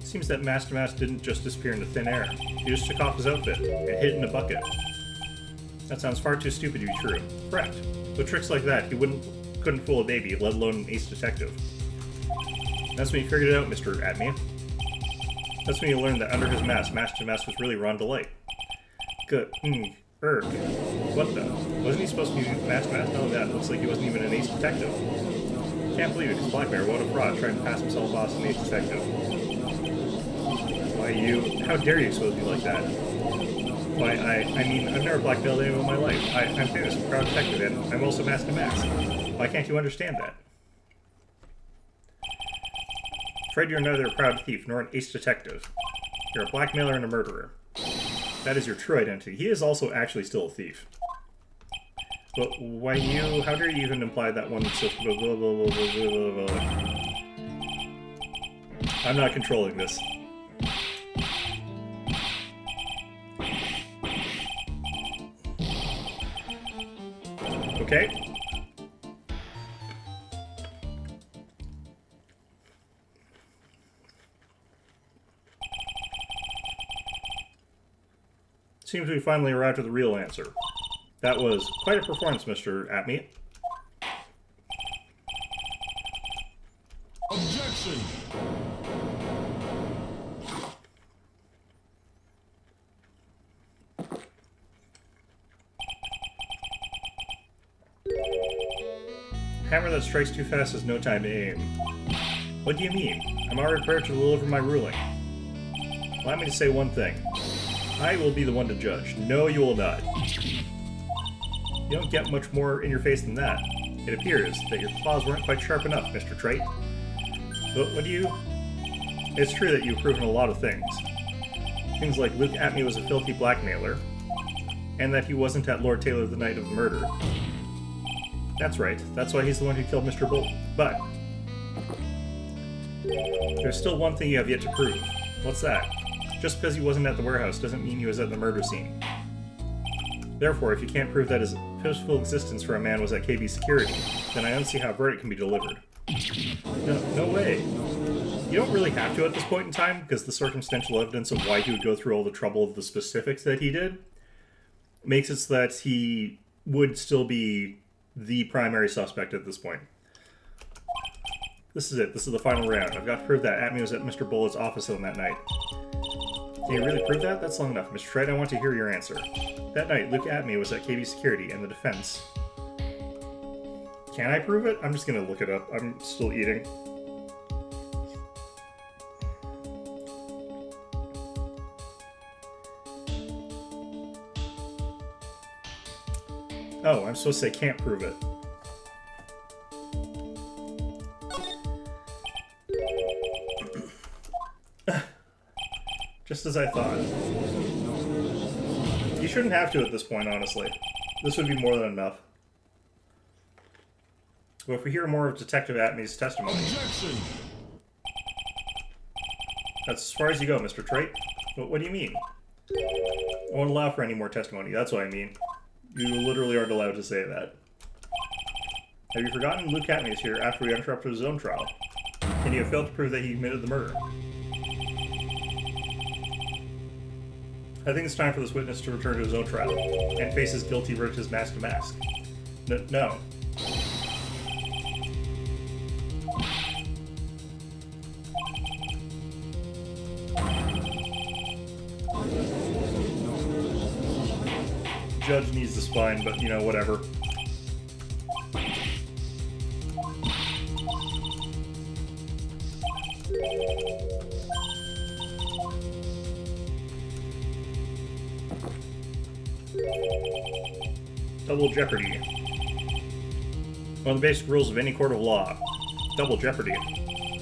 Seems that Master Mask didn't just disappear into thin air. He just took off his outfit and hid in a bucket. That sounds far too stupid to be true. Correct. With tricks like that, he couldn't fool a baby, let alone an ace detective. That's when you figured it out, Mr. Atme. That's when you learned that under his mask, Master Mask was really Ron Delight. Good. What the? Wasn't he supposed to be Master Mask? No, that looks like he wasn't even an ace detective. Can't believe it, because Blackbear, what a fraud, trying to pass himself off as an ace detective. Why, how dare you expose me like that? Why, I mean, I've never blackmailed anyone in my life. I'm famous, I'm a proud detective, and I'm also Master Mask. Why can't you understand that? Afraid you're neither a proud thief nor an ace detective. You're a blackmailer and a murderer. That is your true identity. He is also actually still a thief. But why how dare you even imply that one so blah, blah, blah, blah, blah, blah, blah. I'm not controlling this. Okay. Seems we finally arrived at the real answer. That was quite a performance, Mr. Atme. Objection! Hammer that strikes too fast has no time to aim. What do you mean? I'm already prepared to deliver my ruling. Allow me to say one thing. I will be the one to judge. No, you will not. You don't get much more in your face than that. It appears that your claws weren't quite sharp enough, Mr. Wright. But what do you... It's true that you've proven a lot of things. Things like Luke Atme was a filthy blackmailer, and that he wasn't at Lord Taylor the night of the murder. That's right. That's why he's the one who killed Mr. Bolt. But there's still one thing you have yet to prove. What's that? Just because he wasn't at the warehouse doesn't mean he was at the murder scene. Therefore, if you can't prove that his purposeful existence for a man was at KB security, then I don't see how a verdict can be delivered. No way. You don't really have to at this point in time, because the circumstantial evidence of why he would go through all the trouble of the specifics that he did makes it so that he would still be the primary suspect at this point. This is it. This is the final round. I've got to prove that Atme was at Mr. Bullett's office on that night. Can you really prove that? That's long enough. Mr. Wright, I want to hear your answer. That night, Luke Atme was at KB Security, and the defense... Can I prove it? I'm just going to look it up. I'm still eating. Oh, I'm supposed to say can't prove it. Just as I thought. You shouldn't have to at this point, honestly. This would be more than enough. But if we hear more of Detective Atme's testimony... Objection! That's as far as you go, Mr. Wright. What do you mean? I won't allow for any more testimony, that's what I mean. You literally aren't allowed to say that. Have you forgotten Luke Atme is here after we interrupted his own trial? And you have failed to prove that he committed the murder. I think it's time for this witness to return to his own trial and face his guilty verdict as mask to mask. No. Judge needs the spine, but you know, whatever. Double jeopardy. One of the basic rules of any court of law. Double jeopardy.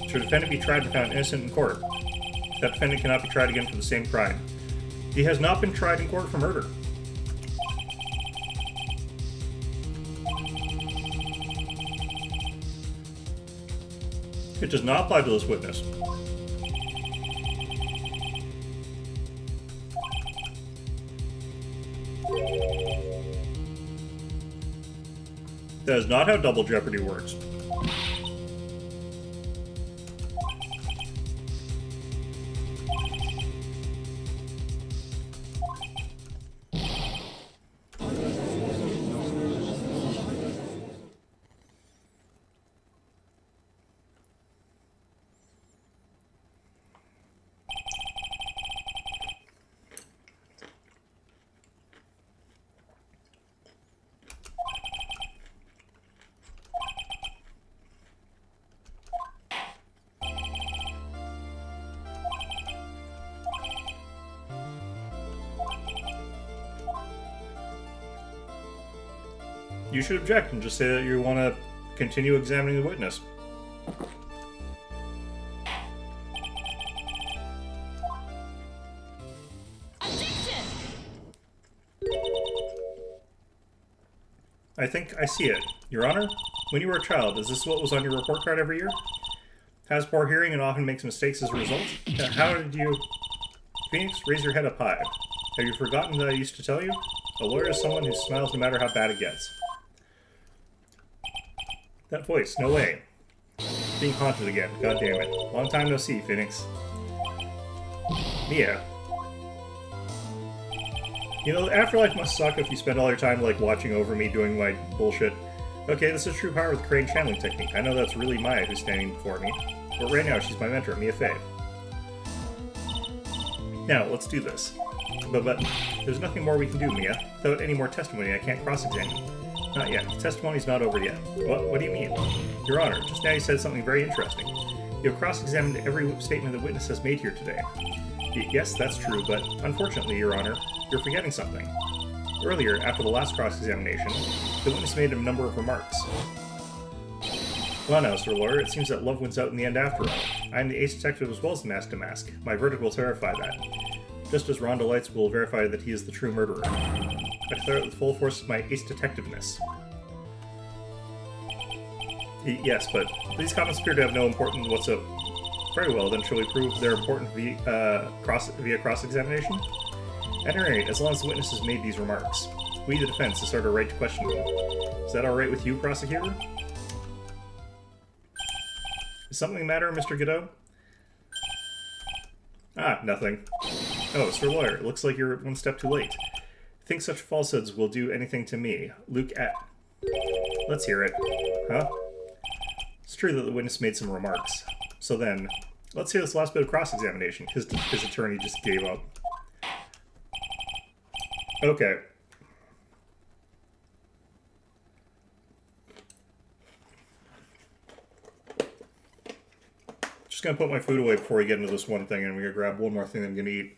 Should a defendant be tried and found innocent in court, that defendant cannot be tried again for the same crime. He has not been tried in court for murder. It does not apply to this witness. That is not how double jeopardy works. You should object and just say that you want to continue examining the witness. Objection! I think I see it. Your Honor, when you were a child, is this what was on your report card every year? Has poor hearing and often makes mistakes as a result? How did you... Phoenix, raise your head up high. Have you forgotten that I used to tell you? A lawyer is someone who smiles no matter how bad it gets. That voice, no way. Being haunted again, god damn it. Long time no see, Phoenix. Mia. You know, afterlife must suck if you spend all your time, like, watching over me doing my bullshit. Okay, this is true power with the crane channeling technique. I know that's really Maya who's standing before me. But right now, she's my mentor, Mia Fey. Now, let's do this. But, there's nothing more we can do, Mia. Without any more testimony, I can't cross-examine. Not yet. The testimony's not over yet. What do you mean? Your Honor, just now you said something very interesting. You have cross-examined every statement the witness has made here today. Yes, that's true, but unfortunately, Your Honor, you're forgetting something. Earlier, after the last cross-examination, the witness made a number of remarks. Well now, Sir Lawyer, it seems that love wins out in the end after all. I am the ace detective as well as the mask to mask. My verdict will verify that. Just as Rhonda Lights will verify that he is the true murderer. I declare it with full force of my ace detectiveness. Yes, but these comments appear to have no importance whatsoever. Very well, then shall we prove they're important via cross-examination? At any rate, as long as the witness has made these remarks. We, the defense, assert our right to question them. Is that alright with you, prosecutor? Is something the matter, Mr. Godot? Ah, nothing. Oh, Sir Lawyer, it looks like you're one step too late. Think such falsehoods will do anything to me. Luke at... Let's hear it. Huh? It's true that the witness made some remarks. So then, let's hear this last bit of cross-examination. His attorney just gave up. Okay. Just gonna put my food away before we get into this one thing, and we're gonna grab one more thing that I'm gonna eat.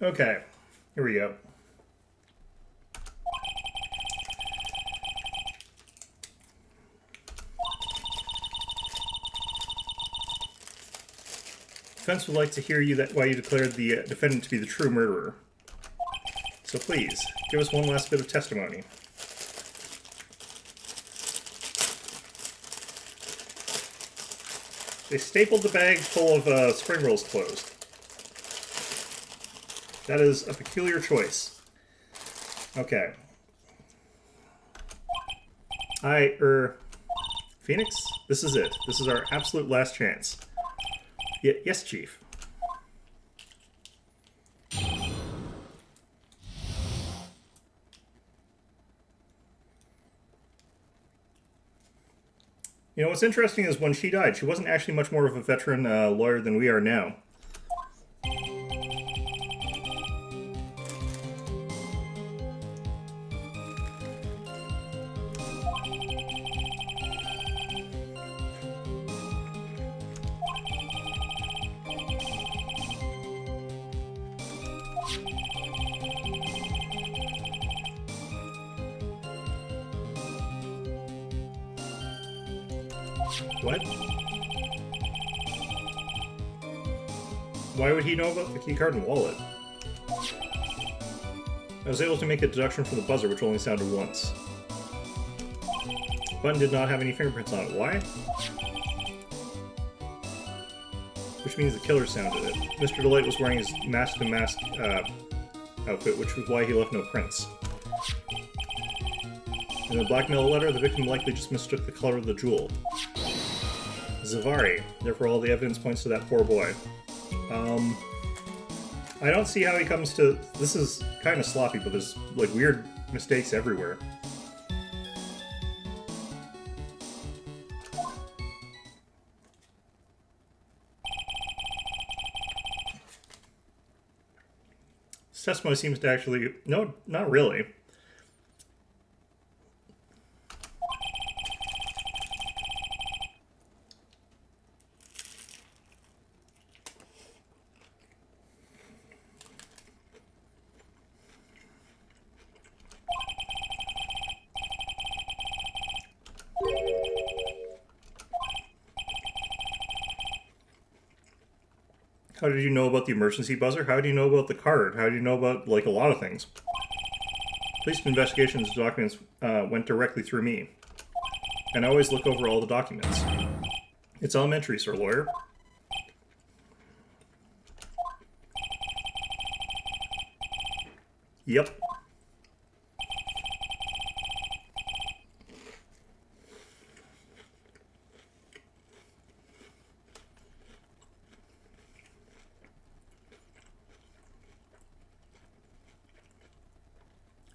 Okay, here we go. Defense would like to hear why you declared the defendant to be the true murderer. So please, give us one last bit of testimony. They stapled the bag full of spring rolls closed. That is a peculiar choice. Okay. Phoenix? This is it. This is our absolute last chance. Yes, Chief. You know, what's interesting is when she died, she wasn't actually much more of a veteran lawyer than we are now. What? Why would he know about the keycard and wallet? I was able to make a deduction from the buzzer, which only sounded once. The button did not have any fingerprints on it. Why? Which means the killer sounded it. Mr. Delight was wearing his mask-to-mask outfit, which was why he left no prints. In the blackmail letter, the victim likely just mistook the color of the jewel. Zavari. Therefore, all the evidence points to that poor boy. I don't see how he comes to... This is kind of sloppy, but there's, like, weird mistakes everywhere. This testimony seems to actually... No, not really. How did you know about the emergency buzzer? How do you know about the card? How do you know about, like, a lot of things? Police investigations documents went directly through me. And I always look over all the documents. It's elementary, Sir Lawyer. Yep.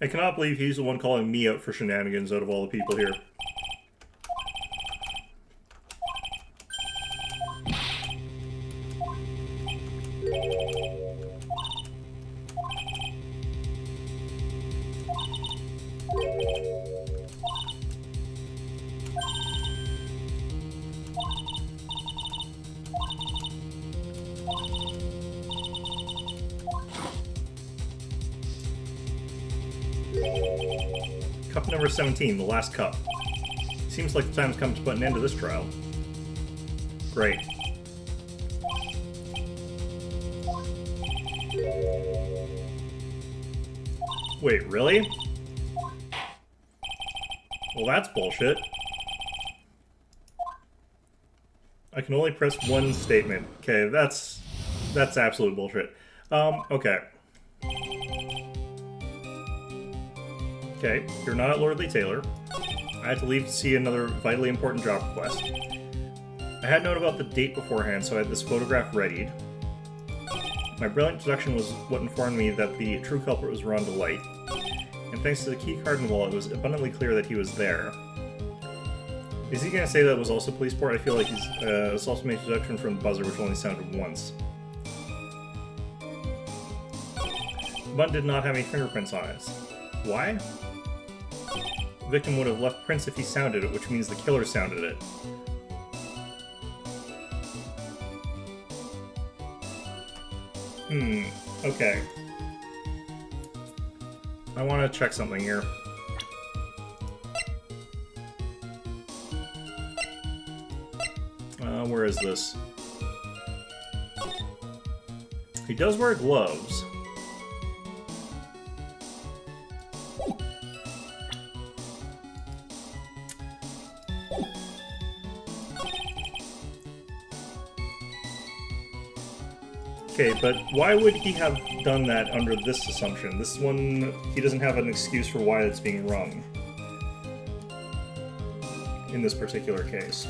I cannot believe he's the one calling me out for shenanigans out of all the people here. Cup number 17, the last cup. Seems like the time's come to put an end to this trial. Great. Wait, really? Well, that's bullshit. I can only press one statement. Okay, that's absolute bullshit. Okay. Okay, you're not at Lordly Taylor. I had to leave to see another vitally important job request. I had known about the date beforehand, so I had this photograph readied. My brilliant deduction was what informed me that the true culprit was Ron Delight, and thanks to the key card and wallet, it was abundantly clear that he was there. Is he going to say that it was also Policeport? I feel like he's also made a deduction from the buzzer, which only sounded once. The button did not have any fingerprints on it. Why? The victim would have left prints if he sounded it, which means the killer sounded it. Okay. I want to check something here. Where is this? He does wear gloves. Okay, but why would he have done that under this assumption? This one, he doesn't have an excuse for why it's being rung. In this particular case.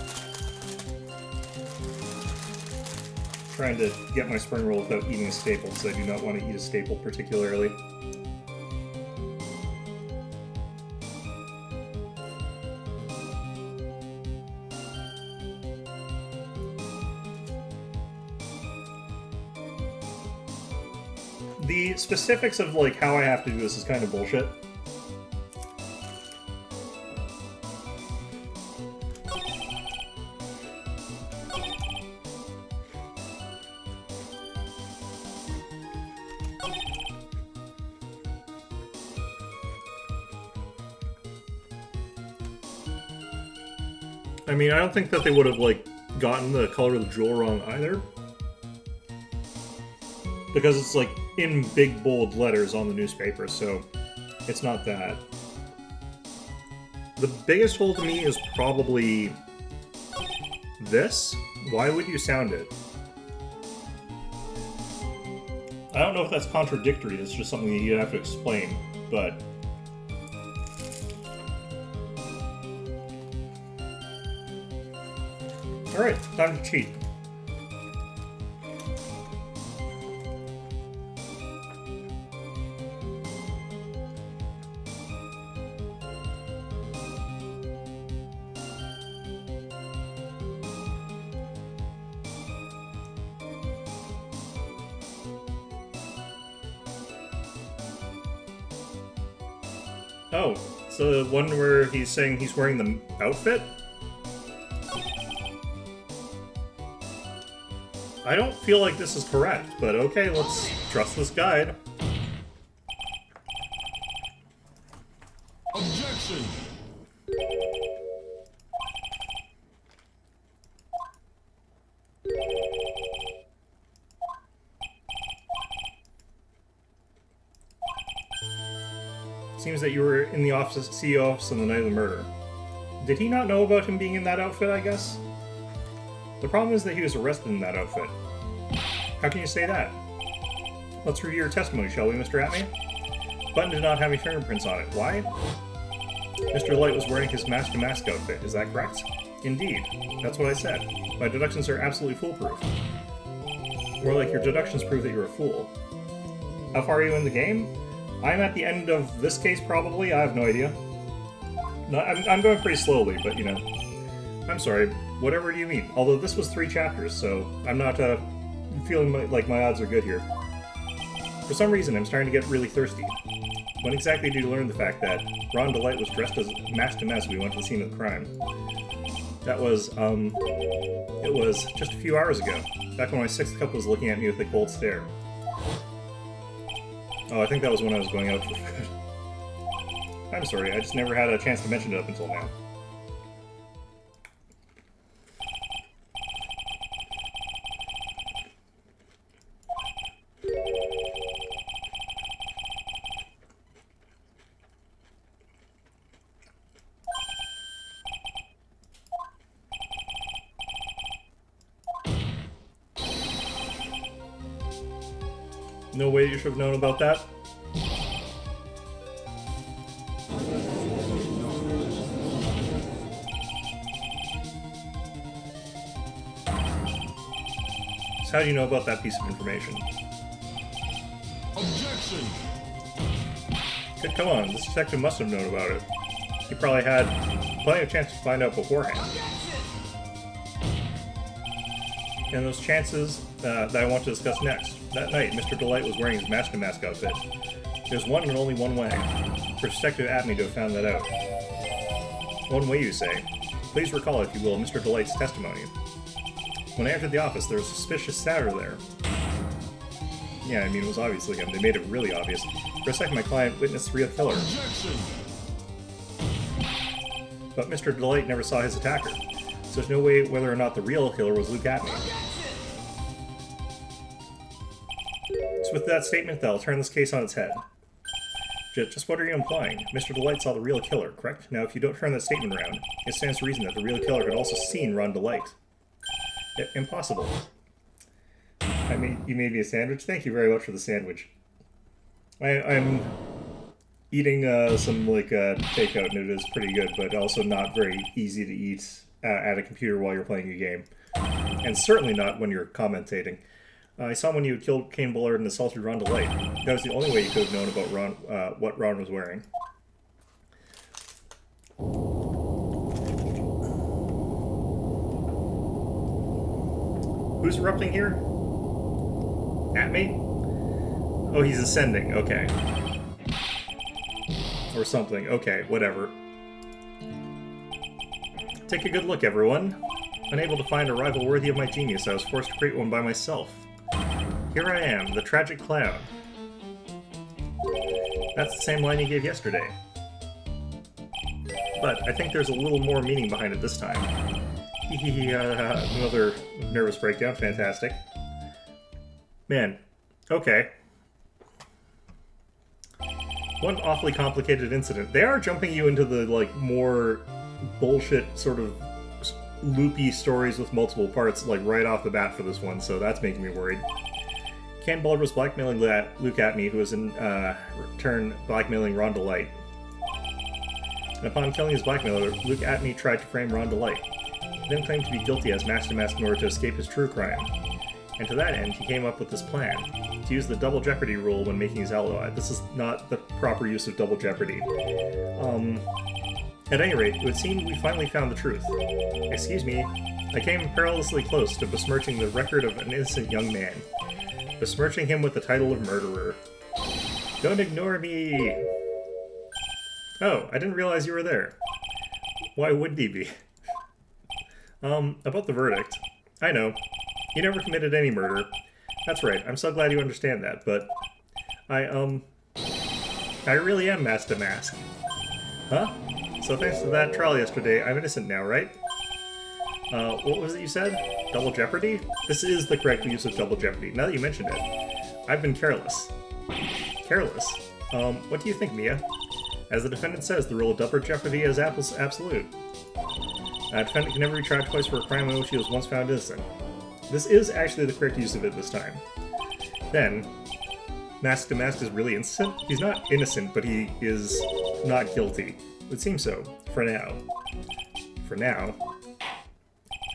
Trying to get my spring roll without eating a staple, because I do not want to eat a staple particularly. The specifics of, like, how I have to do this is kind of bullshit. I mean, I don't think that they would have, like, gotten the color of the jewel wrong either. Because it's, like, in big, bold letters on the newspaper, so it's not that. The biggest hole to me is probably this. Why would you sound it? I don't know if that's contradictory, it's just something that you have to explain, but... Alright, time to cheat. Oh, so the one where he's saying he's wearing the outfit? I don't feel like this is correct, but okay, let's trust this guide. Objection! Seems that you were in the office, CEO office on the night of the murder. Did he not know about him being in that outfit, I guess? The problem is that he was arrested in that outfit. How can you say that? Let's review your testimony, shall we, Mr. Atney? Button did not have any fingerprints on it. Why? Mr. Light was wearing his mask-to-mask outfit. Is that correct? Indeed. That's what I said. My deductions are absolutely foolproof. More like your deductions prove that you're a fool. How far are you in the game? I'm at the end of this case, probably. I have no idea. No, I'm going pretty slowly, but, you know. I'm sorry. Whatever do you mean? Although this was 3 chapters, so I'm not feeling like my odds are good here. For some reason, I'm starting to get really thirsty. When exactly did you learn the fact that Ron Delight was dressed as masked as we went to the scene of the crime? That was, it was just a few hours ago, back when my 6th cup was looking at me with a cold stare. Oh, I think that was when I was going out for food. I'm sorry, I just never had a chance to mention it up until now. No way you should have known about that? So how do you know about that piece of information? Objection! Come on, this detective must have known about it. He probably had plenty of chance to find out beforehand. And those chances that I want to discuss next. That night, Mr. Delight was wearing his mask and mask outfit. There's one and only one way for Detective Atme to have found that out. One way, you say? Please recall, if you will, Mr. Delight's testimony. When I entered the office, there was a suspicious shadow there. Yeah, I mean, it was obviously him. They made it really obvious. For a second, my client witnessed the real killer. Objection! But Mr. Delight never saw his attacker, so there's no way whether or not the real killer was Luke Atme. So with that statement, I'll turn this case on its head. Just what are you implying? Mr. Delight saw the real killer, correct? Now, if you don't turn that statement around, it stands to reason that the real killer had also seen Ron Delight. Impossible. I mean, you made me a sandwich? Thank you very much for the sandwich. I'm eating some, takeout, and it is pretty good, but also not very easy to eat at a computer while you're playing a game. And certainly not when you're commentating. I saw when you had killed Kane Bullard and assaulted Ron Delight. That was the only way you could have known about Ron, what Ron was wearing. Who's erupting here? At me? Oh, he's ascending. Okay. Or something. Okay, whatever. Take a good look, everyone. Unable to find a rival worthy of my genius, I was forced to create one by myself. Here I am, the tragic clown. That's the same line you gave yesterday. But I think there's a little more meaning behind it this time. Another nervous breakdown, fantastic. Man, okay. One awfully complicated incident. They are jumping you into the, more bullshit sort of loopy stories with multiple parts, right off the bat for this one, so that's making me worried. Ken Bullard was blackmailing Luke Atme, who was in return blackmailing Ron Delight. And upon killing his blackmailer, Luke Atme tried to frame Ron Delight. He then claimed to be guilty as master in order to escape his true crime. And to that end, he came up with this plan, to use the double jeopardy rule when making his alibi. This is not the proper use of double jeopardy. At any rate, it would seem we finally found the truth. Excuse me, I came perilously close to besmirching the record of an innocent young man. Besmirching him with the title of murderer. Don't ignore me! Oh, I didn't realize you were there. Why would he be? About the verdict. I know. You never committed any murder. That's right, I'm so glad you understand that, but... I really am Master Mask. Huh? So thanks to that trial yesterday, I'm innocent now, right? What was it you said? Double jeopardy? This is the correct use of double jeopardy, now that you mentioned it. I've been careless. Careless? What do you think, Mia? As the defendant says, the rule of double jeopardy is absolute. A defendant can never be tried twice for a crime in which he was once found innocent. This is actually the correct use of it this time. Then, Mask to Mask is really innocent? He's not innocent, but he is not guilty. It would seem so, for now. For now.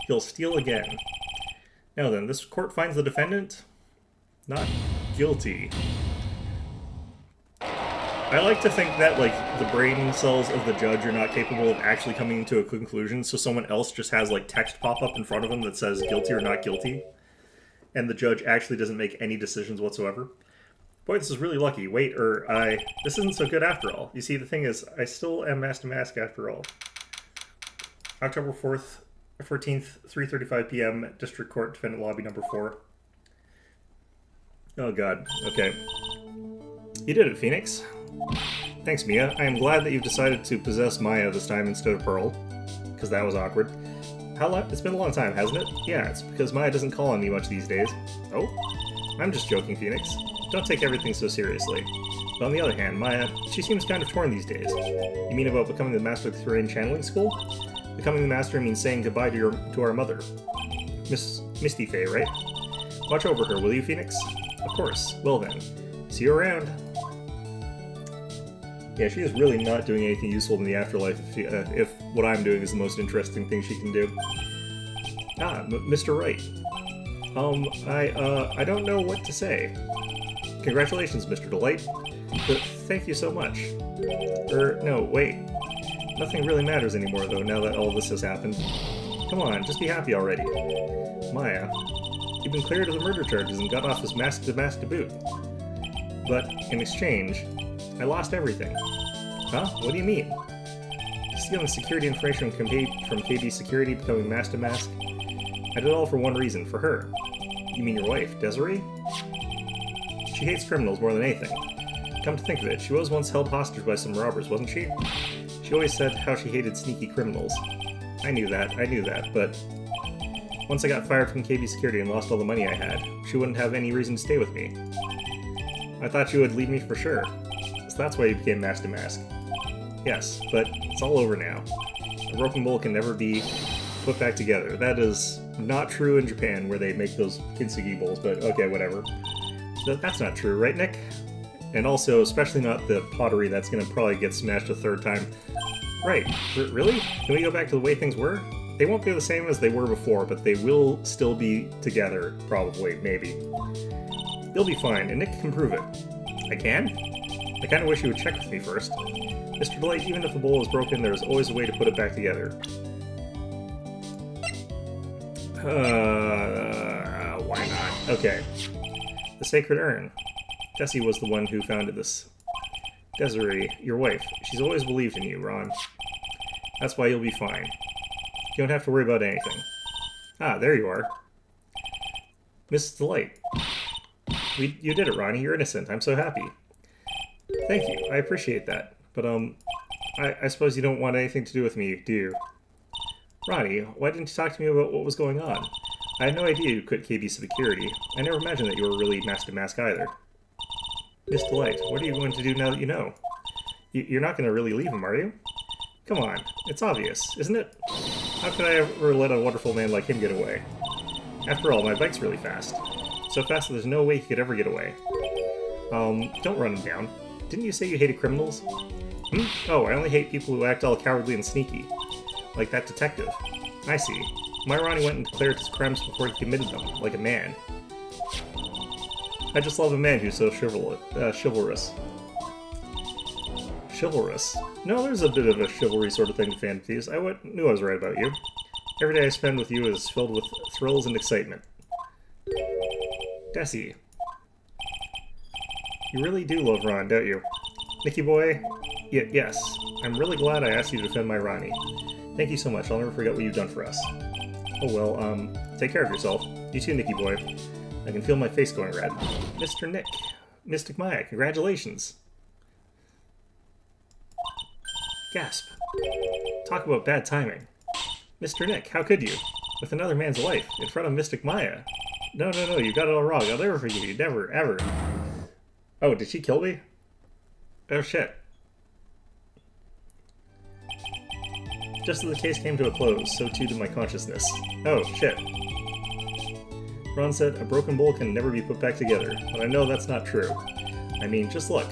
He'll steal again. Now then, this court finds the defendant not guilty. I like to think that, like, the brain cells of the judge are not capable of actually coming to a conclusion, so someone else just has, like, text pop up in front of them that says guilty or not guilty, and the judge actually doesn't make any decisions whatsoever. Boy, this is really lucky. Wait, this isn't so good after all. You see, the thing is, I still am Master Mask after all. October 4th, 14th, 3:35 p.m., District Court, Defendant Lobby number 4. Oh god, okay. You did it, Phoenix. Thanks, Mia. I am glad that you've decided to possess Maya this time instead of Pearl, because that was awkward. How long? It's been a long time, hasn't it? Yeah, it's because Maya doesn't call on me much these days. Oh? I'm just joking, Phoenix. Don't take everything so seriously. But on the other hand, Maya, she seems kind of torn these days. You mean about becoming the Master of the Thurian Channeling School? Becoming the Master means saying goodbye to our mother. Misty Faye, right? Watch over her, will you, Phoenix? Of course. Well then. See you around. Yeah, she is really not doing anything useful in the afterlife if what I'm doing is the most interesting thing she can do. Ah, Mr. Wright. I don't know what to say. Congratulations, Mr. Delight. Thank you so much. No, wait. Nothing really matters anymore, though, now that all this has happened. Come on, just be happy already. Maya, you've been cleared of the murder charges and got off as mask to boot. But, in exchange, I lost everything. Huh? What do you mean? Stealing security information from KB Security, becoming Master Mask. I did it all for one reason, for her. You mean your wife, Desiree? She hates criminals more than anything. Come to think of it, she was once held hostage by some robbers, wasn't she? She always said how she hated sneaky criminals. I knew that, but once I got fired from KB Security and lost all the money I had, she wouldn't have any reason to stay with me. I thought you would leave me for sure. So that's why you became Master Mask. Yes, but it's all over now. A broken bowl can never be put back together. That is not true in Japan, where they make those kintsugi bowls, but okay, whatever. That's not true, right, Nick? And also, especially not the pottery that's gonna probably get smashed a third time. Right, really? Can we go back to the way things were? They won't be the same as they were before, but they will still be together, probably, maybe. They'll be fine, and Nick can prove it. I can? I kinda wish you would check with me first. Mr. Delight, even if the bowl is broken, there's always a way to put it back together. Why not? Okay. The Sacred Urn. Jessie was the one who founded this. Desiree, your wife. She's always believed in you, Ron. That's why you'll be fine. You don't have to worry about anything. Ah, there you are. Mrs. Delight. You did it, Ronnie. You're innocent. I'm so happy. Thank you. I appreciate that. But, I suppose you don't want anything to do with me, do you? Ronnie, why didn't you talk to me about what was going on? I had no idea you quit KB Security. I never imagined that you were really Master Mask either. Miss Delight, what are you going to do now that you know? You're not going to really leave him, are you? Come on, it's obvious, isn't it? How could I ever let a wonderful man like him get away? After all, my bike's really fast. So fast that there's no way he could ever get away. Don't run him down. Didn't you say you hated criminals? Oh, I only hate people who act all cowardly and sneaky. Like that detective. I see. My Ronnie went and declared his crimes before he committed them, like a man. I just love a man who's so chivalrous. Chivalrous? No, there's a bit of a chivalry sort of thing to fantasies. I knew I was right about you. Every day I spend with you is filled with thrills and excitement. Dessie. You really do love Ron, don't you? Nicky boy? Yes. I'm really glad I asked you to defend my Ronnie. Thank you so much. I'll never forget what you've done for us. Oh well, take care of yourself. You too, Nicky boy. I can feel my face going red. Mr. Nick. Mystic Maya, congratulations. Gasp. Talk about bad timing. Mr. Nick, how could you? With another man's life, in front of Mystic Maya. No, you got it all wrong. I'll never forgive you. Never, ever. Oh, did she kill me? Oh, shit. Just as the case came to a close, so too did my consciousness. Oh, shit. Ron said, a broken bowl can never be put back together, but I know that's not true. I mean, just look.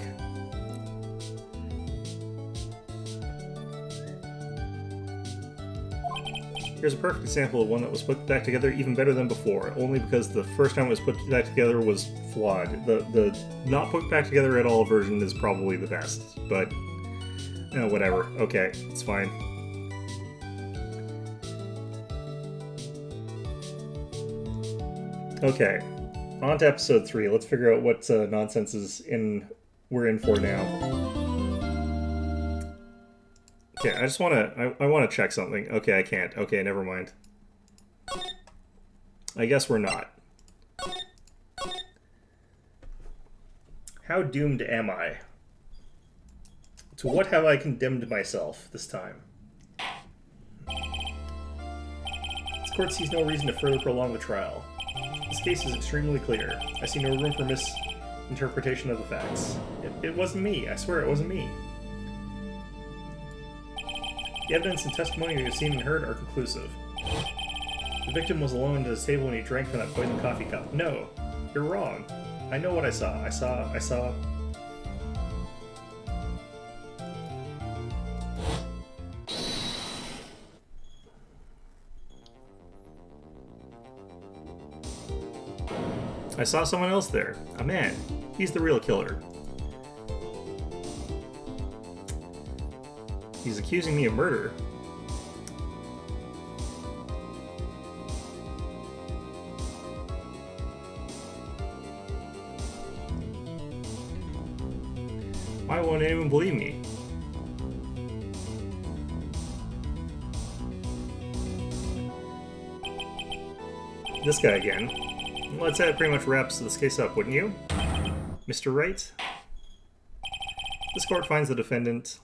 Here's a perfect example of one that was put back together even better than before, only because the first time it was put back together was flawed. The not put back together at all version is probably the best, but whatever. Okay, it's fine. Okay, on to episode 3. Let's figure out what nonsense we're in for now. Okay, I just want to... I want to check something. Okay, I can't. Okay, never mind. I guess we're not. How doomed am I? To what have I condemned myself this time? This court sees no reason to further prolong the trial. This case is extremely clear. I see no room for misinterpretation of the facts. It wasn't me. I swear it wasn't me. The evidence and testimony we have seen and heard are conclusive. The victim was alone at his table when he drank from that poisoned coffee cup. No, you're wrong. I know what I saw. I saw... I saw someone else there. A man. He's the real killer. He's accusing me of murder. Why won't anyone believe me? This guy again. Well, I'd say that pretty much wraps this case up, wouldn't you? Mr. Wright? This court finds the defendant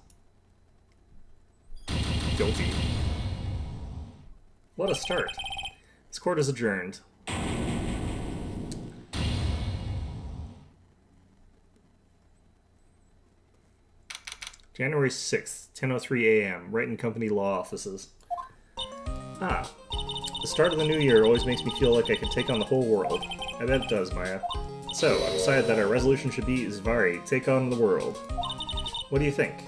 guilty. Let us start. This court is adjourned. January 6th, 10:03 a.m., Wright & Company Law Offices. Ah. The start of the new year always makes me feel like I can take on the whole world. I bet it does, Maya. So, I've decided that our resolution should be Zvari, take on the world. What do you think?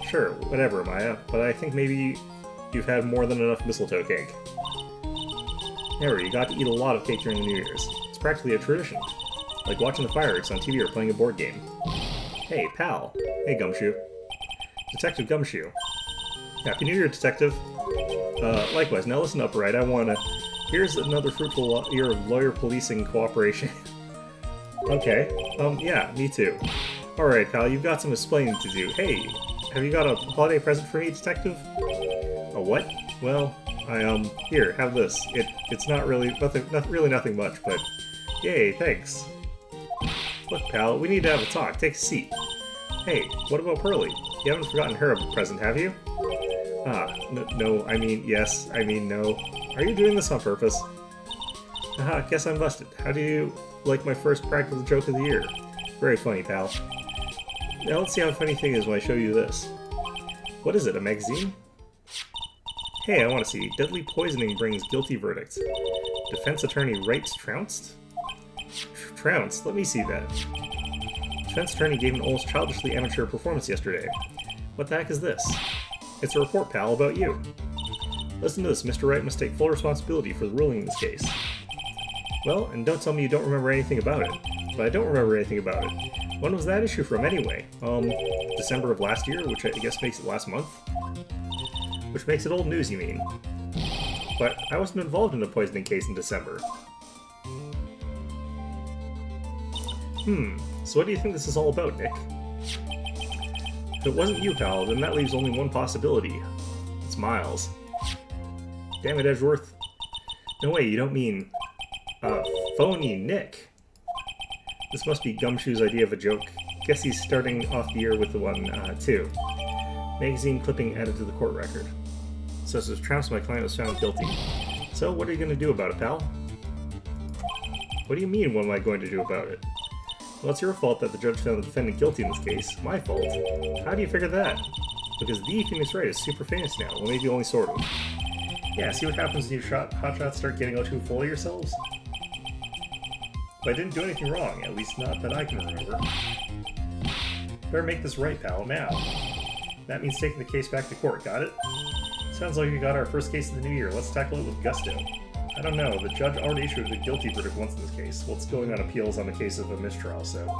Sure, whatever, Maya, but I think maybe you've had more than enough mistletoe cake. Never, you got to eat a lot of cake during the New Year's. It's practically a tradition. Like watching the fireworks on TV or playing a board game. Hey, pal. Hey, Gumshoe. Detective Gumshoe. Happy New Year, Detective. Likewise. Now listen up, Wright. Here's another fruitful year of lawyer policing cooperation. Okay. Yeah, me too. Alright, pal, you've got some explaining to do. Hey, have you got a holiday present for me, Detective? A what? Well, here, have this. It's not really nothing much, but yay, thanks. Look, pal, we need to have a talk. Take a seat. Hey, what about Pearly? You haven't forgotten her present, have you? Ah, no, I mean, yes, I mean, no. Are you doing this on purpose? Haha, guess I'm busted. How do you like my first practical joke of the year? Very funny, pal. Now let's see how funny thing is when I show you this. What is it, a magazine? Hey, I want to see. Deadly poisoning brings guilty verdict. Defense attorney Wright trounced? Trounced? Let me see that. Defense attorney gave an almost childishly amateur performance yesterday. What the heck is this? It's a report, pal, about you. Listen to this. Mr. Wright must take full responsibility for the ruling in this case. Well, and don't tell me you don't remember anything about it. But I don't remember anything about it. When was that issue from, anyway? December of last year, which I guess makes it last month? Which makes it old news, you mean? But I wasn't involved in a poisoning case in December. So what do you think this is all about, Nick? If it wasn't you, pal, then that leaves only one possibility. It's Miles. Damn it, Edgeworth. No way, you don't mean... phony Nick. This must be Gumshoe's idea of a joke. Guess he's starting off the year with the one, too. Magazine clipping added to the court record. Says it was trounced my client was found guilty. So, what are you going to do about it, pal? What do you mean, what am I going to do about it? Well, it's your fault that the judge found the defendant guilty in this case. My fault. How do you figure that? Because the Phoenix Wright is super famous now. Well, maybe only sort of. Yeah, see what happens when you hotshots start getting out too full of yourselves? But I didn't do anything wrong, at least not that I can remember. Better make this right, pal, now. That means taking the case back to court, got it? Sounds like we got our first case of the new year. Let's tackle it with gusto. I don't know. The judge already issued a guilty verdict once in this case. Well, it's going on appeals on the case of a mistrial, so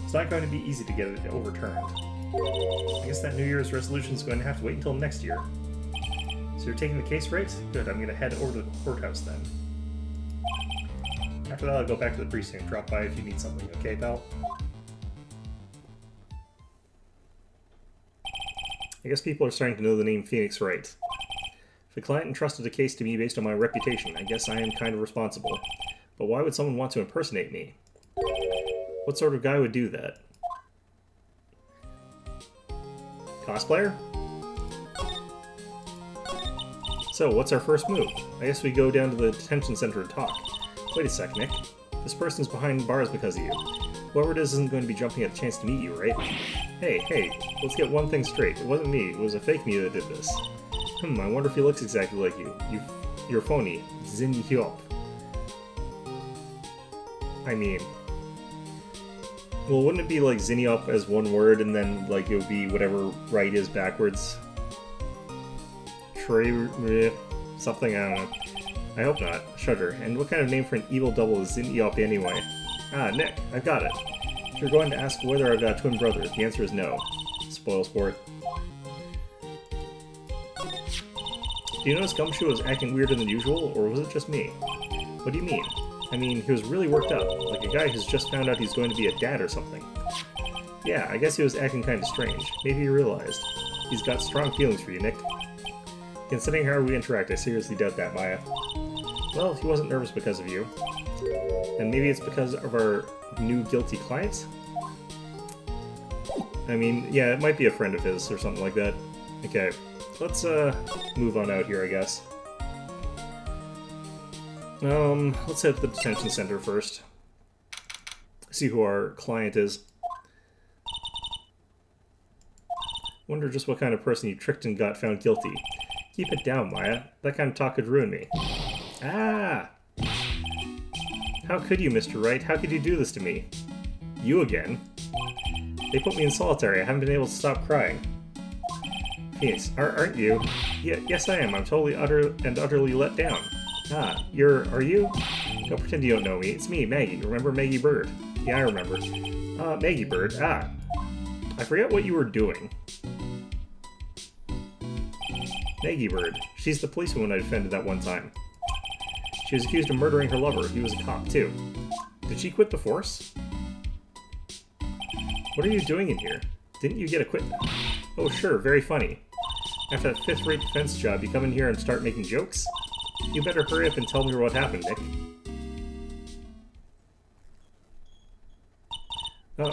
it's not going to be easy to get it overturned. I guess that New Year's resolution is going to have to wait until next year. So you're taking the case, right? Good, I'm going to head over to the courthouse then. After that, I'll go back to the precinct. Drop by if you need something, okay, pal? I guess people are starting to know the name Phoenix Wright. If a client entrusted a case to me based on my reputation, I guess I am kind of responsible. But why would someone want to impersonate me? What sort of guy would do that? Cosplayer? So, what's our first move? I guess we go down to the detention center and talk. Wait a sec, Nick. This person's behind bars because of you. Whoever it is isn't going to be jumping at a chance to meet you, right? Hey, let's get one thing straight. It wasn't me. It was a fake me that did this. I wonder if he looks exactly like you. You're phony. Zin Hyop. I mean... Well, wouldn't it be like Zinniop as one word, and then like it would be whatever right is backwards? Something, I don't know. I hope not. Shudder. And what kind of name for an evil double is Zinniop anyway? Ah, Nick, I've got it. If you're going to ask whether I've got twin brothers, the answer is no. Spoil sport. Do you notice Gumshoe was acting weirder than usual, or was it just me? What do you mean? I mean, he was really worked up, like a guy who's just found out he's going to be a dad or something. Yeah, I guess he was acting kind of strange. Maybe he realized. He's got strong feelings for you, Nick. Considering how we interact, I seriously doubt that, Maya. Well, if he wasn't nervous because of you, then maybe it's because of our new guilty client? I mean, yeah, it might be a friend of his or something like that. Okay, let's move on out here, I guess. Let's hit the detention center first. See who our client is. Wonder just what kind of person you tricked and got found guilty. Keep it down, Maya. That kind of talk could ruin me. Ah! How could you, Mr. Wright? How could you do this to me? You again? They put me in solitary. I haven't been able to stop crying. Phoenix, aren't you? Yeah, yes, I am. I'm totally utterly let down. Ah, are you? Don't pretend you don't know me. It's me, Maggie. Remember Maggie Bird? Yeah, I remember. Maggie Bird. Ah. I forget what you were doing. Maggie Bird. She's the policewoman I defended that one time. She was accused of murdering her lover. He was a cop, too. Did she quit the force? What are you doing in here? Didn't you get a quit? Oh, sure. Very funny. After that fifth-rate defense job, you come in here and start making jokes? You better hurry up and tell me what happened, Nick.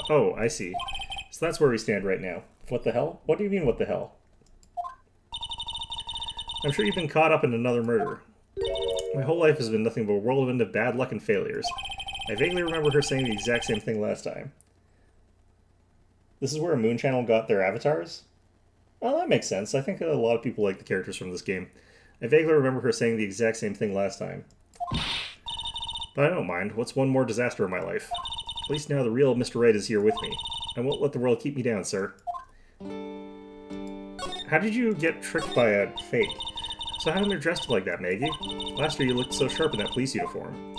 Oh, I see. So that's where we stand right now. What the hell? What do you mean, what the hell? I'm sure you've been caught up in another murder. My whole life has been nothing but a whirlwind of bad luck and failures. I vaguely remember her saying the exact same thing last time. This is where a Moon Channel got their avatars? Well, that makes sense. I think a lot of people like the characters from this game. I vaguely remember her saying the exact same thing last time. But I don't mind. What's one more disaster in my life? At least now the real Mr. Wright is here with me. I won't let the world keep me down, sir. How did you get tricked by a fake? So how come you're dressed like that, Maggie? Last year you looked so sharp in that police uniform.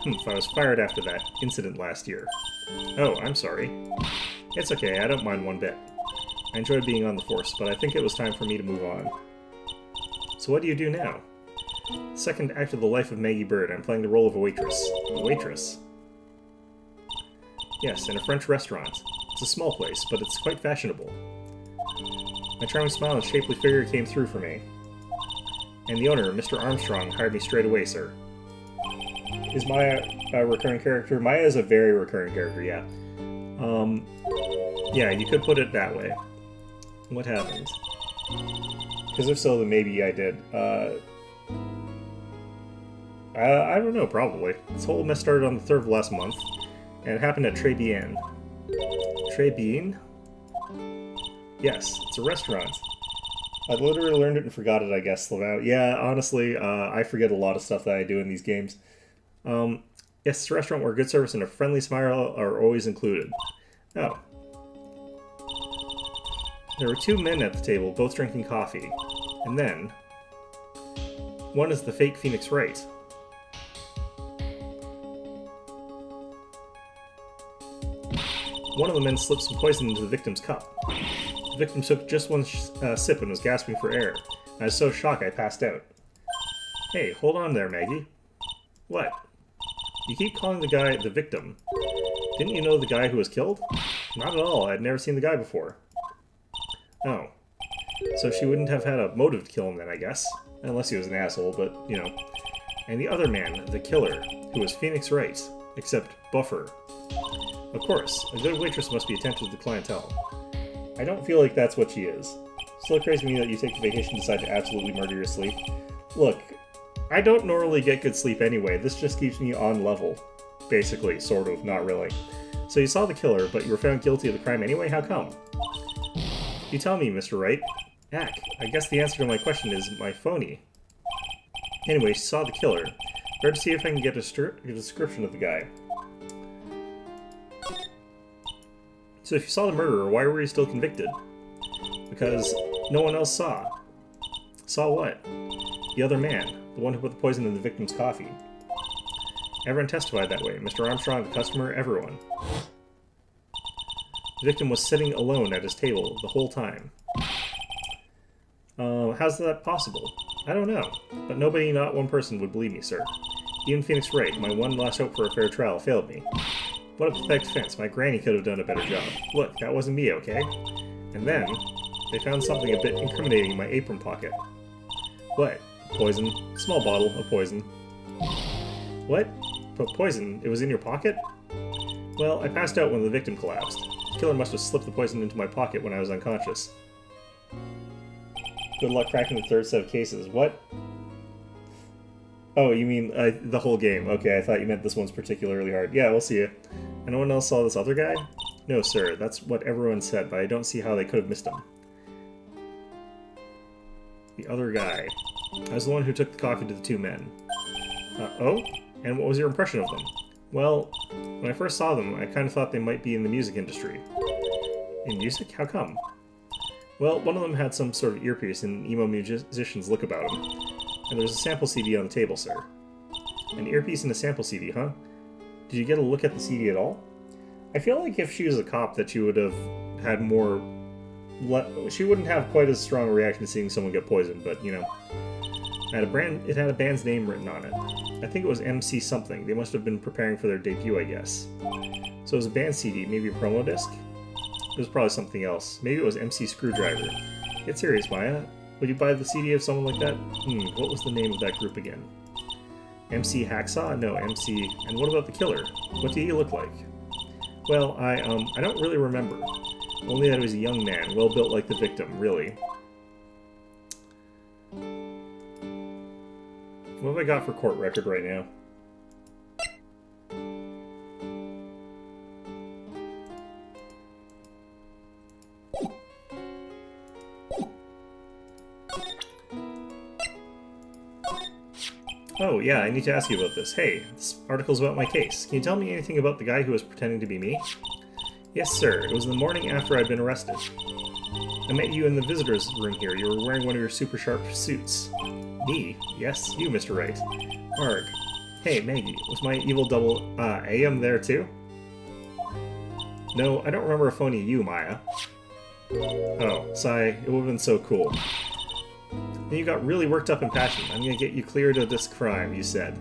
I was fired after that incident last year. Oh, I'm sorry. It's okay, I don't mind one bit. I enjoyed being on the force, but I think it was time for me to move on. So what do you do now? Second act of the life of Maggie Bird. I'm playing the role of a waitress. A waitress? Yes, in a French restaurant. It's a small place, but it's quite fashionable. My charming smile and shapely figure came through for me. And the owner, Mr. Armstrong, hired me straight away, sir. Is Maya a recurring character? Maya is a very recurring character, yeah. Yeah, you could put it that way. What happened? Because if so, then maybe I did. I don't know, probably. This whole mess started on the 3rd of last month, and it happened at Très Bien. Très Bien? Yes, it's a restaurant. I literally learned it and forgot it, I guess. Yeah, honestly, I forget a lot of stuff that I do in these games. Yes, it's a restaurant where good service and a friendly smile are always included. Oh. There were 2 men at the table, both drinking coffee. And then, one is the fake Phoenix Wright. One of the men slipped some poison into the victim's cup. The victim took just one sip and was gasping for air. I was so shocked I passed out. Hey, hold on there, Maggie. What? You keep calling the guy the victim. Didn't you know the guy who was killed? Not at all. I'd never seen the guy before. Oh. So she wouldn't have had a motive to kill him then, I guess. Unless he was an asshole, but, you know. And the other man, the killer, who was Phoenix Wright, except buffer. Of course, a good waitress must be attentive to the clientele. I don't feel like that's what she is. Still crazy to me that you take a vacation and decide to absolutely murder your sleep. Look, I don't normally get good sleep anyway. This just keeps me on level. Basically, sort of, not really. So you saw the killer, but you were found guilty of the crime anyway? How come? You tell me, Mr. Wright. Heck, I guess the answer to my question is my phony. Anyway, she saw the killer. Better to see if I can get a description of the guy. So if you saw the murderer, why were you still convicted? Because no one else saw. Saw what? The other man, the one who put the poison in the victim's coffee. Everyone testified that way. Mr. Armstrong, the customer, everyone. The victim was sitting alone at his table the whole time. How's that possible? I don't know, but nobody, not one person, would believe me, sir. Even Phoenix Wright, my one last hope for a fair trial, failed me. What a pathetic defense. My granny could have done a better job. Look, that wasn't me, okay? And then, they found something a bit incriminating in my apron pocket. What? Poison. Small bottle of poison. What? But poison? It was in your pocket? Well, I passed out when the victim collapsed. The killer must have slipped the poison into my pocket when I was unconscious. Good luck cracking the third set of cases. What? Oh, you mean the whole game. Okay, I thought you meant this one's particularly hard. Yeah, we'll see you. And no one else saw this other guy? No, sir. That's what everyone said, but I don't see how they could have missed him. The other guy. I was the one who took the coffee to the two men. Oh? And what was your impression of them? Well, when I first saw them, I kind of thought they might be in the music industry. In music? How come? Well, one of them had some sort of earpiece and emo musician's look about him. And there was a sample CD on the table, sir. An earpiece and a sample CD, huh? Did you get a look at the CD at all? I feel like if she was a cop that she would have had more... She wouldn't have quite as strong a reaction to seeing someone get poisoned, but, you know. It had a band's name written on it. I think it was MC something. They must have been preparing for their debut, I guess. So it was a band CD, maybe a promo disc? It was probably something else. Maybe it was MC Screwdriver. Get serious, Maya. Would you buy the CD of someone like that? What was the name of that group again? MC Hacksaw? No, MC... And what about the killer? What did he look like? Well, I don't really remember. Only that he was a young man, well built like the victim, really. What have I got for court record right now? Oh, yeah, I need to ask you about this. Hey, this article's about my case. Can you tell me anything about the guy who was pretending to be me? Yes, sir. It was in the morning after I'd been arrested. I met you in the visitor's room here. You were wearing one of your super sharp suits. Me? Yes, you, Mr. Wright. Arg. Hey, Maggie, was my evil double, AM there too? No, I don't remember a phony you, Maya. Oh, sigh, it would've been so cool. Then you got really worked up and passionate. I'm gonna get you cleared of this crime, you said.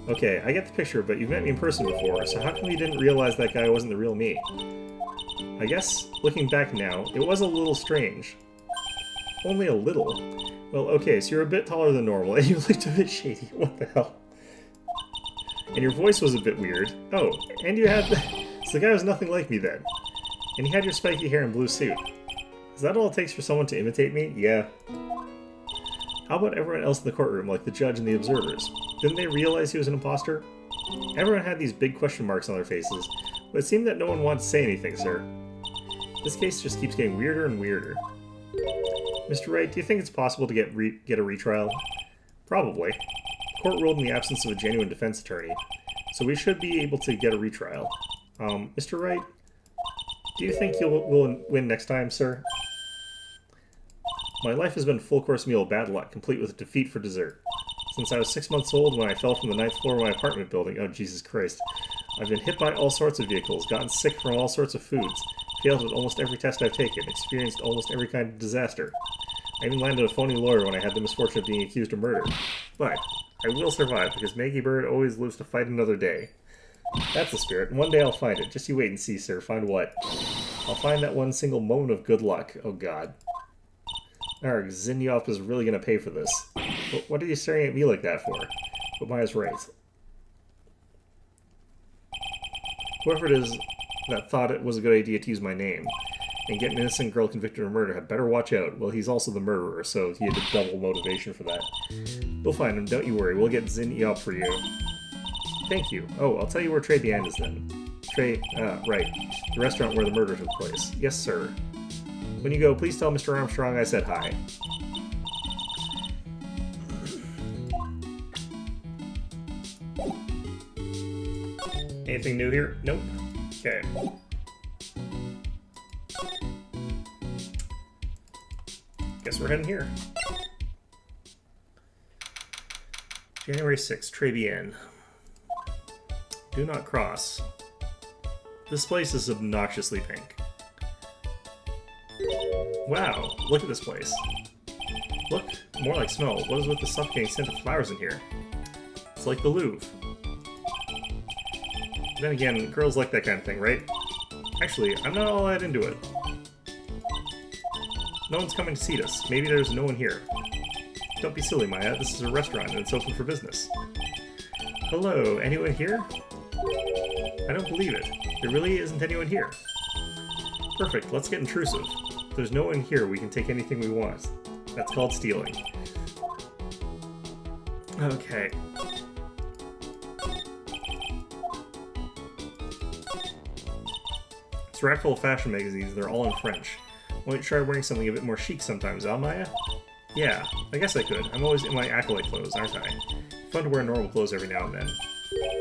Okay, I get the picture, but you've met me in person before, so how come you didn't realize that guy wasn't the real me? I guess, looking back now, it was a little strange. Only a little? Well, okay, so you're a bit taller than normal, and you looked a bit shady. What the hell? And your voice was a bit weird. Oh, and you had... So the guy was nothing like me then. And he had your spiky hair and blue suit. Is that all it takes for someone to imitate me? Yeah. How about everyone else in the courtroom, like the judge and the observers? Didn't they realize he was an imposter? Everyone had these big question marks on their faces, but it seemed that no one wanted to say anything, sir. This case just keeps getting weirder and weirder. Mr. Wright, do you think it's possible to get a retrial? Probably. The court ruled in the absence of a genuine defense attorney, so we should be able to get a retrial. Mr. Wright, do you think you'll win next time, sir? My life has been a full-course meal of bad luck, complete with defeat for dessert. Since I was 6 months old when I fell from the 9th floor of my apartment building, oh Jesus Christ, I've been hit by all sorts of vehicles, gotten sick from all sorts of foods, failed at almost every test I've taken, experienced almost every kind of disaster. I even landed a phony lawyer when I had the misfortune of being accused of murder. But I will survive, because Maggie Bird always lives to fight another day. That's the spirit, and one day I'll find it. Just you wait and see, sir. Find what? I'll find that one single moment of good luck. Oh god. Arg, Zinniop is really going to pay for this. What are you staring at me like that for? But Maya's right. Whoever it is that thought it was a good idea to use my name and get an innocent girl convicted of murder had better watch out. Well, he's also the murderer, so he had a double motivation for that. We'll find him, don't you worry. We'll get Zinniop for you. Thank you. Oh, I'll tell you where Très Bien is then. Right. The restaurant where the murder took place. Yes, sir. When you go, please tell Mr. Armstrong I said hi. Anything new here? Nope. Okay. Guess we're heading here. January 6th, Très Bien. Do not cross. This place is obnoxiously pink. Wow, look at this place. Look, more like smell. What is with the suffocating scent of flowers in here? It's like the Louvre. Then again, girls like that kind of thing, right? Actually, I'm not all that into it. No one's coming to see us. Maybe there's no one here. Don't be silly, Maya. This is a restaurant and it's open for business. Hello, anyone here? I don't believe it. There really isn't anyone here. Perfect, let's get intrusive. If there's no one here, we can take anything we want. That's called stealing. Okay. It's a rack full of fashion magazines. They're all in French. Why don't you try wearing something a bit more chic sometimes, huh, Maya? Yeah, I guess I could. I'm always in my acolyte clothes, aren't I? Fun to wear normal clothes every now and then.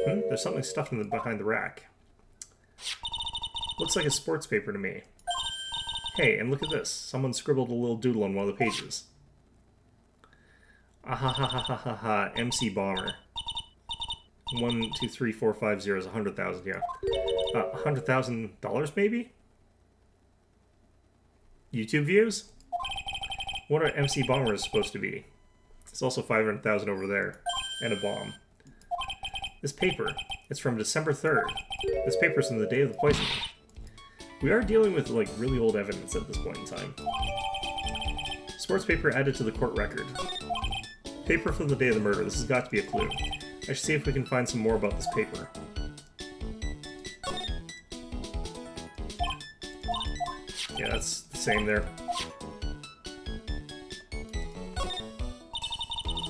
There's something stuffed behind the rack. Looks like a sports paper to me. Hey, and look at this. Someone scribbled a little doodle on one of the pages. Ahahahahaha, MC Bomber. 1, 2, 3, 4, 5 zeros, 100,000, yeah. $100,000 maybe? YouTube views? What are MC Bombers supposed to be? There's also 500,000 over there. And a bomb. This paper, it's from December 3rd. This paper's from the day of the poisoning. We are dealing with, like, really old evidence at this point in time. Sports paper added to the court record. Paper from the day of the murder. This has got to be a clue. I should see if we can find some more about this paper. Yeah, that's the same there.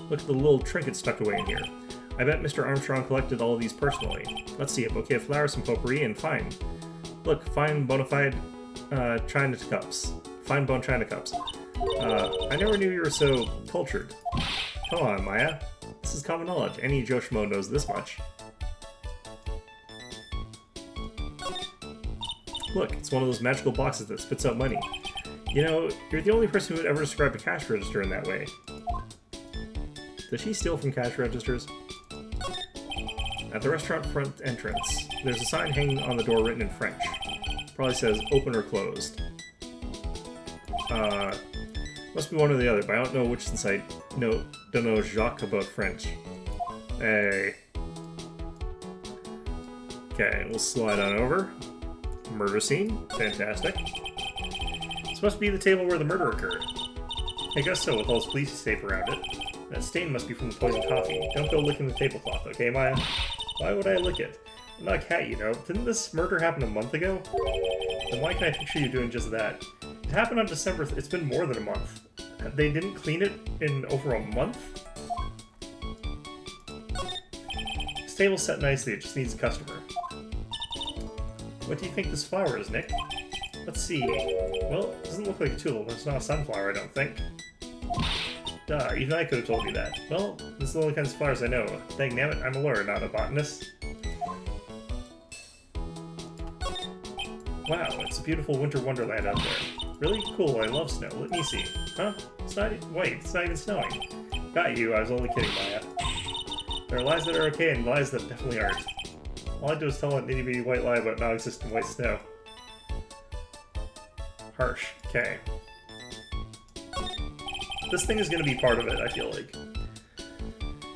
Look at the little trinket stuck away in here. I bet Mr. Armstrong collected all of these personally. Let's see, a bouquet of flowers, some potpourri, and fine. Look, fine bona fide china cups. Fine bone china cups. I never knew you were so cultured. Come on, Maya. This is common knowledge. Any Joe Schmo knows this much. Look, it's one of those magical boxes that spits out money. You know, you're the only person who would ever describe a cash register in that way. Does she steal from cash registers? At the restaurant front entrance, there's a sign hanging on the door written in French. Probably says open or closed. Must be one or the other, but I don't know which since I don't know Jacques about French. Hey. Okay, we'll slide on over. Murder scene. Fantastic. This must be the table where the murder occurred. I guess so, with all this police tape around it. That stain must be from the poisoned coffee. Don't go licking the tablecloth, okay, Maya? Why would I lick it? I'm not a cat, you know. Didn't this murder happen a month ago? Then why can I picture you doing just that? It happened on December... It's been more than a month. They didn't clean it in over a month? This table's set nicely, it just needs a customer. What do you think this flower is, Nick? Let's see. Well, it doesn't look like a tulip, but it's not a sunflower, I don't think. Duh, even I could have told you that. Well, this is the only kinds of flowers I know. Dangnammit, I'm a lawyer, not a botanist. Wow, it's a beautiful winter wonderland out there. Really? Cool, I love snow. Let me see. Huh? It's not... Wait, it's not even snowing. Got you, I was only kidding, Maya. There are lies that are okay and lies that definitely aren't. All I do is tell an itty-bitty white lie about non-existent white snow. Harsh. Okay. This thing is going to be part of it, I feel like.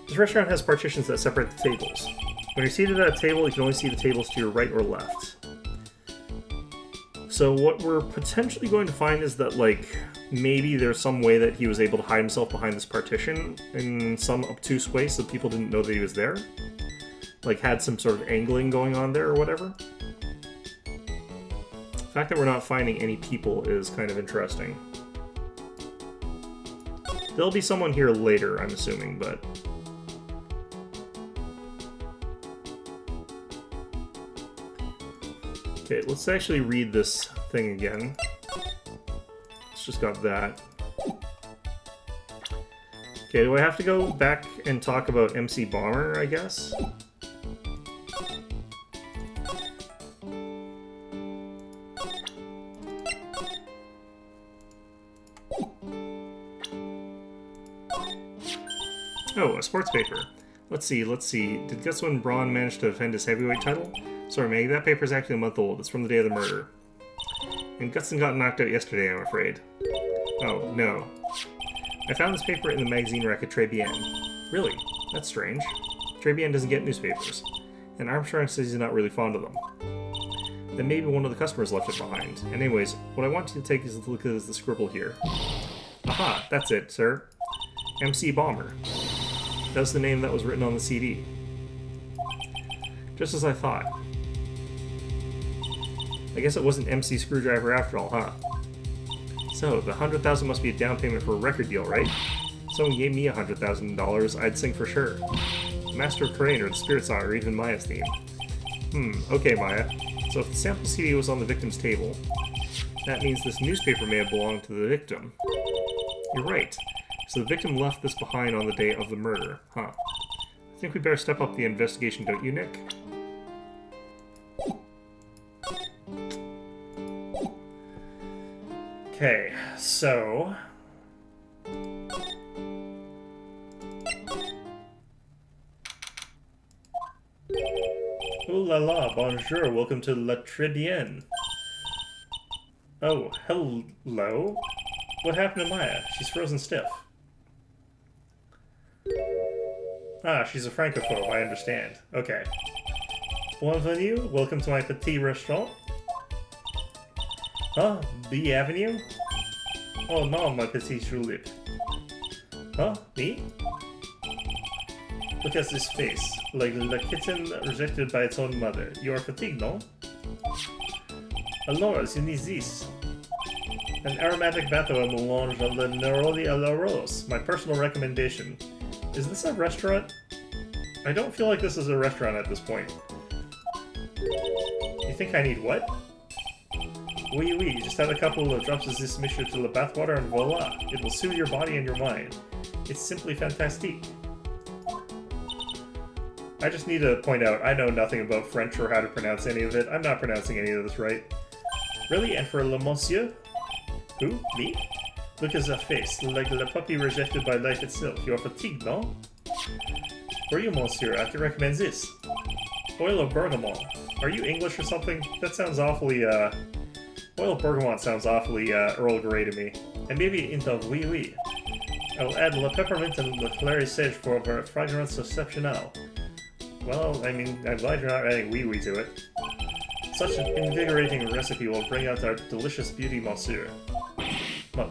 This restaurant has partitions that separate the tables. When you're seated at a table, you can only see the tables to your right or left. So what we're potentially going to find is that, like, maybe there's some way that he was able to hide himself behind this partition in some obtuse way so people didn't know that he was there. Like, had some sort of angling going on there or whatever. The fact that we're not finding any people is kind of interesting. There'll be someone here later, I'm assuming, but... Okay, let's actually read this thing again. It's just got that. Okay, do I have to go back and talk about MC Bomber, I guess? Oh, a sports paper. Let's see. Did Gutswin Braun manage to defend his heavyweight title? Sorry, Maggie, that paper's actually a month old. It's from the day of the murder. And Gutson got knocked out yesterday, I'm afraid. Oh, no. I found this paper in the magazine rack at Très Bien. Really? That's strange. Très Bien doesn't get newspapers. And Armstrong says he's not really fond of them. Then maybe one of the customers left it behind. And anyways, what I want you to take is a look at the scribble here. Aha, that's it, sir. MC Bomber. That's the name that was written on the CD. Just as I thought. I guess it wasn't MC Screwdriver after all, huh? So, the $100,000 must be a down payment for a record deal, right? If someone gave me $100,000, I'd sing for sure. Master of Crane or the Spirit Song or even Maya's theme. Okay, Maya. So if the sample CD was on the victim's table, that means this newspaper may have belonged to the victim. You're right. So the victim left this behind on the day of the murder, huh? I think we better step up the investigation, don't you, Nick? Okay, so... Ooh la la, bonjour, welcome to La Tribienne. Oh, hello? What happened to Maya? She's frozen stiff. Ah, she's a francophobe, I understand. Okay. Bienvenue, welcome to my petit restaurant. Huh? B Avenue? Oh no, my petit julep. Huh? Me? Look at this face, like a kitten rejected by its own mother. You are fatigued, no? Alors, you need this. An aromatic bateau à melange de la neroli à la rose. My personal recommendation. Is this a restaurant? I don't feel like this is a restaurant at this point. You think I need what? Oui, just add a couple of drops of this mixture to the bathwater and voila! It will soothe your body and your mind. It's simply fantastique. I just need to point out, I know nothing about French or how to pronounce any of it. I'm not pronouncing any of this right. Really? And for le monsieur? Who? Me? Look at that face, like the puppy rejected by life itself. You are fatigued, no? For you, monsieur, I can recommend this. Oil of bergamot. Are you English or something? That sounds awfully, Oil of bergamot sounds awfully, Earl Grey to me. And maybe into oui. I'll add le peppermint and le clary sage for a fragrance exceptionnel. Well, I mean, I'm glad you're not adding oui to it. Such an invigorating recipe will bring out our delicious beauty, monsieur.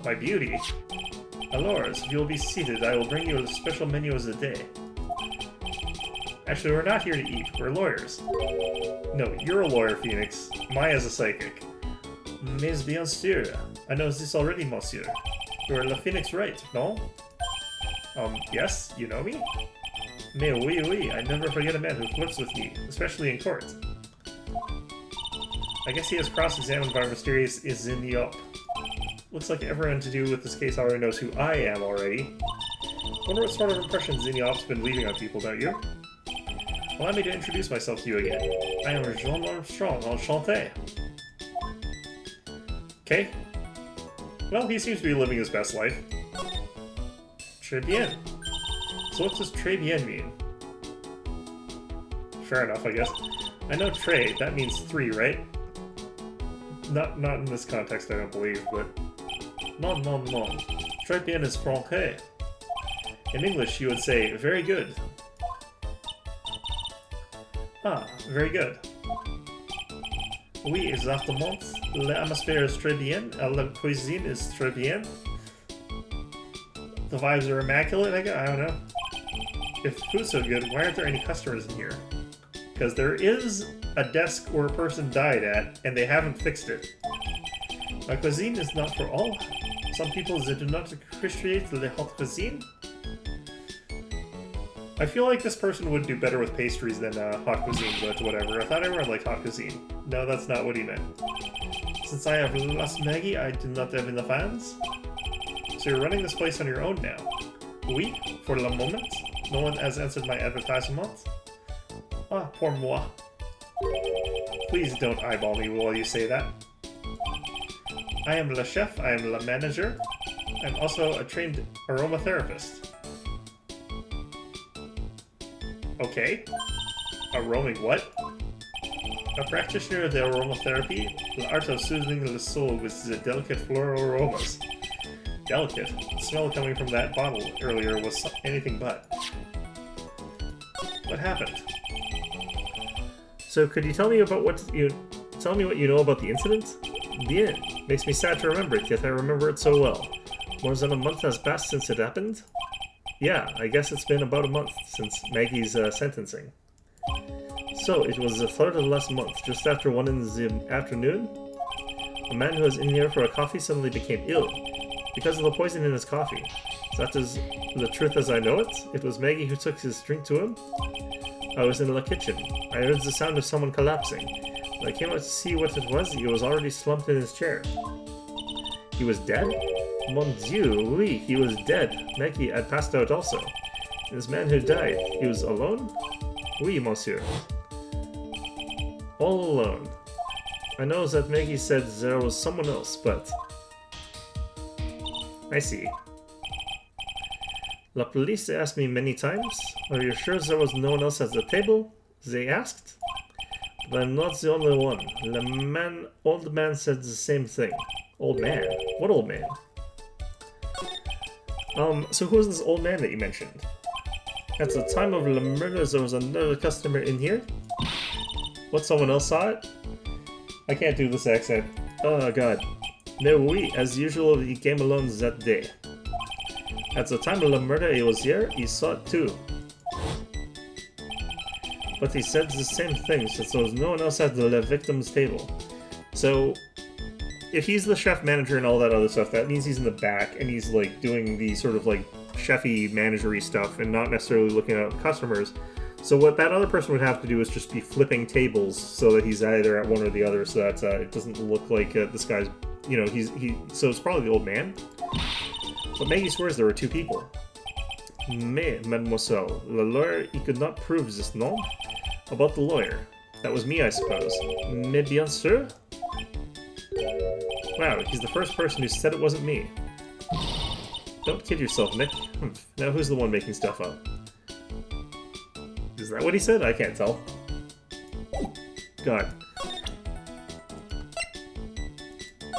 My beauty? Alors, if you'll be seated, I will bring you a special menu of the day. Actually, we're not here to eat, we're lawyers. No, you're a lawyer, Phoenix. Maya's a psychic. Mais bien sûr. I know this already, monsieur. You're La Phoenix Wright, no? Yes, you know me? Mais oui, I never forget a man who flirts with me, especially in court. I guess he has cross-examined by mysterious Iziniop. Looks like everyone to do with this case already knows who I am already. Wonder what sort of impression Ziniop's been leaving on people, don't you? Allow me to introduce myself to you again. I am Jean Armstrong, enchanté. Okay. Well, he seems to be living his best life. Très bien. So what does très bien mean? Fair enough, I guess. I know très, that means 3, right? Not in this context, I don't believe, but... Non, non, non. Très bien is français. In English, you would say, very good. Ah, very good. Oui, exactement. L'atmosphère est très bien, la cuisine is très bien. The vibes are immaculate, I don't know. If the food's so good, why aren't there any customers in here? Because there is a desk where a person died at, and they haven't fixed it. My cuisine is not for all. Some people they do not appreciate the hot cuisine. I feel like this person would do better with pastries than hot cuisine, but whatever. I thought everyone liked hot cuisine. No, that's not what he meant. Since I have lost Maggie, I do not have enough fans. So you're running this place on your own now? Oui, for le moment. No one has answered my advertisement. Ah, pour moi. Please don't eyeball me while you say that. I am le chef, I am le manager. I'm also a trained aromatherapist. Okay. A roaming what? A practitioner of the aromatherapy, the art of soothing the soul with the delicate floral aromas. Delicate? The smell coming from that bottle earlier was anything but. What happened? So could you tell me about what you know about the incident? Bien. Makes me sad to remember it, yet I remember it so well. More than a month has passed since it happened? Yeah, I guess it's been about a month since Maggie's sentencing. So, it was the 3rd of last month, just after 1 in the afternoon? A man who was in here for a coffee suddenly became ill, because of the poison in his coffee. That is the truth as I know it. It was Maggie who took his drink to him. I was in the kitchen. I heard the sound of someone collapsing. When I came out to see what it was, he was already slumped in his chair. He was dead? Mon Dieu, oui, he was dead. Maggie had passed out also. This man who died, he was alone? Oui, monsieur. All alone. I know that Maggie said there was someone else, but... I see. La police asked me many times, are you sure there was no one else at the table? They asked. But I'm not the only one. The old man said the same thing. Old man? What old man? So who was this old man that you mentioned? At the time of the murder, there was another customer in here? What, someone else saw it? I can't do this accent. Oh god. No, oui, as usual, he came alone that day. At the time of the murder, he was here, he saw it too. But he said the same thing, since there was no one else at the victim's table. So, if he's the chef manager and all that other stuff, that means he's in the back and he's like doing the sort of like chefy managery stuff and not necessarily looking at customers. So what that other person would have to do is just be flipping tables so that he's either at one or the other, so that it doesn't look like this guy's, you know, so it's probably the old man. But Maggie swears there were 2 people. Mais, mademoiselle, le lawyer, he could not prove this, non? About the lawyer. That was me, I suppose. Mais bien sûr? Wow, he's the first person who said it wasn't me. Don't kid yourself, Nick. Now who's the one making stuff up? Is that what he said? I can't tell. God.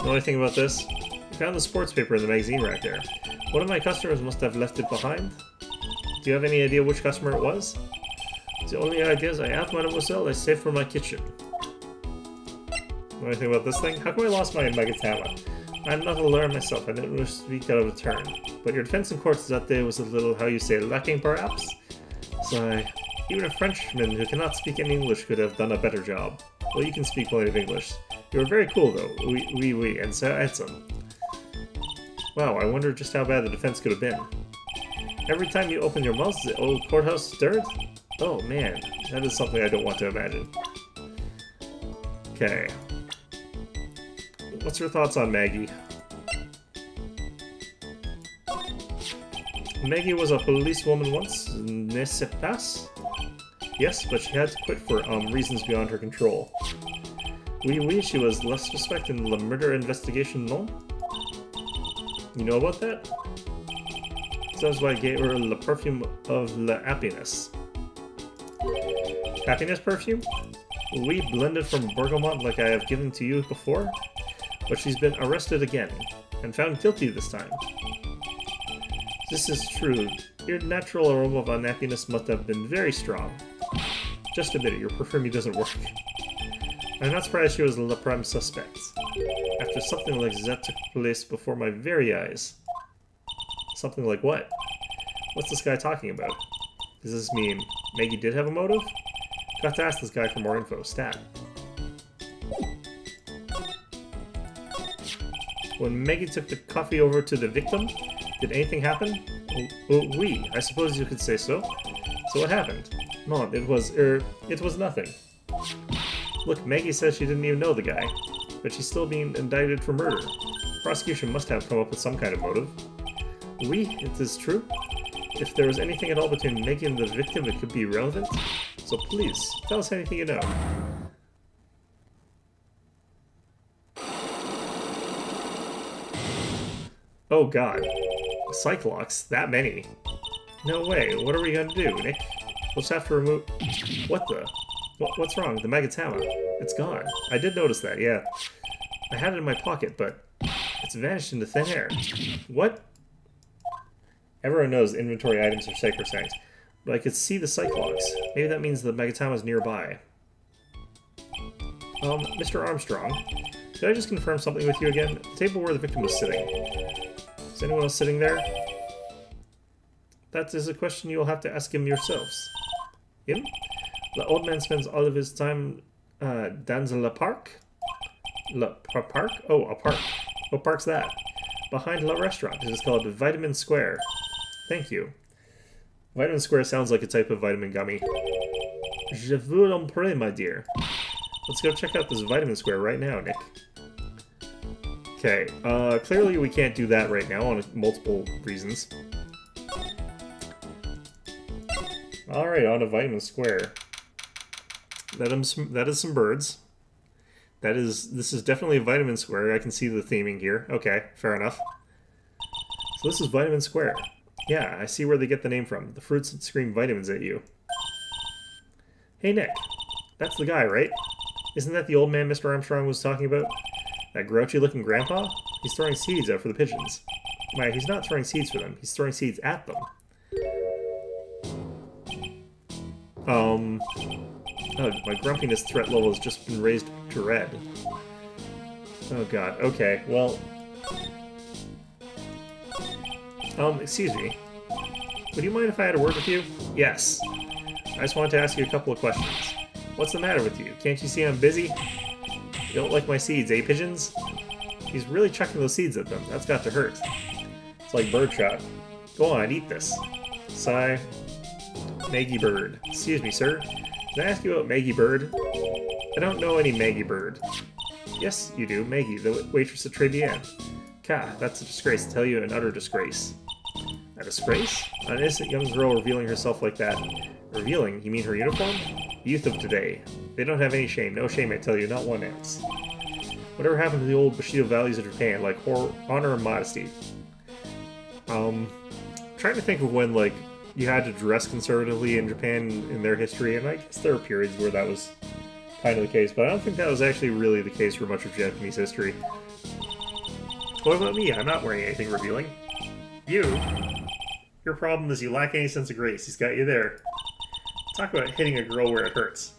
Know anything about this? I found the sports paper in the magazine rack there. One of my customers must have left it behind. Do you have any idea which customer it was? The only ideas I have, mademoiselle, I saved from my kitchen. Know anything about this thing? How come I lost my magatama? I'm not a lawyer myself, I didn't wish to speak out of turn. But your defense in court that day was a little, how you say, lacking perhaps? So even a Frenchman who cannot speak any English could have done a better job. Well, you can speak plenty of English. You were very cool though, oui, and so handsome. Wow, I wonder just how bad the defense could have been. Every time you open your mouth, the old courthouse stirred? Oh man, that is something I don't want to imagine. Okay. What's your thoughts on Maggie? Maggie was a policewoman once, n'est-ce pas? Yes, but she had to quit for reasons beyond her control. Oui, she was less suspect in the murder investigation, non? You know about that? That's why I gave her the perfume of la happiness. Happiness perfume? We blended from bergamot like I have given to you before, but she's been arrested again, and found guilty this time. This is true. Your natural aroma of unhappiness must have been very strong. Just admit it, your perfume doesn't work. I'm not surprised she was the prime suspect, after something like that took place before my very eyes. Something like what? What's this guy talking about? Does this mean Maggie did have a motive? Got to ask this guy for more info. Stat. When Maggie took the coffee over to the victim, did anything happen? Oui, I suppose you could say so. So what happened? No, it was nothing. Look, Maggie says she didn't even know the guy, but she's still being indicted for murder. Prosecution must have come up with some kind of motive. Oui, it is true. If there was anything at all between Maggie and the victim, it could be relevant. So please, tell us anything you know. Oh god. Cyclops? That many? No way, what are we gonna do, Nick? We'll just have to remove... What the? What's wrong? The Magatama. It's gone. I did notice that, yeah. I had it in my pocket, but it's vanished into thin air. What? Everyone knows inventory items are sacrosanct, but I could see the Cyclops. Maybe that means the Magatama's nearby. Mr. Armstrong, did I just confirm something with you again? The table where the victim was sitting. Is anyone else sitting there? That is a question you will have to ask him yourselves. Him? The old man spends all of his time dans le parc? Park? Oh, a park. What park's that? Behind la restaurant. It is called Vitamin Square. Thank you. Vitamin Square sounds like a type of vitamin gummy. Je vous en prie, my dear. Let's go check out this Vitamin Square right now, Nick. Okay, clearly we can't do that right now on multiple reasons. Alright, on to Vitamin Square. That is some birds. This is definitely a Vitamin Square. I can see the theming here. Okay, fair enough. So this is Vitamin Square. Yeah, I see where they get the name from. The fruits that scream vitamins at you. Hey, Nick. That's the guy, right? Isn't that the old man Mr. Armstrong was talking about? That grouchy-looking grandpa? He's throwing seeds out for the pigeons. Why, he's not throwing seeds for them. He's throwing seeds at them. Oh, my grumpiness threat level has just been raised to red. Oh god, okay, well... excuse me. Would you mind if I had a word with you? Yes. I just wanted to ask you a couple of questions. What's the matter with you? Can't you see I'm busy? You don't like my seeds, eh, pigeons? He's really chucking those seeds at them. That's got to hurt. It's like birdshot. Go on, eat this. Sigh. Maggie Bird. Excuse me, sir. Can I ask you about Maggie Bird? I don't know any Maggie Bird. Yes, you do. Maggie, the waitress at Très Bien. Ka, that's a disgrace. I tell you, an utter disgrace. A disgrace? An innocent young girl revealing herself like that. Revealing? You mean her uniform? Youth of today. They don't have any shame. No shame, I tell you. Not one ounce. Whatever happened to the old Bushido values of Japan, like honor and modesty? Trying to think of when, like, you had to dress conservatively in Japan in their history, and I guess there were periods where that was kind of the case, but I don't think that was actually really the case for much of Japanese history. What about me? I'm not wearing anything revealing. You? Your problem is you lack any sense of grace. He's got you there. Talk about hitting a girl where it hurts.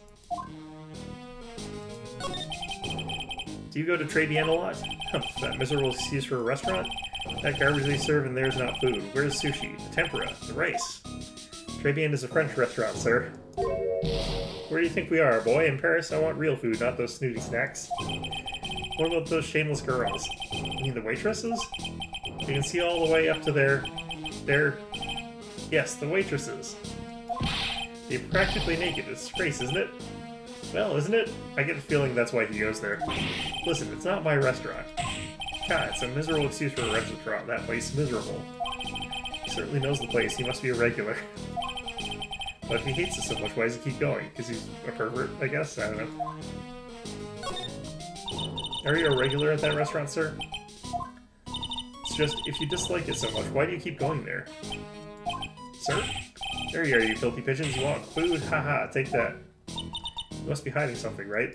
Do you go to Très Bien a lot? That miserable excuse for a restaurant? That garbage they serve in there is not food. Where's sushi? The tempura? The rice? Très Bien is a French restaurant, sir. Where do you think we are, boy? In Paris? I want real food, not those snooty snacks. What about those shameless girls? You mean the waitresses? You can see all the way up to their... Yes, the waitresses. They're practically naked. It's a disgrace, isn't it? Well, isn't it? I get the feeling that's why he goes there. Listen, it's not my restaurant. God, it's a miserable excuse for a restaurant. That place is miserable. He certainly knows the place. He must be a regular. But if he hates it so much, why does he keep going? Because he's a pervert, I guess? I don't know. Are you a regular at that restaurant, sir? just, if you dislike it so much, why do you keep going there? Sir? There you are, you filthy pigeons. You want food? Haha, take that. You must be hiding something, right?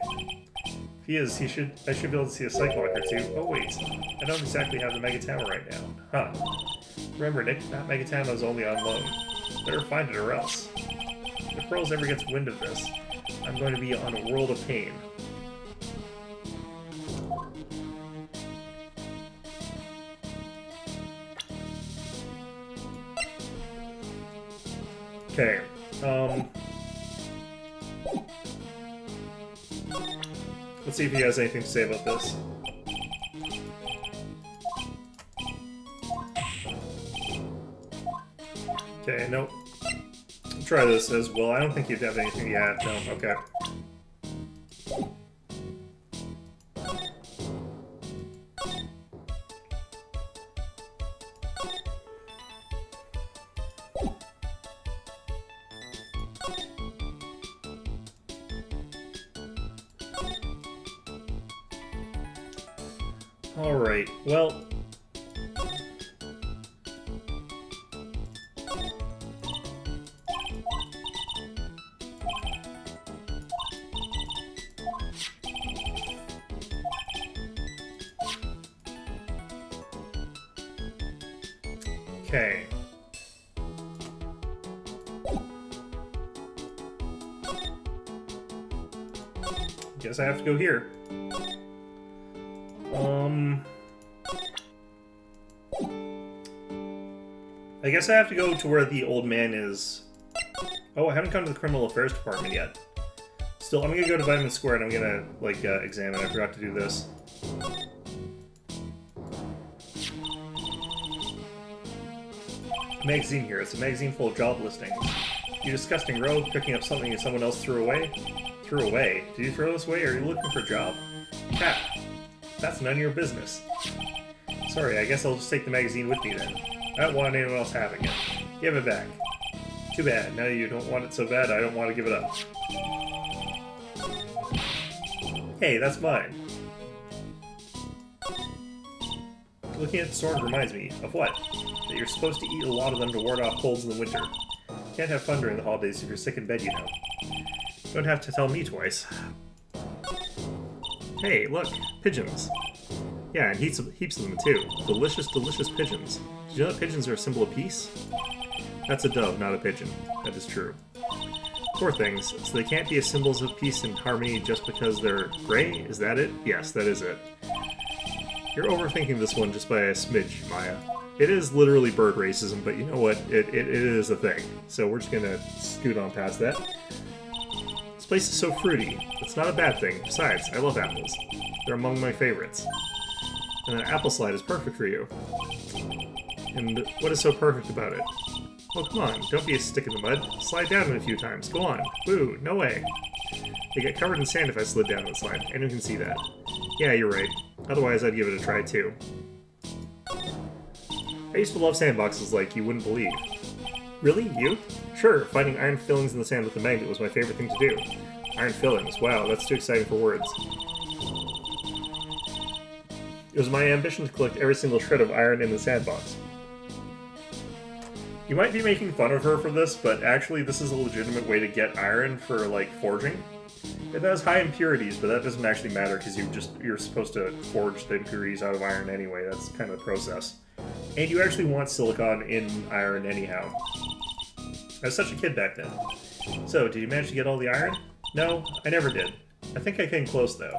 If he is, I should be able to see a psych block or two. Oh wait, I don't exactly have the Megatammer right now. Huh. Remember, Nick, that Megatammer is only on loan. Better find it or else. If Pearls ever gets wind of this, I'm going to be on a world of pain. Okay, let's see if he has anything to say about this. Okay, nope. Try this as well. I don't think you'd have anything yet. No, okay. Alright, well... Okay. Guess I have to go here. I guess I have to go to where the old man is. Oh, I haven't come to the Criminal Affairs Department yet. Still, I'm gonna go to Vitamin Square and I'm gonna, like, examine. I forgot to do this. Magazine here. It's a magazine full of job listings. You disgusting rogue, picking up something someone else threw away? Threw away? Did you throw this away? Are you looking for a job? Cat. That's none of your business. Sorry, I guess I'll just take the magazine with me then. I don't want anyone else having it. Give it back. Too bad. Now you don't want it so bad, I don't want to give it up. Hey, that's mine. Looking at the sword reminds me of what? That you're supposed to eat a lot of them to ward off colds in the winter. Can't have fun during the holidays if you're sick in bed, you know. Don't have to tell me twice. Hey, look, pigeons. Yeah, and heaps of them too. Delicious, delicious pigeons. Did you know that pigeons are a symbol of peace? That's a dove, not a pigeon. That is true. Poor things. So they can't be as symbols of peace and harmony just because they're gray? Is that it? Yes, that is it. You're overthinking this one just by a smidge, Maya. It is literally bird racism, but you know what? It is a thing. So we're just gonna scoot on past that. This place is so fruity. It's not a bad thing. Besides, I love apples. They're among my favorites. And an apple slide is perfect for you. And what is so perfect about it? Oh, come on, don't be a stick in the mud. Slide down it a few times. Go on. Woo, no way. They get covered in sand if I slid down the slide. Anyone can see that. Yeah, you're right. Otherwise, I'd give it a try, too. I used to love sandboxes like you wouldn't believe. Really? You? Sure, finding iron fillings in the sand with a magnet was my favorite thing to do. Iron fillings? Wow, that's too exciting for words. It was my ambition to collect every single shred of iron in the sandbox. You might be making fun of her for this, but actually this is a legitimate way to get iron for, like, forging. It has high impurities, but that doesn't actually matter because you're supposed to forge the impurities out of iron anyway. That's kind of the process. And you actually want silicon in iron anyhow. I was such a kid back then. So, did you manage to get all the iron? No, I never did. I think I came close, though.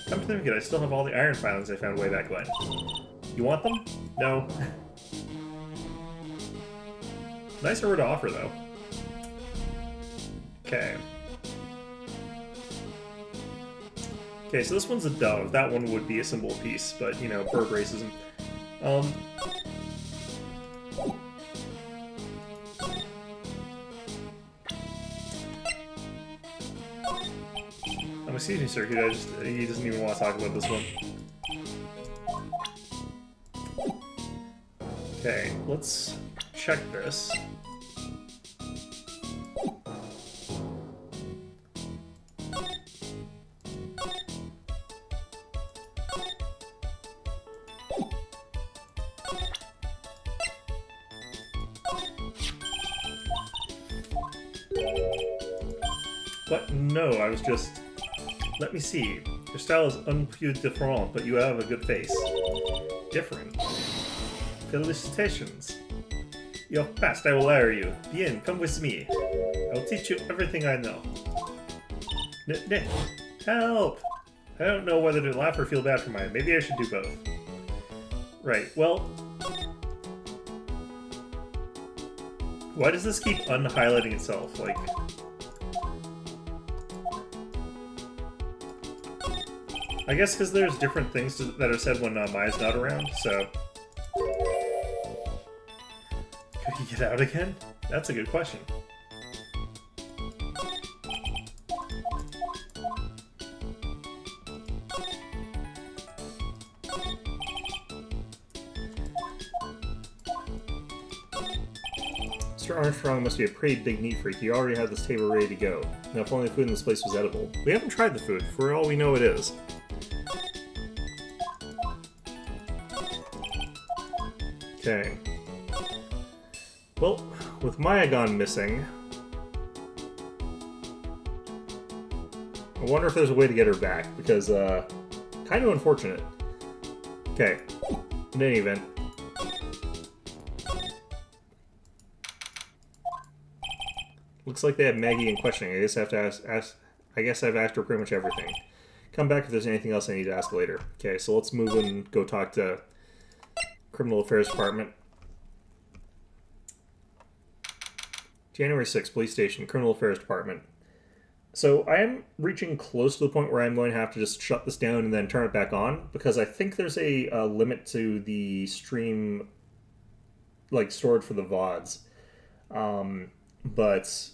Come to think of it, I still have all the iron filings I found way back when. You want them? No. Nice of her to offer, though. Okay. Okay, so this one's a dove. That one would be a symbol of peace, but, you know, bird racism. Excuse me, sir, he doesn't even want to talk about this one. Okay, let's check this. What? No, I was just... Let me see. Your style is un peu different, but you have a good face. Different. Felicitations. You're fast, I will hire you. Bien, come with me. I will teach you everything I know. Help! I don't know whether to laugh or feel bad for mine. Maybe I should do both. Right, well... Why does this keep unhighlighting itself? Like... I guess because there's different things that are said when Maya's not around, so... Could he get out again? That's a good question. Mr. Armstrong must be a pretty big neat freak. He already had this table ready to go. Now if only the food in this place was edible. We haven't tried the food. For all we know it is. Okay. Well, with Maya gone missing... I wonder if there's a way to get her back, because, kind of unfortunate. Okay. In any event... Looks like they have Maggie in questioning. I guess I have to ask. I guess I've asked her pretty much everything. Come back if there's anything else I need to ask later. Okay, so let's move and go talk to Criminal Affairs Department. January 6th, Police Station, Criminal Affairs Department. So I am reaching close to the point where I'm going to have to just shut this down and then turn it back on, because I think there's a limit to the stream, like, stored for the VODs. But...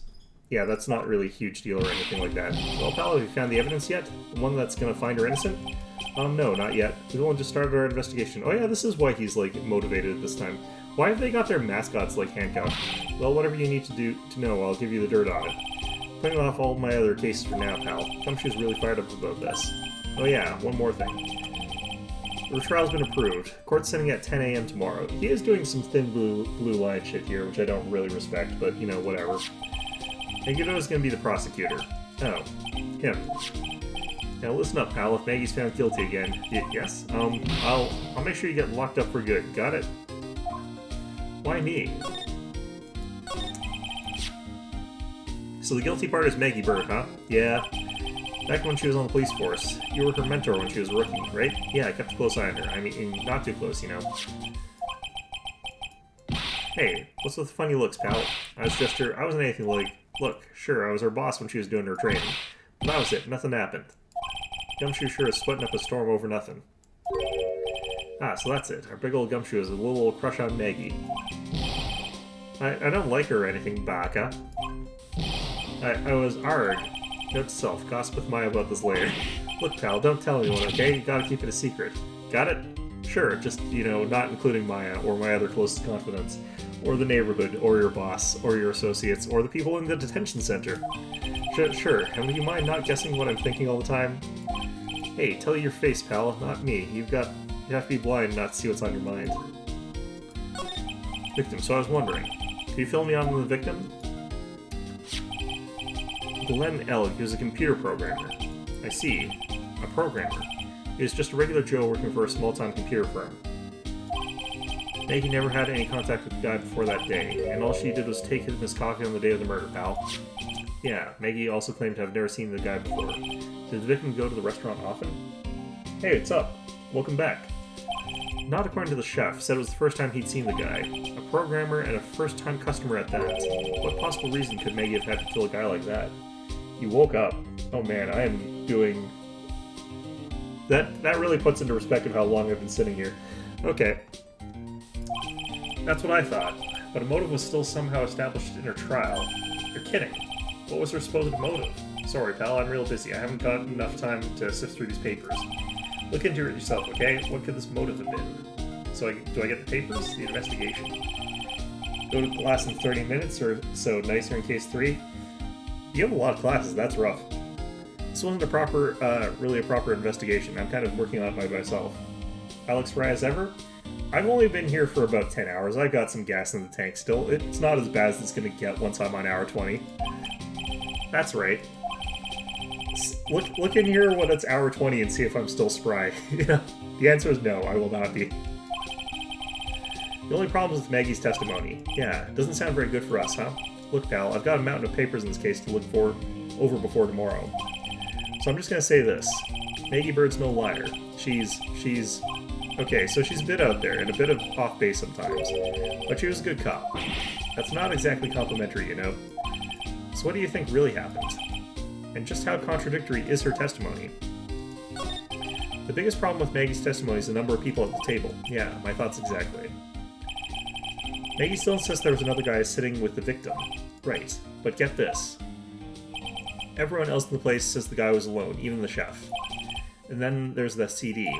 yeah, that's not really a huge deal or anything like that. Well, pal, have you found the evidence yet? The one that's gonna find her innocent? No, not yet. We've only just started our investigation. Oh yeah, this is why he's, like, motivated this time. Why have they got their mascots, like, handcuffed? Well, whatever you need to know, I'll give you the dirt on it. Putting off all my other cases for now, pal. Gumshoe's really fired up about this. Oh yeah, one more thing. The trial's been approved. Court's sitting at 10 a.m. tomorrow. He is doing some thin blue line shit here, which I don't really respect, but, you know, whatever. Megiddo's gonna be the prosecutor. Oh, him. Now listen up, pal. If Maggie's found guilty again, yes. I'll make sure you get locked up for good. Got it? Why me? So the guilty part is Maggie Bird, huh? Yeah. Back when she was on the police force, you were her mentor when she was a rookie, right? Yeah, I kept a close eye on her. I mean, not too close, you know. Hey, what's with the funny looks, pal? I wasn't anything like... Look, sure, I was her boss when she was doing her training. But that was it. Nothing happened. Gumshoe sure is splitting up a storm over nothing. Ah, so that's it. Our big old Gumshoe has a little crush on Maggie. I don't like her or anything, Baka. I was arg. Note to self, gossip with Maya about this later. Look, pal, don't tell anyone, okay? You gotta keep it a secret. Got it? Sure, just, you know, not including Maya, or my other closest confidants, or the neighborhood, or your boss, or your associates, or the people in the detention center. Sure, and would you mind not guessing what I'm thinking all the time? Hey, tell your face, pal, not me. You have to be blind not to see what's on your mind. Victim, so I was wondering, can you fill me on the victim? Glenn Elg, he was a computer programmer. I see. A programmer. He was just a regular Joe working for a small-time computer firm. Maggie never had any contact with the guy before that day, and all she did was take him his coffee on the day of the murder, pal. Yeah, Maggie also claimed to have never seen the guy before. Did the victim go to the restaurant often? Hey, what's up? Welcome back. Not according to the chef, said it was the first time he'd seen the guy. A programmer and a first-time customer at that. What possible reason could Maggie have had to kill a guy like that? You woke up. Oh man, I am doing... That really puts into perspective how long I've been sitting here. Okay. That's what I thought. But a motive was still somehow established in her trial. You're kidding. What was her supposed motive? Sorry, pal, I'm real busy. I haven't got enough time to sift through these papers. Look into it yourself, okay? What could this motive have been? So do I get the papers? The investigation. Go to class in 30 minutes or so, nicer in case 3? You have a lot of classes, that's rough. This wasn't really a proper investigation. I'm kind of working on it by myself. Alex Fry as ever? I've only been here for about 10 hours. I got some gas in the tank still. It's not as bad as it's going to get once I'm on hour 20. That's right. Look in here when it's hour 20 and see if I'm still spry. You know, the answer is no, I will not be. The only problem is with Maggie's testimony. Yeah, doesn't sound very good for us, huh? Look, pal, I've got a mountain of papers in this case to look over before tomorrow. So I'm just gonna say this. Maggie Bird's no liar. She's... Okay, so she's a bit out there and a bit of off base sometimes. But she was a good cop. That's not exactly complimentary, you know? So what do you think really happened? And just how contradictory is her testimony? The biggest problem with Maggie's testimony is the number of people at the table. Yeah, my thoughts exactly. Maggie still insists there was another guy sitting with the victim. Right, but get this. Everyone else in the place says the guy was alone, even the chef. And then there's the CD.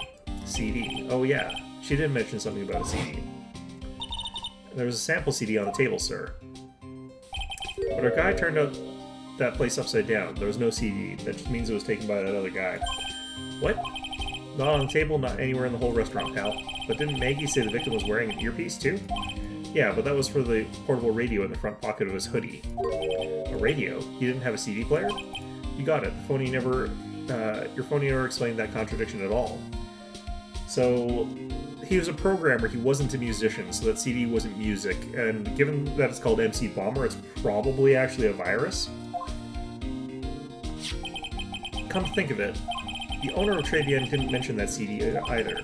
CD. Oh yeah, she did mention something about a CD. There was a sample CD on the table, sir. But our guy turned out that place upside down. There was no CD. That just means it was taken by that other guy. What? Not on the table, not anywhere in the whole restaurant, pal. But didn't Maggie say the victim was wearing an earpiece, too? Yeah, but that was for the portable radio in the front pocket of his hoodie. A radio? He didn't have a CD player? You got it. Your phony never explained that contradiction at all. So, he was a programmer, he wasn't a musician, so that CD wasn't music, and given that it's called MC Bomber, it's probably actually a virus. Come to think of it, the owner of Trabian didn't mention that CD either.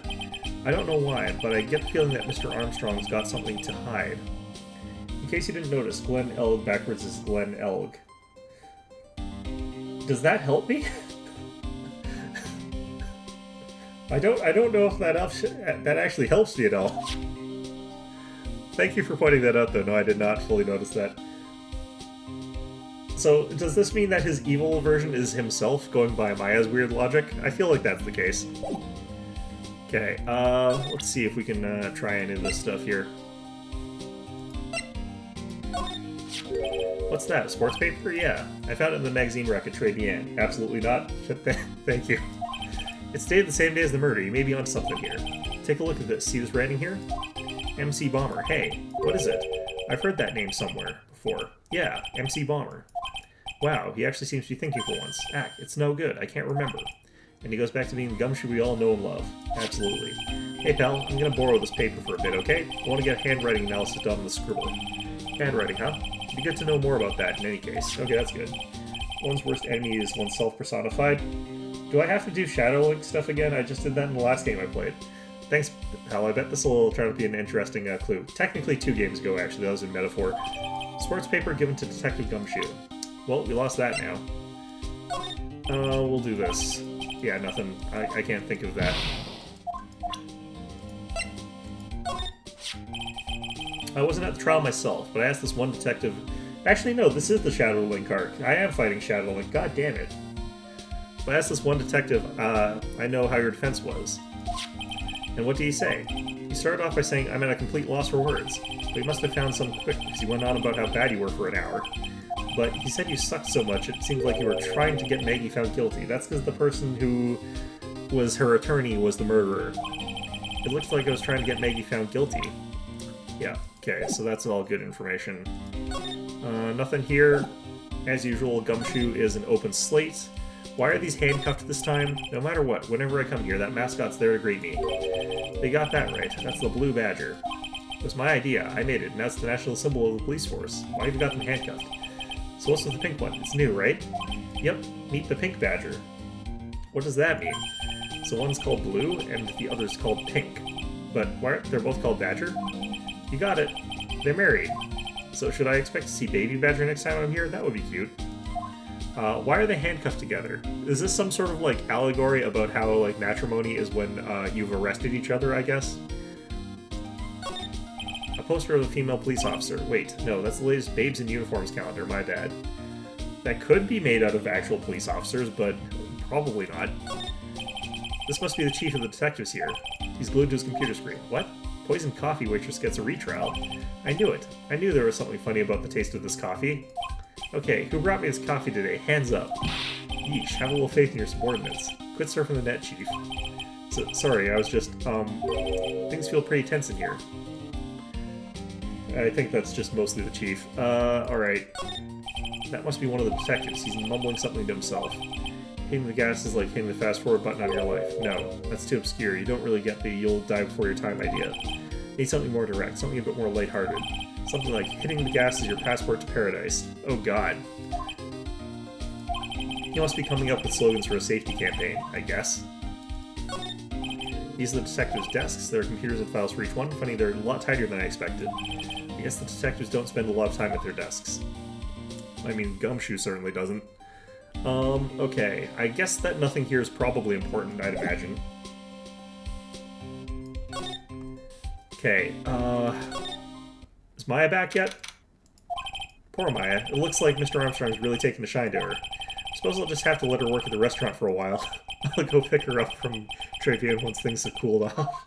I don't know why, but I get the feeling that Mr. Armstrong's got something to hide. In case you didn't notice, Glenn Elg backwards is Glenn Elg. Does that help me? I don't know if that actually helps me at all. Thank you for pointing that out, though. No, I did not fully notice that. So, does this mean that his evil version is himself, going by Maya's weird logic? I feel like that's the case. Okay, let's see if we can try any of this stuff here. What's that, a sports paper? Yeah, I found it in the magazine rack at Trade Bien. Absolutely not. Thank you. It's dated the same day as the murder. You may be onto something here. Take a look at this. See this writing here? MC Bomber. Hey, what is it? I've heard that name somewhere before. Yeah, MC Bomber. Wow, he actually seems to be thinking for once. It's no good. I can't remember. And he goes back to being the gumshoe we all know and love. Absolutely. Hey pal, I'm gonna borrow this paper for a bit, okay? I want to get handwriting analysis done on the scribble. Handwriting, huh? It'd be good to know more about that in any case. Okay, that's good. One's worst enemy is oneself personified. Do I have to do Shadow Link stuff again? I just did that in the last game I played. Thanks, pal. I bet this will turn out to be an interesting clue. Technically 2 games ago, actually. That was in metaphor. Sports paper given to Detective Gumshoe. Well, we lost that now. We'll do this. Yeah, nothing. I can't think of that. I wasn't at the trial myself, but I asked this one detective... Actually, no, this is the Shadow Link arc. I am fighting Shadow Link. God damn it. But I asked this one detective, I know how your defense was. And what did he say? He started off by saying, I'm at a complete loss for words. But he must have found some quick, because he went on about how bad you were for an hour. But he said you sucked so much, it seemed like you were trying to get Maggie found guilty. That's because the person who was her attorney was the murderer. It looks like I was trying to get Maggie found guilty. Yeah, okay, so that's all good information. Nothing here. As usual, Gumshoe is an open slate. Why are these handcuffed this time? No matter what, whenever I come here, that mascot's there to greet me. They got that right. That's the blue badger. It was my idea. I made it, and that's the national symbol of the police force. Why have you got them handcuffed? So what's with the pink one? It's new, right? Yep, meet the pink badger. What does that mean? So one's called Blue, and the other's called Pink. But why aren't they both called Badger? You got it. They're married. So should I expect to see Baby Badger next time I'm here? That would be cute. Why are they handcuffed together? Is this some sort of, like, allegory about how, like, matrimony is when you've arrested each other, I guess? A poster of a female police officer. Wait, no, that's the latest Babes in Uniforms calendar, my bad. That could be made out of actual police officers, but probably not. This must be the chief of the detectives here. He's glued to his computer screen. What? Poisoned coffee waitress gets a retrial. I knew it. I knew there was something funny about the taste of this coffee. Okay, who brought me this coffee today? Hands up. Yeesh, have a little faith in your subordinates. Quit surfing the net, Chief. So, sorry, I was just, things feel pretty tense in here. I think that's just mostly the Chief. Alright. That must be one of the detectives. He's mumbling something to himself. Hitting the gas is like hitting the fast forward button on your life. No, that's too obscure. You don't really get the you'll die before your time idea. Need something more direct, something a bit more lighthearted. Something like hitting the gas is your passport to paradise. Oh god. You must be coming up with slogans for a safety campaign, I guess. These are the detectives' desks. There are computers and files for each one. Funny, they're a lot tidier than I expected. I guess the detectives don't spend a lot of time at their desks. I mean, Gumshoe certainly doesn't. Okay. I guess that nothing here is probably important, I'd imagine. Okay, is Maya back yet? Poor Maya. It looks like Mr. Armstrong's really taking a shine to her. Suppose I'll just have to let her work at the restaurant for a while. I'll go pick her up from Travian once things have cooled off.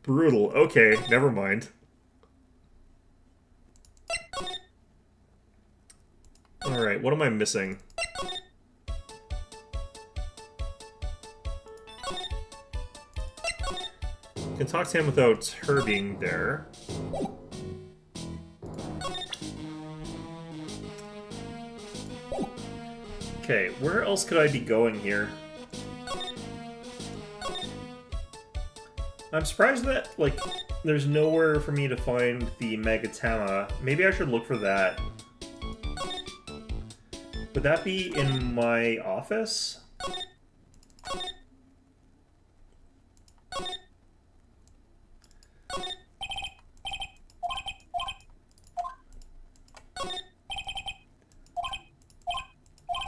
Brutal. Okay, never mind. Alright, what am I missing? Can talk to him without her being there. Okay, where else could I be going here? I'm surprised that, like, there's nowhere for me to find the Megatama. Maybe I should look for that. Would that be in my office?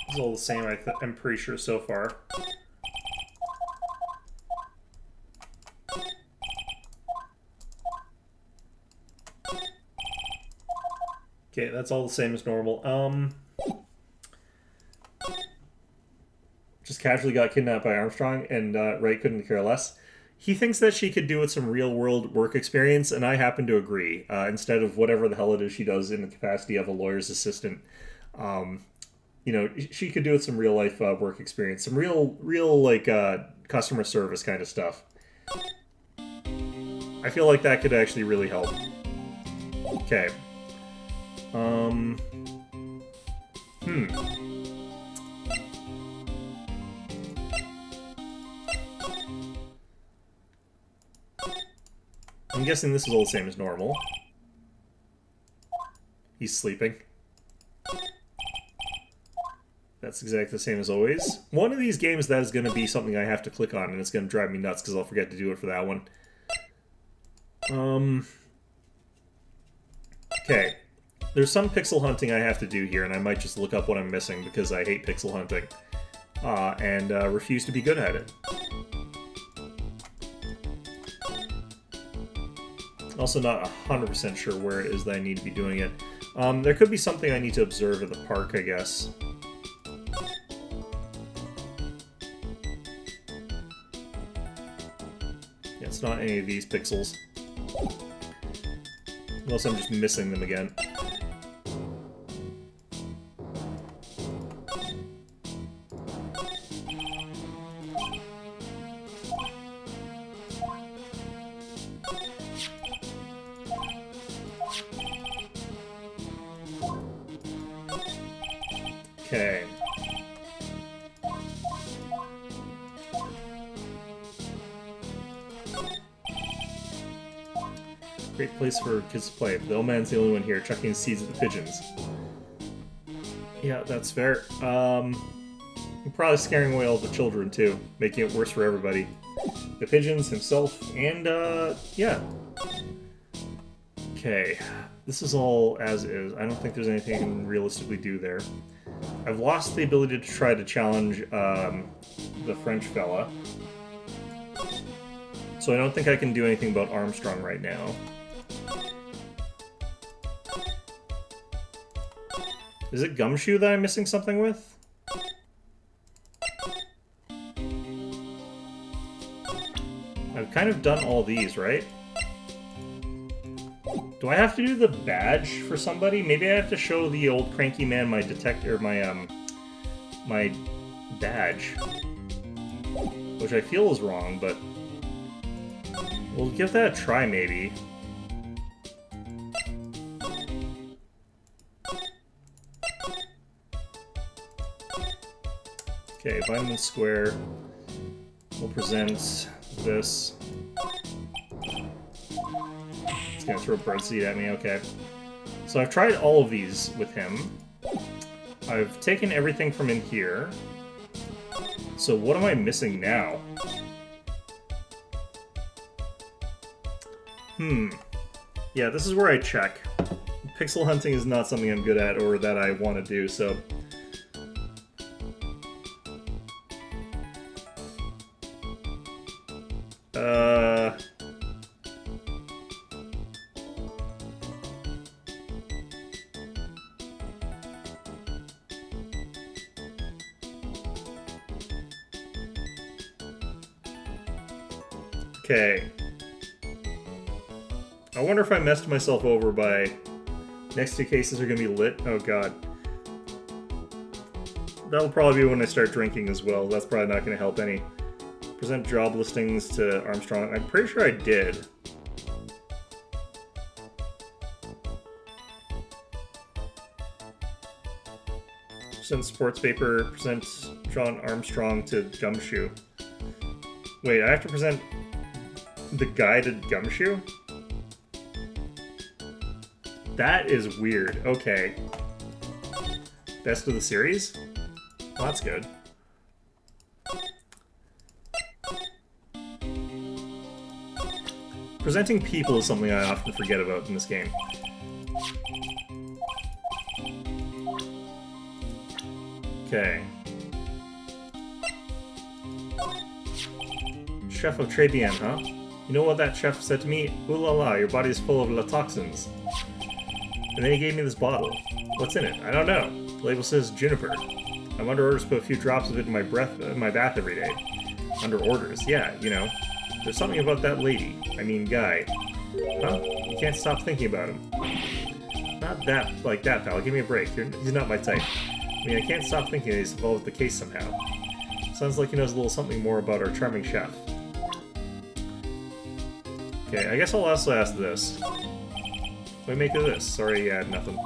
It's all the same, I'm pretty sure so far. Okay, that's all the same as normal. Just casually got kidnapped by Armstrong, and Wright couldn't care less. He thinks that she could do with some real-world work experience, and I happen to agree. Instead of whatever the hell it is she does in the capacity of a lawyer's assistant, you know, she could do with some real-life work experience, some real like customer service kind of stuff. I feel like that could actually really help. Okay. I'm guessing this is all the same as normal. He's sleeping. That's exactly the same as always. One of these games, that is going to be something I have to click on, and it's going to drive me nuts because I'll forget to do it for that one. Okay. There's some pixel hunting I have to do here, and I might just look up what I'm missing because I hate pixel hunting. And refuse to be good at it. Also not 100% sure where it is that I need to be doing it. There could be something I need to observe at the park, I guess. Yeah, it's not any of these pixels. Unless I'm just missing them again. Okay. Great place for kids to play. The old man's the only one here, chucking seeds at the pigeons. Yeah, that's fair. I'm probably scaring away all the children, too, making it worse for everybody. The pigeons, himself, and, yeah. Okay. This is all as is. I don't think there's anything I can realistically do there. I've lost the ability to try to challenge the French fella. So I don't think I can do anything about Armstrong right now. Is it Gumshoe that I'm missing something with? I've kind of done all these, right? Do I have to do the badge for somebody? Maybe I have to show the old cranky man my my badge. Which I feel is wrong, but we'll give that a try, maybe. Okay, Vitamin Square. We'll present this. It's gonna throw birdseed at me, okay. So I've tried all of these with him. I've taken everything from in here. So what am I missing now? Yeah, this is where I check. Pixel hunting is not something I'm good at or that I want to do, so... Okay. I wonder if I messed myself over by... Next two cases are going to be lit. Oh god. That'll probably be when I start drinking as well. That's probably not going to help any. Present job listings to Armstrong. I'm pretty sure I did. Present sports paper. Present John Armstrong to Gumshoe. Wait, I have to present the guy to Gumshoe? That is weird. Okay. Best of the series? Well, that's good. Presenting people is something I often forget about in this game. Okay. Chef of Trebian, huh? You know what that chef said to me? Ooh la la, your body's full of toxins. And then he gave me this bottle. What's in it? I don't know. The label says juniper. I'm under orders to put a few drops of it in my bath every day. Under orders, yeah, you know. There's something about that lady. I mean, guy. Huh? You can't stop thinking about him. Not that, like that, pal. Give me a break. He's not my type. I mean, I can't stop thinking that he's involved with the case somehow. Sounds like he knows a little something more about our charming chef. Okay, I guess I'll also ask this. What do you make of this? Sorry, yeah, nothing.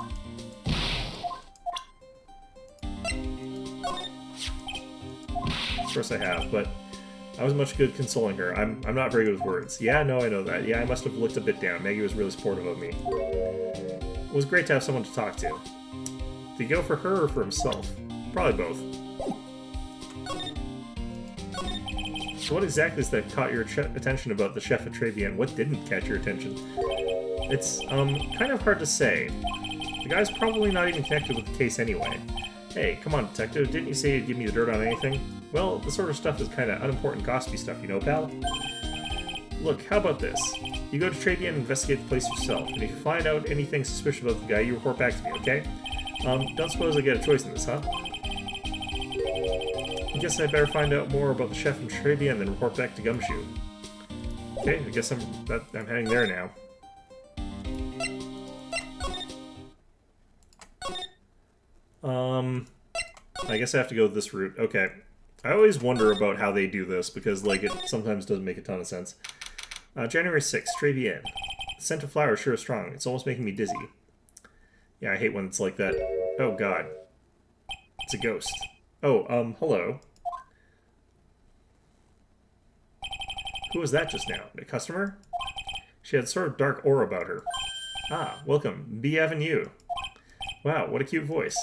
Of course I have, but I was much good consoling her. I'm not very good with words. Yeah, no, I know that. Yeah, I must have looked a bit down. Maggie was really supportive of me. It was great to have someone to talk to. Did he go for her or for himself? Probably both. So what exactly is that caught your attention about the chef at Trevian? What didn't catch your attention? It's, kind of hard to say. The guy's probably not even connected with the case anyway. Hey, come on, detective. Didn't you say you'd give me the dirt on anything? Well, the sort of stuff is kind of unimportant gossipy stuff, you know, pal? Look, how about this? You go to Trevian and investigate the place yourself, and if you find out anything suspicious about the guy, you report back to me, okay? Don't suppose I get a choice in this, huh? I guess I better find out more about the chef in Trevian and then report back to Gumshoe. Okay, I guess I'm heading there now. I guess I have to go this route. Okay. I always wonder about how they do this, because, like, it sometimes doesn't make a ton of sense. January 6th, Trevian. The scent of flowers sure is strong. It's almost making me dizzy. Yeah, I hate when it's like that. Oh, God. It's a ghost. Oh, hello. Who was that just now? A customer? She had sort of dark aura about her. Ah, welcome. B Avenue. Wow, what a cute voice.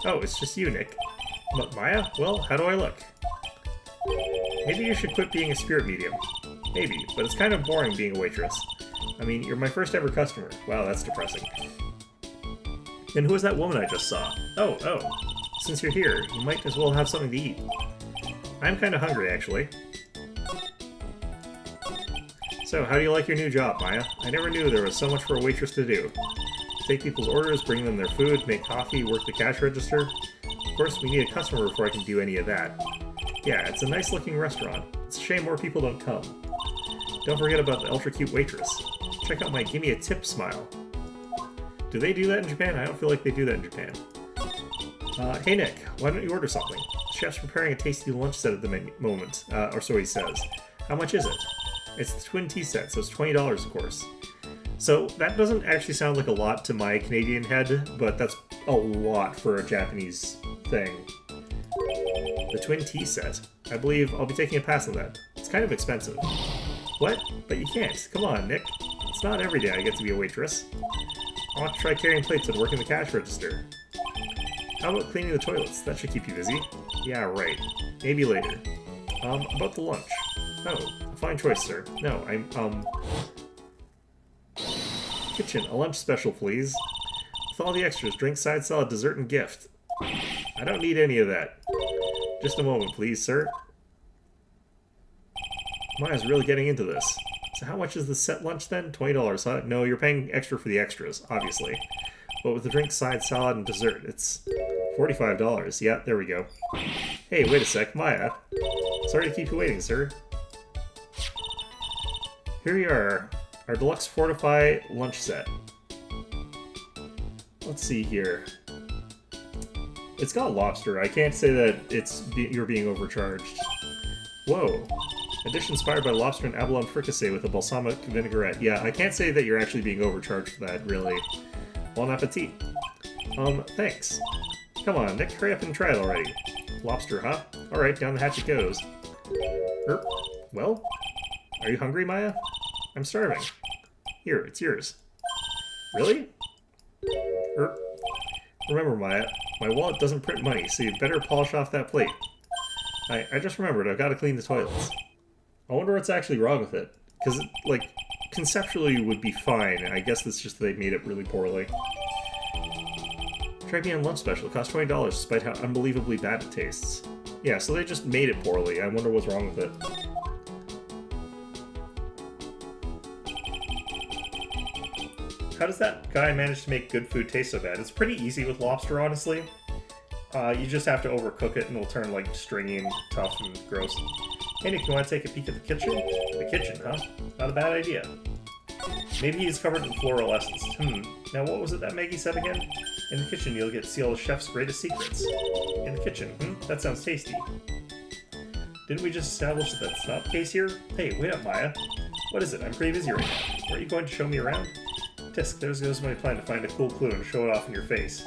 Oh, it's just you, Nick. But Maya? Well, how do I look? Maybe you should quit being a spirit medium. Maybe, but it's kind of boring being a waitress. I mean, you're my first ever customer. Wow, that's depressing. And who was that woman I just saw? Oh. Since you're here, you might as well have something to eat. I'm kind of hungry, actually. So, how do you like your new job, Maya? I never knew there was so much for a waitress to do. Take people's orders, bring them their food, make coffee, work the cash register. Of course, we need a customer before I can do any of that. Yeah, it's a nice-looking restaurant. It's a shame more people don't come. Don't forget about the ultra-cute waitress. Check out my gimme a tip smile. Do they do that in Japan? I don't feel like they do that in Japan. Hey Nick, why don't you order something? The chef's preparing a tasty lunch set at the moment, or so he says. How much is it? It's the twin tea set, so it's $20, of course. So that doesn't actually sound like a lot to my Canadian head, but that's a lot for a Japanese thing. The twin tea set. I believe I'll be taking a pass on that. It's kind of expensive. What? But you can't. Come on, Nick. It's not every day I get to be a waitress. I want to try carrying plates and working the cash register. How about cleaning the toilets? That should keep you busy. Yeah, right. Maybe later. About the lunch. Oh, a fine choice, sir. No, Kitchen, a lunch special, please. With all the extras, drink, side salad, dessert, and gift. I don't need any of that. Just a moment, please, sir. Maya's really getting into this. So how much is the set lunch then? $20, huh? No, you're paying extra for the extras, obviously. But with the drink, side salad, and dessert, it's $45. Yeah, there we go. Hey, wait a sec, Maya. Sorry to keep you waiting, sir. Here you are. Our deluxe Fortify lunch set. Let's see here. It's got lobster. I can't say that you're being overcharged. Whoa. A dish inspired by lobster and abalone fricassee with a balsamic vinaigrette. Yeah, I can't say that you're actually being overcharged for that, really. Bon appetit. Thanks. Come on, Nick, hurry up and try it already. Lobster, huh? Alright, down the hatch it goes. Well? Are you hungry, Maya? I'm starving. Here, it's yours. Really? Remember, Maya, my wallet doesn't print money, so you'd better polish off that plate. I just remembered, I've got to clean the toilets. I wonder what's actually wrong with it. Because, like, conceptually it would be fine. I guess it's just they made it really poorly. Trebian lunch special costs $20 despite how unbelievably bad it tastes. Yeah, so they just made it poorly. I wonder what's wrong with it. How does that guy manage to make good food taste so bad? It's pretty easy with lobster, honestly. You just have to overcook it and it'll turn like stringy and tough and gross. Hey Nick, you want to take a peek at the kitchen? The kitchen, huh? Not a bad idea. Maybe he's covered in floral essence. Now what was it that Maggie said again? In the kitchen you'll get to see all the chef's greatest secrets. In the kitchen, That sounds tasty. Didn't we just establish that that's not the case here? Hey, wait up, Maya. What is it? I'm pretty busy right now. Are you going to show me around? Tisk, there goes my plan to find a cool clue and show it off in your face.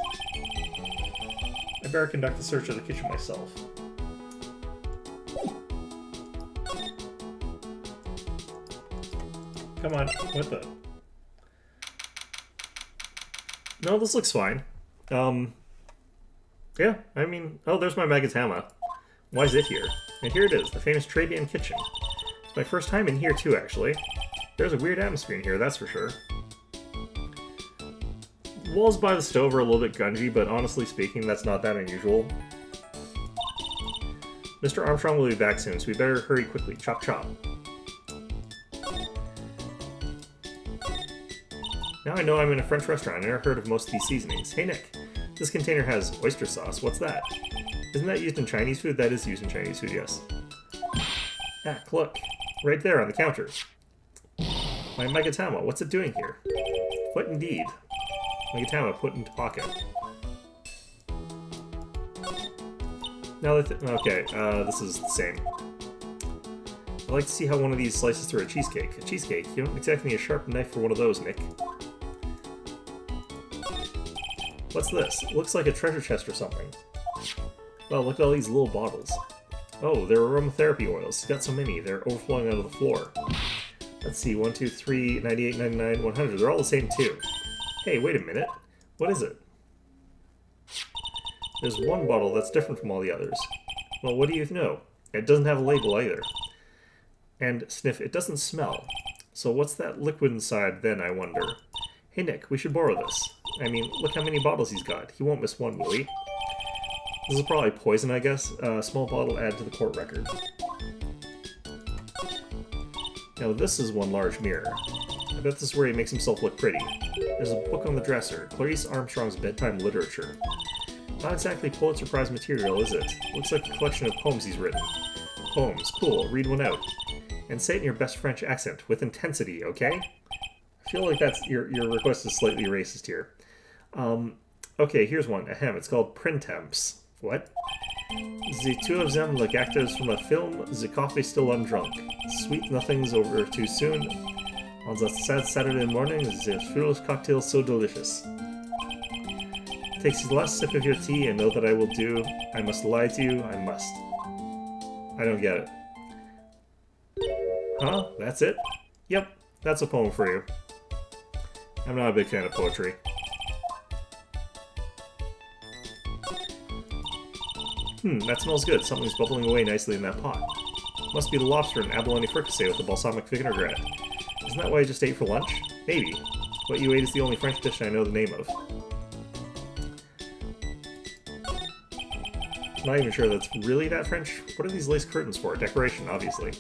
I better conduct the search of the kitchen myself. Come on, what the? No, this looks fine. Yeah, I mean, oh, there's my Magatama. Why is it here? And here it is, the famous Trebian kitchen. It's my first time in here too, actually. There's a weird atmosphere in here, that's for sure. The walls by the stove are a little bit gungy, but honestly speaking, that's not that unusual. Mr. Armstrong will be back soon, so we better hurry quickly. Chop chop. Now I know I'm in a French restaurant. I never heard of most of these seasonings. Hey Nick, this container has oyster sauce. What's that? Isn't that used in Chinese food? That is used in Chinese food, yes. Heck, look. Right there on the counter. My Magatama, what's it doing here? What indeed? Magatama put into pocket. Now okay, this is the same. I'd like to see how one of these slices through a cheesecake. A cheesecake? You don't exactly need a sharp knife for one of those, Nick. What's this? It looks like a treasure chest or something. Well, look at all these little bottles. Oh, they're aromatherapy oils. He's got so many. They're overflowing out of the floor. Let's see, 1, 2, 3, 98, 99, 100. They're all the same too. Hey, wait a minute. What is it? There's one bottle that's different from all the others. Well, what do you know? It doesn't have a label either. And sniff, it doesn't smell. So what's that liquid inside then, I wonder? Hey Nick, we should borrow this. I mean, look how many bottles he's got. He won't miss one, will he? This is probably poison, I guess. A small bottle add to the court record. Now this is one large mirror. I bet this is where he makes himself look pretty. There's a book on the dresser, Clarice Armstrong's bedtime literature. Not exactly Pulitzer Prize material, is it? Looks like a collection of poems he's written. Poems, cool, read one out. And say it in your best French accent, with intensity, okay? I feel like that's your request is slightly racist here. Okay, here's one. Ahem, it's called Printemps. What? The two of them like actors from a film, the coffee still undrunk. Sweet nothings over too soon. On that sad Saturday morning, the foolish cocktail so delicious. Takes the last sip of your tea and know that I will do. I must lie to you. I must. I don't get it. Huh? That's it? Yep, that's a poem for you. I'm not a big fan of poetry. That smells good. Something's bubbling away nicely in that pot. Must be the lobster and abalone fricassee with the balsamic vinaigrette. Isn't that what I just ate for lunch? Maybe. What you ate is the only French dish I know the name of. Not even sure that's really that French. What are these lace curtains for? Decoration, obviously.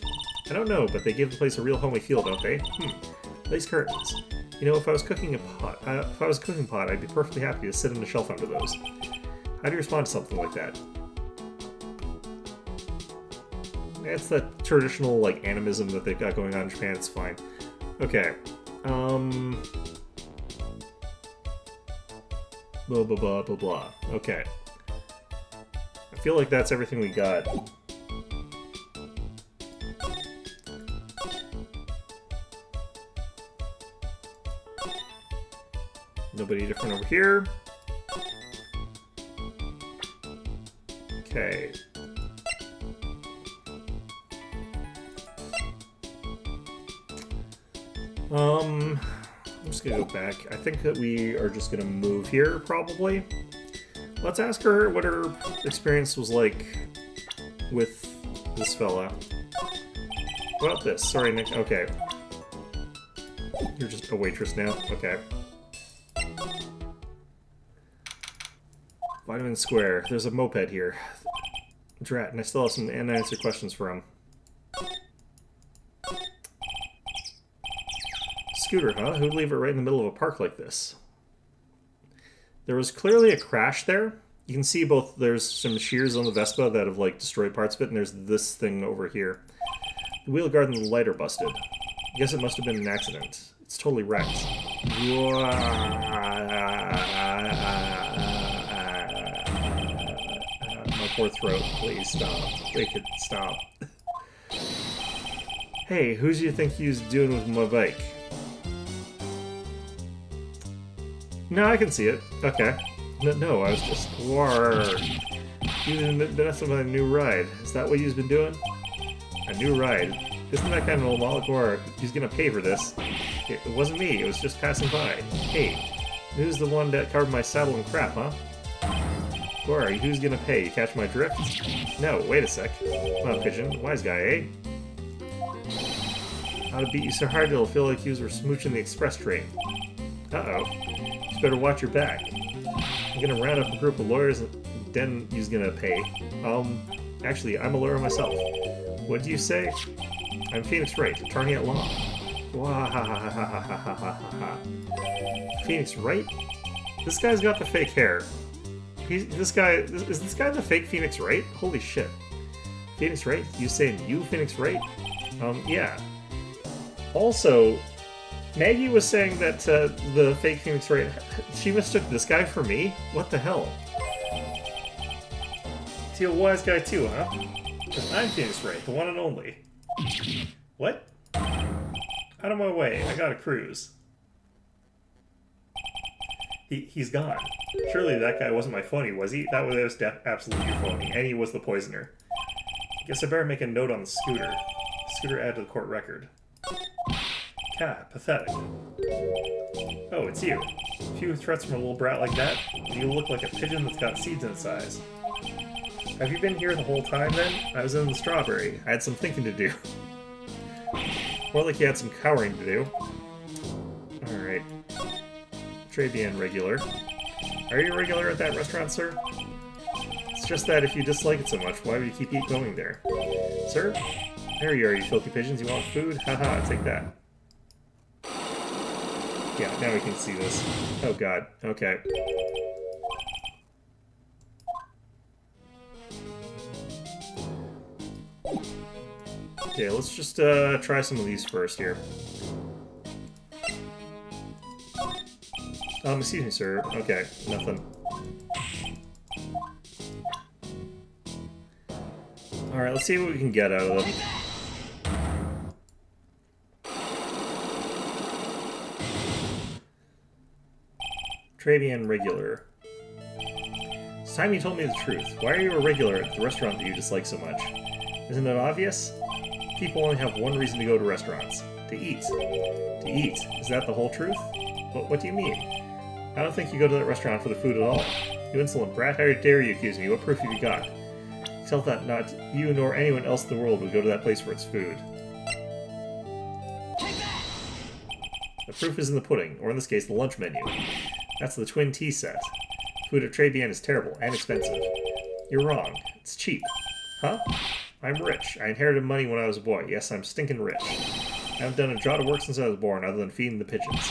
I don't know, but they give the place a real homey feel, don't they? Lace curtains. You know, if I was cooking pot, I'd be perfectly happy to sit on a shelf under those. How do you respond to something like that? It's that traditional, like, animism that they've got going on in Japan. It's fine. Okay. Blah, blah, blah, blah, blah. Okay. I feel like that's everything we got. Nobody different over here. Okay. I'm just gonna go back. I think that we are just gonna move here, probably. Let's ask her what her experience was like with this fella. What about this? Sorry, Nick. Okay. You're just a waitress now. Okay. Vitamin Square. There's a moped here. Drat, and I still have some unanswered questions for him. Scooter, huh? Who'd leave it right in the middle of a park like this? There was clearly a crash there. You can see both, there's some shears on the Vespa that have, like, destroyed parts of it, and there's this thing over here. The wheel guard and the light are busted. I guess it must have been an accident. It's totally wrecked. My poor throat. Please stop. Make it stop. Hey, who do you think you was doing with my bike? No, I can see it. Okay. No, I was just... You've been messing with a new ride. Is that what you've been doing? A new ride? Isn't that kind of a Malagor? He's gonna pay for this. It wasn't me, it was just passing by. Hey, who's the one that covered my saddle in crap, huh? Gora, who's gonna pay? You catch my drift? No, wait a sec. Come on, Pigeon. Wise guy, eh? How to beat you so hard it'll feel like you were smooching the express train. Uh-oh. You better watch your back. I'm gonna round up a group of lawyers and then you's gonna pay. Actually, I'm a lawyer myself. What do you say? I'm Phoenix Wright, attorney at law. Phoenix Wright? This guy's got the fake hair. Is this guy the fake Phoenix Wright? Holy shit. Phoenix Wright? You saying you Phoenix Wright? Yeah. Also, Maggie was saying that the fake Phoenix Wright, she mistook this guy for me? What the hell? See, a wise guy too, huh? Because I'm Phoenix Wright, the one and only. What? Out of my way, I got a cruise. He's gone. Surely that guy wasn't my phony, was he? That was absolutely your phony, and he was the poisoner. Guess I better make a note on the scooter. Scooter added to the court record. Cat, pathetic. Oh, it's you. A few threats from a little brat like that, and you look like a pigeon that's got seeds in its eyes. Have you been here the whole time, then? I was in the strawberry. I had some thinking to do. More like you had some cowering to do. Alright. Très bien, regular. Are you a regular at that restaurant, sir? It's just that if you dislike it so much, why would you keep going there? Sir? There you are, you filthy pigeons. You want food? Haha, take that. Yeah, now we can see this. Oh god. Okay. Okay, let's just try some of these first here. Excuse me, sir. Okay, nothing. Alright, let's see what we can get out of them. Très bien, regular. It's time you told me the truth. Why are you a regular at the restaurant that you dislike so much? Isn't it obvious? People only have one reason to go to restaurants. To eat. To eat. Is that the whole truth? What do you mean? I don't think you go to that restaurant for the food at all. You insolent brat, how dare you accuse me? What proof have you got? Tell that not you nor anyone else in the world would go to that place for its food. The proof is in the pudding, or in this case, the lunch menu. That's the twin tea set. Food at Très Bien is terrible and expensive. You're wrong. It's cheap. Huh? I'm rich. I inherited money when I was a boy. Yes, I'm stinking rich. I haven't done a jot of work since I was born, other than feeding the pigeons.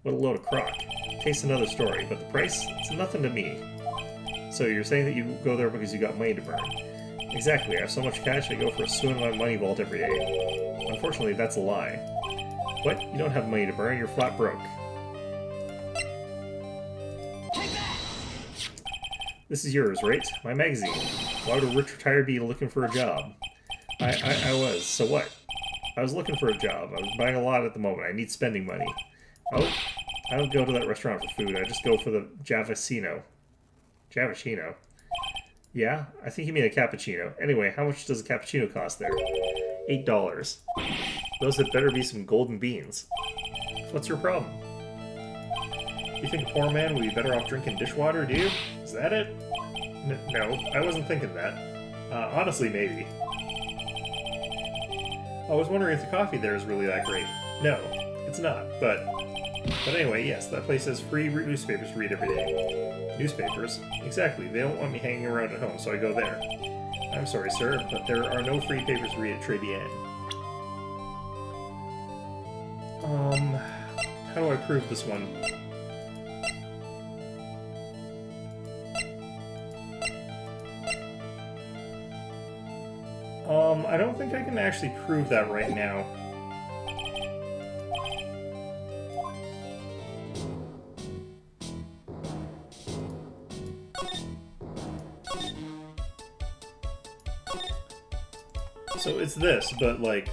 What a load of crock. Tastes another story, but the price? It's nothing to me. So you're saying that you go there because you got money to burn. Exactly. I have so much cash I go for a swim in my money vault every day. Unfortunately, that's a lie. What? You don't have money to burn, you're flat broke. This is yours, right? My magazine. Why would a rich retired be looking for a job? I was. So what? I was looking for a job. I was buying a lot at the moment. I need spending money. Oh, I don't go to that restaurant for food. I just go for the Javacino. Javacino? Yeah? I think you mean a cappuccino. Anyway, how much does a cappuccino cost there? $8. Those had better be some golden beans. What's your problem? You think a poor man would be better off drinking dishwater, do you? Is that it? No, I wasn't thinking that. Honestly, maybe. I was wondering if the coffee there is really that great. No, it's not, but anyway, yes, that place has free newspapers to read every day. Newspapers? Exactly, they don't want me hanging around at home, so I go there. I'm sorry, sir, but there are no free papers to read at Très Bien. How do I prove this one? I don't think I can actually prove that right now. So it's this, but like...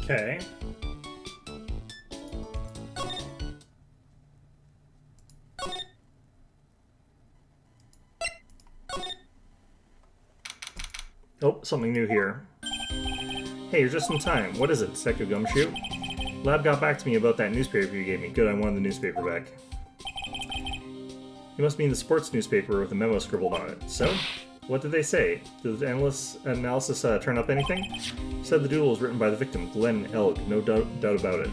Okay. Oh, something new here. Hey, you're just in time. What is it, Detective Gumshoe? Lab got back to me about that newspaper you gave me. Good, I wanted the newspaper back. You must mean the sports newspaper with a memo scribbled on it. So? What did they say? Did the analysis turn up anything? Said the duel was written by the victim, Glenn Elg. No doubt about it.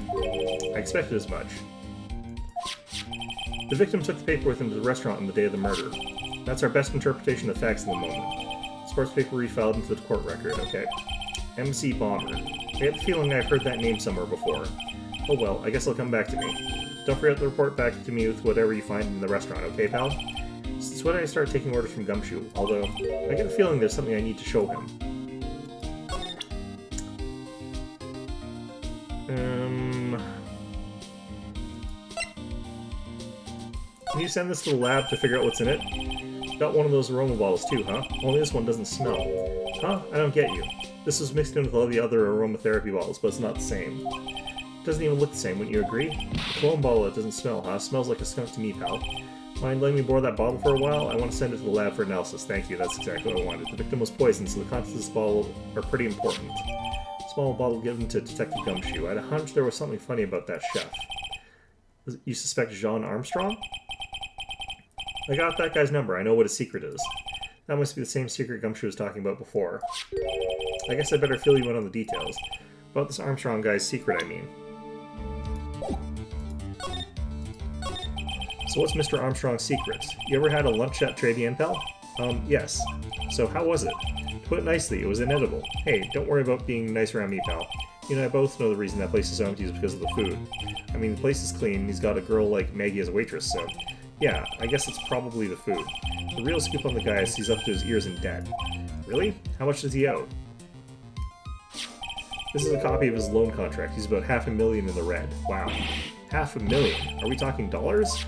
I expected as much. The victim took the paper with him to the restaurant on the day of the murder. That's our best interpretation of facts in the moment. Sports paper refiled into the court record. Okay. MC Bomber. I get the feeling I've heard that name somewhere before. Oh well, I guess it'll come back to me. Don't forget to report back to me with whatever you find in the restaurant, okay, pal? Since when did I start taking orders from Gumshoe? Although, I get a feeling there's something I need to show him. Can you send this to the lab to figure out what's in it? Got one of those aroma bottles too, huh? Only this one doesn't smell. Huh? I don't get you. This was mixed in with all the other aromatherapy bottles, but it's not the same. It doesn't even look the same, wouldn't you agree? A cologne bottle that doesn't smell, huh? Smells like a skunk to me, pal. Mind letting me borrow that bottle for a while? I want to send it to the lab for analysis. Thank you, that's exactly what I wanted. The victim was poisoned, so the contents of this bottle are pretty important. Small bottle given to Detective Gumshoe. I had a hunch there was something funny about that chef. You suspect Jean Armstrong? I got that guy's number. I know what his secret is. That must be the same secret Gumshoe was talking about before. I guess I better fill you in on the details. About this Armstrong guy's secret, I mean. So what's Mr. Armstrong's secret? You ever had a lunch at Très Bien, pal? Yes. So how was it? To put it nicely, it was inedible. Hey, don't worry about being nice around me, pal. You and I both know the reason that place is so empty is because of the food. I mean, the place is clean, and he's got a girl like Maggie as a waitress, so... Yeah, I guess it's probably the food. The real scoop on the guy is he's up to his ears in debt. Really? How much does he owe? This is a copy of his loan contract. He's about $500,000 in the red. Wow. $500,000? Are we talking dollars?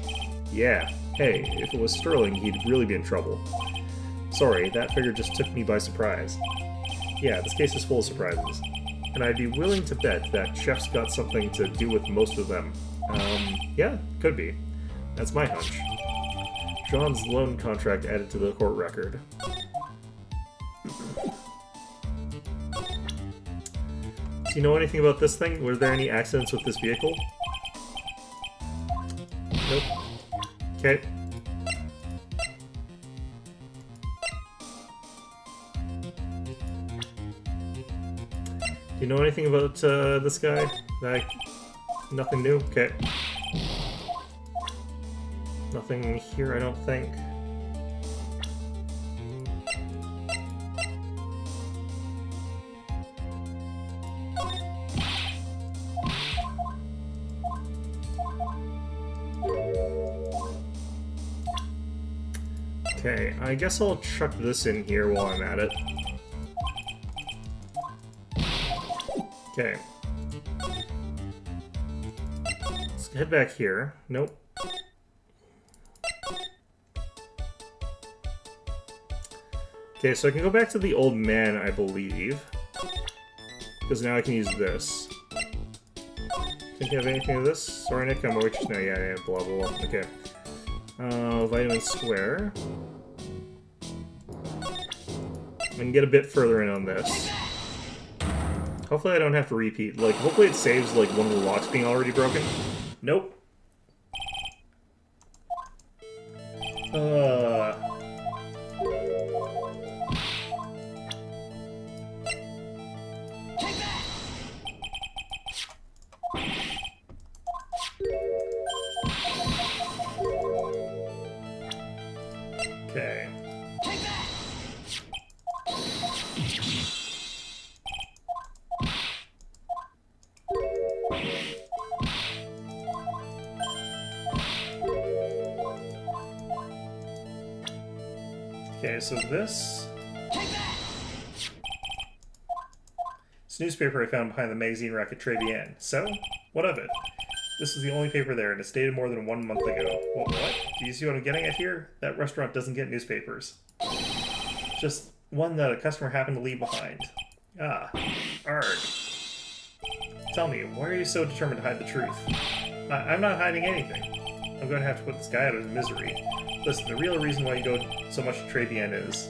Yeah. Hey, if it was sterling, he'd really be in trouble. Sorry, that figure just took me by surprise. Yeah, this case is full of surprises. And I'd be willing to bet that Chef's got something to do with most of them. Yeah, could be. That's my hunch. John's loan contract added to the court record. Do you know anything about this thing? Were there any accidents with this vehicle? Nope. Okay. Do you know anything about this guy? Nothing new? Okay. Nothing here, I don't think. Okay, I guess I'll chuck this in here while I'm at it. Okay. Let's head back here. Nope. Okay, so I can go back to the old man, I believe. Because now I can use this. Think you have anything of this? Sorry, Nick, I'm a waitress now. Yeah, blah, blah, blah. Okay. Vitamin Square. I can get a bit further in on this. Hopefully I don't have to repeat. Like, hopefully it saves, like, one of the locks being already broken. Nope. Okay. Okay, so this newspaper I found behind the magazine rack at Trevian. So, what of it? This is the only paper there, and it's dated more than 1 month ago. What? Do you see what I'm getting at here? That restaurant doesn't get newspapers. Just one that a customer happened to leave behind. Ah, arg. Tell me, why are you so determined to hide the truth? I'm not hiding anything. I'm going to have to put this guy out of his misery. Listen, the real reason why you go so much to Trevian is...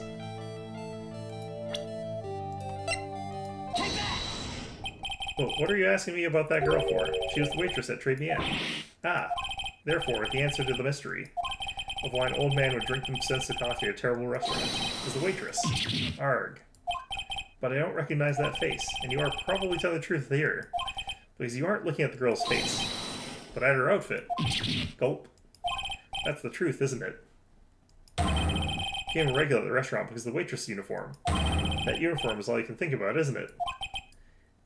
Well, what are you asking me about that girl for? She was the waitress at Trevian. Ah, therefore, the answer to the mystery of why an old man would drink expensive coffee at a terrible restaurant is the waitress. Arg. But I don't recognize that face, and you are probably telling the truth here, because you aren't looking at the girl's face, but at her outfit. Gulp. That's the truth, isn't it? Became a regular at the restaurant because of the waitress uniform. That uniform is all you can think about, isn't it?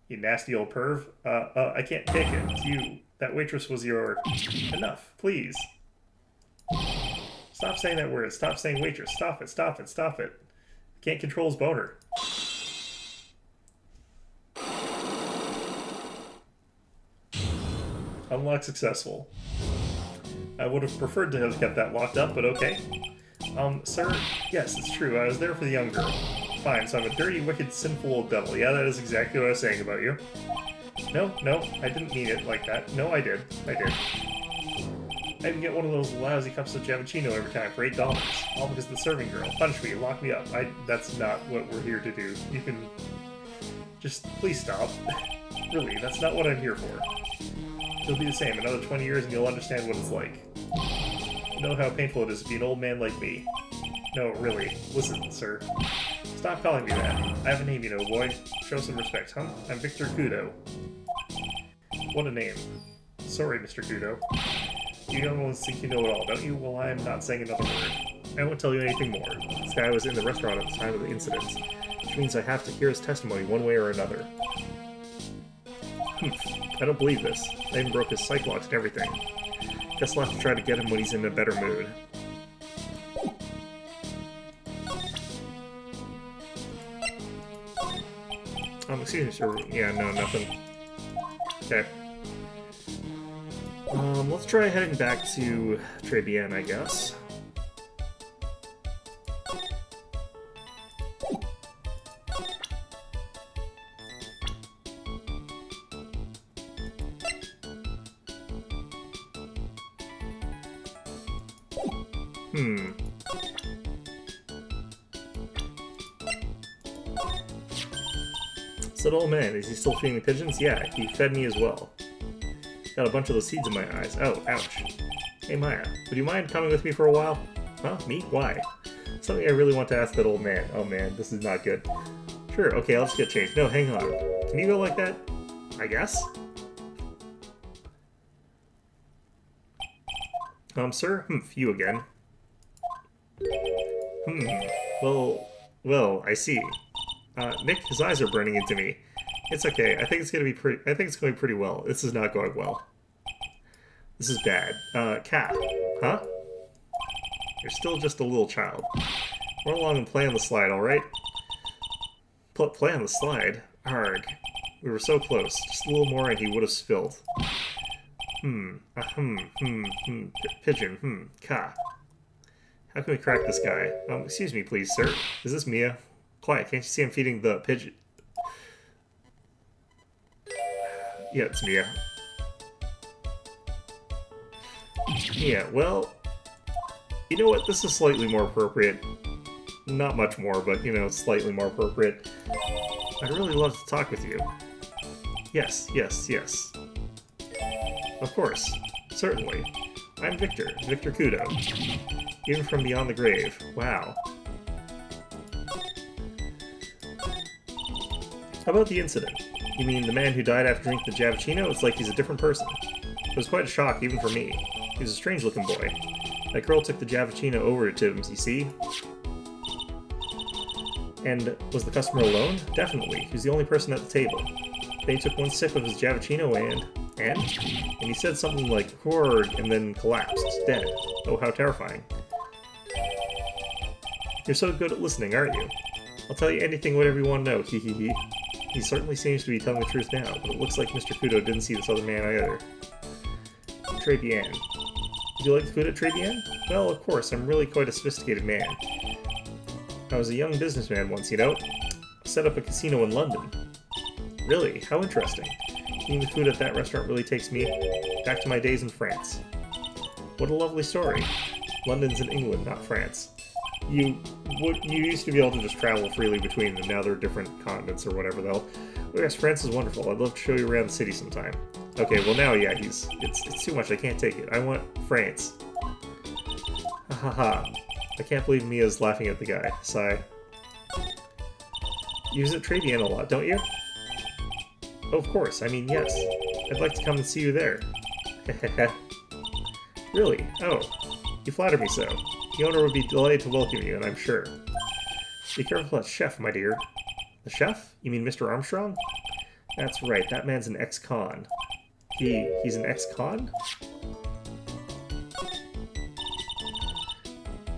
You nasty old perv. I can't take it. It's you. That waitress was your... Enough, please. Stop saying that word. Stop saying waitress. Stop it, stop it, stop it. Can't control his boner. Unlock successful. I would have preferred to have kept that locked up, but okay. Sir, yes, it's true. I was there for the young girl. Fine, so I'm a dirty, wicked, sinful old devil. Yeah, that is exactly what I was saying about you. No, I didn't mean it like that. No, I did. I can get one of those lousy cups of Giavaccino every time for $8. All because of the serving girl. Punish me, lock me up. That's not what we're here to do. You can... Just, please stop. Really, that's not what I'm here for. It'll be the same. Another 20 years and you'll understand what it's like. You know how painful it is to be an old man like me. No, really. Listen, sir. Stop calling me that. I have a name, you know, boy. Show some respect, huh? I'm Victor Kudo. What a name. Sorry, Mr. Kudo. You don't think you know it all, don't you? Well, I'm not saying another word. I won't tell you anything more. This guy was in the restaurant at the time of the incident, which means I have to hear his testimony one way or another. I don't believe this. I even broke his psych locks and everything. Guess I'll have to try to get him when he's in a better mood. Excuse me, sir. Yeah, no, nothing. Okay. Let's try heading back to Trevian, I guess. So, old man, is he still feeding the pigeons? Yeah, he fed me as well. Got a bunch of those seeds in my eyes. Oh, ouch. Hey, Maya, would you mind coming with me for a while? Huh? Me? Why? Something I really want to ask that old man. Oh man, this is not good. Sure, okay, I'll just get changed. No, hang on. Can you go like that? I guess? Sir? You again. Well, I see. Nick, his eyes are burning into me. It's okay. I think it's going pretty well. This is not going well. This is bad. Cat. Huh? You're still just a little child. Run along and play on the slide, alright? Play on the slide? Arg. We were so close. Just a little more and he would have spilled. Pigeon. Ka. How can we crack this guy? Excuse me, please, sir. Is this Mia? Quiet, can't you see I'm feeding the pigeon? Yeah, it's Mia. Yeah, well... You know what? This is slightly more appropriate. Not much more, but, you know, slightly more appropriate. I'd really love to talk with you. Yes. Of course. Certainly. I'm Victor Kudo. Even from beyond the grave. Wow. How about the incident? You mean the man who died after drinking the Javicino? It's like he's a different person. It was quite a shock, even for me. He was a strange-looking boy. That girl took the Javicino over to him, you see? And was the customer alone? Definitely. He was the only person at the table. Then he took one sip of his Javicino and he said something like, "Horg," and then collapsed, dead. Oh, how terrifying. You're so good at listening, aren't you? I'll tell you anything, whatever you want to know, hee. He certainly seems to be telling the truth now, but it looks like Mr. Kudo didn't see this other man either. Très bien. Did you like the food at Très bien? Well, of course, I'm really quite a sophisticated man. I was a young businessman once, you know. I set up a casino in London. Really? How interesting. Eating the food at that restaurant really takes me back to my days in France. What a lovely story. London's in England, not France. You used to be able to just travel freely between them. Now they're different continents or whatever, though. Well, yes, France is wonderful. I'd love to show you around the city sometime. Okay, well now, yeah, it's too much. I can't take it. I want France. Ha ha ha. I can't believe Mia's laughing at the guy. Sigh. You visit Très bien a lot, don't you? Oh, of course. I mean, yes. I'd like to come and see you there. Hehehe. Really? Oh. You flatter me so. The owner would be delighted to welcome you, and I'm sure. Be careful of that chef, my dear. The chef? You mean Mr. Armstrong? That's right, that man's an ex-con. He's an ex-con?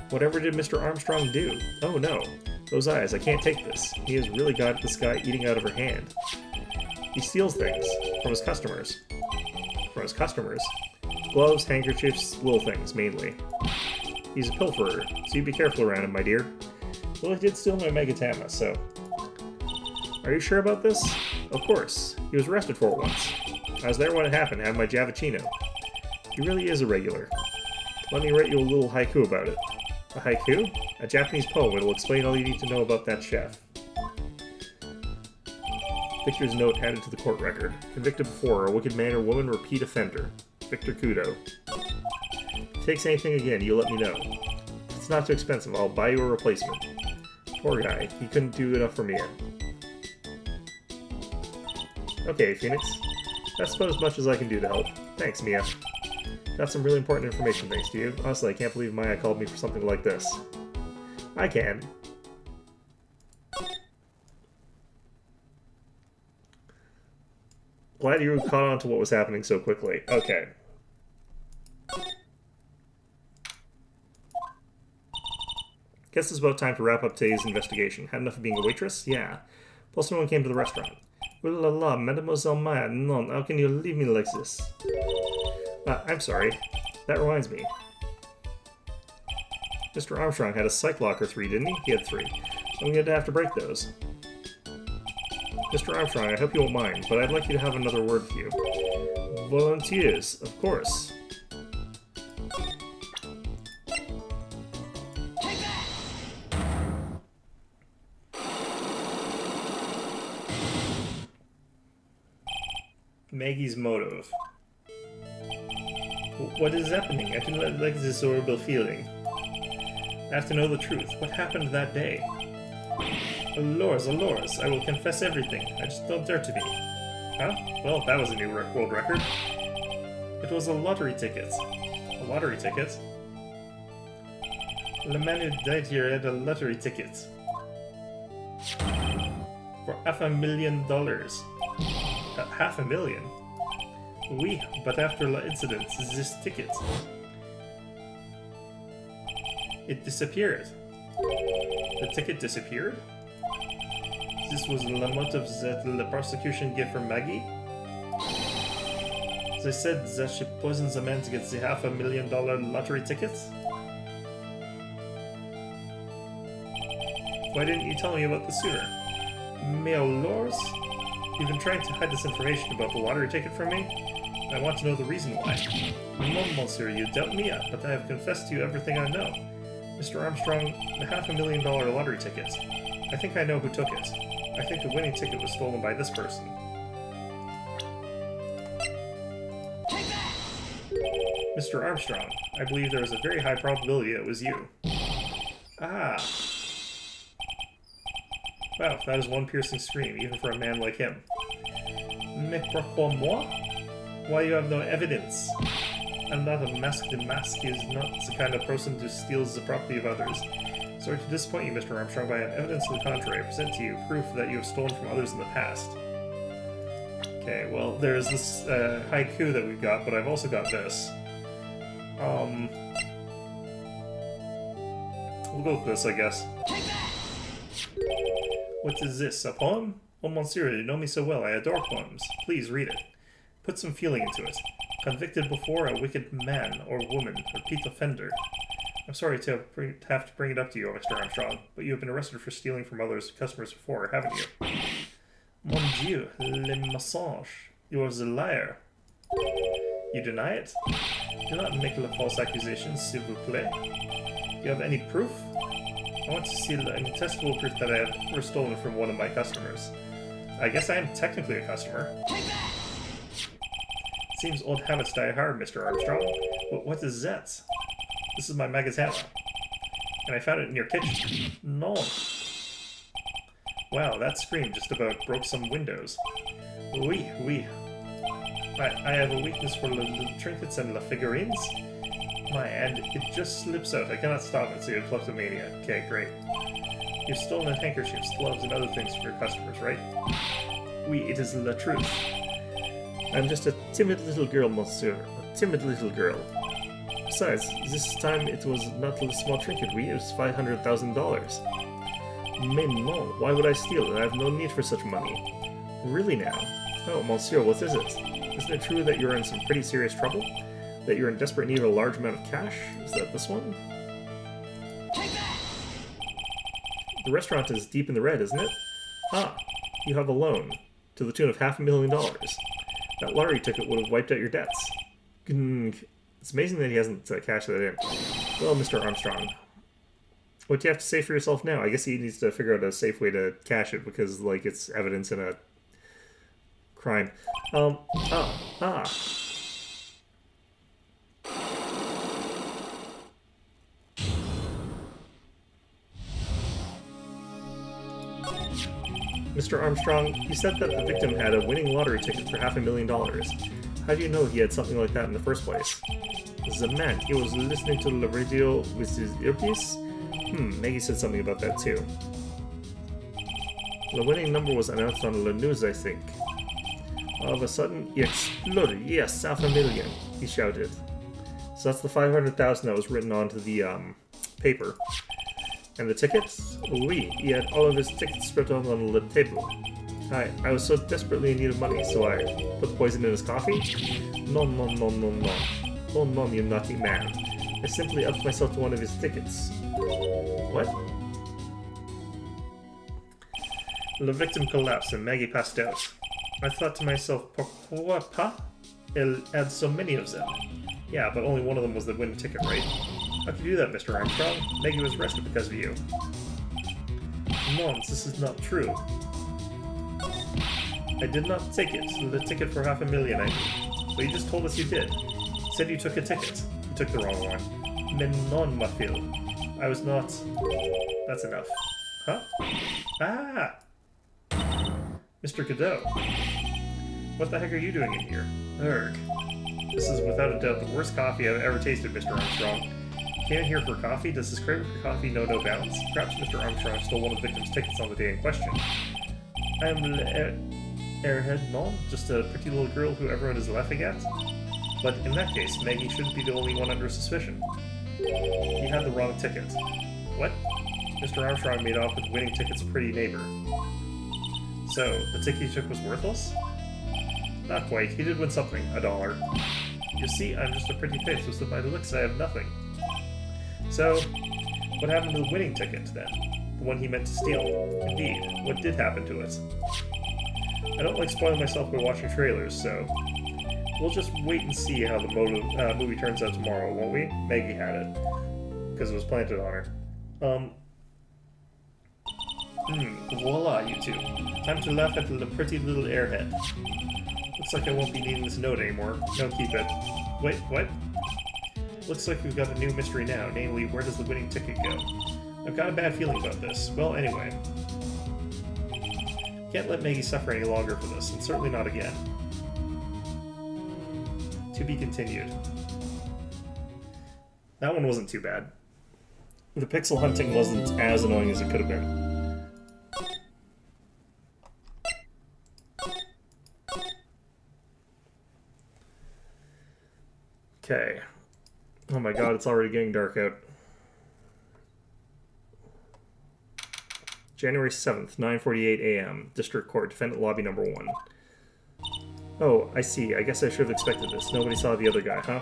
Whatever did Mr. Armstrong do? Oh no. Those eyes, I can't take this. He has really got this guy eating out of her hand. He steals things. From his customers. From his customers? Gloves, handkerchiefs, little things, mainly. He's a pilferer, so you be careful around him, my dear. Well, he did steal my Megatama, so... Are you sure about this? Of course. He was arrested for it once. I was there when it happened, had my Javicino. He really is a regular. Let me write you a little haiku about it. A haiku? A Japanese poem. It'll explain all you need to know about that chef. Victor's note added to the court record. Convicted before, a wicked man or woman, repeat offender. Victor Kudo. If it takes anything again, you let me know. If it's not too expensive, I'll buy you a replacement. Poor guy. He couldn't do enough for me. Okay, Phoenix. That's about as much as I can do to help. Thanks, Mia. Got some really important information thanks to you. Honestly, I can't believe Maya called me for something like this. I can. Glad you caught on to what was happening so quickly. Okay. Guess it's about time to wrap up today's investigation. Had enough of being a waitress? Yeah. Plus no one came to the restaurant. Oh la la, Mademoiselle Maya, non, how can you leave me like this? I'm sorry. That reminds me. Mr. Armstrong had a Psych Locker 3, didn't he? He had 3. I'm going to have to break those. Mr. Armstrong, I hope you won't mind, but I'd like you to have another word with you. Volunteers, of course. Maggie's motive. What is happening? I do not like this horrible feeling. I have to know the truth. What happened that day? Allures, allures. I will confess everything. I just don't dare to be. Huh? Well, that was a new world record. It was a lottery ticket. A lottery ticket? The man who died here had a lottery ticket. For $500,000. $500,000? Oui, but after the incident, this ticket... It disappeared. The ticket disappeared? This was the motive that the prosecution gave for Maggie? They said that she poisoned the man to get the $500,000 lottery tickets? Why didn't you tell me about this sooner? Mais alors? You've been trying to hide this information about the lottery ticket from me? I want to know the reason why. No, monsieur, you doubt me, but I have confessed to you everything I know. Mr. Armstrong, the $500,000 lottery ticket. I think I know who took it. I think the winning ticket was stolen by this person. Mr. Armstrong, I believe there is a very high probability it was you. Ah. Wow, that is one piercing scream, even for a man like him. Mais pourquoi moi? Why you have no evidence? I'm not a mask. The mask is not the kind of person who steals the property of others. Sorry to disappoint you, Mr. Armstrong, but I have evidence to the contrary. I present to you proof that you have stolen from others in the past. Okay, well, there's this haiku that we've got, but I've also got this. We'll go with this, I guess. What is this, a poem? Oh, monsieur, you know me so well. I adore poems. Please read it. Put some feeling into it. Convicted before a wicked man or woman, repeat offender. I'm sorry to have to bring it up to you, Mr. Armstrong, but you have been arrested for stealing from others' customers before, haven't you? Mon Dieu, le mensonge. You are the liar. You deny it? Do not make a false accusation, s'il vous plaît. Do you have any proof? I want to see the incontestable proof that I have ever stolen from one of my customers. I guess I am technically a customer. Seems old habits die hard, Mr. Armstrong. But what is that? This is my magazine. And I found it in your kitchen. No. Wow, that scream just about broke some windows. Oui, oui. I have a weakness for the trinkets and the figurines. And it just slips out. I cannot stop it, so you're a kleptomaniac. Okay, great. You've stolen handkerchiefs, gloves, and other things from your customers, right? Oui, it is the truth. I'm just a timid little girl, monsieur. A timid little girl. Besides, this time it was not a small trinket, it was $500,000. Mais non, why would I steal it? I have no need for such money. Really now? Oh, monsieur, what is it? Isn't it true that you're in some pretty serious trouble? That you're in desperate need of a large amount of cash? Is that this one? The restaurant is deep in the red, isn't it? Ah, you have a loan to the tune of $500,000. That lottery ticket would have wiped out your debts. It's amazing that he hasn't cashed that in. Well, Mr. Armstrong, what do you have to say for yourself now? I guess he needs to figure out a safe way to cash it because, like, it's evidence in a crime. Mr. Armstrong, you said that the victim had a winning lottery ticket for $500,000. How do you know he had something like that in the first place? The man, he was listening to the radio with his earpiece? Maggie said something about that too. The winning number was announced on the news, I think. All of a sudden, he exploded. Yes, $500,000, he shouted. So that's the $500,000 that was written onto the paper. And the tickets? Oui, he had all of his tickets spread out on the table. I was so desperately in need of money, so I put poison in his coffee? No. Oh no, you naughty man. I simply upped myself to one of his tickets. What? The victim collapsed and Maggie passed out. I thought to myself, pourquoi pas? Elle had so many of them. Yeah, but only one of them was the winning ticket, right? How could you do that, Mr. Armstrong? Maggie was arrested because of you. Mons, this is not true. I did not take it. The ticket for 500,000, I mean. But you just told us you did. You said you took a ticket. You took the wrong one. Mais non, ma fille. I was not... That's enough. Huh? Ah! Mr. Godot. What the heck are you doing in here? Urgh. This is without a doubt the worst coffee I've ever tasted, Mr. Armstrong. Came in here for coffee? Does his craving for coffee know no bounds? Perhaps Mr. Armstrong stole one of the victim's tickets on the day in question. I am Airhead, no? Just a pretty little girl who everyone is laughing at? But in that case, Maggie shouldn't be the only one under suspicion. He had the wrong ticket. What? Mr. Armstrong made off with winning ticket's pretty neighbor. So, the ticket he took was worthless? Not quite. He did win something. $1. You see, I'm just a pretty face, so by the looks I have nothing. So, what happened to the winning ticket, then? The one he meant to steal? Indeed. What did happen to it? I don't like spoiling myself by watching trailers, so... We'll just wait and see how the movie turns out tomorrow, won't we? Maggie had it. Because it was planted on her. Voila, you two. Time to laugh at the pretty little airhead. Looks like I won't be needing this note anymore. No, keep it. Wait, what? Looks like we've got a new mystery now, namely, where does the winning ticket go? I've got a bad feeling about this. Well, anyway. Can't let Maggie suffer any longer for this, and certainly not again. To be continued. That one wasn't too bad. The pixel hunting wasn't as annoying as it could have been. Okay. Oh my god, it's already getting dark out. January 7th, 9:48 a.m. District Court, Defendant Lobby Number 1. Oh, I see. I guess I should have expected this. Nobody saw the other guy, huh?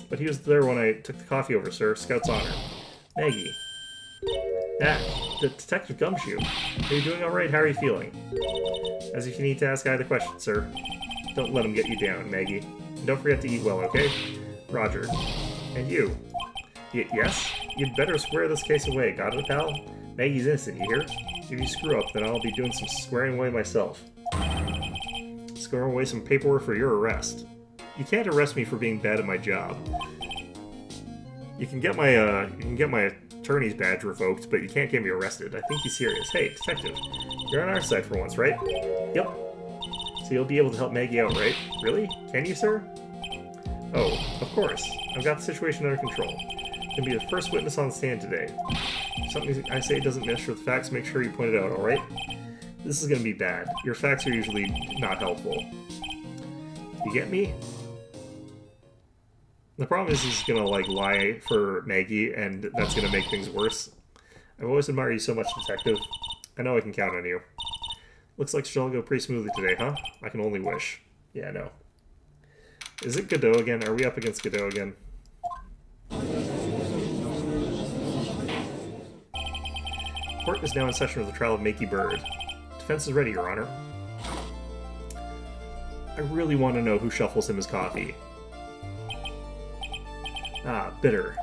But he was there when I took the coffee over, sir. Scout's honor. Maggie. Ah, Detective Gumshoe. Are you doing alright? How are you feeling? As if you need to ask either question, sir. Don't let him get you down, Maggie. And don't forget to eat well, okay? Roger. And you. Yes? You'd better square this case away, got it, pal? Maggie's innocent, you hear? If you screw up, then I'll be doing some squaring away myself. Squaring away some paperwork for your arrest. You can't arrest me for being bad at my job. You can get my attorney's badge revoked, but you can't get me arrested. I think he's serious. Hey, detective, you're on our side for once, right? Yep. So you'll be able to help Maggie out, right? Really? Can you, sir? Oh, of course. I've got the situation under control. Can be the first witness on the stand today. If something I say doesn't mesh with facts, make sure you point it out, alright? This is gonna be bad. Your facts are usually not helpful. You get me? The problem is he's gonna, like, lie for Maggie, and that's gonna make things worse. I've always admired you so much, detective. I know I can count on you. Looks like she'll go pretty smoothly today, huh? I can only wish. Yeah, no. Is it Godot again? Are we up against Godot again? Court is now in session with the trial of Makey Bird. Defense is ready, Your Honor. I really want to know who shuffles him his coffee. Ah, bitter.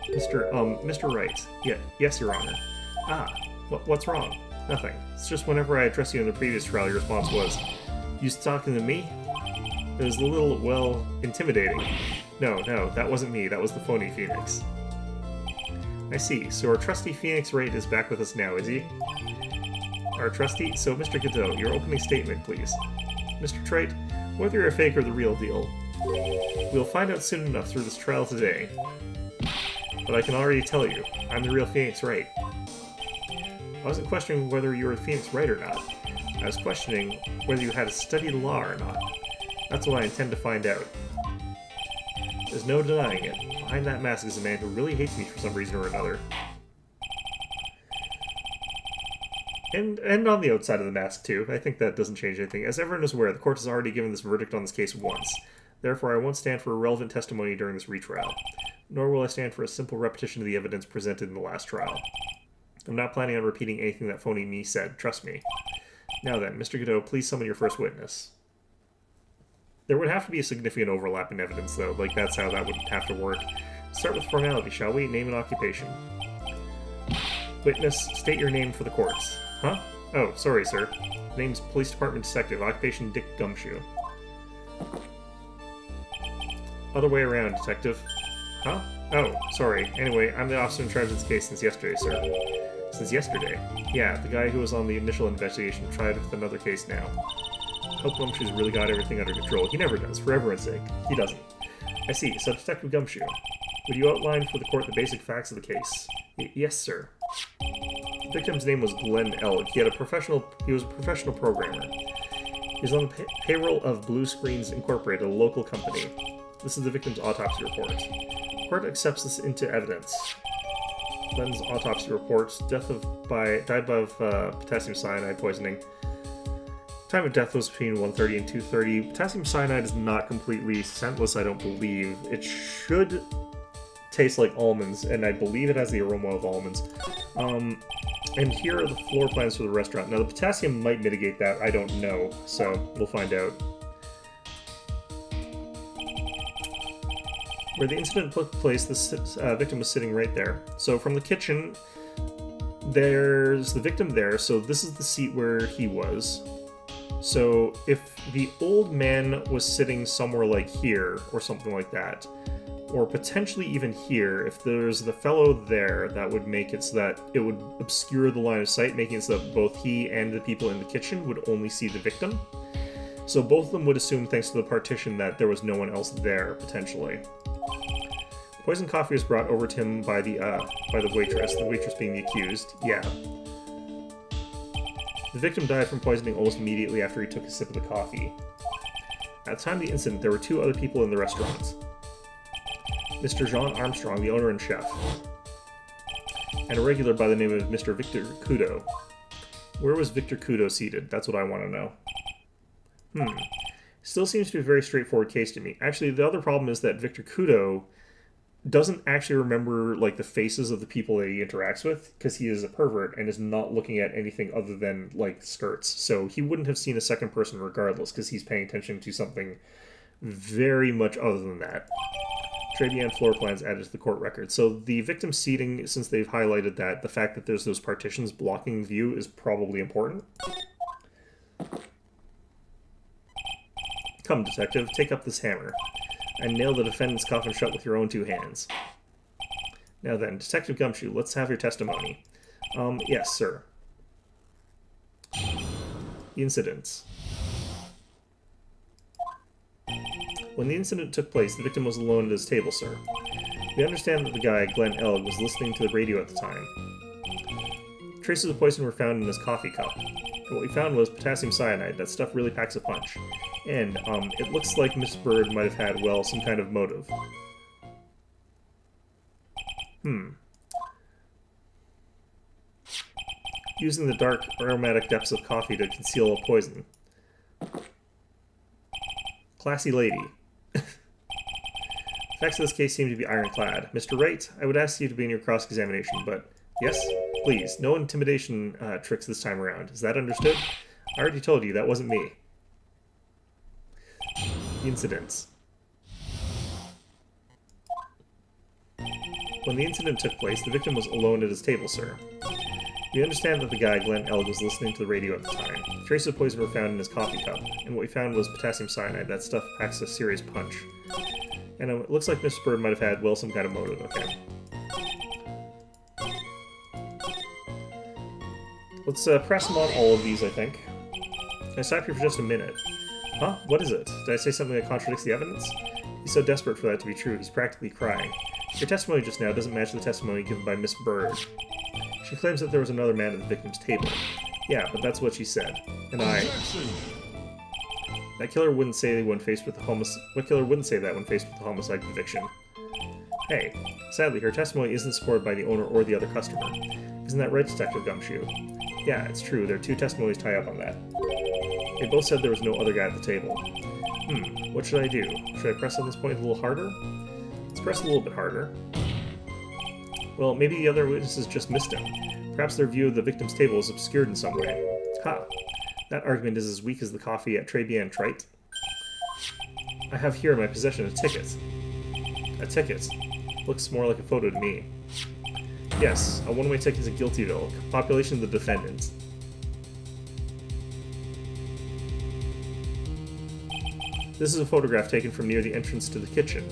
Mr. Wright. Yeah, yes, Your Honor. Ah, what's wrong? Nothing. It's just whenever I addressed you in the previous trial, your response was, "You talking to me?" It was a little, well, intimidating. No, that wasn't me. That was the phony Phoenix. I see. So our trusty Phoenix Wright is back with us now, is he? Our trusty? So, Mr. Godot, your opening statement, please. Mr. Trite, whether you're a fake or the real deal, we'll find out soon enough through this trial today. But I can already tell you, I'm the real Phoenix Wright. I wasn't questioning whether you were Phoenix Wright or not. I was questioning whether you had studied law or not. That's what I intend to find out. There's no denying it. Behind that mask is a man who really hates me for some reason or another. And on the outside of the mask, too. I think that doesn't change anything. As everyone is aware, the court has already given this verdict on this case once. Therefore, I won't stand for irrelevant testimony during this retrial. Nor will I stand for a simple repetition of the evidence presented in the last trial. I'm not planning on repeating anything that phony me said, trust me. Now then, Mr. Godot, please summon your first witness. There would have to be a significant overlap in evidence, though. Like, that's how that would have to work. Start with formality, shall we? Name and occupation. Witness, state your name for the courts. Huh? Oh, sorry, sir. Name's Police Department Detective, occupation Dick Gumshoe. Other way around, Detective. Huh? Oh, sorry. Anyway, I'm the officer in charge of this case since yesterday, sir. Since yesterday? Yeah, the guy who was on the initial investigation tried with another case now. Hope Gumshoe's really got everything under control. He never does, for everyone's sake. He doesn't. I see. So, Detective Gumshoe, would you outline for the court the basic facts of the case? Yes, sir. The victim's name was Glenn Elg. He was a professional programmer. He was on the payroll of Blue Screens Incorporated, a local company. This is the victim's autopsy report. The court accepts this into evidence. Glenn's autopsy report: died of potassium cyanide poisoning. Time of death was between 1:30 and 2:30. Potassium cyanide is not completely scentless, I don't believe. It should taste like almonds, and I believe it has the aroma of almonds. And here are the floor plans for the restaurant. Now, the potassium might mitigate that. I don't know, so we'll find out. Where the incident took place, this victim was sitting right there. So from the kitchen, there's the victim there. So this is the seat where he was. So if the old man was sitting somewhere like here, or something like that, or potentially even here, if there's the fellow there, that would make it so that it would obscure the line of sight, making it so that both he and the people in the kitchen would only see the victim. So both of them would assume, thanks to the partition, that there was no one else there, potentially. Poisoned coffee was brought over to him by the waitress being the accused. Yeah. The victim died from poisoning almost immediately after he took a sip of the coffee. At the time of the incident, there were two other people in the restaurant. Mr. Jean Armstrong, the owner and chef, and a regular by the name of Mr. Victor Kudo. Where was Victor Kudo seated? That's what I want to know. Still seems to be a very straightforward case to me. Actually, the other problem is that Victor Kudo doesn't actually remember, like, the faces of the people that he interacts with, because he is a pervert and is not looking at anything other than, like, skirts. So he wouldn't have seen a second person regardless, because he's paying attention to something very much other than that. Trabian floor plans added to the court record. So the victim seating, since they've highlighted that, the fact that there's those partitions blocking view is probably important. Come, detective, take up this hammer and nail the defendant's coffin shut with your own two hands. Now then, Detective Gumshoe, let's have your testimony. Yes, sir. The incidents. When the incident took place, the victim was alone at his table, sir. We understand that the guy, Glenn Elg, was listening to the radio at the time. Traces of poison were found in his coffee cup. And what we found was potassium cyanide. That stuff really packs a punch. And, it looks like Miss Bird might have had, well, some kind of motive. Using the dark, aromatic depths of coffee to conceal a poison. Classy lady. Facts of this case seem to be ironclad. Mr. Wright, I would ask you to be in your cross-examination, but... Yes? Please, no intimidation tricks this time around. Is that understood? I already told you, that wasn't me. The incidents. When the incident took place, the victim was alone at his table, sir. We understand that the guy, Glenn Elg, was listening to the radio at the time. Traces of poison were found in his coffee cup, and what we found was potassium cyanide. That stuff packs a serious punch. And it looks like Miss Bird might have had, well, some kind of motive. Okay. Let's press him on all of these, I think. Can I stop here for just a minute? Huh? What is it? Did I say something that contradicts the evidence? He's so desperate for that to be true, he's practically crying. Your testimony just now doesn't match the testimony given by Miss Bird. She claims that there was another man at the victim's table. Yeah, but that's what she said. And Objection! That killer wouldn't say when faced with the What killer wouldn't say that when faced with the homicide conviction? Hey, sadly, her testimony isn't supported by the owner or the other customer. Isn't that right, Detective Gumshoe? Yeah, it's true. There are two testimonies tie up on that. They both said there was no other guy at the table. What should I do? Should I press on this point a little harder? Let's press a little bit harder. Well, maybe the other witnesses just missed him. Perhaps their view of the victim's table is obscured in some way. Ha! That argument is as weak as the coffee at Trabian Trite. I have here in my possession a ticket. A ticket. Looks more like a photo to me. Yes, a one-way ticket to Guiltyville. Population of the defendant. This is a photograph taken from near the entrance to the kitchen.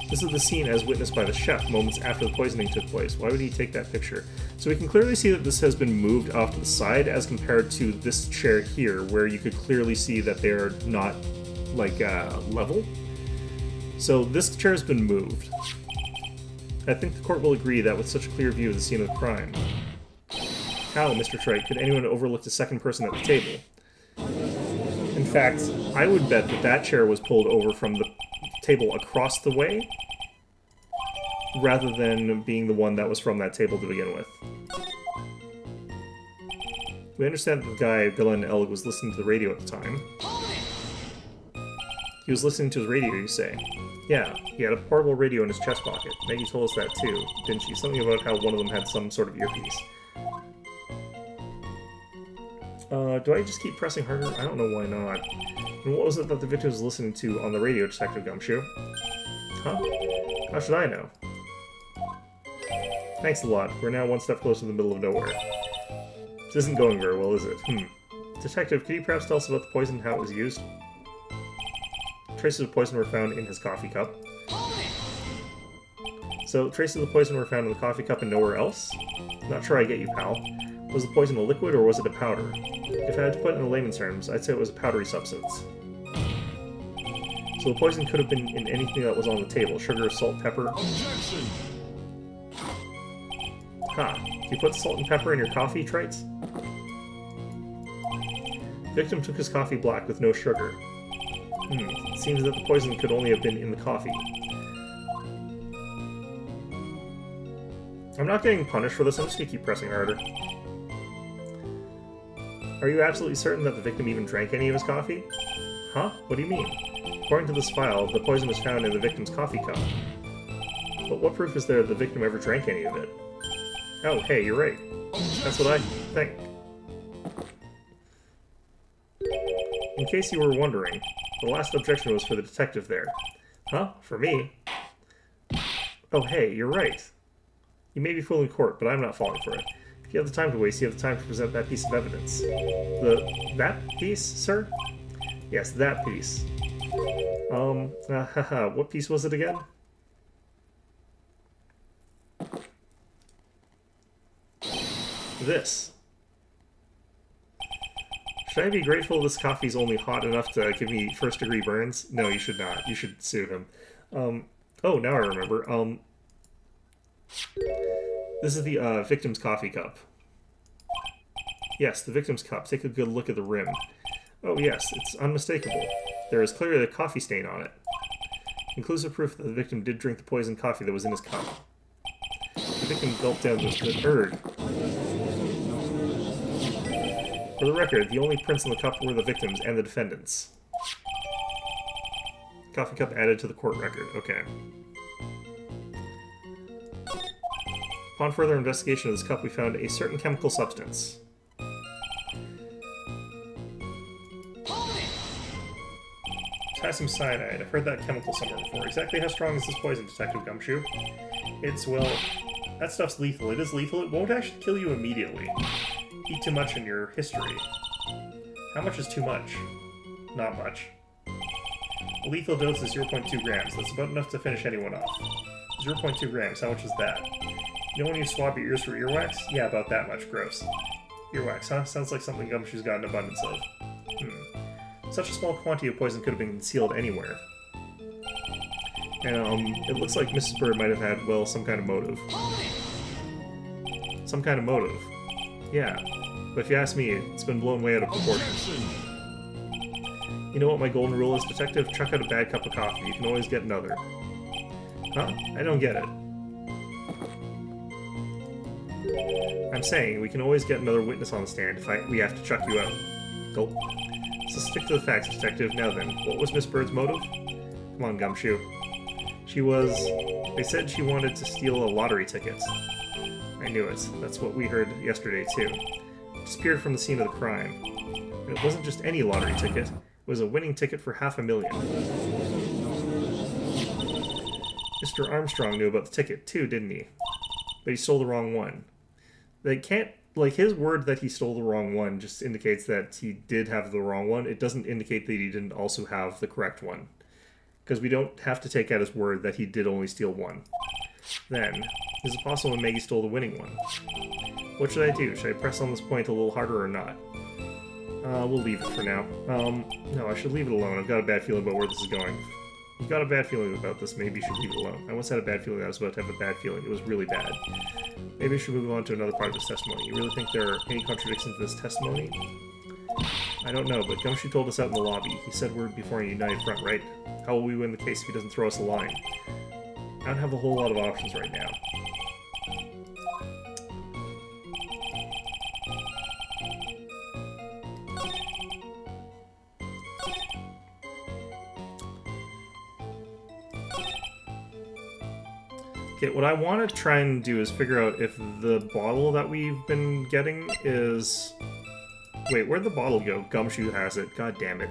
This is the scene as witnessed by the chef moments after the poisoning took place. Why would he take that picture? So we can clearly see that this has been moved off to the side as compared to this chair here, where you could clearly see that they're not, like, level. So this chair has been moved. I think the court will agree that with such a clear view of the scene of the crime. How, Mr. Wright, could anyone overlook the second person at the table? In fact, I would bet that that chair was pulled over from the table across the way, rather than being the one that was from that table to begin with. We understand that the guy, Villain Elg, was listening to the radio at the time. He was listening to his radio, you say? Yeah, he had a portable radio in his chest pocket. Maggie told us that too, didn't she? Something about how one of them had some sort of earpiece. Do I just keep pressing harder? I don't know why not. And what was it that the victim was listening to on the radio, Detective Gumshoe? Huh? How should I know? Thanks a lot. We're now one step closer to the middle of nowhere. This isn't going very well, is it? Detective, could you perhaps tell us about the poison and how it was used? Traces of poison were found in his coffee cup. So, traces of the poison were found in the coffee cup and nowhere else? Not sure I get you, pal. Was the poison a liquid or was it a powder? If I had to put it in layman's terms, I'd say it was a powdery substance. So the poison could have been in anything that was on the table. Sugar, salt, pepper. Objection! Ha! You put salt and pepper in your coffee, Trites? The victim took his coffee black with no sugar. It seems that the poison could only have been in the coffee. I'm not getting punished for this, I'm just gonna keep pressing harder. Are you absolutely certain that the victim even drank any of his coffee? Huh? What do you mean? According to this file, the poison was found in the victim's coffee cup. But what proof is there that the victim ever drank any of it? Oh, hey, you're right. That's what I think. In case you were wondering, the last objection was for the detective there. Huh? For me? Oh, hey, you're right. You may be fooling court, but I'm not falling for it. If you have the time to waste, you have the time to present that piece of evidence. That piece, sir? Yes, that piece. What piece was it again? This. Should I be grateful this coffee's only hot enough to give me first-degree burns? No, you should not. You should sue him. Oh, now I remember. This is the victim's coffee cup. Yes, the victim's cup. Take a good look at the rim. Oh yes, it's unmistakable. There is clearly a coffee stain on it. Conclusive proof that the victim did drink the poisoned coffee that was in his cup. The victim gulped down the bird. For the record, the only prints on the cup were the victim's and the defendant's. Coffee cup added to the court record. Okay. Upon further investigation of this cup, we found a certain chemical substance. Potassium cyanide. I've heard that chemical somewhere before. Exactly how strong is this poison, Detective Gumshoe? It's, well, that stuff's lethal. It is lethal. It won't actually kill you immediately. Eat too much in your history. How much is too much? Not much. A lethal dose is 0.2 grams. That's about enough to finish anyone off. 0.2 grams. How much is that? You know when you swab your ears for earwax? Yeah, about that much. Gross. Earwax, huh? Sounds like something Gumshoe's got an abundance of. Such a small quantity of poison could have been concealed anywhere. And, it looks like Mrs. Bird might have had, well, some kind of motive. Some kind of motive. Yeah. But if you ask me, it's been blown way out of proportion. You know what my golden rule is, Detective? Chuck out a bad cup of coffee. You can always get another. Huh? I don't get it. I'm saying we can always get another witness on the stand if we have to chuck you out. Gulp. So stick to the facts, Detective. Now then, what was Miss Bird's motive? Come on, Gumshoe. She was... They said she wanted to steal a lottery ticket. I knew it. That's what we heard yesterday, too. Disappeared from the scene of the crime. And it wasn't just any lottery ticket. It was a winning ticket for $500,000. Mr. Armstrong knew about the ticket, too, didn't he? But he stole the wrong one. They can't like, his word that he stole the wrong one just indicates that he did have the wrong one. It doesn't indicate that he didn't also have the correct one. Because we don't have to take out his word that he did only steal one. Then, is it possible that Maggie stole the winning one? What should I do? Should I press on this point a little harder or not? We'll leave it for now. No, I should leave it alone. I've got a bad feeling about where this is going. You've got a bad feeling about this. Maybe you should leave it alone. I once had a bad feeling that I was about to have a bad feeling. It was really bad. Maybe I should move on to another part of this testimony. You really think there are any contradictions in this testimony? I don't know, but Gumshoe told us out in the lobby. He said we're before a united front, right? How will we win the case if he doesn't throw us a line? I don't have a whole lot of options right now. Okay, what I want to try and do is figure out if the bottle that we've been getting is... Wait, where'd the bottle go? Gumshoe has it. God damn it.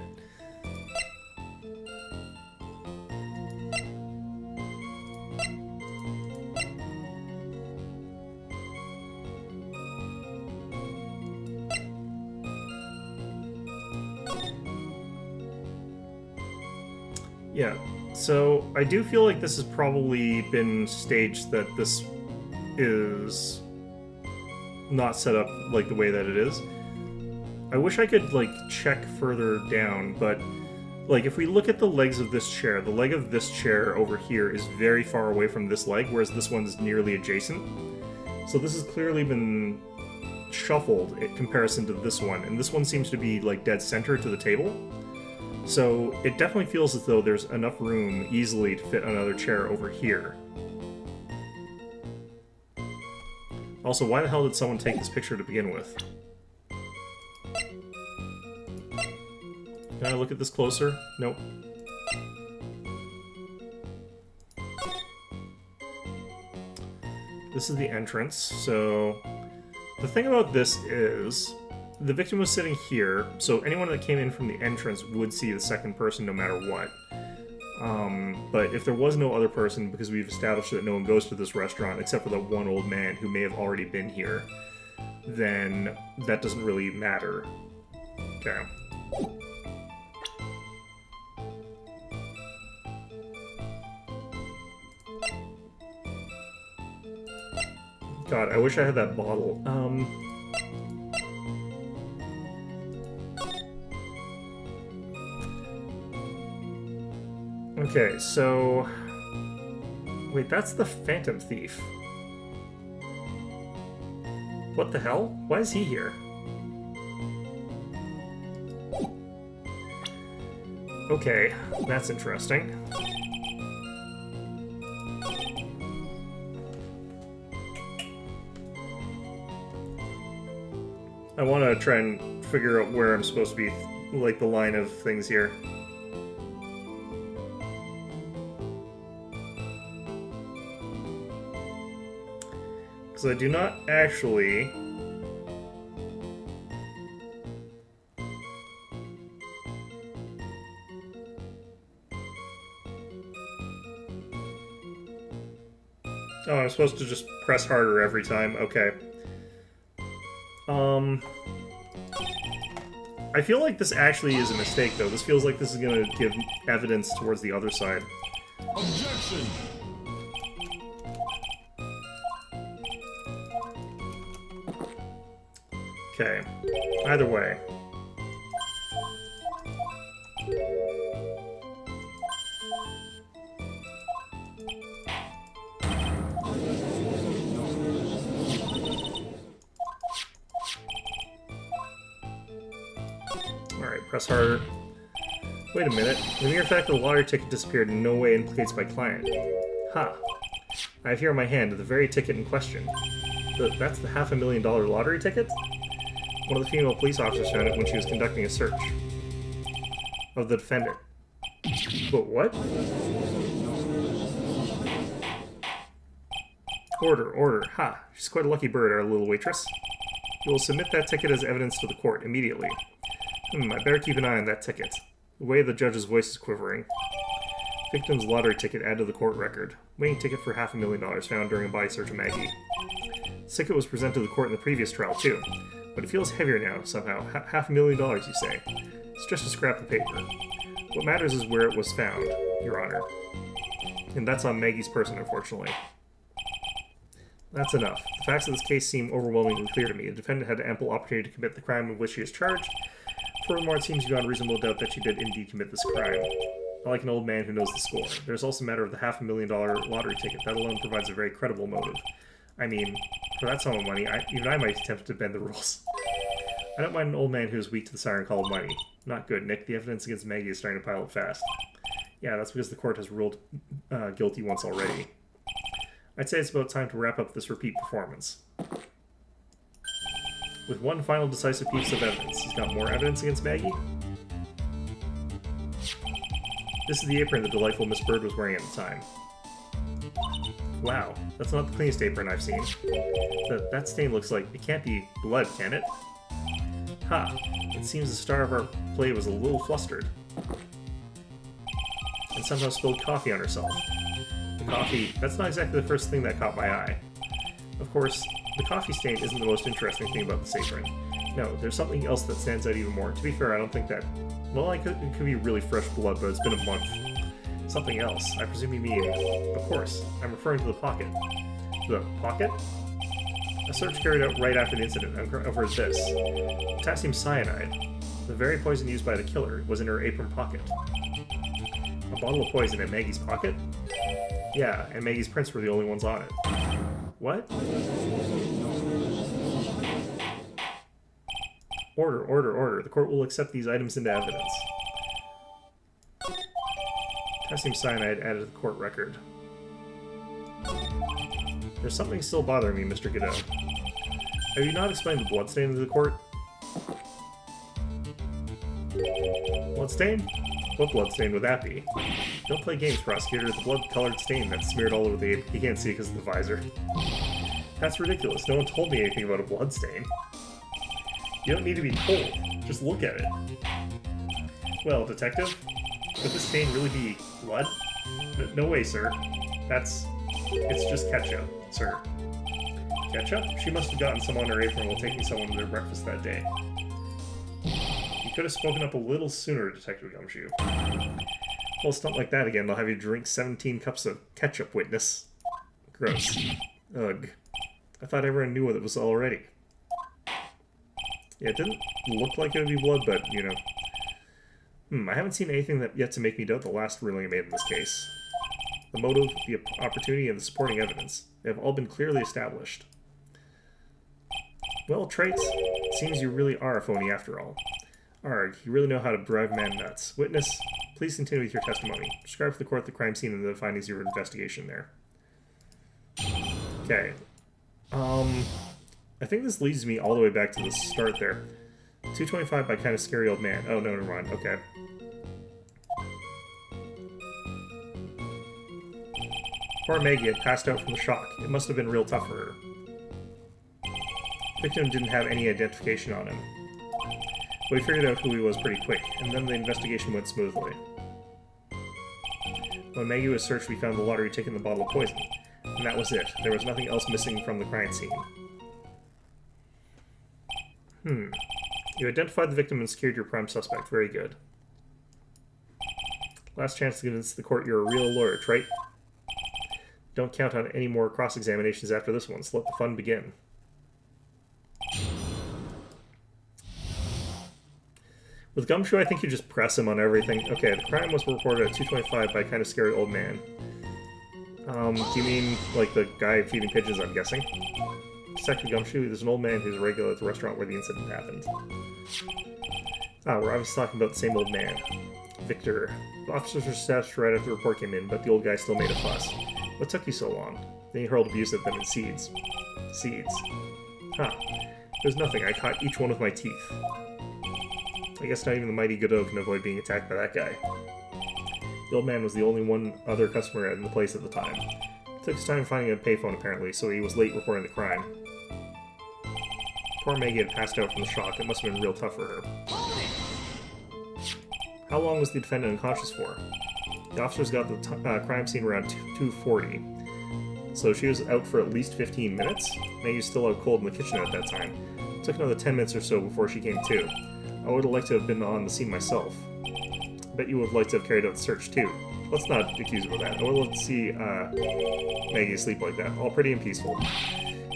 Yeah, so I do feel like this has probably been staged that this is not set up like the way that it is. I wish I could, like, check further down, but, like, if we look at the legs of this chair, the leg of this chair over here is very far away from this leg, whereas this one's nearly adjacent. So this has clearly been shuffled in comparison to this one, and this one seems to be, like, dead center to the table. So it definitely feels as though there's enough room easily to fit another chair over here. Also, why the hell did someone take this picture to begin with? Can I look at this closer? Nope. This is the entrance, so... The thing about this is... The victim was sitting here, so anyone that came in from the entrance would see the second person no matter what. But if there was no other person, because we've established that no one goes to this restaurant except for the one old man who may have already been here, then that doesn't really matter. Okay. God, I wish I had that bottle. Okay, so... Wait, that's the Phantom Thief. What the hell? Why is he here? Okay, that's interesting. I want to try and figure out where I'm supposed to be, like, the line of things here. Because I do not actually... Oh, I'm supposed to just press harder every time. Okay. I feel like this actually is a mistake, though. This feels like this is going to give evidence towards the other side. Objection! Okay. Either way. Alright, press harder. Wait a minute. The mere fact that the lottery ticket disappeared in no way implicates my client. Ha! I have here in my hand the very ticket in question. That's the $500,000 lottery ticket? One of the female police officers found it when she was conducting a search of the defendant. But what? Order, order. Ha! She's quite a lucky bird, our little waitress. You will submit that ticket as evidence to the court immediately. I better keep an eye on that ticket. The way the judge's voice is quivering. Victim's lottery ticket added to the court record. Winning ticket for $500,000 found during a body search of Maggie. Sickett was presented to the court in the previous trial, too. But it feels heavier now, somehow. $500,000, you say. It's just a scrap of paper. What matters is where it was found, Your Honor. And that's on Maggie's person, unfortunately. That's enough. The facts of this case seem overwhelmingly clear to me. The defendant had ample opportunity to commit the crime of which she is charged. Furthermore, it seems beyond reasonable doubt that she did indeed commit this crime. I like an old man who knows the score. There's also a matter of the $500,000 lottery ticket. That alone provides a very credible motive. I mean, for that sum of money, even I might attempt to bend the rules. I don't mind an old man who is weak to the siren call of money. Not good, Nick. The evidence against Maggie is starting to pile up fast. Yeah, that's because the court has ruled guilty once already. I'd say it's about time to wrap up this repeat performance. With one final decisive piece of evidence. He's got more evidence against Maggie? This is the apron the delightful Miss Bird was wearing at the time. Wow, that's not the cleanest apron I've seen. That stain looks like... It can't be blood, can it? Ha! It seems the star of our play was a little flustered. And somehow spilled coffee on herself. The coffee... That's not exactly the first thing that caught my eye. Of course, the coffee stain isn't the most interesting thing about this apron. No, there's something else that stands out even more. To be fair, I don't think that... Well, it could be really fresh blood, but it's been a month. Something else. I presume you mean... Of course. I'm referring to the pocket. The pocket? A search carried out right after the incident uncovered this. Potassium cyanide, the very poison used by the killer, was in her apron pocket. A bottle of poison in Maggie's pocket? Yeah, and Maggie's prints were the only ones on it. What? Order, order, order. The court will accept these items into evidence. Potassium cyanide added to the court record. There's something still bothering me, Mr. Godot. Have you not explained the bloodstain to the court? Bloodstain? What bloodstain would that be? Don't play games, prosecutor. The blood-colored stain that's smeared all over the ape. He can't see it because of the visor. That's ridiculous. No one told me anything about a bloodstain. You don't need to be told. Just look at it. Well, detective? Could this stain really be blood? No way, sir. It's just ketchup, sir. Ketchup? She must have gotten some on her apron while taking someone to their breakfast that day. You could have spoken up a little sooner, Detective Gumshoe. Well, stunt like that again, they'll have you drink 17 cups of ketchup, witness. Gross. Ugh. I thought everyone knew what it was already. Yeah, it didn't look like it would be blood, but, you know. I haven't seen anything yet to make me doubt the last ruling I made in this case. The motive, the opportunity, and the supporting evidence. They have all been clearly established. Well, Traits, it seems you really are a phony after all. Arg, you really know how to drive a man nuts. Witness, please continue with your testimony. Describe for the court the crime scene and the findings of your investigation there. Okay. I think this leads me all the way back to the start there. 225 by kind of scary old man. Oh, no, never mind. Okay. Poor Maggie had passed out from the shock. It must have been real tough for her. The victim didn't have any identification on him. But we figured out who he was pretty quick, and then the investigation went smoothly. When Maggie was searched, we found the lottery ticket and the bottle of poison. And that was it. There was nothing else missing from the crime scene. You identified the victim and secured your prime suspect. Very good. Last chance to convince the court you're a real lawyer, Wright. Don't count on any more cross-examinations after this one, so let the fun begin. With Gumshoe, I think you just press him on everything. Okay, the crime was reported at 225 by a kind of scary old man. Do you mean, like, the guy feeding pigeons, I'm guessing? Detective Gumshoe, there's an old man who's a regular at the restaurant where the incident happened. Ah, we're obviously talking about the same old man. Victor. The officers were staffed right after the report came in, but the old guy still made a fuss. What took you so long? Then he hurled abuse at them in seeds. Seeds. Huh. It was nothing. I caught each one with my teeth. I guess not even the mighty Godot can avoid being attacked by that guy. The old man was the only one other customer in the place at the time. It took his time finding a payphone, apparently, so he was late reporting the crime. Poor Maggie had passed out from the shock. It must have been real tough for her. How long was the defendant unconscious for? The officers got the crime scene around 2:40. so she was out for at least 15 minutes? Maggie's still out cold in the kitchen at that time. It took another 10 minutes or so before she came to. I would have liked to have been on the scene myself. Bet you would have liked to have carried out the search too. Let's not accuse her of that. I would love to see Maggie asleep like that, all pretty and peaceful.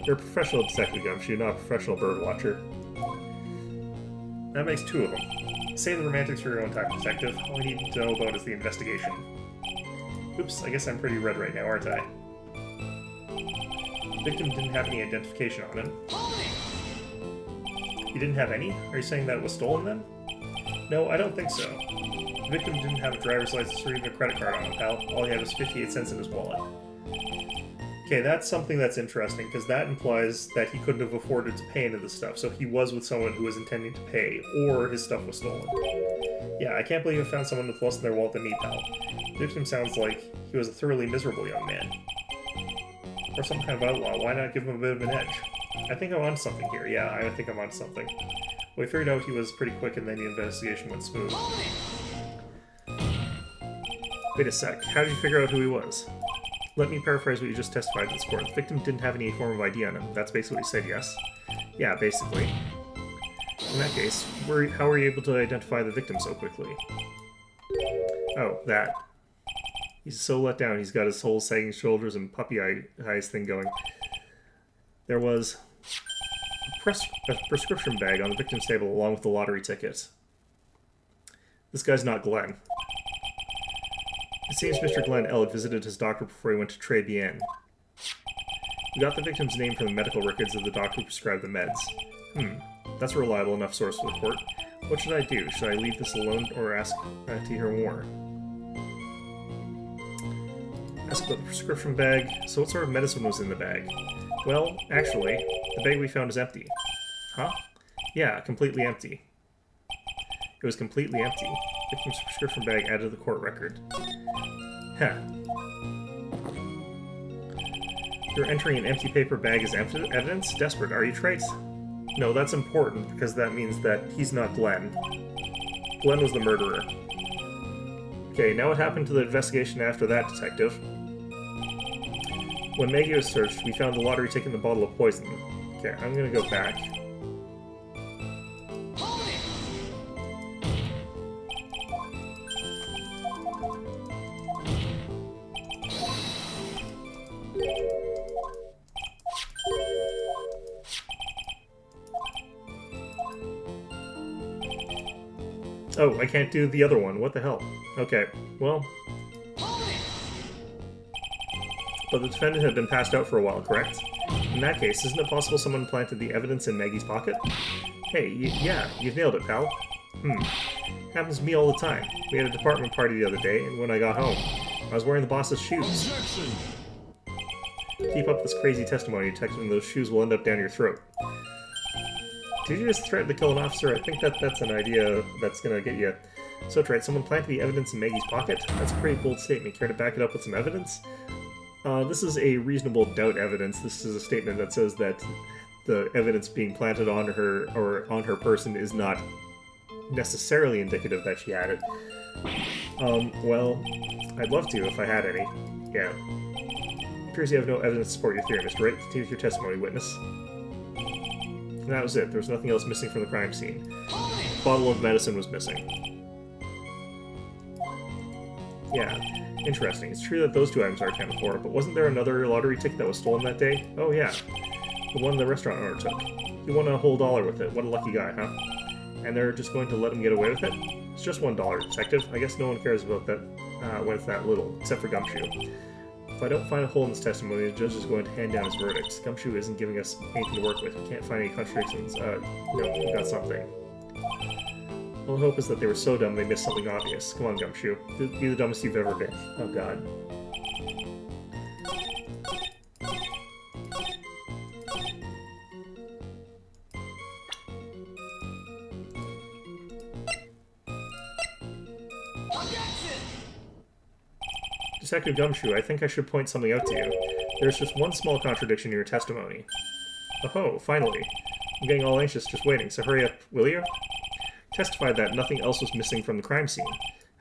You're a professional detective, Gumshoe, not a professional bird watcher. That makes two of them. Save the romantics for your own time, detective. All we need to know about is the investigation. Oops, I guess I'm pretty red right now, aren't I? The victim didn't have any identification on him. He didn't have any? Are you saying that it was stolen then? No, I don't think so. The victim didn't have a driver's license or even a credit card on him, pal. All he had was 58 cents in his wallet. Okay, that's something that's interesting, because that implies that he couldn't have afforded to pay into this stuff, so he was with someone who was intending to pay, or his stuff was stolen. Yeah, I can't believe I found someone with less in their wallet than me, pal. The victim sounds like he was a thoroughly miserable young man. Or some kind of outlaw. Why not give him a bit of an edge? I think I'm on something here. Yeah, I think I'm on something. We figured out he was pretty quick, and then the investigation went smooth. Wait a sec. How did you figure out who he was? Let me paraphrase what you just testified to this court. The victim didn't have any form of ID on him. That's basically what you said, yes? Yeah, basically. In that case, how were you able to identify the victim so quickly? Oh, that. He's so let down. He's got his whole sagging shoulders and puppy eyes thing going. There was a prescription bag on the victim's table along with the lottery ticket. This guy's not Glenn. It seems Mr. Glenn Elliott visited his doctor before he went to Très Bien. We got the victim's name from the medical records of the doctor who prescribed the meds. That's a reliable enough source for the court. What should I do? Should I leave this alone or ask to hear more? Ask about the prescription bag. So what sort of medicine was in the bag? Well, actually, the bag we found is empty. Huh? Yeah, completely empty. It was completely empty. Victim's prescription bag added to the court record. Huh. You're entering an empty paper bag as evidence? Desperate, are you, Wright? No, that's important, because that means that he's not Glenn. Glenn was the murderer. Okay, now what happened to the investigation after that, detective? When Maggie was searched, we found the lottery ticket and the bottle of poison. Okay, I'm gonna go back. Oh, I can't do the other one. What the hell? Okay, well... But the defendant had been passed out for a while, correct? In that case, isn't it possible someone planted the evidence in Maggie's pocket? Hey, yeah, you've nailed it, pal. Happens to me all the time. We had a department party the other day, and when I got home, I was wearing the boss's shoes. Objection! Keep up this crazy testimony, detective, and those shoes will end up down your throat. Did you just threaten to kill an officer? I think that's an idea that's gonna get you. So, right, someone planted the evidence in Maggie's pocket? That's a pretty bold statement. Care to back it up with some evidence? This is a reasonable doubt evidence. This is a statement that says that the evidence being planted on her or on her person is not necessarily indicative that she had it. Well, I'd love to if I had any. Yeah. Appears you have no evidence to support your theory, Mr. Wright. Continue with your testimony, witness. And that was it. There was nothing else missing from the crime scene. A bottle of medicine was missing. Yeah. Interesting. It's true that those two items are accounted for, but wasn't there another lottery ticket that was stolen that day? Oh, yeah. The one the restaurant owner took. He won a whole $1 with it. What a lucky guy, huh? And they're just going to let him get away with it? It's just $1, detective. I guess no one cares about that when it's that little, except for Gumshoe. If I don't find a hole in this testimony, the judge is going to hand down his verdict. Gumshoe isn't giving us anything to work with. We can't find any contradictions. No, we got something. All I hope is that they were so dumb they missed something obvious. Come on, Gumshoe. Be the dumbest you've ever been. Oh, God. Detective Gumshoe, I think I should point something out to you. There's just one small contradiction in your testimony. Oh, finally. I'm getting all anxious just waiting, so hurry up, will you? Testified that nothing else was missing from the crime scene.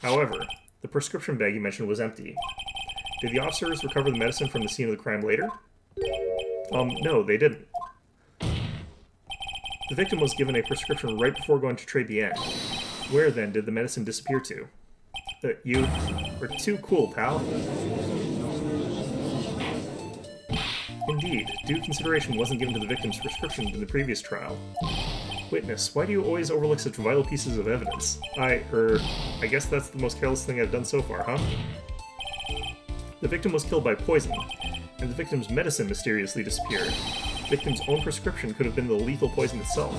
However, the prescription bag you mentioned was empty. Did the officers recover the medicine from the scene of the crime later? No, they didn't. The victim was given a prescription right before going to trade the end. Where, then, did the medicine disappear to? You are too cool, pal. Indeed, due consideration wasn't given to the victim's prescription in the previous trial. Witness, why do you always overlook such vital pieces of evidence? I guess that's the most careless thing I've done so far, huh? The victim was killed by poison, and the victim's medicine mysteriously disappeared. The victim's own prescription could have been the lethal poison itself.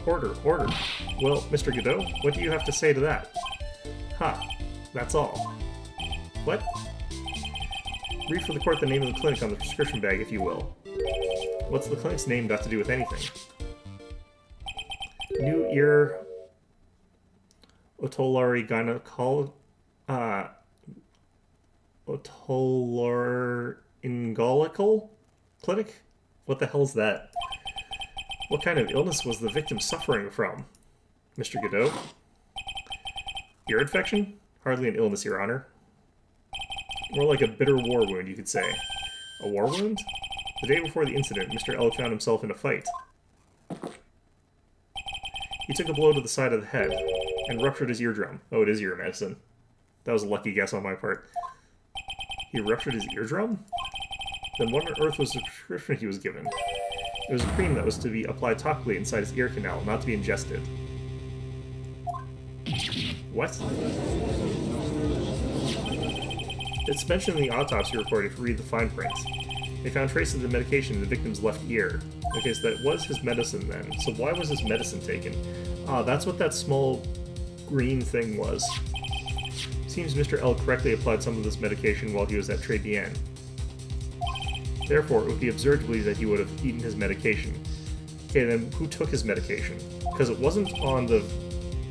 Order. Well, Mr. Godot, what do you have to say to that? That's all. What? Read for the court the name of the clinic on the prescription bag, if you will. What's the clinic's name got to do with anything? New Ear Otolaryngological Clinic? What the hell's that? What kind of illness was the victim suffering from? Mr. Godot? Ear infection? Hardly an illness, Your Honor. More like a bitter war wound, you could say. A war wound? The day before the incident, Mr. Elk found himself in a fight. He took a blow to the side of the head and ruptured his eardrum. Oh, it is ear medicine. That was a lucky guess on my part. He ruptured his eardrum? Then what on earth was the prescription he was given? It was a cream that was to be applied topically inside his ear canal, not to be ingested. What? It's mentioned in the autopsy report if you read the fine print. They found traces of the medication in the victim's left ear. Okay, so that was his medicine then. So why was his medicine taken? Ah, that's what that small green thing was. Seems Mr. L correctly applied some of this medication while he was at Trade Bien. Therefore, it would be absurd to believe that he would have eaten his medication. Okay, then who took his medication? Because it wasn't on the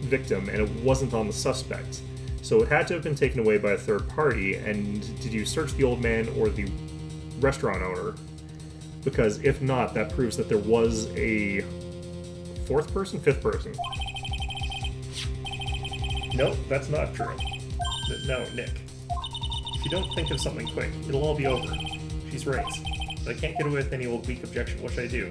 victim and it wasn't on the suspect. So it had to have been taken away by a third party, and did you search the old man or the restaurant owner? Because if not, that proves that there was a fifth person? Nope, that's not true. No, Nick. If you don't think of something quick, it'll all be over. She's right. But I can't get away with any old weak objection. What should I do?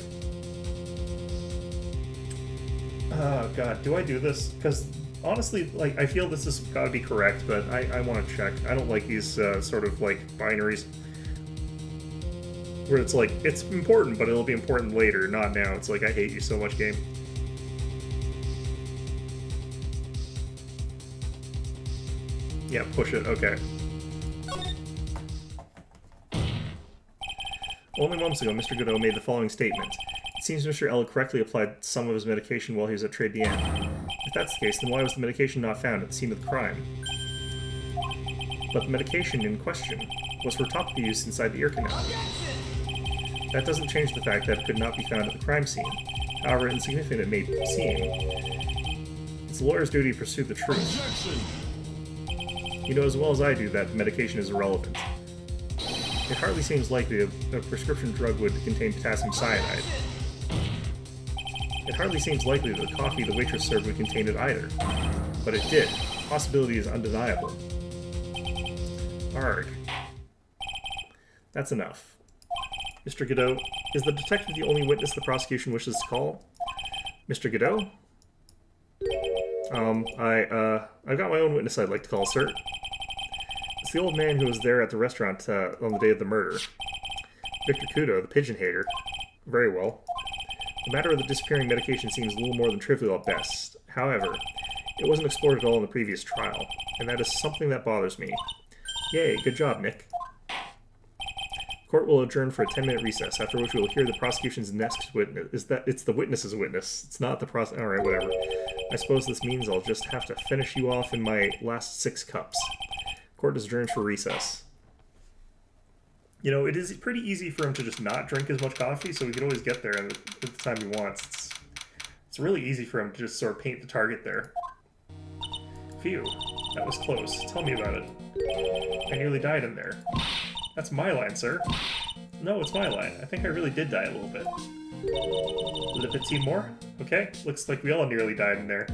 Oh god, do I do this? Because honestly, like, I feel this has got to be correct, but I want to check. I don't like these sort of like binaries where it's like, it's important, but it'll be important later, not now. It's like, I hate you so much, game. Yeah, push it, okay. Only moments ago, Mr. Godot made the following statement. It seems Mr. L correctly applied some of his medication while he was at Trade Bien. If that's the case, then why was the medication not found at the scene of the crime? But the medication in question was for topical use inside the ear canal. That doesn't change the fact that it could not be found at the crime scene, however insignificant it may seem. It's the lawyer's duty to pursue the truth. Objection! You know as well as I do that medication is irrelevant. It hardly seems likely a prescription drug would contain potassium cyanide. It hardly seems likely that the coffee the waitress served would contain it either. But it did. The possibility is undeniable. Arg. That's enough. Mr. Godot, is the detective the only witness the prosecution wishes to call? Mr. Godot? I've got my own witness I'd like to call, sir. It's the old man who was there at the restaurant on the day of the murder. Victor Kudo, the pigeon hater. Very well. The matter of the disappearing medication seems a little more than trivial at best. However, it wasn't explored at all in the previous trial, and that is something that bothers me. Yay, good job, Nick. Court will adjourn for a 10-minute recess, after which we will hear the prosecution's next witness. It's the witness's witness. It's not the Alright, whatever. I suppose this means I'll just have to finish you off in my last 6 cups. Court is adjourned for recess. You know, it is pretty easy for him to just not drink as much coffee, so he can always get there at the time he wants. It's really easy for him to just sort of paint the target there. Phew, that was close. Tell me about it. I nearly died in there. That's my line, sir. No, it's my line. I think I really did die a little bit. A little bit more? Okay, looks like we all nearly died in there.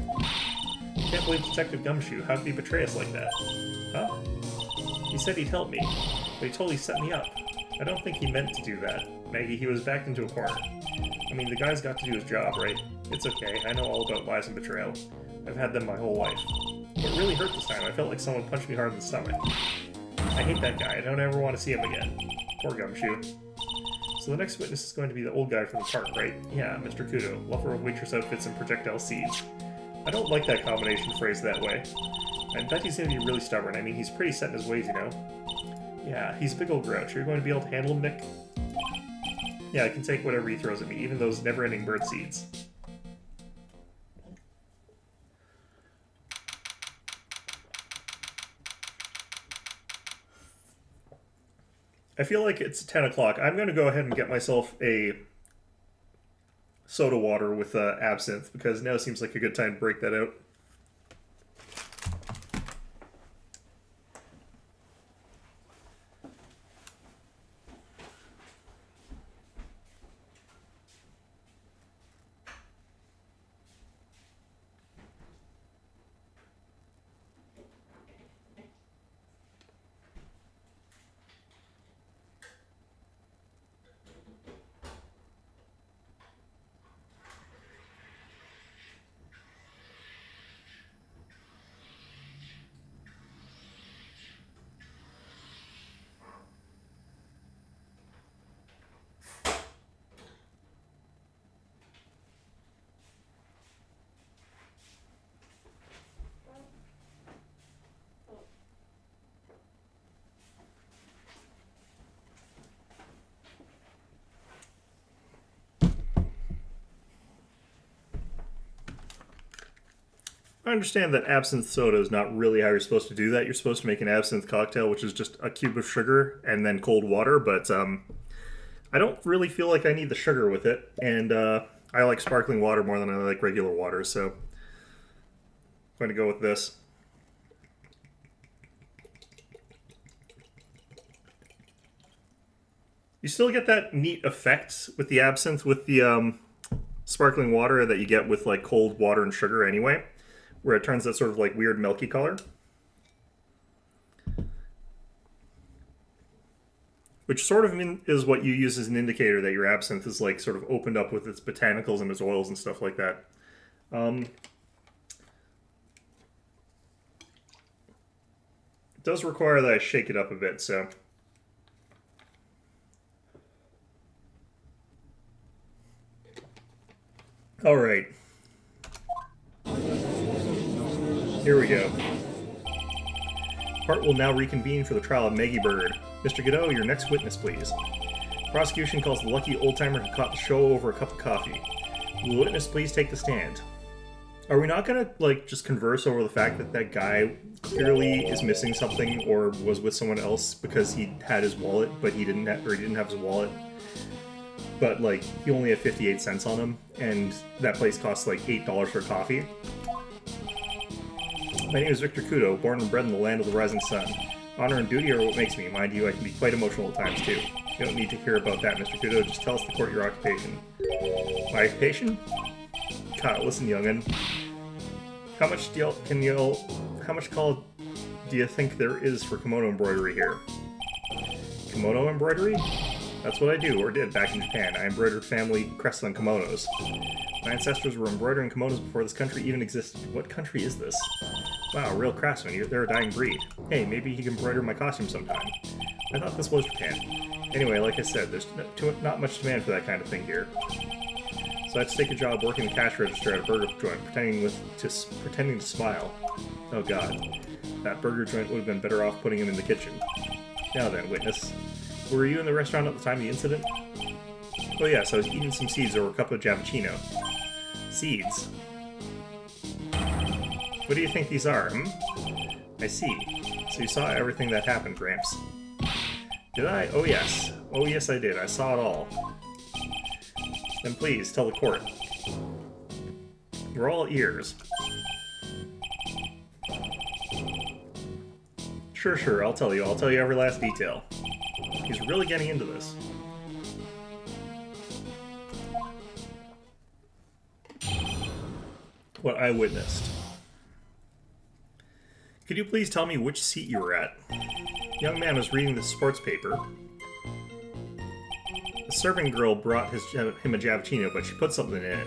can't believe Detective Gumshoe. How could he betray us like that? Huh? He said he'd help me, but he totally set me up. I don't think he meant to do that. Maggie, he was backed into a corner. I mean, the guy's got to do his job, right? It's okay, I know all about lies and betrayal. I've had them my whole life. What really hurt this time, I felt like someone punched me hard in the stomach. I hate that guy, I don't ever want to see him again. Poor Gumshoe. So the next witness is going to be the old guy from the park, right? Yeah, Mr. Kudo, lover of waitress outfits and projectile seeds. I don't like that combination phrased that way. I bet he's going to be really stubborn. I mean, he's pretty set in his ways, you know? Yeah, he's a big old grouch. You're going to be able to handle him, Nick? Yeah, I can take whatever he throws at me, even those never-ending bird seeds. I feel like it's 10 o'clock. I'm going to go ahead and get myself a soda water with absinthe, because now seems like a good time to break that out. I understand that absinthe soda is not really how you're supposed to do that. You're supposed to make an absinthe cocktail, which is just a cube of sugar and then cold water, but I don't really feel like I need the sugar with it, and I like sparkling water more than I like regular water, so I'm going to go with this. You still get that neat effect with the absinthe with the sparkling water that you get with like cold water and sugar anyway, where it turns that sort of like weird milky color. Which sort of is what you use as an indicator that your absinthe is like sort of opened up with its botanicals and its oils and stuff like that. It does require that I shake it up a bit, so... Alright. Here we go. Court will now reconvene for the trial of Maggie Bird. Mr. Godot, your next witness, please. Prosecution calls the lucky old-timer who caught the show over a cup of coffee. Will the witness please take the stand? Are we not gonna, like, just converse over the fact that that guy clearly is missing something or was with someone else because he had his wallet, but he didn't have his wallet? But, like, he only had 58 cents on him, and that place costs, like, $8 for coffee? My name is Victor Kudo, born and bred in the land of the rising sun. Honor and duty are what makes me. Mind you, I can be quite emotional at times, too. You don't need to hear about that, Mr. Kudo. Just tell us the court your occupation. My occupation? God, listen, young'un. How much call do you think there is for kimono embroidery here? Kimono embroidery? That's what I do, or did, back in Japan. I embroidered family crests on kimonos. My ancestors were embroidering kimonos before this country even existed. What country is this? Wow, real craftsman. They're a dying breed. Hey, maybe he can embroider my costume sometime. I thought this was Japan. Anyway, like I said, there's not much demand for that kind of thing here. So I had to take a job working the cash register at a burger joint, pretending to smile. Oh god. That burger joint would have been better off putting him in the kitchen. Now then, witness. Were you in the restaurant at the time of the incident? Oh yes, I was eating some seeds over a cup of Javicino. Seeds? What do you think these are, I see. So you saw everything that happened, Gramps. Did I? Oh yes. Oh yes I did. I saw it all. Then please, tell the court. We're all ears. Sure, I'll tell you. I'll tell you every last detail. He's really getting into this. What I witnessed. Could you please tell me which seat you were at? The young man was reading the sports paper. The serving girl brought him a Javachino, but she put something in it.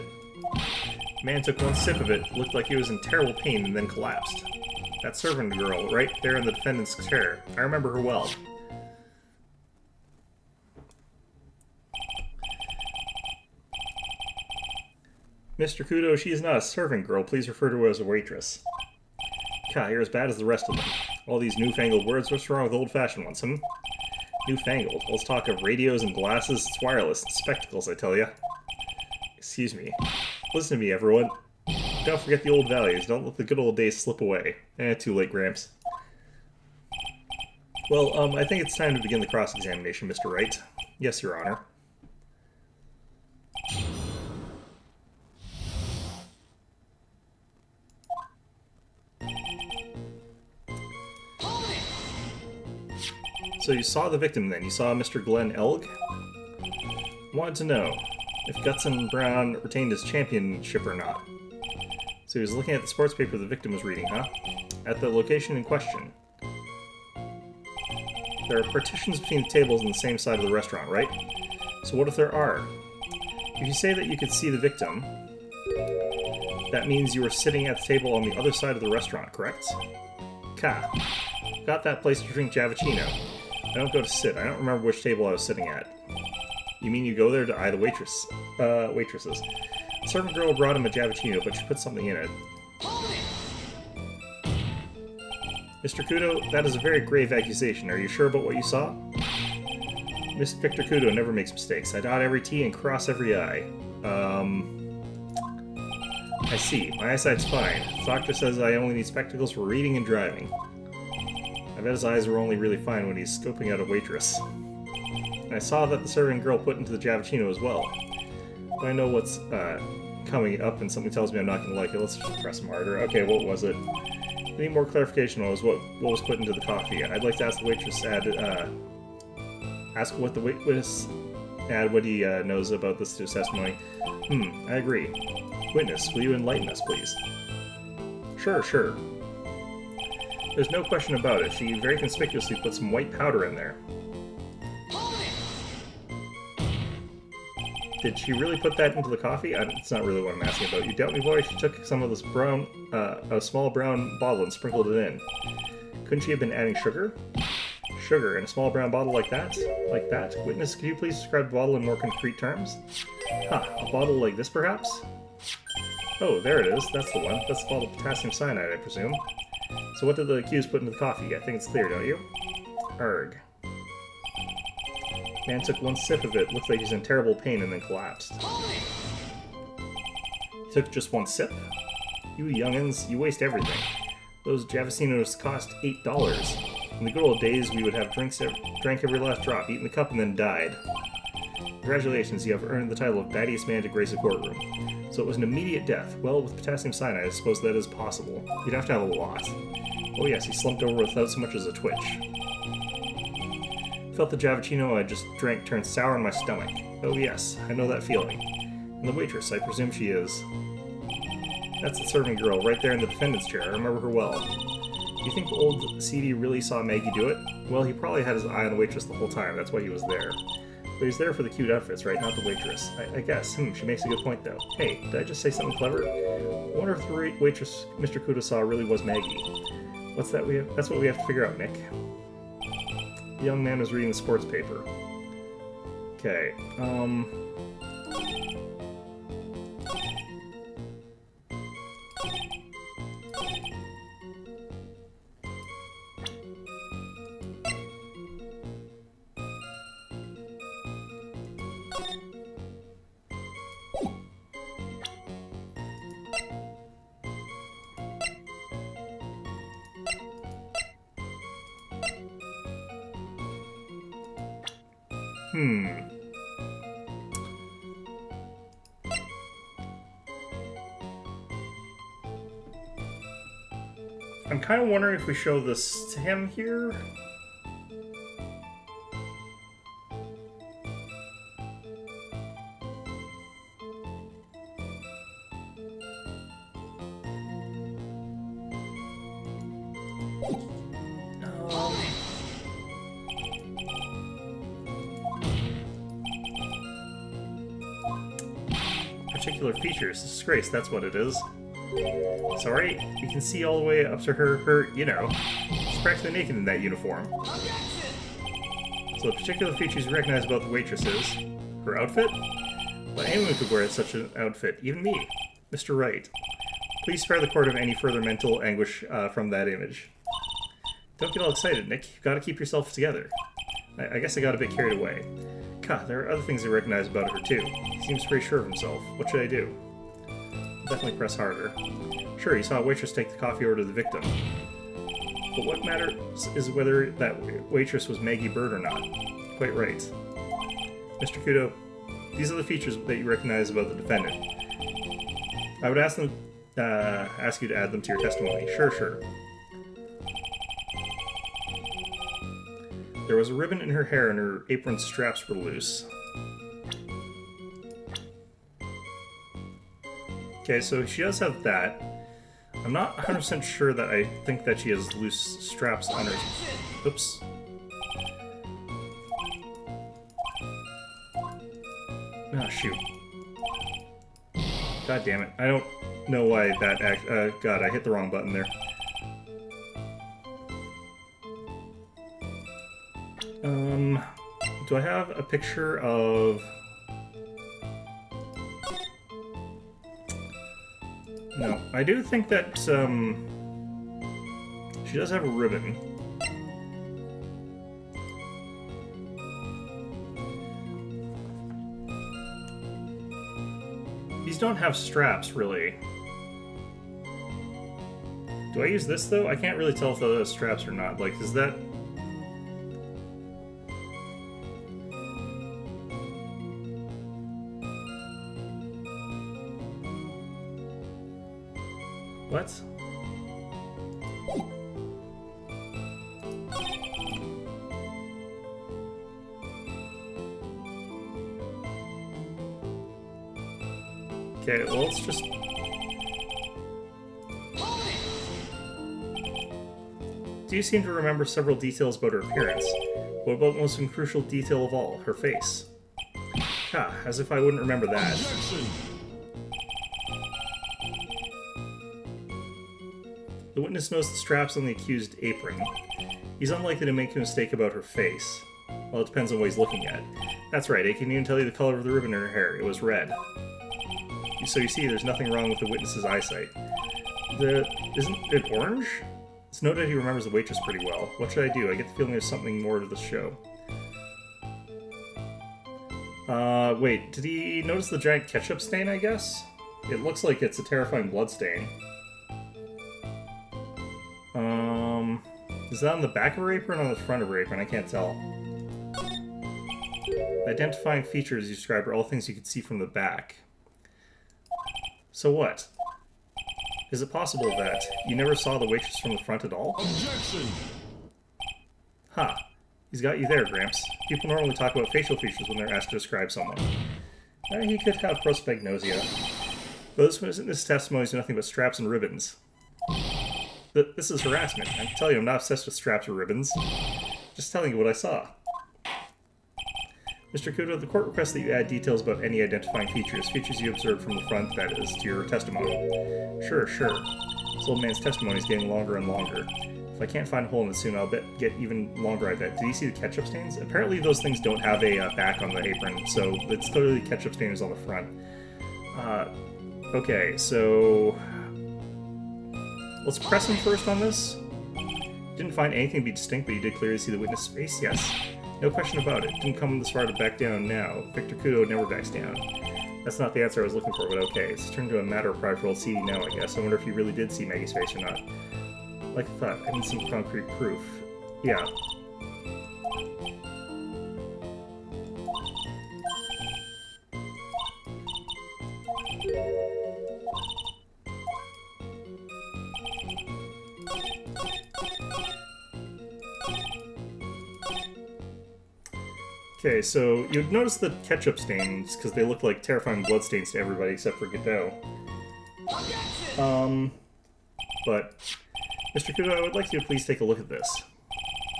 The man took one sip of it, looked like he was in terrible pain, and then collapsed. That servant girl, right there in the defendant's chair. I remember her well. Mr. Kudo, she is not a servant girl. Please refer to her as a waitress. God, you're as bad as the rest of them. All these newfangled words, what's wrong with old-fashioned ones, hmm? Newfangled? Let's talk of radios and glasses, it's wireless, and spectacles, I tell ya. Excuse me. Listen to me, everyone. Don't forget the old values. Don't let the good old days slip away. Too late, Gramps. Well, I think it's time to begin the cross-examination, Mr. Wright. Yes, Your Honor. So you saw the victim then? You saw Mr. Glenn Elg? Wanted to know if Gutson Brown retained his championship or not. So he was looking at the sports paper the victim was reading, huh? At the location in question. There are partitions between the tables on the same side of the restaurant, right? So what if there are? If you say that you could see the victim, that means you were sitting at the table on the other side of the restaurant, correct? Ka. Got that place to drink Javachino. I don't go to sit. I don't remember which table I was sitting at. You mean you go there to eye the waitresses? The servant girl brought him a Javachino, but she put something in it. Mr. Kudo, that is a very grave accusation. Are you sure about what you saw? Mr. Victor Kudo never makes mistakes. I dot every T and cross every I. I see. My eyesight's fine. The doctor says I only need spectacles for reading and driving. I bet his eyes were only really fine when he's scoping out a waitress. And I saw that the serving girl put into the Javachino as well. But I know what's coming up and something tells me I'm not going to like it. Let's just press them harder. Okay, what was it? I need more clarification on what was put into the coffee. I'd like to ask the waitress ask what the witness add what he knows about this to his testimony. I agree. Witness, will you enlighten us, please? Sure. There's no question about it. She very conspicuously put some white powder in there. Did she really put that into the coffee? It's not really what I'm asking about. You doubt me, boy? She took some of this brown, a small brown bottle and sprinkled it in. Couldn't she have been adding sugar? Sugar in a small brown bottle like that? Like that? Witness, could you please describe the bottle in more concrete terms? A bottle like this, perhaps? Oh, there it is. That's the one. That's the bottle of potassium cyanide, I presume. So what did the accused put into the coffee? I think it's clear, don't you? Arg. Man took one sip of it, looked like he's in terrible pain, and then collapsed. He took just one sip? You youngins, you waste everything. Those Javacinos cost $8. In the good old days, we would have drank every last drop, eaten the cup, and then died. Congratulations, you have earned the title of battiest man to grace a courtroom. So it was an immediate death. Well, with potassium cyanide, I suppose that is possible. You'd have to have a lot. Oh yes, he slumped over without so much as a twitch. Felt the Javachino I just drank turn sour in my stomach. Oh yes, I know that feeling. And the waitress, I presume she is. That's the serving girl, right there in the defendant's chair. I remember her well. Do you think old CD really saw Maggie do it? Well, he probably had his eye on the waitress the whole time. That's why he was there. But he's there for the cute outfits, right? Not the waitress. I guess. She makes a good point, though. Hey, did I just say something clever? I wonder if the waitress Mr. Kudo saw really was Maggie. What's that? That's what we have to figure out, Nick. The young man was reading the sports paper. Okay, I'm kind of wondering if we show this to him here. particular features. Disgrace, that's what it is. Sorry, you can see all the way up to her, you know, she's practically naked in that uniform. So the particular features you recognize about the waitress is her outfit? Well, anyone could wear such an outfit, even me, Mr. Wright. Please spare the court of any further mental anguish from that image. Don't get all excited, Nick. You've got to keep yourself together. I guess I got a bit carried away. God, there are other things I recognize about her, too. He seems pretty sure of himself. What should I do? Definitely press harder. Sure, you saw a waitress take the coffee order to the victim. But what matters is whether that waitress was Maggie Bird or not. Quite right. Mr. Kudo, these are the features that you recognize about the defendant. I would ask you to add them to your testimony. Sure. There was a ribbon in her hair and her apron straps were loose. Okay, so she does have that. I'm not 100% sure that I think that she has loose straps on her... Oops. Oh, shoot. God damn it. I don't know why that God, I hit the wrong button there. Do I have a picture of... No, I do think that, she does have a ribbon. These don't have straps, really. Do I use this, though? I can't really tell if those have straps or not. Like, is that... What? Okay, well, let's just... Do you seem to remember several details about her appearance? What about the most crucial detail of all, her face? Ha, as if I wouldn't remember that. Objection! The witness knows the straps on the accused apron. He's unlikely to make a mistake about her face. Well, it depends on what he's looking at. That's right, I can even tell you the color of the ribbon in her hair. It was red. So you see, there's nothing wrong with the witness's eyesight. Isn't it orange? It's noted he remembers the waitress pretty well. What should I do? I get the feeling there's something more to the show. Wait, did he notice the giant ketchup stain, I guess? It looks like it's a terrifying blood stain. Is that on the back of her apron or on the front of her apron? I can't tell. The identifying features you describe are all things you can see from the back. So what? Is it possible that you never saw the waitress from the front at all? Objection! Ha! He's got you there, Gramps. People normally talk about facial features when they're asked to describe someone. He could have prosopagnosia. But this testimony is nothing but straps and ribbons. This is harassment. I can tell you I'm not obsessed with straps or ribbons. Just telling you what I saw. Mr. Kudo, the court requests that you add details about any identifying features you observed from the front, that is, to your testimony. Sure. This old man's testimony is getting longer and longer. If I can't find a hole in it soon, I'll get even longer, I bet. Did you see the ketchup stains? Apparently those things don't have a back on the apron, so it's clearly ketchup stains on the front. Okay, so... Let's press him first on this. Didn't find anything to be distinct, but you did clearly see the witness' face? Yes. No question about it. Didn't come this far to back down now. Victor Kudo never backs down. That's not the answer I was looking for, but okay. It's turned into a matter of pride for old CD now, I guess. I wonder if you really did see Maggie's face or not. Like I thought, I need some concrete proof. Yeah. Okay, so you'd notice the ketchup stains, because they look like terrifying blood stains to everybody except for Godot. But, Mr. Kudo, I would like you to please take a look at this.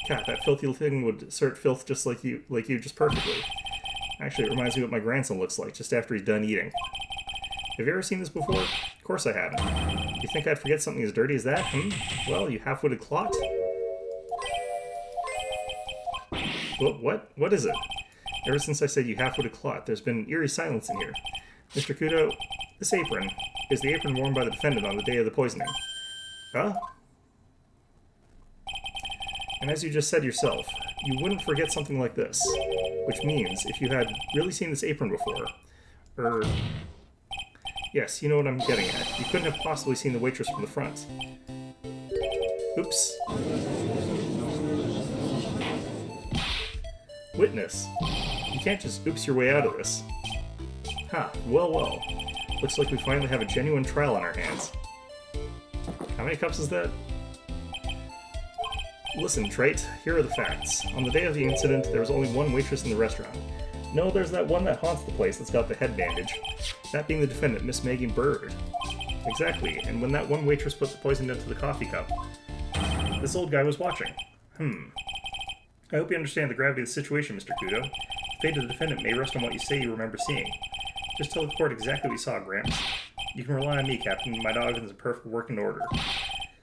God, that filthy thing would assert filth just like you just perfectly. Actually, it reminds me of what my grandson looks like, just after he's done eating. Have you ever seen this before? Of course I haven't. You think I'd forget something as dirty as that? Well, you half-witted clot. What? What is it? Ever since I said you half-witted clot, there's been eerie silence in here. Mr. Kudo, this apron is the apron worn by the defendant on the day of the poisoning. Huh? And as you just said yourself, you wouldn't forget something like this. Which means, if you had really seen this apron before, yes, you know what I'm getting at. You couldn't have possibly seen the waitress from the front. Oops. Witness. You can't just oops your way out of this. Huh, well. Looks like we finally have a genuine trial on our hands. How many cups is that? Listen, Wright, here are the facts. On the day of the incident, there was only one waitress in the restaurant. No, there's that one that haunts the place that's got the head bandage. That being the defendant, Miss Maggie Bird. Exactly, and when that one waitress put the poison into the coffee cup, this old guy was watching. I hope you understand the gravity of the situation, Mr. Kudo. The fate of the defendant may rest on what you say you remember seeing. Just tell the court exactly what you saw, Gramps. You can rely on me, Captain. My dog is in perfect working order.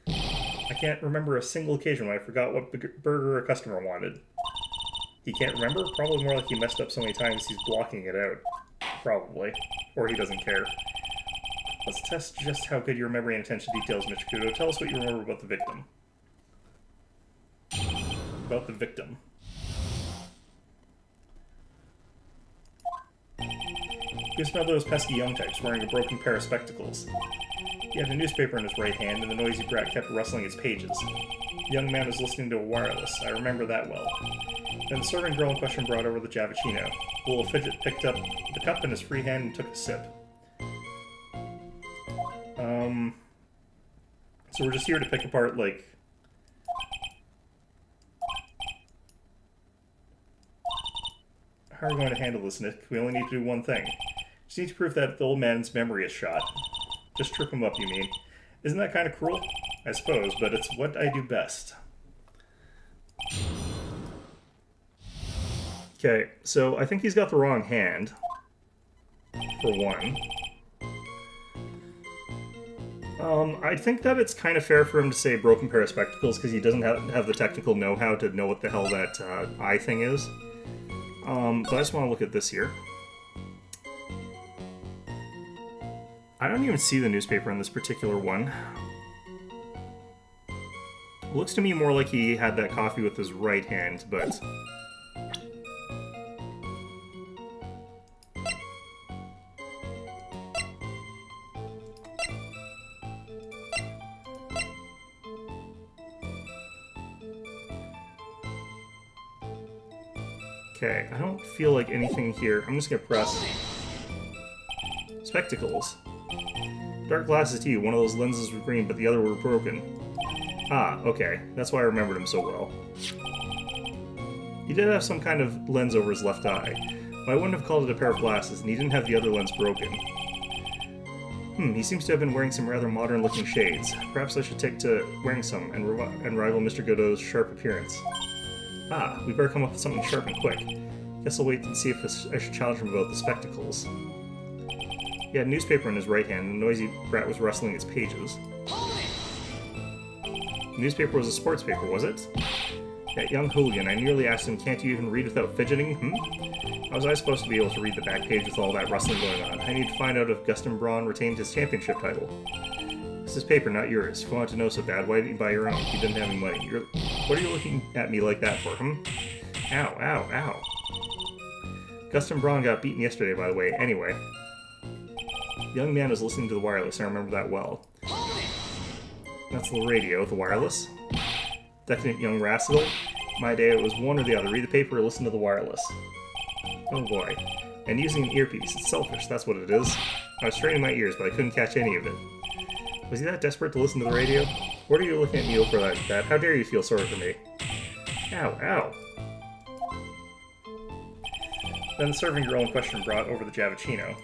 I can't remember a single occasion when I forgot what burger a customer wanted. He can't remember? Probably more like he messed up so many times he's blocking it out. Probably. Or he doesn't care. Let's test just how good your memory and attention to details, Mr. Kudo. Tell us what you remember about the victim. About the victim. He was one of those pesky young types wearing a broken pair of spectacles. He had a newspaper in his right hand, and the noisy brat kept rustling its pages. The young man was listening to a wireless. I remember that well. Then the serving girl in question brought over the Javicino. Little Fidget picked up the cup in his free hand and took a sip. So we're just here to pick apart, like... How are we going to handle this, Nick? We only need to do one thing. Just need to prove that the old man's memory is shot. Just trip him up, you mean? Isn't that kind of cruel? I suppose, but it's what I do best. Okay, so I think he's got the wrong hand, for one. I think that it's kind of fair for him to say broken pair of spectacles because he doesn't have the technical know-how to know what the hell that eye thing is. But I just want to look at this here. I don't even see the newspaper in this particular one. It looks to me more like he had that coffee with his right hand, but... Okay, I don't feel like anything here. I'm just gonna press... Spectacles. Dark glasses to you. One of those lenses was green, but the other were broken. Ah, okay. That's why I remembered him so well. He did have some kind of lens over his left eye, but I wouldn't have called it a pair of glasses, and he didn't have the other lens broken. He seems to have been wearing some rather modern-looking shades. Perhaps I should take to wearing some and rival Mr. Godot's sharp appearance. Ah, we better come up with something sharp and quick. Guess I'll wait and see if I should challenge him about the spectacles. He had a newspaper in his right hand, and the noisy brat was rustling its pages. The newspaper was a sports paper, was it? That young hooligan, I nearly asked him, can't you even read without fidgeting? How was I supposed to be able to read the back page with all that rustling going on? I need to find out if Gustin Braun retained his championship title. This is paper, not yours. If you want to know so bad, why didn't you buy your own if you didn't have any money? What are you looking at me like that for, Ow, ow, ow. Gustin Braun got beaten yesterday, by the way. Anyway. The young man was listening to the wireless, and I remember that well. That's the radio, the wireless. Decadent young rascal. My day, it was one or the other. Read the paper or listen to the wireless. Oh boy. And using an earpiece. It's selfish, that's what it is. I was straining my ears, but I couldn't catch any of it. Was he that desperate to listen to the radio? What are you looking at me over like that? How dare you feel sorry for me? Ow, ow. Then the serving girl in question brought over the Javicino.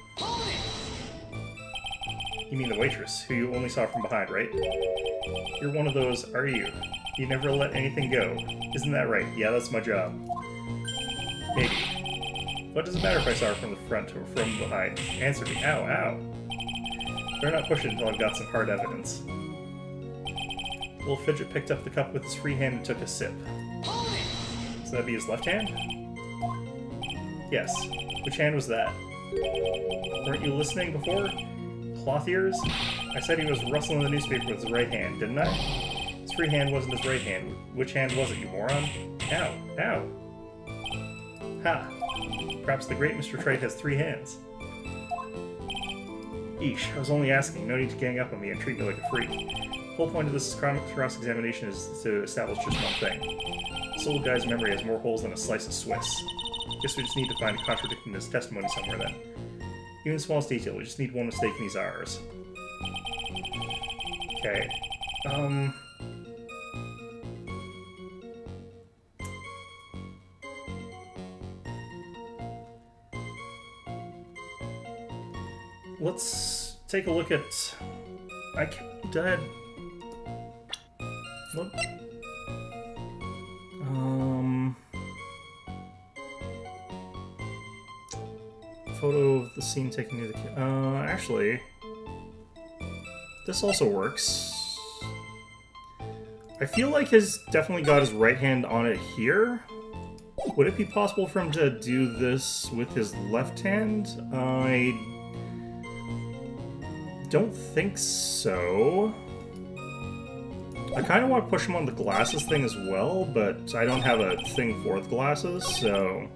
You mean the waitress, who you only saw from behind, right? You're one of those, are you? You never let anything go. Isn't that right? Yeah, that's my job. Maybe. What does it matter if I saw her from the front or from behind? Answer me. Ow, ow. Better not push it until I've got some hard evidence. Little Fidget picked up the cup with his free hand and took a sip. So that'd be his left hand? Yes. Which hand was that? Weren't you listening before? Cloth ears? I said he was rustling the newspaper with his right hand, didn't I? His free hand wasn't his right hand. Which hand was it, you moron? Ow! Ow! Ha! Perhaps the great Mr. Wright has 3 hands. Eesh, I was only asking. No need to gang up on me and treat me like a freak. The whole point of this cross-examination is to establish just one thing. This old guy's memory has more holes than a slice of Swiss. Guess we just need to find a contradiction in his testimony somewhere then. Even the smallest detail, we just need one mistake and he's ours. Okay. Let's take a look at... What? Photo of the scene taken near the... actually... This also works. I feel like he's definitely got his right hand on it here. Would it be possible for him to do this with his left hand? I don't think so. I kind of want to push him on the glasses thing as well, but I don't have a thing for the glasses, so...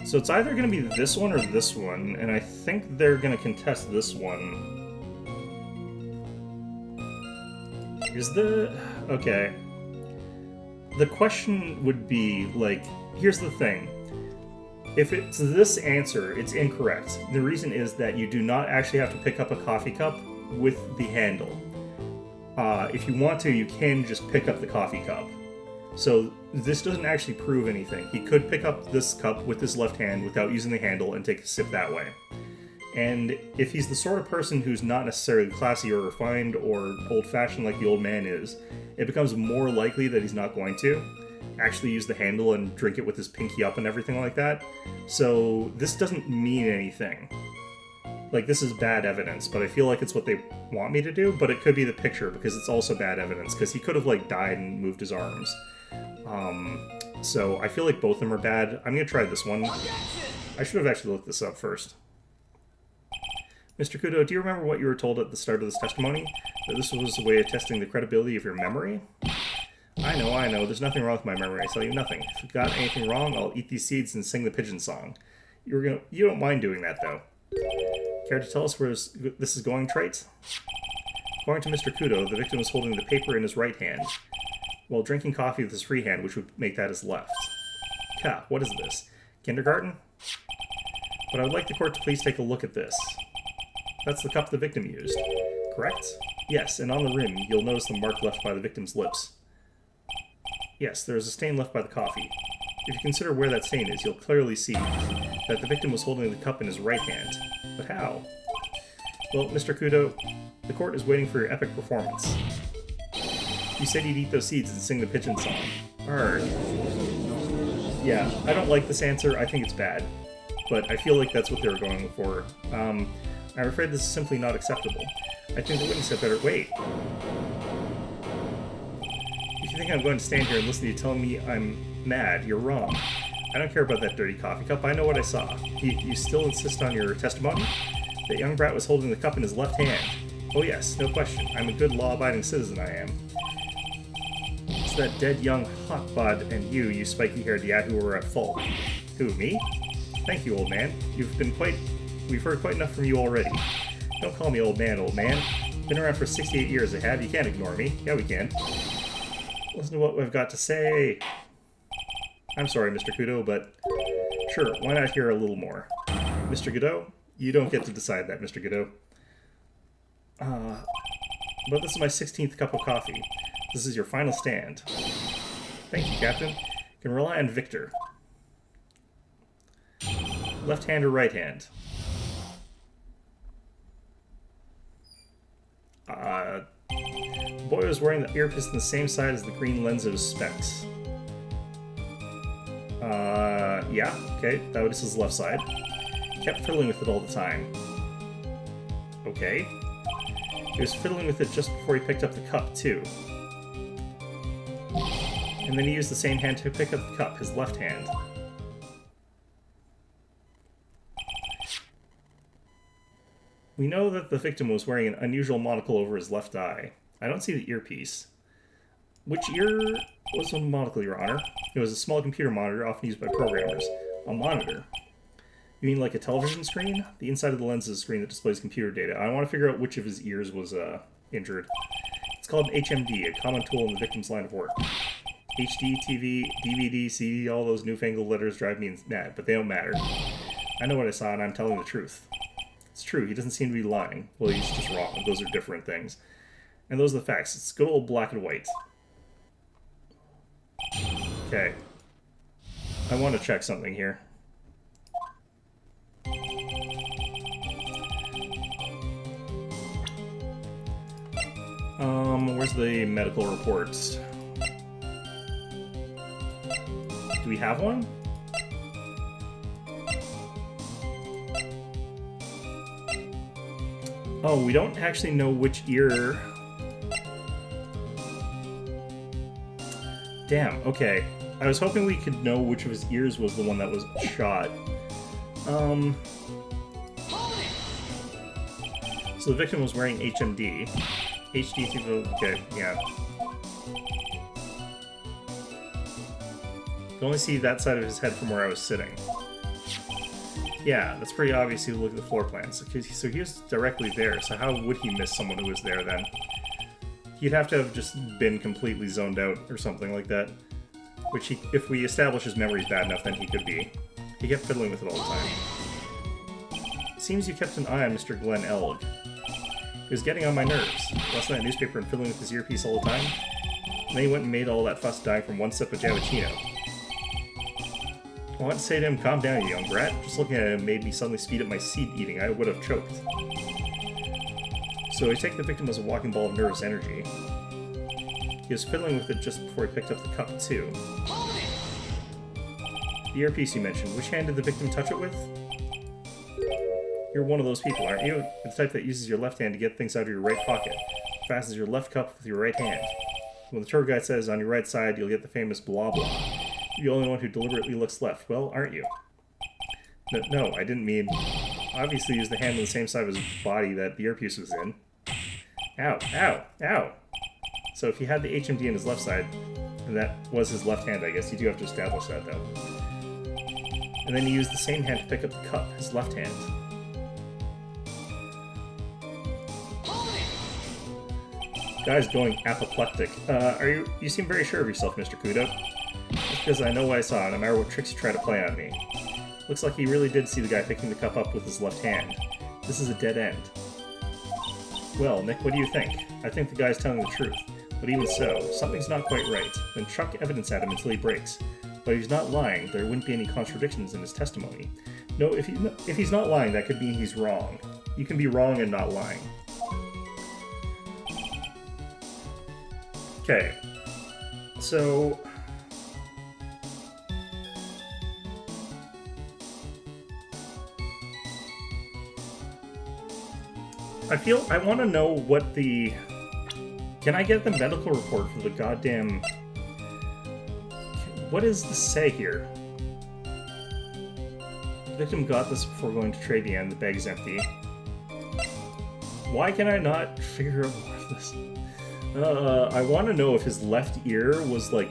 So it's either going to be this one or this one, and I think they're going to contest this one. Is the... Okay. The question would be, like, here's the thing. If it's this answer, it's incorrect. The reason is that you do not actually have to pick up a coffee cup with the handle. If you want to, you can just pick up the coffee cup. So this doesn't actually prove anything. He could pick up this cup with his left hand without using the handle and take a sip that way. And if he's the sort of person who's not necessarily classy or refined or old-fashioned like the old man is, it becomes more likely that he's not going to actually use the handle and drink it with his pinky up and everything like that. So this doesn't mean anything. Like, this is bad evidence, but I feel like it's what they want me to do, but it could be the picture because it's also bad evidence, because he could have, like, died and moved his arms. So I feel like both of them are bad. I'm gonna try this one. I should have actually looked this up first. Mr. Kudo, do you remember what you were told at the start of this testimony? That this was a way of testing the credibility of your memory? I know. There's nothing wrong with my memory. I tell you nothing. If you've got anything wrong, I'll eat these seeds and sing the pigeon song. You don't mind doing that, though. Care to tell us where this is going, Traits? According to Mr. Kudo, the victim was holding the paper in his right hand, while drinking coffee with his free hand, which would make that his left. Ka, what is this? Kindergarten? But I would like the court to please take a look at this. That's the cup the victim used, correct? Yes, and on the rim, you'll notice the mark left by the victim's lips. Yes, there is a stain left by the coffee. If you consider where that stain is, you'll clearly see that the victim was holding the cup in his right hand. But how? Well, Mr. Kudo, the court is waiting for your epic performance. You said you'd eat those seeds and sing the pigeon song. Arrgh. Yeah, I don't like this answer. I think it's bad. But I feel like that's what they were going for. I'm afraid this is simply not acceptable. I think the witness had better wait. If you think I'm going to stand here and listen to you telling me I'm mad, you're wrong. I don't care about that dirty coffee cup. I know what I saw. You still insist on your testimony? That young brat was holding the cup in his left hand. Oh yes, no question. I'm a good law-abiding citizen, I am. It's that dead young hotbod and you spiky-haired yahoo, were at fault. Who, me? Thank you, old man. We've heard quite enough from you already. Don't call me old man, old man. Been around for 68 years, I have. You can't ignore me. Yeah, we can. Listen to what we've got to say. I'm sorry, Mr. Kudo, but sure, why not hear a little more? Mr. Godot? You don't get to decide that, Mr. Godot. But this is my 16th cup of coffee. This is your final stand. Thank you, Captain. You can rely on Victor. Left hand or right hand? The boy was wearing the earpiece on the same side as the green lens of his specs. Yeah, okay, that was his left side. kept fiddling with it all the time. Okay. He was fiddling with it just before he picked up the cup, too. And then he used the same hand to pick up the cup, his left hand. We know that the victim was wearing an unusual monocle over his left eye. I don't see the earpiece. Which ear was the monocle, Your Honor? It was a small computer monitor often used by programmers. A monitor? You mean like a television screen? The inside of the lens is a screen that displays computer data. I want to figure out which of his ears was injured. It's called an HMD, a common tool in the victim's line of work. HD, TV, DVD, CD, all those newfangled letters drive me mad, but they don't matter. I know what I saw, and I'm telling the truth. It's true, he doesn't seem to be lying. Well, he's just wrong. Those are different things. And those are the facts. It's good old black and white. Okay. I want to check something here. Where's the medical reports? Do we have one? Oh, we don't actually know which ear. Damn, okay. I was hoping we could know which of his ears was the one that was shot. So the victim was wearing HMD. HD, okay, yeah. You can only see that side of his head from where I was sitting. Yeah, that's pretty obvious if you look at the floor plans. So he was directly there, so how would he miss someone who was there then? He'd have to have just been completely zoned out or something like that. Which, if we establish his memory's bad enough, then he could be. He kept fiddling with it all the time. Seems you kept an eye on Mr. Glenn Elg. He was getting on my nerves, busting that newspaper and fiddling with his earpiece all the time. And then he went and made all that fuss dying from one sip of Giavicino. I want to say to him, calm down, you young brat. Just looking at him made me suddenly speed up my seed eating. I would have choked. So I take the victim as a walking ball of nervous energy. He was fiddling with it just before he picked up the cup, too. The earpiece you mentioned, which hand did the victim touch it with? You're one of those people, aren't you? The type that uses your left hand to get things out of your right pocket. Fastens your left cup with your right hand. When the tour guide says on your right side you'll get the famous blah blah, you're the only one who deliberately looks left. Well, aren't you? No, I didn't mean... Obviously use the hand on the same side of his body that the earpiece was in. Ow, ow, ow! So if he had the HMD on his left side, and that was his left hand, I guess, you do have to establish that, though. And then he used the same hand to pick up the cup, his left hand. Guy's going apoplectic. You seem very sure of yourself, Mr. Kudo. Just because I know what I saw, no matter what tricks you try to play on me. Looks like he really did see the guy picking the cup up with his left hand. This is a dead end. Well, Nick, what do you think? I think the guy's telling the truth. But even so, something's not quite right. Then chuck evidence at him until he breaks. But if he's not lying, there wouldn't be any contradictions in his testimony. No, if he's not lying, that could mean he's wrong. You can be wrong and not lying. Okay. So... I want to know what the... Can I get the medical report for the goddamn... What does this say here? The victim got this before going to trade the end. The bag's empty. Why can I not figure out more of this? I want to know if his left ear was, like,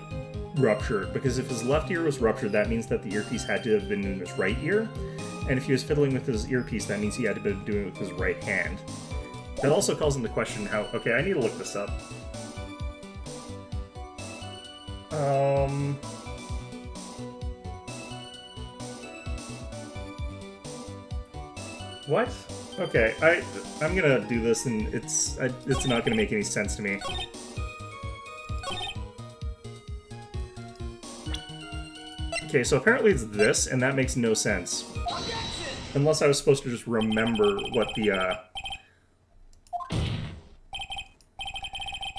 ruptured. Because if his left ear was ruptured, that means that the earpiece had to have been in his right ear. And if he was fiddling with his earpiece, that means he had to be doing it with his right hand. That also calls into question how... Okay, I need to look this up. What? Okay, I'm gonna do this, and it's not gonna make any sense to me. Okay, so apparently it's this, and that makes no sense. Unless I was supposed to just remember what the,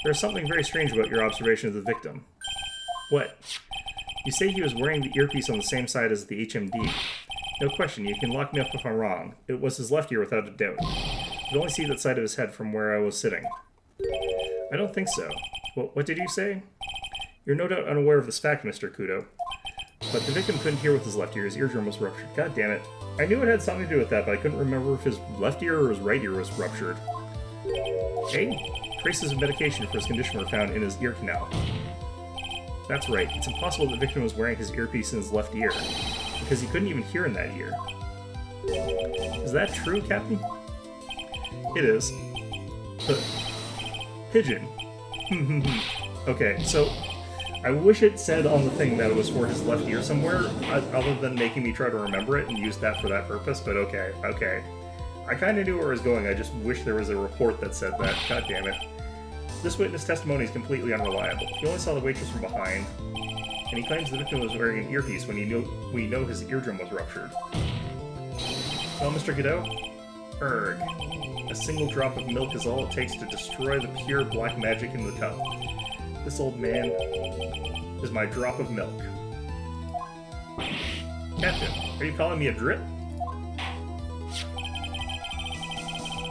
There's something very strange about your observation of the victim. What? You say he was wearing the earpiece on the same side as the HMD. No question, you can lock me up if I'm wrong. It was his left ear without a doubt. I could only see that side of his head from where I was sitting. I don't think so. What did you say? You're no doubt unaware of this fact, Mr. Kudo. But the victim couldn't hear with his left ear. His eardrum was ruptured. God damn it. I knew it had something to do with that, but I couldn't remember if his left ear or his right ear was ruptured. Hey, traces of medication for his condition were found in his ear canal. That's right. It's impossible the victim was wearing his earpiece in his left ear, because he couldn't even hear in that ear. Is that true, Captain? It is. But... Pigeon. Okay, so... I wish it said on the thing that it was for his left ear somewhere, other than making me try to remember it and use that for that purpose, but okay. I kinda knew where it was going, I just wish there was a report that said that. God damn it. This witness testimony is completely unreliable. He only saw the waitress from behind, and he claims the victim was wearing an earpiece when we know his eardrum was ruptured. Well, Mr. Godot? Erg. A single drop of milk is all it takes to destroy the pure black magic in the cup. This old man is my drop of milk. Captain, are you calling me a drip?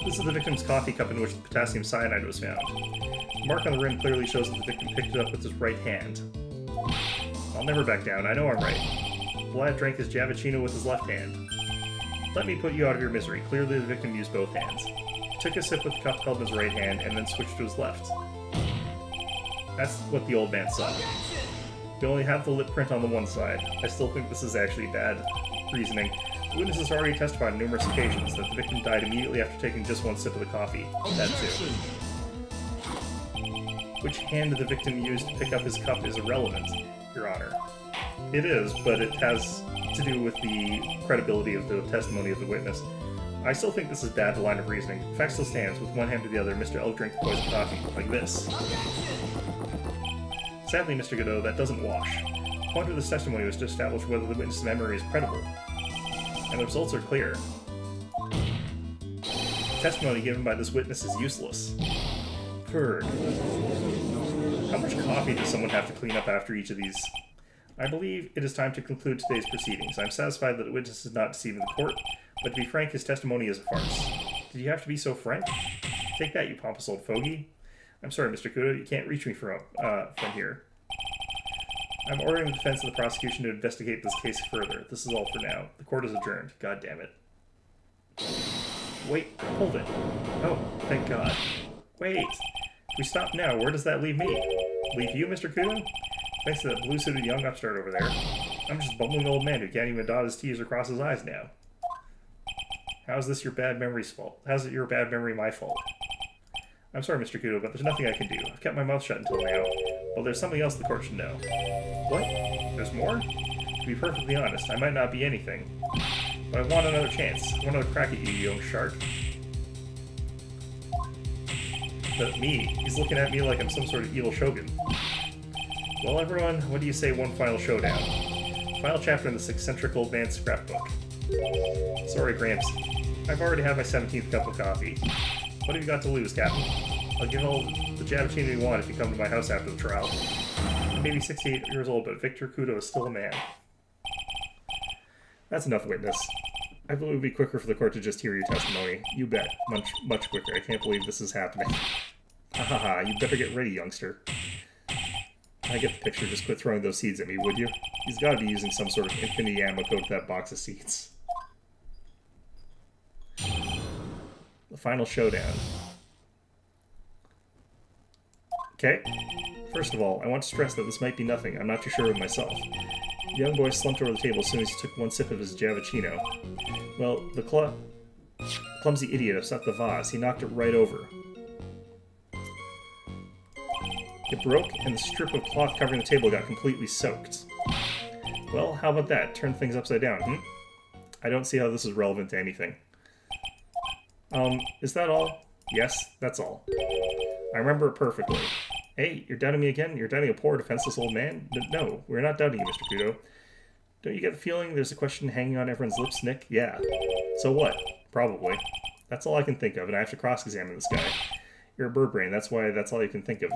This is the victim's coffee cup in which the potassium cyanide was found. The mark on the rim clearly shows that the victim picked it up with his right hand. I'll never back down, I know I'm right. The lad drank his Javachino with his left hand. Let me put you out of your misery. Clearly the victim used both hands. He took a sip with the cup held in his right hand and then switched to his left. That's what the old man saw. We only have the lip print on the one side. I still think this is actually bad reasoning. The witness has already testified on numerous occasions that the victim died immediately after taking just one sip of the coffee. That too. Which hand did the victim use to pick up his cup is irrelevant, Your Honor. It is, but it has to do with the credibility of the testimony of the witness. I still think this is bad line of reasoning. The fact still stands. With one hand to the other, Mr. L drank the poisoned coffee, like this. Sadly, Mr. Godot, that doesn't wash. The point of this testimony was to establish whether the witness's memory is credible. And the results are clear. The testimony given by this witness is useless. Purg. How much coffee does someone have to clean up after each of these? I believe it is time to conclude today's proceedings. I'm satisfied that the witness is not deceiving the court, but to be frank, his testimony is a farce. Did you have to be so frank? Take that, you pompous old fogey. I'm sorry, Mr. Kudo, you can't reach me from here. I'm ordering the defense and the prosecution to investigate this case further. This is all for now. The court is adjourned. God damn it. Wait, hold it. Oh, thank God. Wait. If we stop now, where does that leave me? Leave you, Mr. Kudo? Thanks to that blue-suited young upstart over there. I'm just a bumbling old man who can't even dot his T's or cross his I's now. How's this your bad memory's fault? How's it your bad memory my fault? I'm sorry, Mr. Kudo, but there's nothing I can do. I've kept my mouth shut until now. Well, there's something else the court should know. What? There's more? To be perfectly honest, I might not be anything. But I want another chance. I want another crack at you, you young shark. But me, he's looking at me like I'm some sort of evil shogun. Well, everyone, what do you say one final showdown? Final chapter in this eccentric old man's scrapbook. Sorry, Gramps. I've already had my 17th cup of coffee. What have you got to lose, Captain? I'll give all the Javachino you want if you come to my house after the trial. I may be 68 years old, but Victor Kudo is still a man. That's enough, witness. I believe it would be quicker for the court to just hear your testimony. You bet. Much quicker. I can't believe this is happening. Ha, you better get ready, youngster. I get the picture. Just quit throwing those seeds at me, would you? He's got to be using some sort of infinity ammo code to that box of seeds. The final showdown. Okay. First of all, I want to stress that this might be nothing. I'm not too sure of myself. The young boy slumped over the table as soon as he took one sip of his Javachino. Well, the clumsy idiot upset the vase. He knocked it right over. It broke, and the strip of cloth covering the table got completely soaked. Well, how about that? Turn things upside down, I don't see how this is relevant to anything. Is that all? Yes, that's all. I remember it perfectly. Hey, you're doubting me again? You're doubting a poor, defenseless old man? No, we're not doubting you, Mr. Kudo. Don't you get the feeling there's a question hanging on everyone's lips, Nick? Yeah. So what? Probably. That's all I can think of, and I have to cross-examine this guy. You're a bird brain, that's why that's all you can think of.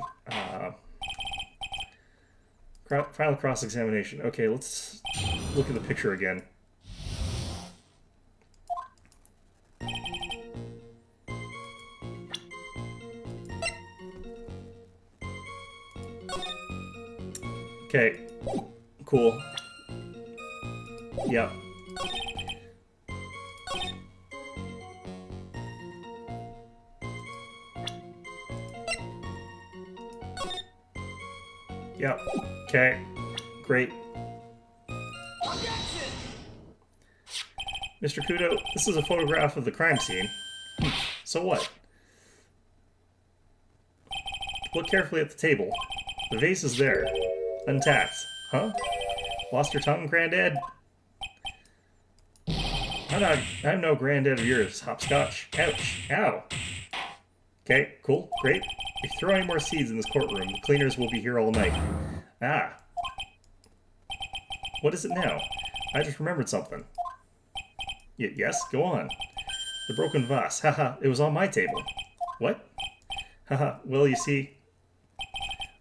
Final cross-examination. Okay, let's look at the picture again. Okay. Cool. Yep. Yep. Okay. Great. Mr. Kudo, this is a photograph of the crime scene. So what? Look carefully at the table. The vase is there. Untapped. Huh? Lost your tongue, Granddad? I'm no granddad of yours, hopscotch. Ouch. Ow. Okay, cool. Great. If you throw any more seeds in this courtroom, the cleaners will be here all night. Ah. What is it now? I just remembered something. Yes, go on. The broken vase. Haha, it was on my table. What? Haha, well, you see,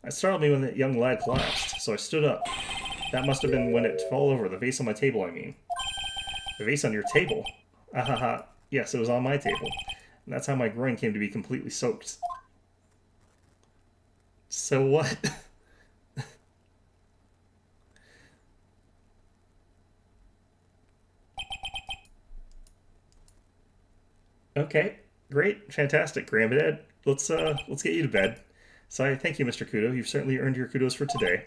it startled me when that young lad collapsed, so I stood up. That must have been when it fell over. The vase on my table, I mean. The vase on your table? Ahaha, yes, it was on my table. And that's how my groin came to be completely soaked. So what? Okay, great, fantastic, Granddad. Let's get you to bed. So I thank you, Mr. Kudo. You've certainly earned your kudos for today.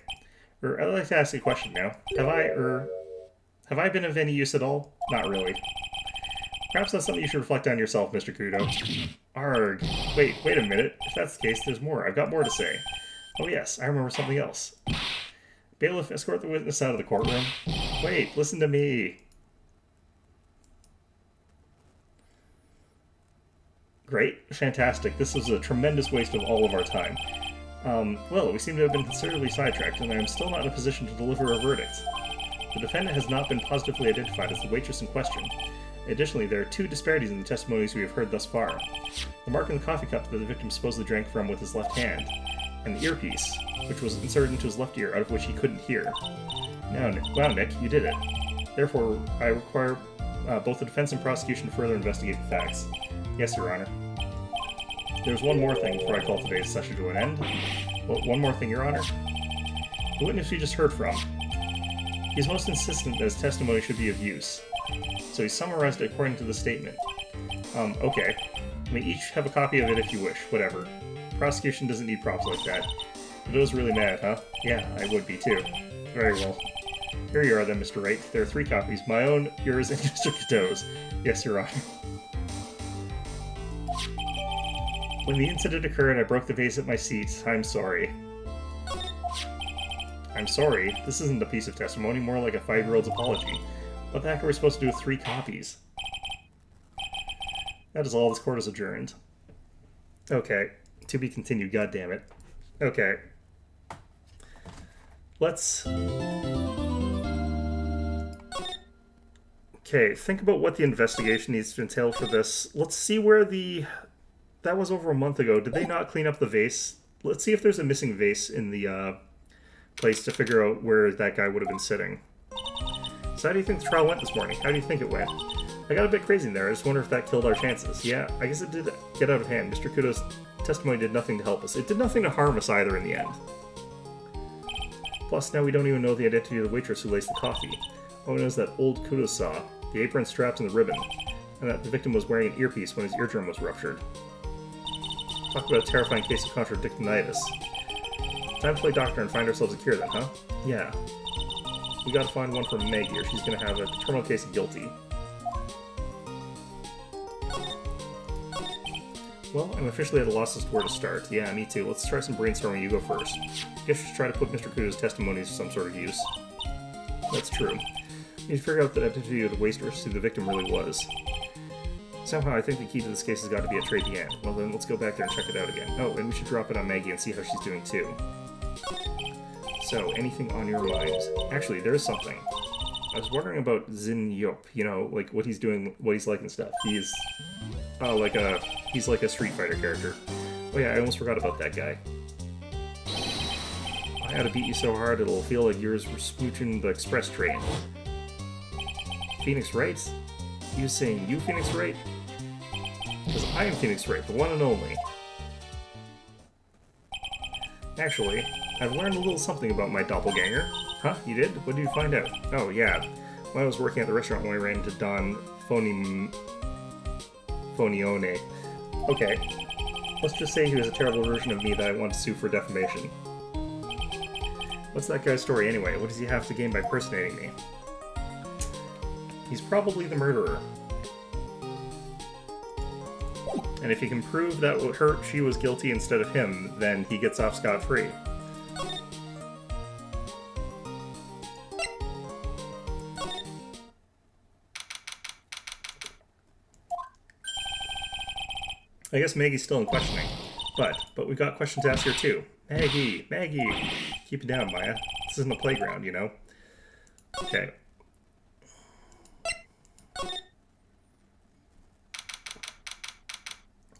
I'd like to ask you a question now. Have I been of any use at all? Not really. Perhaps that's something you should reflect on yourself, Mr. Kudo. Arg. Wait a minute. If that's the case, there's more. I've got more to say. Oh yes, I remember something else. Bailiff, escort the witness out of the courtroom. Wait, listen to me. Great, fantastic. This was a tremendous waste of all of our time. Well, we seem to have been considerably sidetracked, and I am still not in a position to deliver a verdict. The defendant has not been positively identified as the waitress in question. Additionally, there are two disparities in the testimonies we have heard thus far. The mark on the coffee cup that the victim supposedly drank from with his left hand, and the earpiece, which was inserted into his left ear, out of which he couldn't hear. Wow, Nick, you did it. Therefore, I require both the defense and prosecution to further investigate the facts. Yes, Your Honor. There's one more thing before I call today's session to an end. Well, one more thing, Your Honor. The witness we just heard from. He's most insistent that his testimony should be of use. So he summarized it according to the statement. Okay. You may each have a copy of it if you wish, whatever. Prosecution doesn't need props like that. Kudo's really mad, huh? Yeah, I would be too. Very well. Here you are then, Mr. Wright. There are 3 copies. My own, yours, and Mr. Kudo's. Yes, Your Honor. When the incident occurred, I broke the vase at my seat. I'm sorry. I'm sorry? This isn't a piece of testimony, more like a 5-year-old's apology. What the heck are we supposed to do with 3 copies? That is all. This court is adjourned. Okay. To be continued, goddammit. Okay. Let's... Okay, think about what the investigation needs to entail for this. Let's see where the... That was over a month ago. Did they not clean up the vase? Let's see if there's a missing vase in the place to figure out where that guy would have been sitting. So how do you think the trial went this morning? How do you think it went? I got a bit crazy in there. I just wonder if that killed our chances. Yeah, I guess it did get out of hand. Mr. Kudo's testimony did nothing to help us. It did nothing to harm us either in the end. Plus, now we don't even know the identity of the waitress who laced the coffee. All we know is that old Kudo saw the apron straps and the ribbon, and that the victim was wearing an earpiece when his eardrum was ruptured. Talk about a terrifying case of contradictinitis. Time to play doctor and find ourselves a cure then, huh? Yeah. We gotta find one for Maggie or she's gonna have a terminal case of guilty. Well, I'm officially at a loss as to where to start. Yeah, me too. Let's try some brainstorming. You go first. Guess we should try to put Mr. Kudo's testimonies to some sort of use. That's true. We need to figure out the identity of the waitress who the victim really was. Somehow, I think the key to this case has got to be at Trade the End. Well then, let's go back there and check it out again. Oh, and we should drop it on Maggie and see how she's doing too. So, anything on your mind? Actually, there's something. I was wondering about Zin Yop, you know, like what he's doing, what he's like and stuff. He's like a Street Fighter character. Oh yeah, I almost forgot about that guy. I ought to beat you so hard it'll feel like yours were smooching the express train. Phoenix Wright? You saying you Phoenix Wright? Because I am Phoenix Wright, the one and only. Actually, I've learned a little something about my doppelganger. Huh? You did? What did you find out? Oh, yeah. When I was working at the restaurant when I ran into Don Fonione. Okay. Let's just say he was a terrible version of me that I want to sue for defamation. What's that guy's story anyway? What does he have to gain by impersonating me? He's probably the murderer. And if he can prove that she was guilty instead of him, then he gets off scot-free. I guess Maggie's still in questioning. But we got questions to ask her too. Maggie! Keep it down, Maya. This isn't a playground, you know? Okay.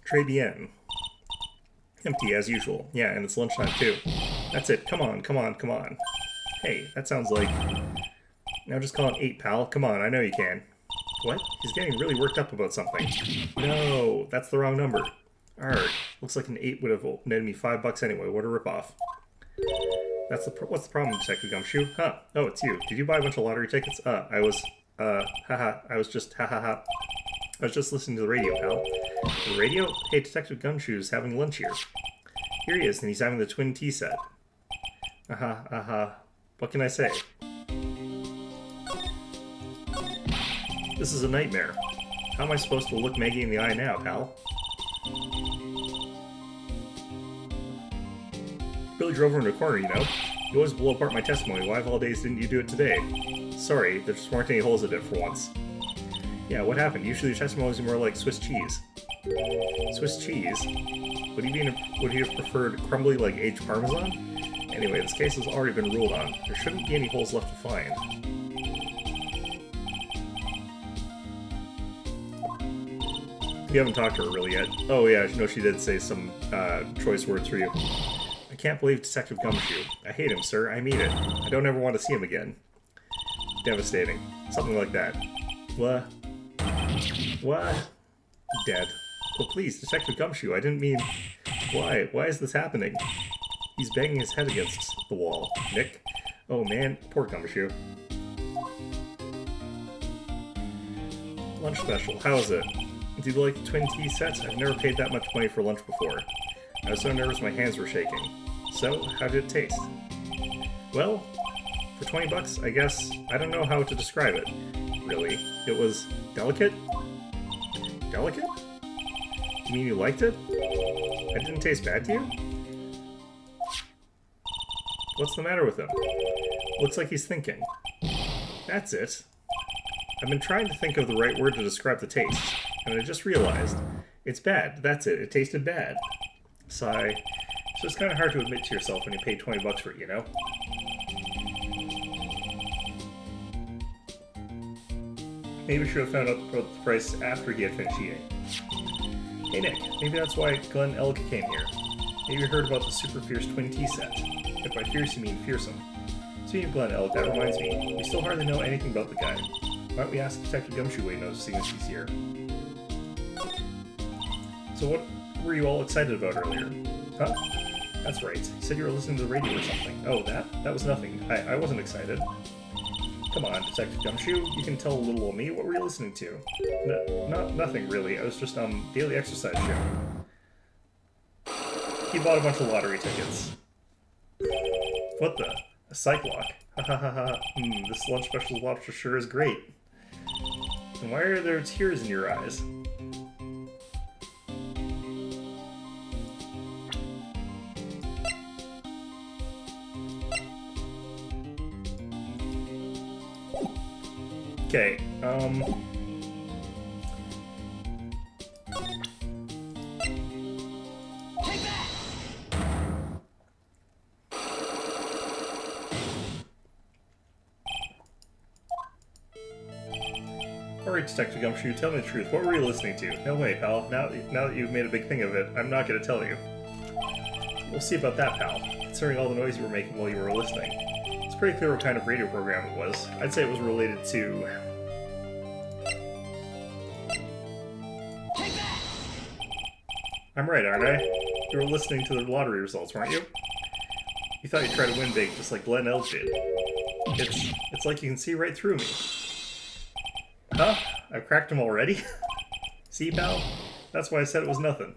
Très bien. Empty, as usual. Yeah, and it's lunchtime, too. That's it. Come on. Hey, that sounds like... Now just call it 8, pal. Come on, I know you can. What? He's getting really worked up about something. No, that's the wrong number. Arrgh. Looks like an 8 would have netted me $5 anyway. What a ripoff. What's the problem, Detective Gumshoe? Huh. Oh, it's you. Did you buy a bunch of lottery tickets? I was just listening to the radio, pal. The radio? Hey, Detective Gumshoe's having lunch here. Here he is, and he's having the twin tea set. What can I say? This is a nightmare. How am I supposed to look Maggie in the eye now, pal? Really drove her in a corner, you know? You always blow apart my testimony. Why of all days didn't you do it today? Sorry, there just weren't any holes in it for once. Yeah, what happened? Usually your testimony is more like Swiss cheese. Swiss cheese? Would he have preferred crumbly like aged Parmesan? Anyway, this case has already been ruled on. There shouldn't be any holes left to find. You haven't talked to her really yet. Oh yeah, no, she did say some choice words for you. I can't believe Detective Gumshoe. I hate him, sir. I mean it. I don't ever want to see him again. Devastating. Something like that. What? What? Dead. Well, please, Detective Gumshoe, I didn't mean... Why? Why is this happening? He's banging his head against the wall. Nick? Oh man, poor Gumshoe. Lunch special. How is it? Do you like twin tea sets? I've never paid that much money for lunch before. I was so nervous my hands were shaking. So, how did it taste? Well, for $20, I guess, I don't know how to describe it. Really. It was delicate? Delicate? You mean you liked it? It didn't taste bad to you? What's the matter with him? Looks like he's thinking. That's it. I've been trying to think of the right word to describe the taste, and I just realized. It's bad. That's it. It tasted bad. Sigh. So it's kind of hard to admit to yourself when you pay $20 for it, you know? Maybe we should have found out the price after he had finished eating. Hey Nick, maybe that's why Glenn Elka came here. Maybe you heard about the super fierce twin tea set. If by fierce you mean fearsome. Speaking of Glenn Elk, that reminds me, we still hardly know anything about the guy. Why don't we ask Detective Gumshoe what he knows, seeing as he's here? So what were you all excited about earlier? Huh? That's right. You said you were listening to the radio or something. Oh, that? That was nothing. I wasn't excited. Come on, Detective Gumshoe. You can tell a little old me. What were you listening to? Nothing, really. I was just, daily exercise show. He bought a bunch of lottery tickets. What the? A psych lock? Ha ha ha ha. This lunch special lobster sure is great. And why are there tears in your eyes? Okay, Take that! Alright, Detective Gumshoe, tell me the truth. What were you listening to? No way, pal. Now that you've made a big thing of it, I'm not gonna tell you. We'll see about that, pal. Considering all the noise you were making while you were listening. It's pretty clear what kind of radio program it was. I'd say it was related to... Take that! I'm right, aren't I? You were listening to the lottery results, weren't you? You thought you'd try to win big, just like Glenn L did. It's like you can see right through me. Huh? I've cracked him already? See, pal? That's why I said it was nothing.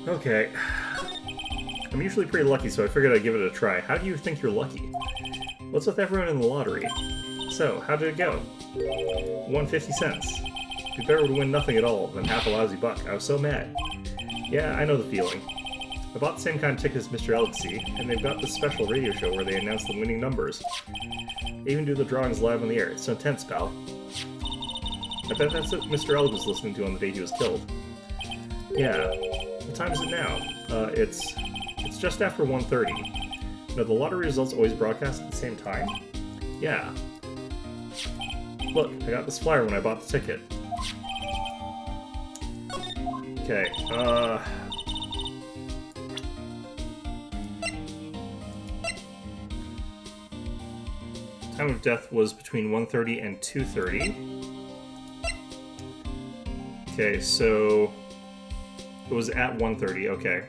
Okay. I'm usually pretty lucky, so I figured I'd give it a try. How do you think you're lucky? What's with everyone in the lottery? So, how did it go? Won 50 cents. Be better to win nothing at all than half a lousy buck. I was so mad. Yeah, I know the feeling. I bought the same kind of ticket as Mr. Ellidsy, and they've got this special radio show where they announce the winning numbers. They even do the drawings live on the air. It's so intense, pal. I bet that's what Mr. Eld was listening to on the day he was killed. Yeah. What time is it now? It's just after 1:30. No, the lottery results always broadcast at the same time? Yeah. Look, I got this flyer when I bought the ticket. Okay, time of death was between 1:30 and 2:30. Okay, so it was at 1:30, okay.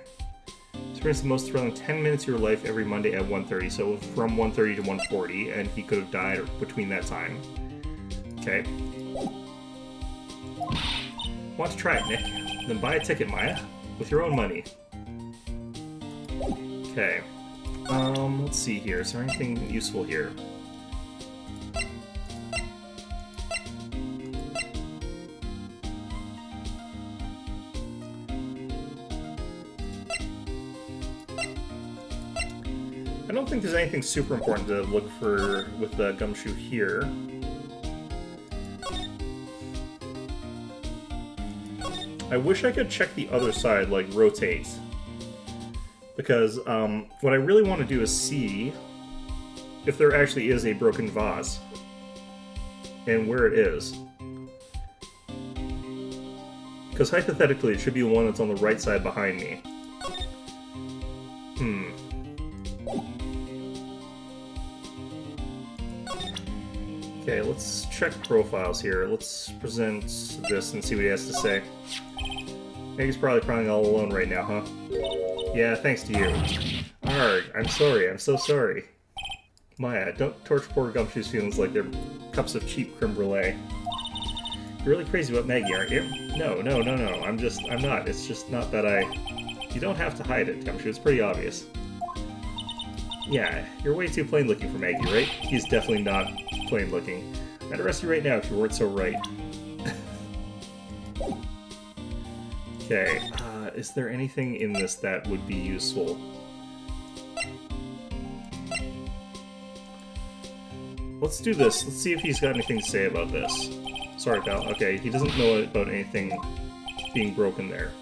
Experience the most thrilling 10 minutes of your life every Monday at 1:30, so from 1:30 to 1:40, and he could have died between that time. Okay. Want to try it, Nick? Then buy a ticket, Maya, with your own money. Okay. Let's see here. Is there anything useful here? I don't think there's anything super important to look for with the gumshoe here. I wish I could check the other side, like rotate. Because what I really want to do is see if there actually is a broken vase. And where it is. Because hypothetically it should be the one that's on the right side behind me. Okay, let's check profiles here. Let's present this and see what he has to say. He's probably crying all alone right now, huh? Yeah, thanks to you. Arg, I'm sorry, I'm so sorry. Maya, don't torture poor Gumshoe's feelings like they're cups of cheap creme brulee. You're really crazy about Maggie, aren't you? No, I'm not. It's just not that You don't have to hide it, Gumshoe, it's pretty obvious. Yeah, you're way too plain-looking for Maggie, right? He's definitely not plain-looking. I'd arrest you right now if you weren't so right. Okay, is there anything in this that would be useful? Let's do this. Let's see if he's got anything to say about this. Sorry, pal. Okay, he doesn't know about anything being broken there.